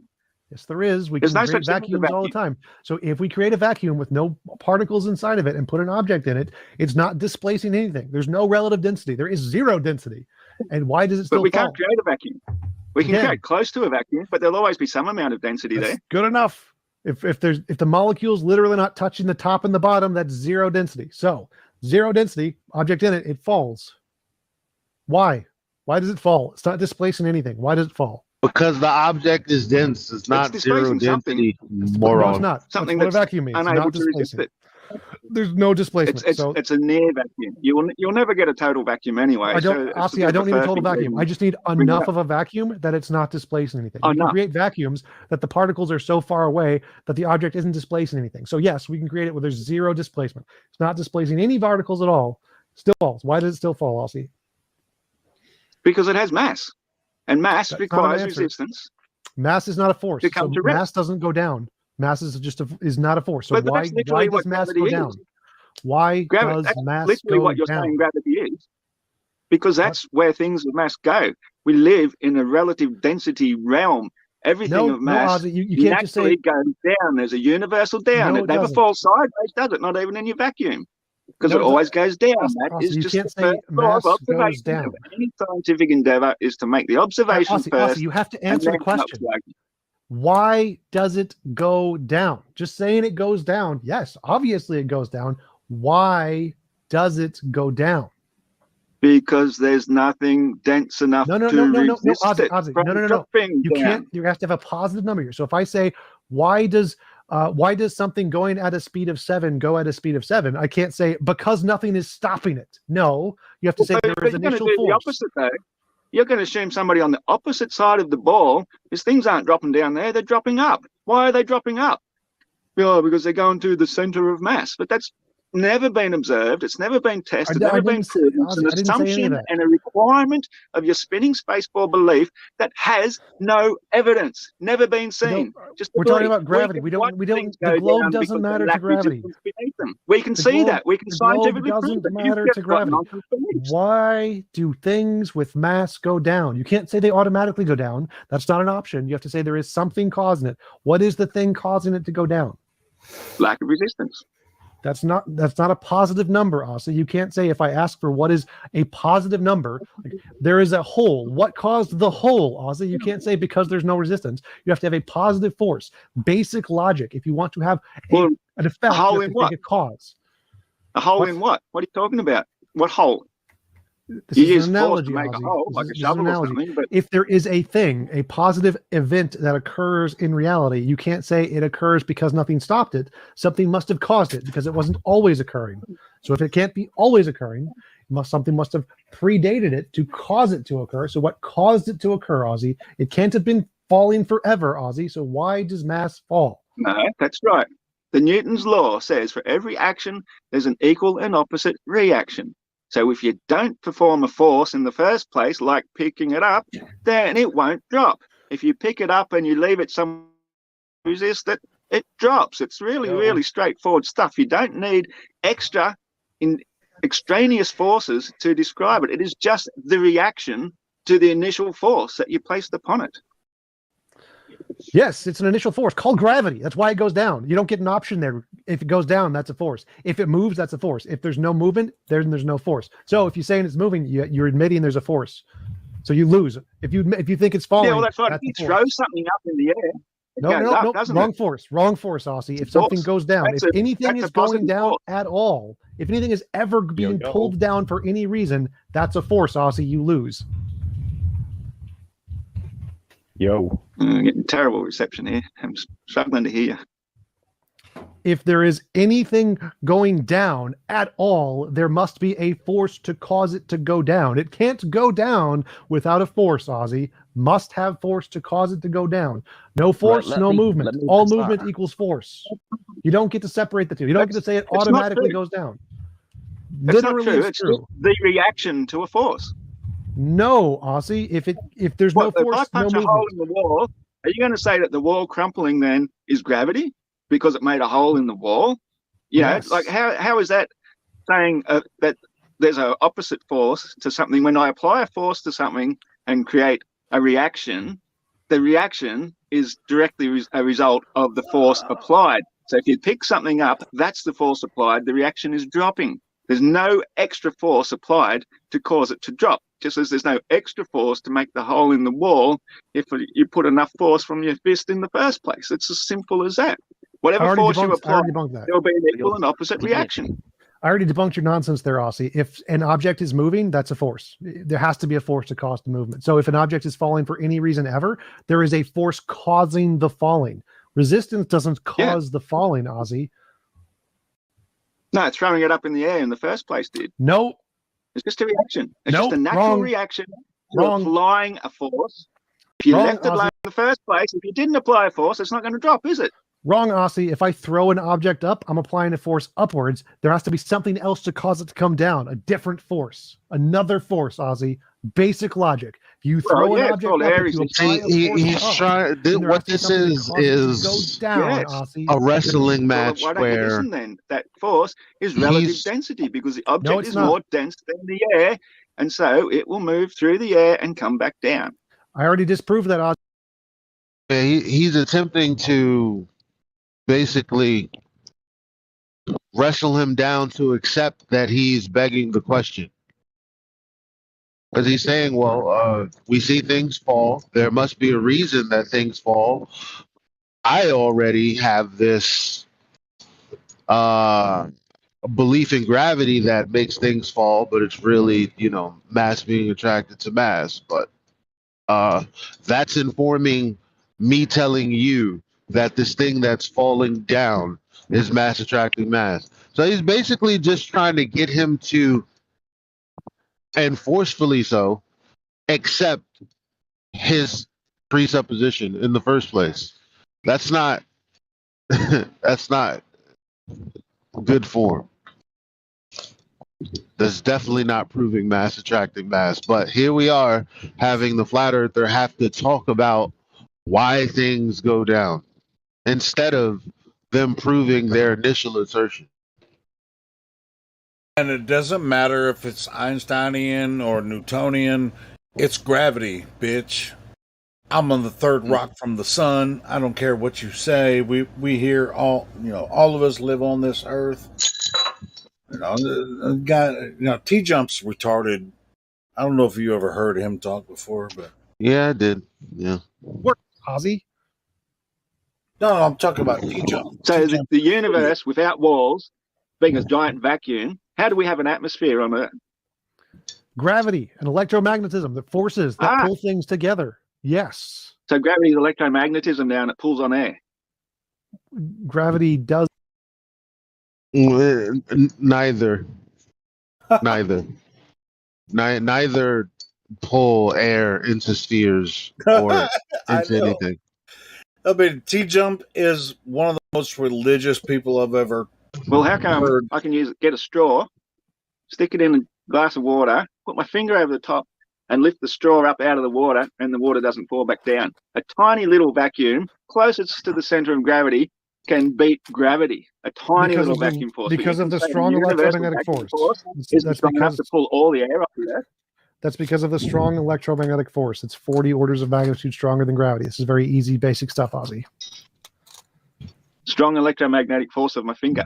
Yes, there is. We can create vacuums all the time. So if we create a vacuum with no particles inside of it and put an object in it, it's not displacing anything. There's no relative density. There is zero density. And why does it still fall? But we can't create a vacuum. We can create close to a vacuum, but there'll always be some amount of density there. Good enough. If the molecule's literally not touching the top and the bottom, that's zero density. So zero density, object in it, it falls. Why? Why does it fall? It's not displacing anything. Why does it fall? Because the object is dense. It's not zero density. No, it's not. Something that's what a vacuum means. It's not to resist displacing. it. There's no displacement. It's a near vacuum. You'll never get a total vacuum anyway. I don't need a total vacuum. I just need enough of a vacuum that it's not displacing anything. We can create vacuums that the particles are so far away that the object isn't displacing anything. So yes, we can create it where there's zero displacement. It's not displacing any particles at all. Still falls. Why does it still fall, Aussie? Because it has mass, and mass requires resistance. Mass is not a force. So mass doesn't go down. Mass is is not a force. So why does mass go down? Why does mass literally go what you're down? saying gravity is? Because that's where things of mass go. We live in a relative density realm. Everything of mass you can't just say goes down. There's a universal down. No, it never doesn't. falls sideways, does it? Not even in your vacuum. Because it always goes down. That is you just can't the say first law mass of observation goes down. of any scientific endeavor is to make the observation first. You have to and answer then the come up question. with the argument. Why does it go down? Just saying it goes down. Yes, obviously it goes down. Why does it go down? Because there's nothing dense enough to resist it. Ozzy, no. You can't. You have to have a positive number here. So if I say, why does something going at a speed of 7 go at a speed of 7? I can't say because nothing is stopping it. No, you have to say there is initial force. The opposite though. You're going to assume somebody on the opposite side of the ball, because things aren't dropping down there, they're dropping up. Why are they dropping up? Well, because they're going to the center of mass. But that's never been observed. It's never been tested, never been proven. It's an assumption and a requirement of your spinning spaceball belief that has no evidence, never been seen. We're talking about gravity. We don't. The globe doesn't matter to gravity. We can see that. We can scientifically prove doesn't that. matter to gravity. Why do things with mass go down? You can't say they automatically go down. That's not an option. You have to say there is something causing it. What is the thing causing it to go down? Lack of resistance. That's not a positive number, Asa. You can't say if I ask for what is a positive number, like, there is a hole. What caused the hole, Asa? You can't say because there's no resistance. You have to have a positive force. Basic logic. If you want to have an effect, a hole you have in to what? take a cause. A hole in what? What are you talking about? What hole? This You is use an force analogy, to make a Ozzy. hole, This like is a an shovel or analogy. something, but If there is a thing, a positive event that occurs in reality, you can't say it occurs because nothing stopped it. Something must have caused it because it wasn't always occurring. So if it can't be always occurring, something must have predated it to cause it to occur. So what caused it to occur, Ozzy? It can't have been falling forever, Ozzy. So why does mass fall? no, that's right. The Newton's law says for every action, there's an equal and opposite reaction. So if you don't perform a force in the first place, like picking it up, then it won't drop. If you pick it up and you leave it some resist it, it drops. It's really straightforward stuff. You don't need extraneous forces to describe it. It is just the reaction to the initial force that you placed upon it. Yes, it's an initial force called gravity. That's why it goes down. You don't get an option there. If it goes down, that's a force. If it moves, that's a force. If there's no movement, then there's no force. So if you're saying it's moving, you're admitting there's a force. So you lose. If you think it's falling, Yeah, well, that's right. If you throw something up in the air, it goes up, doesn't wrong it? force. Wrong force, Aussie. If something goes down, if anything is going down at all, if anything is ever being pulled down for any reason, that's a force, Aussie. You lose. Yo. Getting terrible reception here. I'm struggling to hear you. if there is anything going down at all, there must be a force to cause it to go down. It can't go down without a force, Ozzy. Must have force to cause it to go down. No force, let no me- movement. let me All start. movement equals force. You don't get to separate the two. You don't get to say it not automatically true. goes down. It's not Literally, true. it's It's true. just the reaction to a force. No, Ozzy. If there's no What, if I force, no punch a movement. hole in the wall, are you going to say that the wall crumpling then is gravity because it made a hole in the wall? You know, Yes. like how is that saying that there's an opposite force to something? When I apply a force to something and create a reaction, the reaction is directly a result of the force applied. So if you pick something up, that's the force applied. The reaction is dropping. There's no extra force applied to cause it to drop. Just as there's no extra force to make the hole in the wall if you put enough force from your fist in the first place. It's as simple as that. Whatever force you apply, there will be an equal and opposite reaction. I already debunked your nonsense there, Aussie. If an object is moving, that's a force. There has to be a force to cause the movement. So if an object is falling for any reason ever, there is a force causing the falling. Resistance doesn't cause the falling, Aussie. No, throwing it up in the air in the first place did. No. It's just a reaction. It's Nope, just a natural wrong. reaction to Wrong. applying a force. If you Wrong, left it alone Ozzy. in the first place, if you didn't apply a force, it's not going to drop, is it? Wrong, Aussie. If I throw an object up, I'm applying a force upwards. There has to be something else to cause it to come down. A different force. Another force, Aussie. Basic logic. If you throw an object up, if you apply a force He's up, trying. then there What has to be this something to is cause it to go down, Aussie. a wrestling Well, match why don't you where listen then? That force is relative he's density because the object it's is not. more dense than the air, and so it will move through the air and come back down. I already disproved that, Aussie. he's attempting to basically wrestle him down to accept that he's begging the question. Because he's saying, well, we see things fall. There must be a reason that things fall. I already have this belief in gravity that makes things fall, but it's really, mass being attracted to mass. But that's informing me telling you that this thing that's falling down is mass attracting mass. So he's basically just trying to get him to, and forcefully so, accept his presupposition in the first place. That's not that's not good form. That's definitely not proving mass attracting mass. But here we are having the flat earther have to talk about why things go down instead of them proving their initial assertion. And it doesn't matter if it's Einsteinian or Newtonian, it's gravity, bitch. I'm on the third rock from the sun. I don't care what you say. We here all of us live on this earth. T Jump's retarded. I don't know if you ever heard him talk before, but yeah, I did. Yeah. What, Ozzy? No, I'm talking about T Jump. So the universe without walls, being a giant vacuum, how do we have an atmosphere on Earth? Gravity and electromagnetism, the forces that pull things together. Yes. So gravity is electromagnetism now, and it pulls on air. Gravity does. Neither pull air into spheres or into anything. I mean, T Jump is one of the most religious people I've ever. Well, how come I can get a straw, stick it in a glass of water, put my finger over the top, and lift the straw up out of the water, and the water doesn't fall back down? A tiny little vacuum, closest to the center of gravity, can beat gravity. A tiny little vacuum force. Because of the strong electromagnetic force. Isn't strong enough to pull all the air off the Earth. That's because of the strong electromagnetic force. It's 40 orders of magnitude stronger than gravity. This is very easy, basic stuff, Ozzy. Strong electromagnetic force of my finger.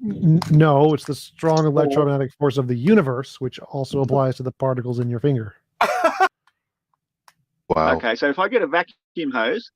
No, it's the strong electromagnetic force of the universe, which also applies to the particles in your finger. Wow. Okay, so if I get a vacuum hose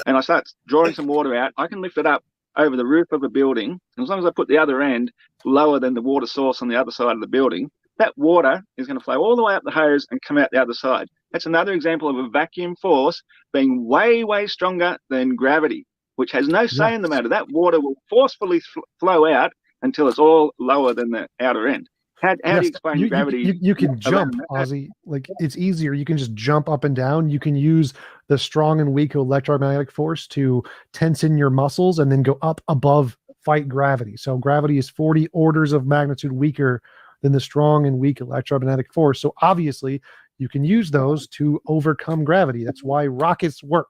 and I start drawing some water out, I can lift it up over the roof of a building. And as long as I put the other end lower than the water source on the other side of the building, that water is going to flow all the way up the hose and come out the other side. That's another example of a vacuum force being way, way stronger than gravity. which has no say in the matter, that water will forcefully flow out until it's all lower than the outer end. How do you explain gravity? You can jump, Ozzy. Like, it's easier. You can just jump up and down. You can use the strong and weak electromagnetic force to tense in your muscles and then go up above, fight gravity. So gravity is 40 orders of magnitude weaker than the strong and weak electromagnetic force. So obviously, you can use those to overcome gravity. That's why rockets work.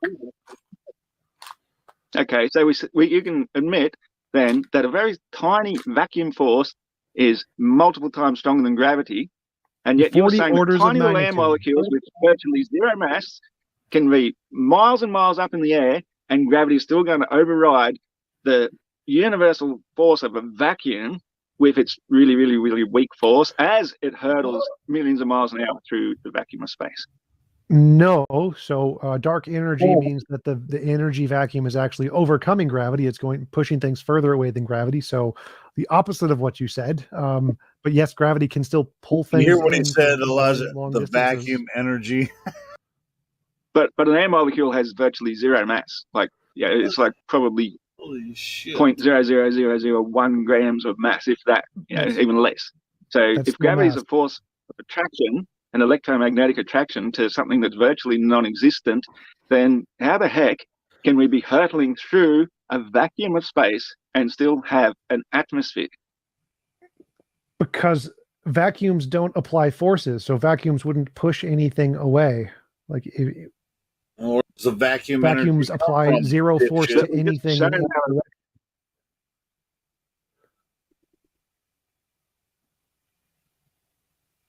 Okay, so you can admit then that a very tiny vacuum force is multiple times stronger than gravity, and yet you're saying that tiny little air molecules with virtually zero mass can be miles and miles up in the air, and gravity is still going to override the universal force of a vacuum with its really, really, really weak force as it hurtles millions of miles an hour through the vacuum of space. No, so dark energy means that the energy vacuum is actually overcoming gravity. It's pushing things further away than gravity. So the opposite of what you said. But yes, gravity can still pull things. You hear what he in said, from Elijah? long The distances. vacuum energy. But an air molecule has virtually zero mass. Like, yeah, it's like probably Holy shit. 0.00001 grams of mass, if that, even less. So if gravity is a force of attraction, an electromagnetic attraction to something that's virtually non-existent, then how the heck can we be hurtling through a vacuum of space and still have an atmosphere? Because vacuums don't apply forces, so vacuums wouldn't push anything away. Like or the vacuums apply zero force to anything.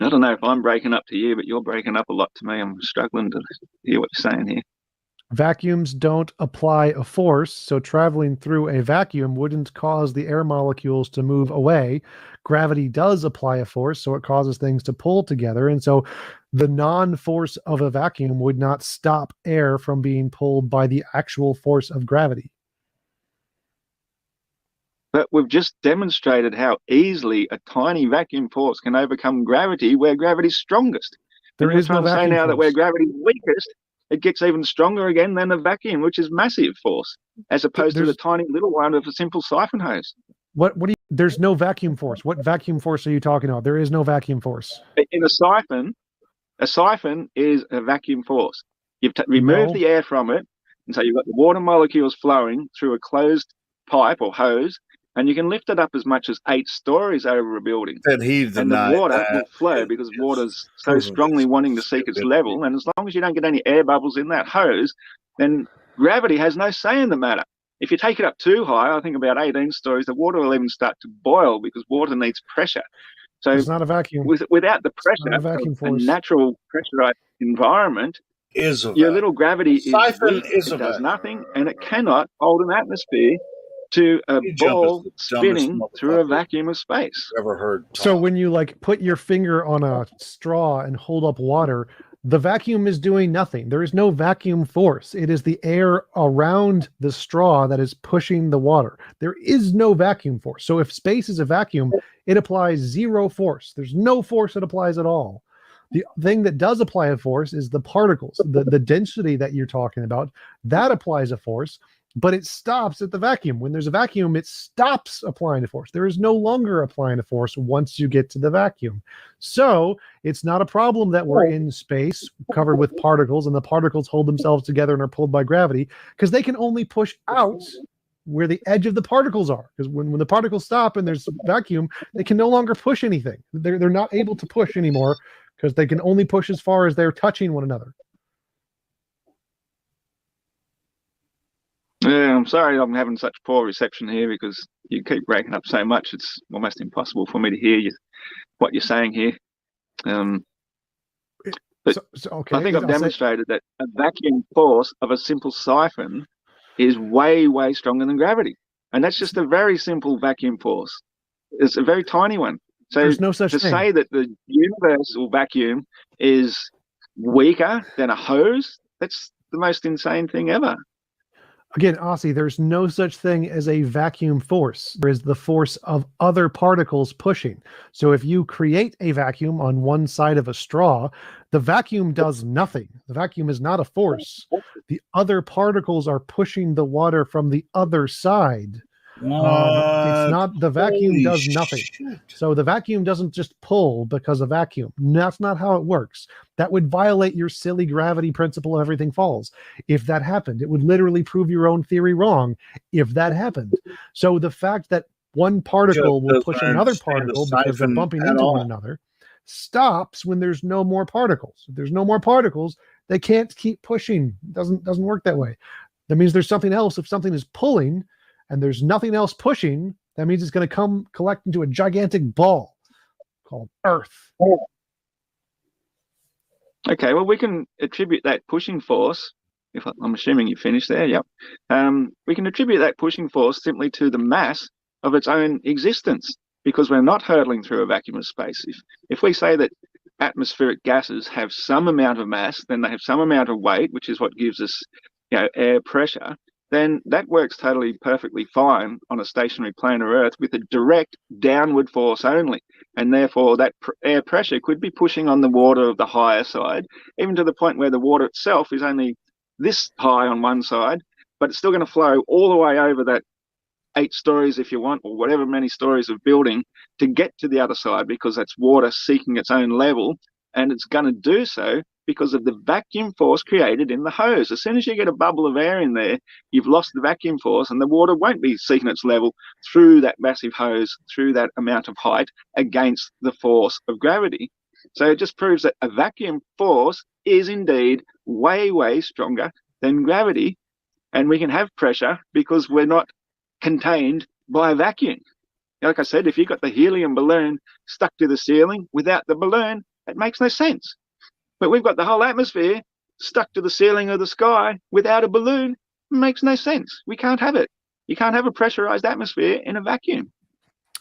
I don't know if I'm breaking up to you, but you're breaking up a lot to me. I'm struggling to hear what you're saying here. Vacuums don't apply a force, so traveling through a vacuum wouldn't cause the air molecules to move away. Gravity does apply a force, so it causes things to pull together. And so the non-force of a vacuum would not stop air from being pulled by the actual force of gravity. But we've just demonstrated how easily a tiny vacuum force can overcome gravity where gravity's strongest. There is no vacuum say now force. that where gravity's weakest, it gets even stronger again than a vacuum, which is massive force, as opposed to the tiny little one of a simple siphon hose. What do you, there's no vacuum force. What vacuum force are you talking about? There is no vacuum force. In a siphon is a vacuum force. You've removed the air from it, and so you've got the water molecules flowing through a closed pipe or hose, and you can lift it up as much as 8 stories over a building. And the water will flow because water's so strongly wanting to seek its level, and as long as you don't get any air bubbles in that hose, then gravity has no say in the matter. If you take it up too high, I think about 18 stories, the water will even start to boil because water needs pressure. So it's not a vacuum. Without the pressure of a natural pressurized environment, your little gravity is weak, it does nothing, and it cannot hold an atmosphere to a ball spinning through a vacuum of space. Ever heard? So when you like put your finger on a straw and hold up water, the vacuum is doing nothing. There is no vacuum force. It is the air around the straw that is pushing the water. There is no vacuum force. So if space is a vacuum, it applies zero force. There's no force that applies at all. The thing that does apply a force is the particles, the density that you're talking about. That applies a force, but it stops at the vacuum. When there's a vacuum, it stops applying a force. There is no longer applying a force once you get to the vacuum. So it's not a problem that we're in space covered with particles and the particles hold themselves together and are pulled by gravity, because they can only push out where the edge of the particles are. Because when the particles stop and there's vacuum, they can no longer push anything. They're not able to push anymore because they can only push as far as they're touching one another. Yeah, I'm sorry I'm having such poor reception here because you keep breaking up so much. It's almost impossible for me to hear what you're saying here. But okay, I think I've demonstrated that a vacuum force of a simple siphon is way, way stronger than gravity. And that's just a very simple vacuum force. It's a very tiny one. So there's no such to thing. say that the universal vacuum is weaker than a hose, that's the most insane thing ever. Again, Aussie, there's no such thing as a vacuum force. There is the force of other particles pushing. So if you create a vacuum on one side of a straw, the vacuum does nothing. The vacuum is not a force. The other particles are pushing the water from the other side. It's not, the vacuum does nothing. So the vacuum doesn't just pull because of vacuum. That's not how it works. That would violate your silly gravity principle of everything falls. If that happened, it would literally prove your own theory wrong if that happened. So the fact that one particle will push another particle because they're bumping into one another stops when there's no more particles. If there's no more particles, they can't keep pushing. It doesn't work that way. That means there's something else. If something is pulling and there's nothing else pushing, that means it's going to come collect into a gigantic ball called Earth. Okay, well, we can attribute that pushing force, if I'm assuming you finished there, yep. We can attribute that pushing force simply to the mass of its own existence, because we're not hurtling through a vacuum of space. If we say that atmospheric gases have some amount of mass, then they have some amount of weight, which is what gives us, air pressure, then that works totally perfectly fine on a stationary planar Earth with a direct downward force only. And therefore, that air pressure could be pushing on the water of the higher side, even to the point where the water itself is only this high on one side, but it's still going to flow all the way over that 8 stories, if you want, or whatever many stories of building to get to the other side, because that's water seeking its own level. And it's going to do so because of the vacuum force created in the hose. As soon as you get a bubble of air in there, you've lost the vacuum force, and the water won't be seeking its level through that massive hose, through that amount of height, against the force of gravity. So it just proves that a vacuum force is indeed way, way stronger than gravity, and we can have pressure because we're not contained by a vacuum. Like I said, if you've got the helium balloon stuck to the ceiling without the balloon, it makes no sense. But we've got the whole atmosphere stuck to the ceiling of the sky without a balloon. It makes no sense. We can't have it. You can't have a pressurized atmosphere in a vacuum.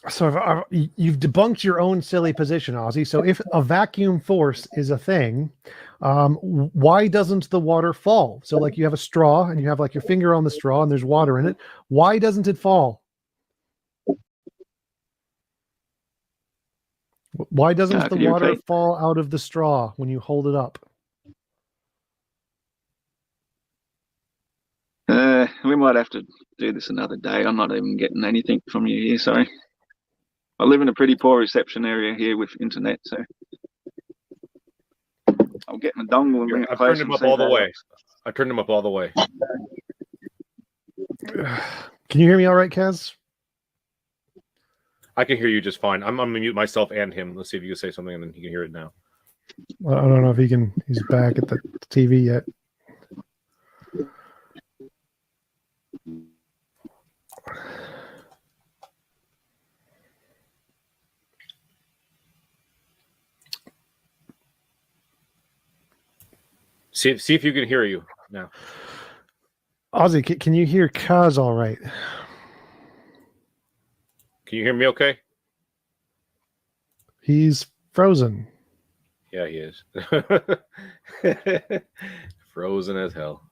So you've debunked your own silly position, Ozzy. So if a vacuum force is a thing, why doesn't the water fall? So like you have a straw and you have like your finger on the straw and there's water in it. Why doesn't it fall? Why doesn't the water fall out of the straw when you hold it up? We might have to do this another day. I'm not even getting anything from you here, sorry. I live in a pretty poor reception area here with internet, so I'll get my dongle and bring it close. I turned him up all the way. I turned him up all the way. Can you hear me all right, Kaz? I can hear you just fine. I'm going to mute myself and him. Let's see if you can say something and then he can hear it now. Well, I don't know if he's back at the TV yet. See if you can hear you now. Ozzy, can you hear Kaz all right? Can you hear me okay? He's frozen. Yeah, he is. Frozen as hell.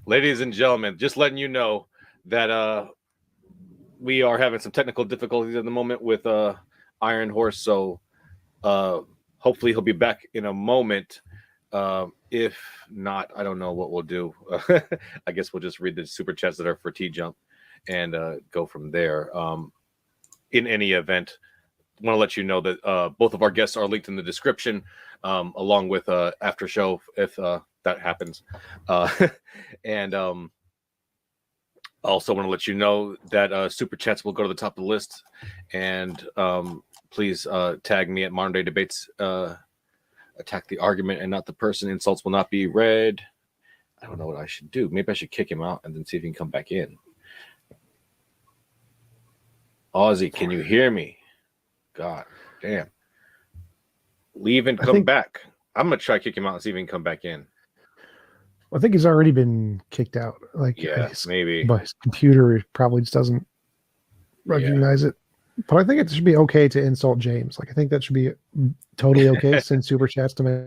Ladies and gentlemen, just letting you know that we are having some technical difficulties at the moment with Iron Horse, so hopefully he'll be back in a moment. If not, I don't know what we'll do. I guess we'll just read the super chats that are for T-Jump and go from there. In any event, I want to let you know that both of our guests are linked in the description, along with after show if that happens. And also want to let you know that super chats will go to the top of the list. And please tag me at Modern Day Debates. Attack the argument and not the person. Insults will not be read. I don't know what I should do. Maybe I should kick him out and then see if he can come back in. Ozzy, can you hear me? God damn. Leave and come back. I'm going to try to kick him out and see if he can come back in. I think he's already been kicked out. Yeah, maybe. But his computer probably just doesn't recognize it. But I think it should be okay to insult James. I think that should be totally okay. Send super chats to me.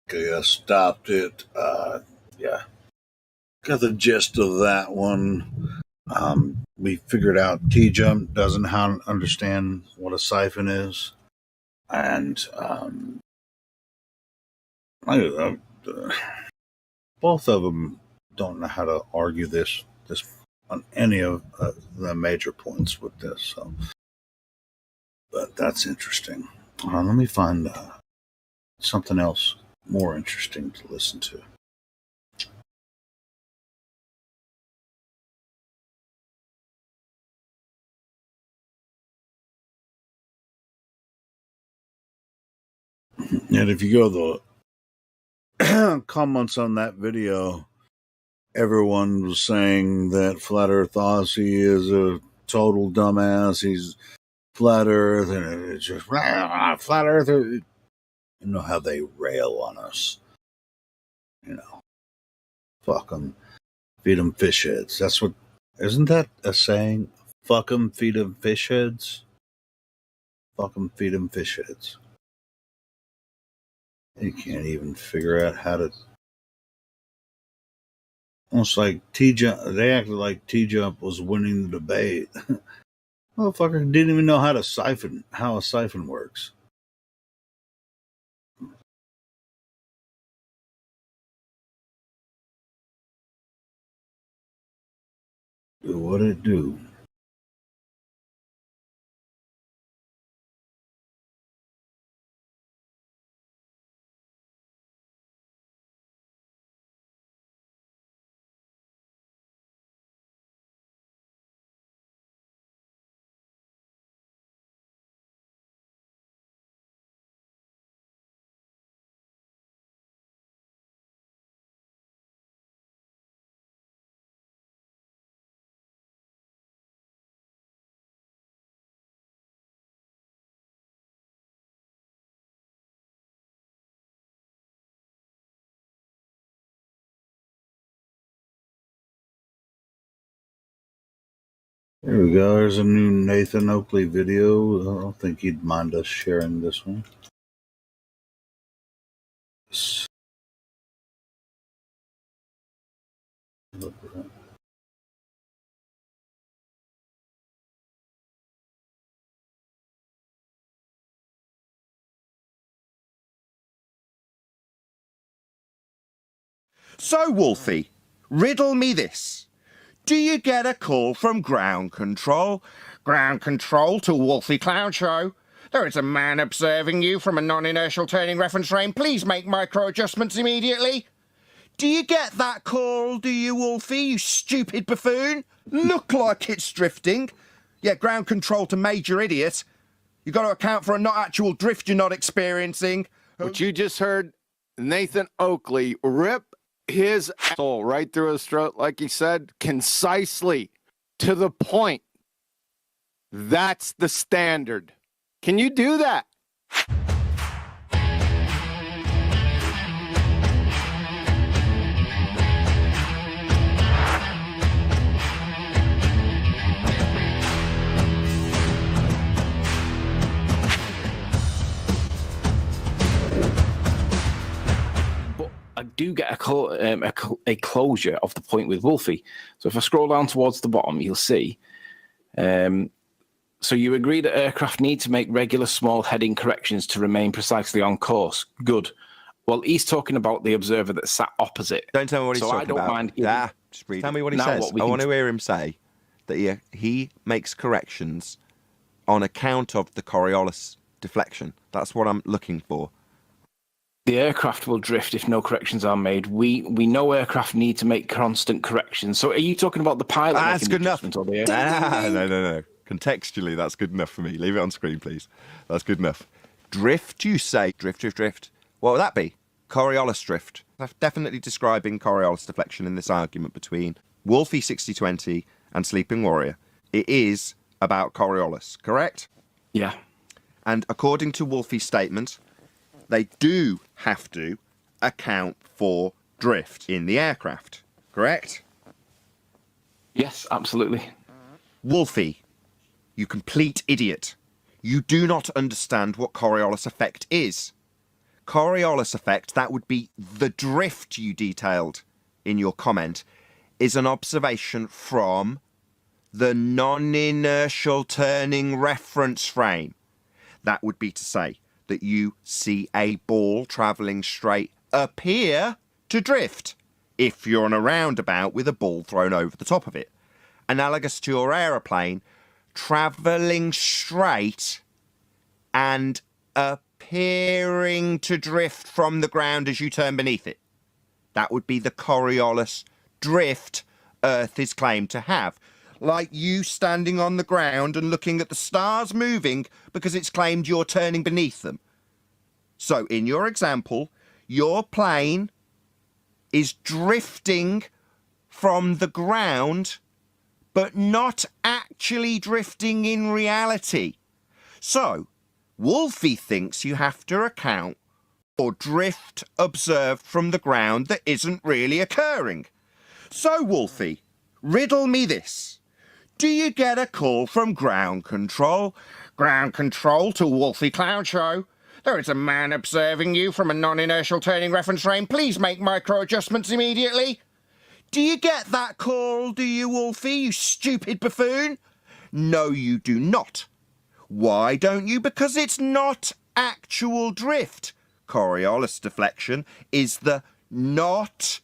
Okay, I stopped it. Yeah, got the gist of that one. We figured out T-Jump doesn't understand what a siphon is, and both of them don't know how to argue this on any of the major points with this. So, but that's interesting. Let me find something else more interesting to listen to. And if you go to the comments on that video, everyone was saying that Flat Earth Aussie is a total dumbass. He's Flat Earth, and it's just Flat Earth. You know how they rail on us. You know, fuck them, feed them fish heads. That's what, isn't that a saying? Fuck them, feed them fish heads. Fuck them, feed them fish heads. You can't even figure out how to. Almost like T-Jump. They acted like T-Jump was winning the debate. Motherfucker didn't even know how a siphon works. Do what it do. There we go. There's a new Nathan Oakley video. I don't think he'd mind us sharing this one. So, Wolfie, riddle me this. Do you get a call from ground control? Ground control to Wolfie Cloud Show. There is a man observing you from a non-inertial turning reference frame. Please make micro adjustments immediately. Do you get that call, do you, Wolfie, you stupid buffoon? Look like it's drifting. Yeah, ground control to major idiot. You got to account for a not actual drift you're not experiencing. What you just heard, Nathan Oakley rip his asshole right through his throat, like he said, concisely, to the point. That's the standard. Can you do that? I do get a closure of the point with Wolfie. So if I scroll down towards the bottom, you'll see. So you agree that aircraft need to make regular small heading corrections to remain precisely on course. Good. Well, he's talking about the observer that sat opposite. Don't tell me what he's talking about. Mind just tell me what he says. I want to hear him say that he makes corrections on account of the Coriolis deflection. That's what I'm looking for. The aircraft will drift if no corrections are made. We know aircraft need to make constant corrections. So are you talking about the pilot? That's good enough. Or the No. Contextually, that's good enough for me. Leave it on screen, please. That's good enough. Drift, you say? Drift. What would that be? Coriolis drift. I'm definitely describing Coriolis deflection in this argument between Wolfie 6020 and Sleeping Warrior. It is about Coriolis, correct? Yeah. And according to Wolfie's statement, they do have to account for drift in the aircraft, correct? Yes, absolutely. Wolfie, you complete idiot. You do not understand what Coriolis effect is. Coriolis effect, that would be the drift you detailed in your comment, is an observation from the non-inertial turning reference frame. That would be to say that you see a ball travelling straight appear to drift if you're on a roundabout with a ball thrown over the top of it. Analogous to your aeroplane travelling straight and appearing to drift from the ground as you turn beneath it. That would be the Coriolis drift Earth is claimed to have. Like you standing on the ground and looking at the stars moving because it's claimed you're turning beneath them. So in your example, your plane is drifting from the ground, but not actually drifting in reality. So Wolfie thinks you have to account for drift observed from the ground that isn't really occurring. So Wolfie, riddle me this. Do you get a call from ground control? Ground control to Wolfie Cloud Show. There is a man observing you from a non-inertial turning reference frame. Please make micro adjustments immediately. Do you get that call, do you, Wolfie, you stupid buffoon? No, you do not. Why don't you? Because it's not actual drift. Coriolis deflection is the not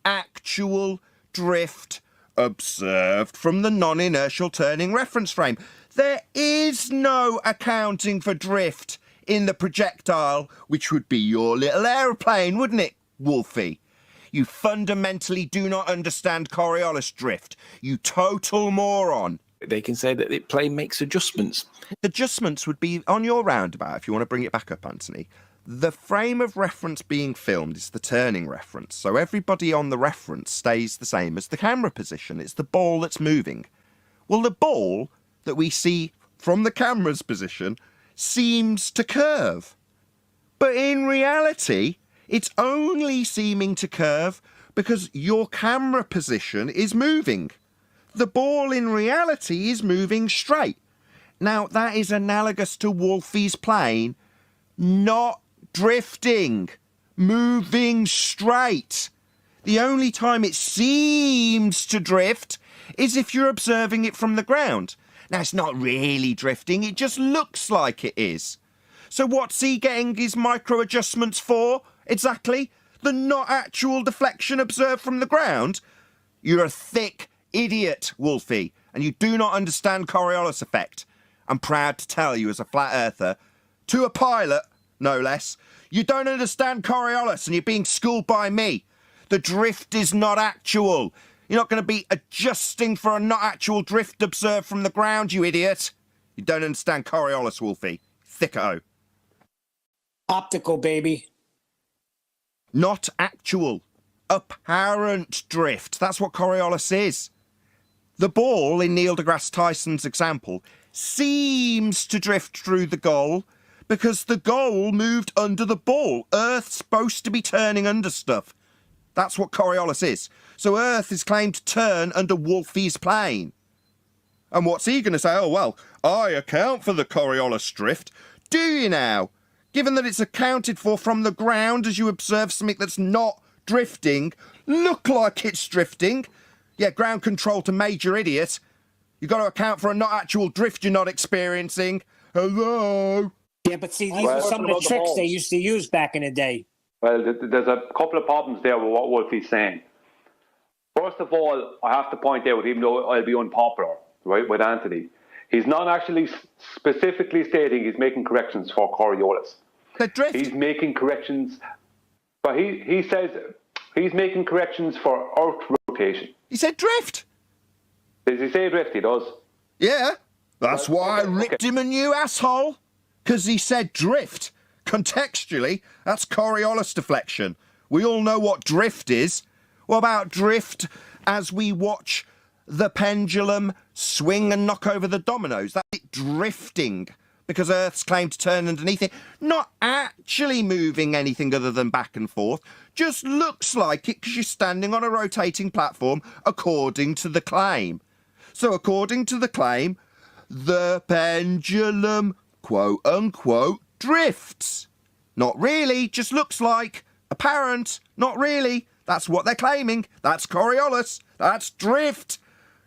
actual drift observed from the non-inertial turning reference frame. There is no accounting for drift in the projectile, which would be your little aeroplane, wouldn't it, Wolfie? You fundamentally do not understand Coriolis drift, you total moron. They can say that the plane makes adjustments. Adjustments would be on your roundabout, if you want to bring it back up, Anthony. The frame of reference being filmed is the turning reference, so everybody on the reference stays the same as the camera position. It's the ball that's moving. Well, the ball that we see from the camera's position seems to curve. But in reality, it's only seeming to curve because your camera position is moving. The ball in reality is moving straight. Now, that is analogous to Wolfie's plane not drifting, moving straight. The only time it seems to drift is if you're observing it from the ground. Now, it's not really drifting, it just looks like it is. So what's he getting his micro adjustments for, exactly? The not actual deflection observed from the ground? You're a thick idiot, Wolfie, and you do not understand Coriolis effect. I'm proud to tell you as a flat earther, to a pilot, no less, you don't understand Coriolis and you're being schooled by me. The drift is not actual. You're not going to be adjusting for a not actual drift observed from the ground, you idiot. You don't understand Coriolis, Wolfie. Thicko. Optical, baby. Not actual. Apparent drift. That's what Coriolis is. The ball, in Neil deGrasse Tyson's example, seems to drift through the goal because the goal moved under the ball. Earth's supposed to be turning under stuff. That's what Coriolis is. So Earth is claimed to turn under Wolfie's plane. And what's he going to say? Oh, well, I account for the Coriolis drift. Do you now? Given that it's accounted for from the ground as you observe something that's not drifting, look like it's drifting. Yeah, ground control to major idiot. You've got to account for a not actual drift you're not experiencing. Hello? Yeah, but see, these are some of the tricks they used to use back in the day. Well, there's a couple of problems there with what Wolfie's saying. First of all, I have to point out, even though I'll be unpopular, right, with Anthony, he's not actually specifically stating he's making corrections for Coriolis. The drift. He's making corrections, but he says he's making corrections for Earth rotation. He said drift. Does he say drift? He does. Yeah, that's why I ripped him a new asshole. Because he said drift. Contextually, that's Coriolis deflection. We all know what drift is. What about drift as we watch the pendulum swing and knock over the dominoes? That's it drifting, because Earth's claimed to turn underneath it. Not actually moving anything other than back and forth. Just looks like it because you're standing on a rotating platform, according to the claim. So according to the claim, the pendulum, quote-unquote, drifts. Not really, just looks like. Apparent, not really. That's what they're claiming. That's Coriolis. That's drift.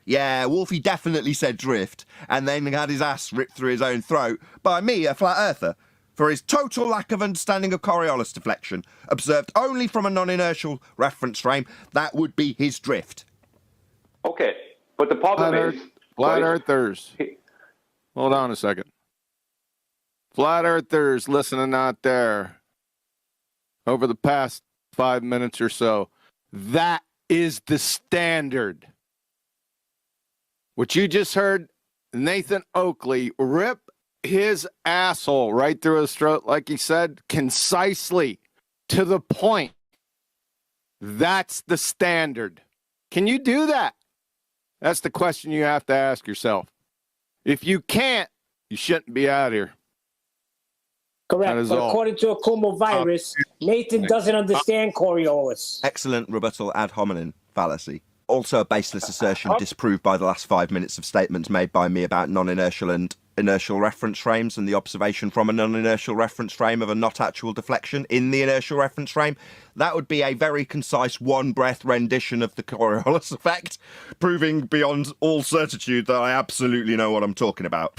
Yeah, Wolfie definitely said drift, and then had his ass ripped through his own throat by me, a flat earther, for his total lack of understanding of Coriolis deflection, observed only from a non-inertial reference frame. That would be his drift. Okay, but the problem is... Flat right? earthers. Hold on a second. Flat earthers listening out there over the past 5 minutes or so, that is the standard. What you just heard Nathan Oakley rip his asshole right through his throat, like he said, concisely, to the point. That's the standard. Can you do that? That's the question you have to ask yourself. If you can't, you shouldn't be out here. Correct. That is But all. according to a Kumo virus, Nathan doesn't understand Coriolis. Excellent rebuttal ad hominem fallacy. Also a baseless assertion disproved by the last 5 minutes of statements made by me about non-inertial and inertial reference frames and the observation from a non-inertial reference frame of a not actual deflection in the inertial reference frame. That would be a very concise one-breath rendition of the Coriolis effect, proving beyond all certitude that I absolutely know what I'm talking about.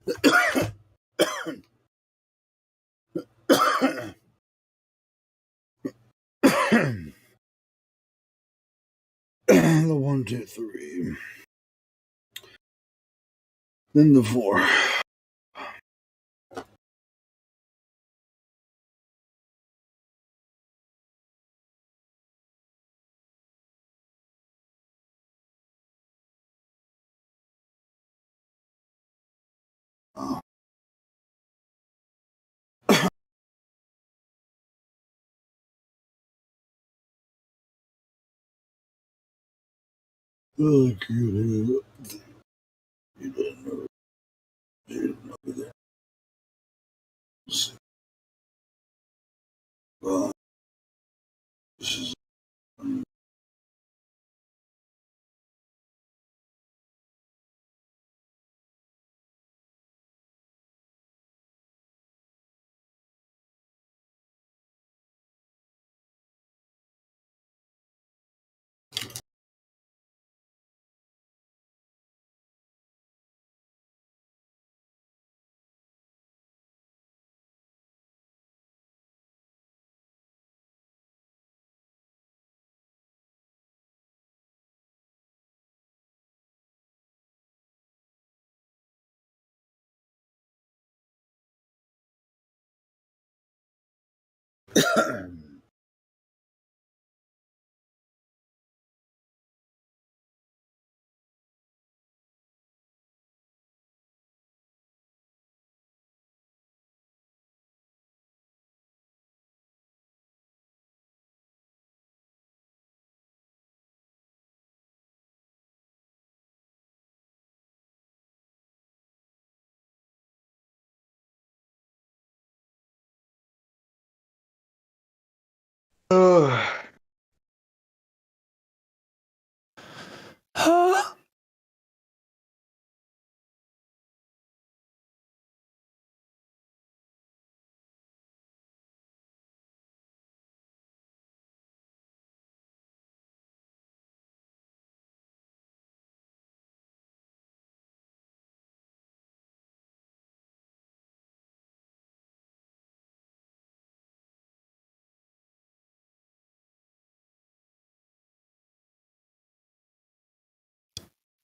The 1, 2, 3. Then the 4.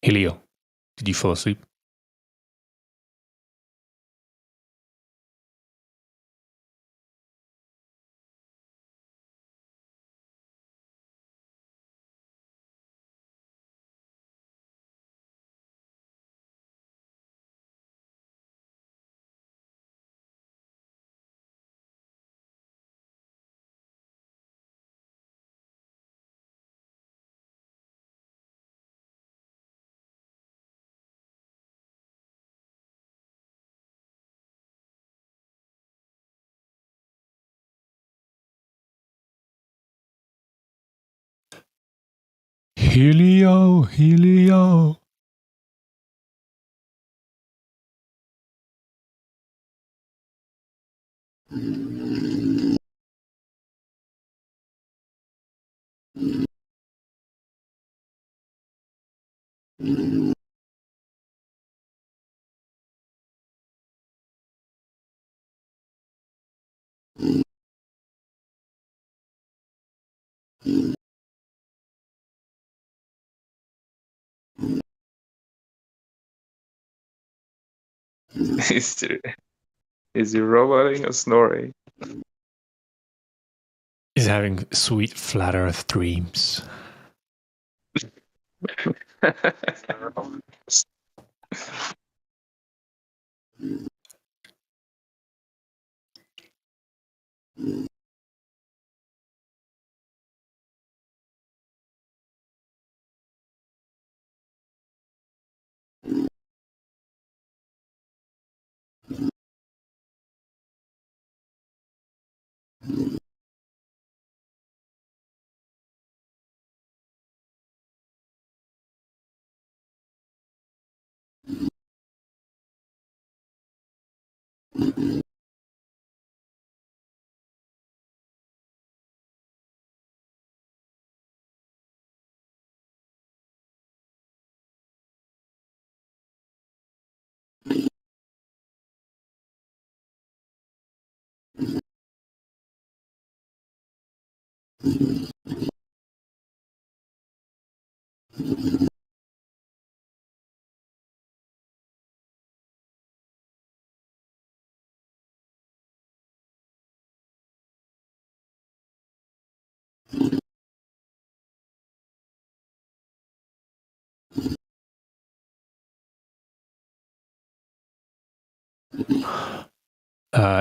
Helio, did you fall asleep? Helio, Helio. Is he roboting or snoring? Is having sweet flat earth dreams.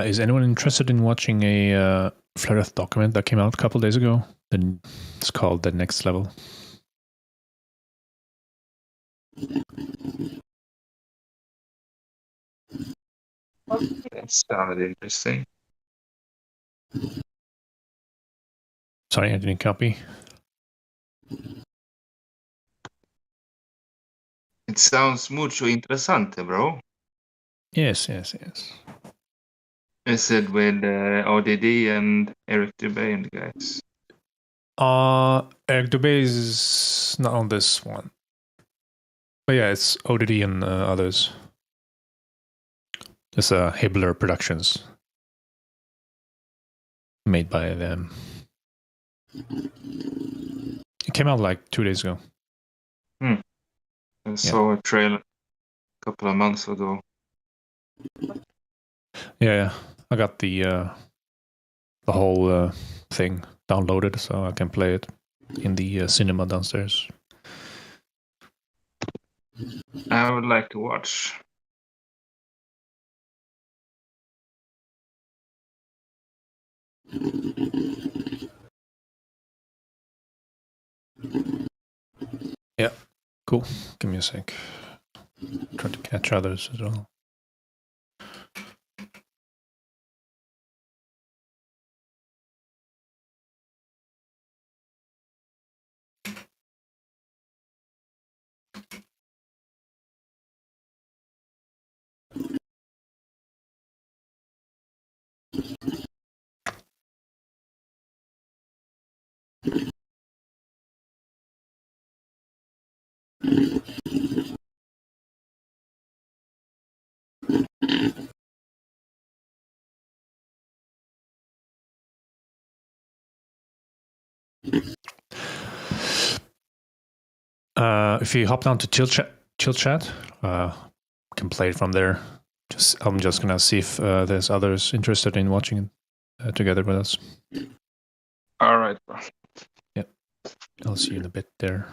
Is anyone interested in watching a Flat Earth document that came out a couple days ago? It's called The Next Level. That sounded interesting. Sorry, I didn't copy. It sounds mucho interesante, bro. Yes. Is it with ODD and Eric Dubay and the guys? Eric Dubay is not on this one. But yeah, it's ODD and others. It's Hibbler Productions. Made by them. It came out like 2 days ago. I saw a trailer a couple of months ago. Yeah. I got the whole thing downloaded, so I can play it in the cinema downstairs. I would like to watch. Yeah, cool. Give me a sec. Try to catch others as well. If you hop down to chill chat, can play it from there. I'm just gonna see if there's others interested in watching it together with us. All right, bro. Yeah, I'll see you in a bit there.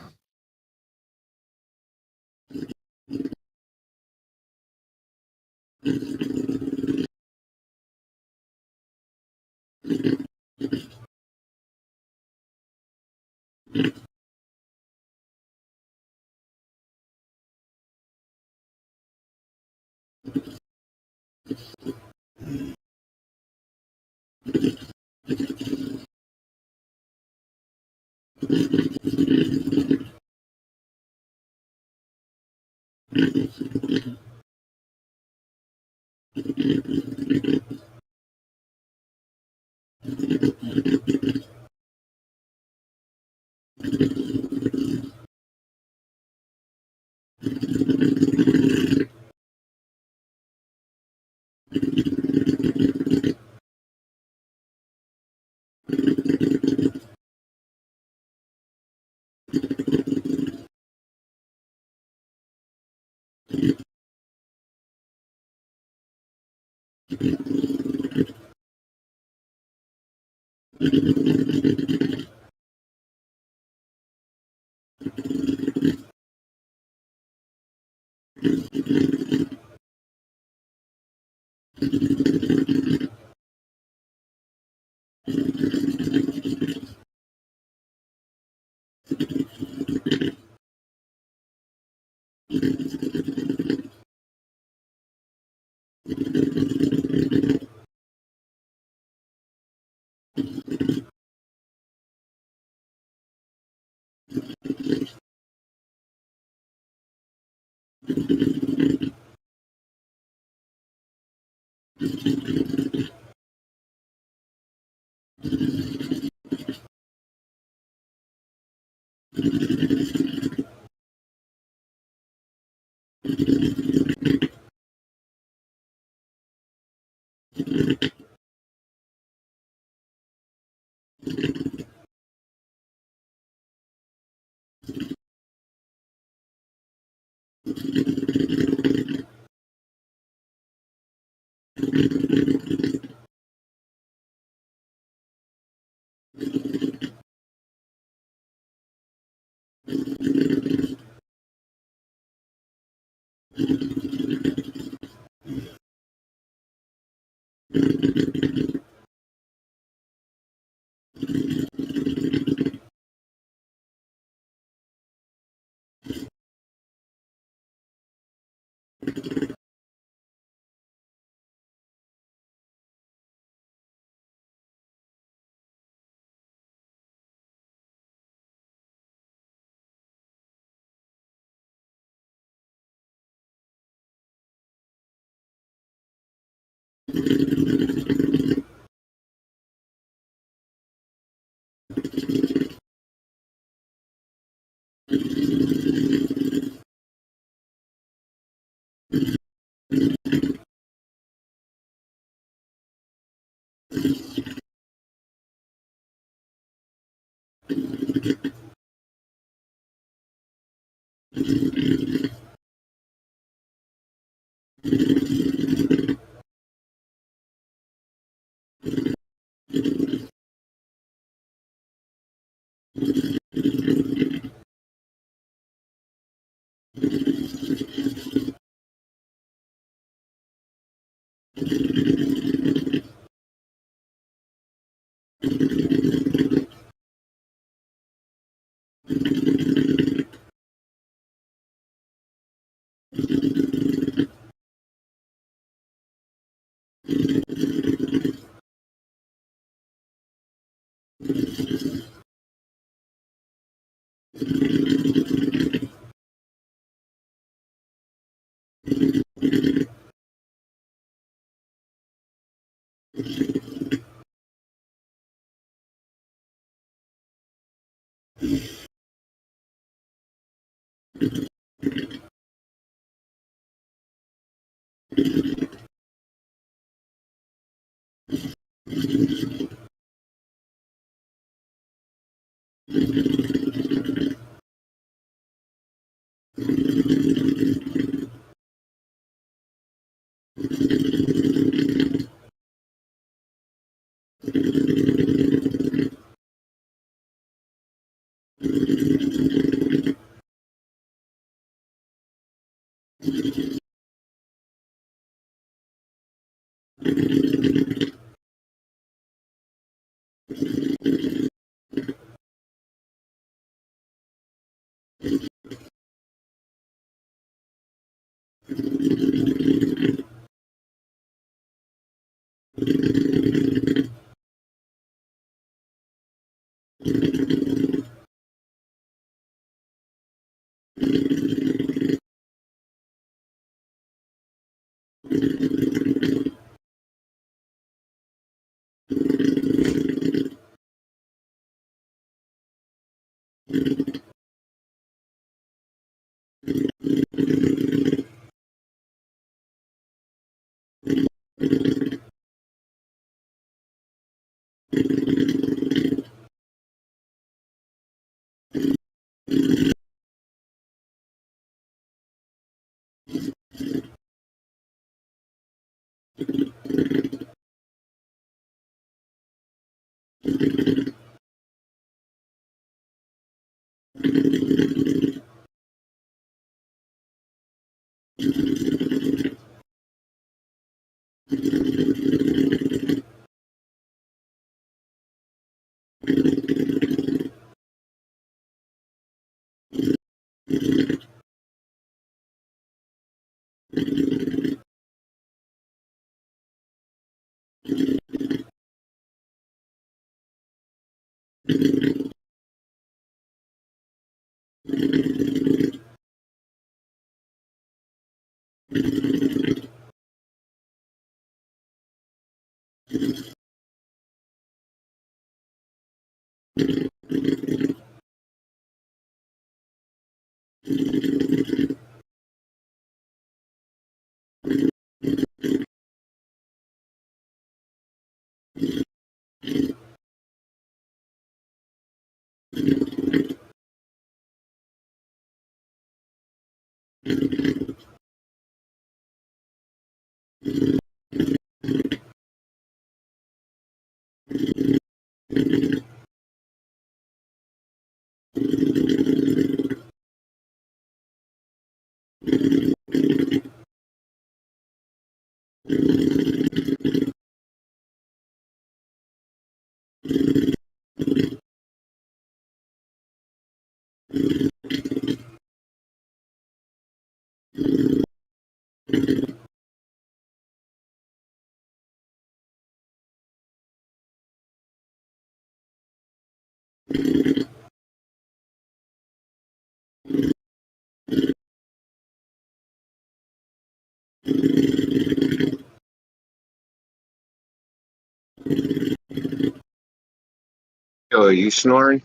Oh, are you snoring?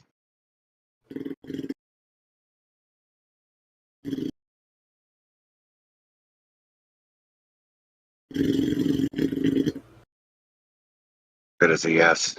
That is a yes.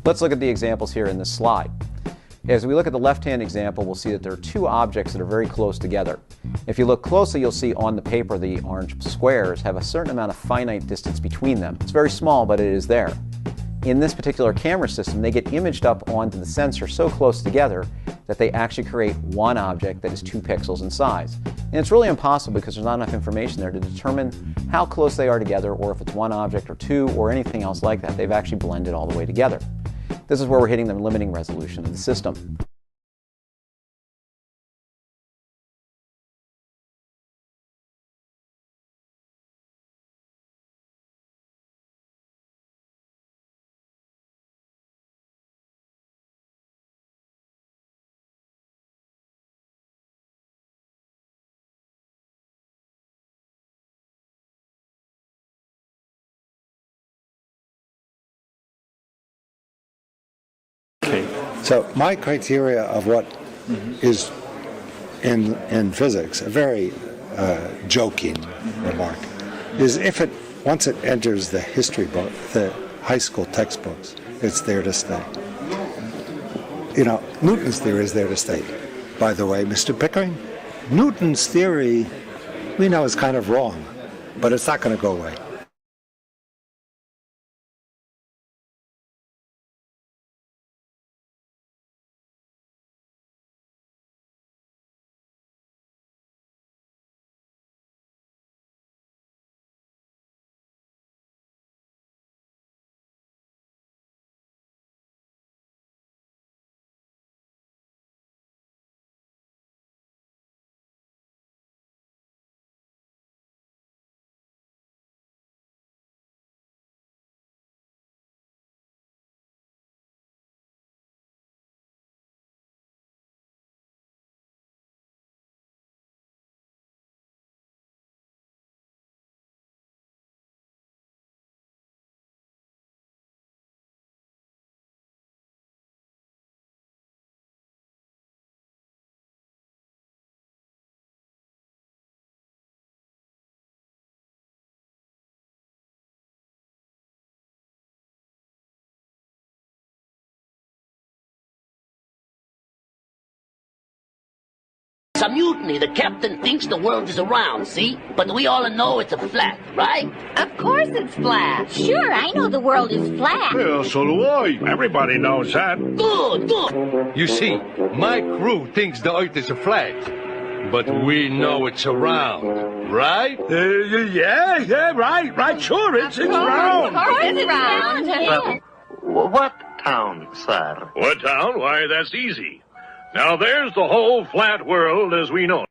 Let's look at the examples here in this slide. As we look at the left-hand example, we'll see that there are two objects that are very close together. If you look closely, you'll see on the paper the orange squares have a certain amount of finite distance between them. It's very small, but it is there. In this particular camera system, they get imaged up onto the sensor so close together that they actually create one object that is 2 pixels in size. And it's really impossible because there's not enough information there to determine how close they are together, or if it's one object or two or anything else like that. They've actually blended all the way together. This is where we're hitting the limiting resolution of the system. So my criteria of what is in physics a very joking remark. Is if it once it enters the history book, the high school textbooks, it's there to stay. You know, Newton's theory is there to stay. By the way, Mr. Pickering, Newton's theory, we know is kind of wrong, but it's not going to go away. It's a mutiny. The captain thinks the world is a round, see? But we all know it's a flat, right? Of course it's flat. Sure, I know the world is flat. Well, so do I. Everybody knows that. Good, good. You see, my crew thinks the Earth is a flat, but we know it's a round, right? Yeah, right. Sure, it's round. Of course it's round. Well, What town, sir? what town? Why, that's easy. Now, there's the whole flat world as we know it.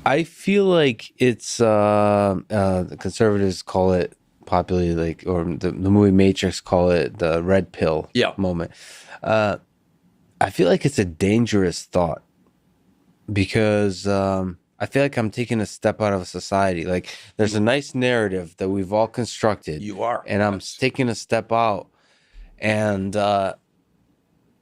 I feel like it's the conservatives call it popularly like, or the movie Matrix call it the red pill moment. I feel like it's a dangerous thought because I feel like I'm taking a step out of society. Like there's a nice narrative that we've all constructed. You are, and I'm taking a step out, and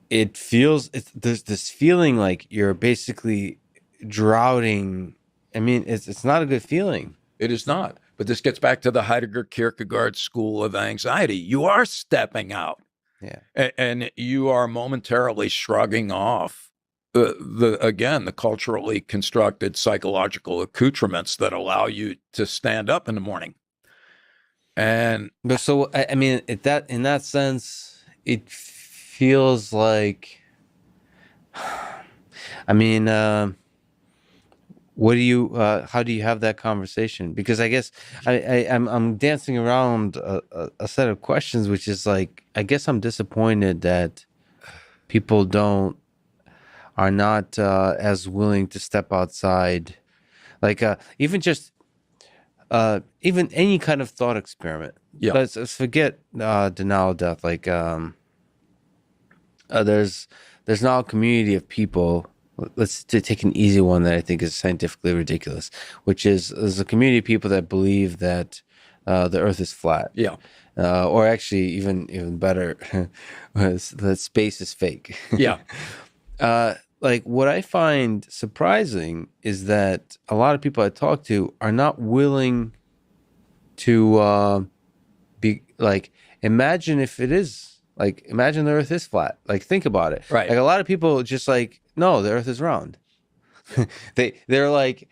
it feels there's this feeling like you're basically drowning. I mean, it's not a good feeling. It is not. But this gets back to the Heidegger Kierkegaard school of anxiety. You are stepping out. Yeah. And you are momentarily shrugging off the culturally constructed psychological accoutrements that allow you to stand up in the morning. And so, I mean, in that sense, it feels like, I mean, what do you? How do you have that conversation? Because I guess I'm dancing around a set of questions, which is like, I guess I'm disappointed that people are not as willing to step outside, like even just even any kind of thought experiment. Yeah. Let's forget denial of death. Like there's now a community of people. Let's take an easy one that I think is scientifically ridiculous, which is there's a community of people that believe that the Earth is flat. Yeah. Or actually, even better, that space is fake. Yeah. Like what I find surprising is that a lot of people I talk to are not willing to be like, imagine if it is like, imagine the Earth is flat. Like, think about it. Right. Like a lot of people just like, no, the Earth is round. They're like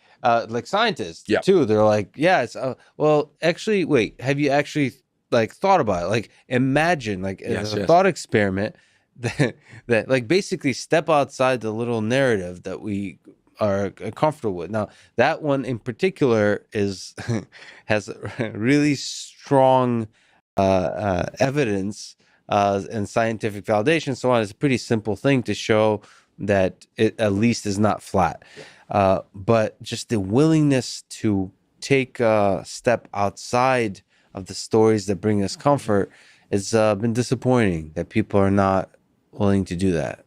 scientists too. They're like, yeah, it's well, actually, wait, have you actually like thought about it? Like, imagine like as a thought experiment that like basically step outside the little narrative that we are comfortable with. Now, that one in particular is has really strong evidence and scientific validation. So on, it's a pretty simple thing to show that it at least is not flat. But just the willingness to take a step outside of the stories that bring us comfort has been disappointing that people are not willing to do that.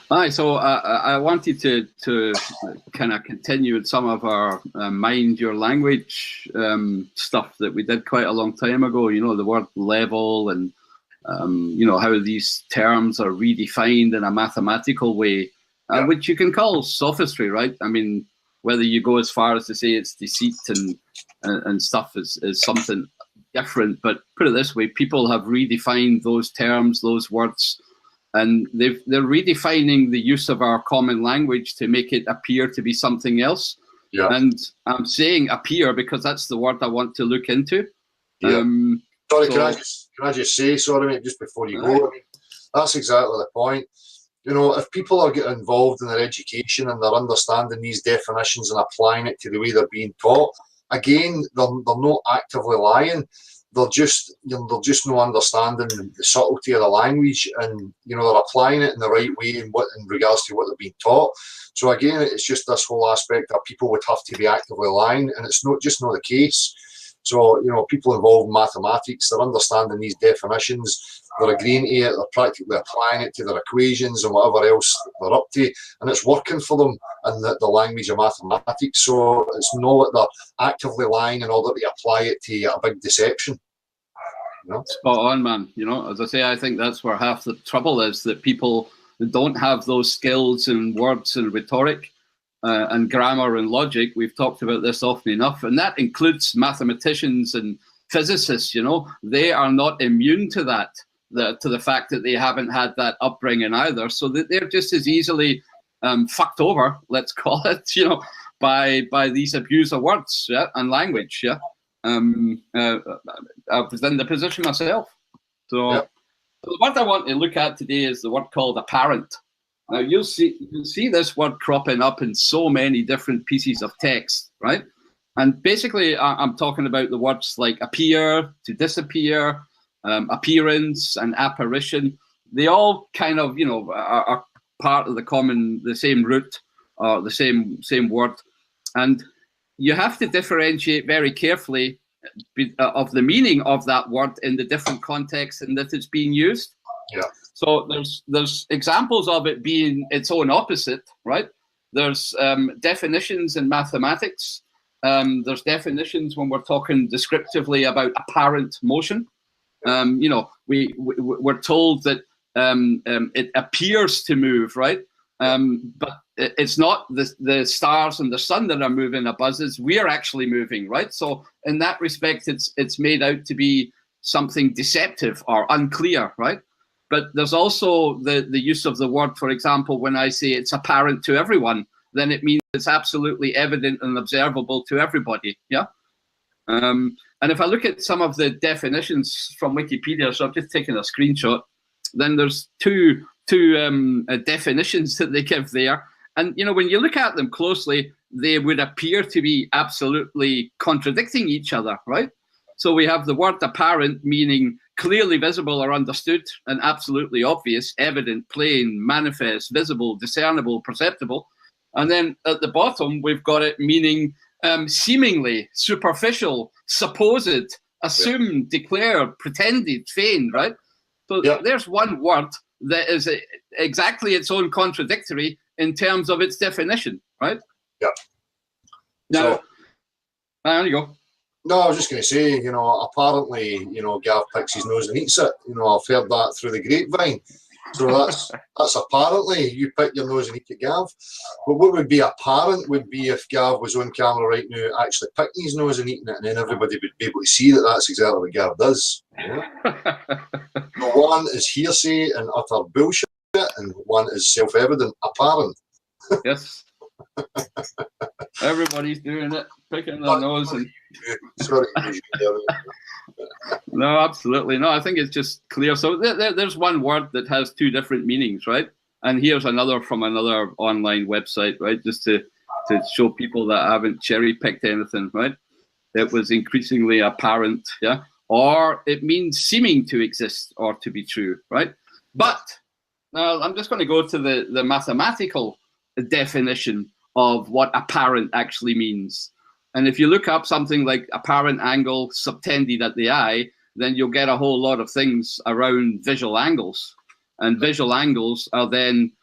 Hi, so I wanted to kind of continue with some of our mind your language stuff that we did quite a long time ago. You know, the word level and you know how these terms are redefined in a mathematical way, which you can call sophistry, right? I mean, whether you go as far as to say it's deceit and stuff is something different, but put it this way: people have redefined those terms, those words. And they're redefining the use of our common language to make it appear to be something else. Yeah. And I'm saying appear because that's the word I want to look into. Yeah. Sorry, so, can I just say, sorry, mate, just before you go, I mean, that's exactly the point. You know, if people are getting involved in their education and they're understanding these definitions and applying it to the way they're being taught, again, they're not actively lying. They're just not understanding the subtlety of the language, and you know they're applying it in the right way in regards to what they're being taught. So again, it's just this whole aspect that people would have to be actively lying, and it's not the case. So, people involved in mathematics, they're understanding these definitions, they're agreeing to it, they're practically applying it to their equations and whatever else they're up to, and it's working for them in the language of mathematics. So it's not that they're actively lying in order to apply it to a big deception. Spot on, man. As I say, I think that's where half the trouble is, that people don't have those skills in words and rhetoric and grammar and logic. We've talked about this often enough, and that includes mathematicians and physicists. They are not immune to that, to the fact that they haven't had that upbringing either. So that they're just as easily fucked over, let's call it, by these abuse of words and language. I was in the position myself. So the word I want to look at today is the word called apparent. Now you'll see this word cropping up in so many different pieces of text, right? And basically, I'm talking about the words like appear, to disappear, appearance, and apparition. They all kind of, are part of the same root, or the same word, and you have to differentiate very carefully of the meaning of that word in the different contexts in that it's being used. Yeah. So there's examples of it being its own opposite, right? There's definitions in mathematics. There's definitions when we're talking descriptively about apparent motion. We're told that it appears to move, right? But it's not the stars and the sun that are moving above us. We're actually moving, right? So in that respect, it's made out to be something deceptive or unclear, right? But there's also the use of the word, for example, when I say it's apparent to everyone, then it means it's absolutely evident and observable to everybody, yeah? And if I look at some of the definitions from Wikipedia, so I've just taken a screenshot, then there's two definitions that they give there. And, when you look at them closely, they would appear to be absolutely contradicting each other, right? So we have the word apparent, meaning clearly visible or understood, and absolutely obvious, evident, plain, manifest, visible, discernible, perceptible. And then at the bottom, we've got it meaning seemingly, superficial, supposed, assumed, declared, pretended, feigned, right? So there's one word that is exactly its own contradictory in terms of its definition, right? Yeah. Now, there you go. No, I was just going to say, apparently, Gav picks his nose and eats it. I've heard that through the grapevine. So that's apparently you pick your nose and eat it, Gav. But what would be apparent would be if Gav was on camera right now actually picking his nose and eating it, and then everybody would be able to see that that's exactly what Gav does. So one is hearsay and utter bullshit, and one is self-evident, apparent. Yes. Everybody's doing it, picking their nose. And sorry. No, absolutely. No, I think it's just clear. So there's one word that has two different meanings, right? And here's another from another online website, right? Just to show people that I haven't cherry-picked anything, right? It was increasingly apparent, yeah? Or it means seeming to exist or to be true, right? But now I'm just going to go to the mathematical definition of what apparent actually means. And if you look up something like apparent angle subtended at the eye, then you'll get a whole lot of things around visual angles. And visual angles are then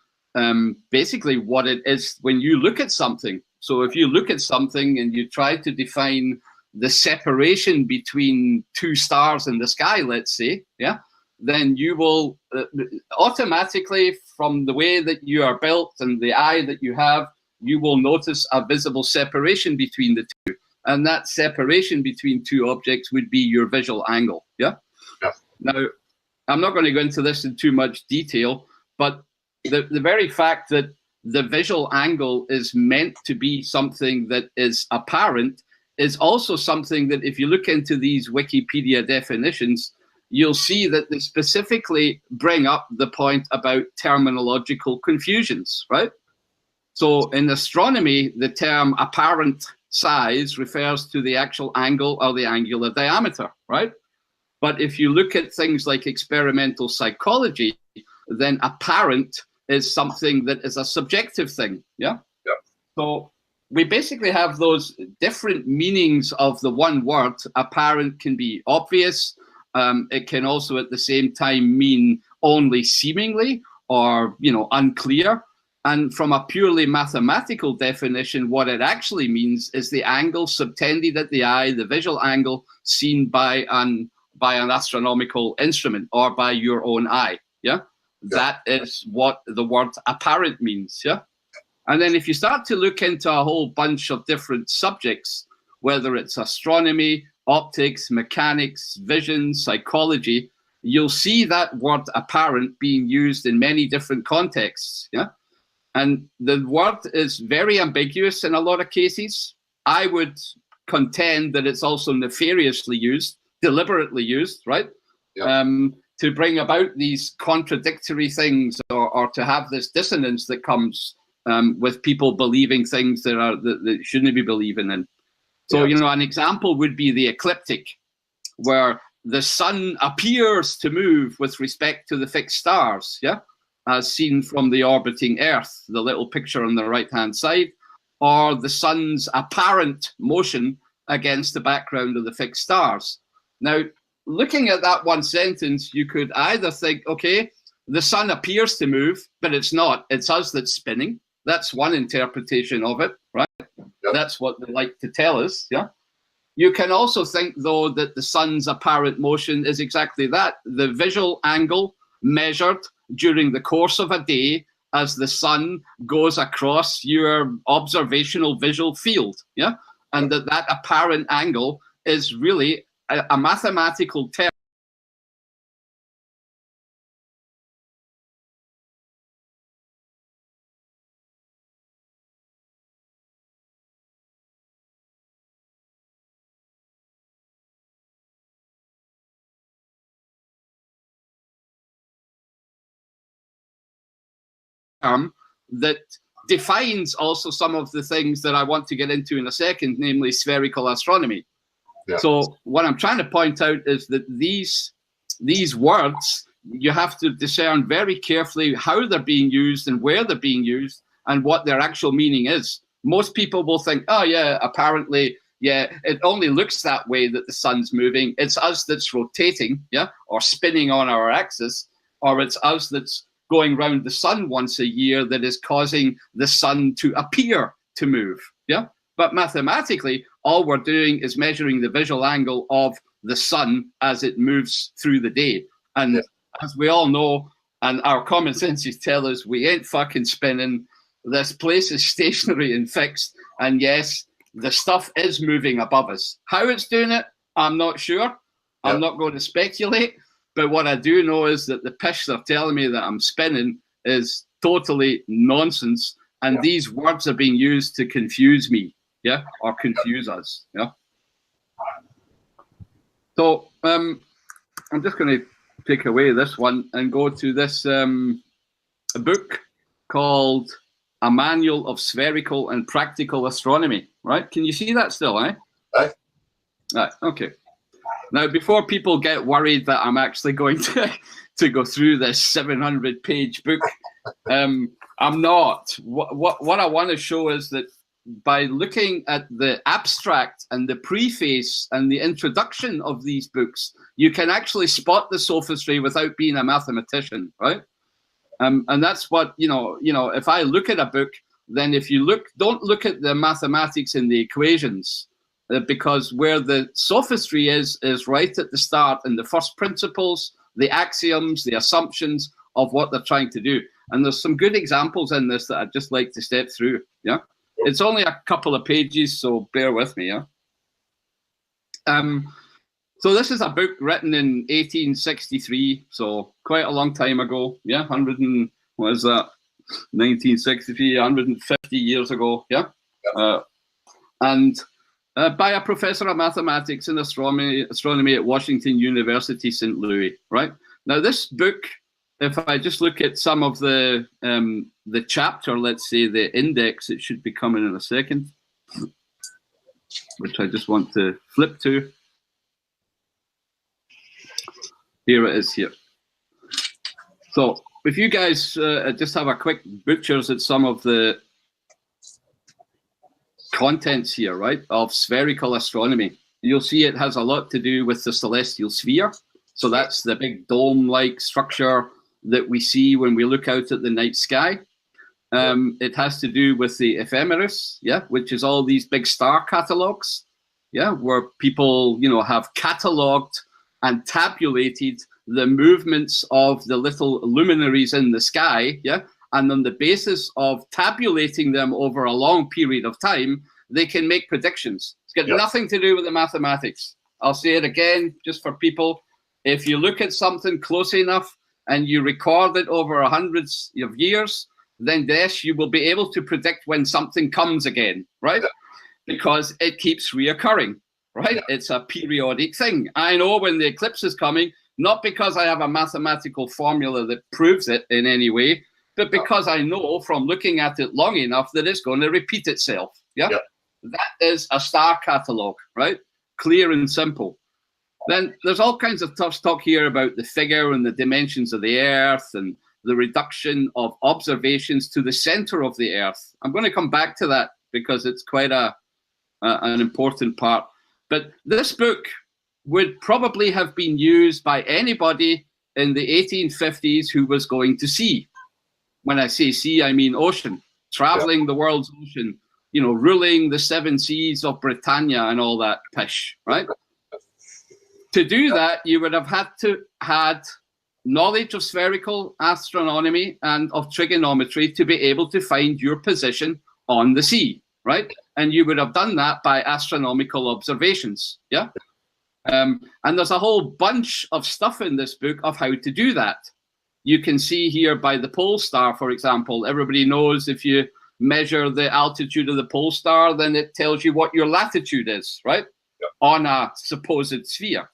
basically what it is when you look at something. So if you look at something and you try to define the separation between two stars in the sky, let's say, yeah, then you will automatically, from the way that you are built and the eye that you have, you will notice a visible separation between the two. And that separation between two objects would be your visual angle, yeah? Now, I'm not going to go into this in too much detail, but the very fact that the visual angle is meant to be something that is apparent is also something that if you look into these Wikipedia definitions, you'll see that they specifically bring up the point about terminological confusions, right? So in astronomy, the term apparent size refers to the actual angle or the angular diameter, right? But if you look at things like experimental psychology, then apparent is something that is a subjective thing, yeah? So we basically have those different meanings of the one word. Apparent can be obvious. It can also at the same time mean only seemingly or, unclear. And from a purely mathematical definition, what it actually means is the angle subtended at the eye, the visual angle seen by an astronomical instrument or by your own eye. Yeah, that is what the word apparent means. Yeah. And then if you start to look into a whole bunch of different subjects, whether it's astronomy, optics, mechanics, vision, psychology, you'll see that word apparent being used in many different contexts. Yeah. And the word is very ambiguous in a lot of cases. I would contend that it's also nefariously used, deliberately used, right? Yeah. To bring about these contradictory things or to have this dissonance that comes with people believing things that shouldn't be believing in. So, an example would be the ecliptic, where the sun appears to move with respect to the fixed stars, yeah, as seen from the orbiting Earth, the little picture on the right-hand side, or the sun's apparent motion against the background of the fixed stars. Now, looking at that one sentence, you could either think, okay, the sun appears to move, but it's not. It's us that's spinning. That's one interpretation of it, right? Yep. That's what they like to tell us, yeah? You can also think, though, that the sun's apparent motion is exactly that, the visual angle measured during the course of a day as the sun goes across your observational visual field, yeah? And that apparent angle is really a mathematical term. That defines also some of the things that I want to get into in a second, namely spherical astronomy. Yeah. So what I'm trying to point out is that these words, you have to discern very carefully how they're being used and where they're being used and what their actual meaning is. Most people will think, oh yeah, apparently, yeah, it only looks that way that the sun's moving. It's us that's rotating, yeah, or spinning on our axis, or it's us that's going round the sun once a year that is causing the sun to appear to move. Yeah. But mathematically, all we're doing is measuring the visual angle of the sun as it moves through the day. And as we all know, and our common senses tell us, we ain't fucking spinning. This place is stationary and fixed. And yes, the stuff is moving above us. How it's doing it, I'm not sure. I'm not going to speculate. But what I do know is that the pish they're telling me that I'm spinning is totally nonsense. And these words are being used to confuse me, yeah, or confuse us, yeah. So I'm just going to take away this one and go to this a book called A Manual of Spherical and Practical Astronomy, right? Can you see that still, eh? Right. Right, okay. Now, before people get worried that I'm actually going to go through this 700-page book, I'm not. What I want to show is that by looking at the abstract and the preface and the introduction of these books, you can actually spot the sophistry without being a mathematician, right? And that's what, if I look at a book, then if you don't look at the mathematics in the equations, because where the sophistry is right at the start in the first principles, the axioms, the assumptions of what they're trying to do. And there's some good examples in this that I'd just like to step through. Yeah, it's only a couple of pages, so bear with me. Yeah. So this is a book written in 1863, so quite a long time ago. Yeah, 1963, 150 years ago. Yeah, and by a professor of mathematics and astronomy at Washington University, St. Louis, right? Now, this book, if I just look at some of the chapter, let's say the index, it should be coming in a second, which I just want to flip to. Here it is here. So if you guys just have a quick butchers at some of the contents here, right, of spherical astronomy. You'll see it has a lot to do with the celestial sphere. So that's the big dome-like structure that we see when we look out at the night sky. It has to do with the ephemeris, which is all these big star catalogs, where people, have cataloged and tabulated the movements of the little luminaries in the sky, and on the basis of tabulating them over a long period of time, they can make predictions. It's got nothing to do with the mathematics. I'll say it again, just for people. If you look at something close enough and you record it over hundreds of years, then yes, you will be able to predict when something comes again, right? Because it keeps reoccurring, right? It's a periodic thing. I know when the eclipse is coming, not because I have a mathematical formula that proves it in any way, but because I know from looking at it long enough that it's going to repeat itself, That is a star catalog, right? Clear and simple. Then there's all kinds of tough talk here about the figure and the dimensions of the Earth and the reduction of observations to the center of the Earth. I'm going to come back to that because it's quite an important part. But this book would probably have been used by anybody in the 1850s who was going to sea. When I say sea, I mean ocean, traveling the world's ocean, ruling the 7 seas of Britannia and all that pish, right? To do that, you would have had knowledge of spherical astronomy and of trigonometry to be able to find your position on the sea, right? And you would have done that by astronomical observations, and there's a whole bunch of stuff in this book of how to do that. You can see here by the pole star, for example. Everybody knows if you measure the altitude of the pole star, then it tells you what your latitude is, right? On a supposed sphere,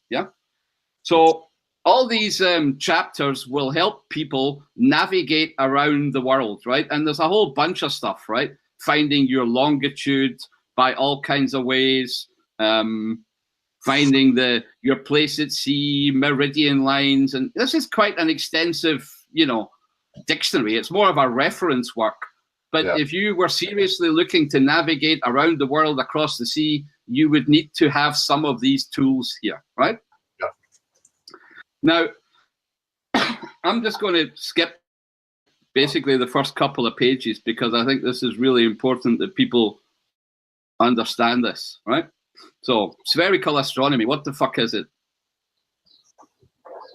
So all these chapters will help people navigate around the world, right? And there's a whole bunch of stuff, right? Finding your longitude by all kinds of ways, finding your place at sea, meridian lines, and this is quite an extensive, dictionary. It's more of a reference work. But if you were seriously looking to navigate around the world across the sea, you would need to have some of these tools here, right? Now, I'm just going to skip basically the first couple of pages because I think this is really important that people understand this, right? So, spherical astronomy, what the fuck is it?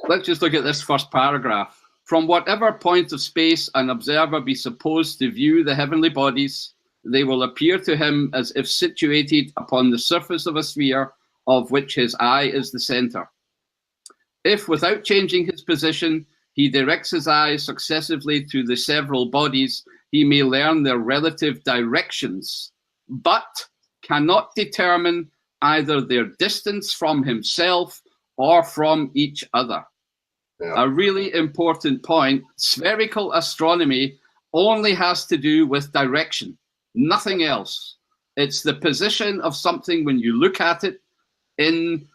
Let's just look at this first paragraph. From whatever point of space an observer be supposed to view the heavenly bodies, they will appear to him as if situated upon the surface of a sphere of which his eye is the center. If, without changing his position, he directs his eyes successively to the several bodies, he may learn their relative directions, but cannot determine either their distance from himself or from each other. A really important point. Spherical astronomy only has to do with direction, nothing else. It's the position of something when you look at it in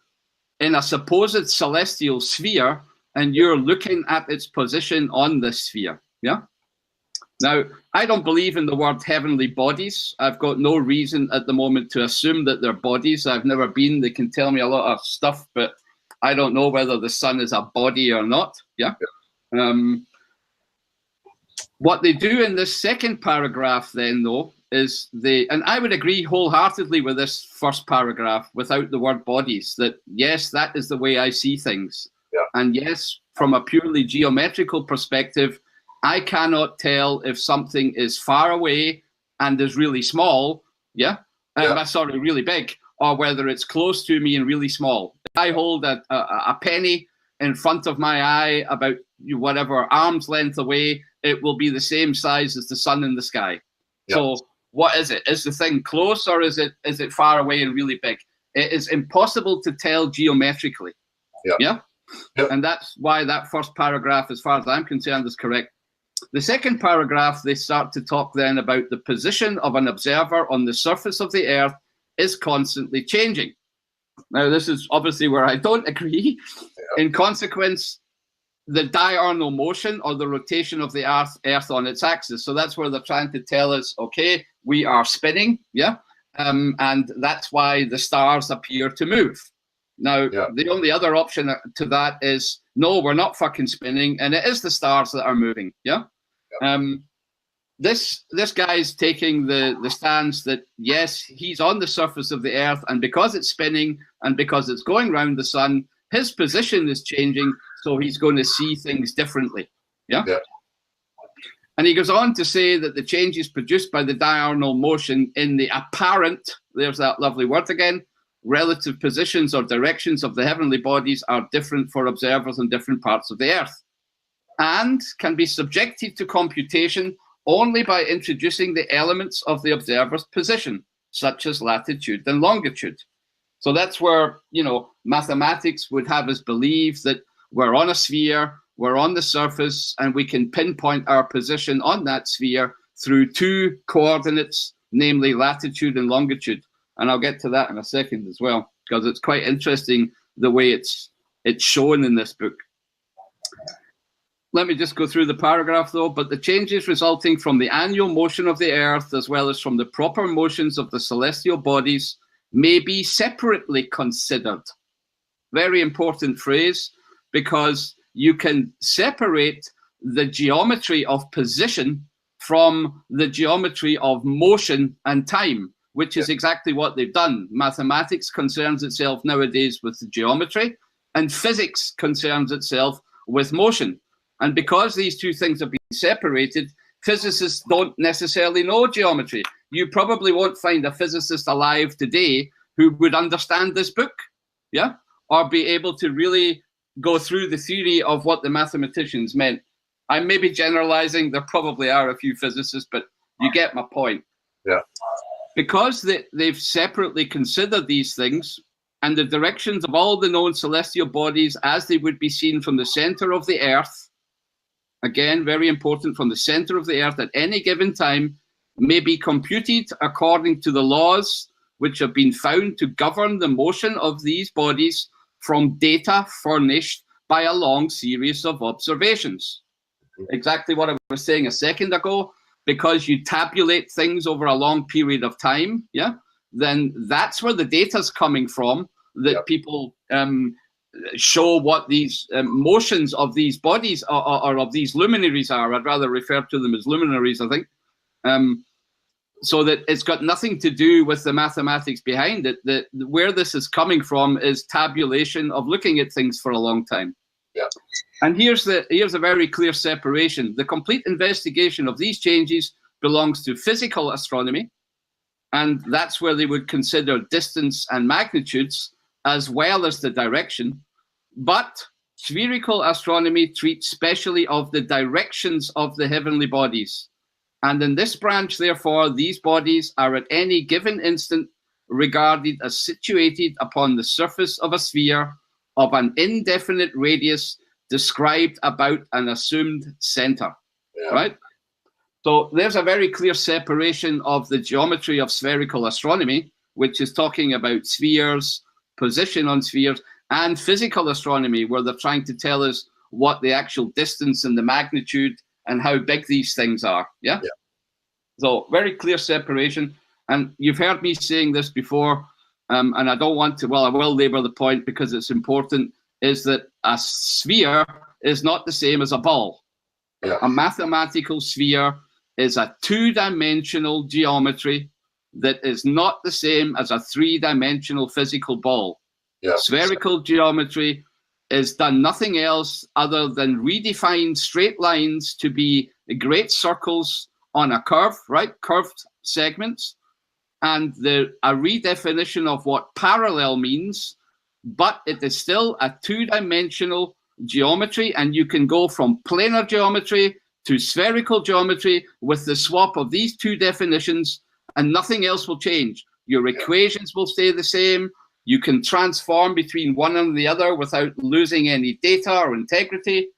a supposed celestial sphere, and you're looking at its position on the sphere. Now, I don't believe in the word heavenly bodies. I've got no reason at the moment to assume that they're bodies. I've never been. They can tell me a lot of stuff, but I don't know whether the sun is a body or not. What they do in this second paragraph then, though, is and I would agree wholeheartedly with this first paragraph without the word bodies, that yes, that is the way I see things. And yes, from a purely geometrical perspective, I cannot tell if something is far away and is really small, sorry, really big, or whether it's close to me and really small. If I hold a penny in front of my eye about whatever arm's length away, it will be the same size as the sun in the sky. So what is it? Is the thing close or is it far away and really big? It is impossible to tell geometrically. And that's why that first paragraph, as far as I'm concerned, is correct. The second paragraph, they start to talk then about the position of an observer on the surface of the Earth is constantly changing. Now, this is obviously where I don't agree. In consequence, the diurnal motion or the rotation of the Earth on its axis. So that's where they're trying to tell us, okay, we are spinning, and that's why the stars appear to move. Now, the only other option to that is, no, we're not fucking spinning, and it is the stars that are moving, yeah? This guy's taking the stance that, yes, he's on the surface of the Earth, and because it's spinning and because it's going around the sun, his position is changing, so he's going to see things differently, yeah? And he goes on to say that the changes produced by the diurnal motion in the apparent, there's that lovely word again, relative positions or directions of the heavenly bodies are different for observers in different parts of the Earth, and can be subjected to computation only by introducing the elements of the observer's position, such as latitude and longitude. So that's where, you know, mathematics would have us believe that we're on a sphere, we're on the surface, and we can pinpoint our position on that sphere through two coordinates, namely latitude and longitude. And I'll get to that in a second as well, because it's quite interesting the way it's shown in this book. Let me just go through the paragraph though. But the changes resulting from the annual motion of the Earth, as well as from the proper motions of the celestial bodies, may be separately considered. Very important phrase, because you can separate the geometry of position from the geometry of motion and time, which is exactly what they've done. Mathematics concerns itself nowadays with the geometry, and physics concerns itself with motion. And because these two things have been separated, physicists don't necessarily know geometry. You probably won't find a physicist alive today who would understand this book, yeah, or be able to really go through the theory of what the mathematicians meant. I may be generalizing, there probably are a few physicists, but you get my point. Yeah. Because they've separately considered these things and the directions of all the known celestial bodies as they would be seen from the center of the Earth, again, very important, from the center of the Earth at any given time, may be computed according to the laws which have been found to govern the motion of these bodies from data furnished by a long series of observations. Exactly what I was saying a second ago, because you tabulate things over a long period of time, yeah, then that's where the data's coming from, that people show what these motions of these bodies or of these luminaries are. I'd rather refer to them as luminaries, I think. So that it's got nothing to do with the mathematics behind it. That where this is coming from is tabulation of looking at things for a long time. Yeah. And here's a very clear separation. The complete investigation of these changes belongs to physical astronomy, and that's where they would consider distance and magnitudes as well as the direction. But spherical astronomy treats specially of the directions of the heavenly bodies. And in this branch, therefore, these bodies are at any given instant regarded as situated upon the surface of a sphere of an indefinite radius described about an assumed center, right? So there's a very clear separation of the geometry of spherical astronomy, which is talking about spheres, position on spheres, and physical astronomy, where they're trying to tell us what the actual distance and the magnitude and how big these things are, yeah? So very clear separation. And you've heard me saying this before, and I don't want to, well, I will labor the point because it's important, is that a sphere is not the same as a ball. A mathematical sphere is a two-dimensional geometry that is not the same as a three-dimensional physical ball. Spherical geometry is done nothing else other than redefine straight lines to be great circles on a curve, right? Curved segments. And a redefinition of what parallel means, but it is still a two-dimensional geometry, and you can go from planar geometry to spherical geometry with the swap of these two definitions, and nothing else will change. Your equations will stay the same. You can transform between one and the other without losing any data or integrity.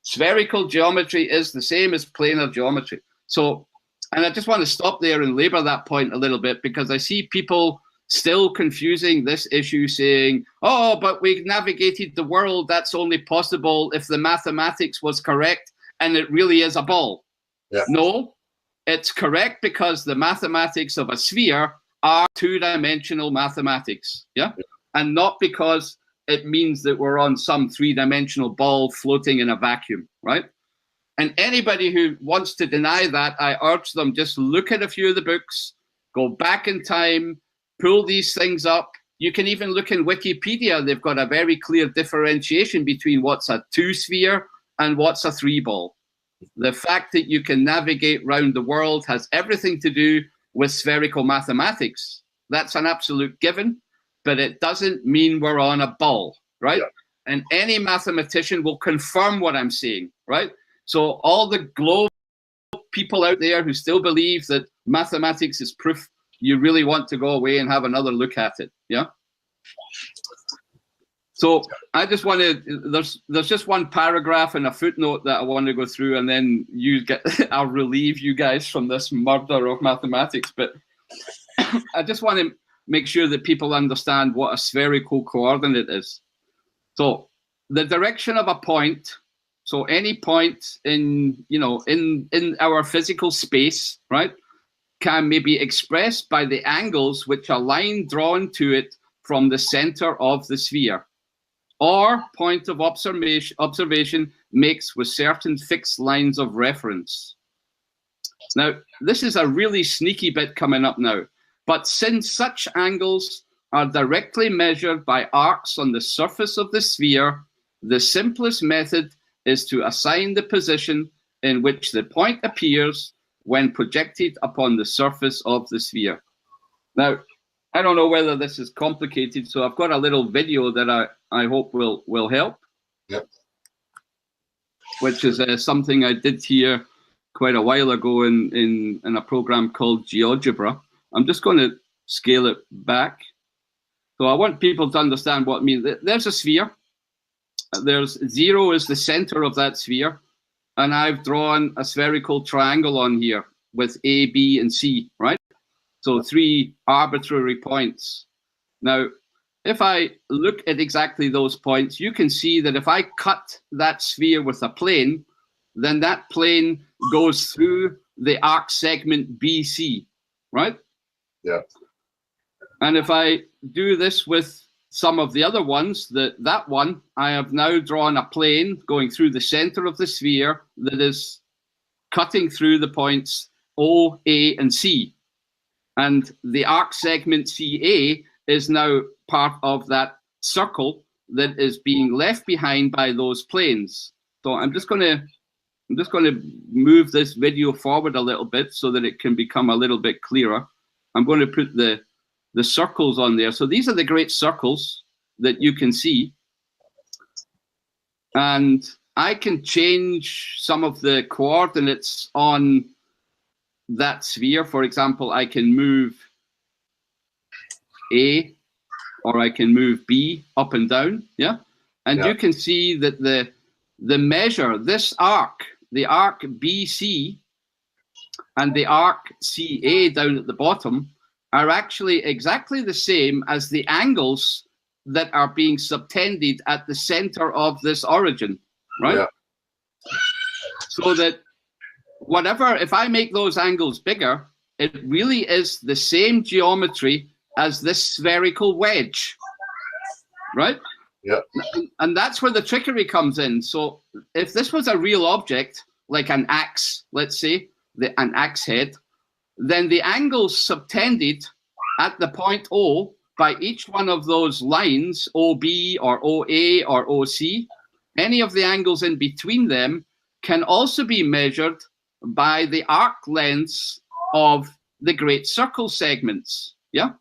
Spherical geometry is the same as planar geometry. So, and I just want to stop there and labor that point a little bit, because I see people still confusing this issue, saying, oh, but we navigated the world. That's only possible if the mathematics was correct and it really is a ball. No, it's correct because the mathematics of a sphere are two-dimensional mathematics, yeah? And not because it means that we're on some three-dimensional ball floating in a vacuum, right? And anybody who wants to deny that, I urge them just look at a few of the books, go back in time, pull these things up. You can even look in Wikipedia. They've got a very clear differentiation between what's a two-sphere and what's a three-ball. The fact that you can navigate around the world has everything to do with spherical mathematics. That's an absolute given, but it doesn't mean we're on a ball, right? Yeah. And any mathematician will confirm what I'm saying, right? So all the globe people out there who still believe that mathematics is proof, you really want to go away and have another look at it, yeah? So I just want to, there's just one paragraph and a footnote that I want to go through, and then I'll relieve you guys from this murder of mathematics. But I just want to make sure that people understand what a spherical coordinate is. So the direction of a point, so any point in, in our physical space, right, can maybe expressed by the angles which a line drawn to it from the center of the sphere, or point of observation makes with certain fixed lines of reference. Now, this is a really sneaky bit coming up now, but since such angles are directly measured by arcs on the surface of the sphere, the simplest method is to assign the position in which the point appears when projected upon the surface of the sphere. Now, I don't know whether this is complicated, so I've got a little video that I hope will help. Yep. Which is something I did here quite a while ago in a program called GeoGebra. I'm just going to scale it back. So I want people to understand what it means. There's a sphere. There's 0 is the center of that sphere. And I've drawn a spherical triangle on here with A, B, and C, right? So 3 arbitrary points. Now, if I look at exactly those points, you can see that if I cut that sphere with a plane, then that plane goes through the arc segment BC, right? Yeah. And if I do this with some of the other ones, that one, I have now drawn a plane going through the center of the sphere that is cutting through the points O, A, and C. And the arc segment CA is now part of that circle that is being left behind by those planes. So I'm just going to move this video forward a little bit so that it can become a little bit clearer. I'm going to put the circles on there. So these are the great circles that you can see. And I can change some of the coordinates on that sphere. For example, I can move A or I can move B up and down, yeah? And you can see that the measure, this arc, the arc BC and the arc CA down at the bottom are actually exactly the same as the angles that are being subtended at the center of this origin, right? Yeah. So that whatever, if I make those angles bigger, it really is the same geometry as this spherical wedge, right? Yeah. And that's where the trickery comes in. So if this was a real object, like an axe, let's say, an axe head, then the angles subtended at the point O by each one of those lines, OB or OA or OC, any of the angles in between them can also be measured by the arc lengths of the great circle segments, yeah?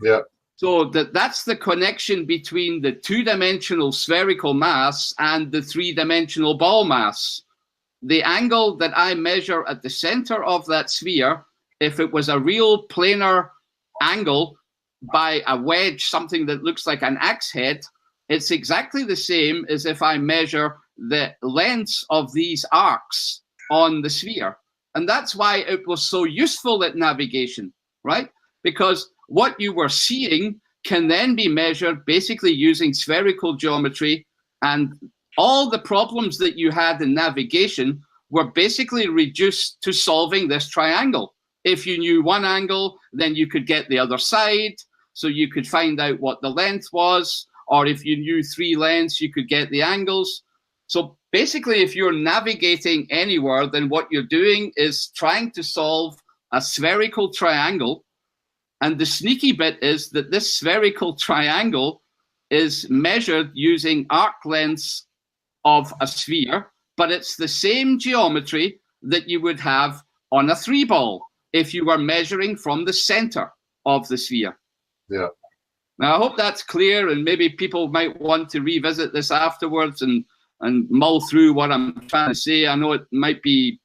Yeah. So that's the connection between the two-dimensional spherical mass and the three-dimensional ball mass. The angle that I measure at the center of that sphere, if it was a real planar angle by a wedge, something that looks like an axe head, it's exactly the same as if I measure the lengths of these arcs on the sphere. And that's why it was so useful at navigation, right? Because what you were seeing can then be measured basically using spherical geometry, and all the problems that you had in navigation were basically reduced to solving this triangle. If you knew one angle, then you could get the other side. So you could find out what the length was. Or if you knew 3 lengths, you could get the angles. So basically, if you're navigating anywhere, then what you're doing is trying to solve a spherical triangle. And the sneaky bit is that this spherical triangle is measured using arc lengths of a sphere, but it's the same geometry that you would have on a 3-ball if you were measuring from the center of the sphere. Yeah. Now, I hope that's clear, and maybe people might want to revisit this afterwards and mull through what I'm trying to say. I know it might be,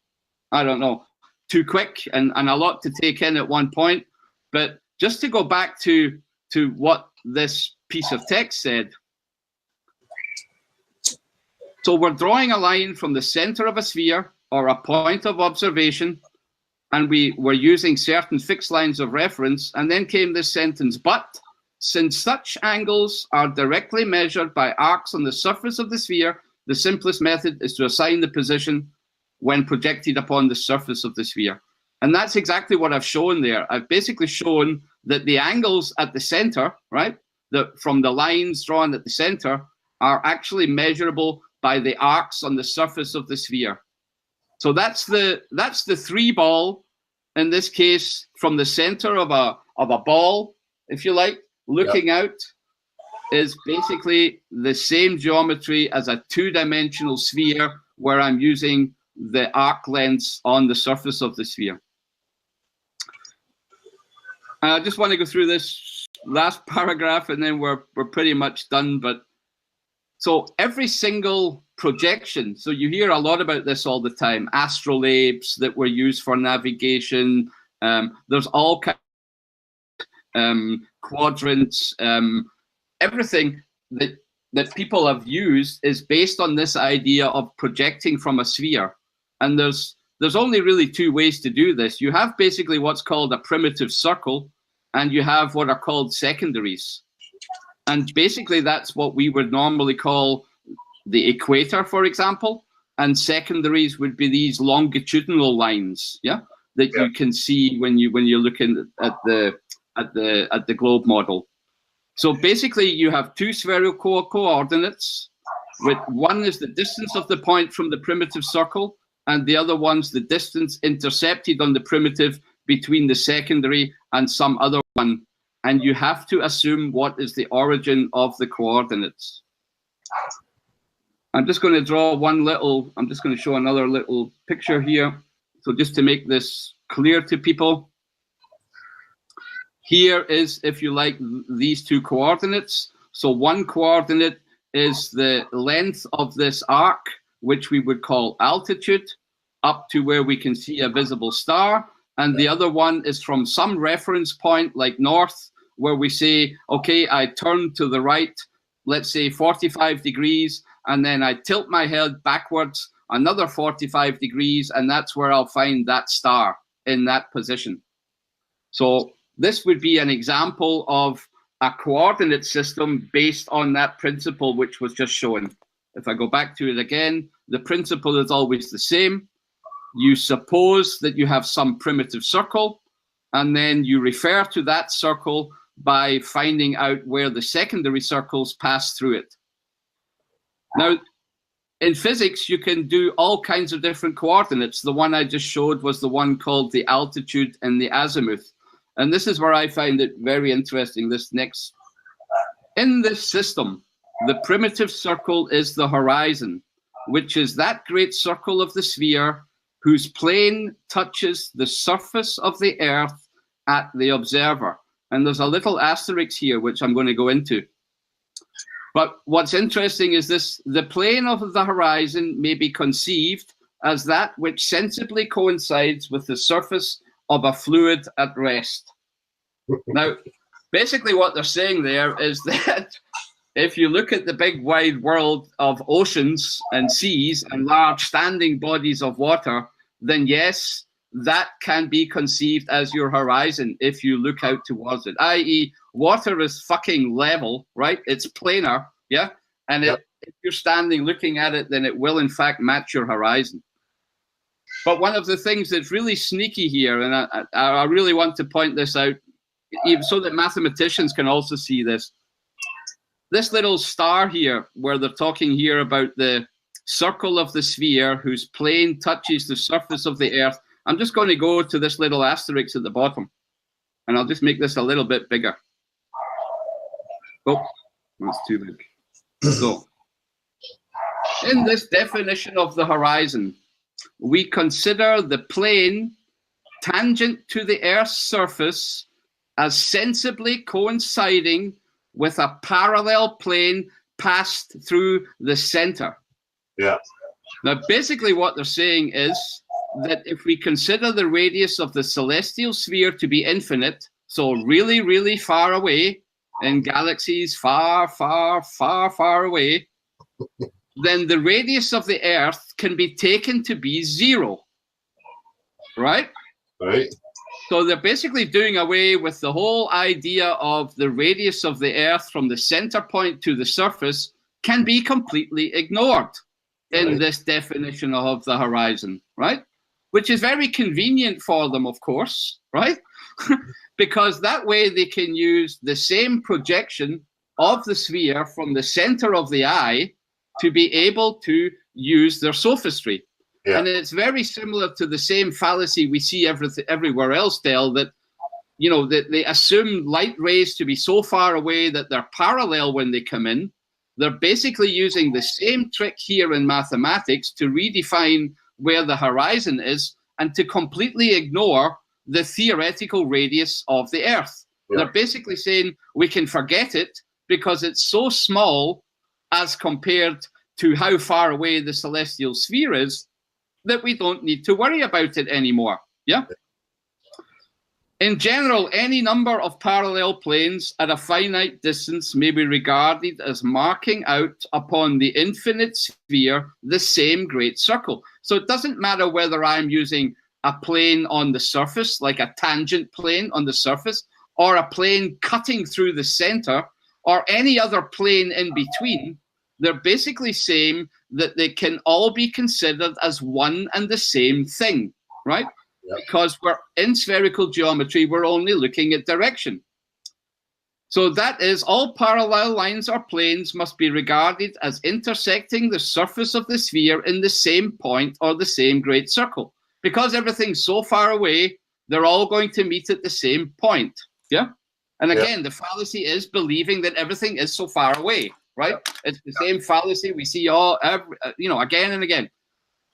I don't know, too quick and a lot to take in at one point, but just to go back to what this piece of text said. So we're drawing a line from the center of a sphere or a point of observation, and we were using certain fixed lines of reference, and then came this sentence, but since such angles are directly measured by arcs on the surface of the sphere, the simplest method is to assign the position when projected upon the surface of the sphere. And that's exactly what I've shown there. I've basically shown that the angles at the center, right, from the lines drawn at the center, are actually measurable by the arcs on the surface of the sphere. So that's the 3-ball, in this case, from the center of a ball, if you like, looking out, is basically the same geometry as a 2-dimensional sphere where I'm using the arc lengths on the surface of the sphere. I just want to go through this last paragraph and then we're pretty much done. But so every single projection, so you hear a lot about this all the time, astrolabes that were used for navigation. There's all kinds of quadrants, everything that people have used is based on this idea of projecting from a sphere. And there's only really 2 ways to do this. You have basically what's called a primitive circle, and you have what are called secondaries. And basically that's what we would normally call the equator, for example. And secondaries would be these longitudinal lines, yeah, that you can see when you're looking at the globe model. So basically you have 2 spherical coordinates, with one is the distance of the point from the primitive circle, and the other one's the distance intercepted on the primitive between the secondary and some other one. And you have to assume what is the origin of the coordinates. I'm just going to draw I'm just going to show another little picture here. So just to make this clear to people. Here is, if you like, these 2 coordinates. So one coordinate is the length of this arc, which we would call altitude, up to where we can see a visible star. And the other one is from some reference point, like north, where we say, okay, I turn to the right, let's say 45 degrees, and then I tilt my head backwards another 45 degrees, and that's where I'll find that star in that position. So this would be an example of a coordinate system based on that principle which was just shown. If I go back to it again, the principle is always the same. You suppose that you have some primitive circle, and then you refer to that circle by finding out where the secondary circles pass through it. Now, in physics, you can do all kinds of different coordinates. The one I just showed was the one called the altitude and the azimuth. And this is where I find it very interesting, this next. In this system, the primitive circle is the horizon, which is that great circle of the sphere whose plane touches the surface of the Earth at the observer. And there's a little asterisk here, which I'm going to go into. But what's interesting is this: the plane of the horizon may be conceived as that which sensibly coincides with the surface of a fluid at rest. Now, basically what they're saying there is that if you look at the big wide world of oceans and seas and large standing bodies of water, then yes, that can be conceived as your horizon if you look out towards it, i.e. water is fucking level, right? It's planar, yeah? And if you're standing looking at it, then it will in fact match your horizon. But one of the things that's really sneaky here, and I really want to point this out, even so that mathematicians can also see this. This little star here, where they're talking here about the circle of the sphere whose plane touches the surface of the Earth. I'm just going to go to this little asterisk at the bottom, and I'll just make this a little bit bigger. Oh, that's too big. So, in this definition of the horizon, we consider the plane tangent to the Earth's surface as sensibly coinciding with a parallel plane passed through the center. Yeah. Now, basically what they're saying is that if we consider the radius of the celestial sphere to be infinite, so really, really far away, in galaxies far, far, far, far away, then the radius of the Earth can be taken to be 0, right? Right. So they're basically doing away with the whole idea of the radius of the Earth from the center point to the surface can be completely ignored in this definition of the horizon, right? Which is very convenient for them, of course, right? Because that way they can use the same projection of the sphere from the center of the eye to be able to use their sophistry. Yeah. And it's very similar to the same fallacy we see everywhere else, Del, that, you know, that they assume light rays to be so far away that they're parallel when they come in. They're basically using the same trick here in mathematics to redefine where the horizon is and to completely ignore the theoretical radius of the Earth. Yeah. They're basically saying we can forget it because it's so small as compared to how far away the celestial sphere is that we don't need to worry about it anymore. Yeah. In general, any number of parallel planes at a finite distance may be regarded as marking out upon the infinite sphere the same great circle. So it doesn't matter whether I'm using a plane on the surface, like a tangent plane on the surface, or a plane cutting through the center, or any other plane in between. They're basically saying that they can all be considered as one and the same thing, right? Yep. Because we're in spherical geometry, we're only looking at direction. So that is, all parallel lines or planes must be regarded as intersecting the surface of the sphere in the same point or the same great circle. Because everything's so far away, they're all going to meet at the same point. Yeah. And again, the fallacy is believing that everything is so far away, right? It's the same fallacy we see again and again.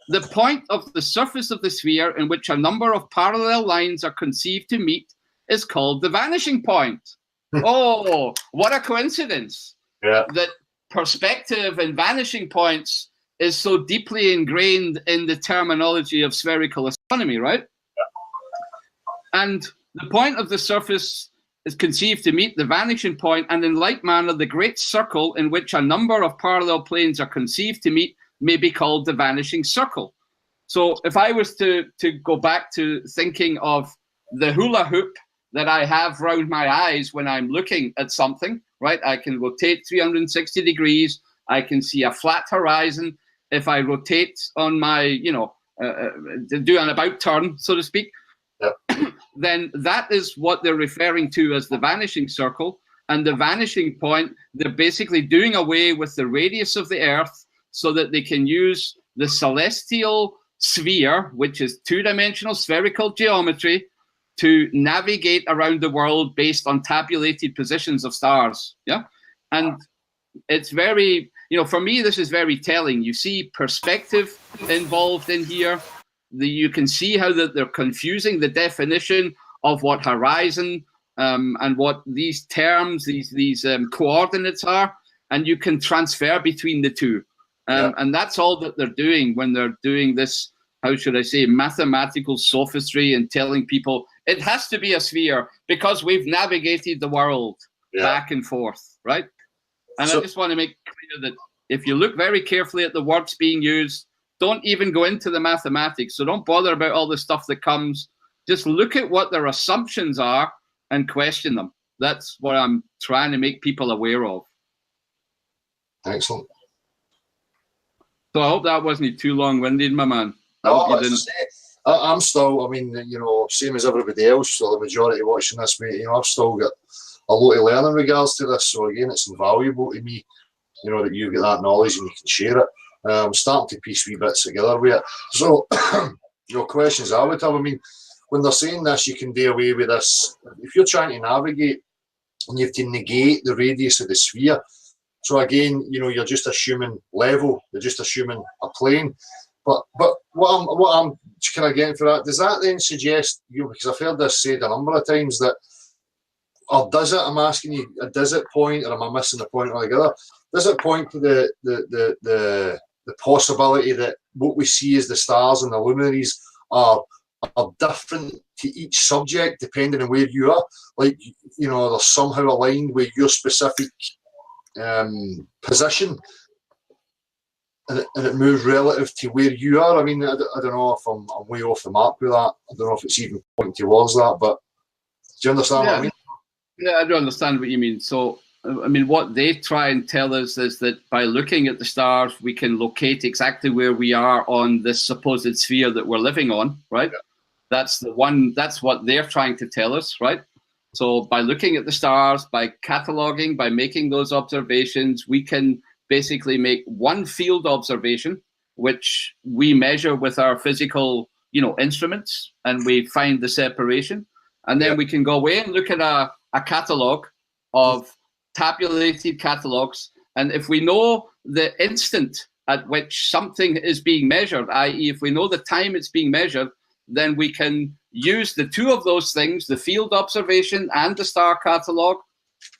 The point of the surface of the sphere in which a number of parallel lines are conceived to meet is called the vanishing point. Oh, what a coincidence. Yeah. That perspective and vanishing points is so deeply ingrained in the terminology of spherical astronomy, right? Yeah. And the point of the surface is conceived to meet the vanishing point, and in like manner, the great circle in which a number of parallel planes are conceived to meet may be called the vanishing circle. So if I was to go back to thinking of the hula hoop that I have round my eyes when I'm looking at something, right? I can rotate 360 degrees. I can see a flat horizon. If I rotate on my, do an about turn, so to speak, then that is what they're referring to as the vanishing circle. And the vanishing point, they're basically doing away with the radius of the Earth so that they can use the celestial sphere, which is two-dimensional spherical geometry, to navigate around the world based on tabulated positions of stars. Yeah. And it's very, for me, this is very telling. You see perspective involved in here. You can see how they're confusing the definition of what horizon and what these terms, these coordinates are, and you can transfer between the two. And that's all that they're doing when they're doing this, how should I say, mathematical sophistry and telling people it has to be a sphere because we've navigated the world back and forth, right? And I just want to make clear that if you look very carefully at the words being used, don't even go into the mathematics. So don't bother about all the stuff that comes. Just look at what their assumptions are and question them. That's what I'm trying to make people aware of. Excellent. So I hope that wasn't too long-winded, my man. No, I'm still, I mean, same as everybody else, so the majority watching this, mate, I've still got a lot to learn in regards to this. So again, it's invaluable to me, that you've got that knowledge and you can share it. I'm starting to piece wee bits together with it. So, questions I would have, I mean, when they're saying this, you can do away with this. If you're trying to navigate and you have to negate the radius of the sphere, so again, you're just assuming level, you're just assuming a plane. But what I'm kind of getting for that, does that then suggest, because I've heard this said a number of times, that, or does it, I'm asking you, does it point, or am I missing the point altogether? Does it point to the possibility that what we see as the stars and the luminaries are different to each subject depending on where you are? Like, they're somehow aligned with your specific position, and it moves relative to where you are. I mean, I don't know if I'm way off the mark with that. I don't know if it's even pointing towards that, but do you understand what I mean? Yeah, I do understand what you mean. So, I mean, what they try and tell us is that by looking at the stars, we can locate exactly where we are on this supposed sphere that we're living on, right? Yeah. That's what they're trying to tell us, right? So by looking at the stars, by cataloging, by making those observations, we can basically make one field observation, which we measure with our physical, instruments, and we find the separation. And then we can go away and look at a catalog of tabulated catalogs. And if we know the instant at which something is being measured, i.e. if we know the time it's being measured, then we can use the two of those things, the field observation and the star catalog,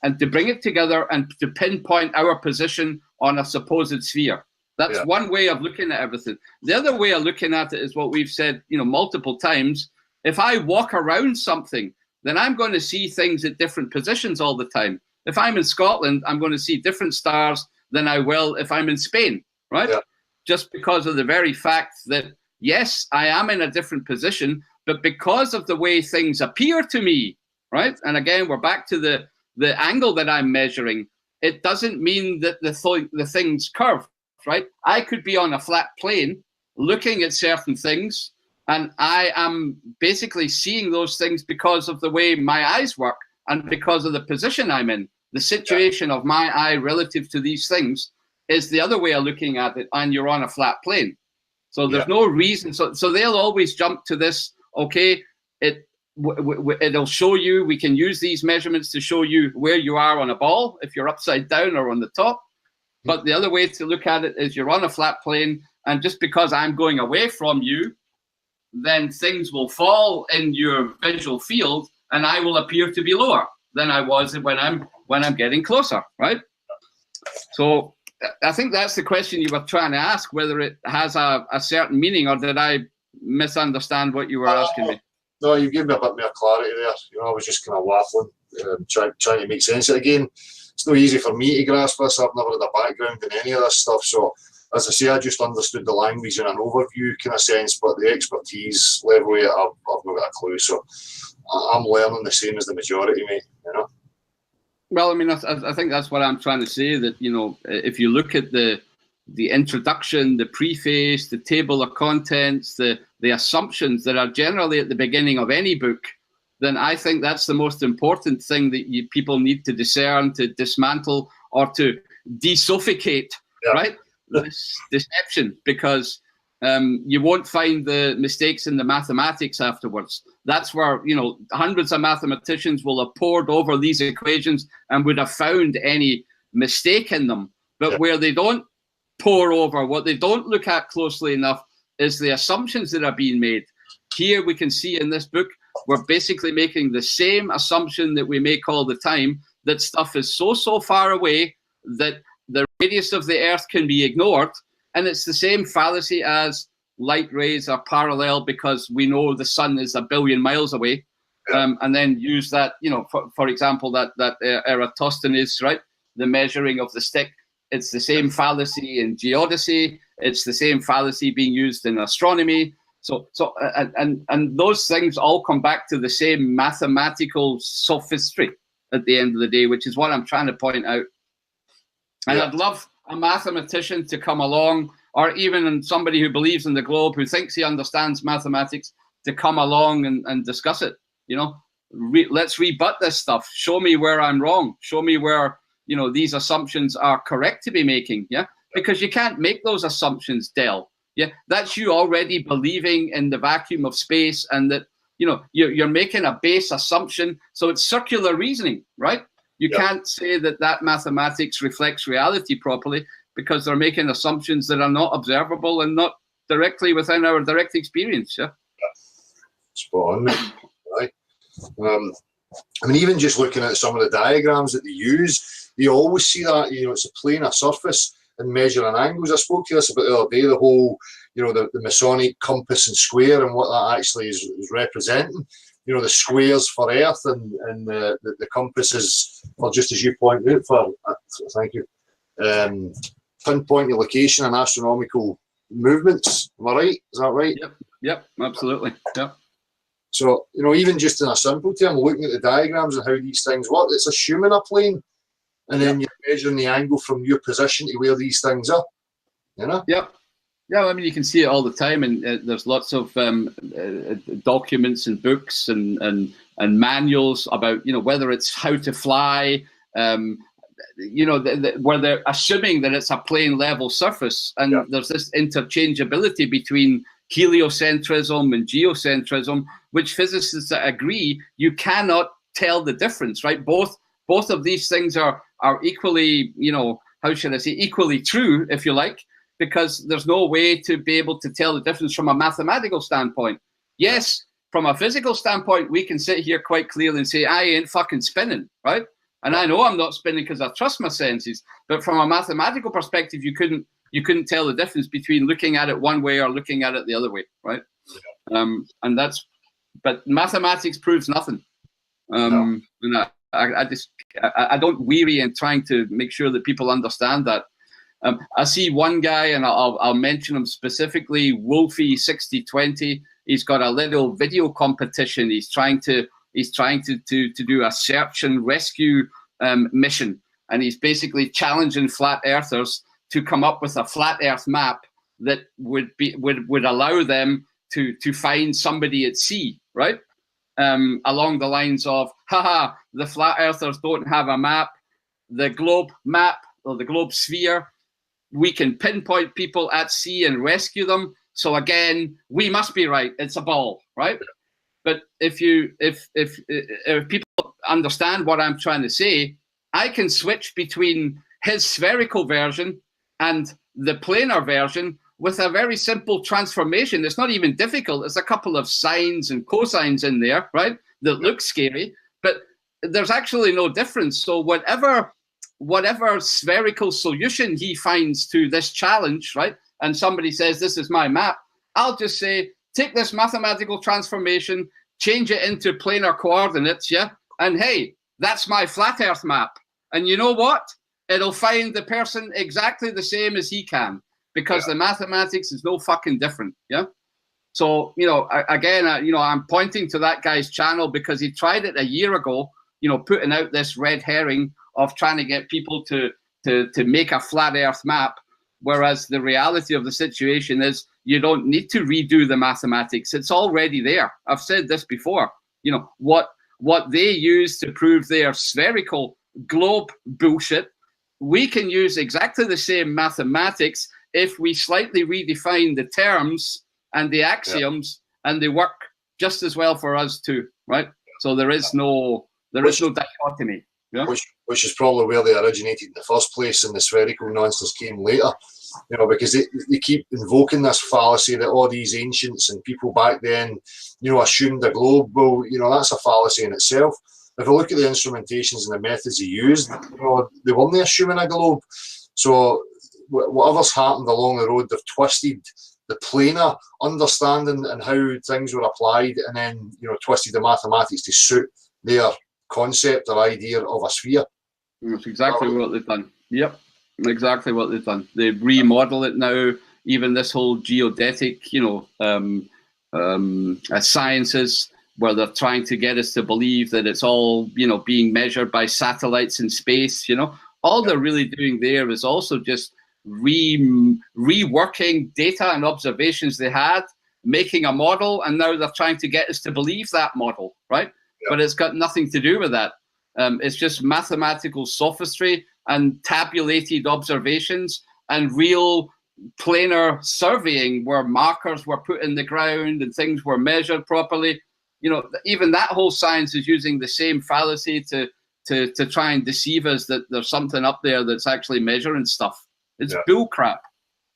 and to bring it together and to pinpoint our position on a supposed sphere. That's one way of looking at everything. The other way of looking at it is what we've said, multiple times. If I walk around something, then I'm going to see things at different positions all the time. If I'm in Scotland, I'm going to see different stars than I will if I'm in Spain, right? Yeah. Just because of the very fact that, yes, I am in a different position, but because of the way things appear to me, right? And again, we're back to the angle that I'm measuring. It doesn't mean that the things curve, right? I could be on a flat plane looking at certain things, and I am basically seeing those things because of the way my eyes work and because of the position I'm in. The situation of my eye relative to these things is the other way of looking at it, and you're on a flat plane. So there's no reason. So they'll always jump to this, okay, it'll show you, we can use these measurements to show you where you are on a ball, if you're upside down or on the top. But the other way to look at it is you're on a flat plane, and just because I'm going away from you, then things will fall in your visual field, and I will appear to be lower than I was when I'm getting closer, right? So I think that's the question you were trying to ask, whether it has a certain meaning, or did I misunderstand what you were asking me? No, you gave me a bit more clarity there. I was just kind of waffling, trying to make sense. Again, it's not easy for me to grasp this. I've never had a background in any of this stuff. So, as I say, I just understood the language in an overview kind of sense, but the expertise level, I've not got a clue. So, I'm learning the same as the majority, mate, Well, I mean, I think that's what I'm trying to say, that, if you look at the introduction, the preface, the table of contents, the assumptions that are generally at the beginning of any book, then I think that's the most important thing that people need to discern, to dismantle, or to desuffocate, right? This deception, because you won't find the mistakes in the mathematics afterwards. That's where, hundreds of mathematicians will have pored over these equations and would have found any mistake in them. But where they don't pore over, what they don't look at closely enough, is the assumptions that are being made. Here we can see in this book, we're basically making the same assumption that we make all the time, that stuff is so far away that the radius of the Earth can be ignored. And it's the same fallacy as light rays are parallel because we know the sun is 1 billion miles away. And then use that, for example, that Eratosthenes, right? The measuring of the stick. It's the same fallacy in geodesy. It's the same fallacy being used in astronomy. And those things all come back to the same mathematical sophistry at the end of the day, which is what I'm trying to point out. And I'd love a mathematician to come along or even somebody who believes in the globe, who thinks he understands mathematics, to come along and discuss it. You know, let's rebut this stuff. Show me where I'm wrong. Show me where, you know, these assumptions are correct to be making. Yeah, because you can't make those assumptions, Del. Yeah, that's you already believing in the vacuum of space, and that, you know, you're making a base assumption. So it's circular reasoning, right? You can't say that mathematics reflects reality properly, because they're making assumptions that are not observable and not directly within our direct experience. Yeah. Spot on, right? I mean, even just looking at some of the diagrams that they use, they always see that, you know, it's a planar surface and measuring angles. I spoke to this about the other day, the whole, you know, the Masonic compass and square and what that actually is representing. You know, the squares for Earth and the compass is for, just as you pointed out, for, thank you, pinpoint location and astronomical movements. Am I right? Is that right? Yep, absolutely. Yep. So, you know, even just in a simple term, looking at the diagrams and how these things work, it's assuming a plane, and then you're measuring the angle from your position to where these things are, you know? Yep. Yeah, I mean, you can see it all the time, and there's lots of documents and books and manuals about, you know, whether it's how to fly, you know, where they're assuming that it's a plane level surface, and there's this interchangeability between heliocentrism and geocentrism, which physicists agree you cannot tell the difference, right? Both of these things are equally, you know, how should I say, equally true, if you like, because there's no way to be able to tell the difference from a mathematical standpoint. Yes, from a physical standpoint, we can sit here quite clearly and say, I ain't fucking spinning, right? And I know I'm not spinning because I trust my senses. But from a mathematical perspective, you couldn't tell the difference between looking at it one way or looking at it the other way, right? And that's, but mathematics proves nothing. And I don't weary in trying to make sure that people understand that. I see one guy, and I'll mention him specifically, Wolfie6020. He's got a little video competition. He's trying to do a search and rescue mission, and he's basically challenging flat earthers to come up with a flat Earth map that would allow them to find somebody at sea, right? Along the lines of, haha, the flat earthers don't have a map. The globe map, or the globe sphere, we can pinpoint people at sea and rescue them. So again, we must be right. It's a ball, right? But if people understand what I'm trying to say, I can switch between his spherical version and the planar version with a very simple transformation. It's not even difficult. There's a couple of sines and cosines in there, right, that look scary, but there's actually no difference. So whatever spherical solution he finds to this challenge, right, and somebody says, this is my map, I'll just say, take this mathematical transformation, change it into planar coordinates, yeah, and hey, that's my flat Earth map. And you know what? It'll find the person exactly the same as he can, because the mathematics is no fucking different, yeah? So, you know, again, you know, I'm pointing to that guy's channel because he tried it a year ago, you know, putting out this red herring of trying to get people to make a flat Earth map, whereas the reality of the situation is you don't need to redo the mathematics. It's already there. I've said this before. You know, what they use to prove their spherical globe bullshit, we can use exactly the same mathematics if we slightly redefine the terms and the axioms, and they work just as well for us too, right? So there is no dichotomy. Yeah? Which is probably where they originated in the first place, and the spherical nonsense came later. You know, because they keep invoking this fallacy that all these ancients and people back then, you know, assumed the globe. Well, you know, that's a fallacy in itself. If I look at the instrumentations and the methods they used, you know, they weren't assuming a globe. So whatever's happened along the road, they've twisted the planar understanding and how things were applied, and then, you know, twisted the mathematics to suit their concept or idea of a sphere. That's exactly what they've done. Yep, exactly what they've done. They remodel it now. Even this whole geodetic, you know, sciences, where they're trying to get us to believe that it's all, you know, being measured by satellites in space. You know, all they're really doing there is also just reworking data and observations they had, making a model, and now they're trying to get us to believe that model, right? But it's got nothing to do with that. It's just mathematical sophistry and tabulated observations and real planar surveying where markers were put in the ground and things were measured properly. You know, even that whole science is using the same fallacy to try and deceive us that there's something up there that's actually measuring stuff. It's bull crap.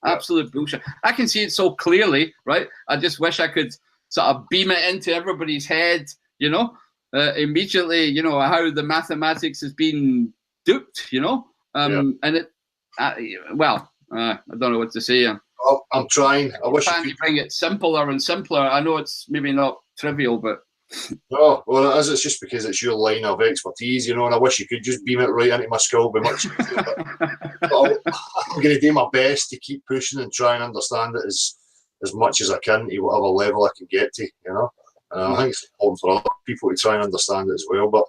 Absolute bullshit. I can see it so clearly, right? I just wish I could sort of beam it into everybody's head, you know, immediately, you know, how the mathematics has been duped, you know. And it, well, I don't know what to say. I'm trying. I wish trying to bring it simpler and simpler. I know it's maybe not trivial, but no, well, it is. It's just because it's your line of expertise, you know, and I wish you could just beam it right into my skull by much easier. But I'm going to do my best to keep pushing and try and understand it as much as I can to whatever level I can get to, you know. I think it's important for other people to try and understand it as well. But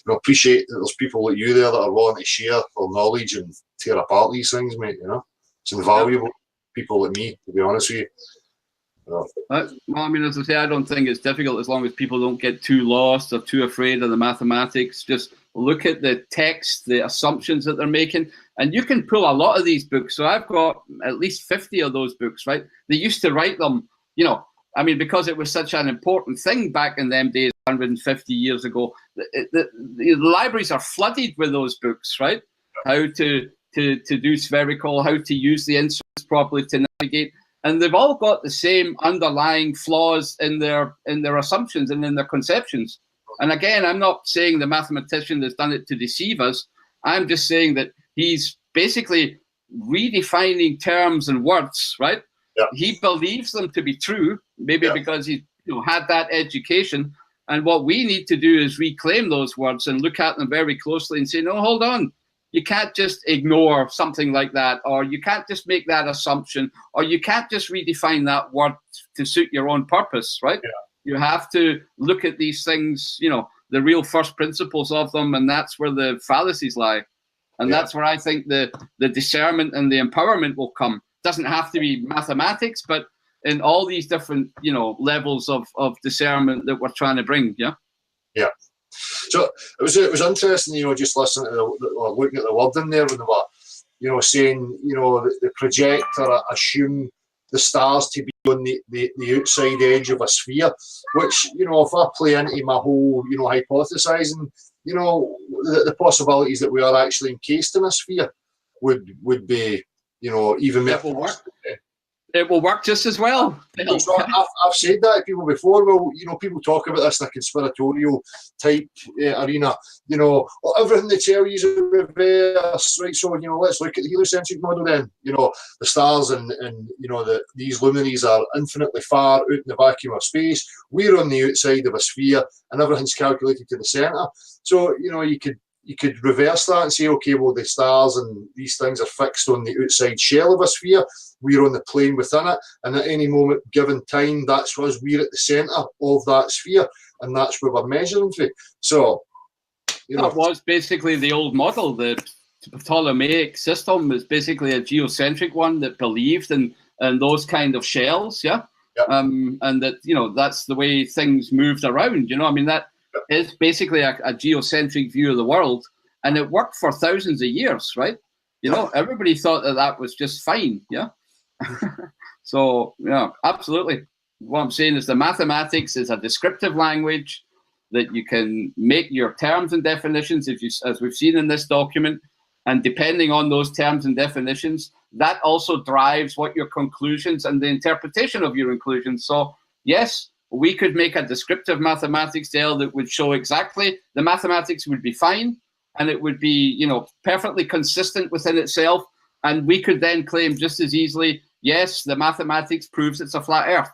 you know, appreciate that there's people like you there that are willing to share their knowledge and tear apart these things, mate. You know, it's invaluable. People like me, to be honest with you. Well, I mean, as I say, I don't think it's difficult as long as people don't get too lost or too afraid of the mathematics. Just look at the text, the assumptions that they're making, and you can pull a lot of these books. So I've got at least 50 of those books, right? They used to write them, you know, I mean, because it was such an important thing back in them days, 150 years ago. The libraries are flooded with those books, right? How to do spherical, how to use the instruments properly to navigate. And they've all got the same underlying flaws in their assumptions and in their conceptions. And again, I'm not saying the mathematician has done it to deceive us. I'm just saying that he's basically redefining terms and words, right? Yeah. He believes them to be true, maybe because he had that education. And what we need to do is reclaim those words and look at them very closely and say, no, hold on. You can't just ignore something like that, or you can't just make that assumption, or you can't just redefine that word to suit your own purpose, right? Yeah. You have to look at these things, you know, the real first principles of them, and that's where the fallacies lie. And that's where I think the discernment and the empowerment will come. It doesn't have to be mathematics, but in all these different, you know, levels of discernment that we're trying to bring, yeah? Yeah. So it was interesting, you know, just listening to looking at the word in there when they were, you know, saying, you know, the projector assume the stars to be on the outside edge of a sphere, which, you know, if I play into my whole, you know, hypothesizing, you know, the possibilities that we are actually encased in a sphere would be, you know, even more. It will work just as well. So I've said that to people before. Well, you know, people talk about this in a conspiratorial type arena. You know, everything they tell you is reverse, right? So, you know, let's look at the heliocentric model then. You know, the stars and you know, these luminaries are infinitely far out in the vacuum of space. We're on the outside of a sphere, and everything's calculated to the centre. So, you know, you could reverse that and say, okay, well, the stars and these things are fixed on the outside shell of a sphere. We're on the plane within it, and at any moment given time, that's us. We're at the centre of that sphere, and that's where we're measuring from. So, you know, that was basically the old model. The Ptolemaic system was basically a geocentric one that believed in those kind of shells, yeah. And that, you know, that's the way things moved around. You know, I mean, that is basically a geocentric view of the world, and it worked for thousands of years, right? You know, everybody thought that was just fine, yeah. So, yeah, absolutely. What I'm saying is the mathematics is a descriptive language that you can make your terms and definitions, as we've seen in this document, and depending on those terms and definitions, that also drives what your conclusions and the interpretation of your conclusions. So, yes, we could make a descriptive mathematics tale that would show exactly the mathematics would be fine, and it would be, you know, perfectly consistent within itself. And we could then claim just as easily, yes, the mathematics proves it's a flat earth.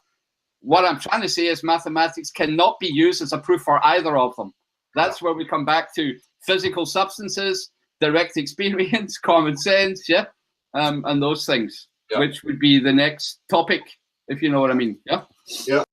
What I'm trying to say is mathematics cannot be used as a proof for either of them. That's where we come back to physical substances, direct experience, common sense, yeah, and those things, which would be the next topic, if you know what I mean, yeah? Yeah.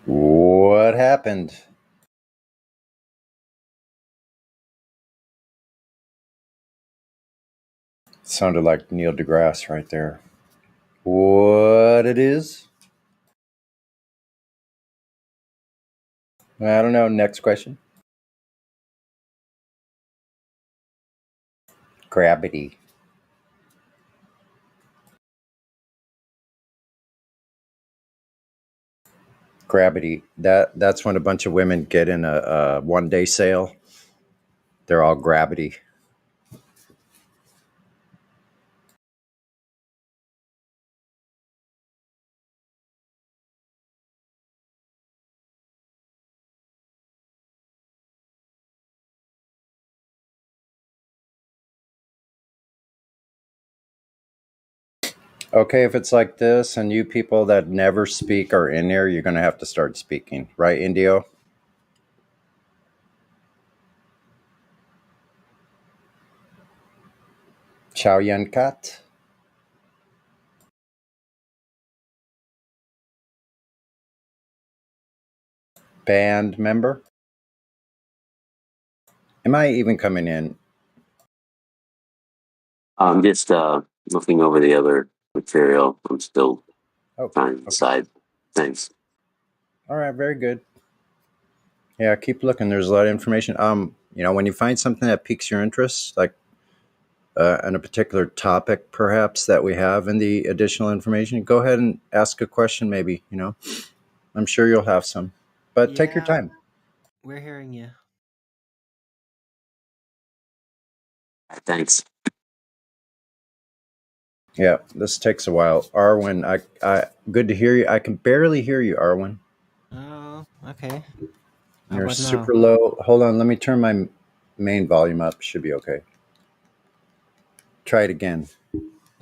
What happened? Sounded like Neil deGrasse right there. What it is? I don't know. Next question. Gravity. Gravity. That's when a bunch of women get in a one-day sale. They're all gravity. Okay, if it's like this and you people that never speak are in there, you're going to have to start speaking. Right, Indio? Chow Yun Kat? Band member? Am I even coming in? I'm just looking over the other material. I'm still trying to Okay. decide. Thanks. All right, very good. Yeah, keep looking. There's a lot of information. When you find something that piques your interest, like on a particular topic, perhaps that we have in the additional information, go ahead and ask a question. Maybe I'm sure you'll have some, but take your time. We're hearing you. Thanks. Yeah, this takes a while. Arwen, I good to hear you. I can barely hear you, Arwen. Oh, okay. How You're about super now? low. Hold on, let me turn my main volume up. Should be okay. Try it again.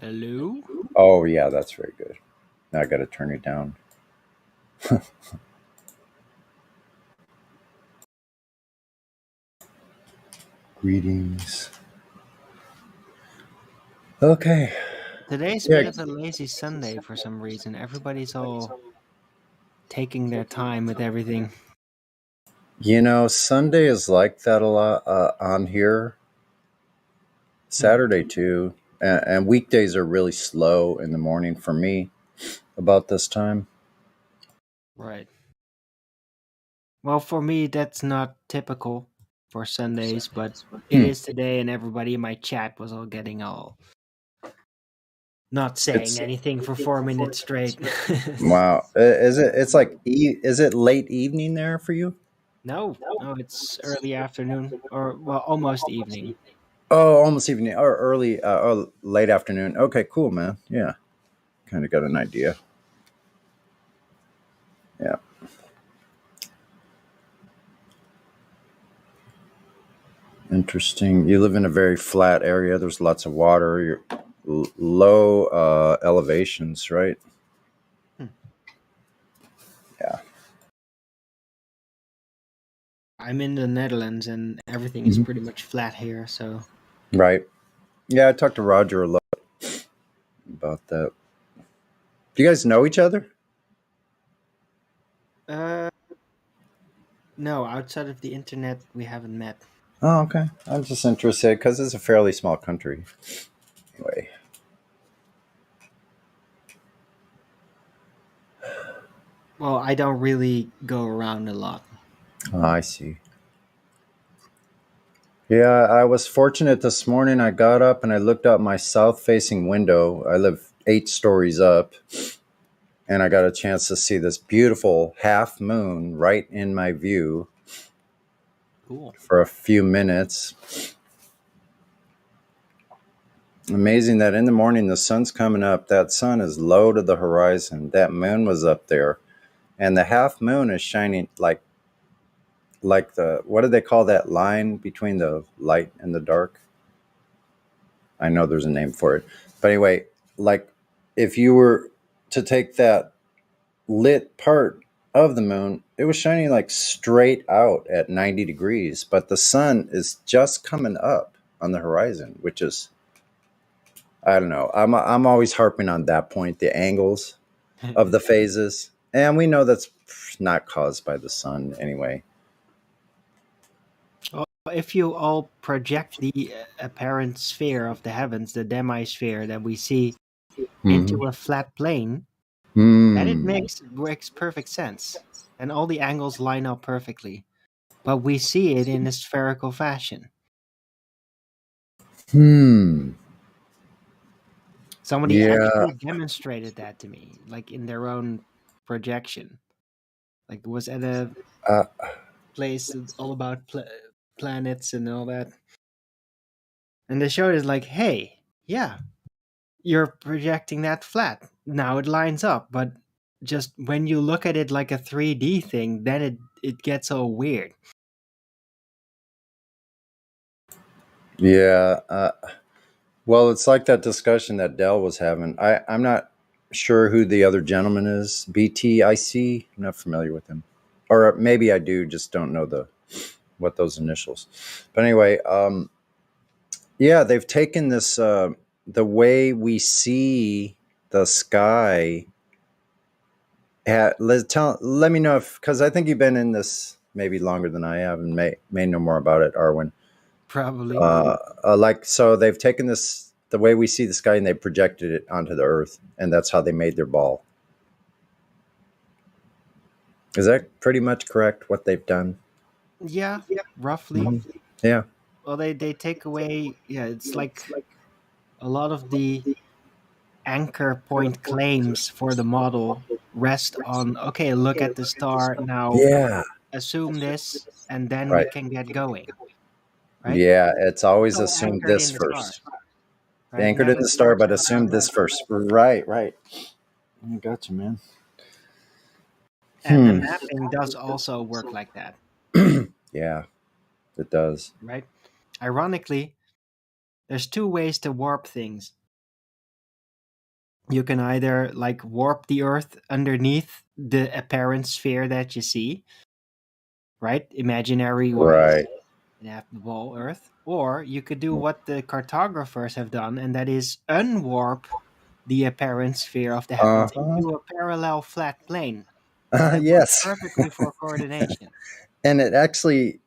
Hello? Oh, yeah, that's very good. Now I got to turn it down. Greetings. Okay. Today's a bit of a lazy Sunday for some reason. Everybody's all taking their time with everything. Sunday is like that a lot on here. Saturday too. And weekdays are really slow in the morning for me about this time. Right. Well, for me, that's not typical for Sundays, but it is today, and everybody in my chat was all getting all not saying anything for 4 minutes straight. Wow. Is it late evening there for you? No, it's early afternoon, or well, almost evening. Oh, almost evening or early or late afternoon. Okay, cool, man. Yeah. Kind of got an idea. Yeah. Interesting. You live in a very flat area. There's lots of water. You're low elevations, right? Yeah. I'm in the Netherlands, and everything is pretty much flat here. So Right. Yeah, I talked to Roger a lot about that. Do you guys know each other? no, outside of the internet, we haven't met. Oh, okay. I'm just interested because it's a fairly small country. Anyway. Well, I don't really go around a lot. Oh, I see. Yeah, I was fortunate this morning. I got up and I looked out my south-facing window. I live 8 stories up, and I got a chance to see this beautiful half moon right in my view. Cool. For a few minutes. Amazing that in the morning the sun's coming up. That sun is low to the horizon. That moon was up there, and the half moon is shining like the, what do they call that line between the light and the dark? I know there's a name for it, but anyway, like if you were to take that lit part of the moon, it was shining like straight out at 90 degrees, but the sun is just coming up on the horizon, which is, I don't know. I'm always harping on that point, the angles of the phases. And we know that's not caused by the sun anyway. Well, if you all project the apparent sphere of the heavens, the demi-sphere that we see, into a flat plane, then it makes perfect sense, and all the angles line up perfectly. But we see it in a spherical fashion. Somebody actually demonstrated that to me, like in their own projection. Like it was at a place that's all about planets and all that. And they showed it like, hey, yeah, you're projecting that flat. Now it lines up, but just when you look at it like a 3D thing, then it gets all weird. Yeah. Well, it's like that discussion that Dell was having. I'm not sure who the other gentleman is. BTIC. I'm not familiar with him, or maybe I do, just don't know what those initials. But anyway, yeah, they've taken this the way we see the sky. Let me know if, because I think you've been in this maybe longer than I have, and may know more about it, Arwen. Probably. So they've taken this, the way we see the sky, and they projected it onto the earth, and that's how they made their ball. Is that pretty much correct, what they've done? Yeah, roughly. Yeah. Well, they take away, it's like a lot of the anchor point claims for the model rest on, okay, look at the star now, assume this, and then we can get going. Right? Yeah, it's always assumed anchored this in the first. star, right? Anchored in the star, but assumed this first. Right. I got you, man. And the mapping does also work like that. Yeah, it does. Right? Ironically, there's two ways to warp things. You can either like warp the Earth underneath the apparent sphere that you see, right? Imaginary wise. Right. And have the whole Earth. Or you could do what the cartographers have done, and that is unwarp the apparent sphere of the heavens into a parallel flat plane. That Yes. works perfectly for coordination. And it actually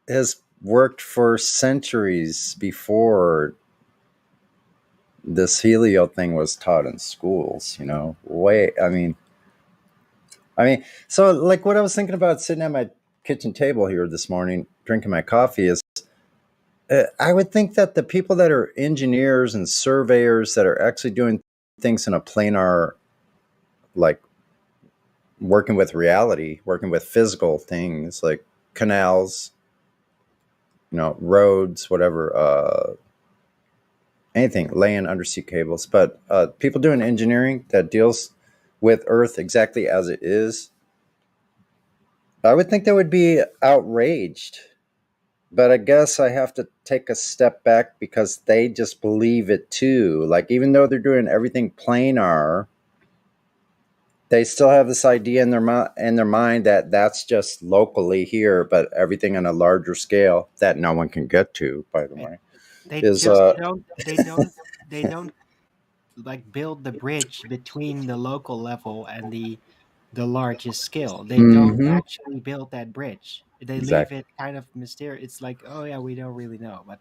has worked for centuries before this helio thing was taught in schools, so like what I was thinking about sitting at my kitchen table here this morning, drinking my coffee, is I would think that the people that are engineers and surveyors that are actually doing things in a planar, like working with reality, working with physical things like canals, roads, whatever, anything, laying undersea cables. But people doing engineering that deals with Earth exactly as it is, I would think they would be outraged. But I guess I have to take a step back because they just believe it too. Like, even though they're doing everything planar, they still have this idea in their mind that that's just locally here, but everything on a larger scale that no one can get to, by the way. They is, just they don't like build the bridge between the local level and the largest scale. They don't actually build that bridge. They leave it kind of mysterious. It's like, oh yeah, we don't really know, but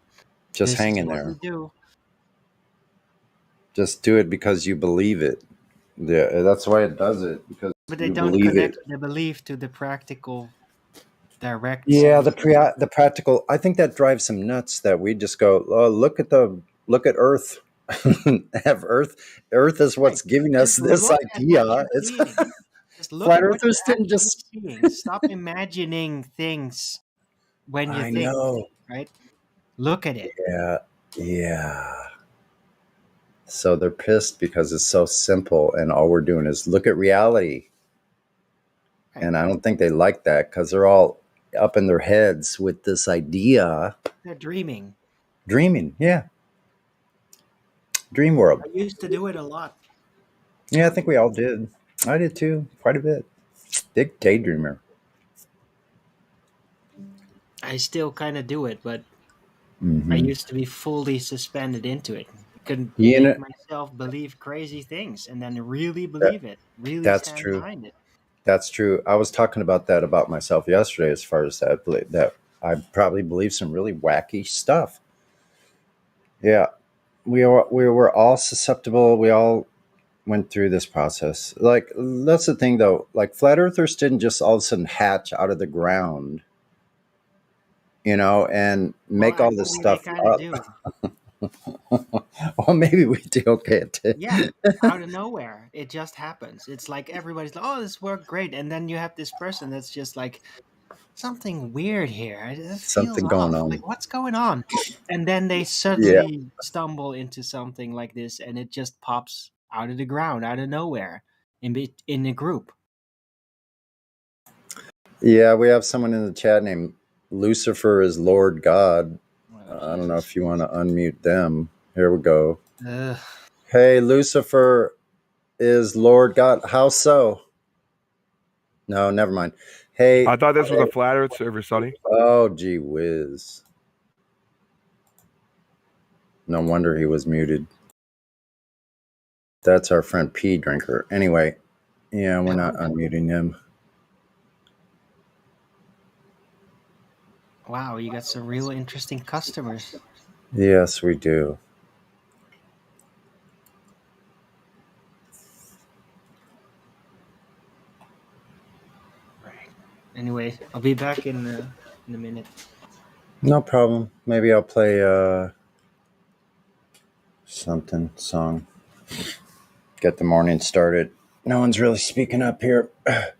just this hang is in what there. we do. Just do it because you believe it. Yeah, that's why it does it, because But they you don't believe connect it. the belief to the practical direct. Yeah, the practical. I think that drives some nuts. That we just go, oh, look at Earth. Have Earth is what's giving us this idea. It's just look flat at what earthers you're didn't just seeing. Stop imagining things when you I think. know. Right? Look at it. Yeah. So they're pissed because it's so simple, and all we're doing is look at reality. Right. And I don't think they like that because they're all up in their heads with this idea. They're dreaming. Yeah. Dream world. I used to do it a lot. Yeah, I think we all did. I did too, quite a bit. Big daydreamer. I still kind of do it, but I used to be fully suspended into it. Couldn't make myself believe crazy things and then really believe it. Really that's stand true. behind it. That's true. I was talking about that about myself yesterday, as far as that I probably believe some really wacky stuff. Yeah, we were all susceptible. We all went through this process. Like, that's the thing, though. Like, flat earthers didn't just all of a sudden hatch out of the ground, and make all this Actually, they stuff kind of up. do. Well, maybe we do. Okay. Yeah, out of nowhere, it just happens. It's like everybody's like, "Oh, this worked great," and then you have this person that's just like, "Something weird here. It feels Something going off. on. Like, what's going on?" And then they Yeah. suddenly stumble into something like this, and it just pops out of the ground, out of nowhere, in a group. Yeah, we have someone in the chat named Lucifer is Lord God. I don't know if you want to unmute them. Here we go. Ugh. Hey, Lucifer is Lord God. How so? No, never mind. Hey. I thought this was a flat earth server, Sonny. Oh, gee whiz. No wonder he was muted. That's our friend P Drinker. Anyway, yeah, we're not unmuting him. Wow, you got some real interesting customers. Yes, we do. Anyway, I'll be back in a minute. No problem. Maybe I'll play song. Get the morning started. No one's really speaking up here. Wait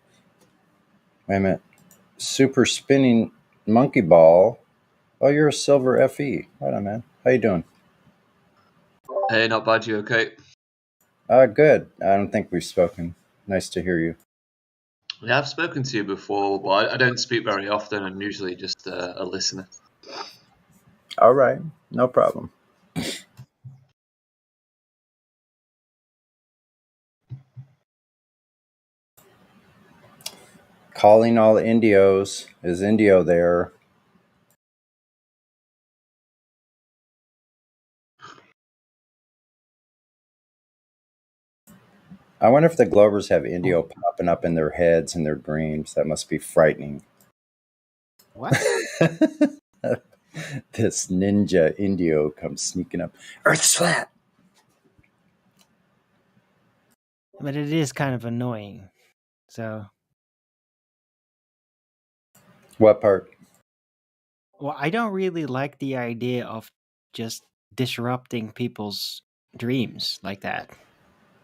a minute. Super spinning monkey ball. Oh, you're a silver FE. Right on, man. How you doing? Hey, not bad. You okay? Good. I don't think we've spoken. Nice to hear you. Yeah, I've spoken to you before, but I don't speak very often. I'm usually just a listener. All right. No problem. Calling all Indios. Is Indio there? I wonder if the Glovers have Indio popping up in their heads and their dreams. That must be frightening. What? This ninja Indio comes sneaking up. Earth's flat. But it is kind of annoying. So. What part? Well, I don't really like the idea of just disrupting people's dreams like that.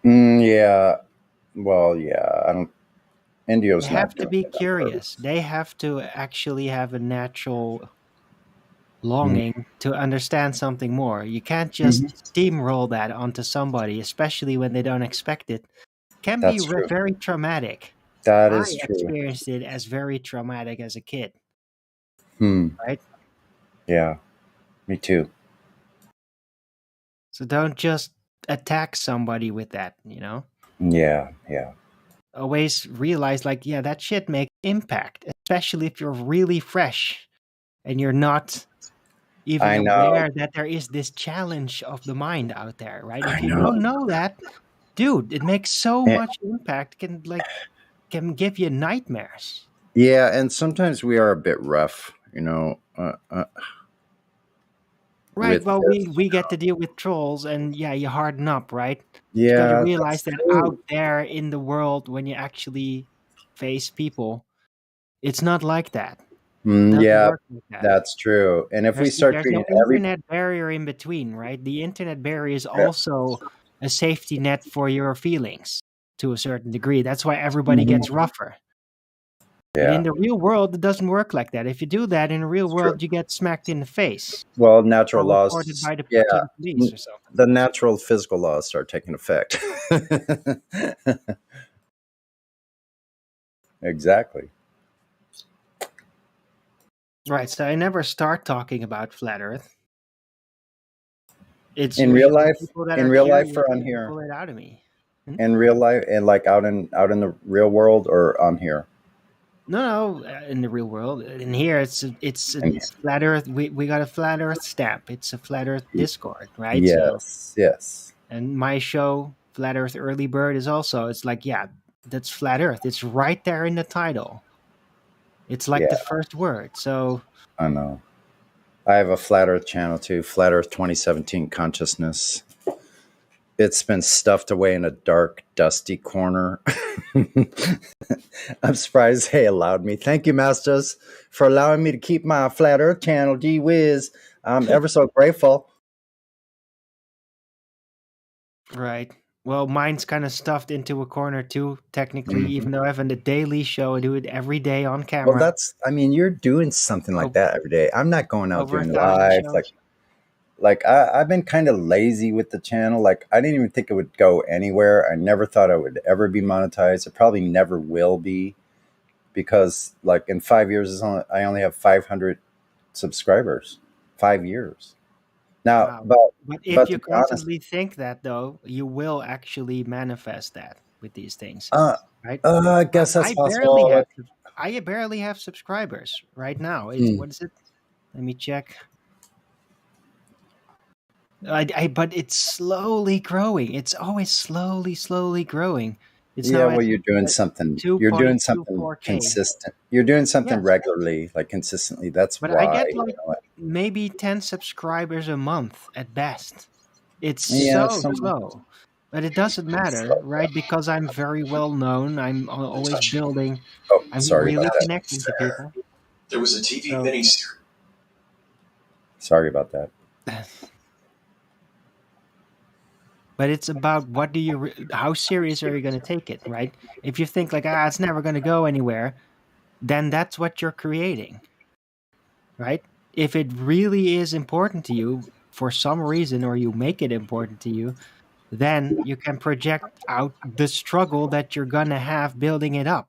Yeah. Well, yeah. I don't. Indio's They not have to doing be it on curious. They have to actually have a natural longing to understand something more. You can't just steamroll that onto somebody, especially when they don't expect it. Can be That's true. very traumatic. That I is true. experienced it as very traumatic as a kid. Right? Yeah. Me too. So don't just attack somebody with that, Yeah. Always realize, like, yeah, that shit makes impact, especially if you're really fresh and you're not even aware that there is this challenge of the mind out there, right? If you don't know that, dude, it makes so much impact, can give you nightmares. Yeah, and sometimes we are a bit rough, Right. Well, we get to deal with trolls, and yeah, you harden up, right? Yeah, you got to realize that's that true. out there in the world, when you actually face people, it's not like that. Yeah, work like that. that's true. And if we start There's treating no internet barrier in between, right? The internet barrier is also a safety net for your feelings to a certain degree. That's why everybody gets rougher. But in the real world, it doesn't work like that. If you do that in the real world, you get smacked in the face. Well, natural or laws, reported by to yeah, the police or something. the natural physical laws start taking effect. Exactly. Right. So I never start talking about flat Earth. It's in real life, people that in are real life, curious or on that here, pull it out of me. in real life, and like out in the real world, or on here. No, in the real world. In here, it's flat Earth. We got a flat Earth stamp. It's a flat Earth Discord, right? Yes, yes. And my show, Flat Earth Early Bird, is also. It's like, yeah, That's flat Earth. It's right there in the title. It's like the first word. So I know. I have a Flat Earth channel too, Flat Earth 2017 Consciousness. It's been stuffed away in a dark, dusty corner. I'm surprised they allowed me. Thank you, Masters, for allowing me to keep my Flat Earth channel. Gee whiz. I'm ever so grateful. right. Well, mine's kind of stuffed into a corner too, technically, even though I have a daily show. I do it every day on camera. Well, you're doing something like that every day. I'm not going out Over doing 1,000 live. shows. I've been kind of lazy with the channel. Like, I didn't even think it would go anywhere. I never thought it would ever be monetized. It probably never will be, because like in 5 years, I only have 500 subscribers. 5 years. Now, Wow. But if to you be honest, constantly think that, though, you will actually manifest that with these things, right? I guess that's I barely possible. have subscribers right now. What is it? Let me check. But it's slowly growing. It's always slowly growing. It's Yeah, now well, at you're doing something. You're doing something 2.24K. consistent. You're doing something Yes. regularly, like consistently. That's But I why. get like maybe 10 subscribers a month at best. It's Yeah, so slow. But it doesn't matter, right? Because I'm very well known. I'm always building. Oh, I'm sorry really about that. connecting to people. There was a TV So- miniseries. Sorry about that. But it's about how serious are you going to take it, right? If you think like, it's never going to go anywhere, then that's what you're creating, right? If it really is important to you for some reason, or you make it important to you, then you can project out the struggle that you're going to have building it up.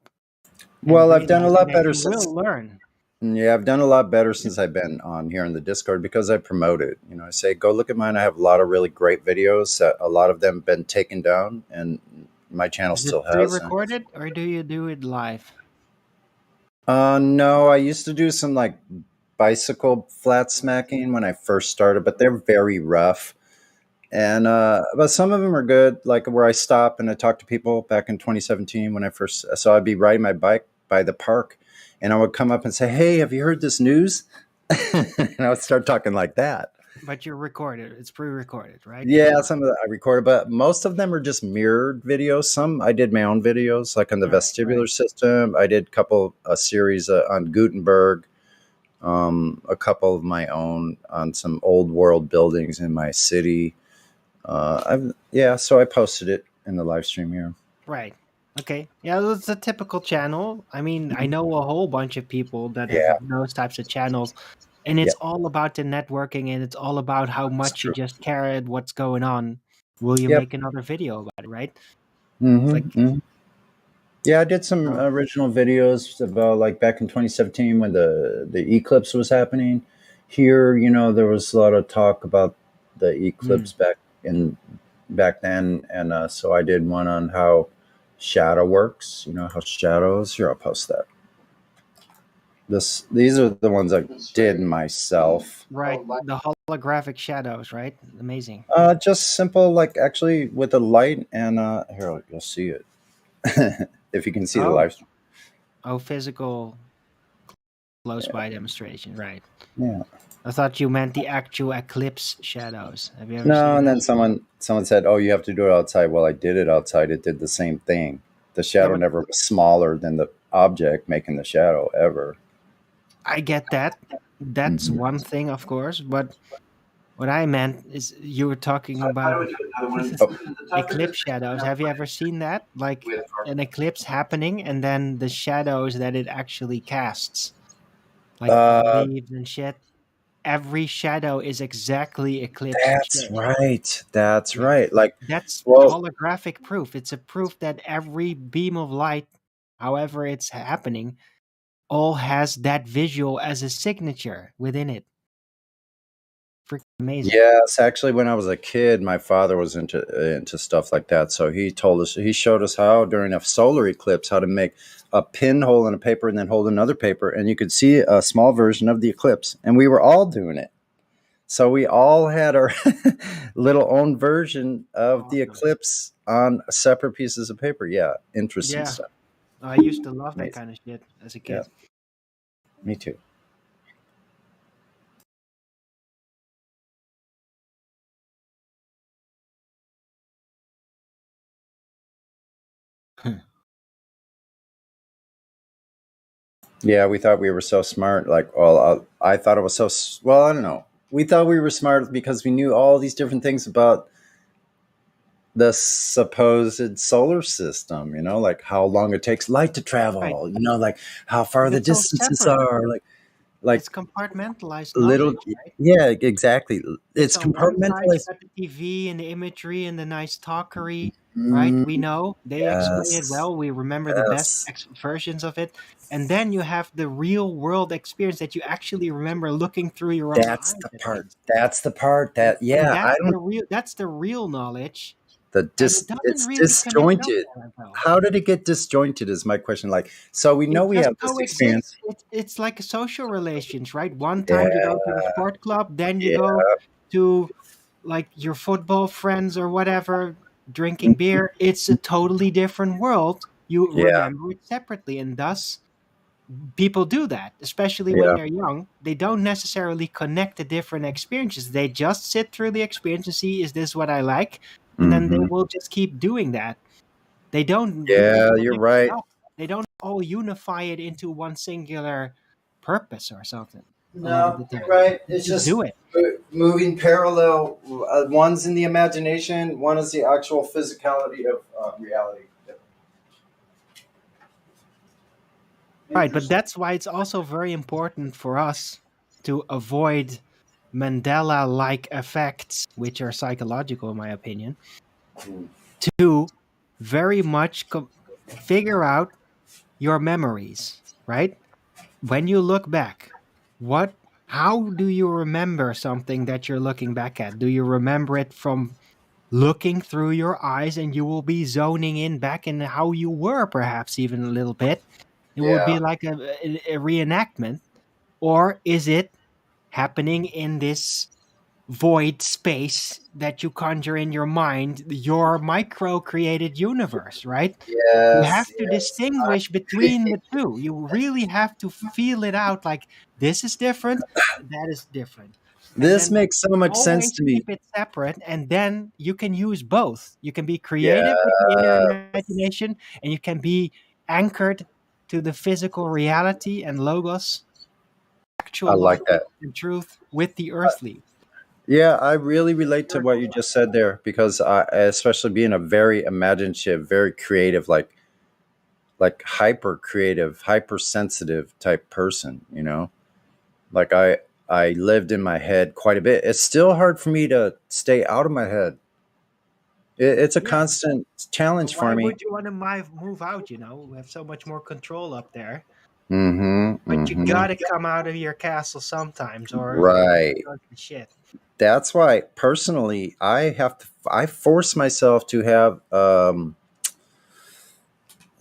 Well, I've done a realizing lot that better you since. will learn. Yeah, I've done a lot better since I've been on here in the Discord, because I promote it. You know, I say, go look at mine. I have a lot of really great videos. A lot of them have been taken down, and my channel Is it still has. pre-recorded, or do you do it live? No, I used to do some like bicycle flat smacking when I first started, but they're very rough. And but some of them are good, like where I stop and I talk to people back in 2017 when I first. So I'd be riding my bike by the park, and I would come up and say, "Hey, have you heard this news?" And I would start talking like that. But you're recorded. It's pre-recorded, right? Yeah, some of that I recorded, but most of them are just mirrored videos. Some I did my own videos, like on the vestibular system. I did a series on Gutenberg, a couple of my own on some old world buildings in my city. So I posted it in the live stream here. Right. Okay. Yeah, it's a typical channel. I mean, I know a whole bunch of people that Yeah. have those types of channels, and it's all about the networking, and it's all about how much you just care at what's going on. Will you make another video about it, right? Yeah, I did some original videos about like back in 2017 when the eclipse was happening. Here, you know, there was a lot of talk about the eclipse back then, and so I did one on how shadow works. You know, how shadows. Here, I'll post that. These are the ones I did myself. Right. The holographic shadows, right? Amazing. Just simple, like actually with the light, and here you'll see it if you can see the live stream. Oh, physical close by demonstration, right? Yeah. I thought you meant the actual eclipse shadows. Have you ever No, seen and that? then someone said, "Oh, you have to do it outside." Well, I did it outside. It did the same thing. The shadow never was smaller than the object making the shadow ever. I get that. That's one thing, of course, but what I meant is you were talking about eclipse shadows. Have you ever seen that? Like an eclipse happening and then the shadows that it actually casts, like leaves and shit. Every shadow is exactly eclipse. That's right. That's right. Like that's holographic proof. It's a proof that every beam of light, however it's happening, all has that visual as a signature within it. Freaking amazing. Yes, actually, when I was a kid, my father was into stuff like that. So he showed us how during a solar eclipse how to make a pinhole in a paper and then hold another paper, and you could see a small version of the eclipse. And we were all doing it. So we all had our little own version of the eclipse on separate pieces of paper. Yeah, interesting Yeah, stuff. I used to love that Amazing. kind of shit as a Yeah, kid. me too. Yeah, we thought we were so smart. Like, well, I thought it was so. Well, I don't know. We thought we were smart because we knew all these different things about the supposed solar system. You know, like how long it takes light to Right. travel. You know, like how far And the it's all distances separate. are. Like It's compartmentalized little. knowledge, right? Yeah, exactly. It's It's on one side, you compartmentalized. got the TV and the imagery and the nice talkery, right? Mm, We know they explain it yes, well. We remember the best yes. versions of it. And then you have the real world experience that you actually remember looking through your own That's eyes the at part. things. That's the part And, that. Yeah, I don't. that's the real knowledge. The And it doesn't it's really connect up disjointed. that well. How did it get disjointed? Is my question. Like, so we know It we just have this coexists. experience. It's like social relations, right? One time you Yeah, go to the sport club, then you yeah. go to like your football friends or whatever, drinking beer. It's a totally different world. You Yeah, remember it separately, and thus people do that, especially when yeah. they're young. They don't necessarily connect the different experiences. They just sit through the experience and see, is this what I like? And then they Hmm. will just keep doing that. They don't really Yeah, you're connect it right. up. They don't all unify it into one singular purpose or something a lot of No, the you're time. right. They It's just do just it. moving parallel. One's in the imagination. One is the actual physicality of reality. Right, but Interesting. that's why it's also very important for us to avoid Mandela like effects, which are psychological, in my opinion, to very much figure out your memories, right? When you look back, how do you remember something that you're looking back at? Do you remember it from looking through your eyes and you will be zoning in back in how you were, perhaps even a little bit? It would Yeah, be like a reenactment. Or is it happening in this void space that you conjure in your mind, your micro created universe, right? You have yes, to yes. distinguish between the two. You really have to feel it out like this is different, that is different. And This then makes so much sense always to me. keep it separate, and then you can use both. You can be creative with the inner Yeah, imagination, and you can be anchored to the physical reality and logos, I actual like logic that. and truth with the earthly. Yeah, I really relate to what Spiritual you side. just said there because especially being a very imaginative, very creative, like hyper creative, hypersensitive type person, you know? Like I lived in my head quite a bit. It's still hard for me to stay out of my head. It's a Yeah. constant But challenge why for me. would you want to move out? We have so much more control up there. Mm-hmm. But you Mm-hmm. gotta come out of your castle sometimes, or you're Right. going to shit. That's why personally I force myself to have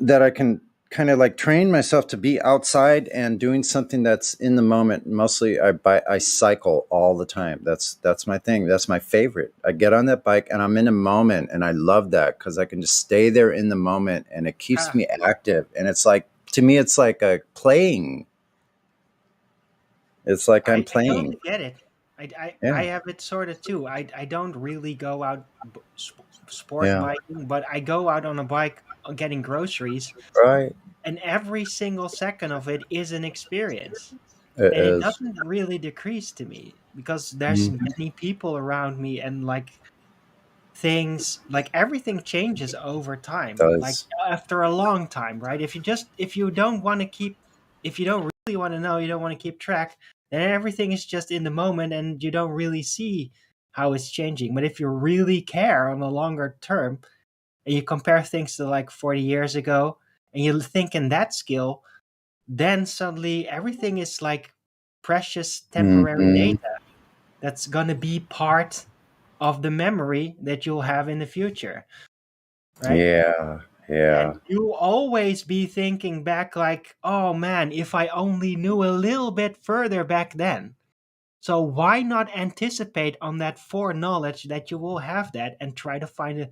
that I can kind of like train myself to be outside and doing something that's in the moment. Mostly I cycle all the time. That's my thing. That's my favorite. I get on that bike and I'm in a moment and I love that because I can just stay there in the moment and it keeps Ah, me active. And it's like to me it's like a playing. It's like I'm I playing. totally get it. I Yeah. have it sort of too. I don't really go out sport Yeah. biking, but I go out on a bike getting groceries, Right. and every single second of it is an experience. It And it is. doesn't really decrease to me because there's Mhm. many people around me, and like things, like everything changes over time, like Does. after a long time, right? If you don't want to keep, if you don't really want to know, you don't want to keep track, then everything is just in the moment and you don't really see how it's changing. But if you really care on the longer term and you compare things to like 40 years ago and you think in that skill, then suddenly everything is like precious temporary Hmm. data that's going to be part of the memory that you'll have in the future, right? Yeah. Yeah. And you'll always be thinking back like, oh man, if I only knew a little bit further back then. So why not anticipate on that foreknowledge that you will have that and try to find a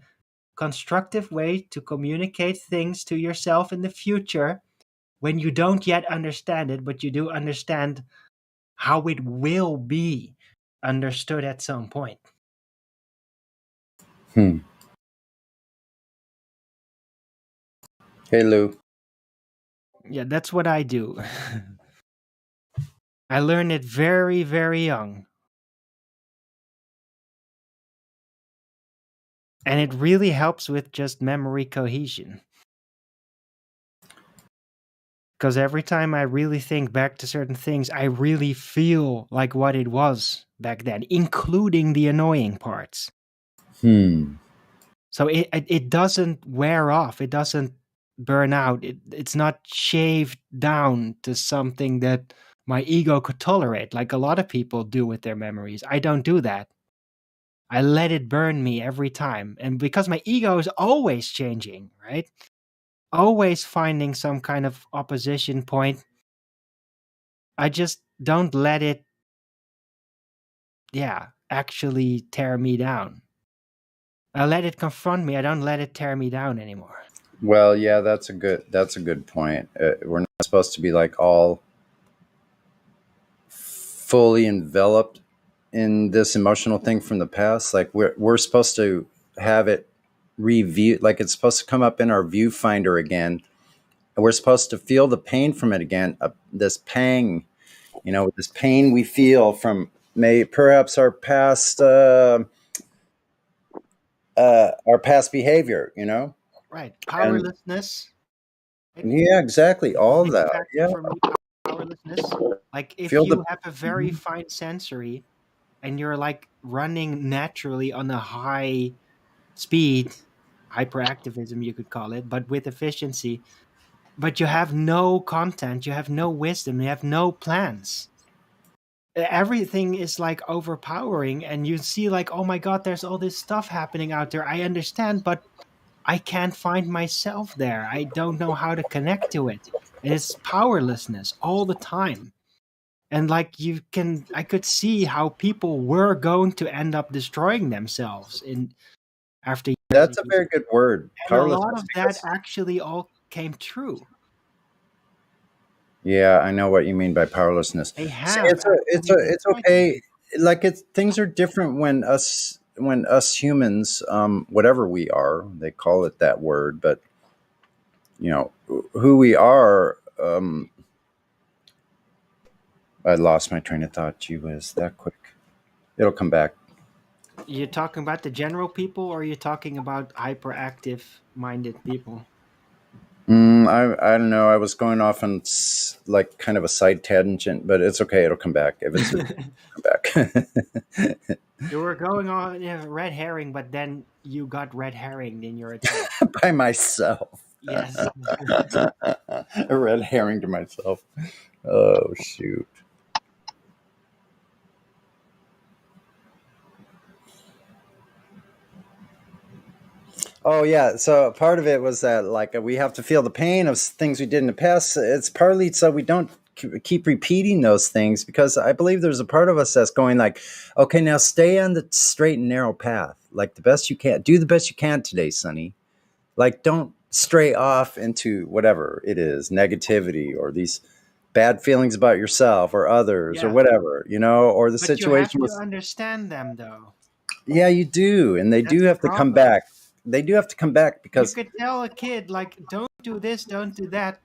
constructive way to communicate things to yourself in the future when you don't yet understand it, but you do understand how it will be understood at some point. Hey, Lou. Yeah, that's what I do. I learned it very, very young. And it really helps with just memory cohesion. Because every time I really think back to certain things, I really feel like what it was back then, including the annoying parts. So it doesn't wear off. It doesn't burn out. It's not shaved down to something that my ego could tolerate, like a lot of people do with their memories. I don't do that. I let it burn me every time. And because my ego is always changing, right? Always finding some kind of opposition point, I just don't let it, actually tear me down. I let it confront me. I don't let it tear me down anymore. Well, yeah, that's a good point. We're not supposed to be like all fully enveloped in this emotional thing from the past. Like we're supposed to have it reviewed, like it's supposed to come up in our viewfinder again. And we're supposed to feel the pain from it again. This pang, this pain we feel from perhaps our past behavior. Right. Powerlessness. Yeah, exactly. All of that. Yeah. For me, powerlessness. Like if Feel you have a very fine sensory and you're like running naturally on a high speed, hyperactivism you could call it, but with efficiency, but you have no content, you have no wisdom, you have no plans. Everything is like overpowering, and you see like, oh my god, there's all this stuff happening out there. I understand, but I can't find myself there. I don't know how to connect to it. And it's powerlessness all the time. And like I could see how people were going to end up destroying themselves after years. That's a very good word. And a lot of that actually all came true. Yeah, I know what you mean by powerlessness. They See, have. it's okay. Like things are different when us humans, whatever we are, they call it that word, but who we are. I lost my train of thought. Gee whiz, that quick. It'll come back. You're talking about the general people, or you're talking about hyperactive minded people? I don't know. I was going off on like kind of a side tangent, but it's okay. It'll come back. If it's come back. You were going on red herring, but then you got red herringed in your attack. By myself. Yes. A red herring to myself. Oh, shoot. Oh yeah, so part of it was that like we have to feel the pain of things we did in the past. It's partly so we don't keep repeating those things, because I believe there's a part of us that's going like, okay, now stay on the straight and narrow path, like the best you can. Do the best you can today, Sonny. Like don't stray off into whatever it is, negativity or these bad feelings about yourself or others or whatever, or the but situation. You have to understand them though. Yeah, you do, and they do have to come back. They do have to come back, because you could tell a kid like, don't do this, don't do that.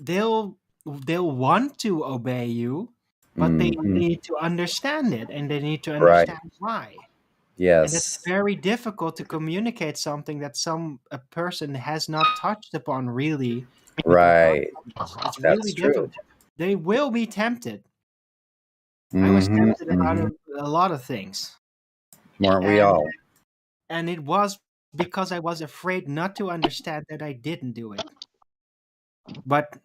They'll want to obey you, but they need to understand it, and they need to understand why. Yes. And it's very difficult to communicate something that a person has not touched upon really. Right. It's really difficult. They will be tempted. I was tempted about a lot of things. Weren't we all? And it was because I was afraid not to understand that I didn't do it. But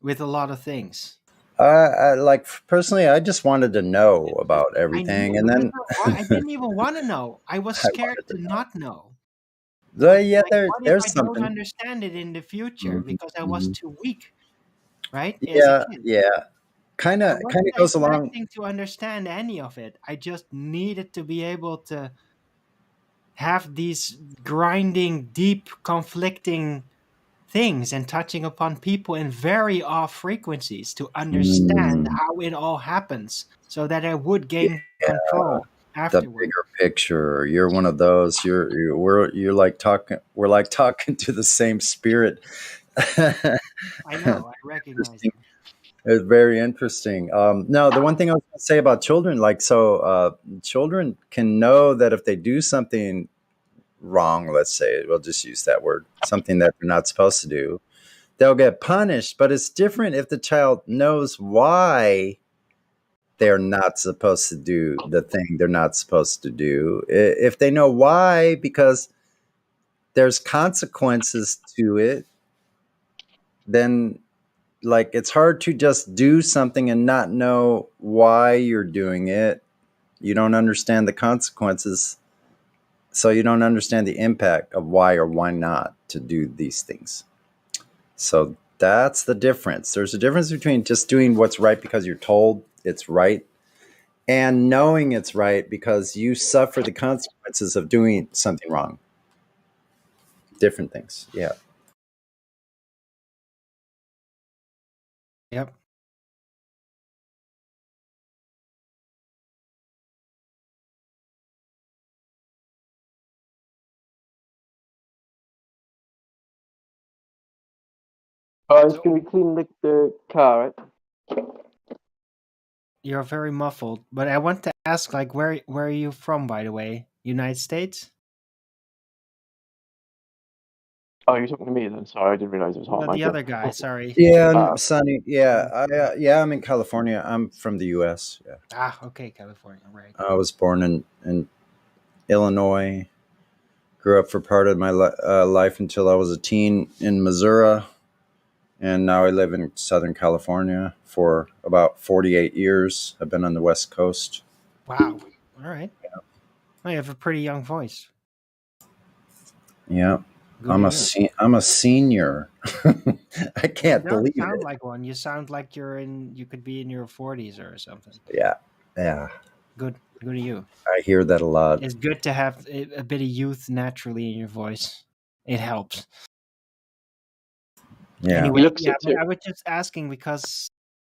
with a lot of things. Like personally, I just wanted to know about everything, and then I didn't even want to know. I was scared to not know. Yeah, what there's if I something. don't understand it in the future because I was too weak, right? Yeah, kind of goes along. To understand any of it, I just needed to be able to have these grinding, deep, conflicting things and touching upon people in very off frequencies to understand how it all happens, so that I would gain control The afterward. bigger picture. You're one of those. You're like talking. We're like talking to the same spirit. I know. I recognize it. It's very interesting. No, the one thing I was going to say about children, children can know that if they do something wrong, let's say, we'll just use that word, something that they're not supposed to do, they'll get punished. But it's different if the child knows why they're not supposed to do the thing they're not supposed to do. If they know why, because there's consequences to it, then like it's hard to just do something and not know why you're doing it. You don't understand the consequences, so you don't understand the impact of why or why not to do these things. So that's the difference. There's a difference between just doing what's right because you're told it's right and knowing it's right because you suffer the consequences of doing something wrong. Different things. Yeah. Yep. Can we clean the car, right? You're very muffled, but I want to ask, like, where are you from, by the way? United States? Oh, you're talking to me then? Sorry, I didn't realize it was hot No, the mic. other guy. Sorry. Yeah, Sonny. Yeah, I'm in California. I'm from the U.S. Yeah. Ah, okay, California, right. I was born in Illinois. Grew up for part of my life until I was a teen in Missouri, and now I live in Southern California for about 48 years. I've been on the West Coast. Wow. All right. Yeah. Oh, you have a pretty young voice. Yeah. Good I'm to hear. I'm a senior. I can't You don't believe sound it. like one. You sound like you could be in your 40s or something. Yeah. Yeah. Good to you. I hear that a lot. It's good to have a bit of youth naturally in your voice. It helps. Yeah. Anyway, yeah, but I was just asking because,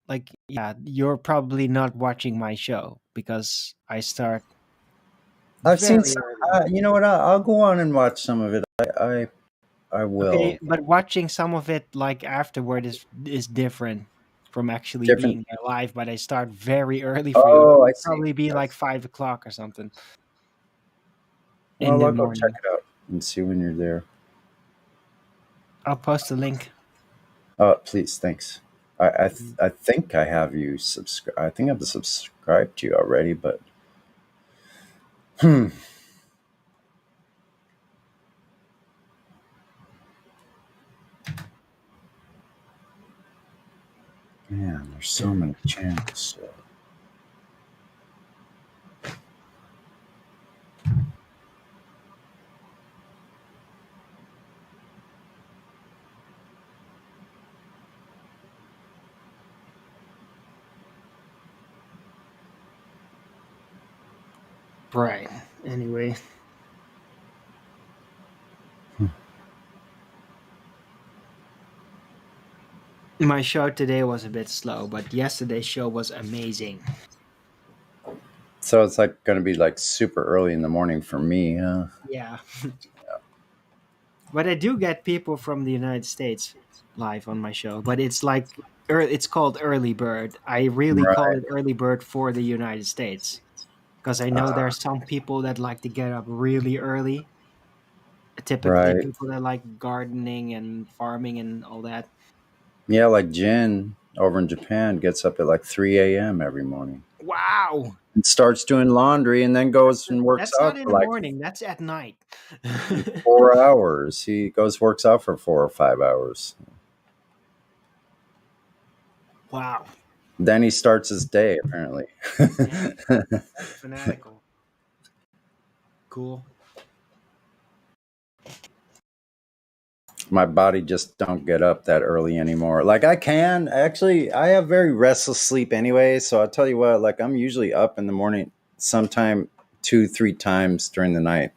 like, yeah, you're probably not watching my show because I start. I've seen some. You know what? I'll go on and watch some of it. I will. Okay, but watching some of it like afterward is different from actually being there live. But I start very early for you. Oh, I see. Probably be like 5 o'clock or something. Well, I'll go check it out and see when you're there. I'll post a link. Please, thanks. I think I have you subscribe. I think I've subscribed to you already, but Man, there's so many channels. Right. Anyway. My show today was a bit slow, but yesterday's show was amazing. So it's like going to be like super early in the morning for me, huh? Yeah. But I do get people from the United States live on my show, but it's like it's called Early Bird. I really call it Early Bird for the United States because I know there are some people that like to get up really early. Typically, people that like gardening and farming and all that. Yeah, like Jen over in Japan gets up at like 3 a.m. every morning. Wow. And starts doing laundry and then goes and works out That's not in for the like morning. That's at night. 4 hours. He works out for 4 or 5 hours. Wow. Then he starts his day, apparently. That's fanatical. Cool. My body just don't get up that early anymore. Like I can actually, I have very restless sleep anyway. So I'll tell you what, like I'm usually up in the morning sometime 2-3 times during the night.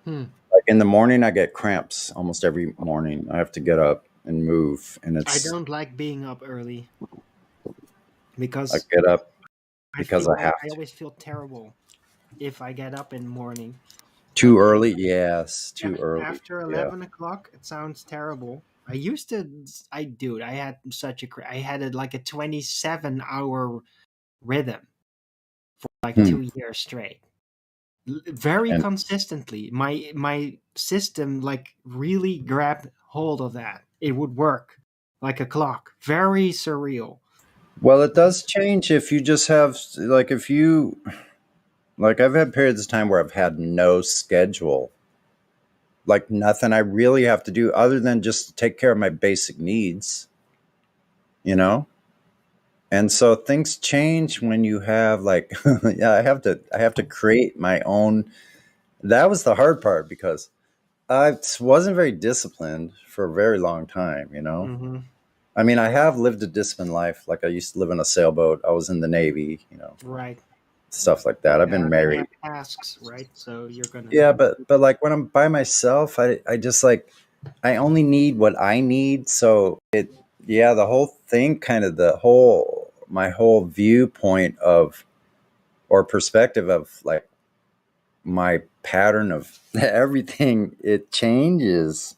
Like in the morning, I get cramps almost every morning. I have to get up and move, and I it's don't like being up early I because get up I because feel I have I to. always feel terrible if I get up in the morning. Too early, yes, too early, After yeah. 11 o'clock, it sounds terrible. I used to, dude, I had I had like a 27-hour rhythm for like Hmm. 2 years straight. Very And consistently. My system like really grabbed hold of that. It would work like a clock. Very surreal. well, it does change if you just have if you I've had periods of time where I've had no schedule, like nothing I really have to do other than just take care of my basic needs, you know? And so things change when you have yeah, I have to create my own. That was the hard part because I wasn't very disciplined for a very long time, you know? Mm-hmm. I mean, I have lived a disciplined life. Like I used to live in a sailboat. I was in the Navy, you know, Right. stuff like that. I've been And you have married. tasks, right? So you're gonna. Yeah, but like when I'm by myself, I just I only need what I need. So yeah, the whole thing kind of my whole viewpoint of or perspective of like my pattern of everything, it changes.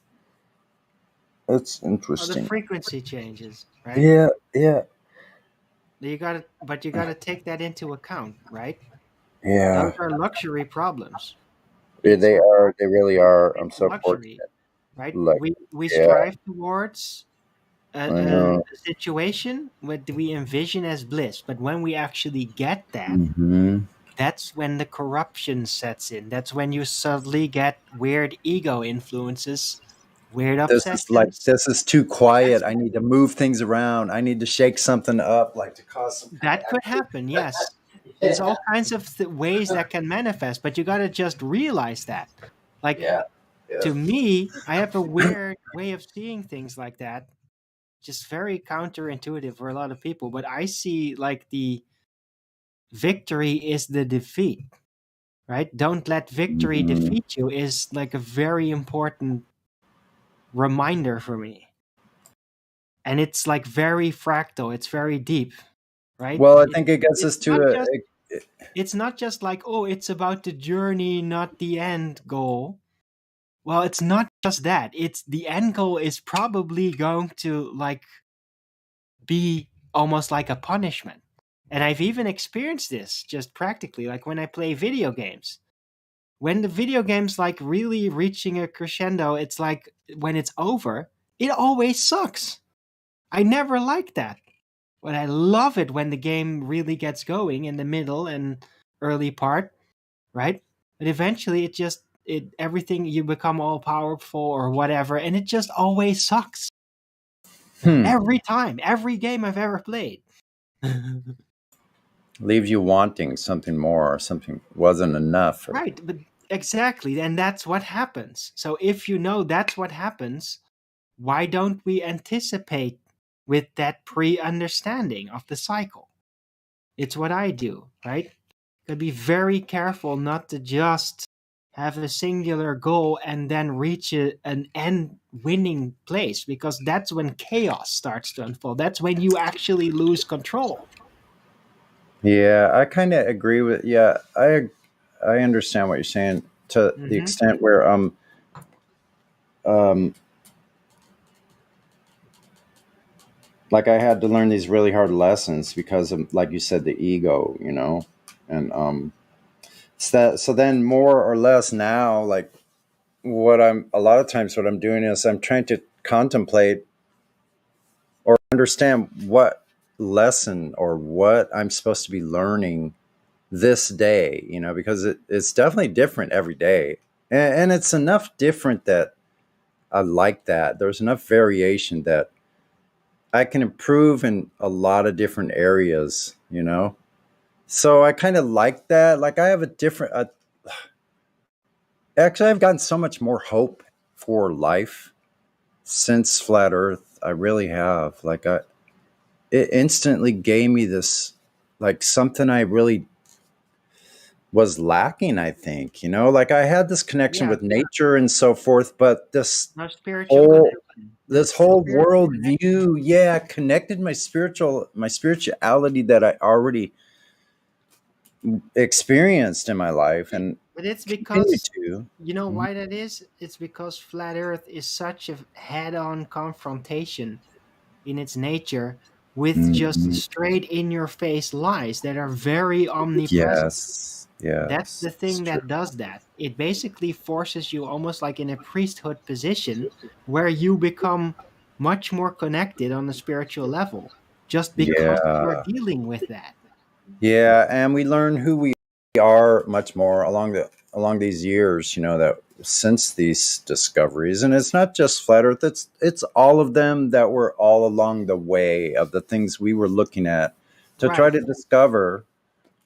It's Oh, the interesting. frequency changes, right? Yeah, yeah, But you gotta take that into account, right? Those yeah. are luxury problems. Yeah, It's they like are. They really are. I'm it's so luxury, fortunate. right? Like, We yeah, strive towards I a know. situation what we envision as bliss, but when we actually get that, Hmm. that's when the corruption sets in. That's when you suddenly get weird ego influences, weird obsessions. This is too quiet. That's I need to move things around. I need to shake something up, like to cause some kind of that could happen. Yes, there's yeah, all kinds of ways that can manifest, but you got to just realize that. Like yeah, yeah. to me, I have a weird way of seeing things like that. Just very counterintuitive for a lot of people, but I see like the victory is the defeat, right? Don't let victory Mhm. defeat you is like a very important reminder for me. And it's like very fractal, it's very deep, right? Well, I think it gets us It's to not a. just it's not just like, oh, it's about the journey, not the end goal. Well, it's not just that. It's the end goal is probably going to like be almost like a punishment. And I've even experienced this just practically, like when I play video games. When the video game's like really reaching a crescendo, it's like when it's over, it always sucks. I never like that. But I love it when the game really gets going in the middle and early part, right? But eventually it everything you become all powerful or whatever, and it just always sucks. Every time, every game I've ever played. Leaves you wanting something more, or something wasn't enough. Or, Right, but exactly, and that's what happens. So if you know that's what happens, why don't we anticipate with that pre-understanding of the cycle? It's what I do, right? Gotta be very careful not to just have a singular goal and then reach an end winning place, because that's when chaos starts to unfold. That's when you actually lose control. yeah, I kind of agree with. Yeah, I understand what you're saying to the Mm-hmm. extent where um like I had to learn these really hard lessons because of, like you said, the ego, you know, and so then more or less now, like a lot of times what I'm doing is I'm trying to contemplate or understand what lesson or what I'm supposed to be learning this day, you know, because it's definitely different every day. And it's enough different that I like that. There's enough variation that I can improve in a lot of different areas, you know? So I kind of like that. Like I have a different, actually, I've gotten so much more hope for life since Flat Earth. I really have. It instantly gave me this, like something I really was lacking, I think. Like I had this connection with nature and so forth, but this No spiritual connection. this whole world view, connected my spirituality that I already experienced in my life and But it's continue because to. you know why that is? It's because flat Earth is such a head-on confrontation in its nature with just Mhm. straight in your face lies that are very omnipresent. Yes, That's yes, the it's thing true. that does that. It basically forces you almost like in a priesthood position where you become much more connected on a spiritual level just because you're Yeah, dealing with that. yeah, and we learn who we are much more along these years. That since these discoveries, and it's not just flat Earth; it's all of them that were all along the way of the things we were looking at to try Right. to discover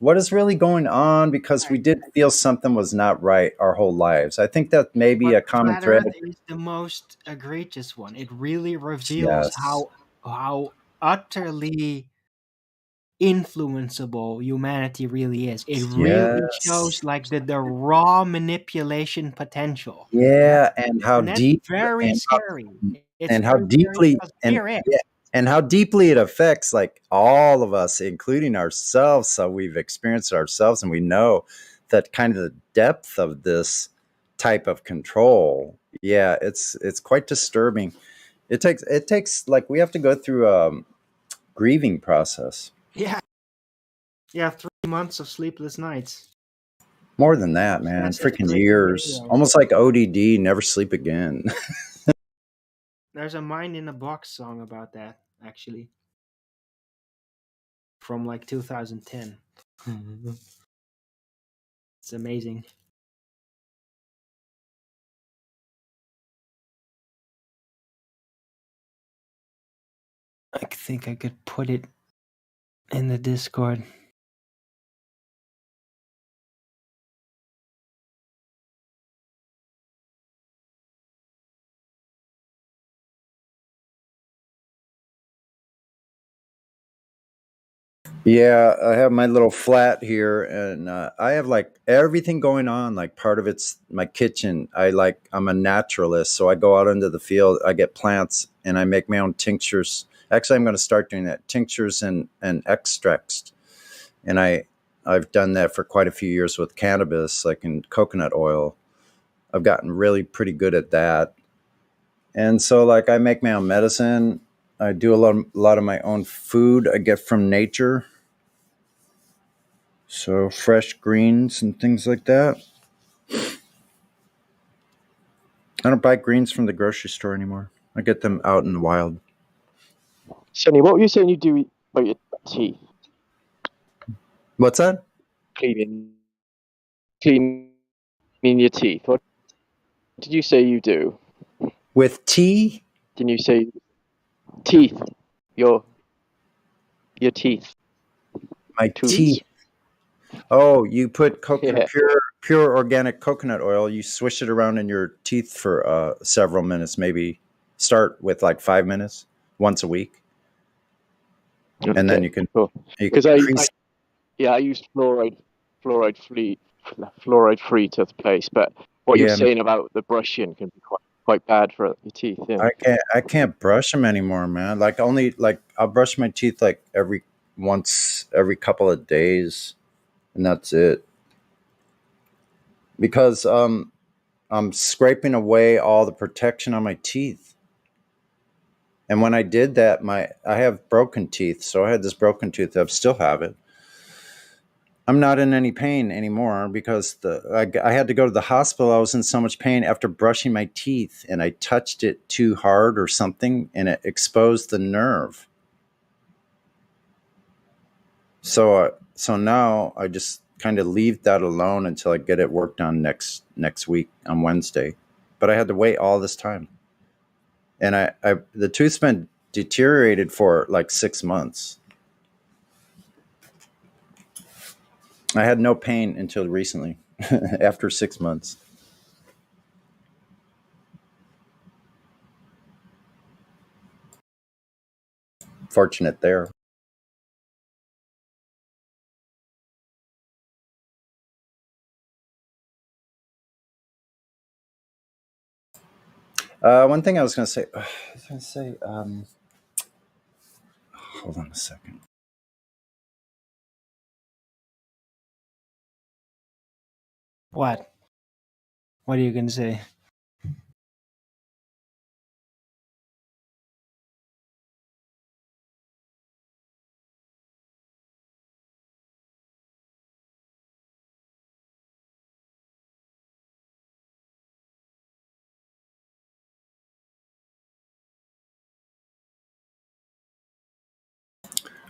what is really going on, because we did feel something was not right our whole lives. I think that may be But a common flat thread. Earth is the most egregious one. It really reveals Yes. how utterly influenceable humanity really is. It really Yes. shows like the raw manipulation potential. Yeah, and how And that's deep very scary. It's and how very scary deeply because and we're it. yeah, and how deeply it affects like all of us, including ourselves. So we've experienced it ourselves, and we know that kind of the depth of this type of control. Yeah, it's quite disturbing. It takes like we have to go through a grieving process. Yeah. Yeah, 3 months of sleepless nights. More than that, man. That's a Freaking great years. video. Almost like ODD, never sleep again. There's a Mind in a Box song about that, actually. From like 2010. It's amazing. I think I could put it in the Discord. Yeah, I have my little flat here, and I have like everything going on. Like part of it's my kitchen. I'm a naturalist, so I go out into the field. I get plants, and I make my own tinctures. Actually, I'm going to start doing that, tinctures and extracts. And I've done that for quite a few years with cannabis, like in coconut oil. I've gotten really pretty good at that. And so, like, I make my own medicine. I do a lot of my own food I get from nature. So fresh greens and things like that. I don't buy greens from the grocery store anymore. I get them out in the wild. Shani, what were you saying you do about your teeth? What's that? Cleaning your teeth. What did you say you do? With tea? Didn't you say teeth? Your teeth. My Tooth. teeth. Oh, you put Yeah. pure organic coconut oil. You swish it around in your teeth for several minutes. Maybe start with like 5 minutes once a week, and then Okay. you can Cool. you can Because I increase. use fluoride free toothpaste, but what you're Yeah, saying about the brushing can be quite bad for your teeth. Yeah. I can't brush them anymore, man. Like only like I'll brush my teeth like every couple of days, and that's it. Because I'm scraping away all the protection on my teeth. And when I did that, I have broken teeth, so I had this broken tooth. I still have it. I'm not in any pain anymore because I had to go to the hospital. I was in so much pain after brushing my teeth, and I touched it too hard or something, and it exposed the nerve. So now I just kind of leave that alone until I get it worked on next week on Wednesday. But I had to wait all this time, and the tooth's been deteriorated for like 6 months. I had no pain until recently, after 6 months. Fortunate there. One thing I was going to say. Hold on a second. What? What are you gonna say?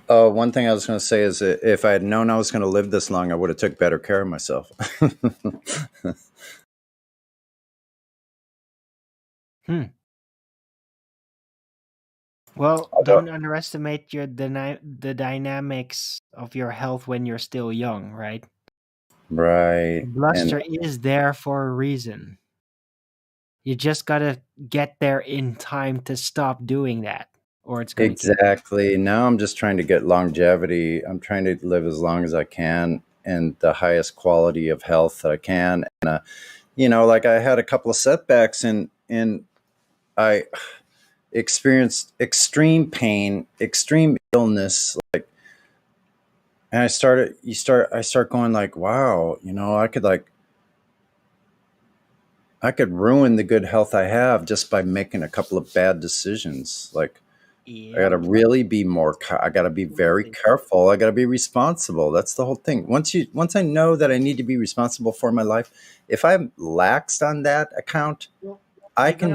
One thing I was going to say is that if I had known I was going to live this long, I would have took better care of myself. Well, don't underestimate the dynamics of your health when you're still young, right? Right. Bluster is there for a reason. You just gotta get there in time to stop doing that, or it's gonna kill you. Exactly. Now I'm just trying to get longevity. I'm trying to live as long as I can and the highest quality of health that I can. And like I had a couple of setbacks and I experienced extreme pain, extreme illness, and I start going like, wow, I could ruin the good health I have just by making a couple of bad decisions. Like, I got to really be I got to be very careful. I got to be responsible. That's the whole thing. Once I know that I need to be responsible for my life, if I'm laxed on that account, I can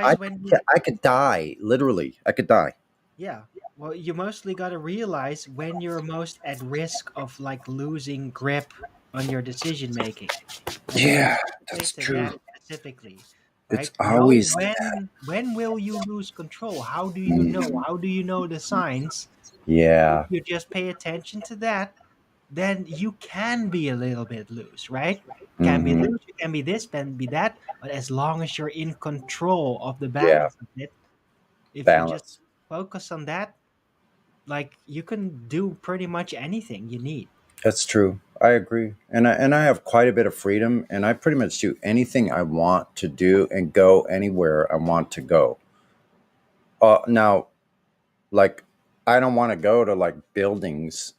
I could die. Literally, I could die. Yeah. Well, you mostly gotta realize when you're most at risk of like losing grip on your decision making. Yeah, Place that's to true. that specifically. Right? It's always when will you lose control? How do you know? How do you know the signs? Yeah. If you just pay attention to that, then you can be a little bit loose, right? Can be Mhm. loose, you can be this, can be that, but as long as you're in control of the Yeah. balance of it, if you just Balance. focus on that, like you can do pretty much anything you need. That's true. I agree. And I have quite a bit of freedom and I pretty much do anything I want to do and go anywhere I want to go. Now, like, I don't want to go to like buildings,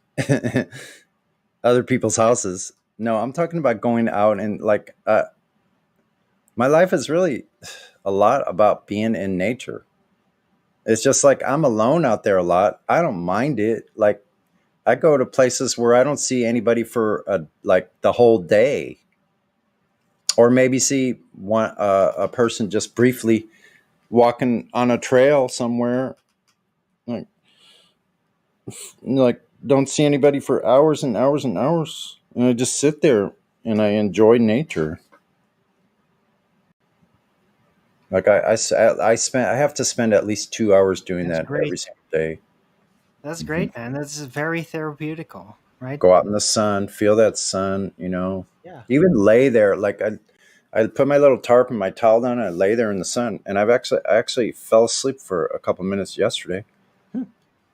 other people's houses. No, I'm talking about going out and like, my life is really a lot about being in nature. It's just like I'm alone out there a lot. I don't mind it. Like, I go to places where I don't see anybody for like the whole day, or maybe see a person just briefly walking on a trail somewhere. Like don't see anybody for hours and hours and hours, and I just sit there and I enjoy nature. Like I have to spend at least 2 hours doing That's that great. every single day. That's great, man. That's very therapeutical, right? Go out in the sun, feel that sun, Yeah. even lay there. Like I put my little tarp and my towel down and I lay there in the sun, and I actually fell asleep for a couple minutes yesterday. And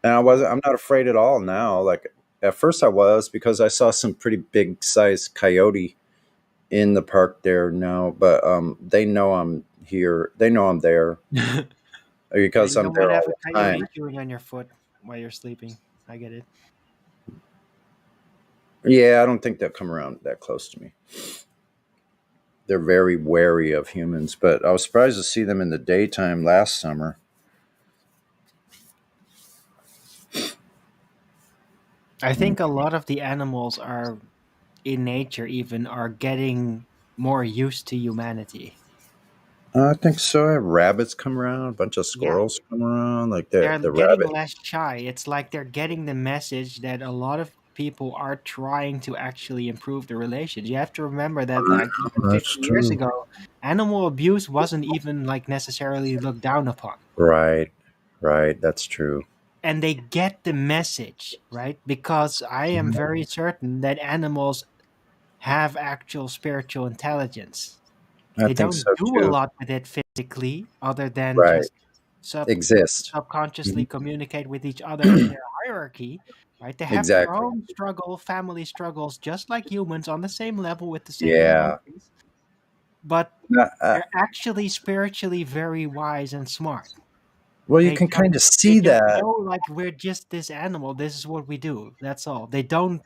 I'm not afraid at all now. Like at first I was, because I saw some pretty big sized coyote in the park there now, but they know I'm here. They know I'm there because You I'm don't want there to have all a the coyote time. chewing on your foot while you're sleeping. I get it. Yeah, I don't think they'll come around that close to me. They're very wary of humans, but I was surprised to see them in the daytime last summer. I think a lot of the animals are in nature even are getting more used to humanity. I think so. Rabbits come around, a bunch of squirrels come around, like They're the getting rabbit. less shy. It's like they're getting the message that a lot of people are trying to actually improve the relations. You have to remember that like even 50 That's years true. ago, animal abuse wasn't even like necessarily looked down upon. Right, that's true. And they get the message, right? Because I am very certain that animals have actual spiritual intelligence. I They think don't so do a too. lot with it physically, other than Right, just exist. subconsciously Mhm. communicate with each other in their hierarchy, right? They have their Exactly. own family struggles, just like humans on the same level with the same Yeah. emotions. but Uh, they're actually spiritually very wise and smart. well, you They can just, kind of they see just that. know like we're just this animal. This is what we do. That's all. They don't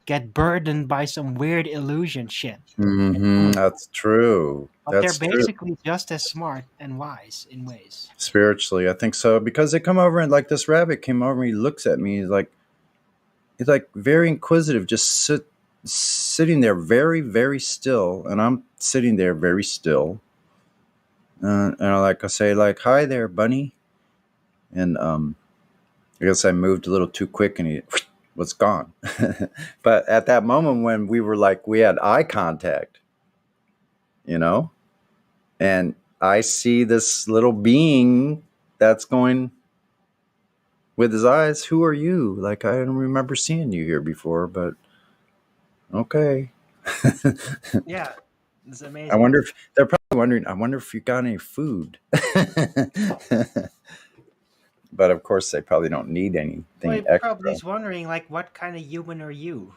get burdened by some weird illusion shit. That's true. But they're That's true. basically just as smart and wise in ways. Spiritually, I think so, because they come over and like this rabbit came over and he looks at me. He's like very inquisitive, just sitting there very, very still, and I'm sitting there very still. And I say like, "Hi there, bunny," and I guess I moved a little too quick, and he was gone. But at that moment when we had eye contact, and I see this little being that's going with his eyes, "Who are you? Like, I don't remember seeing you here before, but okay." Yeah, it's amazing. I wonder if they're probably wondering, I wonder if you got any food. But of course, they probably don't need anything Well, extra. probably is wondering like, what kind of human are you?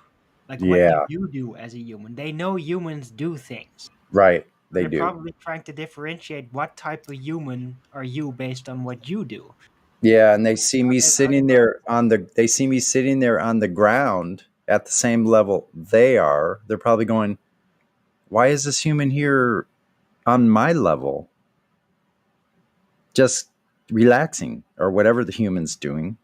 Like, what Yeah. do you do as a human? They know humans do things. Right, they They're do. probably trying to differentiate what type of human are you based on what you do. Yeah, and they see me sitting there on the ground at the same level they are. They're probably going, "Why is this human here on my level? Just relaxing," or whatever the human's doing.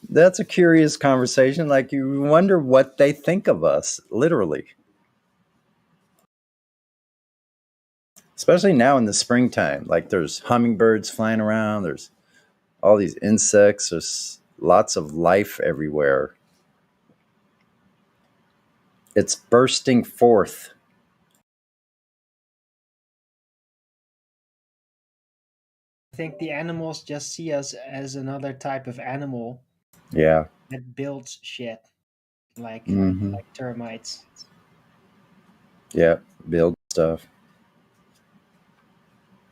That's a curious conversation. Like, you wonder what they think of us, literally. Especially now in the springtime. Like, there's hummingbirds flying around. There's all these insects. There's lots of life everywhere. It's bursting forth. I think the animals just see us as another type of animal Yeah. that builds shit, like Mhm. like termites. Yeah. Build stuff.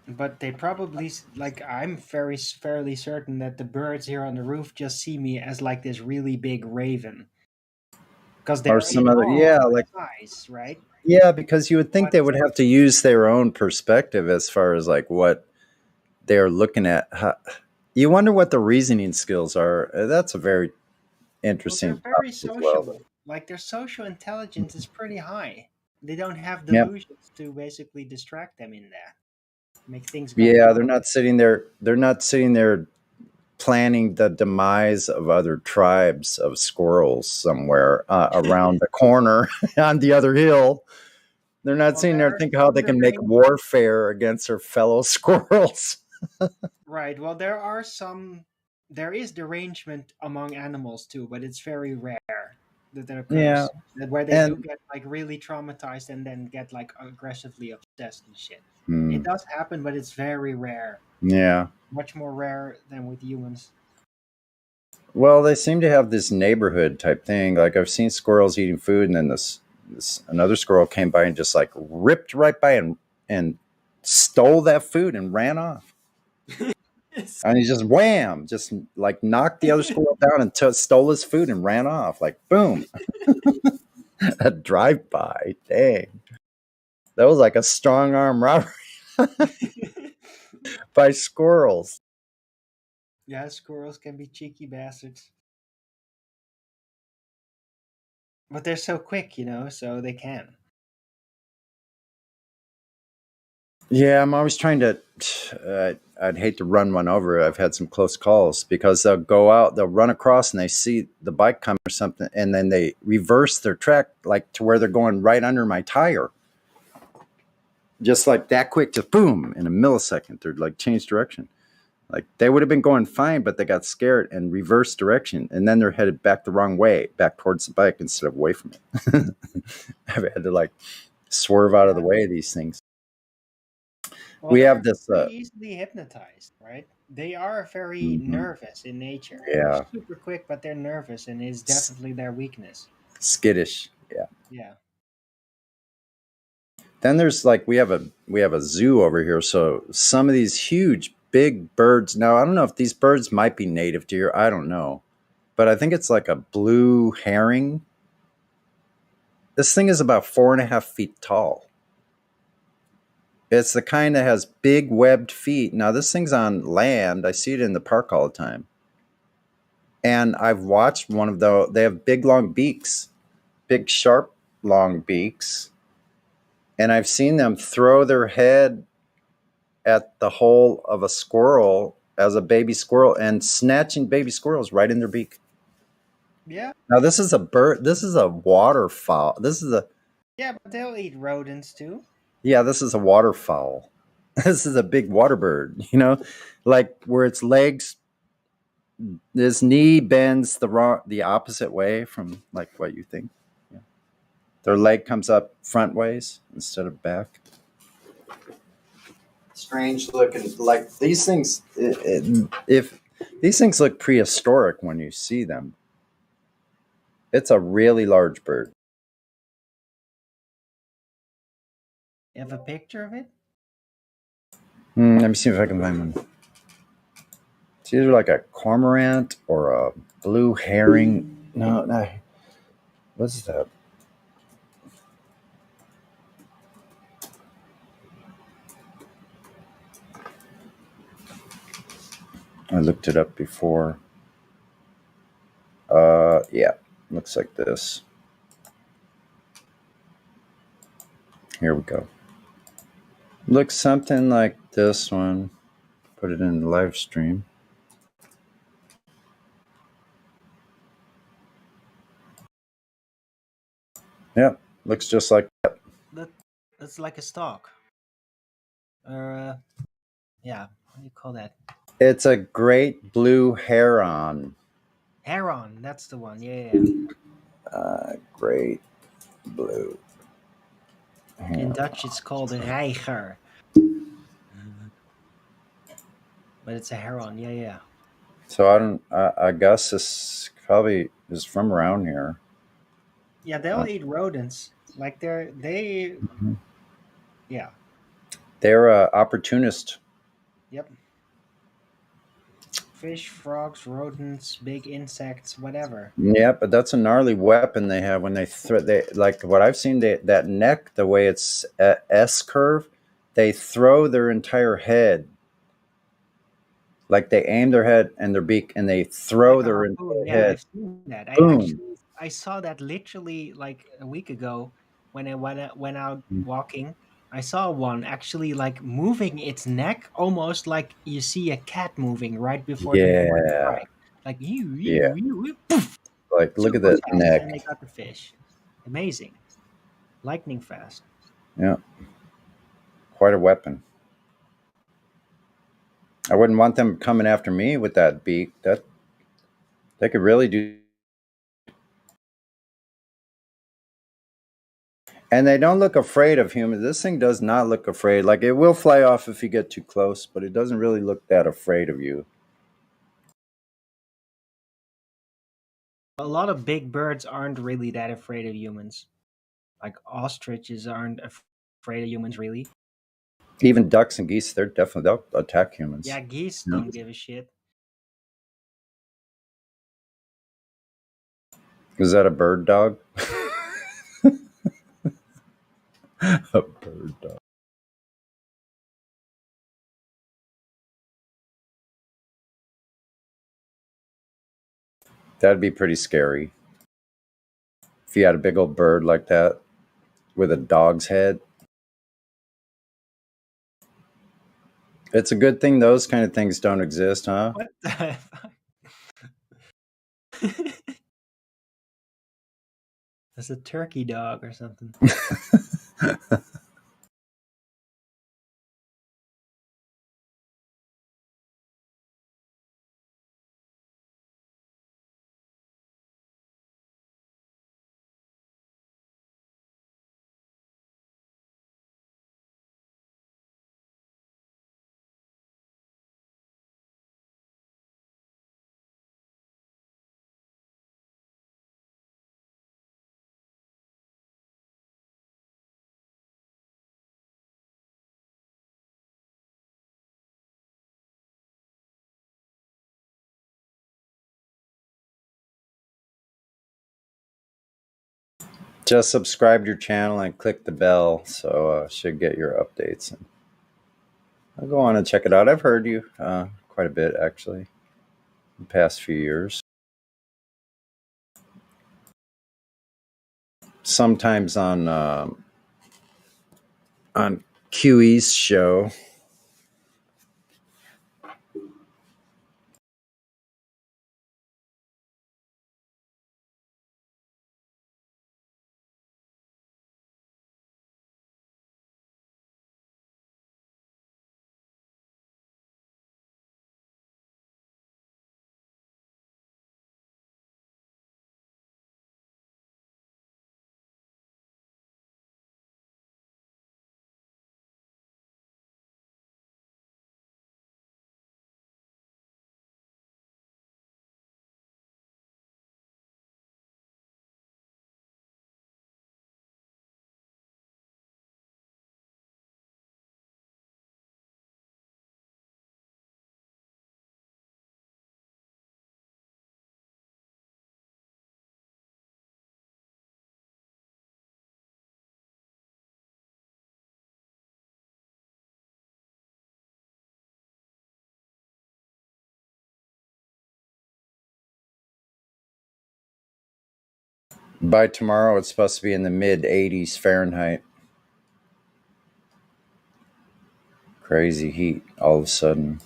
But they probably like, I'm fairly certain that the birds here on the roof just see me as like this really big raven, because they're Or some other, yeah, like, size, right? yeah, because you would think they would have to use their own perspective as far as like what they're looking at. You wonder what the reasoning skills are. That's a very interesting They're very topic as well. sociable. Like, their social intelligence is pretty high. They don't have Yep. delusions to basically distract them in that. Make things go Yeah, wrong. they're not sitting there. They're not sitting there planning the demise of other tribes of squirrels somewhere around the corner on the other hill. They're not sitting there thinking how they can make warfare against their fellow squirrels. Right. Well, there is derangement among animals too, but it's very rare that occurs. Yeah, Where they do and- get like really traumatized and then get like aggressively obsessed and shit. Hmm. It does happen, but it's very rare. Yeah. Much more rare than with humans. Well, they seem to have this neighborhood type thing. Like, I've seen squirrels eating food, and then this another squirrel came by and just like ripped right by and stole that food and ran off. And he just wham, just like knocked the other squirrel down and stole his food and ran off. Like, boom. A drive-by. Dang. That was like a strong arm robbery by squirrels. Yeah, squirrels can be cheeky bastards. But they're so quick, so they can. Yeah, I'm always trying to. I'd hate to run one over. I've had some close calls because they'll go out, they'll run across, and they see the bike coming or something, and then they reverse their track like to where they're going right under my tire. Just like that quick, just boom, in a millisecond, they're like change direction. Like, they would have been going fine, but they got scared and reversed direction, and then they're headed back the wrong way, back towards the bike instead of away from it. I've had to like swerve out of the way of these things. Well, We they're have this. pretty easily hypnotized, right? They are very nervous in nature. Yeah. They're super quick, but they're nervous, and it's definitely their weakness. Skittish. Yeah. Yeah. Then there's like we have a zoo over here, so some of these huge big birds. Now, I don't know if these birds might be native to here. I don't know, but I think it's like a blue heron. This thing is about 4.5 feet tall. It's the kind that has big webbed feet. Now, this thing's on land. I see it in the park all the time. And I've watched one of those. They have big, long beaks, big, sharp, long beaks. And I've seen them throw their head at the hole of a squirrel as a baby squirrel and snatching baby squirrels right in their beak. Yeah. Now, this is a bird. This is a waterfowl. This is a, Yeah, but they'll eat rodents too. yeah, this is a waterfowl. This is a big water bird, you know, like where its legs, this knee bends the opposite way from like what you think. Yeah. Their leg comes up front ways instead of back. Strange looking, like these things. If these things look prehistoric when you see them, it's a really large bird. You have a picture of it? Let me see if I can find one. It's either like a cormorant or a blue herring. No. What's that? I looked it up before. Yeah, looks like this. Here we go. Looks something like this one. Put it in the live stream. Yeah, looks just like that. That's like a stalk. Yeah, what do you call that? It's a great blue heron. Heron, that's the one. Yeah. Great blue. In Dutch, it's called a reiger. But it's a heron. Yeah. So I guess this probably is from around here. Yeah, they'll eat rodents. Like yeah. They're opportunist. Yep. Fish, frogs, rodents, big insects, whatever. Yeah, but that's a gnarly weapon they have when they like what I've seen. That neck, the way it's S curve, they throw their entire head. Like they aim their head and their beak, and they throw Like a their harpoon. entire Yeah, head. I've seen that. Boom. I saw that literally like a week ago when I went out walking. I saw one actually like moving its neck almost like you see a cat moving right before they want to Yeah. strike. Like Yeah. poof, Like look at super that fast, neck. and they got the fish. Amazing, lightning fast. Yeah. Quite a weapon. I wouldn't want them coming after me with that beak. That they could really do. And they don't look afraid of humans. This thing does not look afraid. Like it will fly off if you get too close, but it doesn't really look that afraid of you. A lot of big birds aren't really that afraid of humans. Like ostriches aren't afraid of humans really. Even ducks and geese, they'll attack humans. Yeah, geese Yeah. don't give a shit. Is that a bird dog? A bird dog. That'd be pretty scary. If you had a big old bird like that with a dog's head. It's a good thing those kind of things don't exist, huh? What the fuck? That's a turkey dog or something. Just subscribe to your channel and click the bell, so should get your updates. And I'll go on and check it out. I've heard you quite a bit, actually, the past few years. Sometimes on QE's show. By tomorrow, it's supposed to be in the mid-80s Fahrenheit. Crazy heat all of a sudden.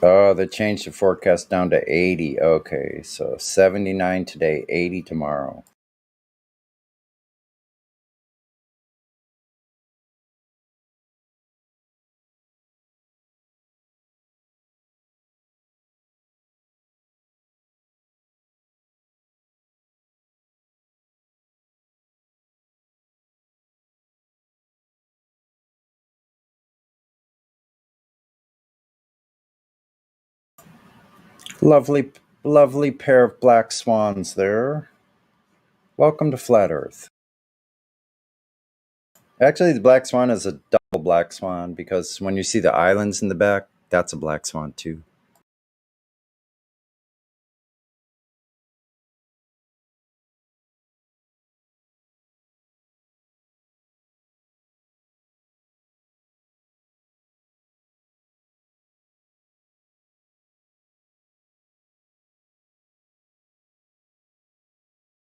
Oh, they changed the forecast down to 80. Okay, so 79 today, 80 tomorrow. Lovely, lovely pair of black swans there. Welcome to Flat Earth. Actually, the black swan is a double black swan because when you see the islands in the back, that's a black swan too.